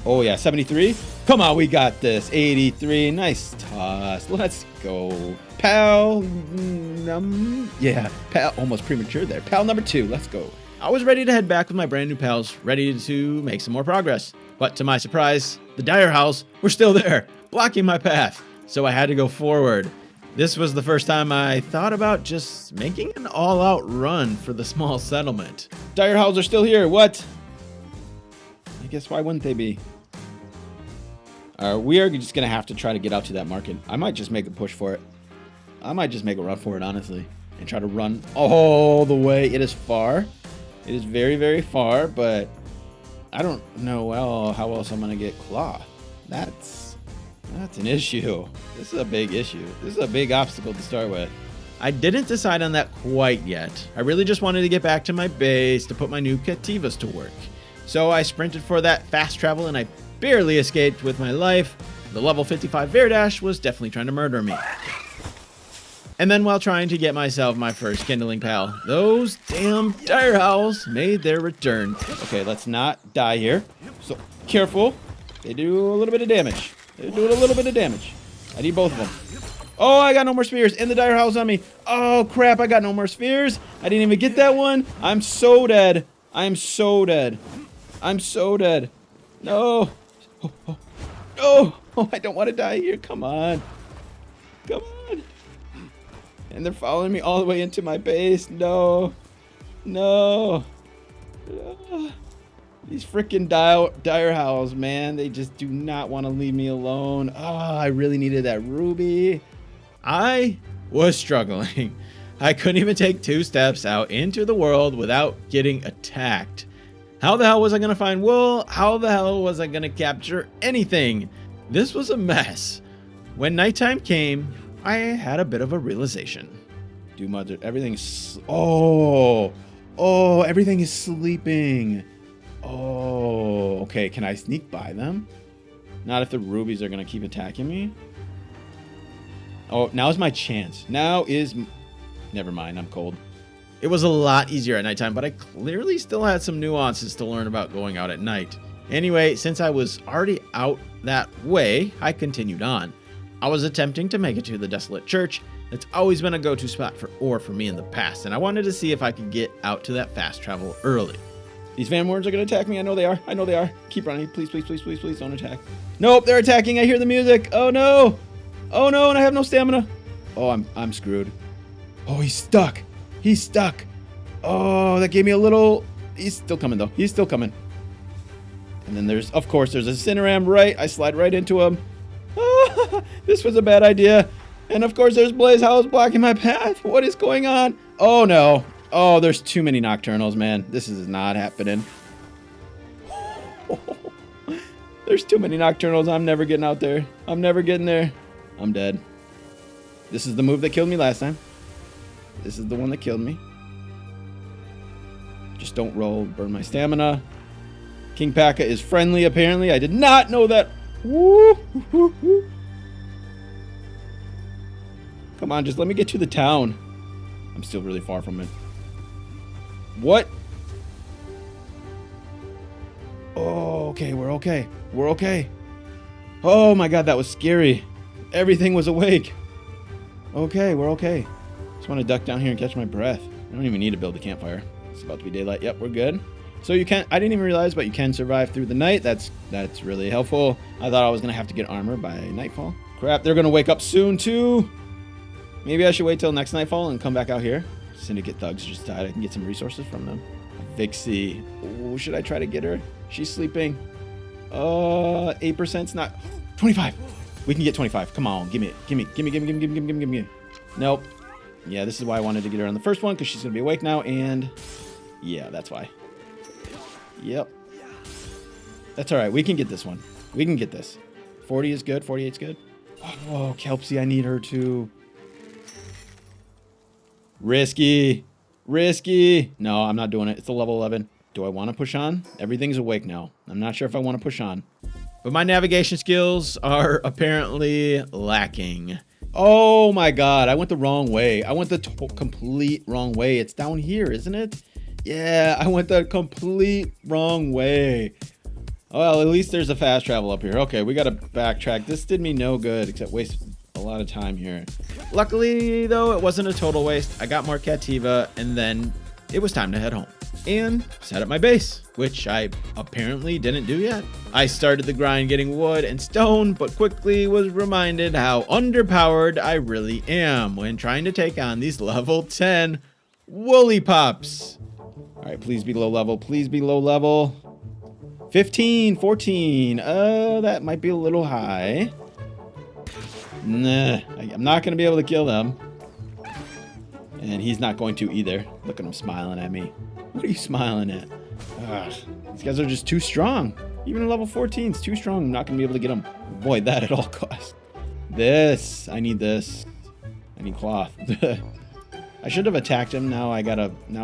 Oh, yeah, 73. Come on, we got this. 83. Nice toss. Let's go. Pal. Yeah, pal. Almost premature there. Pal number 2. Let's go. I was ready to head back with my brand new pals, ready to make some more progress. But to my surprise, the dire howls were still there, blocking my path. So I had to go forward. This was the first time I thought about just making an all-out run for the small settlement. Dire howls are still here, what? I guess why wouldn't they be? We are just gonna have to try to get out to that market. I might just make a push for it. I might just make a run for it, honestly. And try to run all the way. It is far. It is very, very far, but I don't know how else I'm gonna get Claw. That's an issue. This is a big issue. This is a big obstacle to start with. I didn't decide on that quite yet. I really just wanted to get back to my base to put my new Cativas to work. So I sprinted for that fast travel and I barely escaped with my life. The level 55 Verdash was definitely trying to murder me. And then while trying to get myself my first kindling pal, those damn dire howls made their return. Okay, let's not die here. So careful. They do a little bit of damage. They're doing a little bit of damage. I need both of them. Oh, I got no more spheres. And the dire howls on me. Oh, crap. I got no more spheres. I didn't even get that one. I'm so dead. I'm so dead. I'm so dead. No. Oh, I don't want to die here. Come on. Come on. And they're following me all the way into my base. No. These freaking dire howls, man. They just do not want to leave me alone. Oh, I really needed that ruby. I was struggling. I couldn't even take 2 steps out into the world without getting attacked. How the hell was I going to find wool? How the hell was I going to capture anything? This was a mess. When nighttime came, I had a bit of a realization. Everything's... Oh, everything is sleeping. Oh, okay. Can I sneak by them? Not if the rubies are going to keep attacking me. Oh, now's my chance. Never mind. I'm cold. It was a lot easier at nighttime, but I clearly still had some nuances to learn about going out at night. Anyway, since I was already out that way, I continued on. I was attempting to make it to the desolate church. It's always been a go-to spot for ore for me in the past, and I wanted to see if I could get out to that fast travel early. These Vanworms are going to attack me. I know they are. Keep running. Please don't attack. Nope, they're attacking. I hear the music. Oh no, and I have no stamina. Oh, I'm screwed. Oh, he's stuck. Oh, that gave me a little... He's still coming, though. He's still coming. And then there's a Cineram right. I slide right into him. Oh, this was a bad idea. And of course, there's Blaze Howls blocking my path. What is going on? Oh, no. Oh, there's too many Nocturnals, man. This is not happening. There's too many Nocturnals. I'm never getting out there. I'm never getting there. I'm dead. This is the move that killed me last time. This is the one that killed me. Just don't roll. Burn my stamina. King P.A.K.A. is friendly, apparently. I did not know that. Woo. Come on, just let me get to the town. I'm still really far from it. What? Oh, okay, we're okay. We're okay. Oh my god, that was scary. Everything was awake. Okay, we're okay. Just want to duck down here and catch my breath. I don't even need to build a campfire. It's about to be daylight. Yep, we're good. So you can, I didn't even realize, but you can survive through the night. That's really helpful. I thought I was going to have to get armor by nightfall. Crap, they're going to wake up soon too. Maybe I should wait till next nightfall and come back out here. Syndicate thugs just died. I can get some resources from them. Vixie. Oh, should I try to get her? She's sleeping. 8%'s not... 25. We can get 25. Come on, give me it. Nope. Yeah, this is why I wanted to get her on the first one, because she's going to be awake now, and... yeah, that's why. Yep. That's all right. We can get this one. We can get this. 40 is good. 48 is good. Oh, Kelpsy, I need her too. Risky. No, I'm not doing it. It's a level 11. Do I want to push on? Everything's awake now. I'm not sure if I want to push on. But my navigation skills are apparently lacking. Oh my god, I went the wrong way. I went the complete wrong way. It's down here, isn't it? Yeah, I went the complete wrong way. Well, at least there's a fast travel up here. Okay, we gotta backtrack. This did me no good, except waste a lot of time here. Luckily, though, it wasn't a total waste. I got more Cativa, and then it was time to head home. and set up my base, which I apparently didn't do yet. I started the grind getting wood and stone, but quickly was reminded how underpowered I really am when trying to take on these level 10 woolly pops. All right, please be low level, please be low level. 15, 14, that might be a little high. Nah, I'm not gonna be able to kill them. And he's not going to either. Look at him smiling at me. What are you smiling at? Ugh, these guys are just too strong. Even level 14 is too strong. I'm not going to be able to get them. Avoid that at all costs. This. I need this. I need cloth. I should have attacked him. Now I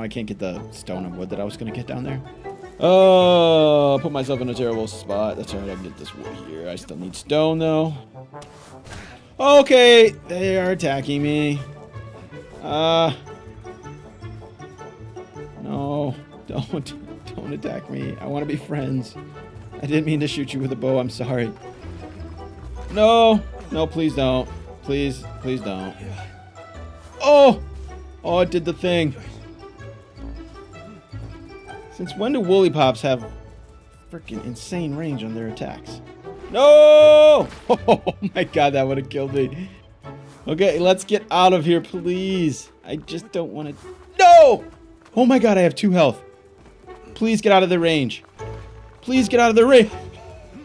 can't get the stone and wood that I was going to get down there. Oh, put myself in a terrible spot. That's all right. I can get this wood here. I still need stone though. Okay. They are attacking me. No, don't attack me. I want to be friends. I didn't mean to shoot you with a bow. I'm sorry. No, please don't. Please don't. Oh, it did the thing. Since when do woolly pops have freaking insane range on their attacks? No! Oh my god, that would have killed me. Okay, let's get out of here, please. I just don't want to... No! Oh my god, I have 2 health. Please get out of the range. Please get out of the range.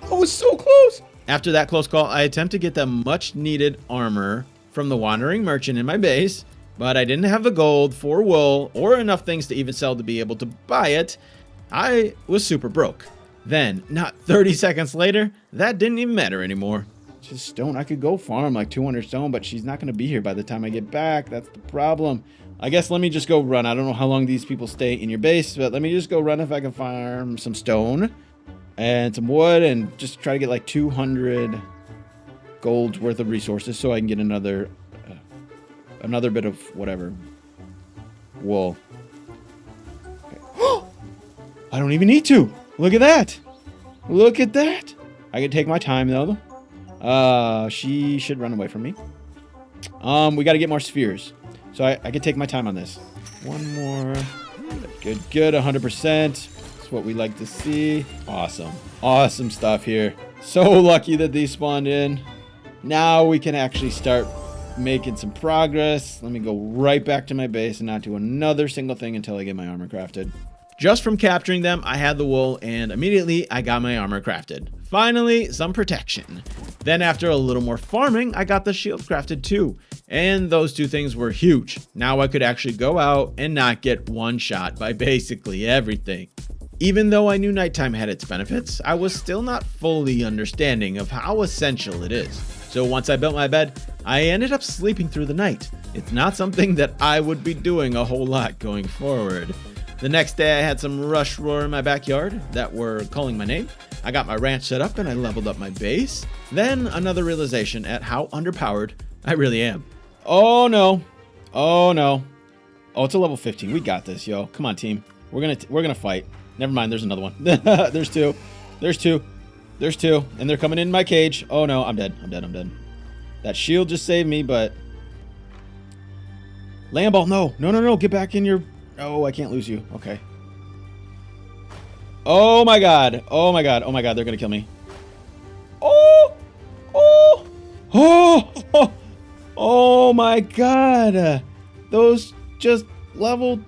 I was so close. After that close call, I attempt to get the much needed armor from the wandering merchant in my base, but I didn't have the gold for wool or enough things to even sell to be able to buy it. I was super broke. Then, not 30 seconds later, that didn't even matter anymore. Just stone. I could go farm like 200 stone, but she's not going to be here by the time I get back. That's the problem. I guess let me just go run. I don't know how long these people stay in your base, but let me just go run if I can farm some stone and some wood and just try to get like 200 gold's worth of resources so I can get another bit of whatever wool. Okay. I don't even need to. Look at that. Look at that. I can take my time though. She should run away from me. We got to get more spheres. So I can take my time on this. One more. Good. 100%. That's what we like to see. Awesome stuff here. So lucky that these spawned in. Now we can actually start making some progress. Let me go right back to my base and not do another single thing until I get my armor crafted. Just from capturing them, I had the wool and immediately I got my armor crafted. Finally, some protection. Then after a little more farming, I got the shield crafted too. And those 2 things were huge. Now I could actually go out and not get one shot by basically everything. Even though I knew nighttime had its benefits, I was still not fully understanding of how essential it is. So once I built my bed, I ended up sleeping through the night. It's not something that I would be doing a whole lot going forward. The next day I had some rush roar in my backyard that were calling my name. I got my ranch set up and I leveled up my base. Then another realization at how underpowered I really am. Oh no. Oh, it's a level 15. We got this, yo. Come on, team. We're gonna fight. Never mind, there's another one. There's two. And they're coming in my cage. Oh no, I'm dead. That shield just saved me, but... Land ball, no. Get back in your... Oh, I can't lose you. Okay. Oh my god. They're gonna kill me. Oh my god. Those just level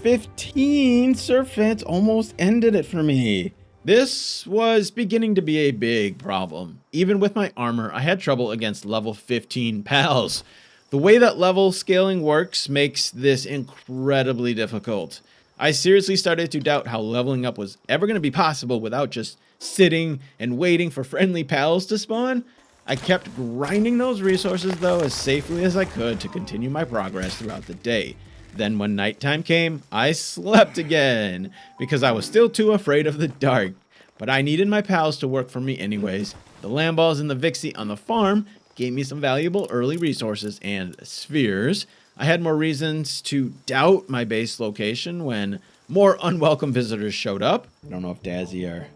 15 serpents almost ended it for me. This was beginning to be a big problem. Even with my armor, I had trouble against level 15 pals. The way that level scaling works makes this incredibly difficult. I seriously started to doubt how leveling up was ever going to be possible without just sitting and waiting for friendly pals to spawn. I kept grinding those resources though as safely as I could to continue my progress throughout the day. Then when nighttime came, I slept again because I was still too afraid of the dark. But I needed my pals to work for me anyways. The land balls and the Vixie on the farm gave me some valuable early resources and spheres. I had more reasons to doubt my base location when more unwelcome visitors showed up. I don't know if Dazzy are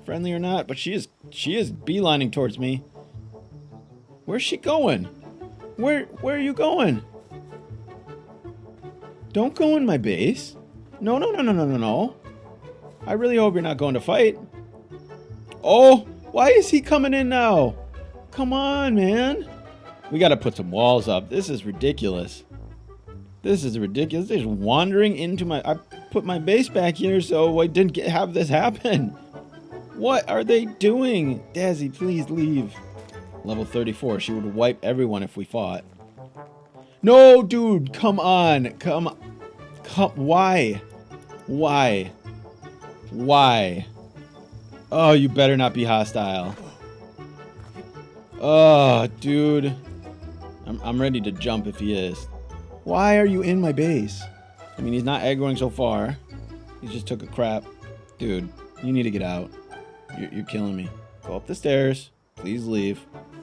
friendly or not, but she is beelining towards me. Where's she going? Where are you going? Don't go in my base. No, no, no, no, no, no, no. I really hope you're not going to fight. Oh, why is he coming in now? Come on, man. We got to put some walls up. This is ridiculous. This is ridiculous. They're just wandering into my... I put my base back here so I didn't have this happen. What are they doing? Dazzy, please leave. Level 34. She would wipe everyone if we fought. No, dude. Come on. Come. Why? Why? Why? Oh, you better not be hostile. Oh, dude. I'm ready to jump if he is. Why are you in my base? I mean, he's not aggroing so far. He just took a crap. Dude, you need to get out. You're killing me. Go up the stairs. Please leave.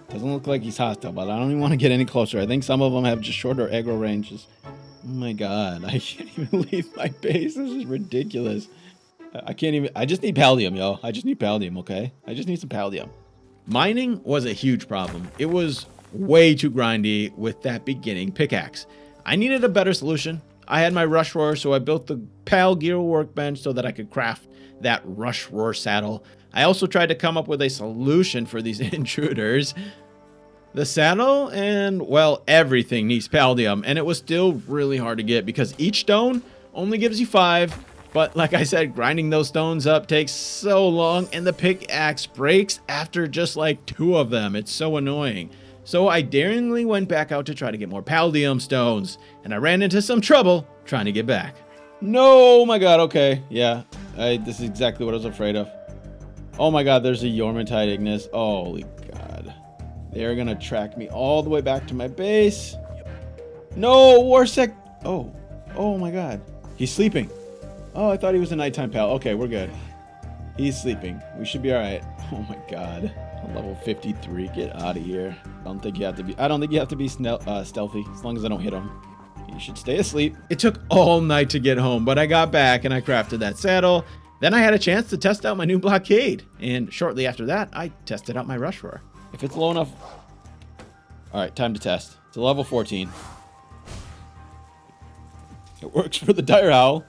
Doesn't look like he's hostile, but I don't even want to get any closer. I think some of them have just shorter aggro ranges. Oh my god, I can't even leave my base. This is ridiculous. I can't even... I just need Paldium, yo. I just need Paldium, okay? I just need some Paldium. Mining was a huge problem. It was way too grindy with that beginning pickaxe. I needed a better solution. I had my Rush Roar, so I built the Pal Gear workbench so that I could craft that Rush Roar saddle. I also tried to come up with a solution for these intruders. The saddle and, well, everything needs Paldium, and it was still really hard to get because each stone only gives you 5. But like I said, grinding those stones up takes so long, and the pickaxe breaks after just like 2 of them. It's so annoying. So I daringly went back out to try to get more Paldium stones, and I ran into some trouble trying to get back. No, oh my god, okay, yeah. This is exactly what I was afraid of. Oh my god, there's a Yormantide Ignis. Holy god. They're gonna track me all the way back to my base. No, Warsec. Oh my god. He's sleeping. Oh, I thought he was a nighttime pal. Okay, we're good. He's sleeping. We should be all right. Oh my god. Level 53. Get out of here. I don't think you have to be stealthy as long as I don't hit him. You should stay asleep. It took all night to get home, but I got back and I crafted that saddle. Then I had a chance to test out my new blockade, and shortly after that, I tested out my Rush Roar. If it's low enough... Alright, time to test. It's a level 14. It works for the Dire Owl.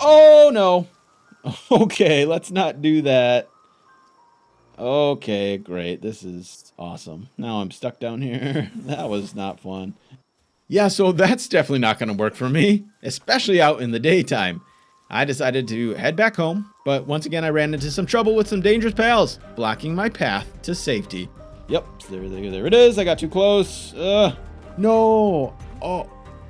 Oh, no. Okay, let's not do that. Okay, great. This is awesome. Now I'm stuck down here. That was not fun. Yeah, so that's definitely not going to work for me, especially out in the daytime. I decided to head back home, but once again I ran into some trouble with some dangerous pals, blocking my path to safety. Yep, there it is. I got too close. No. Oh,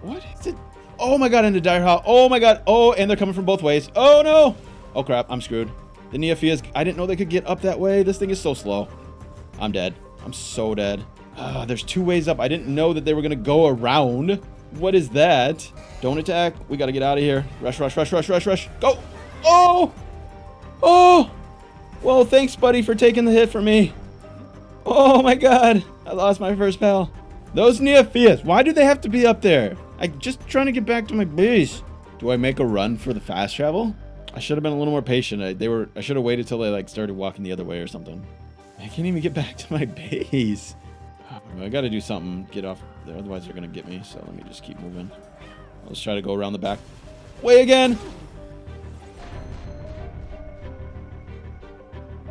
what is it? Oh my god, into Dire Hall. Oh my god. Oh, and they're coming from both ways. Oh no. Oh crap, I'm screwed. The Neophias, I didn't know they could get up that way. This thing is so slow. I'm dead. I'm so dead. There's 2 ways up. I didn't know that they were going to go around. What is that? Don't attack. We got to get out of here. Rush, rush, rush, rush, rush, rush. Go. Oh. Oh. Well, thanks, buddy, for taking the hit for me. Oh, my God. I lost my first pal. Those Neophias, why do they have to be up there? I'm just trying to get back to my base. Do I make a run for the fast travel? I should have been a little more patient. I should have waited till they started walking the other way or something. I can't even get back to my base. I gotta do something. Get off there, otherwise they're gonna get me. So let me just keep moving. Let's try to go around the back way again.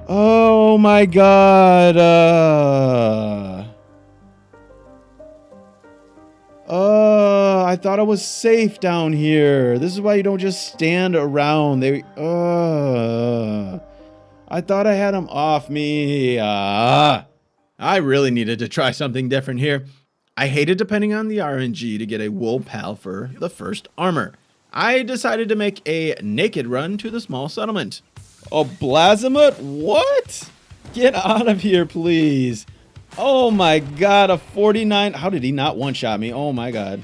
Oh my god. I thought I was safe down here. This is why you don't just stand around. I thought I had them off me. I really needed to try something different here. I hated depending on the RNG to get a wool pal for the first armor. I decided to make a naked run to the small settlement. Oh, Blazamut? What? Get out of here, please. Oh my god, a 49. How did he not one-shot me? Oh my god.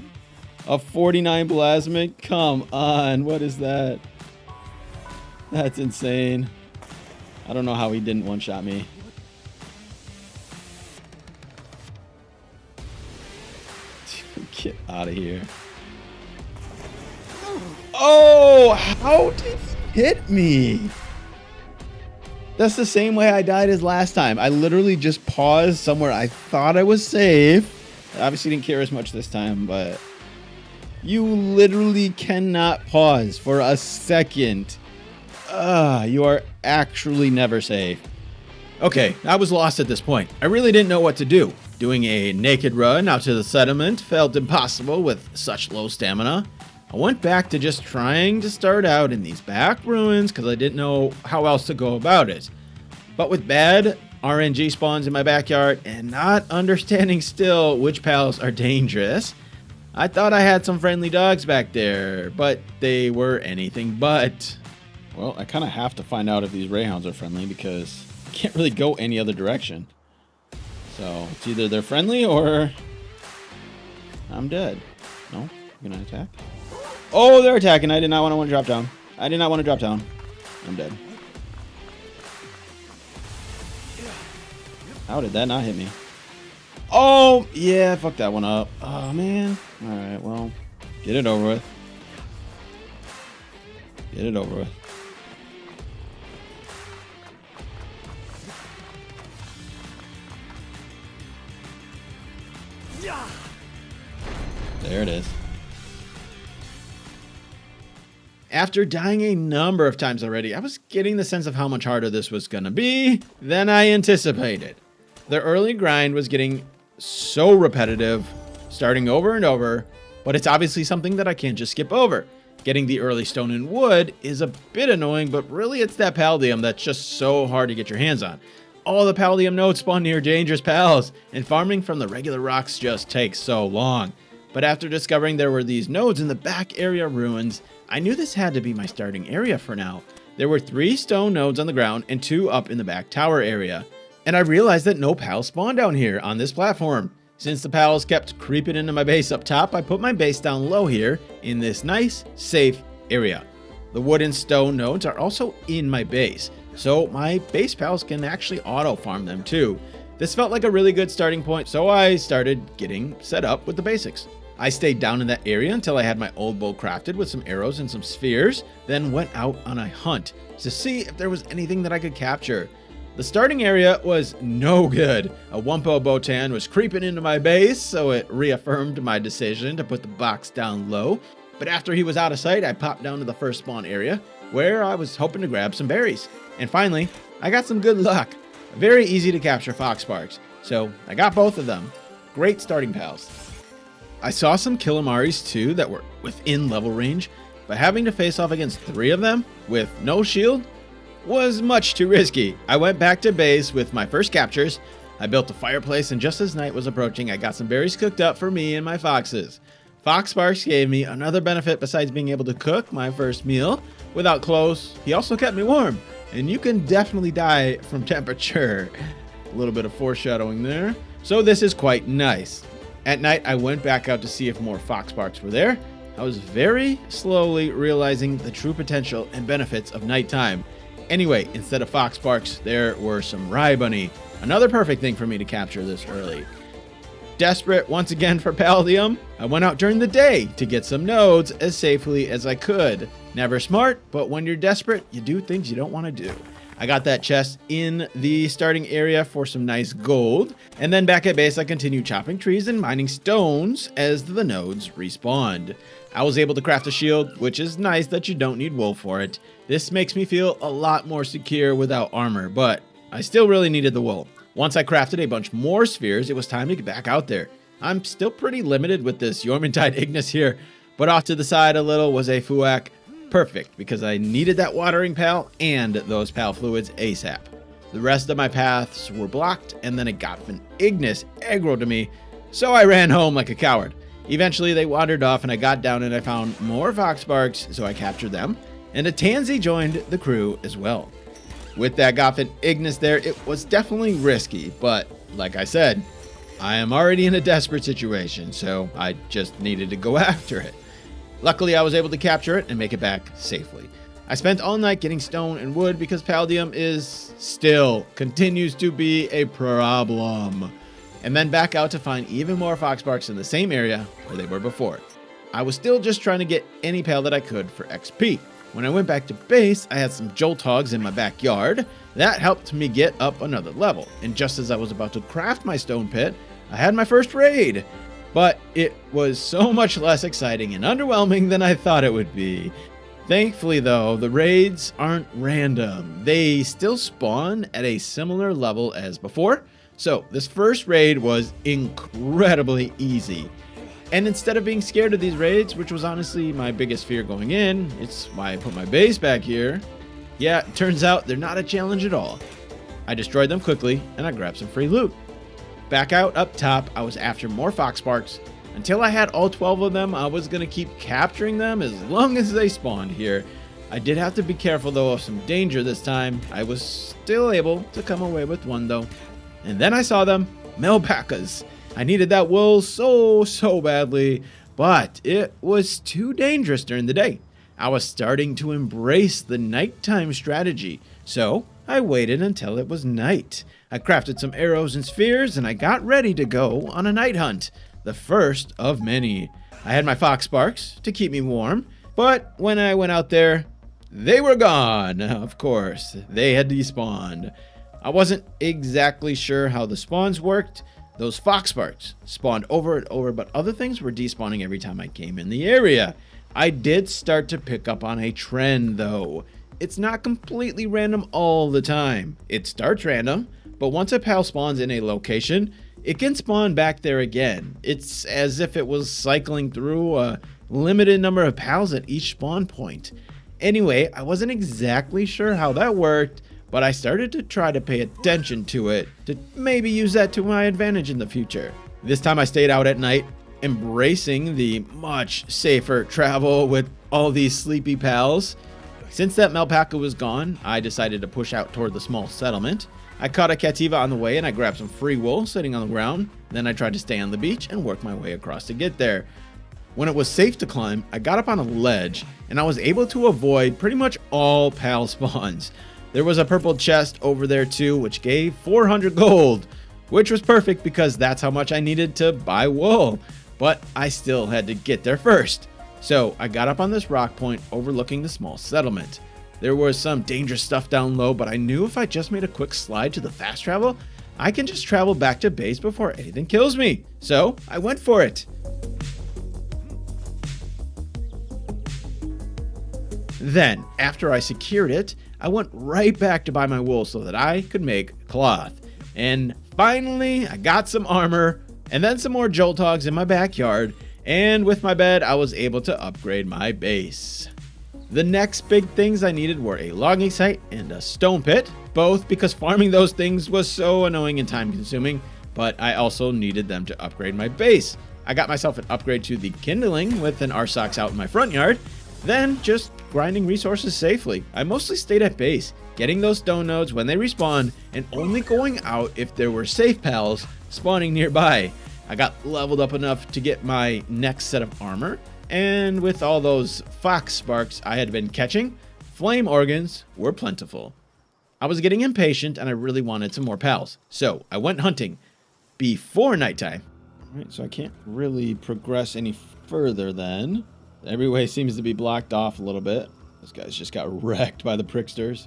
A 49 Blazamut? Come on, what is that? That's insane. I don't know how he didn't one-shot me. Get out of here. Oh, how did he hit me? That's the same way I died as last time. I literally just paused somewhere I thought I was safe. I obviously didn't care as much this time, but You literally cannot pause for a second. You are actually never safe. Okay, I was lost at this point. I really didn't know what to do. Doing a naked run out to the settlement felt impossible with such low stamina. I went back to just trying to start out in these back ruins because I didn't know how else to go about it. But with bad RNG spawns in my backyard and not understanding still which pals are dangerous, I thought I had some friendly dogs back there, but they were anything but. Well, I kind of have to find out if these Rayhounds are friendly because I can't really go any other direction. So it's either they're friendly or I'm dead. No? You're gonna attack? Oh, they're attacking. I did not want to drop down. I did not want to drop down. I'm dead. How did that not hit me? Oh, yeah, I fucked that one up. Oh, man. All right, well, get it over with. Get it over with. There it is. After dying a number of times already, I was getting the sense of how much harder this was going to be than I anticipated. The early grind was getting so repetitive, starting over and over, but it's obviously something that I can't just skip over. Getting the early stone and wood is a bit annoying, but really it's that Paldium that's just so hard to get your hands on. All the Paldium nodes spawn near dangerous pals, and farming from the regular rocks just takes so long. But after discovering there were these nodes in the back area ruins, I knew this had to be my starting area for now. There were 3 stone nodes on the ground and 2 up in the back tower area. And I realized that no pals spawned down here on this platform. Since the pals kept creeping into my base up top, I put my base down low here in this nice, safe area. The wood and stone nodes are also in my base, so my base pals can actually auto farm them too. This felt like a really good starting point, so I started getting set up with the basics. I stayed down in that area until I had my old bow crafted with some arrows and some spheres, then went out on a hunt to see if there was anything that I could capture. The starting area was no good. A Wumpo Botan was creeping into my base, so it reaffirmed my decision to put the box down low. But after he was out of sight, I popped down to the first spawn area, where I was hoping to grab some berries. And finally, I got some good luck. Very easy to capture Foxparks, so I got both of them. Great starting pals. I saw some Killimaris too that were within level range, but having to face off against 3 of them with no shield was much too risky. I went back to base with my first captures. I built a fireplace, and just as night was approaching, I got some berries cooked up for me and my foxes. Foxparks gave me another benefit besides being able to cook my first meal without clothes. He also kept me warm, and you can definitely die from temperature. A little bit of foreshadowing there. So this is quite nice. At night, I went back out to see if more Foxparks were there. I was very slowly realizing the true potential and benefits of nighttime. Anyway, instead of Foxparks, there were some Rye Bunny. Another perfect thing for me to capture this early. Desperate once again for Paldium, I went out during the day to get some nodes as safely as I could. Never smart, but when you're desperate, you do things you don't want to do. I got that chest in the starting area for some nice gold, and then back at base I continued chopping trees and mining stones as the nodes respawned. I was able to craft a shield, which is nice that you don't need wool for it. This makes me feel a lot more secure without armor, but I still really needed the wool. Once I crafted a bunch more spheres, it was time to get back out there. I'm still pretty limited with this Yormintide Ignis here, but off to the side a little was a Fuak. Perfect, because I needed that watering pal and those pal fluids ASAP. The rest of my paths were blocked, and then a Gothman Ignis aggroed to me, so I ran home like a coward. Eventually they wandered off, and I got down and I found more Foxparks, so I captured them, and a Tansy joined the crew as well. With that Gothman Ignis there, it was definitely risky, but like I said, I am already in a desperate situation, so I just needed to go after it. Luckily, I was able to capture it and make it back safely. I spent all night getting stone and wood because Paldium continues to be a problem. And then back out to find even more Foxparks in the same area where they were before. I was still just trying to get any pal that I could for XP. When I went back to base, I had some Jolt Hogs in my backyard. That helped me get up another level. And just as I was about to craft my stone pit, I had my first raid. but it was so much less exciting and underwhelming than I thought it would be. Thankfully though, the raids aren't random. They still spawn at a similar level as before. So this first raid was incredibly easy. And instead of being scared of these raids, which was honestly my biggest fear going in, it's why I put my base back here. Yeah, it turns out they're not a challenge at all. I destroyed them quickly and I grabbed some free loot. Back out up top, I was after more fox sparks. Until I had all 12 of them, I was going to keep capturing them as long as they spawned here. I did have to be careful though of some danger this time. I was still able to come away with one though. And then I saw them, alpacas. I needed that wool so badly, but it was too dangerous during the day. I was starting to embrace the nighttime strategy, so I waited until it was night. I crafted some arrows and spears and I got ready to go on a night hunt. The first of many. I had my fox sparks to keep me warm, but when I went out there, they were gone. Of course, they had despawned. I wasn't exactly sure how the spawns worked. Those fox sparks spawned over and over, but other things were despawning every time I came in the area. I did start to pick up on a trend though. It's not completely random all the time. It starts random, but once a pal spawns in a location, it can spawn back there again. It's as if it was cycling through a limited number of pals at each spawn point. Anyway, I wasn't exactly sure how that worked, but I started to try to pay attention to it to maybe use that to my advantage in the future. This time I stayed out at night, embracing the much safer travel with all these sleepy pals. Since that alpaca was gone, I decided to push out toward the small settlement. I caught a cativa on the way and I grabbed some free wool sitting on the ground. Then I tried to stay on the beach and work my way across to get there. When it was safe to climb, I got up on a ledge and I was able to avoid pretty much all pal spawns. There was a purple chest over there too, which gave 400 gold, which was perfect because that's how much I needed to buy wool. But I still had to get there first. So I got up on this rock point overlooking the small settlement. There was some dangerous stuff down low, but I knew if I just made a quick slide to the fast travel, I can just travel back to base before anything kills me. So I went for it. Then, after I secured it, I went right back to buy my wool so that I could make cloth. And finally, I got some armor and then some more jolt hogs in my backyard. And with my bed, I was able to upgrade my base. The next big things I needed were a logging site and a stone pit, both because farming those things was so annoying and time consuming, but I also needed them to upgrade my base. I got myself an upgrade to the kindling with an RSox out in my front yard, then just grinding resources safely. I mostly stayed at base, getting those stone nodes when they respawn, and only going out if there were safe pals spawning nearby. I got leveled up enough to get my next set of armor, and with all those fox sparks I had been catching, flame organs were plentiful. I was getting impatient and I really wanted some more pals, so I went hunting before nighttime. Alright, so I can't really progress any further then. Every way seems to be blocked off a little bit. This guy's just got wrecked by the pricksters.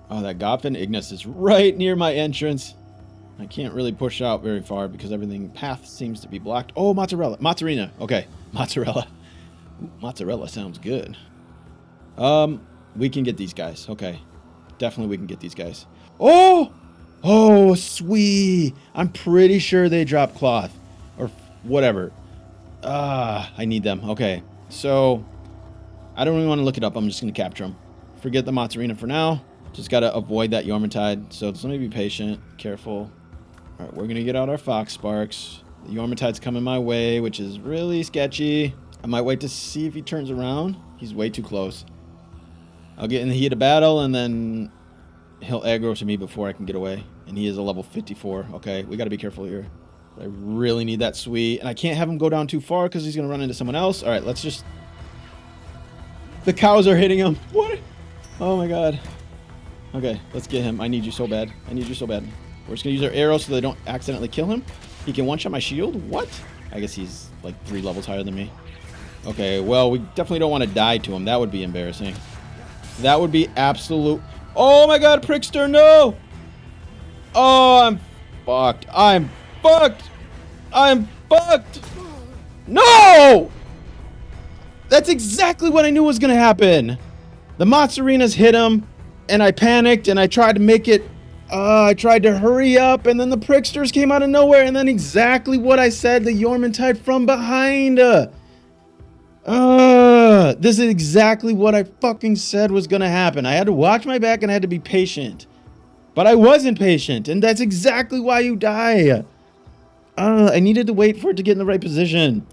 Oh, that Goffin Ignis is right near my entrance. I can't really push out very far because everything path seems to be blocked. Oh, mozzarella. Mozzarina. Okay, mozzarella. Ooh, mozzarella sounds good. We can get these guys. Okay. Definitely we can get these guys. Oh! Oh, sweet. I'm pretty sure they drop cloth. Or whatever. I need them. Okay. So, I don't really want to look it up. I'm just going to capture them. Forget the mozzarina for now. Just got to avoid that Yormotide. So, just let me be patient. Careful. Alright, we're going to get out our fox sparks. The Yormotide's coming my way, which is really sketchy. I might wait to see if he turns around. He's way too close. I'll get in the heat of battle, and then he'll aggro to me before I can get away. And he is a level 54. Okay, we got to be careful here. I really need that sweet. And I can't have him go down too far because he's going to run into someone else. Alright, let's just... The cows are hitting him. What? Oh my god. Okay, let's get him. I need you so bad. I need you so bad. We're just going to use our arrows so they don't accidentally kill him. He can one-shot my shield? What? I guess he's like 3 levels higher than me. Okay, well, we definitely don't want to die to him. That would be embarrassing. That would be absolute... Oh my god, Prickster, no! Oh, I'm fucked. I'm fucked! I'm fucked! No! That's exactly what I knew was going to happen. The Mozzarinas hit him, and I panicked, and I tried to make it... I tried to hurry up, and then the Pricksters came out of nowhere, and then exactly what I said, the Yormantide from behind. This is exactly what I fucking said was going to happen. I had to watch my back, and I had to be patient. But I wasn't patient, and that's exactly why you die. I needed to wait for it to get in the right position.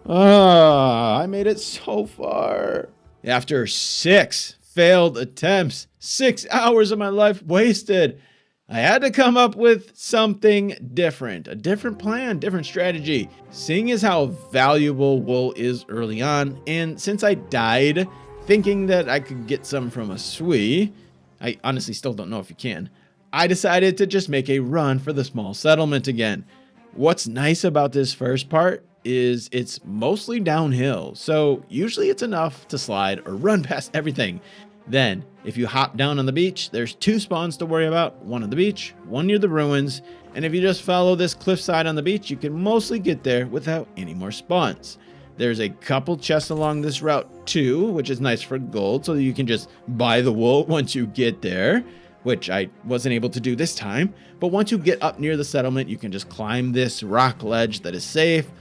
I made it so far. After 6 failed attempts, 6 hours of my life wasted, I had to come up with something different, a different plan, different strategy. Seeing as how valuable wool is early on, and since I died thinking that I could get some from a Swee, I honestly still don't know if you can, I decided to just make a run for the small settlement again. What's nice about this first part is it's mostly downhill, so usually it's enough to slide or run past everything. Then, if you hop down on the beach, there's 2 spawns to worry about, one on the beach, one near the ruins, and if you just follow this cliffside on the beach, you can mostly get there without any more spawns. There's a couple chests along this route too, which is nice for gold, so that you can just buy the wool once you get there, which I wasn't able to do this time, but once you get up near the settlement, you can just climb this rock ledge that is safe,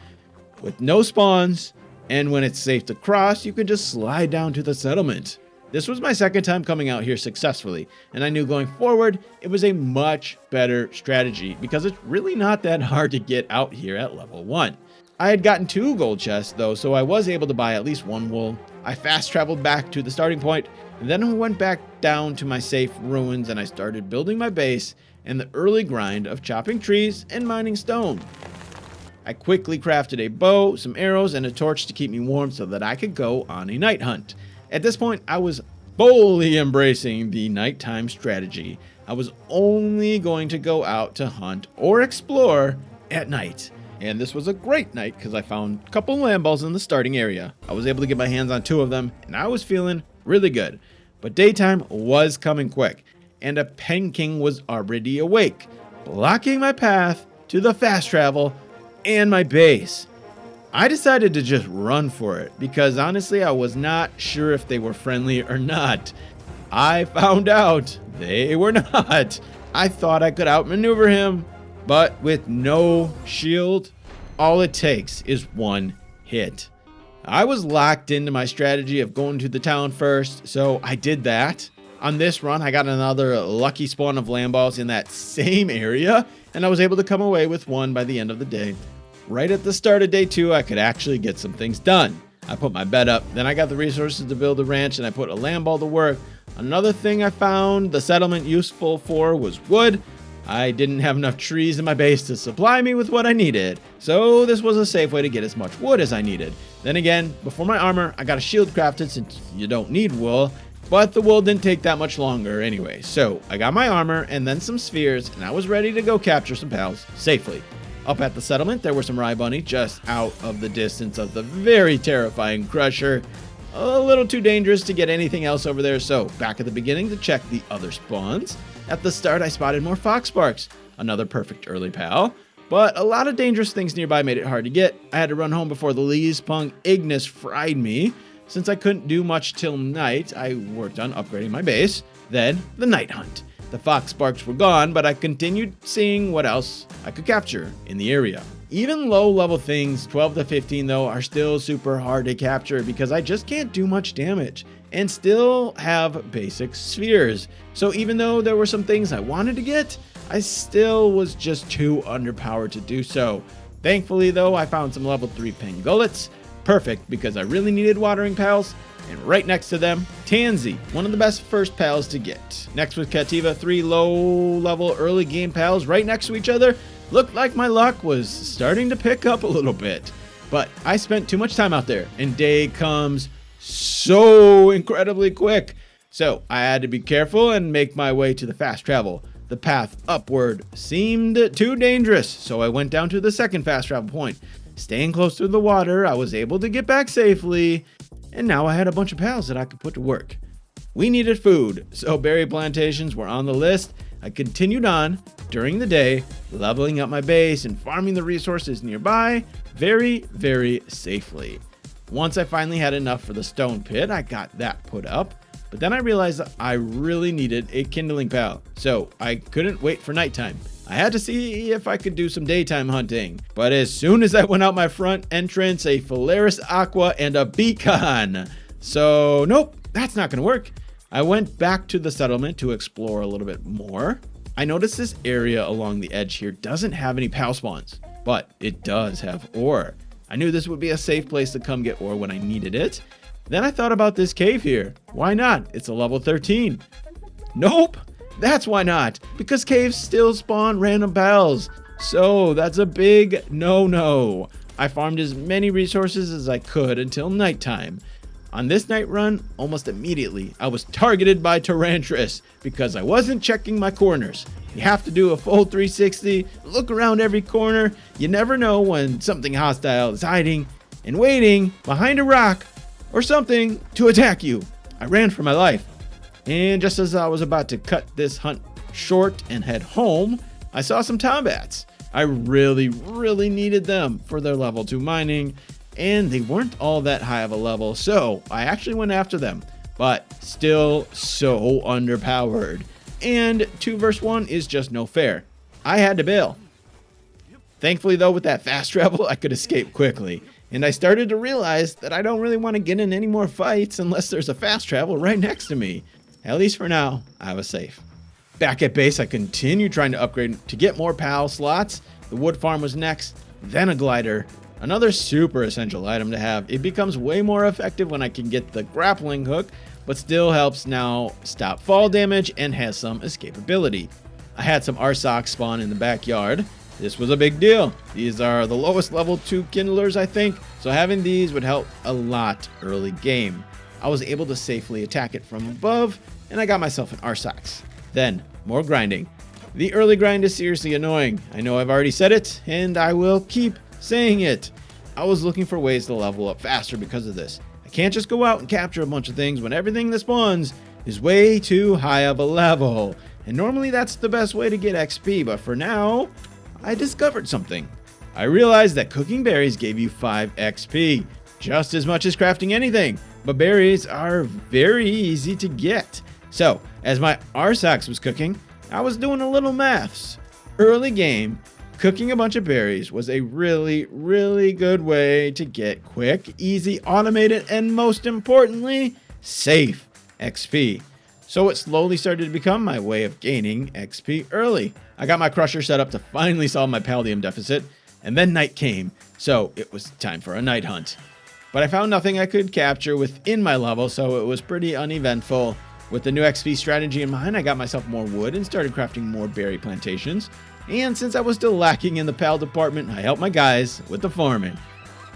with no spawns, and when it's safe to cross, you can just slide down to the settlement. This was my second time coming out here successfully, and I knew going forward, it was a much better strategy because it's really not that hard to get out here at level 1. I had gotten 2 gold chests though, so I was able to buy at least 1 wool. I fast traveled back to the starting point, and then I went back down to my safe ruins and I started building my base and the early grind of chopping trees and mining stone. I quickly crafted a bow, some arrows, and a torch to keep me warm so that I could go on a night hunt. At this point, I was fully embracing the nighttime strategy. I was only going to go out to hunt or explore at night. And this was a great night because I found a couple land balls in the starting area. I was able to get my hands on 2 of them, and I was feeling really good. But daytime was coming quick, and a Pen King was already awake, blocking my path to the fast travel and my base. I decided to just run for it because honestly I was not sure if they were friendly or not. I found out they were not. I thought I could outmaneuver him, but with no shield, all it takes is 1 hit. I was locked into my strategy of going to the town first, so I did that. On this run, I got another lucky spawn of land balls in that same area, and I was able to come away with 1 by the end of the day. Right at the start of day 2, I could actually get some things done. I put my bed up, then I got the resources to build a ranch, and I put a land ball to work. Another thing I found the settlement useful for was wood. I didn't have enough trees in my base to supply me with what I needed, so this was a safe way to get as much wood as I needed. Then again, before my armor, I got a shield crafted since you don't need wool, but the wool didn't take that much longer anyway. So I got my armor and then some spheres, and I was ready to go capture some pals safely. Up at the settlement, there were some Rye Bunny just out of the distance of the very terrifying Crusher. A little too dangerous to get anything else over there, so back at the beginning to check the other spawns. At the start, I spotted more Foxsparks, another perfect early pal, but a lot of dangerous things nearby made it hard to get. I had to run home before the Lee's Pung Ignis fried me. Since I couldn't do much till night, I worked on upgrading my base. Then, the night hunt. The Foxsparks were gone, but I continued seeing what else I could capture in the area. Even low-level things, 12 to 15 though, are still super hard to capture because I just can't do much damage and still have basic spheres. So even though there were some things I wanted to get, I still was just too underpowered to do so. Thankfully though, I found some level 3 Pangullets, perfect because I really needed watering pals, and right next to them, Tansy, one of the best first pals to get. Next was Cativa, 3 low-level early game pals right next to each other. Looked like my luck was starting to pick up a little bit, but I spent too much time out there, and day comes so incredibly quick. So I had to be careful and make my way to the fast travel. The path upward seemed too dangerous, so I went down to the second fast travel point. Staying close to the water, I was able to get back safely, and now I had a bunch of pals that I could put to work. We needed food, so berry plantations were on the list. I continued on during the day, leveling up my base and farming the resources nearby very, very safely. Once I finally had enough for the stone pit, I got that put up. But then I realized that I really needed a kindling pal, so I couldn't wait for nighttime. I had to see if I could do some daytime hunting. But as soon as I went out my front entrance, a Phalaris Aqua and a beacon. So nope, that's not gonna work. I went back to the settlement to explore a little bit more. I noticed this area along the edge here doesn't have any pal spawns, but it does have ore. I knew this would be a safe place to come get ore when I needed it. Then I thought about this cave here. Why not? It's a level 13. Nope, that's why not. Because caves still spawn random pals. So that's a big no-no. I farmed as many resources as I could until nighttime. On this night run, almost immediately, I was targeted by Tyrantris because I wasn't checking my corners. You have to do a full 360, look around every corner. You never know when something hostile is hiding and waiting behind a rock or something to attack you. I ran for my life. And just as I was about to cut this hunt short and head home, I saw some tombats. I really needed them for their level 2 mining, and they weren't all that high of a level, so I actually went after them, but still so underpowered. And 2 versus 1 is just no fair. I had to bail. Thankfully though, with that fast travel, I could escape quickly. And I started to realize that I don't really want to get in any more fights unless there's a fast travel right next to me. At least for now, I was safe. Back at base, I continued trying to upgrade to get more PAL slots. The wood farm was next, then a glider. Another super essential item to have. It becomes way more effective when I can get the grappling hook, but still helps now stop fall damage and has some escapability. I had some Arsox spawn in the backyard. This was a big deal. These are the lowest level 2 kindlers, I think, so having these would help a lot early game. I was able to safely attack it from above, and I got myself an Arsox. Then, more grinding. The early grind is seriously annoying. I know I've already said it, and I will keep saying it. I was looking for ways to level up faster because of this. I can't just go out and capture a bunch of things when everything that spawns is way too high of a level. And normally that's the best way to get XP, but for now, I discovered something. I realized that cooking berries gave you 5 XP, just as much as crafting anything, but berries are very easy to get. So, as my Arsox was cooking, I was doing a little maths. Early game, cooking a bunch of berries was a really good way to get quick, easy, automated, and most importantly, safe XP. So it slowly started to become my way of gaining XP early. I got my crusher set up to finally solve my palladium deficit, and then night came, so it was time for a night hunt. But I found nothing I could capture within my level, so it was pretty uneventful. With the new XP strategy in mind, I got myself more wood and started crafting more berry plantations. And since I was still lacking in the pal department, I helped my guys with the farming.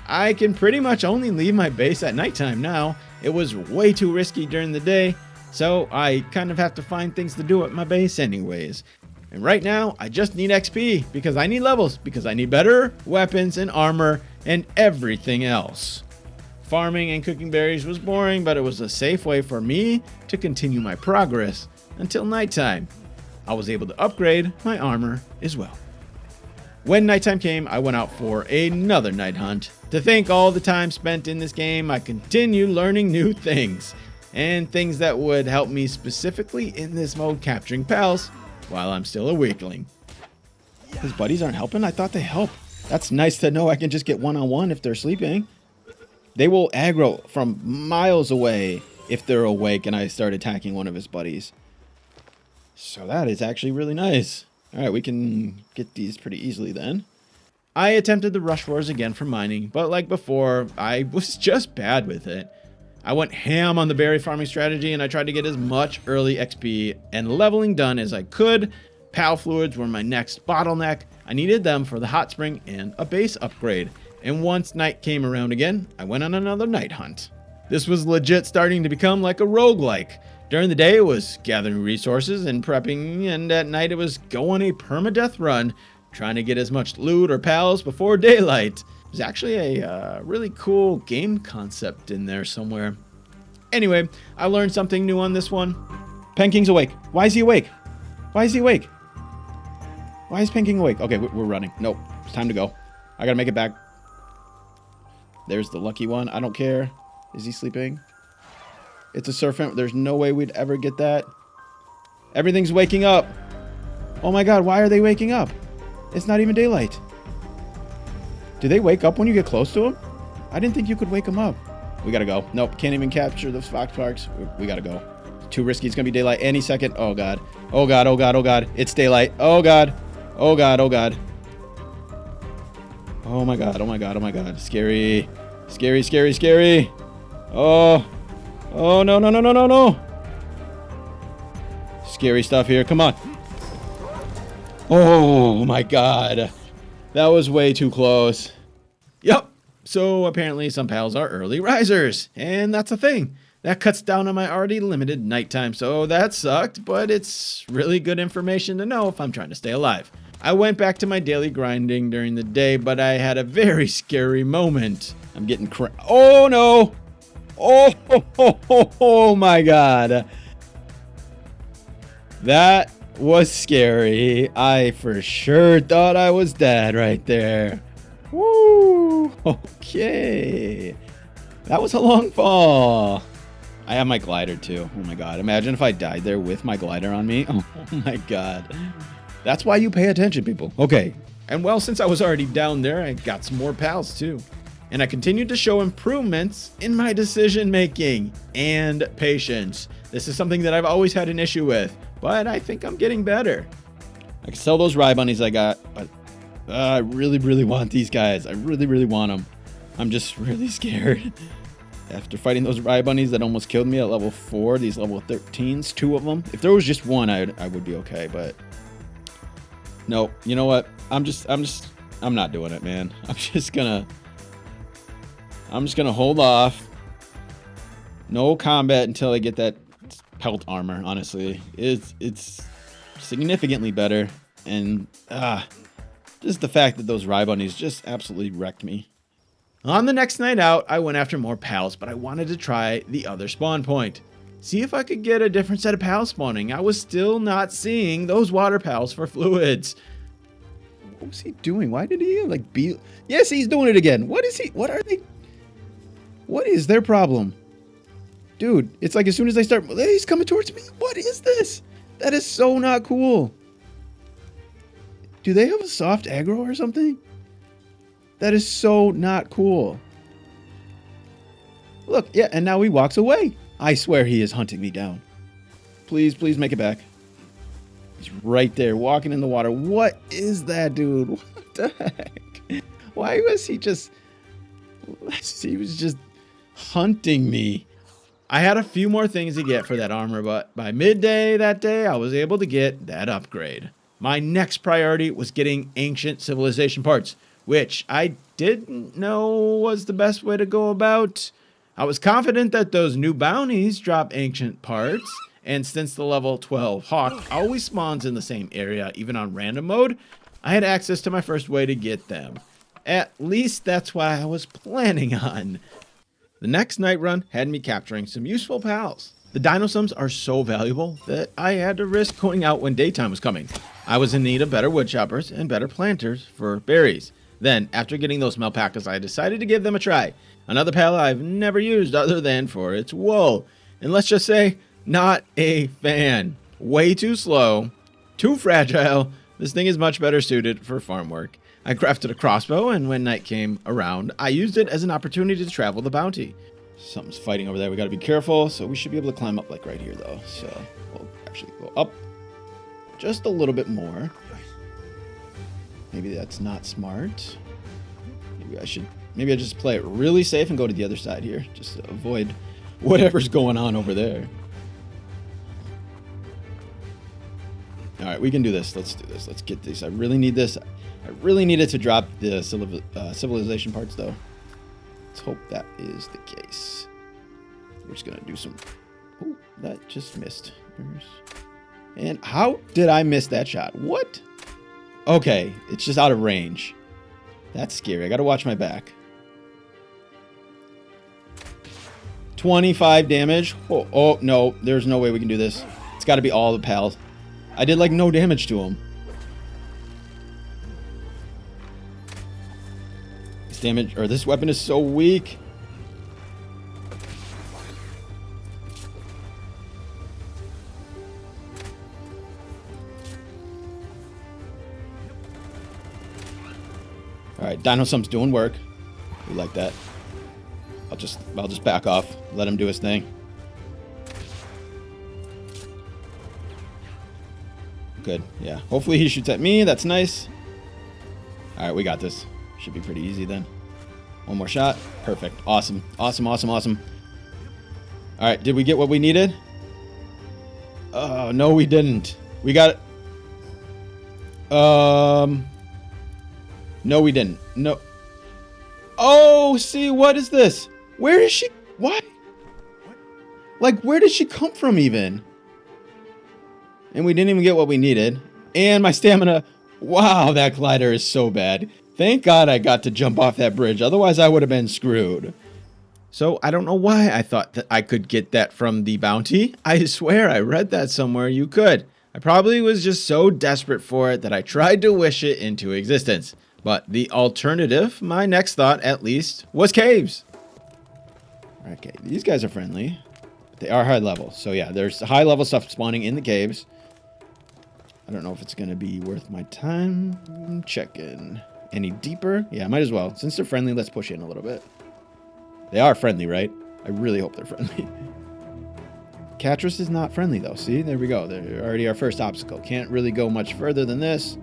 I can pretty much only leave my base at nighttime now. It was way too risky during the day, so I kind of have to find things to do at my base anyways. And right now, I just need XP because I need levels, because I need better weapons and armor and everything else. Farming and cooking berries was boring, but it was a safe way for me to continue my progress until nighttime. I was able to upgrade my armor as well. When nighttime came, I went out for another night hunt. To think all the time spent in this game, I continued learning new things. And things that would help me specifically in this mode capturing pals while I'm still a weakling. His buddies aren't helping? I thought they help. That's nice to know I can just get one-on-one if they're sleeping. They will aggro from miles away if they're awake and I start attacking one of his buddies. So that is actually really nice. Alright, we can get these pretty easily then. I attempted the rush roars again for mining, but like before, I was just bad with it. I went ham on the berry farming strategy and I tried to get as much early XP and leveling done as I could. PAL fluids were my next bottleneck. I needed them for the hot spring and a base upgrade. And once night came around again, I went on another night hunt. This was legit starting to become like a roguelike. During the day it was gathering resources and prepping, and at night it was go on a permadeath run, trying to get as much loot or pals before daylight. There's actually a really cool game concept in there somewhere. Anyway, I learned something new on this one. Penking's awake. Why is he awake? Why is he awake? Why is Pinking awake? Okay, we're running. Nope. It's time to go. I gotta make it back. There's the lucky one. I don't care. Is he sleeping? It's a serpent. There's no way we'd ever get that. Everything's waking up. Oh my god, why are they waking up? It's not even daylight. Do they wake up when you get close to them? I didn't think you could wake them up. We gotta go. Nope, can't even capture those fox parks. We gotta go. Too risky. It's gonna be daylight any second. Oh god. Oh god, oh god, oh god. It's daylight. Oh god. Oh god, oh god. Oh my god, oh my god, oh my god. Scary. Scary, scary, scary. Oh. Oh, no, no, no, no, no, no. Scary stuff here. Come on. Oh my god. That was way too close. Yep. So apparently some pals are early risers. And that's a thing. That cuts down on my already limited nighttime. So that sucked, but it's really good information to know if I'm trying to stay alive. I went back to my daily grinding during the day, but I had a very scary moment. I'm getting oh no! Oh my god. That was scary. I for sure thought I was dead right there. Woo! Okay. That was a long fall. I have my glider too. Oh my god. Imagine if I died there with my glider on me. Oh my god. That's why you pay attention, people. Okay. And well, since I was already down there, I got some more pals too. And I continued to show improvements in my decision making and patience. This is something that I've always had an issue with, but I think I'm getting better. I can sell those rye bunnies I got, but I really, really want these guys. I really, really want them. I'm just really scared. After fighting those rye bunnies that almost killed me at level 4, these level 13s, 2 of them. If there was just one, I would be okay, but no, you know what? I'm not doing it, man. I'm just gonna hold off. No combat until I get that pelt armor, honestly. It's significantly better, and just the fact that those rye bunnies just absolutely wrecked me. On the next night out, I went after more pals, but I wanted to try the other spawn point. See if I could get a different set of pals spawning. I was still not seeing those water pals for fluids. What was he doing? Why did he be... Yes, he's doing it again. What is he... What are they... What is their problem? Dude, it's like as soon as they start... He's coming towards me. What is this? That is so not cool. Do they have a soft aggro or something? That is so not cool. Look, yeah, and now he walks away. I swear he is hunting me down. Please, please make it back. He's right there, walking in the water. What is that, dude? What the heck? Why was he just... He was just hunting me. I had a few more things to get for that armor, but by midday that day, I was able to get that upgrade. My next priority was getting ancient civilization parts, which I didn't know was the best way to go about. I was confident that those new bounties drop ancient parts, and since the level 12 Hawk always spawns in the same area, even on random mode, I had access to my first way to get them. At least that's what I was planning on. The next night run had me capturing some useful pals. The dinosums are so valuable that I had to risk going out when daytime was coming. I was in need of better wood choppers and better planters for berries. Then, after getting those melpacas, I decided to give them a try. Another pal I've never used other than for its wool. And let's just say, not a fan. Way too slow, too fragile. This thing is much better suited for farm work. I crafted a crossbow, and when night came around, I used it as an opportunity to travel the bounty. Something's fighting over there. We gotta be careful. So we should be able to climb up like right here, though. So we'll actually go up just a little bit more. Maybe that's not smart. Maybe I just play it really safe and go to the other side here, just to avoid whatever's going on over there. All right, we can do this. Let's do this. Let's get this. I really need this. I really needed to drop the civilization parts, though. Let's hope that is the case. We're just gonna do some... Oh, that just missed. And how did I miss that shot? What? Okay, it's just out of range. That's scary. I gotta watch my back. 25 damage. Oh, no, there's no way we can do this. It's gotta be all the pals. I did like no damage to him. This damage, or this weapon is so weak. All right, Dino Sump's doing work. We like that. I'll just back off. Let him do his thing. Good. Yeah. Hopefully he shoots at me. That's nice. All right, we got this. Should be pretty easy then. One more shot. Perfect. Awesome. Awesome, awesome, awesome. All right, did we get what we needed? Oh, no, we didn't. We got it. No, we didn't. No. Oh, see, what is this? Where is she? What? Like, where did she come from even? And we didn't even get what we needed. And my stamina. Wow, that glider is so bad. Thank God I got to jump off that bridge. Otherwise, I would have been screwed. So I don't know why I thought that I could get that from the bounty. I swear I read that somewhere you could. I probably was just so desperate for it that I tried to wish it into existence. But the alternative, my next thought at least, was caves. Okay, these guys are friendly. But they are high level. So yeah, there's high level stuff spawning in the caves. I don't know if it's going to be worth my time checking. Any deeper? Yeah, might as well. Since they're friendly, let's push in a little bit. They are friendly, right? I really hope they're friendly. Catrus is not friendly, though. See? There we go. They're already our first obstacle. Can't really go much further than this.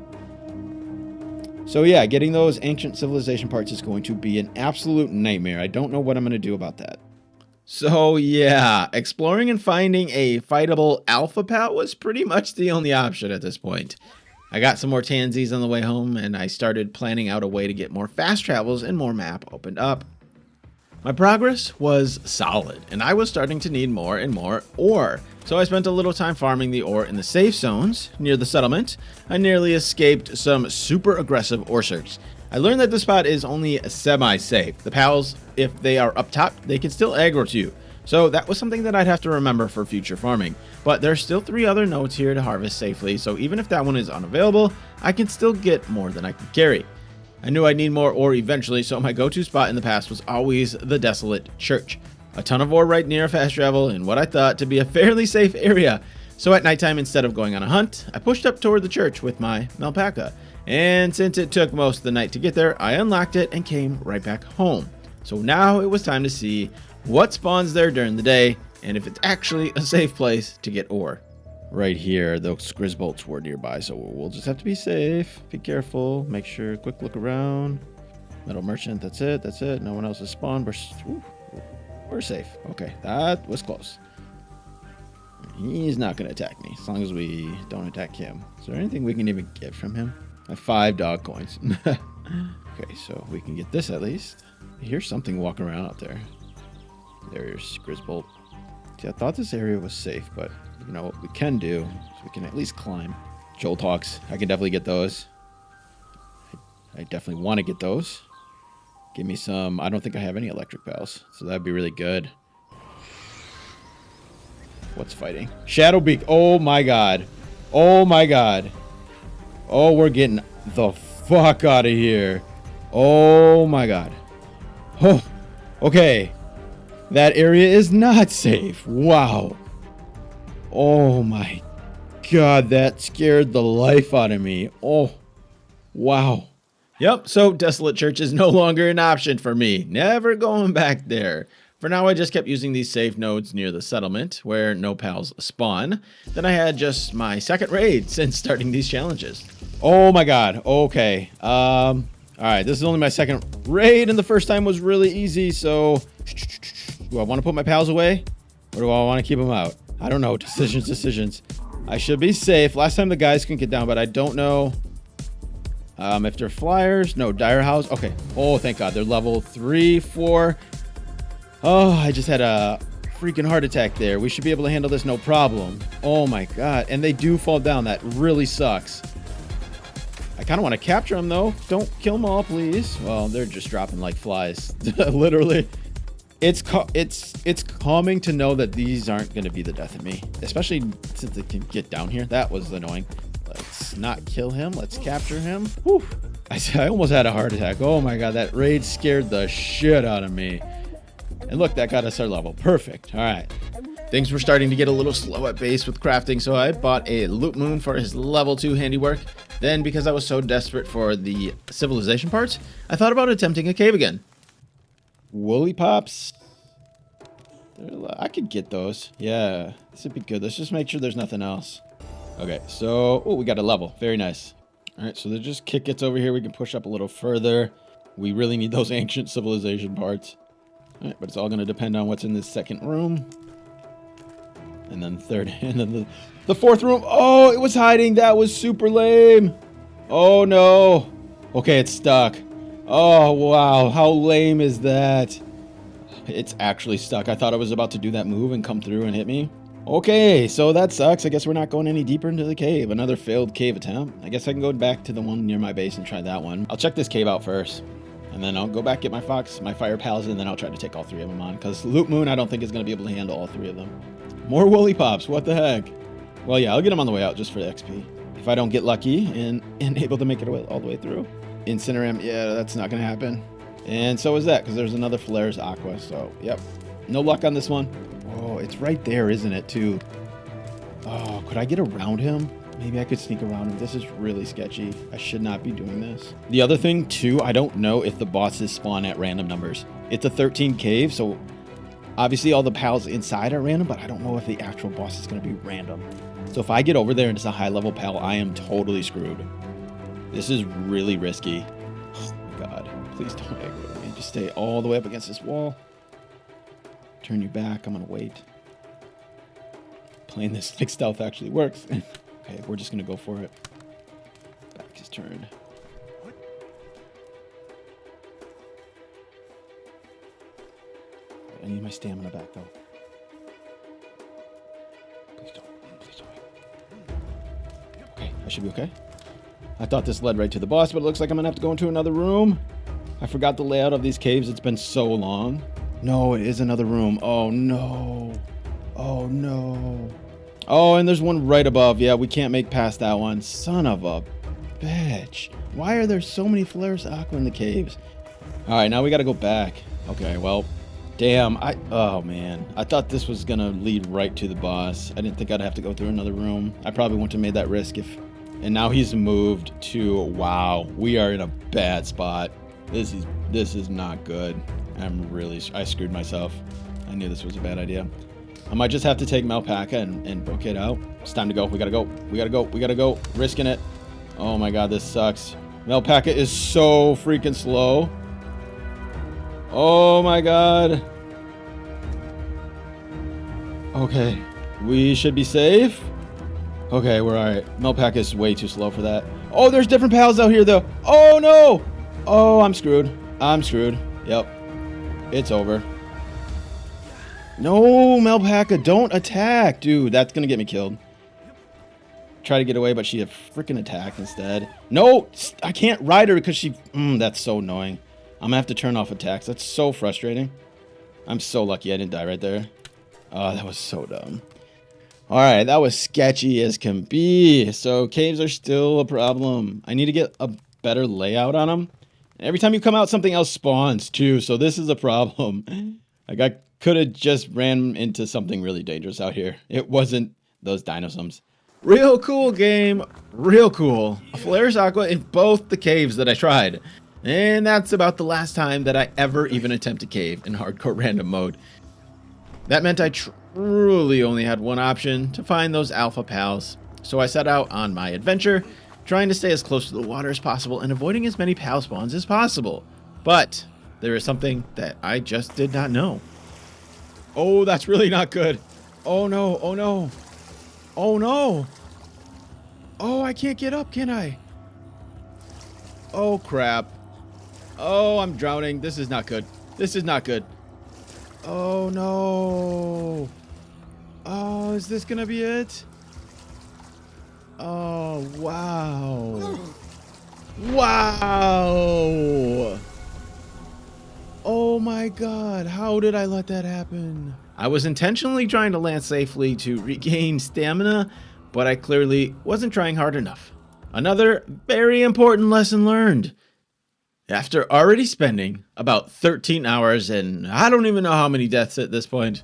So yeah, getting those ancient civilization parts is going to be an absolute nightmare. I don't know what I'm going to do about that. So yeah, exploring and finding a fightable alpha pal was pretty much the only option at this point. I got some more tansies on the way home, and I started planning out a way to get more fast travels and more map opened up. My progress was solid, and I was starting to need more and more ore. So I spent a little time farming the ore in the safe zones near the settlement. I nearly escaped some super aggressive ore search. I learned that the spot is only semi-safe. The pals, if they are up top, they can still aggro to you. So that was something that I'd have to remember for future farming. But there's still 3 other nodes here to harvest safely, so even if that one is unavailable, I can still get more than I can carry. I knew I'd need more ore eventually, so my go-to spot in the past was always the Desolate Church. A ton of ore right near fast travel in what I thought to be a fairly safe area. So at nighttime, instead of going on a hunt, I pushed up toward the church with my Malpaca. And since it took most of the night to get there, I unlocked it and came right back home. So now it was time to see what spawns there during the day, and if it's actually a safe place to get ore. Right here, those Grizzbolts were nearby, so we'll just have to be safe. Be careful, make sure, quick look around. Metal Merchant, that's it, no one else has spawned. We're safe. Okay, that was close. He's not going to attack me, as long as we don't attack him. Is there anything we can even get from him? I have 5 dog coins. Okay, so we can get this at least. I hear something walking around out there. There's Grizzbolt. See, I thought this area was safe, but you know what we can do is we can at least climb. Jolthawks, I can definitely get those. I definitely want to get those. Give me some. I don't think I have any electric pals, so that'd be really good. What's fighting? Shadowbeak. Oh my god. Oh my god. Oh, we're getting the fuck out of here. Oh my god. Oh, okay. That area is not safe. Wow. Oh my god, that scared the life out of me. Oh, wow. Yep, so Desolate Church is no longer an option for me. Never going back there. For now, I just kept using these safe nodes near the settlement, where no pals spawn. Then I had just my second raid since starting these challenges. Oh my god, okay. Alright, this is only my second raid, and the first time was really easy, so... Do I want to put my pals away? Or do I want to keep them out? I don't know. Decisions. I should be safe. Last time the guys couldn't get down, but I don't know... if they're flyers, no, dire house. Okay. Oh, thank God. They're level 3, 4. Oh, I just had a freaking heart attack there. We should be able to handle this no problem. Oh my God. And they do fall down. That really sucks. I kind of want to capture them though. Don't kill them all, please. Well, they're just dropping like flies. Literally. It's calming to know that these aren't going to be the death of me, especially since they can get down here. That was annoying. Let's not kill him. Let's capture him. Whew. I almost had a heart attack. Oh my god, that raid scared the shit out of me. And look, that got us our level. Perfect. All right. Things were starting to get a little slow at base with crafting, so I bought a loot moon for his level 2 handiwork. Then, because I was so desperate for the civilization parts, I thought about attempting a cave again. Woolly pops. I could get those. Yeah, this would be good. Let's just make sure there's nothing else. Okay, so, oh, we got a level. Very nice. All right, so there's just Kit-Kits over here. We can push up a little further. We really need those ancient civilization parts. All right, but it's all going to depend on what's in this second room. And then third, and then the fourth room. Oh, it was hiding. That was super lame. Oh, no. Okay, it's stuck. Oh, wow. How lame is that? It's actually stuck. I thought I was about to do that move and come through and hit me. Okay, so that sucks. I guess we're not going any deeper into the cave. Another failed cave attempt. I guess I can go back to the one near my base and try that one. I'll check this cave out first. And then I'll go back, get my fire pals, and then I'll try to take all 3 of them on. Because Loot Moon, I don't think is going to be able to handle all 3 of them. More woolly pops. What the heck? Well, yeah, I'll get them on the way out just for the XP. If I don't get lucky and able to make it all the way through. Incineram, yeah, that's not going to happen. And so is that, because there's another Flare's Aqua. So, yep. No luck on this one. Oh, it's right there, isn't it, too? Oh, could I get around him? Maybe I could sneak around him. This is really sketchy. I should not be doing this. The other thing, too, I don't know if the bosses spawn at random numbers. It's a 13 cave, so obviously all the pals inside are random, but I don't know if the actual boss is going to be random. So if I get over there and it's a high-level pal, I am totally screwed. This is really risky. Oh, my God. Please don't aggro with me. Just stay all the way up against this wall. Turn you back. I'm going to wait. Playing this like stealth actually works. Okay, we're just going to go for it. Back his turn. I need my stamina back, though. Please don't. Please don't. Okay, I should be okay. I thought this led right to the boss, but it looks like I'm going to have to go into another room. I forgot the layout of these caves. It's been so long. No, it is another room. Oh, no. Oh, no. Oh, and there's one right above. Yeah, we can't make past that one. Son of a bitch. Why are there so many Flare's Aqua in the caves? All right, now we got to go back. Okay, well, damn. Oh, man. I thought this was going to lead right to the boss. I didn't think I'd have to go through another room. I probably wouldn't have made that risk if... And now he's moved to... Wow, we are in a bad spot. This is not good. I screwed myself. I knew this was a bad idea. I might just have to take Malpaca and book it out. It's time to go. We gotta go. We gotta go. We gotta go. Risking it. Oh my god, this sucks. Malpaca is so freaking slow. Oh my god. Okay. We should be safe. Okay, we're alright. Malpaca is way too slow for that. Oh, there's different pals out here though. Oh no! Oh, I'm screwed. I'm screwed. Yep. It's over. No, Malpaca, don't attack. Dude, that's going to get me killed. Try to get away, but she freaking attacked instead. No, I can't ride her because she... that's so annoying. I'm going to have to turn off attacks. That's so frustrating. I'm so lucky I didn't die right there. Oh, that was so dumb. All right, that was sketchy as can be. So caves are still a problem. I need to get a better layout on them. Every time you come out, something else spawns too. So this is a problem. Like I could have just ran into something really dangerous out here. It wasn't those dinosaurs. Real cool game. Real cool. A Flare's Aqua in both the caves that I tried. And that's about the last time that I ever even attempt a cave in hardcore random mode. That meant I truly only had one option, to find those alpha pals. So I set out on my adventure, trying to stay as close to the water as possible and avoiding as many pal spawns as possible. But there is something that I just did not know. Oh, that's really not good. Oh no, oh no. Oh no. Oh, I can't get up, can I? Oh crap. Oh, I'm drowning. This is not good. This is not good. Oh no. Oh, is this gonna be it? Oh, wow. Wow. Oh my my god, how did I let that happen? I was intentionally trying to land safely to regain stamina, but I clearly wasn't trying hard enough. Another very important lesson learned. After already spending about 13 hours and I don't even know how many deaths at this point,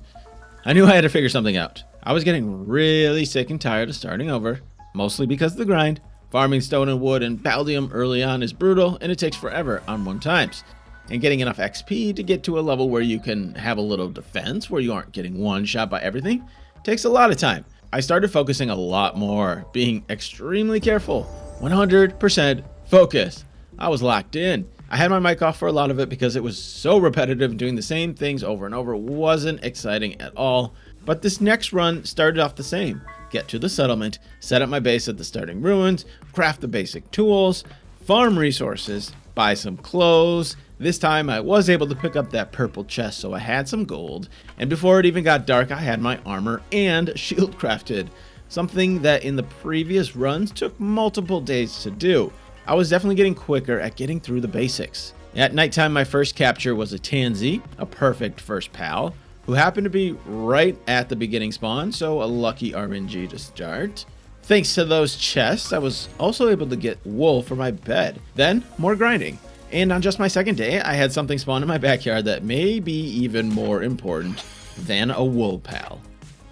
I knew I had to figure something out. I was getting really sick and tired of starting over, mostly because of the grind. Farming stone and wood and paldium early on is brutal and it takes forever on 1x. And getting enough XP to get to a level where you can have a little defense, where you aren't getting one shot by everything, takes a lot of time. I started focusing a lot more, being extremely careful, 100% focus. I was locked in. I had my mic off for a lot of it because it was so repetitive. Doing the same things over and over wasn't exciting at all. But this next run started off the same. Get to the settlement, set up my base at the starting ruins, craft the basic tools, farm resources, buy some clothes. This time I was able to pick up that purple chest, so I had some gold. And before it even got dark, I had my armor and shield crafted. Something that in the previous runs took multiple days to do. I was definitely getting quicker at getting through the basics. At nighttime, my first capture was a Tansy, a perfect first pal, who happened to be right at the beginning spawn, so a lucky RNG to start. Thanks to those chests, I was also able to get wool for my bed. Then, more grinding. And on just my second day, I had something spawn in my backyard that may be even more important than a wool pal.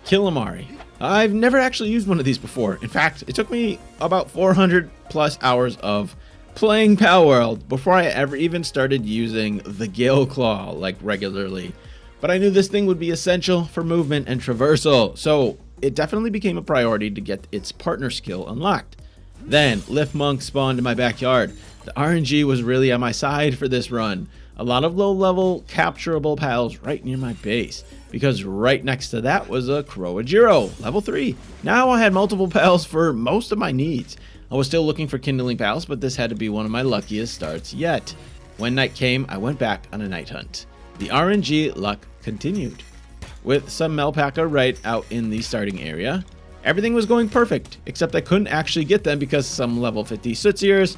Killamari. I've never actually used one of these before. In fact, it took me about 400 plus hours of playing Palworld before I ever even started using the Gale Claw like regularly. But I knew this thing would be essential for movement and traversal, so it definitely became a priority to get its partner skill unlocked. Then, Lift Monk spawned in my backyard. The RNG was really on my side for this run. A lot of low-level capturable pals right near my base, because right next to that was a Croagiro, level 3. Now I had multiple pals for most of my needs. I was still looking for kindling pals, but this had to be one of my luckiest starts yet. When night came, I went back on a night hunt. The RNG luck continued. With some Melpaca right out in the starting area, everything was going perfect, except I couldn't actually get them because some level 50 Sootsiers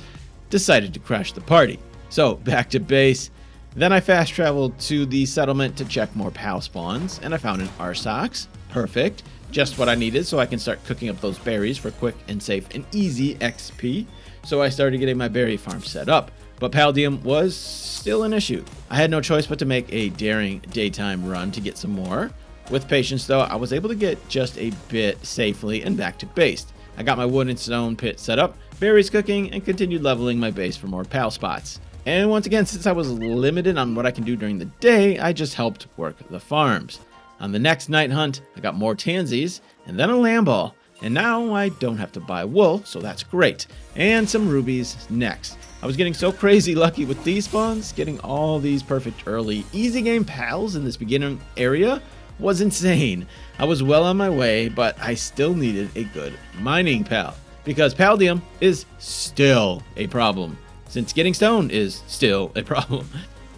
decided to crash the party. So back to base. Then I fast traveled to the settlement to check more pal spawns, and I found an Arsox. Perfect. Just what I needed so I can start cooking up those berries for quick and safe and easy XP. So I started getting my berry farm set up. But Paldium was still an issue. I had no choice but to make a daring daytime run to get some more. With patience though, I was able to get just a bit safely and back to base. I got my wood and stone pit set up, berries cooking, and continued leveling my base for more pal spots. And once again, since I was limited on what I can do during the day, I just helped work the farms. On the next night hunt, I got more Tansies, and then a Lamball. And now I don't have to buy wool, so that's great. And some rubies next. I was getting so crazy lucky with these spawns. Getting all these perfect early easy game pals in this beginning area was insane. I was well on my way, but I still needed a good mining pal, because Paldium is still a problem, since getting stone is still a problem.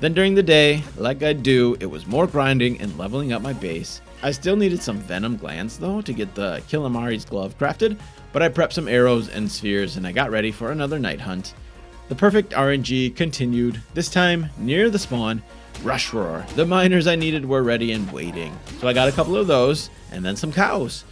Then during the day, like I do, it was more grinding and leveling up my base. I still needed some venom glands though to get the Killamari's glove crafted, but I prepped some arrows and spheres and I got ready for another night hunt. The perfect RNG continued, this time near the spawn. Rush Roar. The miners I needed were ready and waiting, so I got a couple of those and then some cows.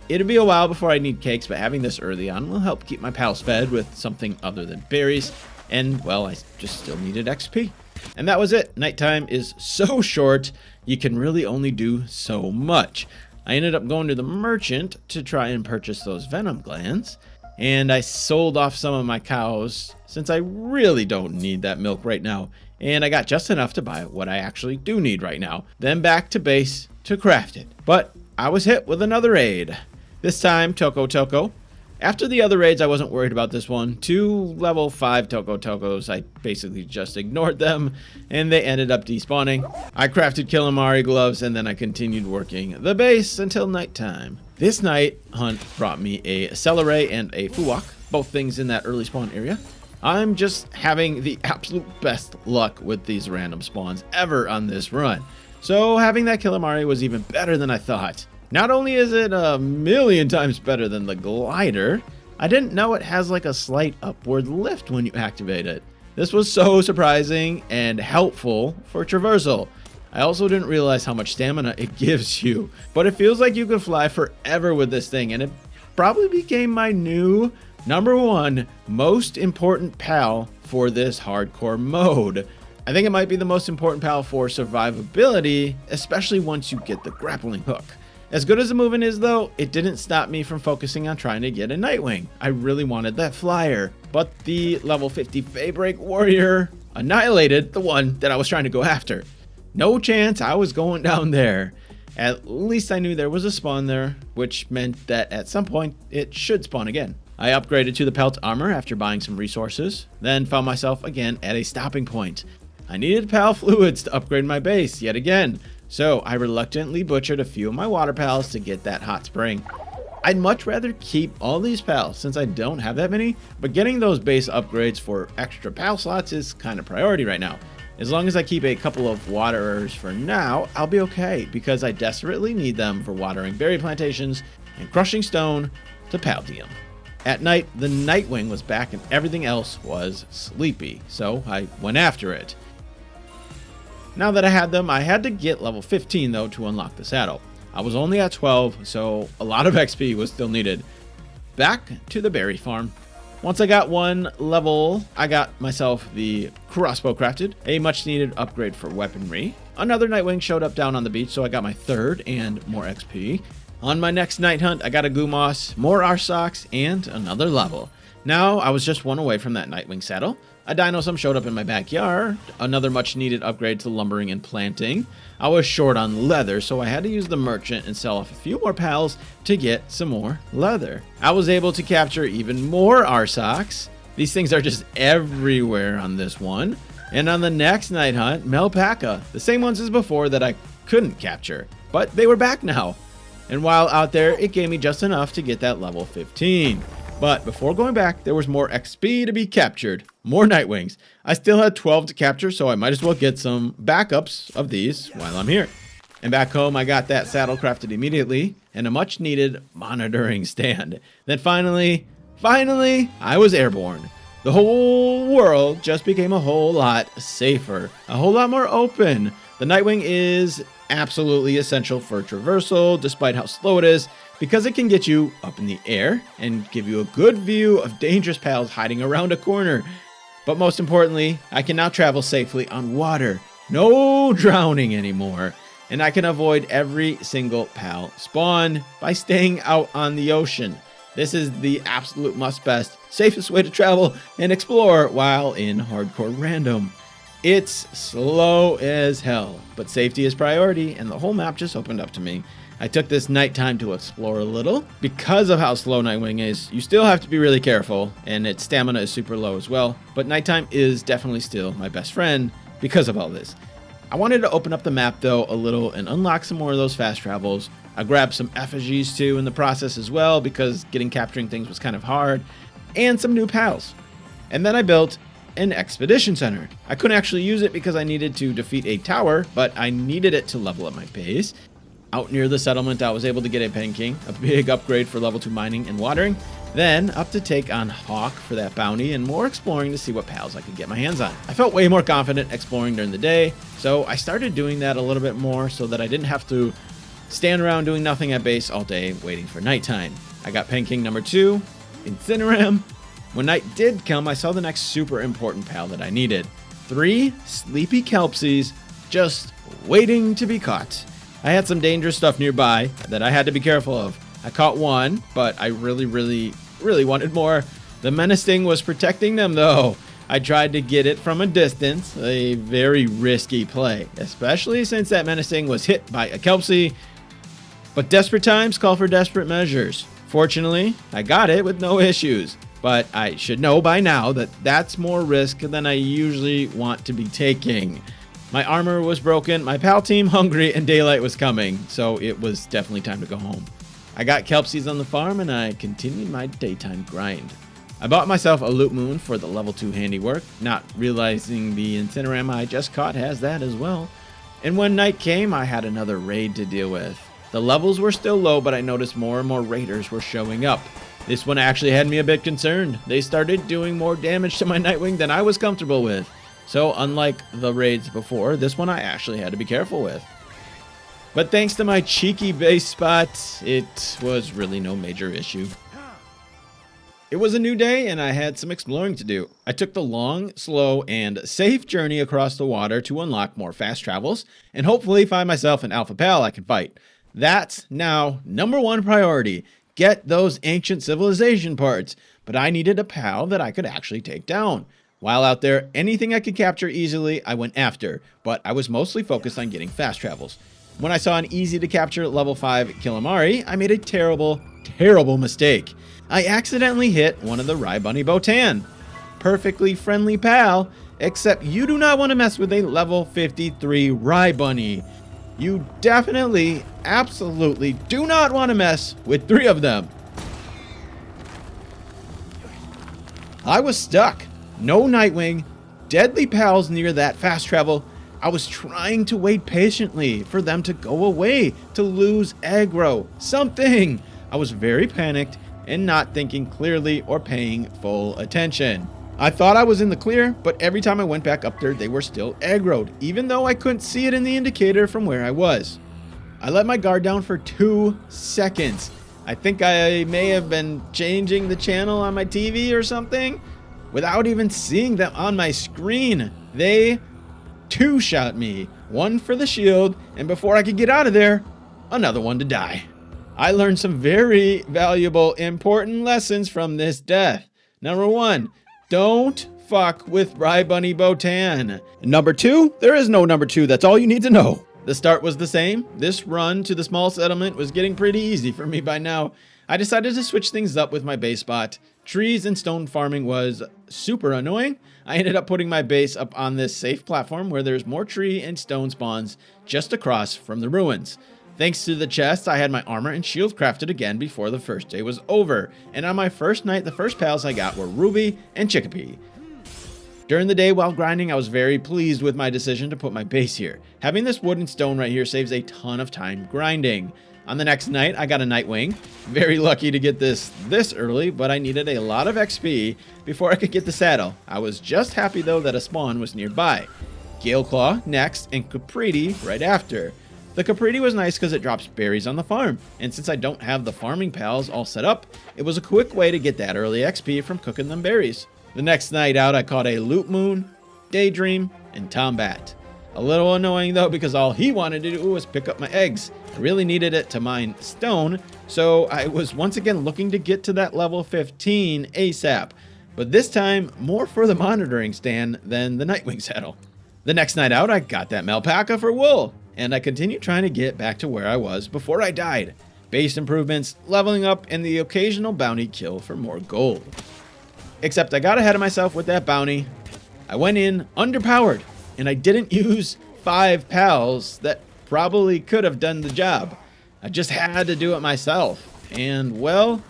It'll be a while before I need cakes, but having this early on will help keep my pals fed with something other than berries, and well, I just still needed XP. And that was it. Nighttime is so short, you can really only do so much. I ended up going to the merchant to try and purchase those venom glands, and I sold off some of my cows since I really don't need that milk right now, and I got just enough to buy what I actually do need right now. Then back to base to craft it. But I was hit with another raid. This time, Toko Toko. After the other raids, I wasn't worried about this one. 2 level 5 Toko Tokos, I basically just ignored them, and they ended up despawning. I crafted Killamari gloves, and then I continued working the base until nighttime. This night hunt brought me a Celeray and a Fuwak, both things in that early spawn area. I'm just having the absolute best luck with these random spawns ever on this run. So having that Killamari was even better than I thought. Not only is it a million times better than the glider, I didn't know it has like a slight upward lift when you activate it. This was so surprising and helpful for traversal. I also didn't realize how much stamina it gives you, but it feels like you could fly forever with this thing, and it probably became my new #1 most important pal for this hardcore mode. I think it might be the most important pal for survivability, especially once you get the grappling hook. As good as the movement is though, it didn't stop me from focusing on trying to get a Nightwing. I really wanted that flyer, but the level 50 Faebreak Warrior annihilated the one that I was trying to go after. No chance I was going down there. At least I knew there was a spawn there, which meant that at some point it should spawn again. I upgraded to the Pelt Armor after buying some resources, then found myself again at a stopping point. I needed pal fluids to upgrade my base yet again, so I reluctantly butchered a few of my water pals to get that hot spring. I'd much rather keep all these pals since I don't have that many, but getting those base upgrades for extra pal slots is kind of priority right now. As long as I keep a couple of waterers for now, I'll be okay because I desperately need them for watering berry plantations and crushing stone to Paldium. At night, the Nightwing was back and everything else was sleepy, so I went after it. Now that I had them, I had to get level 15 though to unlock the saddle. I was only at 12, so a lot of XP was still needed. Back to the berry farm. Once I got one level, I got myself the crossbow crafted, a much needed upgrade for weaponry. Another Nightwing showed up down on the beach, so I got my third and more XP. On my next night hunt, I got a Gumoss, more Arsox, and another level. Now, I was just one away from that Nightwing saddle. A Dinosum showed up in my backyard, another much needed upgrade to lumbering and planting. I was short on leather, so I had to use the merchant and sell off a few more pals to get some more leather. I was able to capture even more Arsox. These things are just everywhere on this one. And on the next night hunt, Melpaca, the same ones as before that I couldn't capture, but they were back now. And while out there, it gave me just enough to get that level 15. But before going back, there was more XP to be captured, more Nightwings. I still had 12 to capture, so I might as well get some backups of these while I'm here. And back home, I got that saddle crafted immediately and a much needed monitoring stand. Then finally, I was airborne. The whole world just became a whole lot safer, a whole lot more open. The Nightwing is absolutely essential for traversal, despite how slow it is, because it can get you up in the air and give you a good view of dangerous pals hiding around a corner. But most importantly, I can now travel safely on water. No drowning anymore. And I can avoid every single pal spawn by staying out on the ocean. This is the absolute must-best, safest way to travel and explore while in hardcore random. It's slow as hell, but safety is priority, and the whole map just opened up to me. I took this nighttime to explore a little. Because of how slow Nightwing is, you still have to be really careful, and its stamina is super low as well, but nighttime is definitely still my best friend because of all this. I wanted to open up the map though a little and unlock some more of those fast travels. I grabbed some effigies too in the process as well because capturing things was kind of hard, and some new pals. And then I built an expedition center. I couldn't actually use it because I needed to defeat a tower, but I needed it to level up my base. Out near the settlement, I was able to get a Pen King, a big upgrade for level 2 mining and watering. Then up to take on Hawk for that bounty and more exploring to see what pals I could get my hands on. I felt way more confident exploring during the day, so I started doing that a little bit more so that I didn't have to stand around doing nothing at base all day waiting for nighttime. I got Pen King number 2, Incineram. When night did come, I saw the next super important pal that I needed. 3 sleepy Kelpsies just waiting to be caught. I had some dangerous stuff nearby that I had to be careful of. I caught one, but I really wanted more. The menacing was protecting them though. I tried to get it from a distance, a very risky play, especially since that menacing was hit by a Kelpsie. But desperate times call for desperate measures. Fortunately, I got it with no issues, but I should know by now that that's more risk than I usually want to be taking. My armor was broken, my pal team hungry, and daylight was coming, so it was definitely time to go home. I got Kelpsies on the farm, and I continued my daytime grind. I bought myself a loot moon for the level 2 handiwork, not realizing the Incineram I just caught has that as well. And when night came, I had another raid to deal with. The levels were still low, but I noticed more and more raiders were showing up. This one actually had me a bit concerned. They started doing more damage to my Nightwing than I was comfortable with. So unlike the raids before, this one I actually had to be careful with. But thanks to my cheeky base spot, it was really no major issue. It was a new day and I had some exploring to do. I took the long, slow, and safe journey across the water to unlock more fast travels and hopefully find myself an alpha pal I can fight. That's now #1 priority. Get those ancient civilization parts. But I needed a pal that I could actually take down. While out there, anything I could capture easily, I went after, but I was mostly focused on getting fast travels. When I saw an easy to capture level 5 Calamari, I made a terrible mistake. I accidentally hit one of the Rybunny Botan. Perfectly friendly pal, except you do not want to mess with a level 53 Rybunny. You definitely, absolutely do not want to mess with 3 of them. I was stuck. No Nightwing, deadly pals near that fast travel. I was trying to wait patiently for them to go away, to lose aggro, something. I was very panicked and not thinking clearly or paying full attention. I thought I was in the clear, but every time I went back up there, they were still aggroed, even though I couldn't see it in the indicator from where I was. I let my guard down for 2 seconds. I think I may have been changing the channel on my TV or something. Without even seeing them on my screen, they 2-shot me. One for the shield, and before I could get out of there, another one to die. I learned some very valuable, important lessons from this death. Number 1, don't fuck with Rybunny Botan. Number 2, there is no number 2. That's all you need to know. The start was the same. This run to the small settlement was getting pretty easy for me by now. I decided to switch things up with my base spot. Trees and stone farming was super annoying. I ended up putting my base up on this safe platform where there's more tree and stone spawns just across from the ruins. Thanks to the chest, I had my armor and shield crafted again before the first day was over. And on my first night, the first pals I got were Ruby and Chickapee. During the day while grinding, I was very pleased with my decision to put my base here. Having this wood and stone right here saves a ton of time grinding. On the next night, I got a Nightwing. Very lucky to get this early, but I needed a lot of XP before I could get the saddle. I was just happy though that a spawn was nearby. Galeclaw next and Capriti right after. The Capriti was nice because it drops berries on the farm, and since I don't have the farming pals all set up, it was a quick way to get that early XP from cooking them berries. The next night out, I caught a Loot Moon, Daydream, and Tombat. A little annoying though because all he wanted to do was pick up my eggs. I really needed it to mine stone, so I was once again looking to get to that level 15 ASAP. But this time, more for the monitoring stand than the Nightwing saddle. The next night out, I got that Malpaca for wool, and I continued trying to get back to where I was before I died. Base improvements, leveling up, and the occasional bounty kill for more gold. Except I got ahead of myself with that bounty. I went in underpowered, and I didn't use 5 pals that probably could have done the job. I just had to do it myself. And well,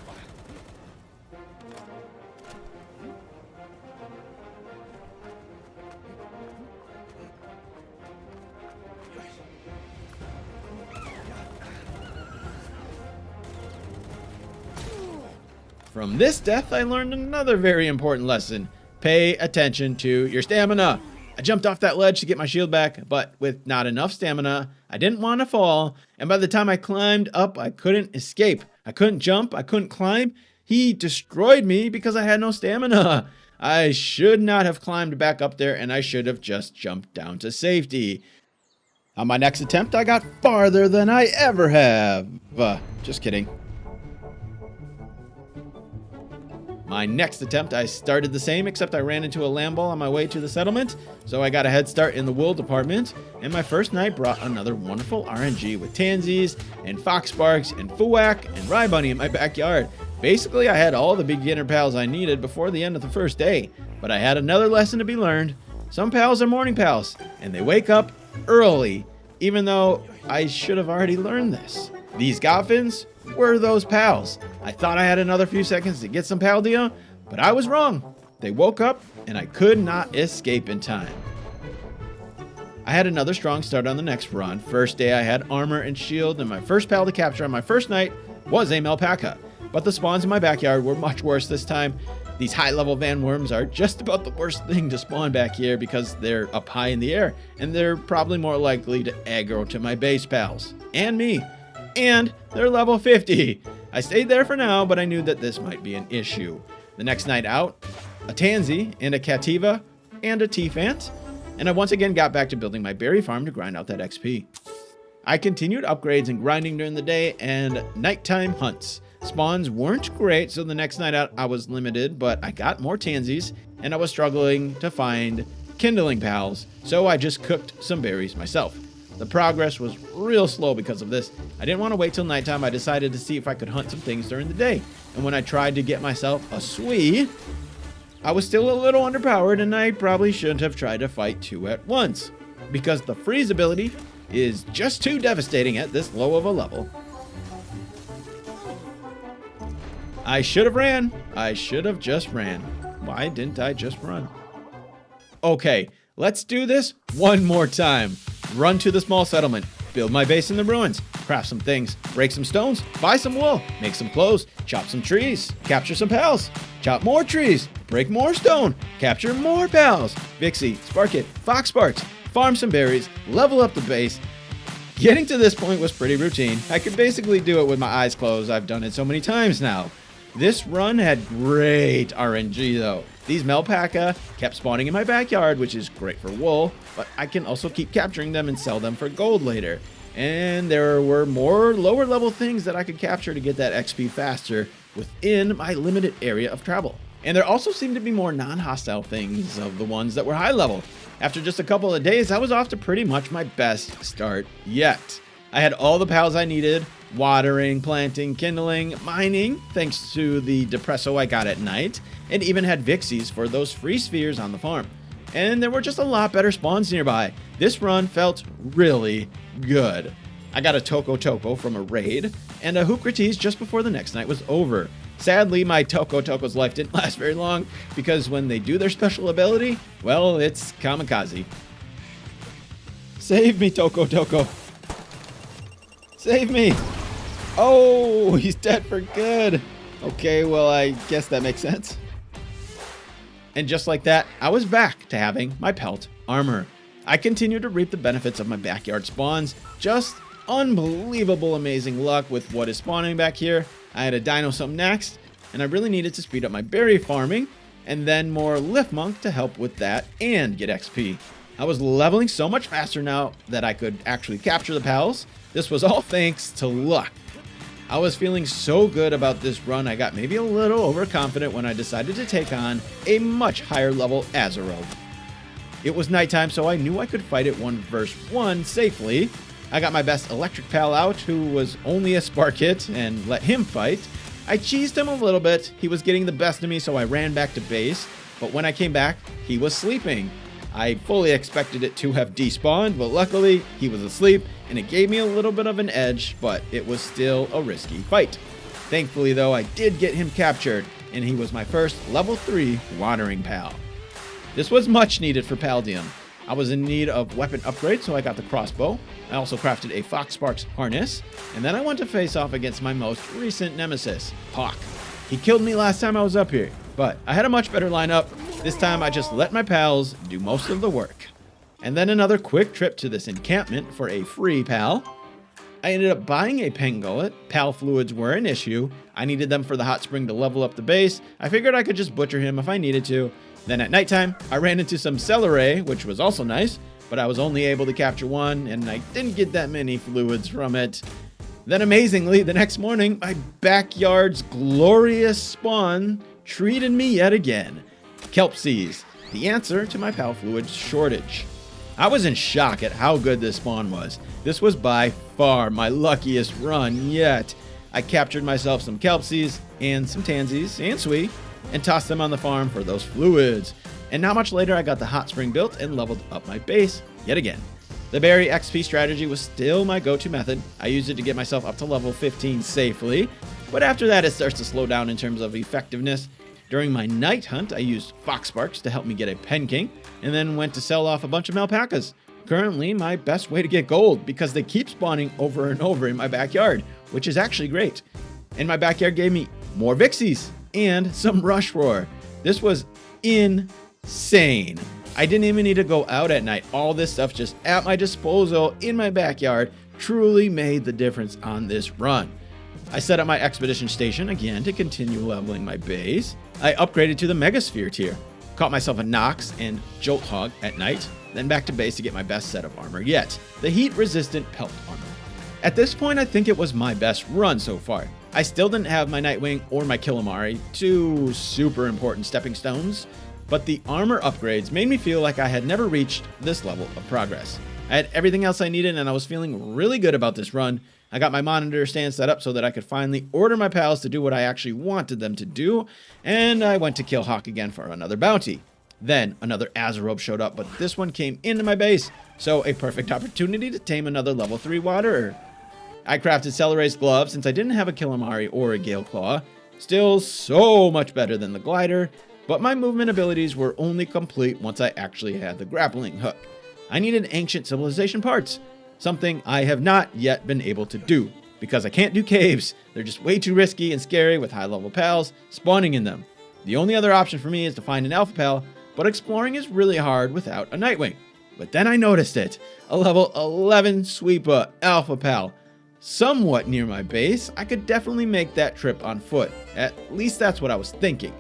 from this death, I learned another very important lesson. Pay attention to your stamina. I jumped off that ledge to get my shield back, but with not enough stamina, I didn't want to fall, and by the time I climbed up, I couldn't escape. I couldn't jump, I couldn't climb. He destroyed me because I had no stamina. I should not have climbed back up there, and I should have just jumped down to safety. On my next attempt, I got farther than I ever have. Just kidding. My next attempt, I started the same, except I ran into a Lamball on my way to the settlement, so I got a head start in the wool department, and my first night brought another wonderful RNG with Tansies, and Foxbarks, and Fuwak, and Rybunny in my backyard. Basically, I had all the beginner pals I needed before the end of the first day, but I had another lesson to be learned. Some pals are morning pals, and they wake up early, even though I should have already learned this. These Goffins were those pals. I thought I had another few seconds to get some Paldea, but I was wrong. They woke up, and I could not escape in time. I had another strong start on the next run. First day I had armor and shield, and my first pal to capture on my first night was a Malpaca. But the spawns in my backyard were much worse this time. These high-level vanworms are just about the worst thing to spawn back here because they're up high in the air, and they're probably more likely to aggro to my base pals. And me. And they're level 50. I stayed there for now, but I knew that this might be an issue. The next night out, a tansy and a cativa and a T-Fant, and I once again got back to building my berry farm to grind out that XP. I continued upgrades and grinding during the day and nighttime hunts. Spawns weren't great, so the next night out I was limited, but I got more tansies, and I was struggling to find kindling pals, so I just cooked some berries myself. The progress was real slow because of this. I didn't want to wait till nighttime. I decided to see if I could hunt some things during the day, and when I tried to get myself a swee, I was still a little underpowered, and I probably shouldn't have tried to fight two at once, because the freeze ability is just too devastating at this low of a level. I should have ran. I should have just ran. Why didn't I just run? Okay, let's do this one more time. Run to the small settlement, build my base in the ruins, craft some things, break some stones, buy some wool, make some clothes, chop some trees, capture some pals, chop more trees, break more stone, capture more pals, Vixie, Sparkit, Fox Sparks, farm some berries, level up the base. Getting to this point was pretty routine. I could basically do it with my eyes closed. I've done it so many times now. This run had great RNG though. These Melpaca kept spawning in my backyard, which is great for wool, but I can also keep capturing them and sell them for gold later. And there were more lower level things that I could capture to get that XP faster within my limited area of travel. And there also seemed to be more non-hostile things of the ones that were high level. After just a couple of days, I was off to pretty much my best start yet. I had all the pals I needed, watering, planting, kindling, mining, thanks to the depresso I got at night, and even had Vixies for those free spheres on the farm. And there were just a lot better spawns nearby. This run felt really good. I got a Toko from a raid, and a Hookrates just before the next night was over. Sadly, my Toko's life didn't last very long, because when they do their special ability, well, it's kamikaze. Save me, Toko. Save me! Oh, he's dead for good. Okay, well, I guess that makes sense. And just like that, I was back to having my pelt armor. I continued to reap the benefits of my backyard spawns. Just unbelievable amazing luck with what is spawning back here. I had a dino some next, and I really needed to speed up my berry farming, and then more lift monk to help with that and get XP. I was leveling so much faster now that I could actually capture the pals. This was all thanks to luck. I was feeling so good about this run, I got maybe a little overconfident when I decided to take on a much higher level Azeroth. It was nighttime, so I knew I could fight it 1 versus 1 safely. I got my best electric pal out, who was only a Sparkit, and let him fight. I cheesed him a little bit. He was getting the best of me, so I ran back to base, but when I came back, he was sleeping. I fully expected it to have despawned, but luckily he was asleep, and it gave me a little bit of an edge, but it was still a risky fight. Thankfully though, I did get him captured, and he was my first level 3 watering pal. This was much needed for Paldium. I was in need of weapon upgrades, so I got the crossbow. I also crafted a Fox Sparks harness, and then I went to face off against my most recent nemesis, Hawk. He killed me last time I was up here, but I had a much better lineup. This time I just let my pals do most of the work. And then another quick trip to this encampment for a free pal. I ended up buying a Pangullet. Pal fluids were an issue. I needed them for the hot spring to level up the base. I figured I could just butcher him if I needed to. Then at nighttime, I ran into some Celeray, which was also nice, but I was only able to capture one, and I didn't get that many fluids from it. Then amazingly, the next morning, my backyard's glorious spawn treated me yet again. Kelpsies, the answer to my pal fluid shortage. I was in shock at how good this spawn was. This was by far my luckiest run yet. I captured myself some Kelpsies and some Tansies and Swee and tossed them on the farm for those fluids. And not much later I got the hot spring built and leveled up my base yet again. The berry XP strategy was still my go-to method. I used it to get myself up to level 15 safely, but after that it starts to slow down in terms of effectiveness. During my night hunt, I used Fox Sparks to help me get a Pen King, and then went to sell off a bunch of Melpacas. Currently, my best way to get gold, because they keep spawning over and over in my backyard, which is actually great. And my backyard gave me more Vixies, and some Rush Roar. This was insane. I didn't even need to go out at night. All this stuff just at my disposal in my backyard truly made the difference on this run. I set up my expedition station again to continue leveling my base. I upgraded to the Megasphere tier, caught myself a Nox and Jolt Hog at night, then back to base to get my best set of armor yet, the heat-resistant pelt armor. At this point, I think it was my best run so far. I still didn't have my Nightwing or my Killamari, two super important stepping stones, but the armor upgrades made me feel like I had never reached this level of progress. I had everything else I needed and I was feeling really good about this run. I got my monitor stand set up so that I could finally order my pals to do what I actually wanted them to do, and I went to kill Hawk again for another bounty. Then another Azerobe showed up, but this one came into my base, so a perfect opportunity to tame another level 3 Wanderer. I crafted Celeray's gloves since I didn't have a Killamari or a Gale Claw. Still so much better than the glider, but my movement abilities were only complete once I actually had the grappling hook. I needed ancient civilization parts, something I have not yet been able to do, because I can't do caves. They're just way too risky and scary with high level pals spawning in them. The only other option for me is to find an alpha pal, but exploring is really hard without a Nightwing. But then I noticed it, a level 11 sweeper alpha pal. Somewhat near my base, I could definitely make that trip on foot. At least that's what I was thinking.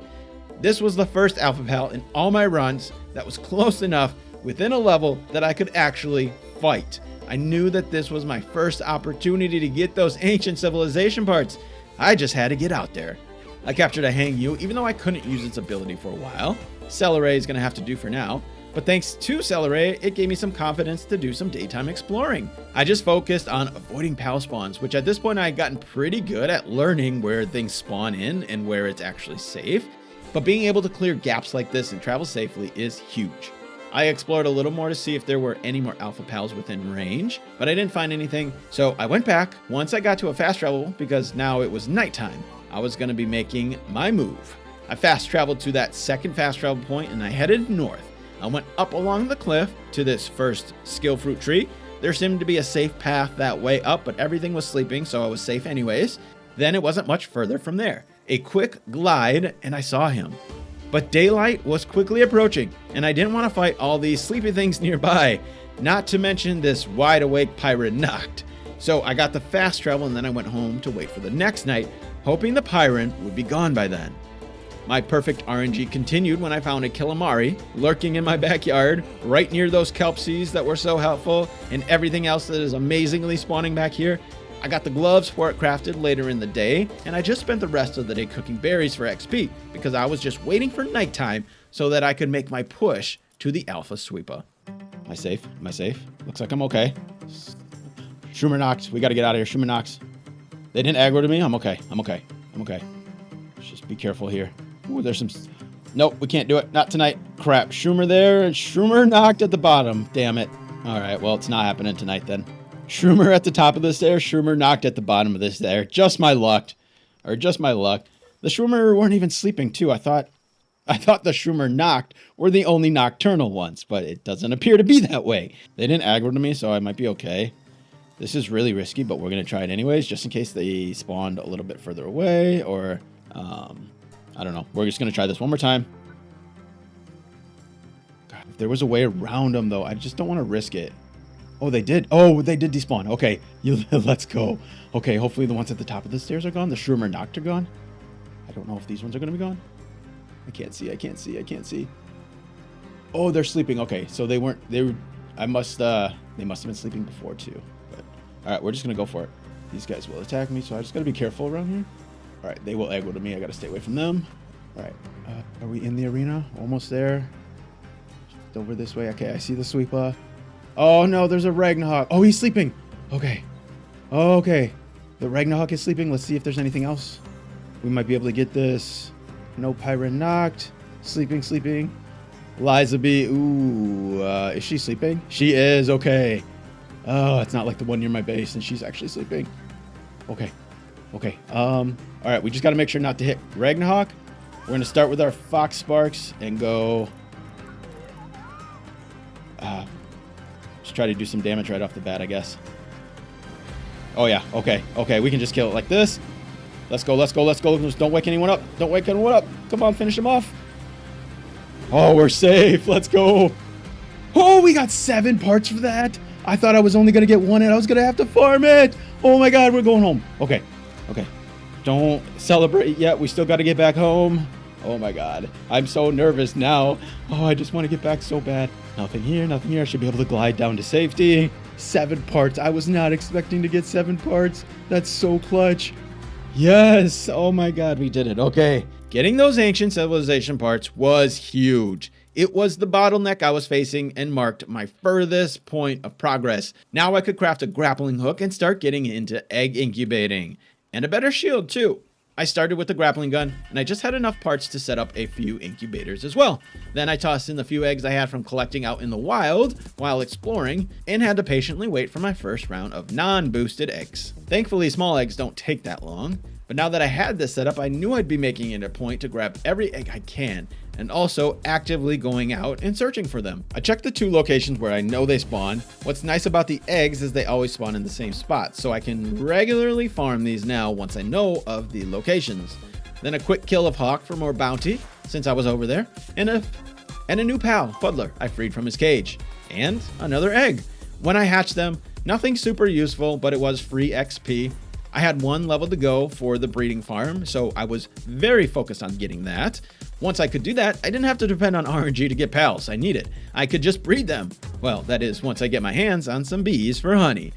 This was the first alpha pal in all my runs that was close enough within a level that I could actually fight. I knew that this was my first opportunity to get those ancient civilization parts. I just had to get out there. I captured a Hangyu even though I couldn't use its ability for a while. Celeray is going to have to do for now. But thanks to Celeray, it gave me some confidence to do some daytime exploring. I just focused on avoiding pal spawns, which at this point I had gotten pretty good at learning where things spawn in and where it's actually safe. But being able to clear gaps like this and travel safely is huge. I explored a little more to see if there were any more alpha pals within range, but I didn't find anything, so I went back once I got to a fast travel because now it was nighttime. I was going to be making my move. I fast traveled to that second fast travel point and I headed north. I went up along the cliff to this first skill fruit tree. There seemed to be a safe path that way up, but everything was sleeping, so I was safe anyways. Then it wasn't much further from there. A quick glide and I saw him. But daylight was quickly approaching, and I didn't want to fight all these sleepy things nearby, not to mention this wide-awake pirate Noct. So I got the fast travel and then I went home to wait for the next night, hoping the pirate would be gone by then. My perfect RNG continued when I found a Killamari lurking in my backyard, right near those kelpsies that were so helpful, and everything else that is amazingly spawning back here. I got the gloves for it crafted later in the day, and I just spent the rest of the day cooking berries for XP, because I was just waiting for nighttime so that I could make my push to the Alpha Sweeper. Am I safe? Am I safe? Looks like I'm okay. Schumer Nox, we gotta get out of here. Schumer Nox. They didn't aggro to me? I'm okay. I'm okay. I'm okay. Let's just be careful here. Ooh, there's some... Nope, we can't do it. Not tonight. Crap. Schumer there, and Schumer knocked at the bottom. Damn it. Alright, well, it's not happening tonight then. Schumer at the top of the stairs, Schumer knocked at the bottom of this stair. Just my luck. Or just my luck. The Schumer weren't even sleeping too. I thought the Schumer knocked were the only nocturnal ones, but it doesn't appear to be that way. They didn't aggro to me, so I might be okay. This is really risky, but we're going to try it anyways, just in case they spawned a little bit further away, or, I don't know. We're just going to try this one more time. God, if there was a way around them, though, I just don't want to risk it. Oh, they did. Oh, they did despawn. Okay, let's go. Okay, hopefully the ones at the top of the stairs are gone. The Schumer Noct are gone. I don't know if these ones are going to be gone. I can't see. I can't see. I can't see. Oh, they're sleeping. Okay, so they weren't. They were. They must have been sleeping before too. But all right, we're just gonna go for it. These guys will attack me, so I just gotta be careful around here. All right, they will aggro to me. I gotta stay away from them. All right, are we in the arena? Almost there. Just over this way. Okay, I see the sweeper. Oh no, there's a Ragnarok. Oh, he's sleeping. Okay. Okay. The Ragnarok is sleeping. Let's see if there's anything else. We might be able to get this. No pirate knocked. Sleeping. Liza B. Ooh, is she sleeping? She is. Okay. Oh, it's not like the one near my base, and she's actually sleeping. Okay. All right, we just got to make sure not to hit Ragnarok. We're going to start with our Fox Sparks and go... just try to do some damage right off the bat, I guess. Oh, yeah. Okay. We can just kill it like this. Let's go, let's go, let's go. Just don't wake anyone up. Don't wake anyone up. Come on, finish them off. Oh, we're safe. Let's go. Oh, we got 7 parts for that. I thought I was only going to get 1 and I was going to have to farm it. Oh my God, we're going home. Okay, okay. Don't celebrate yet. We still got to get back home. Oh my God, I'm so nervous now. Oh, I just want to get back so bad. Nothing here, nothing here. I should be able to glide down to safety. 7 parts. I was not expecting to get 7 parts. That's so clutch. Yes. Oh my God, we did it. Okay. Getting those ancient civilization parts was huge. It was the bottleneck I was facing and marked my furthest point of progress. Now I could craft a grappling hook and start getting into egg incubating. And a better shield too. I started with the grappling gun, and I just had enough parts to set up a few incubators as well. Then I tossed in the few eggs I had from collecting out in the wild while exploring, and had to patiently wait for my first round of non-boosted eggs. Thankfully, small eggs don't take that long, but now that I had this set up, I knew I'd be making it a point to grab every egg I can, and also actively going out and searching for them. I checked the 2 locations where I know they spawn. What's nice about the eggs is they always spawn in the same spot, so I can regularly farm these now once I know of the locations. Then a quick kill of Hawk for more bounty, since I was over there, and a new pal, Fuddler, I freed from his cage. And another egg. When I hatched them, nothing super useful, but it was free XP. I had 1 level to go for the breeding farm, so I was very focused on getting that. Once I could do that, I didn't have to depend on RNG to get pals I needed. I could just breed them. Well, that is, once I get my hands on some bees for honey.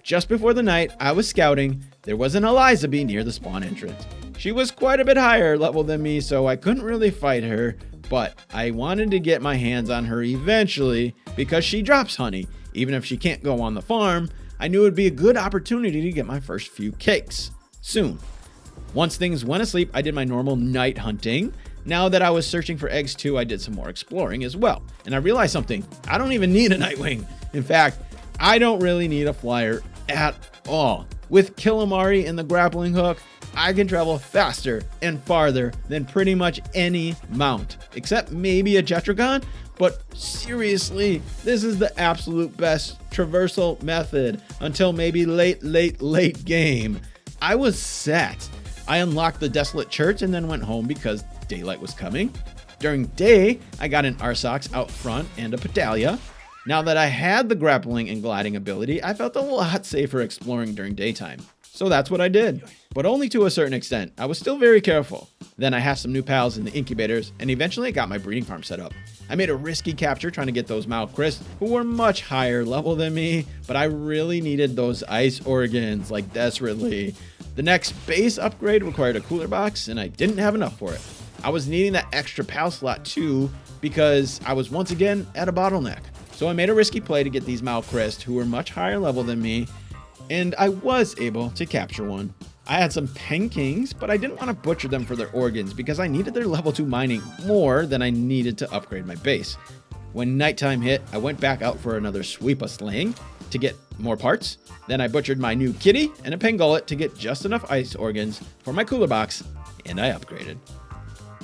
Just before the night I was scouting, there was an Eliza bee near the spawn entrance. She was quite a bit higher level than me, so I couldn't really fight her, but I wanted to get my hands on her eventually because she drops honey. Even if she can't go on the farm, I knew it would be a good opportunity to get my first few cakes soon. Once things went asleep, I did my normal night hunting. Now that I was searching for eggs too, I did some more exploring as well. And I realized something. I don't even need a Nightwing. In fact, I don't really need a flyer at all. With Killamari and the grappling hook, I can travel faster and farther than pretty much any mount, except maybe a Jetragon. But seriously, this is the absolute best traversal method until maybe late game. I was set. I unlocked the Desolate Church and then went home because daylight was coming. During day, I got an Arsox out front and a Pedalia. Now that I had the grappling and gliding ability, I felt a lot safer exploring during daytime. So that's what I did, but only to a certain extent. I was still very careful. Then I had some new pals in the incubators, and eventually I got my breeding farm set up. I made a risky capture trying to get those Malcris, who were much higher level than me, but I really needed those ice organs, like desperately. The next base upgrade required a cooler box, and I didn't have enough for it. I was needing that extra pal slot too, because I was once again at a bottleneck. So I made a risky play to get these Malcris, who were much higher level than me, and I was able to capture one. I had some Pen Kings, but I didn't want to butcher them for their organs because I needed their level 2 mining more than I needed to upgrade my base. When nighttime hit, I went back out for another sweep of slaying to get more parts. Then I butchered my new kitty and a Pangullet to get just enough ice organs for my cooler box, and I upgraded.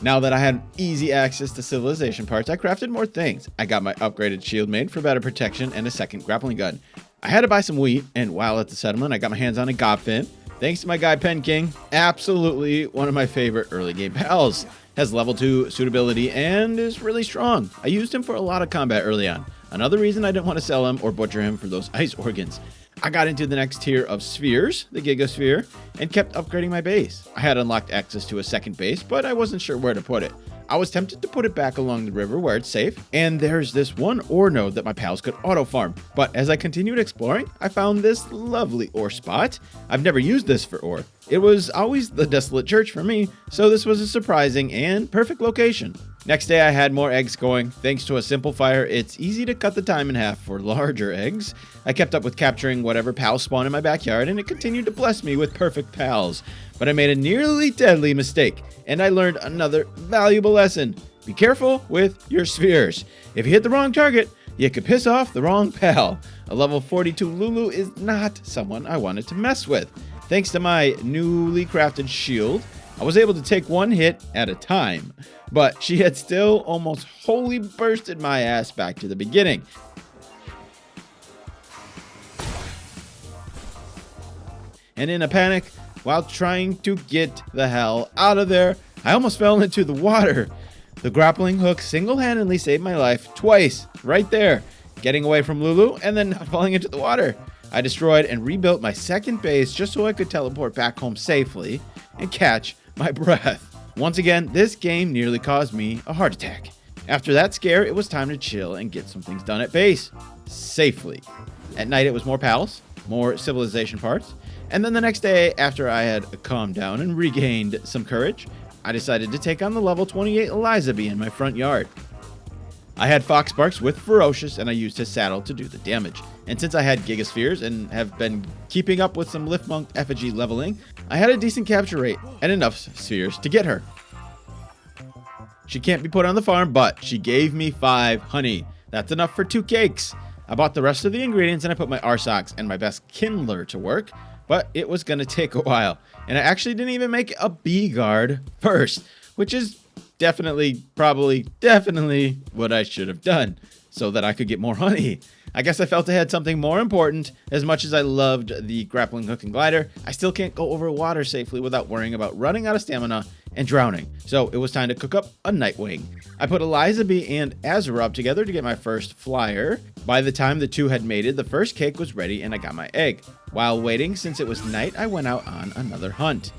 Now that I had easy access to civilization parts, I crafted more things. I got my upgraded shield made for better protection and a second grappling gun. I had to buy some wheat, and while at the settlement, I got my hands on a Godfin. Thanks to my guy Pen King, absolutely one of my favorite early game pals. Has level 2 suitability and is really strong. I used him for a lot of combat early on. Another reason I didn't want to sell him or butcher him for those ice organs. I got into the next tier of spheres, the Gigasphere, and kept upgrading my base. I had unlocked access to a second base, but I wasn't sure where to put it. I was tempted to put it back along the river where it's safe, and there's this one ore node that my pals could auto farm. But as I continued exploring, I found this lovely ore spot. I've never used this for ore. It was always the Desolate Church for me, so this was a surprising and perfect location. Next day I had more eggs going. Thanks to a simple fire, it's easy to cut the time in half for larger eggs. I kept up with capturing whatever pals spawned in my backyard, and it continued to bless me with perfect pals. But I made a nearly deadly mistake, and I learned another valuable lesson. Be careful with your spheres. If you hit the wrong target, you could piss off the wrong pal. A level 42 Lulu is not someone I wanted to mess with. Thanks to my newly crafted shield, I was able to take one hit at a time, but she had still almost wholly bursted my ass back to the beginning. And in a panic, while trying to get the hell out of there. I almost fell into the water. The grappling hook single-handedly saved my life twice, right there, getting away from Lulu and then not falling into the water. I destroyed and rebuilt my second base just so I could teleport back home safely and catch my breath. Once again, this game nearly caused me a heart attack. After that scare, it was time to chill and get some things done at base, safely. At night, it was more pals, more civilization parts, and then the next day, after I had calmed down and regained some courage, I decided to take on the level 28 Eliza Bee in my front yard. I had Foxbarks with Ferocious, and I used his saddle to do the damage. And since I had Gigaspheres and have been keeping up with some Liftmonk effigy leveling, I had a decent capture rate and enough spheres to get her. She can't be put on the farm, but she gave me 5 honey. That's enough for 2 cakes. I bought the rest of the ingredients and I put my Arsox and my best Kindler to work, but it was going to take a while. And I actually didn't even make a bee guard first, which is definitely what I should have done so that I could get more honey. I guess I felt I had something more important. As much as I loved the grappling hook and glider, I still can't go over water safely without worrying about running out of stamina and drowning. So it was time to cook up a Nightwing. I put Eliza Bee and Azerob together to get my first flyer. By the time the two had mated, the first cake was ready and I got my egg. While waiting, since it was night, I went out on another hunt.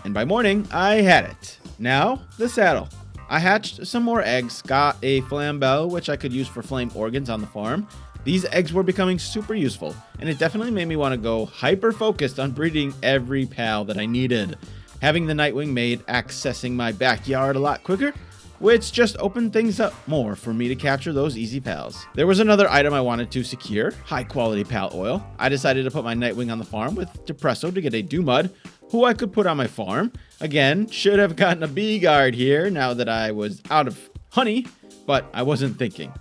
And by morning, I had it. Now, the saddle. I hatched some more eggs, got a Flambell, which I could use for flame organs on the farm. These eggs were becoming super useful, and it definitely made me want to go hyper-focused on breeding every pal that I needed. Having the Nightwing made accessing my backyard a lot quicker, which just opened things up more for me to capture those easy pals. There was another item I wanted to secure, high-quality pal oil. I decided to put my Nightwing on the farm with Depresso to get a Dumud, who I could put on my farm. Again, should have gotten a bee guard here now that I was out of honey, but I wasn't thinking.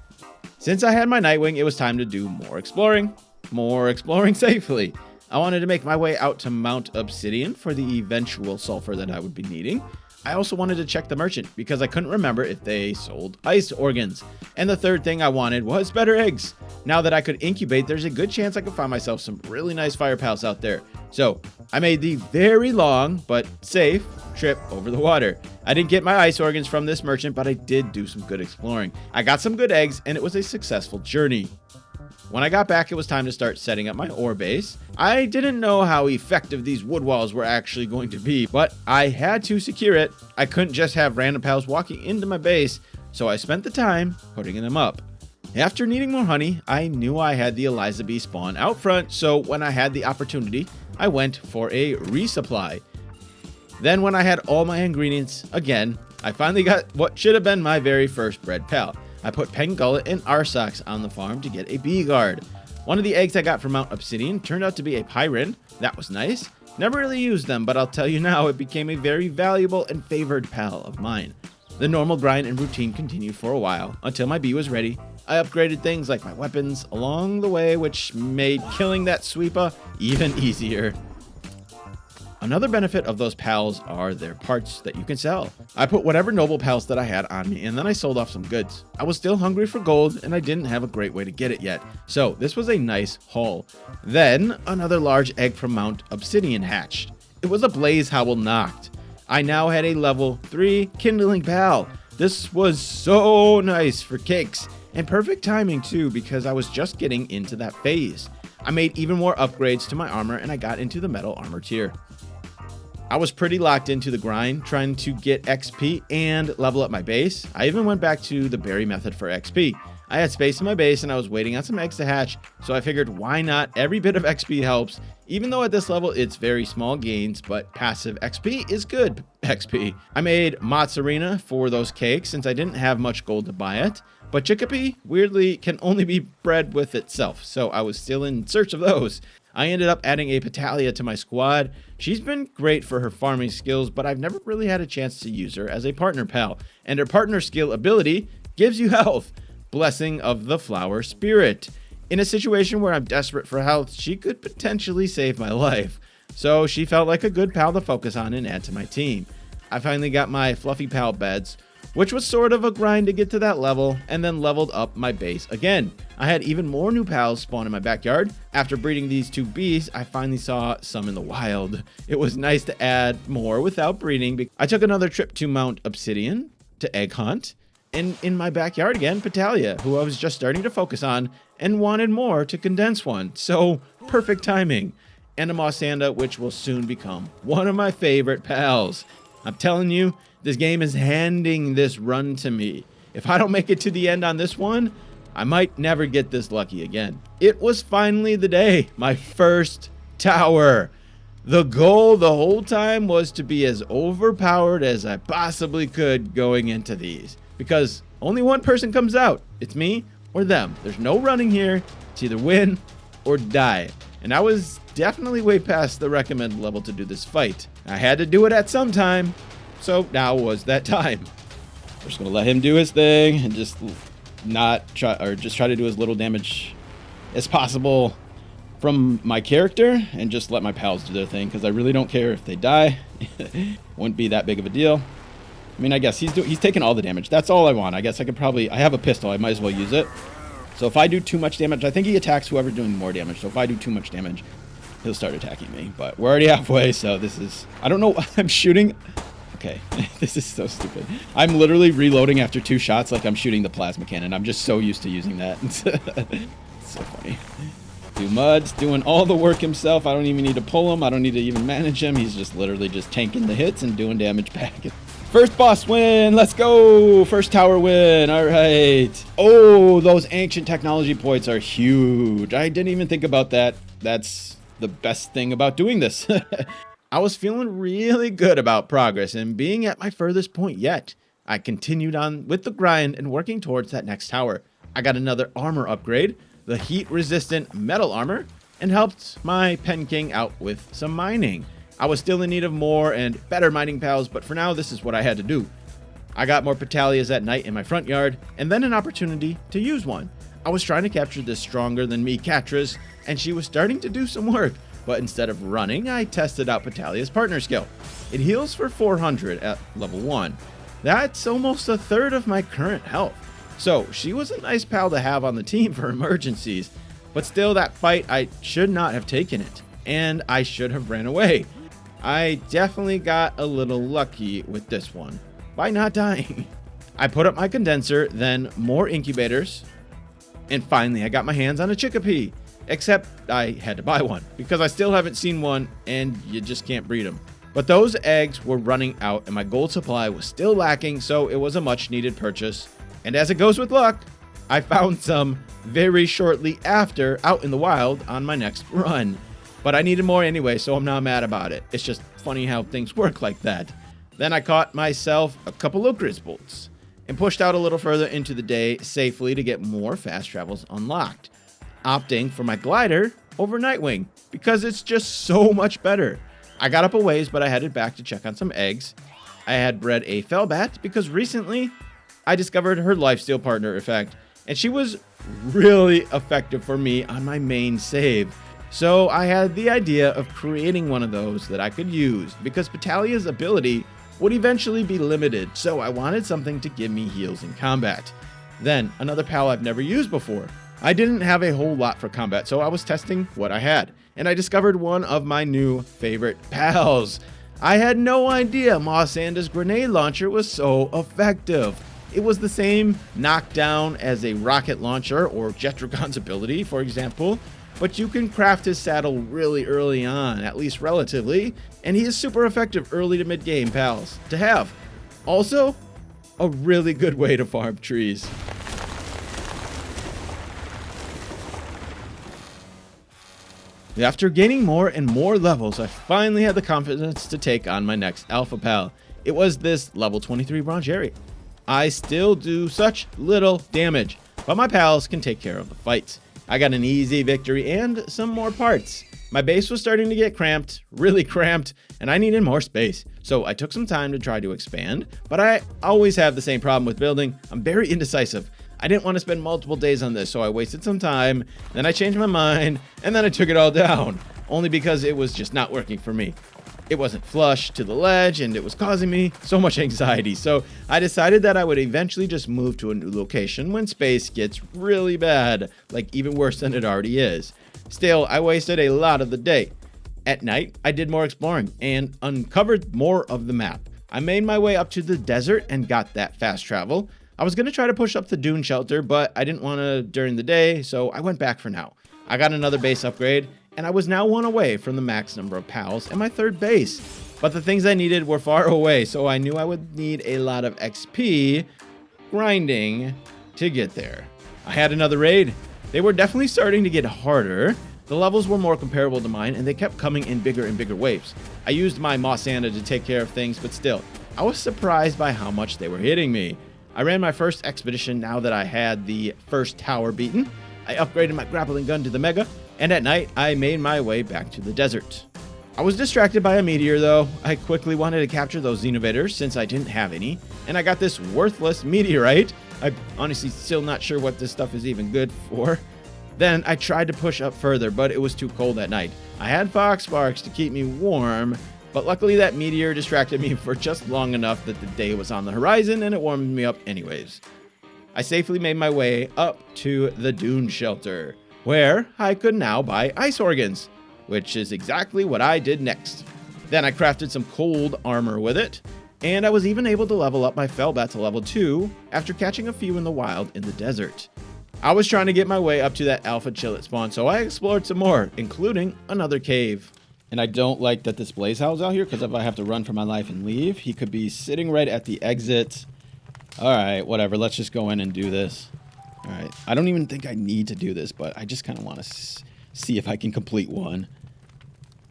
Since I had my Nightwing, it was time to do more exploring safely. I wanted to make my way out to Mount Obsidian for the eventual sulfur that I would be needing. I also wanted to check the merchant because I couldn't remember if they sold ice organs. And the third thing I wanted was better eggs. Now that I could incubate, there's a good chance I could find myself some really nice fire pals out there. So I made the very long but safe trip over the water. I didn't get my ice organs from this merchant, but I did do some good exploring. I got some good eggs and it was a successful journey. When I got back, it was time to start setting up my ore base. I didn't know how effective these wood walls were actually going to be, but I had to secure it. I couldn't just have random pals walking into my base, so I spent the time putting them up. After needing more honey, I knew I had the Eliza Bee spawn out front, so when I had the opportunity, I went for a resupply. Then when I had all my ingredients again, I finally got what should have been my very first bred pal. I put Pengullet and Arsox on the farm to get a bee guard. One of the eggs I got from Mount Obsidian turned out to be a Pyrin. That was nice. Never really used them, but I'll tell you now, it became a very valuable and favored pal of mine. The normal grind and routine continued for a while, until my bee was ready. I upgraded things like my weapons along the way, which made killing that sweeper even easier. Another benefit of those pals are their parts that you can sell. I put whatever noble pals that I had on me and then I sold off some goods. I was still hungry for gold and I didn't have a great way to get it yet, so this was a nice haul. Then another large egg from Mount Obsidian hatched. It was a Blaze Howl Noct. I now had a level 3 kindling pal. This was so nice for cakes and perfect timing too because I was just getting into that phase. I made even more upgrades to my armor and I got into the metal armor tier. I was pretty locked into the grind, trying to get XP and level up my base. I even went back to the berry method for XP. I had space in my base and I was waiting on some eggs to hatch, so I figured why not? Every bit of XP helps. Even though at this level it's very small gains, but passive XP is good XP. I made Mozzarina for those cakes since I didn't have much gold to buy it, but Chickpea weirdly can only be bred with itself, so I was still in search of those. I ended up adding a Petalia to my squad. She's been great for her farming skills, but I've never really had a chance to use her as a partner pal, and her partner skill ability gives you health. Blessing of the Flower Spirit. In a situation where I'm desperate for health, she could potentially save my life, so she felt like a good pal to focus on and add to my team. I finally got my Fluffy Pal beds, which was sort of a grind to get to that level, and then leveled up my base again. I had even more new pals spawn in my backyard. After breeding these 2 beasts, I finally saw some in the wild. It was nice to add more without breeding. I took another trip to Mount Obsidian to egg hunt, and in my backyard again, Petalia, who I was just starting to focus on and wanted more to condense one. So perfect timing. And a Mossanda, which will soon become one of my favorite pals. I'm telling you, this game is handing this run to me. If I don't make it to the end on this one, I might never get this lucky again. It was finally the day, my first tower. The goal the whole time was to be as overpowered as I possibly could going into these. Because only one person comes out. It's me or them. There's no running here. It's either win or die. And I was definitely way past the recommended level to do this fight. I had to do it at some time. So now was that time. We're just gonna let him do his thing and just try to do as little damage as possible from my character and just let my pals do their thing, because I really don't care if they die. Wouldn't be that big of a deal. I mean, I guess he's taking all the damage. That's all I want. I guess I have a pistol. I might as well use it. So if I do too much damage, I think he attacks whoever's doing more damage. So if I do too much damage, he'll start attacking me. But we're already halfway, so this is... I don't know. I'm shooting... Okay, this is so stupid. I'm literally reloading after 2 shots like I'm shooting the plasma cannon. I'm just so used to using that. It's so funny. Mud's doing all the work himself. I don't even need to pull him. I don't need to even manage him. He's just literally just tanking the hits and doing damage back. First boss win. Let's go. First tower win. All right. Oh, those ancient technology points are huge. I didn't even think about that. That's the best thing about doing this. I was feeling really good about progress and being at my furthest point yet. I continued on with the grind and working towards that next tower. I got another armor upgrade, the heat-resistant metal armor, and helped my Pen King out with some mining. I was still in need of more and better mining pals, but for now, this is what I had to do. I got more Petalias at night in my front yard, and then an opportunity to use one. I was trying to capture this stronger than me Catras, and she was starting to do some work. But instead of running, I tested out Petalia's partner skill. It heals for 400 at level 1. That's almost a third of my current health. So she was a nice pal to have on the team for emergencies. But still, that fight, I should not have taken it. And I should have ran away. I definitely got a little lucky with this one by not dying. I put up my condenser, then more incubators. And finally, I got my hands on a Chickapea. Except I had to buy one because I still haven't seen one and you just can't breed them. But those eggs were running out and my gold supply was still lacking, so it was a much needed purchase. And as it goes with luck, I found some very shortly after out in the wild on my next run. But I needed more anyway, so I'm not mad about it. It's just funny how things work like that. Then I caught myself a couple of Grizzbolts and pushed out a little further into the day safely to get more fast travels unlocked, opting for my glider over Nightwing because it's just so much better. I got up a ways, but I headed back to check on some eggs. I had bred a Fellbat because recently I discovered her lifesteal partner effect, and she was really effective for me on my main save. So I had the idea of creating one of those that I could use because Petalia's ability would eventually be limited, so I wanted something to give me heals in combat. Then another pal I've never used before. I didn't have a whole lot for combat, so I was testing what I had, and I discovered one of my new favorite pals. I had no idea Mossanda's grenade launcher was so effective. It was the same knockdown as a rocket launcher or Jetragon's ability, for example, but you can craft his saddle really early on, at least relatively, and he is super effective early to mid-game pals to have. Also, a really good way to farm trees. After gaining more and more levels, I finally had the confidence to take on my next alpha pal. It was this level 23 Brongeri. I still do such little damage, but my pals can take care of the fights. I got an easy victory and some more parts. My base was starting to get cramped, really cramped, and I needed more space. So I took some time to try to expand, but I always have the same problem with building. I'm very indecisive. I didn't want to spend multiple days on this, so I wasted some time, then I changed my mind, and then I took it all down, only because it was just not working for me. it wasn't flush to the ledge, and it was causing me so much anxiety. So I decided that I would eventually just move to a new location when space gets really bad, like even worse than it already is. Still, I wasted a lot of the day. At night, I did more exploring and uncovered more of the map. I made my way up to the desert and got that fast travel. I was going to try to push up the dune shelter, but I didn't want to during the day, so I went back for now. I got another base upgrade, and I was now one away from the max number of pals and my third base. But the things I needed were far away, so I knew I would need a lot of XP grinding to get there. I had another raid. They were definitely starting to get harder. The levels were more comparable to mine, and they kept coming in bigger and bigger waves. I used my Mossanda to take care of things, but still, I was surprised by how much they were hitting me. I ran my first expedition now that I had the first tower beaten. I upgraded my grappling gun to the Mega, and at night, I made my way back to the desert. I was distracted by a meteor, though. I quickly wanted to capture those Xenovators since I didn't have any, and I got this worthless meteorite. I'm honestly still not sure what this stuff is even good for. Then I tried to push up further, but it was too cold at night. I had fox sparks to keep me warm, but luckily that meteor distracted me for just long enough that the day was on the horizon and it warmed me up anyways. I safely made my way up to the dune shelter, where I could now buy ice organs, which is exactly what I did next. Then I crafted some cold armor with it, and I was even able to level up my Fellbat to level 2 after catching a few in the wild in the desert. I was trying to get my way up to that alpha chillet spawn, so I explored some more, including another cave. And I don't like that this Blaze Howl's out here, because if I have to run for my life and leave, he could be sitting right at the exit. Alright, whatever, let's just go in and do this. Alright, I don't even think I need to do this, but I just kind of want to see if I can complete one.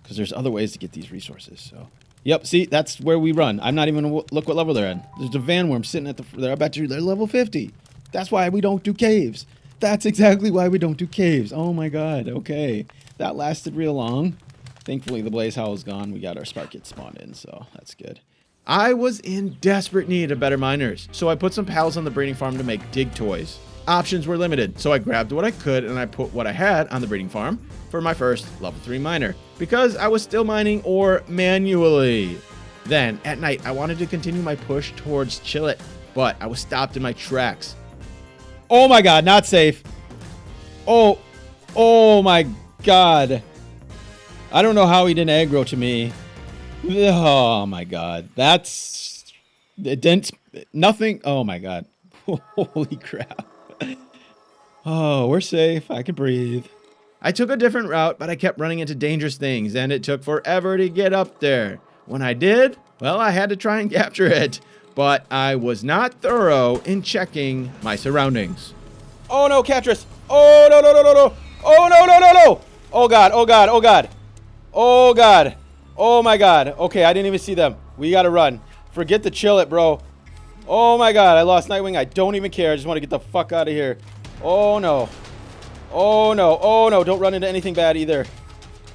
Because there's other ways to get these resources, so... Yep, see, that's where we run. I'm not even gonna look what level they're at. There's a Vanworm sitting at the... They're about to... They're level 50. That's why we don't do caves. That's exactly why we don't do caves. Oh my god, okay. That lasted real long. Thankfully, the Blaze Howl is gone. We got our Spark Kit spawned in, so that's good. I was in desperate need of better miners, so I put some pals on the breeding farm to make dig toys. Options were limited, so I grabbed what I could and I put what I had on the breeding farm for my first level 3 miner, because I was still mining ore manually. Then, at night, I wanted to continue my push towards Chillet, but I was stopped in my tracks. Oh my god, not safe. Oh my god. I don't know how he didn't aggro to me. Oh my god. That's... It didn't... Nothing... Oh my god. Holy crap. Oh, we're safe. I can breathe. I took a different route, but I kept running into dangerous things, and it took forever to get up there. When I did, well, I had to try and capture it. But I was not thorough in checking my surroundings. Oh no, Catris! Oh no, no, no, no, no! Oh no, no, no, no! Oh god, oh god, oh god! Oh god! Oh my god! Okay, I didn't even see them. We gotta run. Forget the Chillet, bro. Oh my god, I lost Nightwing. I don't even care. I just want to get the fuck out of here. Oh no. Oh no, oh no, don't run into anything bad either.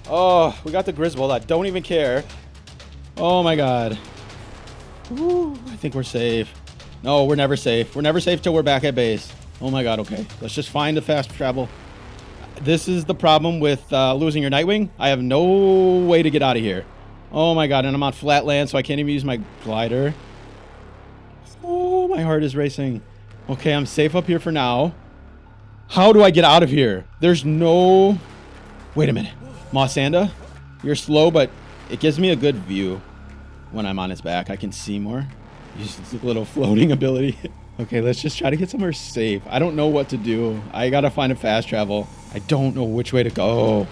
Oh, we got the Griswold. I don't even care. Oh my god. Ooh, I think we're safe. No, we're never safe. We're never safe till we're back at base. Oh my god, okay. Let's just find the fast travel. This is the problem with losing your Nightwing. I have no way to get out of here. Oh my god, and I'm on flat land, so I can't even use my glider. Oh, my heart is racing. Okay, I'm safe up here for now. How do I get out of here? There's no... Wait a minute. Mossanda, you're slow, but it gives me a good view. When I'm on his back, I can see more. Use this little floating ability. Okay, let's just try to get somewhere safe. I don't know what to do. I gotta find a fast travel. I don't know which way to go.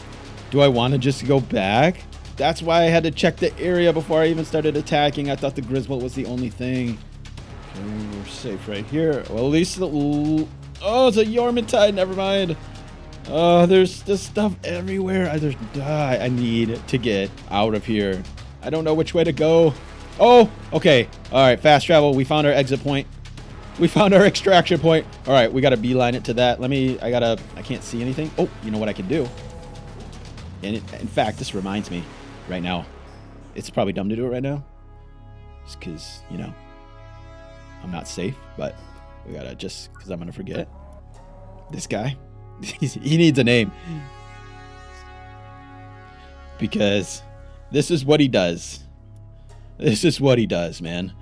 Do I want to just go back? That's why I had to check the area before I even started attacking. I thought the Griswold was the only thing. Okay, we're safe right here. Well, at least the... Oh, it's a Yormintide. Never mind. There's just stuff everywhere. I need to get out of here. I don't know which way to go. Oh, okay. All right, fast travel. We found our exit point. We found our extraction point. All right, we got to beeline it to that. I can't see anything. Oh, you know what I can do? And in fact, this reminds me right now. It's probably dumb to do it right now. Just because, you know, I'm not safe, but we got to just, because I'm going to forget. This guy, he needs a name. Because This is what he does. This is what he does, man.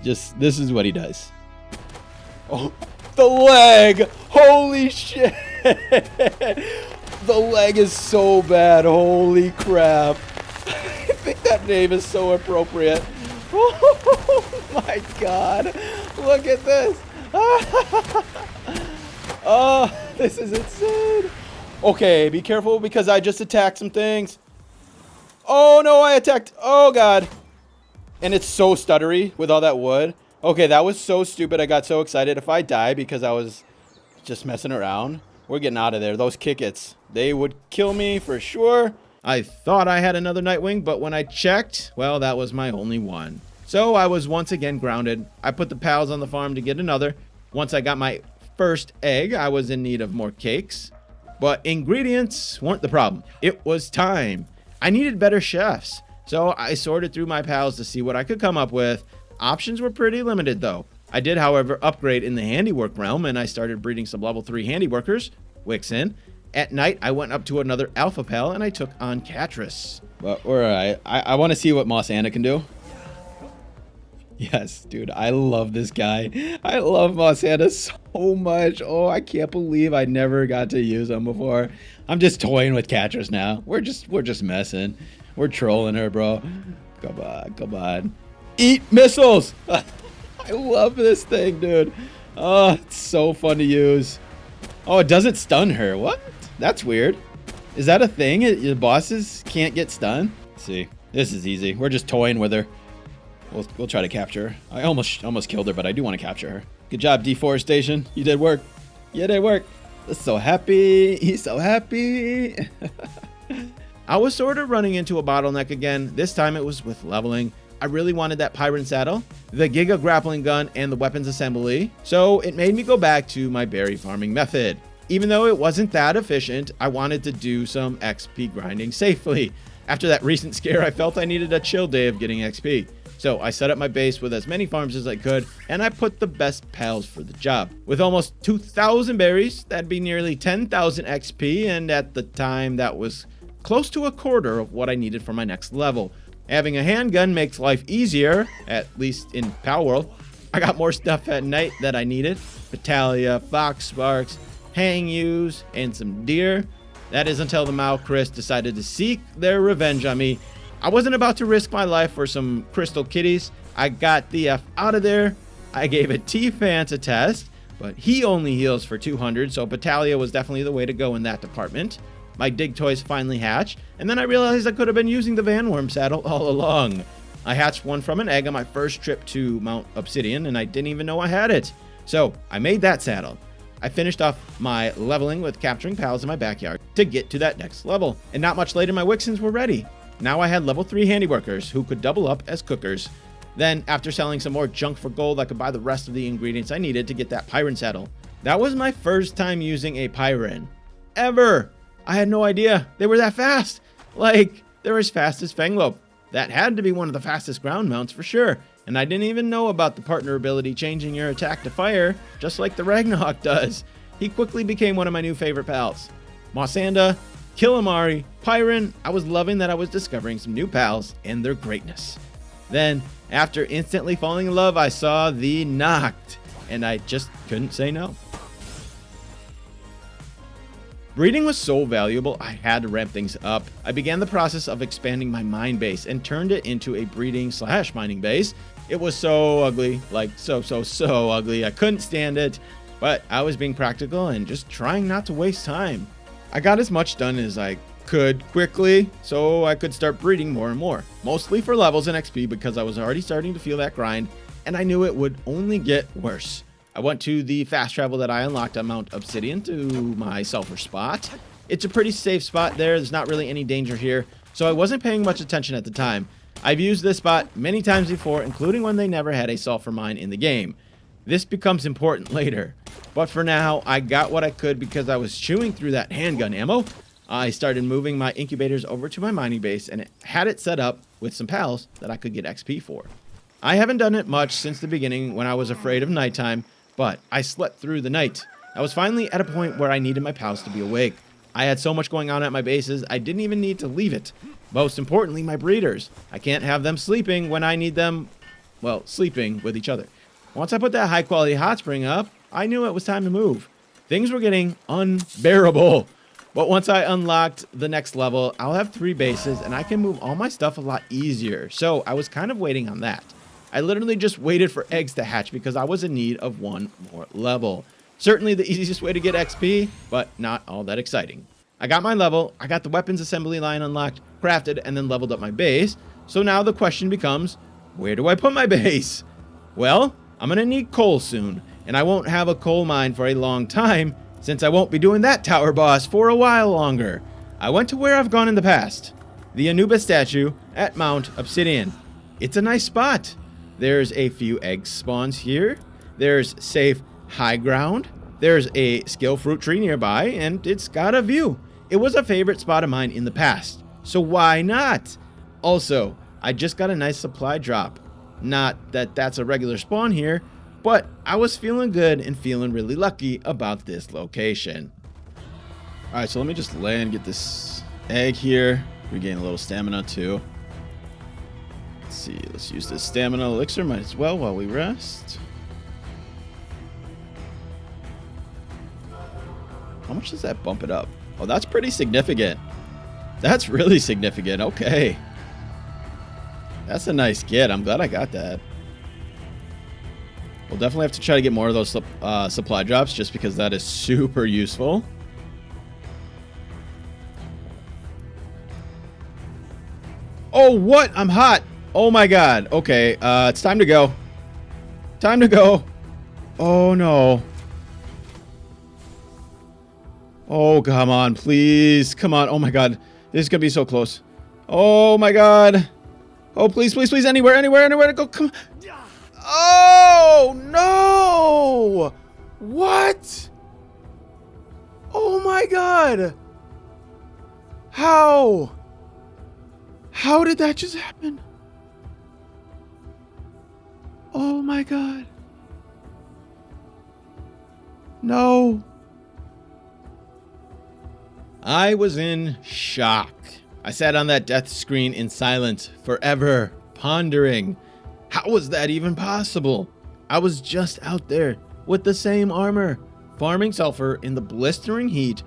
This is what he does. Oh, the leg! Holy shit! The leg is so bad. Holy crap. I think that name is so appropriate. Oh my god. Look at this. Oh, this is insane. Okay, be careful because I just attacked some things. Oh no, I attacked. Oh god. And it's so stuttery with all that wood. Okay, that was so stupid. I got so excited. If I die because I was just messing around, we're getting out of there. Those Kickits, they would kill me for sure. I thought I had another Nightwing, but when I checked, well, that was my only one. So I was once again grounded. I put the pals on the farm to get another. Once I got my first egg, I was in need of more cakes. But ingredients weren't the problem. It was time. I needed better chefs. So I sorted through my pals to see what I could come up with. Options were pretty limited though. I did, however, upgrade in the handiwork realm, and I started breeding some level 3 handiworkers, Wixen. At night, I went up to another alpha pal, and I took on Catris. But we're alright. I want to see what Mossanda can do. Yes, dude, I love this guy. I love Mossanda so much. Oh, I can't believe I never got to use him before. I'm just toying with Catris now. We're just messing. We're trolling her, bro. Come on, come on. Eat missiles! I love this thing, dude. Oh, it's so fun to use. Oh, it doesn't stun her. What? That's weird. Is that a thing? Your bosses can't get stunned? Let's see. This is easy. We're just toying with her. We'll try to capture her. I almost killed her, but I do want to capture her. Good job, deforestation. You did work. You did work. I'm so happy. He's so happy. I was sort of running into a bottleneck again. This time it was with leveling. I really wanted that Pyron saddle, the Giga grappling gun, and the weapons assembly, so it made me go back to my berry farming method. Even though it wasn't that efficient, I wanted to do some XP grinding safely. After that recent scare, I felt I needed a chill day of getting XP. So I set up my base with as many farms as I could, and I put the best pals for the job. With almost 2,000 berries, that'd be nearly 10,000 XP, and at the time that was close to a quarter of what I needed for my next level. Having a handgun makes life easier, at least in Palworld. I got more stuff at night that I needed. Battalia, Fox Sparks, Hang Yous, and some deer. That is until the Malchris decided to seek their revenge on me. I wasn't about to risk my life for some crystal kitties. I got the F out of there. I gave it T-Fance a test, but he only heals for 200, so Battalia was definitely the way to go in that department. My dig toys finally hatched, and then I realized I could have been using the Vanworm saddle all along. I hatched one from an egg on my first trip to Mount Obsidian, and I didn't even know I had it. So I made that saddle. I finished off my leveling with capturing pals in my backyard to get to that next level, and not much later my Wixens were ready. Now I had level 3 handiworkers who could double up as cookers. Then, after selling some more junk for gold, I could buy the rest of the ingredients I needed to get that Pyron saddle. That was my first time using a Pyron. Ever! I had no idea they were that fast. Like, they're as fast as Fanglope. That had to be one of the fastest ground mounts for sure. And I didn't even know about the partner ability changing your attack to fire, just like the Ragnarok does. He quickly became one of my new favorite pals. Mossanda, Killamari, Pyron, I was loving that I was discovering some new pals and their greatness. Then, after instantly falling in love, I saw the Noct, and I just couldn't say no. Breeding was so valuable, I had to ramp things up. I began the process of expanding my mine base and turned it into a breeding/mining base. It was so ugly, like so ugly. I couldn't stand it, but I was being practical and just trying not to waste time. I got as much done as I could quickly, so I could start breeding more and more. Mostly for levels and XP because I was already starting to feel that grind, and I knew it would only get worse. I went to the fast travel that I unlocked on Mount Obsidian to my sulfur spot. It's a pretty safe spot there. There's not really any danger here, so I wasn't paying much attention at the time. I've used this spot many times before, including when they never had a sulfur mine in the game. This becomes important later. But for now, I got what I could because I was chewing through that handgun ammo. I started moving my incubators over to my mining base and had it set up with some pals that I could get XP for. I haven't done it much since the beginning when I was afraid of nighttime, but I slept through the night. I was finally at a point where I needed my pals to be awake. I had so much going on at my bases, I didn't even need to leave it. Most importantly, my breeders. I can't have them sleeping when I need them, well, sleeping with each other. Once I put that high quality hot spring up, I knew it was time to move. Things were getting unbearable. But once I unlocked the next level, I'll have 3 bases and I can move all my stuff a lot easier. So I was kind of waiting on that. I literally just waited for eggs to hatch because I was in need of 1 more level. Certainly the easiest way to get XP, but not all that exciting. I got my level, I got the weapons assembly line unlocked, crafted, and then leveled up my base. So now the question becomes, where do I put my base? Well, I'm gonna need coal soon, and I won't have a coal mine for a long time, since I won't be doing that tower boss for a while longer. I went to where I've gone in the past, the Anubis statue at Mount Obsidian. It's a nice spot. There's a few egg spawns here, there's safe high ground, there's a skill fruit tree nearby, and it's got a view. It was a favorite spot of mine in the past, so why not? Also, I just got a nice supply drop. Not that that's a regular spawn here, but I was feeling good and feeling really lucky about this location. Alright, so let me just land, get this egg here, regain a little stamina too. Let's see, let's use this stamina elixir, might as well while we rest. How much does that bump it up? Oh, that's pretty significant. That's really significant, okay. That's a nice get, I'm glad I got that. We'll definitely have to try to get more of those supply drops just because that is super useful. Oh, what? I'm hot. Oh my god. Okay, it's time to go. Time to go. Oh no. Oh, come on, please. Come on. Oh my god. This is gonna be so close. Oh my god. Oh, please, please, please. Anywhere, anywhere, anywhere to go. Come on. Oh, no! What? Oh my god! How? How did that just happen? Oh my god. No. I was in shock. I sat on that death screen in silence, forever, pondering. How was that even possible? I was just out there with the same armor, farming sulfur in the blistering heat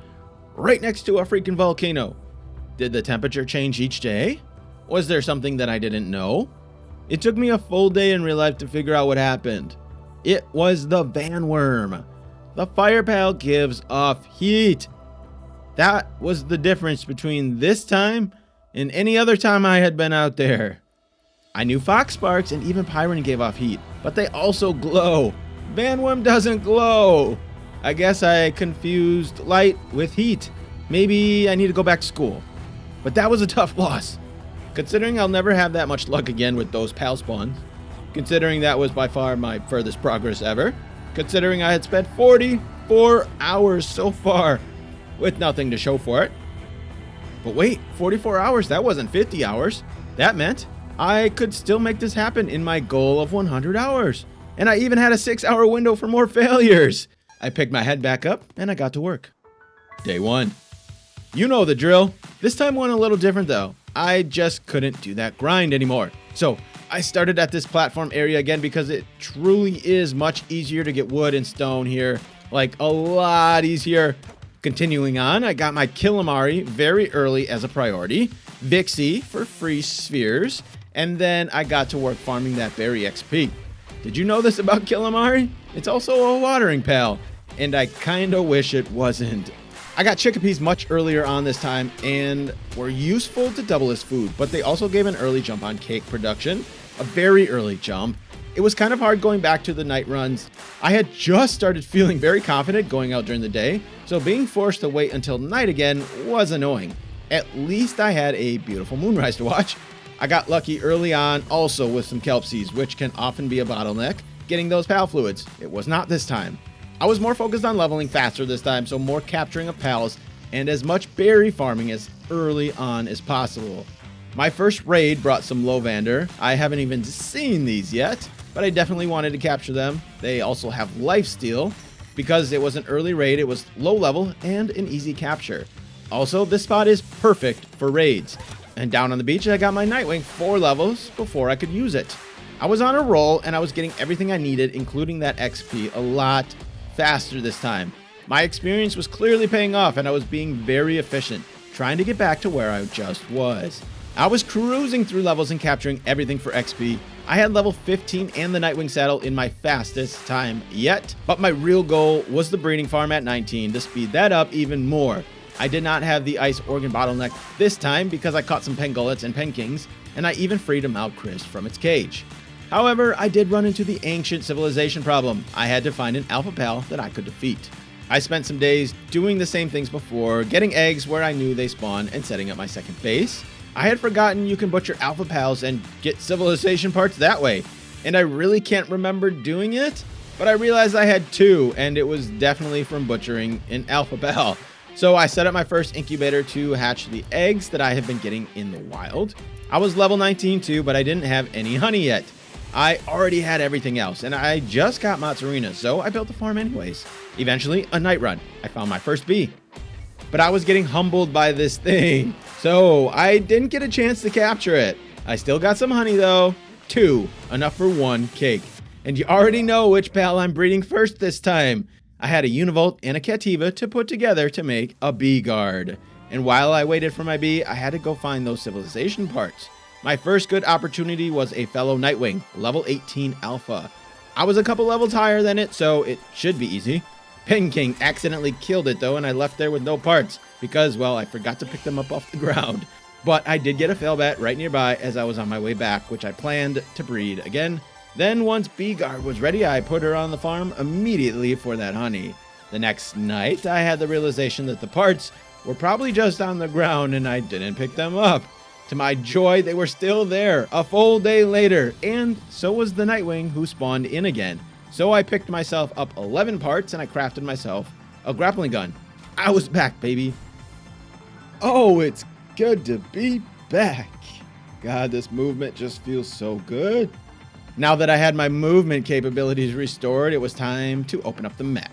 right next to a freaking volcano. Did the temperature change each day? Was there something that I didn't know? It took me a full day in real life to figure out what happened. It was the vanworm. The fire pal gives off heat. That was the difference between this time and any other time I had been out there. I knew fox sparks and even pyron gave off heat, but they also glow. Vanworm doesn't glow. I guess I confused light with heat. Maybe I need to go back to school. But that was a tough loss. Considering I'll never have that much luck again with those pal spawns. Considering that was by far my furthest progress ever. Considering I had spent 44 hours so far with nothing to show for it. But wait, 44 hours, that wasn't 50 hours. That meant I could still make this happen in my goal of 100 hours. And I even had a 6-hour window for more failures. I picked my head back up and I got to work. Day 1. You know the drill. This time went a little different though. I just couldn't do that grind anymore. So I started at this platform area again because it truly is much easier to get wood and stone here. Like a lot easier. Continuing on, I got my Killamari very early as a priority. Vixie for free spheres. And then I got to work farming that berry XP. Did you know this about Killamari? It's also a watering pal, and I kinda wish it wasn't. I got chickpeas much earlier on this time and were useful to double as food, but they also gave an early jump on cake production, a very early jump. It was kind of hard going back to the night runs. I had just started feeling very confident going out during the day, so being forced to wait until night again was annoying. At least I had a beautiful moonrise to watch. I got lucky early on also with some kelp seeds, which can often be a bottleneck, getting those pal fluids. It was not this time. I was more focused on leveling faster this time, so more capturing of pals and as much berry farming as early on as possible. My first raid brought some Lovander. I haven't even seen these yet, but I definitely wanted to capture them. They also have lifesteal. Because it was an early raid, it was low level and an easy capture. Also, this spot is perfect for raids. And down on the beach, I got my Nightwing 4 levels before I could use it. I was on a roll, and I was getting everything I needed, including that XP, a lot faster this time. My experience was clearly paying off, and I was being very efficient, trying to get back to where I just was. I was cruising through levels and capturing everything for XP. I had level 15 and the Nightwing saddle in my fastest time yet, but my real goal was the breeding farm at 19 to speed that up even more. I did not have the ice organ bottleneck this time because I caught some pengullets and penkings, and I even freed a Malchris from its cage. However, I did run into the ancient civilization problem. I had to find an alpha pal that I could defeat. I spent some days doing the same things before, getting eggs where I knew they spawned and setting up my second base. I had forgotten you can butcher alpha pals and get civilization parts that way, and I really can't remember doing it, but I realized I had 2, and it was definitely from butchering an alpha pal. So I set up my first incubator to hatch the eggs that I have been getting in the wild. I was level 19 too, but I didn't have any honey yet. I already had everything else, and I just got Mozzarina, so I built the farm anyways. Eventually, a night run. I found my first bee. But I was getting humbled by this thing, so I didn't get a chance to capture it. I still got some honey though. 2, enough for 1 cake. And you already know which pal I'm breeding first this time. I had a Univolt and a Cativa to put together to make a bee guard. And while I waited for my bee, I had to go find those civilization parts. My first good opportunity was a fellow Nightwing, level 18 alpha. I was a couple levels higher than it, so it should be easy. King accidentally killed it though, and I left there with no parts because, well, I forgot to pick them up off the ground. But I did get a Failbat right nearby as I was on my way back, which I planned to breed again. Then once Bee Guard was ready, I put her on the farm immediately for that honey. The next night, I had the realization that the parts were probably just on the ground and I didn't pick them up. To my joy, they were still there a full day later, and so was the Nightwing who spawned in again. So I picked myself up 11 parts and I crafted myself a grappling gun. I was back, baby. Oh, it's good to be back. God, this movement just feels so good. Now that I had my movement capabilities restored, it was time to open up the map.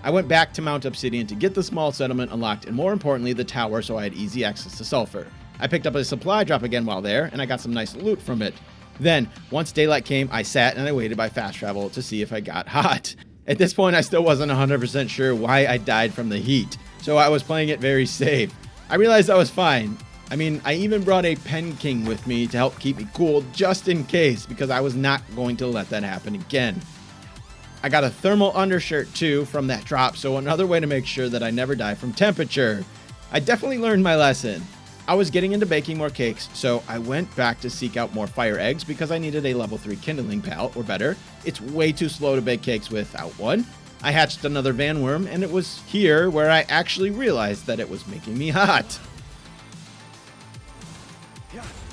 I went back to Mount Obsidian to get the small settlement unlocked, and more importantly, the tower, so I had easy access to sulfur. I picked up a supply drop again while there, and I got some nice loot from it. Then, once daylight came, I sat and I waited by fast travel to see if I got hot. At this point, I still wasn't 100% sure why I died from the heat, so I was playing it very safe. I realized I was fine. I mean, I even brought a King with me to help keep me cool just in case, because I was not going to let that happen again. I got a thermal undershirt too from that drop, so another way to make sure that I never die from temperature. I definitely learned my lesson. I was getting into baking more cakes, so I went back to seek out more fire eggs because I needed a level 3 kindling pal, or better. It's way too slow to bake cakes without one. I hatched another vanworm, and it was here where I actually realized that it was making me hot.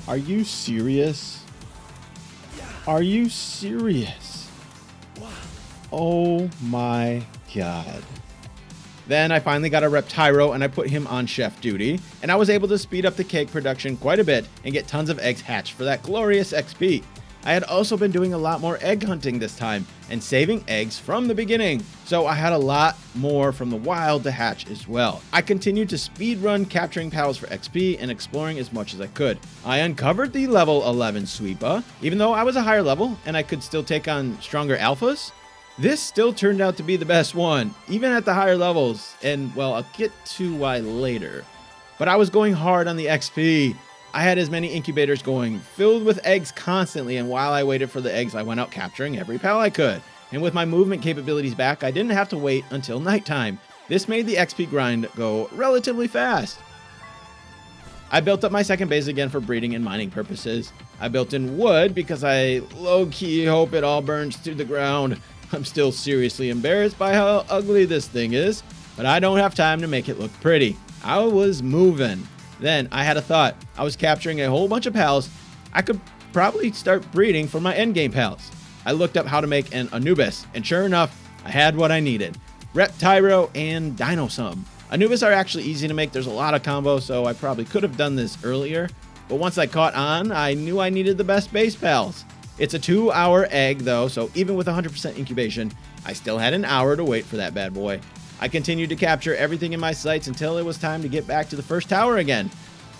Are you serious? Are you serious? Oh my god. Then I finally got a Reptyro and I put him on chef duty, and I was able to speed up the cake production quite a bit and get tons of eggs hatched for that glorious XP. I had also been doing a lot more egg hunting this time and saving eggs from the beginning, so I had a lot more from the wild to hatch as well. I continued to speedrun capturing pals for XP and exploring as much as I could. I uncovered the level 11 Sweepa, even though I was a higher level and I could still take on stronger alphas. This still turned out to be the best one, even at the higher levels, and well, I'll get to why later. But I was going hard on the XP. I had as many incubators going, filled with eggs constantly, and while I waited for the eggs, I went out capturing every pal I could. And with my movement capabilities back, I didn't have to wait until nighttime. This made the XP grind go relatively fast. I built up my second base again for breeding and mining purposes. I built in wood because I low-key hope it all burns to the ground. I'm still seriously embarrassed by how ugly this thing is, but I don't have time to make it look pretty. I was moving. Then I had a thought. I was capturing a whole bunch of pals. I could probably start breeding for my endgame pals. I looked up how to make an Anubis, and sure enough, I had what I needed. Reptyro and Dinosum. Anubis are actually easy to make. There's a lot of combos, so I probably could have done this earlier. But once I caught on, I knew I needed the best base pals. It's a 2-hour egg though, so even with 100% incubation, I still had an hour to wait for that bad boy. I continued to capture everything in my sights until it was time to get back to the first tower again.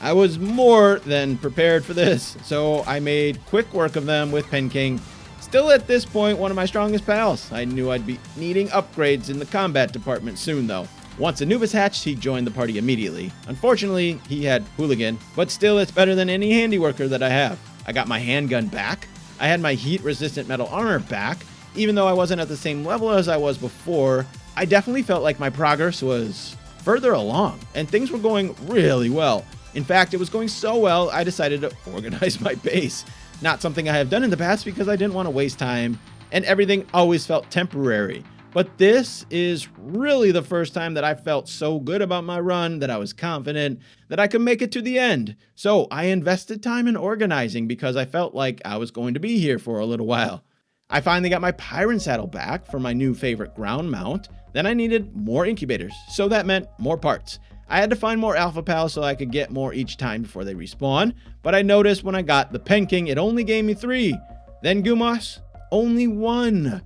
I was more than prepared for this, so I made quick work of them with Penking. Still at this point, one of my strongest pals. I knew I'd be needing upgrades in the combat department soon though. Once Anubis hatched, he joined the party immediately. Unfortunately, he had Hooligan, but still it's better than any handy worker that I have. I got my handgun back. I had my heat-resistant metal armor back. Even though I wasn't at the same level as I was before, I definitely felt like my progress was further along, and things were going really well. In fact, it was going so well, I decided to organize my base. Not something I have done in the past because I didn't want to waste time, and everything always felt temporary. But this is really the first time that I felt so good about my run that I was confident that I could make it to the end. So I invested time in organizing because I felt like I was going to be here for a little while. I finally got my Pyron saddle back for my new favorite ground mount. Then I needed more incubators, so that meant more parts. I had to find more alpha pals so I could get more each time before they respawn, but I noticed when I got the Penking, it only gave me 3. Then Gumos, only 1.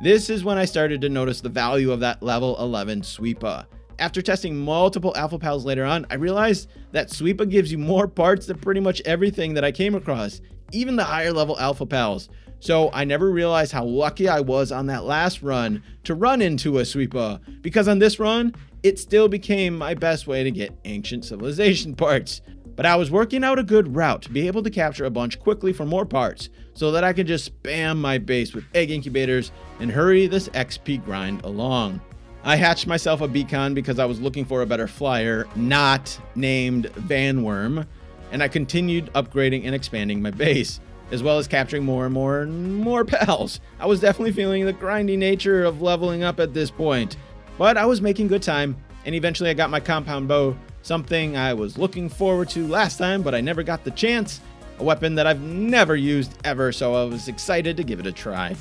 This is when I started to notice the value of that level 11 Sweepa. After testing multiple alpha pals later on, I realized that Sweepa gives you more parts than pretty much everything that I came across, even the higher level alpha pals. So I never realized how lucky I was on that last run to run into a Sweepa, because on this run, it still became my best way to get ancient civilization parts. But I was working out a good route to be able to capture a bunch quickly for more parts, so that I could just spam my base with egg incubators and hurry this XP grind along. I hatched myself a beacon because I was looking for a better flyer, not named Vanworm, and I continued upgrading and expanding my base, as well as capturing more and more pals. I was definitely feeling the grindy nature of leveling up at this point, but I was making good time, and eventually I got my compound bow, something I was looking forward to last time, but I never got the chance. A weapon that I've never used ever, so I was excited to give it a try.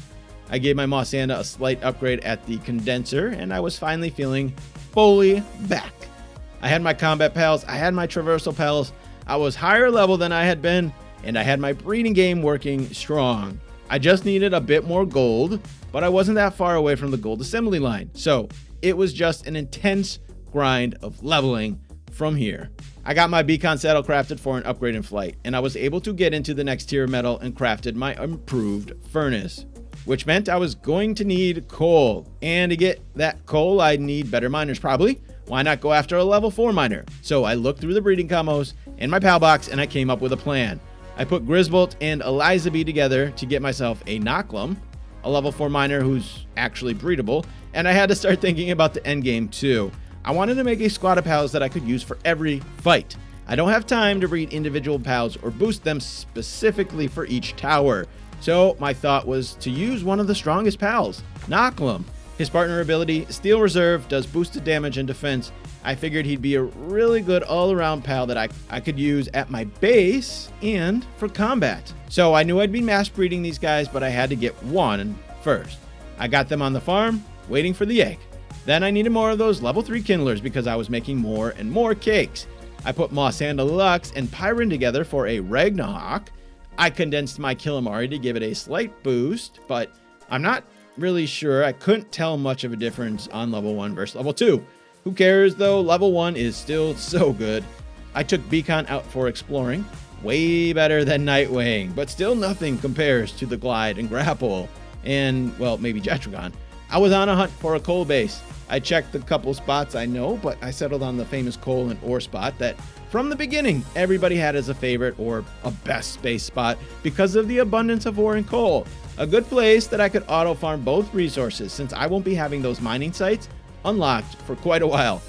I gave my Mossanda a slight upgrade at the condenser, and I was finally feeling fully back. I had my combat pals, I had my traversal pals, I was higher level than I had been, and I had my breeding game working strong. I just needed a bit more gold, but I wasn't that far away from the gold assembly line, so it was just an intense grind of leveling from here. I got my beacon saddle crafted for an upgrade in flight, and I was able to get into the next tier of metal and crafted my improved furnace, which meant I was going to need coal, and to get that coal I'd need better miners probably. Why not go after a level 4 miner? So I looked through the breeding combos and my pal box, and I came up with a plan. I put Grisbolt and Eliza B together to get myself a Nocklum, a level 4 miner who's actually breedable, and I had to start thinking about the endgame too. I wanted to make a squad of pals that I could use for every fight. I don't have time to breed individual pals or boost them specifically for each tower, so my thought was to use one of the strongest pals, Nocklum. His partner ability, Steel Reserve, does boosted damage and defense. I figured he'd be a really good all-around pal that I could use at my base and for combat. So I knew I'd be mass breeding these guys, but I had to get one first. I got them on the farm, waiting for the egg. Then I needed more of those level 3 kindlers because I was making more and more cakes. I put Mossanda Lux and Pyron together for a Ragnarok. I condensed my Killamari to give it a slight boost, but I'm not really sure. I couldn't tell much of a difference on level 1 versus level 2. Who cares though, level 1 is still so good. I took Beacon out for exploring. Way better than Nightwing, but still nothing compares to the Glide and Grapple. And, well, maybe Jetragon. I was on a hunt for a coal base. I checked a couple spots I know, but I settled on the famous coal and ore spot that from the beginning everybody had as a favorite or a best space spot because of the abundance of ore and coal. A good place that I could auto farm both resources since I won't be having those mining sites unlocked for quite a while.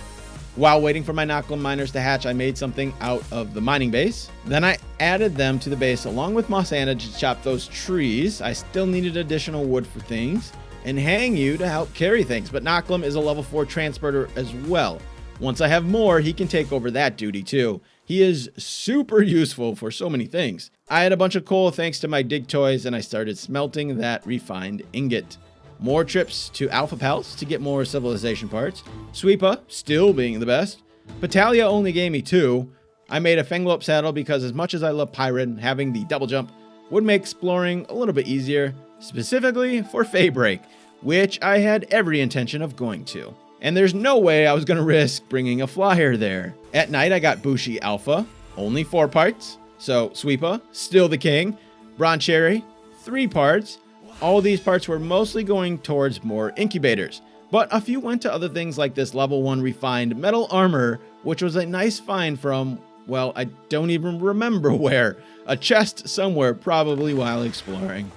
While waiting for my Nocklum miners to hatch, I made something out of the mining base. Then I added them to the base along with Mossanda to chop those trees. I still needed additional wood for things. And Hang You to help carry things, but Nocklum is a level 4 transporter as well. Once I have more, he can take over that duty too. He is super useful for so many things. I had a bunch of coal thanks to my dig toys, and I started smelting that refined ingot. More trips to Alpha Pals to get more civilization parts. Sweepa, still being the best. Battalia only gave me 2. I made a Fenglope saddle because as much as I love Pyron, having the double jump would make exploring a little bit easier, specifically for Faybreak, which I had every intention of going to. And there's no way I was going to risk bringing a flyer there. At night, I got Bushi Alpha, only 4 parts. So Sweepa, still the king. Bronze Cherry, 3 parts. All these parts were mostly going towards more incubators, but a few went to other things like this level 1 refined metal armor, which was a nice find from, well, I don't even remember where. A chest somewhere, probably while exploring.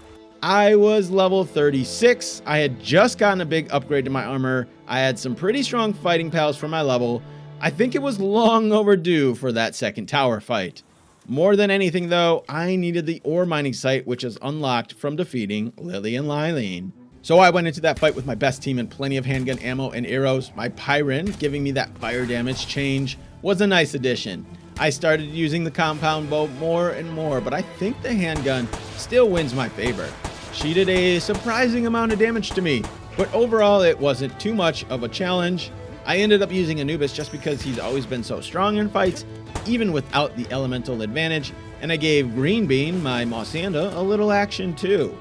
I was level 36. I had just gotten a big upgrade to my armor. I had some pretty strong fighting pals for my level. I think it was long overdue for that second tower fight. More than anything though, I needed the ore mining site, which is unlocked from defeating Lily and Lylene. So I went into that fight with my best team and plenty of handgun ammo and arrows. My Pyrin, giving me that fire damage change, was a nice addition. I started using the compound bow more and more, but I think the handgun still wins my favor. She did a surprising amount of damage to me, but overall it wasn't too much of a challenge. I ended up using Anubis just because he's always been so strong in fights, even without the elemental advantage, and I gave Green Bean, my Mossanda, a little action too.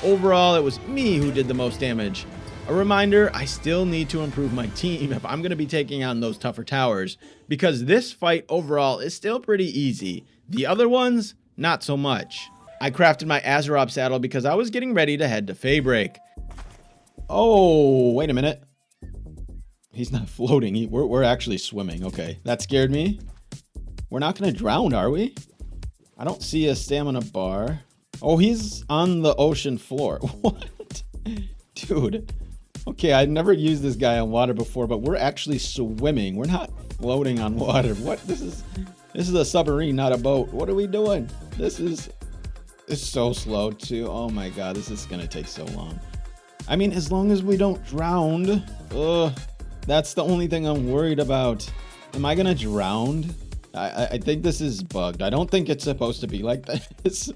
Overall, it was me who did the most damage. A reminder, I still need to improve my team if I'm going to be taking on those tougher towers, because this fight overall is still pretty easy. The other ones, not so much. I crafted my Azeroth saddle because I was getting ready to head to Faybreak. Oh, wait a minute. He's not floating. We're actually swimming. Okay, that scared me. We're not going to drown, are we? I don't see a stamina bar. Oh, he's on the ocean floor. What? Dude. Okay, I'd never used this guy on water before, but we're actually swimming. We're not floating on water. What? This is a submarine, not a boat. What are we doing? It's so slow too. Oh my god, this is gonna take so long. I mean, as long as we don't drown. That's the only thing I'm worried about. Am I gonna drown? I think this is bugged. I don't think it's supposed to be like this.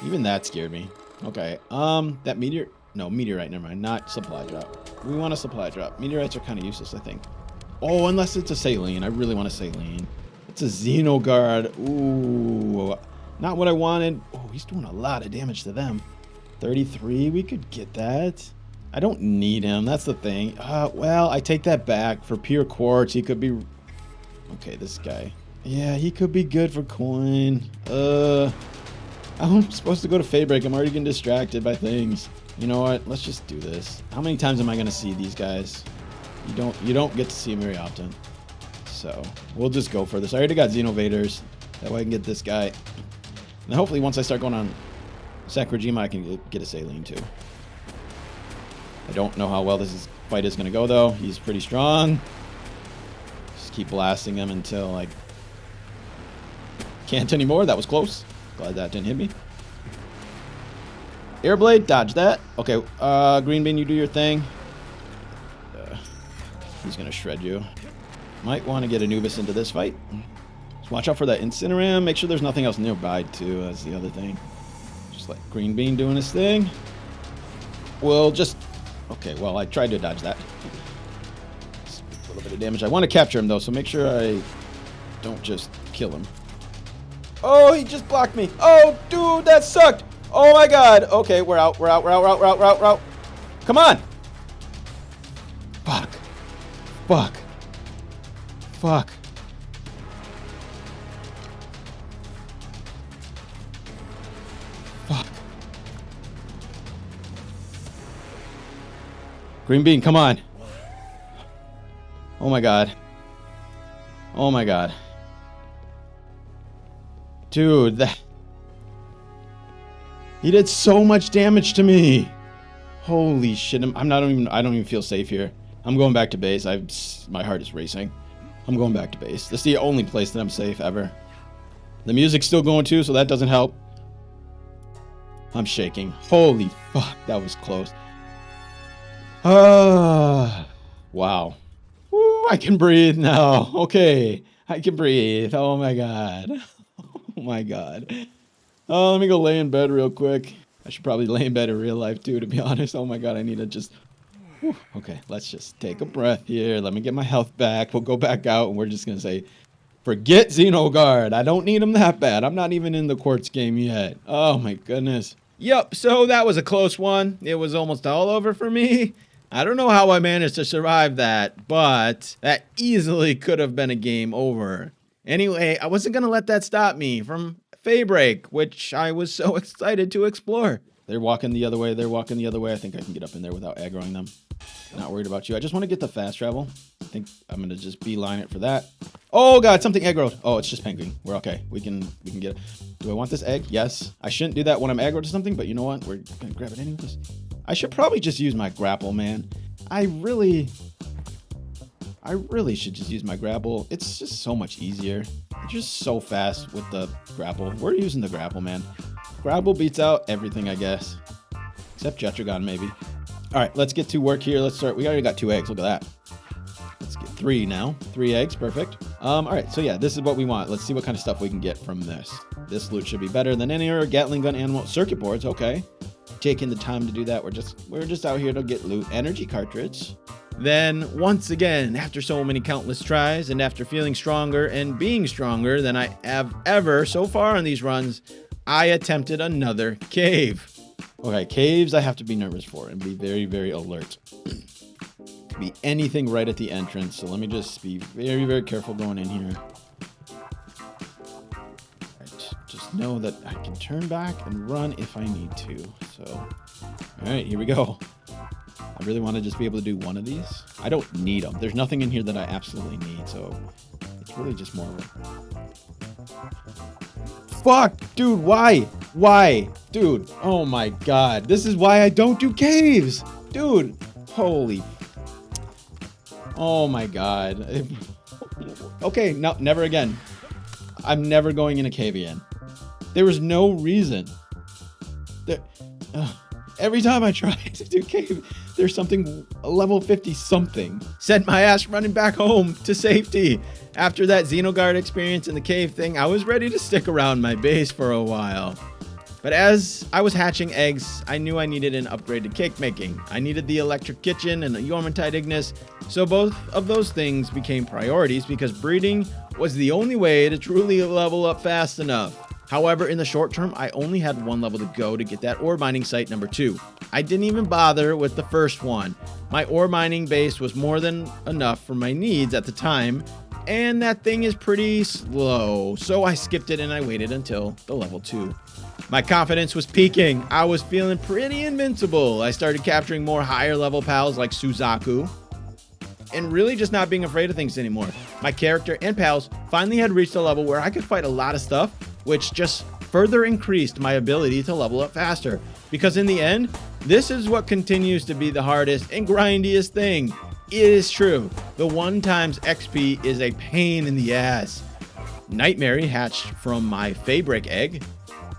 Even that scared me. Okay, that meteor... No, meteorite, never mind. Not supply drop. We want a supply drop. Meteorites are kind of useless, I think. Oh, unless it's a saline. I really want a saline. It's a Xenolord. Ooh. Not what I wanted. Oh, he's doing a lot of damage to them. 33, we could get that. I don't need him. That's the thing. Well, I take that back. For pure quartz, he could be... Okay, this guy. Yeah, he could be good for coin. I'm supposed to go to Faybreak. I'm already getting distracted by things. You know what? Let's just do this. How many times am I gonna see these guys? You don't get to see them very often. So we'll just go for this. I already got Xenovaders. That way I can get this guy. And hopefully once I start going on Sakurajima, I can get a saline too. I don't know how well this fight is gonna go though. He's pretty strong. Just keep blasting him until I can't anymore. That was close. Glad that didn't hit me. Airblade, dodge that. Okay, Green Bean, you do your thing. He's gonna shred you. Might want to get Anubis into this fight. Just watch out for that Incineram. Make sure there's nothing else nearby too. That's the other thing. Just like Green Bean doing his thing. We'll just... Okay, well, I tried to dodge that. Just a little bit of damage. I want to capture him though, so make sure I don't just kill him. Oh, he just blocked me. Oh, dude, that sucked. Oh my god. Okay, we're out. We're out. We're out. We're out. We're out. We're out. Come on. Fuck. Fuck. Fuck. Fuck. Green Bean, come on. Oh my god. Oh my god. Dude, that... He did so much damage to me. Holy shit. I don't even feel safe here. I'm going back to base. My heart is racing. I'm going back to base. This is the only place that I'm safe ever. The music's still going too, so that doesn't help. I'm shaking. Holy fuck, that was close. Wow. Woo, I can breathe now. Okay, I can breathe. Oh my god. Oh my god. Oh, let me go lay in bed real quick. I should probably lay in bed in real life too, to be honest. Oh my god, I need to just... Whew. Okay, let's just take a breath here. Let me get my health back. We'll go back out and we're just going to say, forget Xenolord. I don't need him that bad. I'm not even in the quartz game yet. Oh my goodness. Yep, so that was a close one. It was almost all over for me. I don't know how I managed to survive that, but that easily could have been a game over. Anyway, I wasn't going to let that stop me from Faybreak, which I was so excited to explore. They're walking the other way. They're walking the other way. I think I can get up in there without aggroing them. Not worried about you. I just want to get the fast travel. I think I'm going to just beeline it for that. Oh, God, something aggroed. Oh, it's just penguin. We're okay. We can get it. Do I want this egg? Yes. I shouldn't do that when I'm aggroed to something, but you know what? We're going to grab it anyways. I should probably just use my grapple, man. I really should just use my grapple. It's just so much easier. It's just so fast with the grapple. We're using the grapple, man. Grapple beats out everything, I guess. Except Jetragon, maybe. All right, let's get to work here. Let's start. We already got 2 eggs. Look at that. Let's get 3 now. 3 eggs. Perfect. All right, so yeah, this is what we want. Let's see what kind of stuff we can get from this. This loot should be better than any other Gatling gun animal. Circuit boards, okay. Taking the time to do that. We're just out here to get loot. Energy cartridge. Then, once again, after so many countless tries, and after feeling stronger and being stronger than I have ever so far on these runs, I attempted another cave. Okay, caves I have to be nervous for and be very, very alert. Could be anything right at the entrance, so let me just be very, very careful going in here. Right, just know that I can turn back and run if I need to. So, all right, here we go. I really want to just be able to do one of these. I don't need them. There's nothing in here that I absolutely need, so it's really just more of a... Fuck, dude, why? Why? Dude, oh my God. This is why I don't do caves. Dude, holy... Oh my God. Okay, no, never again. I'm never going in a cave again. There was no reason. Every time I try to do cave, there's something level 50 something. Sent my ass running back home to safety. After that Xenolord experience in the cave thing, I was ready to stick around my base for a while. But as I was hatching eggs, I knew I needed an upgraded cake making. I needed the electric kitchen and the Yormantide Ignis, so both of those things became priorities because breeding was the only way to truly level up fast enough. However, in the short term, I only had 1 level to go to get that ore mining site number 2. I didn't even bother with the first one. My ore mining base was more than enough for my needs at the time, and that thing is pretty slow, so I skipped it and I waited until the level 2. My confidence was peaking. I was feeling pretty invincible. I started capturing more higher level pals like Suzaku, and really just not being afraid of things anymore. My character and pals finally had reached a level where I could fight a lot of stuff, which just further increased my ability to level up faster. Because in the end, this is what continues to be the hardest and grindiest thing. It is true. The 1 times XP is a pain in the ass. Nightmare hatched from my Faybreak egg.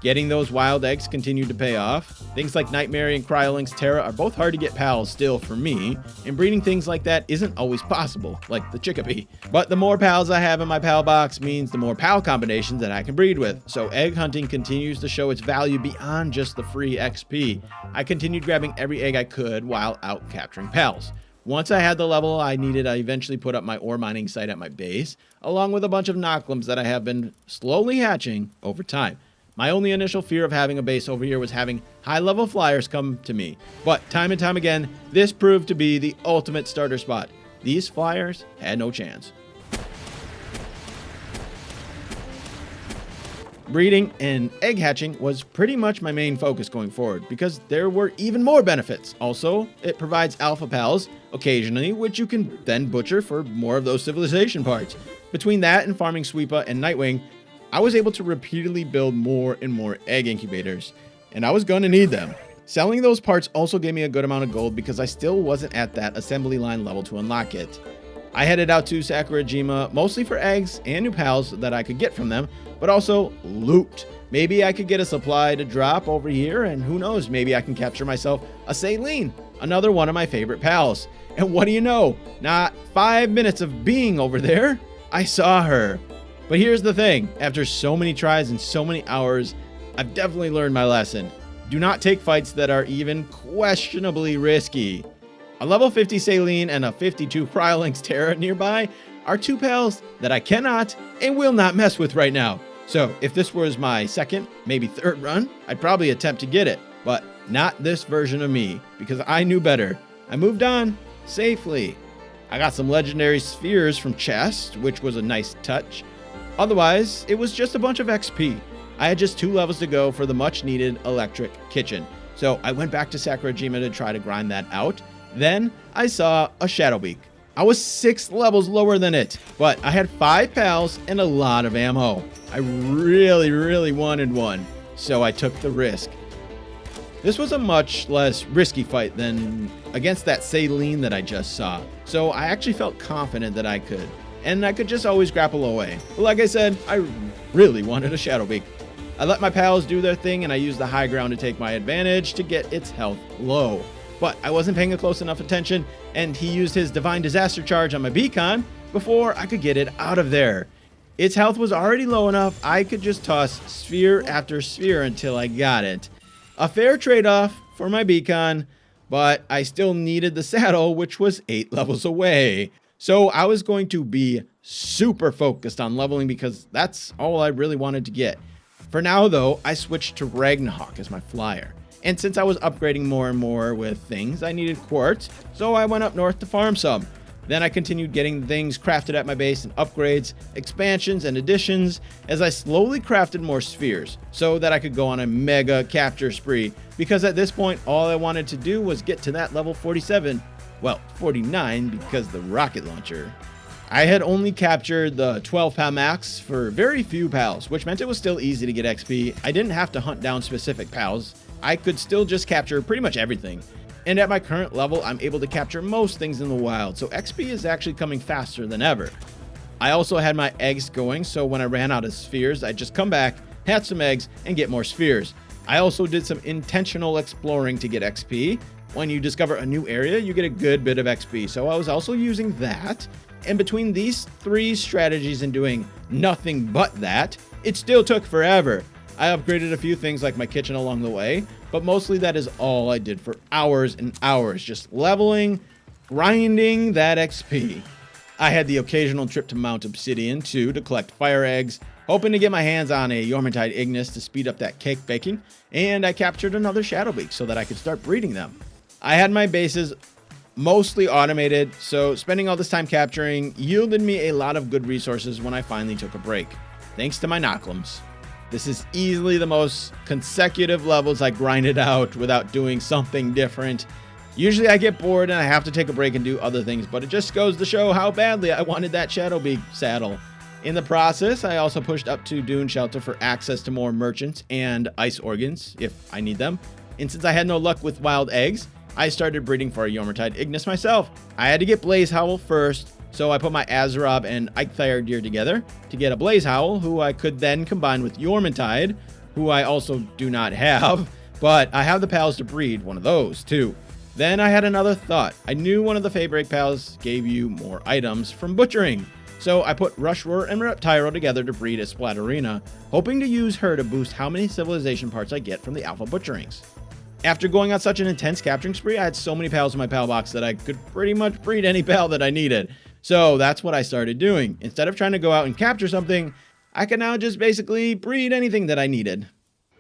Getting those wild eggs continued to pay off. Things like Nightmare and Cryolink's Terra are both hard to get pals still for me, and breeding things like that isn't always possible, like the Chickapee. But the more pals I have in my pal box means the more pal combinations that I can breed with, so egg hunting continues to show its value beyond just the free XP. I continued grabbing every egg I could while out capturing pals. Once I had the level I needed, I eventually put up my ore mining site at my base, along with a bunch of Knocklims that I have been slowly hatching over time. My only initial fear of having a base over here was having high-level flyers come to me. But time and time again, this proved to be the ultimate starter spot. These flyers had no chance. Breeding and egg hatching was pretty much my main focus going forward because there were even more benefits. Also, it provides alpha pals occasionally, which you can then butcher for more of those civilization parts. Between that and farming Sweepa and Nightwing, I was able to repeatedly build more and more egg incubators, and I was going to need them. Selling those parts also gave me a good amount of gold because I still wasn't at that assembly line level to unlock it. I headed out to Sakurajima mostly for eggs and new pals that I could get from them, but also loot. Maybe I could get a supply to drop over here, and who knows, maybe I can capture myself a Saline, another one of my favorite pals. And what do you know? Not 5 minutes of being over there, I saw her. But here's the thing, after so many tries and so many hours, I've definitely learned my lesson. Do not take fights that are even questionably risky. A level 50 Saline and a 52 Cryolink's Terra nearby are 2 pals that I cannot and will not mess with right now. So if this was my 2nd, maybe 3rd run, I'd probably attempt to get it, but not this version of me, because I knew better. I moved on safely. I got some legendary spheres from chest, which was a nice touch. Otherwise, it was just a bunch of XP. I had just 2 levels to go for the much needed electric kitchen. So I went back to Sakurajima to try to grind that out. Then I saw a Shadowbeak. I was 6 levels lower than it, but I had 5 pals and a lot of ammo. I really wanted one, so I took the risk. This was a much less risky fight than against that Saline that I just saw, so I actually felt confident that I could, and I could just always grapple away. But like I said, I really wanted a Shadowbeak. I let my pals do their thing, and I used the high ground to take my advantage to get its health low. But I wasn't paying close enough attention, and he used his Divine Disaster Charge on my beacon before I could get it out of there. Its health was already low enough, I could just toss sphere after sphere until I got it. A fair trade-off for my beacon, but I still needed the saddle, which was 8 levels away. So I was going to be super focused on leveling because that's all I really wanted to get. For now, though, I switched to Ragnarok as my flyer. And since I was upgrading more and more with things, I needed quartz, so I went up north to farm some. Then I continued getting things crafted at my base and upgrades, expansions, and additions as I slowly crafted more spheres so that I could go on a mega capture spree, because at this point all I wanted to do was get to that level 47, well 49 because the rocket launcher. I had only captured the 12 pal max for very few pals, which meant it was still easy to get XP. I didn't have to hunt down specific pals. I could still just capture pretty much everything. And at my current level, I'm able to capture most things in the wild, so XP is actually coming faster than ever. I also had my eggs going, so when I ran out of spheres, I'd just come back, hatch some eggs, and get more spheres. I also did some intentional exploring to get XP. When you discover a new area, you get a good bit of XP, so I was also using that. And between these 3 strategies and doing nothing but that, it still took forever. I upgraded a few things like my kitchen along the way, but mostly that is all I did for hours and hours, just leveling, grinding that XP. I had the occasional trip to Mount Obsidian too to collect fire eggs, hoping to get my hands on a Yormantide Ignis to speed up that cake baking, and I captured another Shadowbeak so that I could start breeding them. I had my bases mostly automated, so spending all this time capturing yielded me a lot of good resources when I finally took a break, thanks to my Knocklims. This is easily the most consecutive levels I grinded out without doing something different. Usually I get bored and I have to take a break and do other things, but it just goes to show how badly I wanted that Shadowbeak saddle. In the process, I also pushed up to Dune Shelter for access to more merchants and ice organs, if I need them. And since I had no luck with wild eggs, I started breeding for a Yormantide Ignis myself. I had to get Blaze Howl first, so I put my Azerob and Eikthyr gear together to get a Blaze Howl, who I could then combine with Yormantide, who I also do not have, but I have the pals to breed one of those too. Then I had another thought. I knew one of the Fabric pals gave you more items from butchering, so I put Rushroar and Reptyro together to breed a Splatterina, hoping to use her to boost how many civilization parts I get from the alpha butcherings. After going on such an intense capturing spree, I had so many pals in my pal box that I could pretty much breed any pal that I needed. So that's what I started doing. Instead of trying to go out and capture something, I could now just basically breed anything that I needed.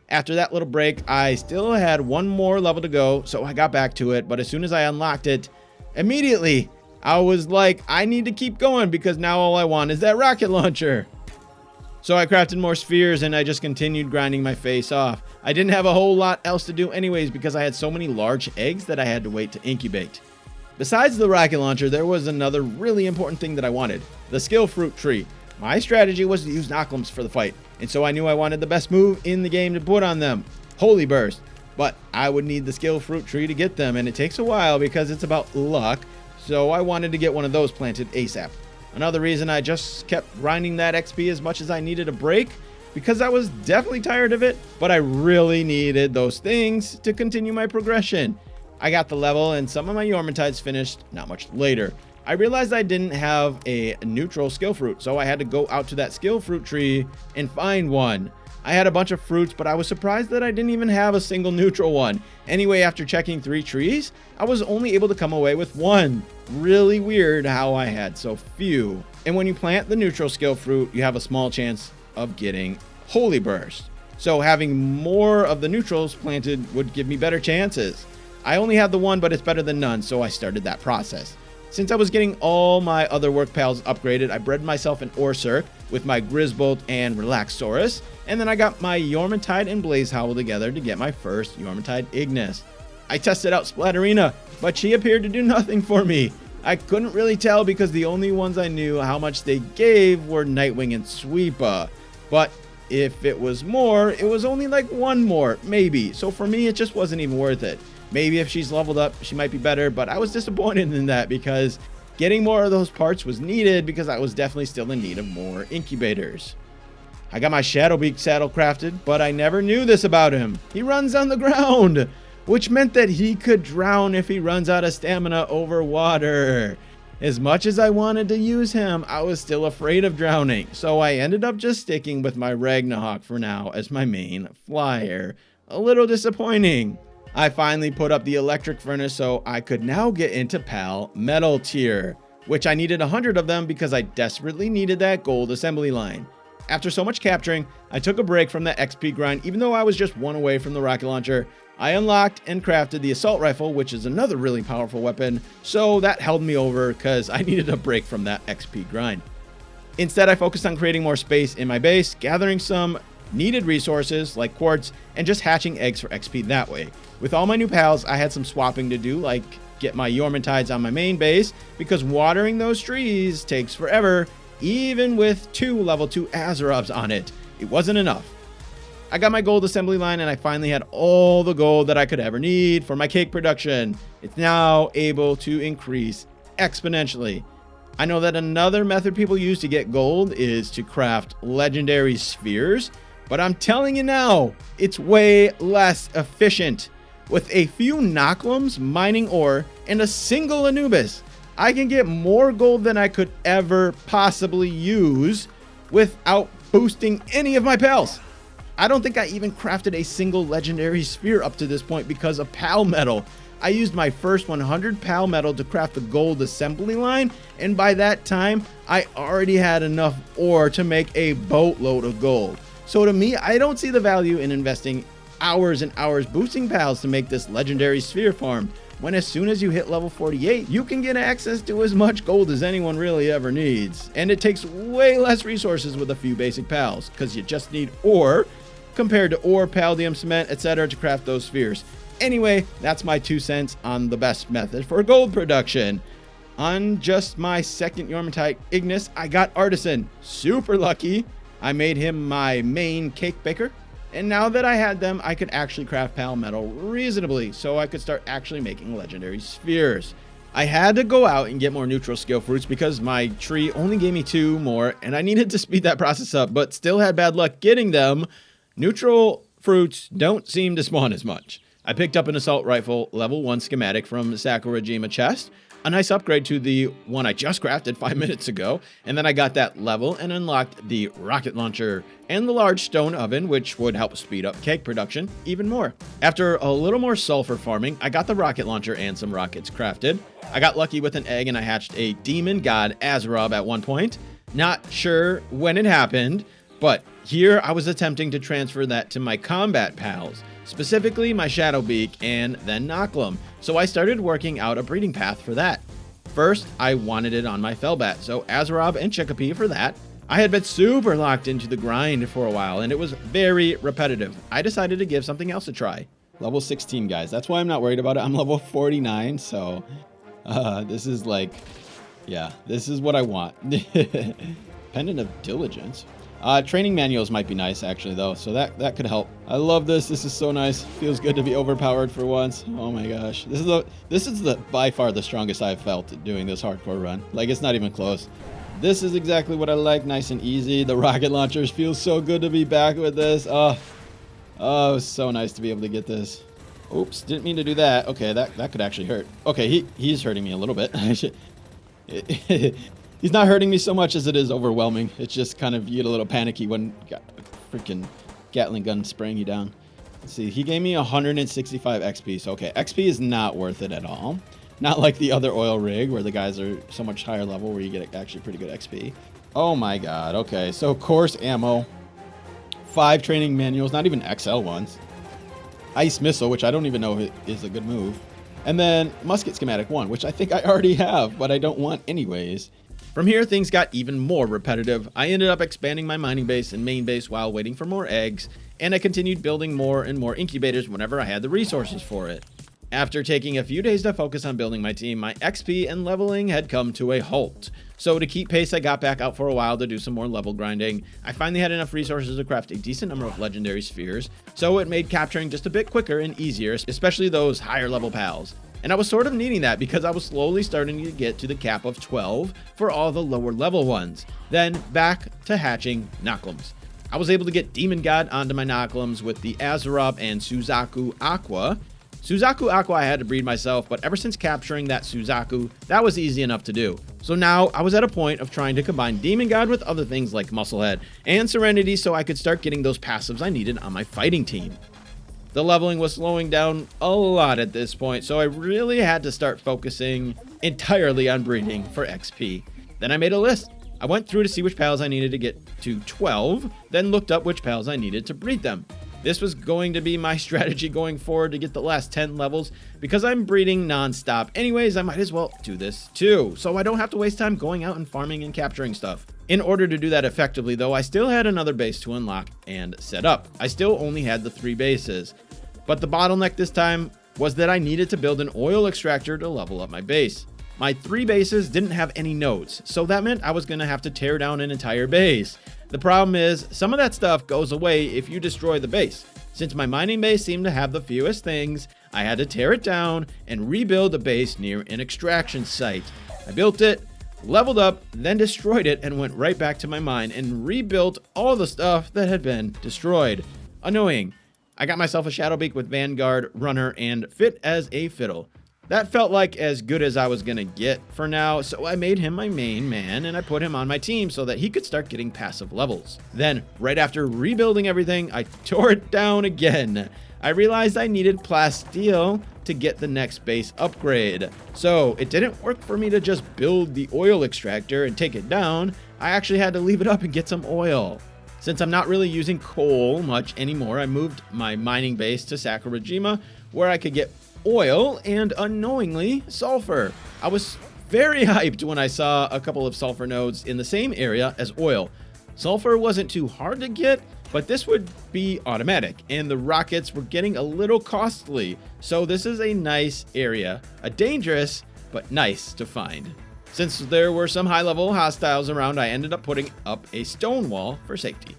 After that little break, I still had one more level to go, so I got back to it, but as soon as I unlocked it, immediately, I was like, I need to keep going because now all I want is that rocket launcher. So I crafted more spheres and I just continued grinding my face off. I didn't have a whole lot else to do anyways because I had so many large eggs that I had to wait to incubate. Besides the rocket launcher, there was another really important thing that I wanted, the skill fruit tree. My strategy was to use Knocklims for the fight, and so I knew I wanted the best move in the game to put on them, Holy Burst. But I would need the skill fruit tree to get them, and it takes a while because it's about luck, so I wanted to get one of those planted ASAP. Another reason I just kept grinding that XP as much as I needed a break, because I was definitely tired of it, but I really needed those things to continue my progression. I got the level and some of my Yormantides finished not much later. I realized I didn't have a neutral skill fruit, so I had to go out to that skill fruit tree and find one. I had a bunch of fruits, but I was surprised that I didn't even have a single neutral one. Anyway, after checking 3 trees, I was only able to come away with one. Really weird how I had so few. And when you plant the neutral skill fruit, you have a small chance of getting Holy Burst. So having more of the neutrals planted would give me better chances. I only had the one, but it's better than none, so I started that process. Since I was getting all my other work pals upgraded, I bred myself an Orsurk with my Grisbolt and Relaxaurus, and then I got my Yormantide and Blazehowl together to get my first Yormantide Ignis. I tested out Splatterina, but she appeared to do nothing for me. I couldn't really tell because the only ones I knew how much they gave were Nightwing and Sweepa. But if it was more, it was only like one more, maybe. So for me, it just wasn't even worth it. Maybe if she's leveled up, she might be better, but I was disappointed in that because getting more of those parts was needed because I was definitely still in need of more incubators. I got my Shadowbeak saddle crafted, but I never knew this about him. He runs on the ground, which meant that he could drown if he runs out of stamina over water. As much as I wanted to use him, I was still afraid of drowning, so I ended up just sticking with my Ragnarok for now as my main flyer. A little disappointing. I finally put up the electric furnace so I could now get into Pal Metal tier, which I needed 100 of them because I desperately needed that gold assembly line. After so much capturing, I took a break from the XP grind even though I was just one away from the rocket launcher. I unlocked and crafted the assault rifle, which is another really powerful weapon, so that held me over because I needed a break from that XP grind. Instead, I focused on creating more space in my base, gathering some needed resources like quartz, and just hatching eggs for XP that way. With all my new pals, I had some swapping to do, like get my Yormantides on my main base, because watering those trees takes forever, even with 2 level 2 Azarobs on it. It wasn't enough. I got my gold assembly line and I finally had all the gold that I could ever need for my cake production. It's now able to increase exponentially. I know that another method people use to get gold is to craft legendary spheres, but I'm telling you now, it's way less efficient. With a few Noclums, mining ore, and a single Anubis, I can get more gold than I could ever possibly use without boosting any of my pals. I don't think I even crafted a single legendary sphere up to this point because of Pal Metal. I used my first 100 Pal Metal to craft the gold assembly line, and by that time, I already had enough ore to make a boatload of gold. So to me, I don't see the value in investing hours and hours boosting pals to make this legendary sphere farm, when as soon as you hit level 48, you can get access to as much gold as anyone really ever needs. And it takes way less resources with a few basic pals, because you just need ore, compared to ore, palladium, cement, etc. to craft those spheres. Anyway, that's my 2 cents on the best method for gold production. On just my second Yormantide Ignis, I got Artisan. Super lucky. I made him my main cake baker. And now that I had them, I could actually craft Pal Metal reasonably, so I could start actually making legendary spheres. I had to go out and get more neutral skill fruits because my tree only gave me 2 more, and I needed to speed that process up, but still had bad luck getting them. Neutral fruits don't seem to spawn as much. I picked up an assault rifle level 1 schematic from Sakurajima chest, a nice upgrade to the one I just crafted 5 minutes ago, and then I got that level and unlocked the rocket launcher and the large stone oven, which would help speed up cake production even more. After a little more sulfur farming, I got the rocket launcher and some rockets crafted. I got lucky with an egg and I hatched a demon god Azarob at one point. Not sure when it happened, but here I was attempting to transfer that to my combat pals, specifically my Shadowbeak and then Noclum, so I started working out a breeding path for that. First, I wanted it on my Felbat, so Azarob and Chicopee for that. I had been super locked into the grind for a while, and it was very repetitive. I decided to give something else a try. Level 16, guys. That's why I'm not worried about it. I'm level 49, so this is like, yeah, this is what I want. Pendant of Diligence. Training manuals might be nice, actually, though, so that could help. I love this. This is so nice. Feels good to be overpowered for once. Oh my gosh. This is by far the strongest I've felt doing this hardcore run. Like, it's not even close. This is exactly what I like. Nice and easy. The rocket launchers feel so good to be back with this. Oh, it was so nice to be able to get this. Oops, didn't mean to do that. Okay, that could actually hurt. Okay, he's hurting me a little bit. He's not hurting me so much as it is overwhelming. It's just kind of, you get a little panicky when got a freaking Gatling gun spraying you down. Let's see, he gave me 165 XP. So, okay, XP is not worth it at all. Not like the other oil rig where the guys are so much higher level where you get actually pretty good XP. Oh my god, okay. So, course ammo. 5 training manuals, not even XL ones. Ice Missile, which I don't even know is a good move. And then musket schematic 1, which I think I already have, but I don't want anyways. From here, things got even more repetitive. I ended up expanding my mining base and main base while waiting for more eggs, and I continued building more and more incubators whenever I had the resources for it. After taking a few days to focus on building my team, my XP and leveling had come to a halt. So to keep pace, I got back out for a while to do some more level grinding. I finally had enough resources to craft a decent number of legendary spheres, so it made capturing just a bit quicker and easier, especially those higher level pals. And I was sort of needing that because I was slowly starting to get to the cap of 12 for all the lower level ones. Then back to hatching Noklums. I was able to get Demon God onto my Noklums with the Azerob and Suzaku Aqua. Suzaku Aqua I had to breed myself, but ever since capturing that Suzaku, that was easy enough to do. So now I was at a point of trying to combine Demon God with other things like Musclehead and Serenity so I could start getting those passives I needed on my fighting team. The leveling was slowing down a lot at this point, so I really had to start focusing entirely on breeding for XP. Then I made a list. I went through to see which pals I needed to get to 12, then looked up which pals I needed to breed them. This was going to be my strategy going forward to get the last 10 levels. Because I'm breeding non-stop anyways, I might as well do this too, so I don't have to waste time going out and farming and capturing stuff. In order to do that effectively though, I still had another base to unlock and set up. I still only had the 3 bases. But the bottleneck this time was that I needed to build an oil extractor to level up my base. My 3 bases didn't have any nodes, so that meant I was going to have to tear down an entire base. The problem is, some of that stuff goes away if you destroy the base. Since my mining base seemed to have the fewest things, I had to tear it down and rebuild a base near an extraction site. I built it, leveled up, then destroyed it and went right back to my mine and rebuilt all the stuff that had been destroyed. Annoying. I got myself a Shadowbeak with Vanguard, Runner, and Fit as a Fiddle. That felt like as good as I was gonna get for now, so I made him my main man and I put him on my team so that he could start getting passive levels. Then, right after rebuilding everything, I tore it down again. I realized I needed plasteel to get the next base upgrade. So it didn't work for me to just build the oil extractor and take it down. I actually had to leave it up and get some oil. Since I'm not really using coal much anymore, I moved my mining base to Sakurajima where I could get oil and unknowingly sulfur. I was very hyped when I saw a couple of sulfur nodes in the same area as oil. Sulfur wasn't too hard to get, but this would be automatic and the rockets were getting a little costly. So this is a nice area, a dangerous but nice to find. Since there were some high-level hostiles around, I ended up putting up a stone wall for safety.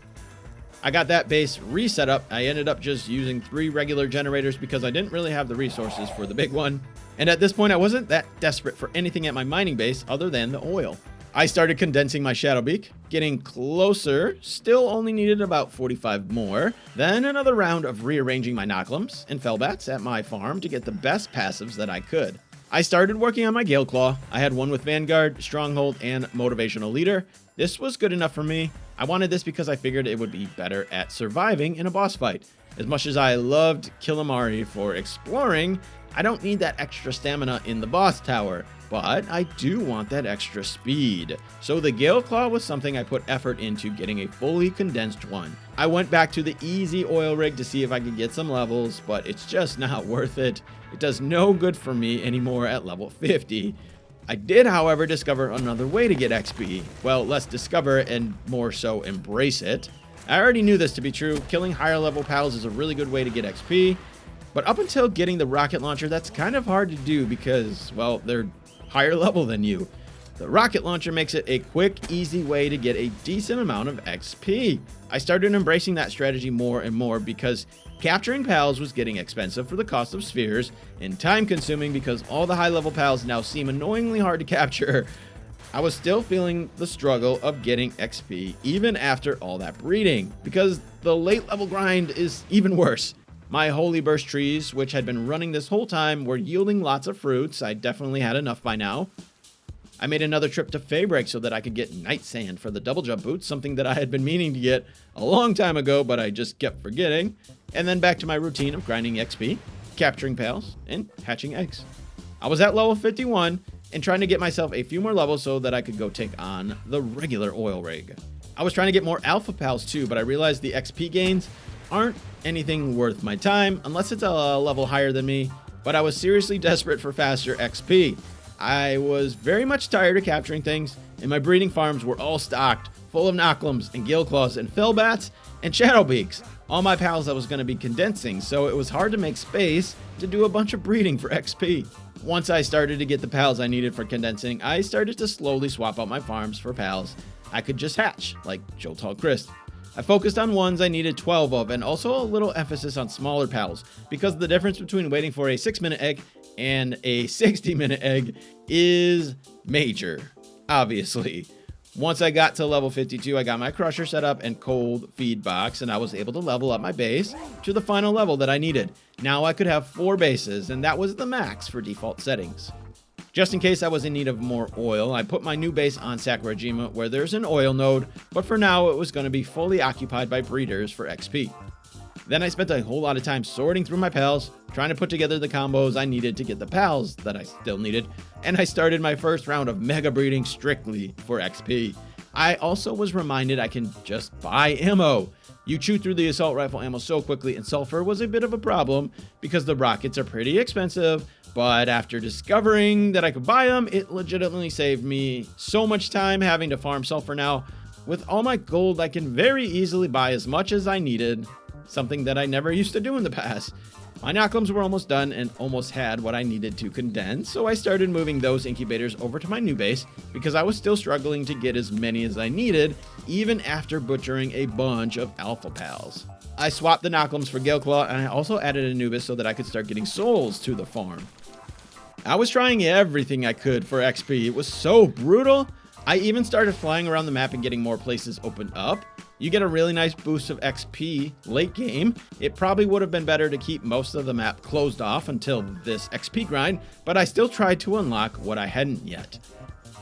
I got that base reset up. I ended up just using 3 regular generators because I didn't really have the resources for the big one. And at this point, I wasn't that desperate for anything at my mining base other than the oil. I started condensing my Shadowbeak, getting closer, still only needed about 45 more. Then another round of rearranging my Noklums and Fellbats at my farm to get the best passives that I could. I started working on my Gale Claw. I had one with Vanguard, Stronghold, and Motivational Leader. This was good enough for me. I wanted this because I figured it would be better at surviving in a boss fight. As much as I loved Killamari for exploring, I don't need that extra stamina in the boss tower, but I do want that extra speed. So the Gale Claw was something I put effort into getting a fully condensed one. I went back to the easy oil rig to see if I could get some levels, but it's just not worth it. It does no good for me anymore at level 50. I did, however, discover another way to get XP. Well, let's discover it and more so embrace it. I already knew this to be true. Killing higher level pals is a really good way to get XP. But up until getting the rocket launcher, that's kind of hard to do because, well, they're higher level than you. The rocket launcher makes it a quick, easy way to get a decent amount of XP. I started embracing that strategy more and more because capturing pals was getting expensive for the cost of spheres and time consuming because all the high level pals now seem annoyingly hard to capture. I was still feeling the struggle of getting XP even after all that breeding because the late level grind is even worse. My Holy Burst trees, which had been running this whole time, were yielding lots of fruits. I definitely had enough by now. I made another trip to Faybreak so that I could get Night Sand for the double jump boots, something that I had been meaning to get a long time ago, but I just kept forgetting. And then back to my routine of grinding XP, capturing pals, and hatching eggs. I was at level 51 and trying to get myself a few more levels so that I could go take on the regular oil rig. I was trying to get more alpha pals too, but I realized the XP gains aren't anything worth my time unless it's a level higher than me. but I was seriously desperate for faster XP. I was very much tired of capturing things, and my breeding farms were all stocked, full of Knocklums and Gillclaws and Fellbats and Shadowbeaks. All my pals I was going to be condensing, so it was hard to make space to do a bunch of breeding for XP. Once I started to get the pals I needed for condensing, I started to slowly swap out my farms for pals I could just hatch, like Joltal Christ. I focused on ones I needed 12 of, and also a little emphasis on smaller pals, because the difference between waiting for a 6-minute egg and a 60-minute egg is major, obviously. Once I got to level 52, I got my crusher set up and cold feed box, and I was able to level up my base to the final level that I needed. Now I could have 4 bases, and that was the max for default settings. Just in case I was in need of more oil, I put my new base on Sakurajima where there's an oil node, but for now it was going to be fully occupied by breeders for XP. Then I spent a whole lot of time sorting through my pals, trying to put together the combos I needed to get the pals that I still needed, and I started my first round of mega breeding strictly for XP. I also was reminded I can just buy ammo. You chew through the assault rifle ammo so quickly, and sulfur was a bit of a problem because the rockets are pretty expensive, but after discovering that I could buy them, it legitimately saved me so much time having to farm sulfur now. With all my gold, I can very easily buy as much as I needed, something that I never used to do in the past. My Knocklums were almost done and almost had what I needed to condense, so I started moving those incubators over to my new base because I was still struggling to get as many as I needed, even after butchering a bunch of alpha pals. I swapped the Knocklums for Gilclaw, and I also added Anubis so that I could start getting souls to the farm. I was trying everything I could for XP. It was so brutal. I even started flying around the map and getting more places opened up. You get a really nice boost of XP late game. It probably would have been better to keep most of the map closed off until this XP grind, but I still tried to unlock what I hadn't yet.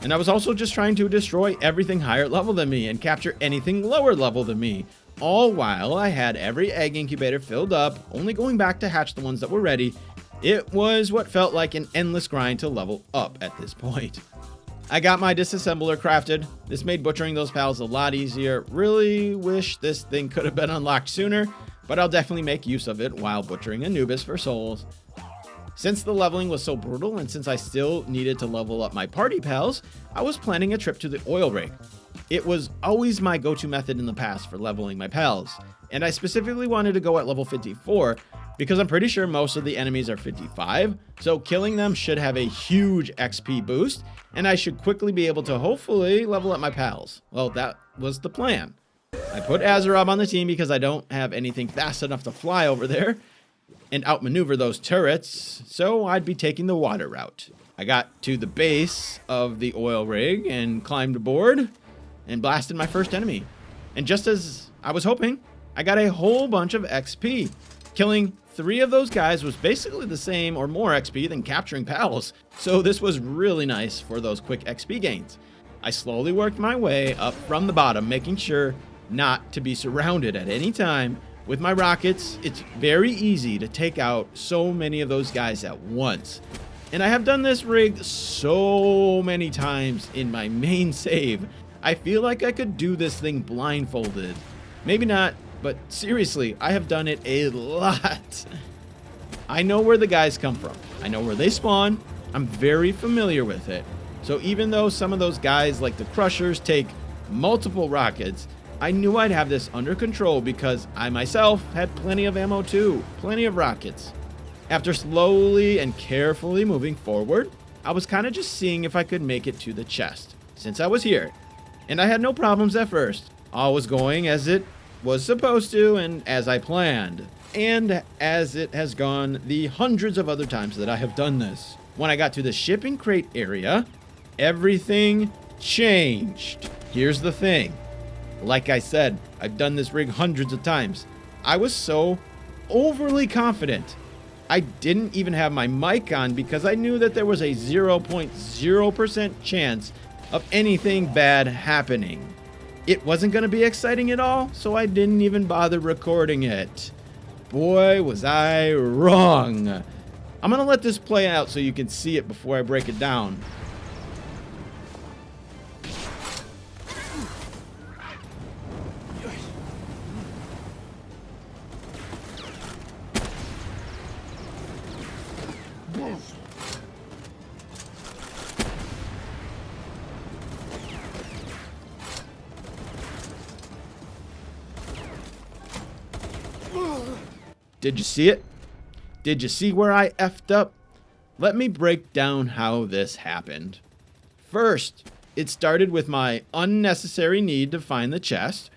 And I was also just trying to destroy everything higher level than me and capture anything lower level than me, all while I had every egg incubator filled up, only going back to hatch the ones that were ready. It was what felt like an endless grind to level up at this point. I got my disassembler crafted. This made butchering those pals a lot easier. Really wish this thing could have been unlocked sooner, but I'll definitely make use of it while butchering Anubis for souls. Since the leveling was so brutal, and since I still needed to level up my party pals, I was planning a trip to the oil rig. It was always my go-to method in the past for leveling my pals, and I specifically wanted to go at level 54 because I'm pretty sure most of the enemies are 55, so killing them should have a huge XP boost, and I should quickly be able to hopefully level up my pals. Well, that was the plan. I put Azerob on the team because I don't have anything fast enough to fly over there and outmaneuver those turrets, so I'd be taking the water route. I got to the base of the oil rig and climbed aboard and blasted my first enemy. And just as I was hoping, I got a whole bunch of XP. Killing 3 of those guys was basically the same or more XP than capturing pals, so this was really nice for those quick XP gains. I slowly worked my way up from the bottom, making sure not to be surrounded at any time. With my rockets, it's very easy to take out so many of those guys at once. And I have done this rig so many times in my main save. I feel like I could do this thing blindfolded. Maybe not, but seriously, I have done it a lot. I know where the guys come from. I know where they spawn. I'm very familiar with it. So even though some of those guys like the Crushers take multiple rockets, I knew I'd have this under control because I myself had plenty of ammo too, plenty of rockets. After slowly and carefully moving forward, I was kind of just seeing if I could make it to the chest, since I was here. And I had no problems at first. All was going as it was supposed to and as I planned. And as it has gone the hundreds of other times that I have done this. When I got to the shipping crate area, everything changed. Here's the thing. Like I said, I've done this rig hundreds of times. I was so overly confident. I didn't even have my mic on because I knew that there was a 0.0% chance of anything bad happening. It wasn't going to be exciting at all, so I didn't even bother recording it. Boy, was I wrong. I'm going to let this play out so you can see it before I break it down. Did you see it? Did you see where I effed up? Let me break down how this happened. First, it started with my unnecessary need to find the chest.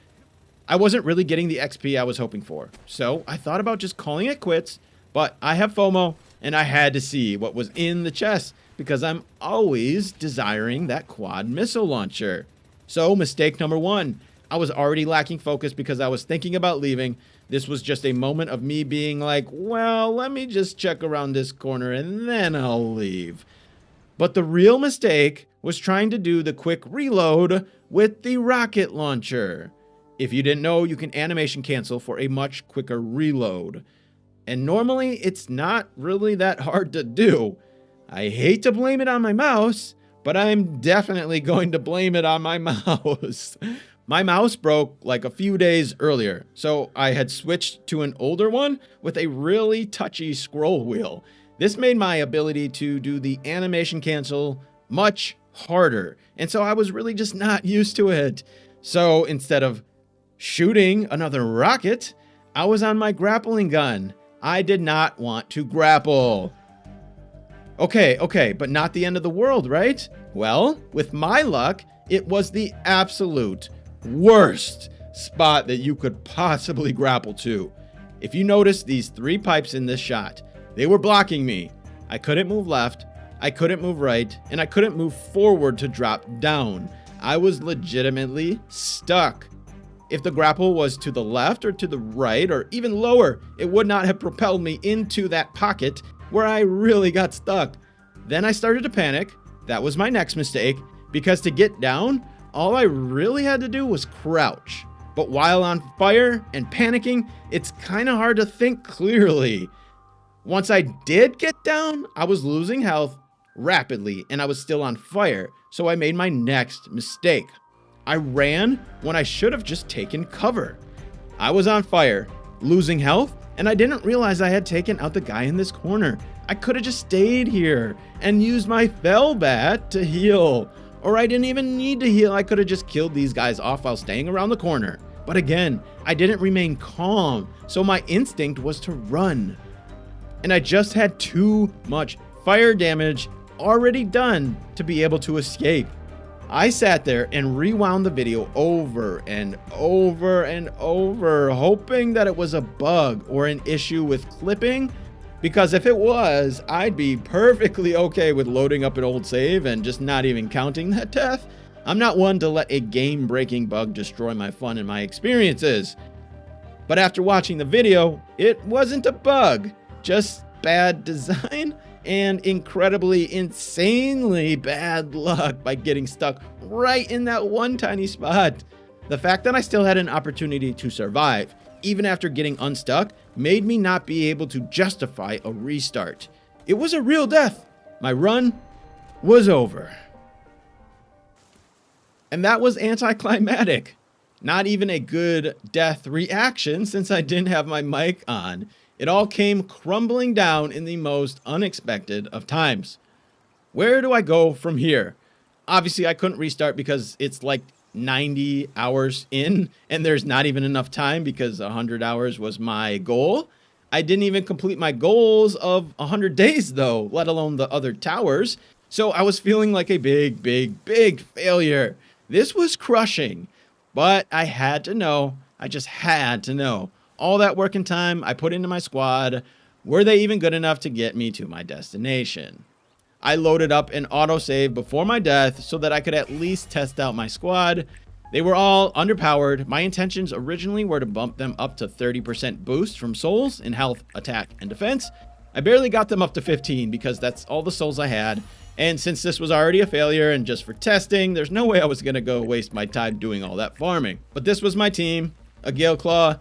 I wasn't really getting the XP I was hoping for, so I thought about just calling it quits, but I have FOMO, and I had to see what was in the chest, because I'm always desiring that quad missile launcher. So, mistake number one. I was already lacking focus because I was thinking about leaving. This was just a moment of me being like, well, let me just check around this corner and then I'll leave. But the real mistake was trying to do the quick reload with the rocket launcher. If you didn't know, you can animation cancel for a much quicker reload. And normally, it's not really that hard to do. I hate to blame it on my mouse, but I'm definitely going to blame it on my mouse. My mouse broke like a few days earlier, so I had switched to an older one with a really touchy scroll wheel. This made my ability to do the animation cancel much harder, and so I was really just not used to it. So instead of shooting another rocket, I was on my grappling gun. I did not want to grapple. Okay, but not the end of the world, right? Well, with my luck, it was the absolute worst spot that you could possibly grapple to. If you notice these 3 pipes in this shot, they were blocking me. I couldn't move left, I couldn't move right, and I couldn't move forward to drop down. I was legitimately stuck. If the grapple was to the left or to the right or even lower, it would not have propelled me into that pocket where I really got stuck. Then I started to panic. That was my next mistake, because to get down, all I really had to do was crouch. But while on fire and panicking, it's kind of hard to think clearly. Once I did get down, I was losing health rapidly and I was still on fire, so I made my next mistake. I ran when I should have just taken cover. I was on fire, losing health, and I didn't realize I had taken out the guy in this corner. I could have just stayed here and used my fell bat to heal. Or I didn't even need to heal. I could have just killed these guys off while staying around the corner. But again, I didn't remain calm, so my instinct was to run. And I just had too much fire damage already done to be able to escape. I sat there and rewound the video over and over and over, hoping that it was a bug or an issue with clipping, because if it was, I'd be perfectly okay with loading up an old save and just not even counting that death. I'm not one to let a game-breaking bug destroy my fun and my experiences. But after watching the video, it wasn't a bug, just bad design and incredibly, insanely bad luck by getting stuck right in that one tiny spot. The fact that I still had an opportunity to survive, even after getting unstuck, made me not be able to justify a restart. It was a real death. My run was over. And that was anticlimactic. Not even a good death reaction since I didn't have my mic on. It all came crumbling down in the most unexpected of times. Where do I go from here? Obviously, I couldn't restart because it's like 90 hours in, and there's not even enough time because 100 hours was my goal. I didn't even complete my goals of 100 days, though, let alone the other towers. So I was feeling like a big failure. This was crushing, but I had to know. I just had to know. All that work and time I put into my squad, were they even good enough to get me to my destination? I loaded up an autosave before my death so that I could at least test out my squad. They were all underpowered. My intentions originally were to bump them up to 30% boost from souls in health, attack, and defense. I barely got them up to 15 because that's all the souls I had. And since this was already a failure and just for testing, there's no way I was going to go waste my time doing all that farming. But this was my team: a Gale Claw,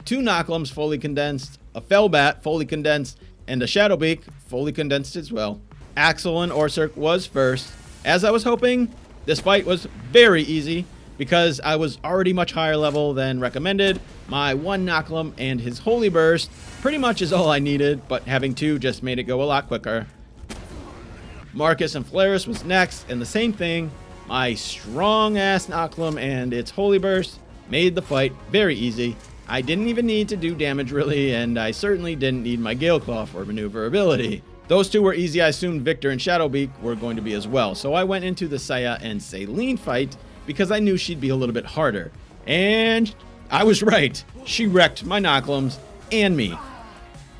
2 Knocklums fully condensed, a Fellbat fully condensed, and a Shadowbeak fully condensed as well. Axel and Orsurk was first. As I was hoping, this fight was very easy because I was already much higher level than recommended. My 1 Knocklum and his Holy Burst pretty much is all I needed, but having 2 just made it go a lot quicker. Marcus and Flaris was next, and the same thing. My strong-ass Knocklum and its Holy Burst made the fight very easy. I didn't even need to do damage really, and I certainly didn't need my Gale Claw for maneuverability. Those two were easy. I assumed Victor and Shadowbeak were going to be as well. So I went into the Saya and Selene fight because I knew she'd be a little bit harder. And I was right. She wrecked my Noclums and me.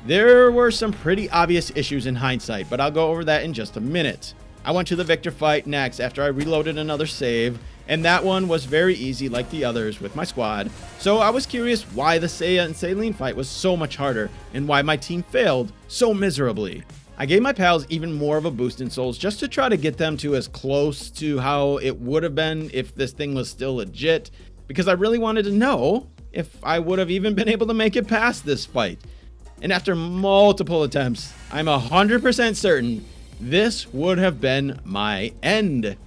There were some pretty obvious issues in hindsight, but I'll go over that in just a minute. I went to the Victor fight next after I reloaded another save, and that one was very easy like the others with my squad. So I was curious why the Saya and Selene fight was so much harder and why my team failed so miserably. I gave my pals even more of a boost in souls just to try to get them to as close to how it would have been if this thing was still legit, because I really wanted to know if I would have even been able to make it past this fight. And after multiple attempts, I'm 100% certain this would have been my end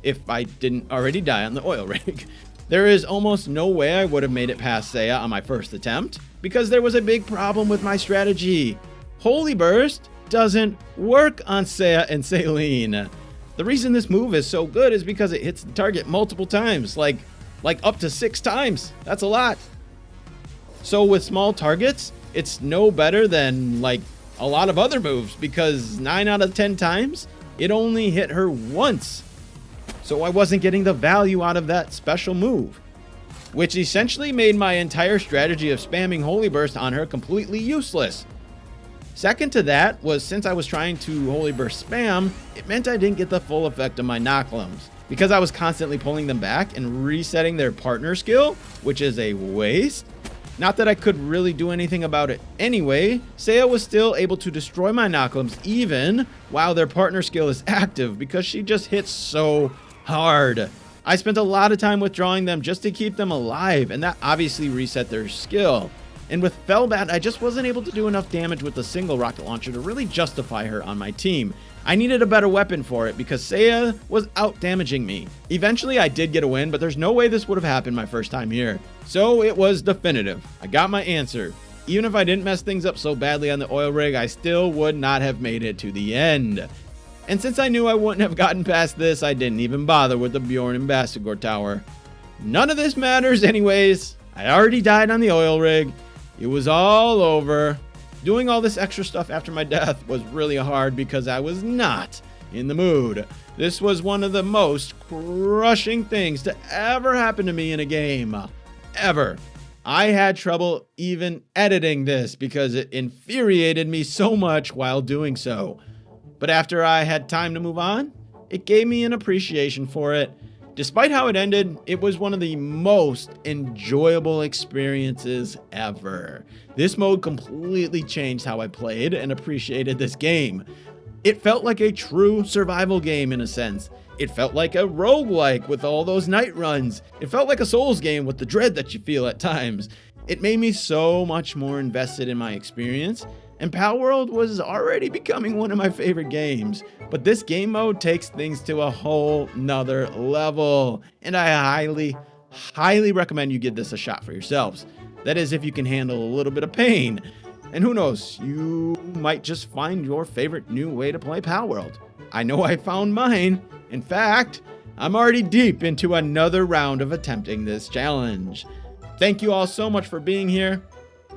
if I didn't already die on the oil rig. There is almost no way I would have made it past Saya on my first attempt because there was a big problem with my strategy. Holy Burst doesn't work on Saya and Selene. The reason this move is so good is because it hits the target multiple times, like up to 6 times. That's a lot. So with small targets, it's no better than like a lot of other moves because 9 out of 10 times it only hit her once. So I wasn't getting the value out of that special move, which essentially made my entire strategy of spamming Holy Burst on her completely useless. Second to that was since I was trying to Holy Burst spam, it meant I didn't get the full effect of my Noclums because I was constantly pulling them back and resetting their partner skill, which is a waste. Not that I could really do anything about it anyway, Saya was still able to destroy my Noclums even while their partner skill is active because she just hits so hard. I spent a lot of time withdrawing them just to keep them alive, and that obviously reset their skill. And with Felbat, I just wasn't able to do enough damage with a single rocket launcher to really justify her on my team. I needed a better weapon for it because Saya was out damaging me. Eventually I did get a win, but there's no way this would have happened my first time here. So it was definitive. I got my answer. Even if I didn't mess things up so badly on the oil rig, I still would not have made it to the end. And since I knew I wouldn't have gotten past this, I didn't even bother with the Bjorn and Bastigor tower. None of this matters anyways. I already died on the oil rig. It was all over. Doing all this extra stuff after my death was really hard because I was not in the mood. This was one of the most crushing things to ever happen to me in a game. Ever. I had trouble even editing this because it infuriated me so much while doing so. But after I had time to move on, it gave me an appreciation for it. Despite how it ended, it was one of the most enjoyable experiences ever. This mode completely changed how I played and appreciated this game. It felt like a true survival game in a sense. It felt like a roguelike with all those night runs. It felt like a Souls game with the dread that you feel at times. It made me so much more invested in my experience, and Palworld was already becoming one of my favorite games. But this game mode takes things to a whole nother level, and I highly recommend you give this a shot for yourselves. That is, if you can handle a little bit of pain. And who knows, you might just find your favorite new way to play Palworld. I know I found mine. In fact, I'm already deep into another round of attempting this challenge. Thank you all so much for being here.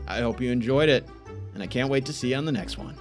I hope you enjoyed it, and I can't wait to see you on the next one.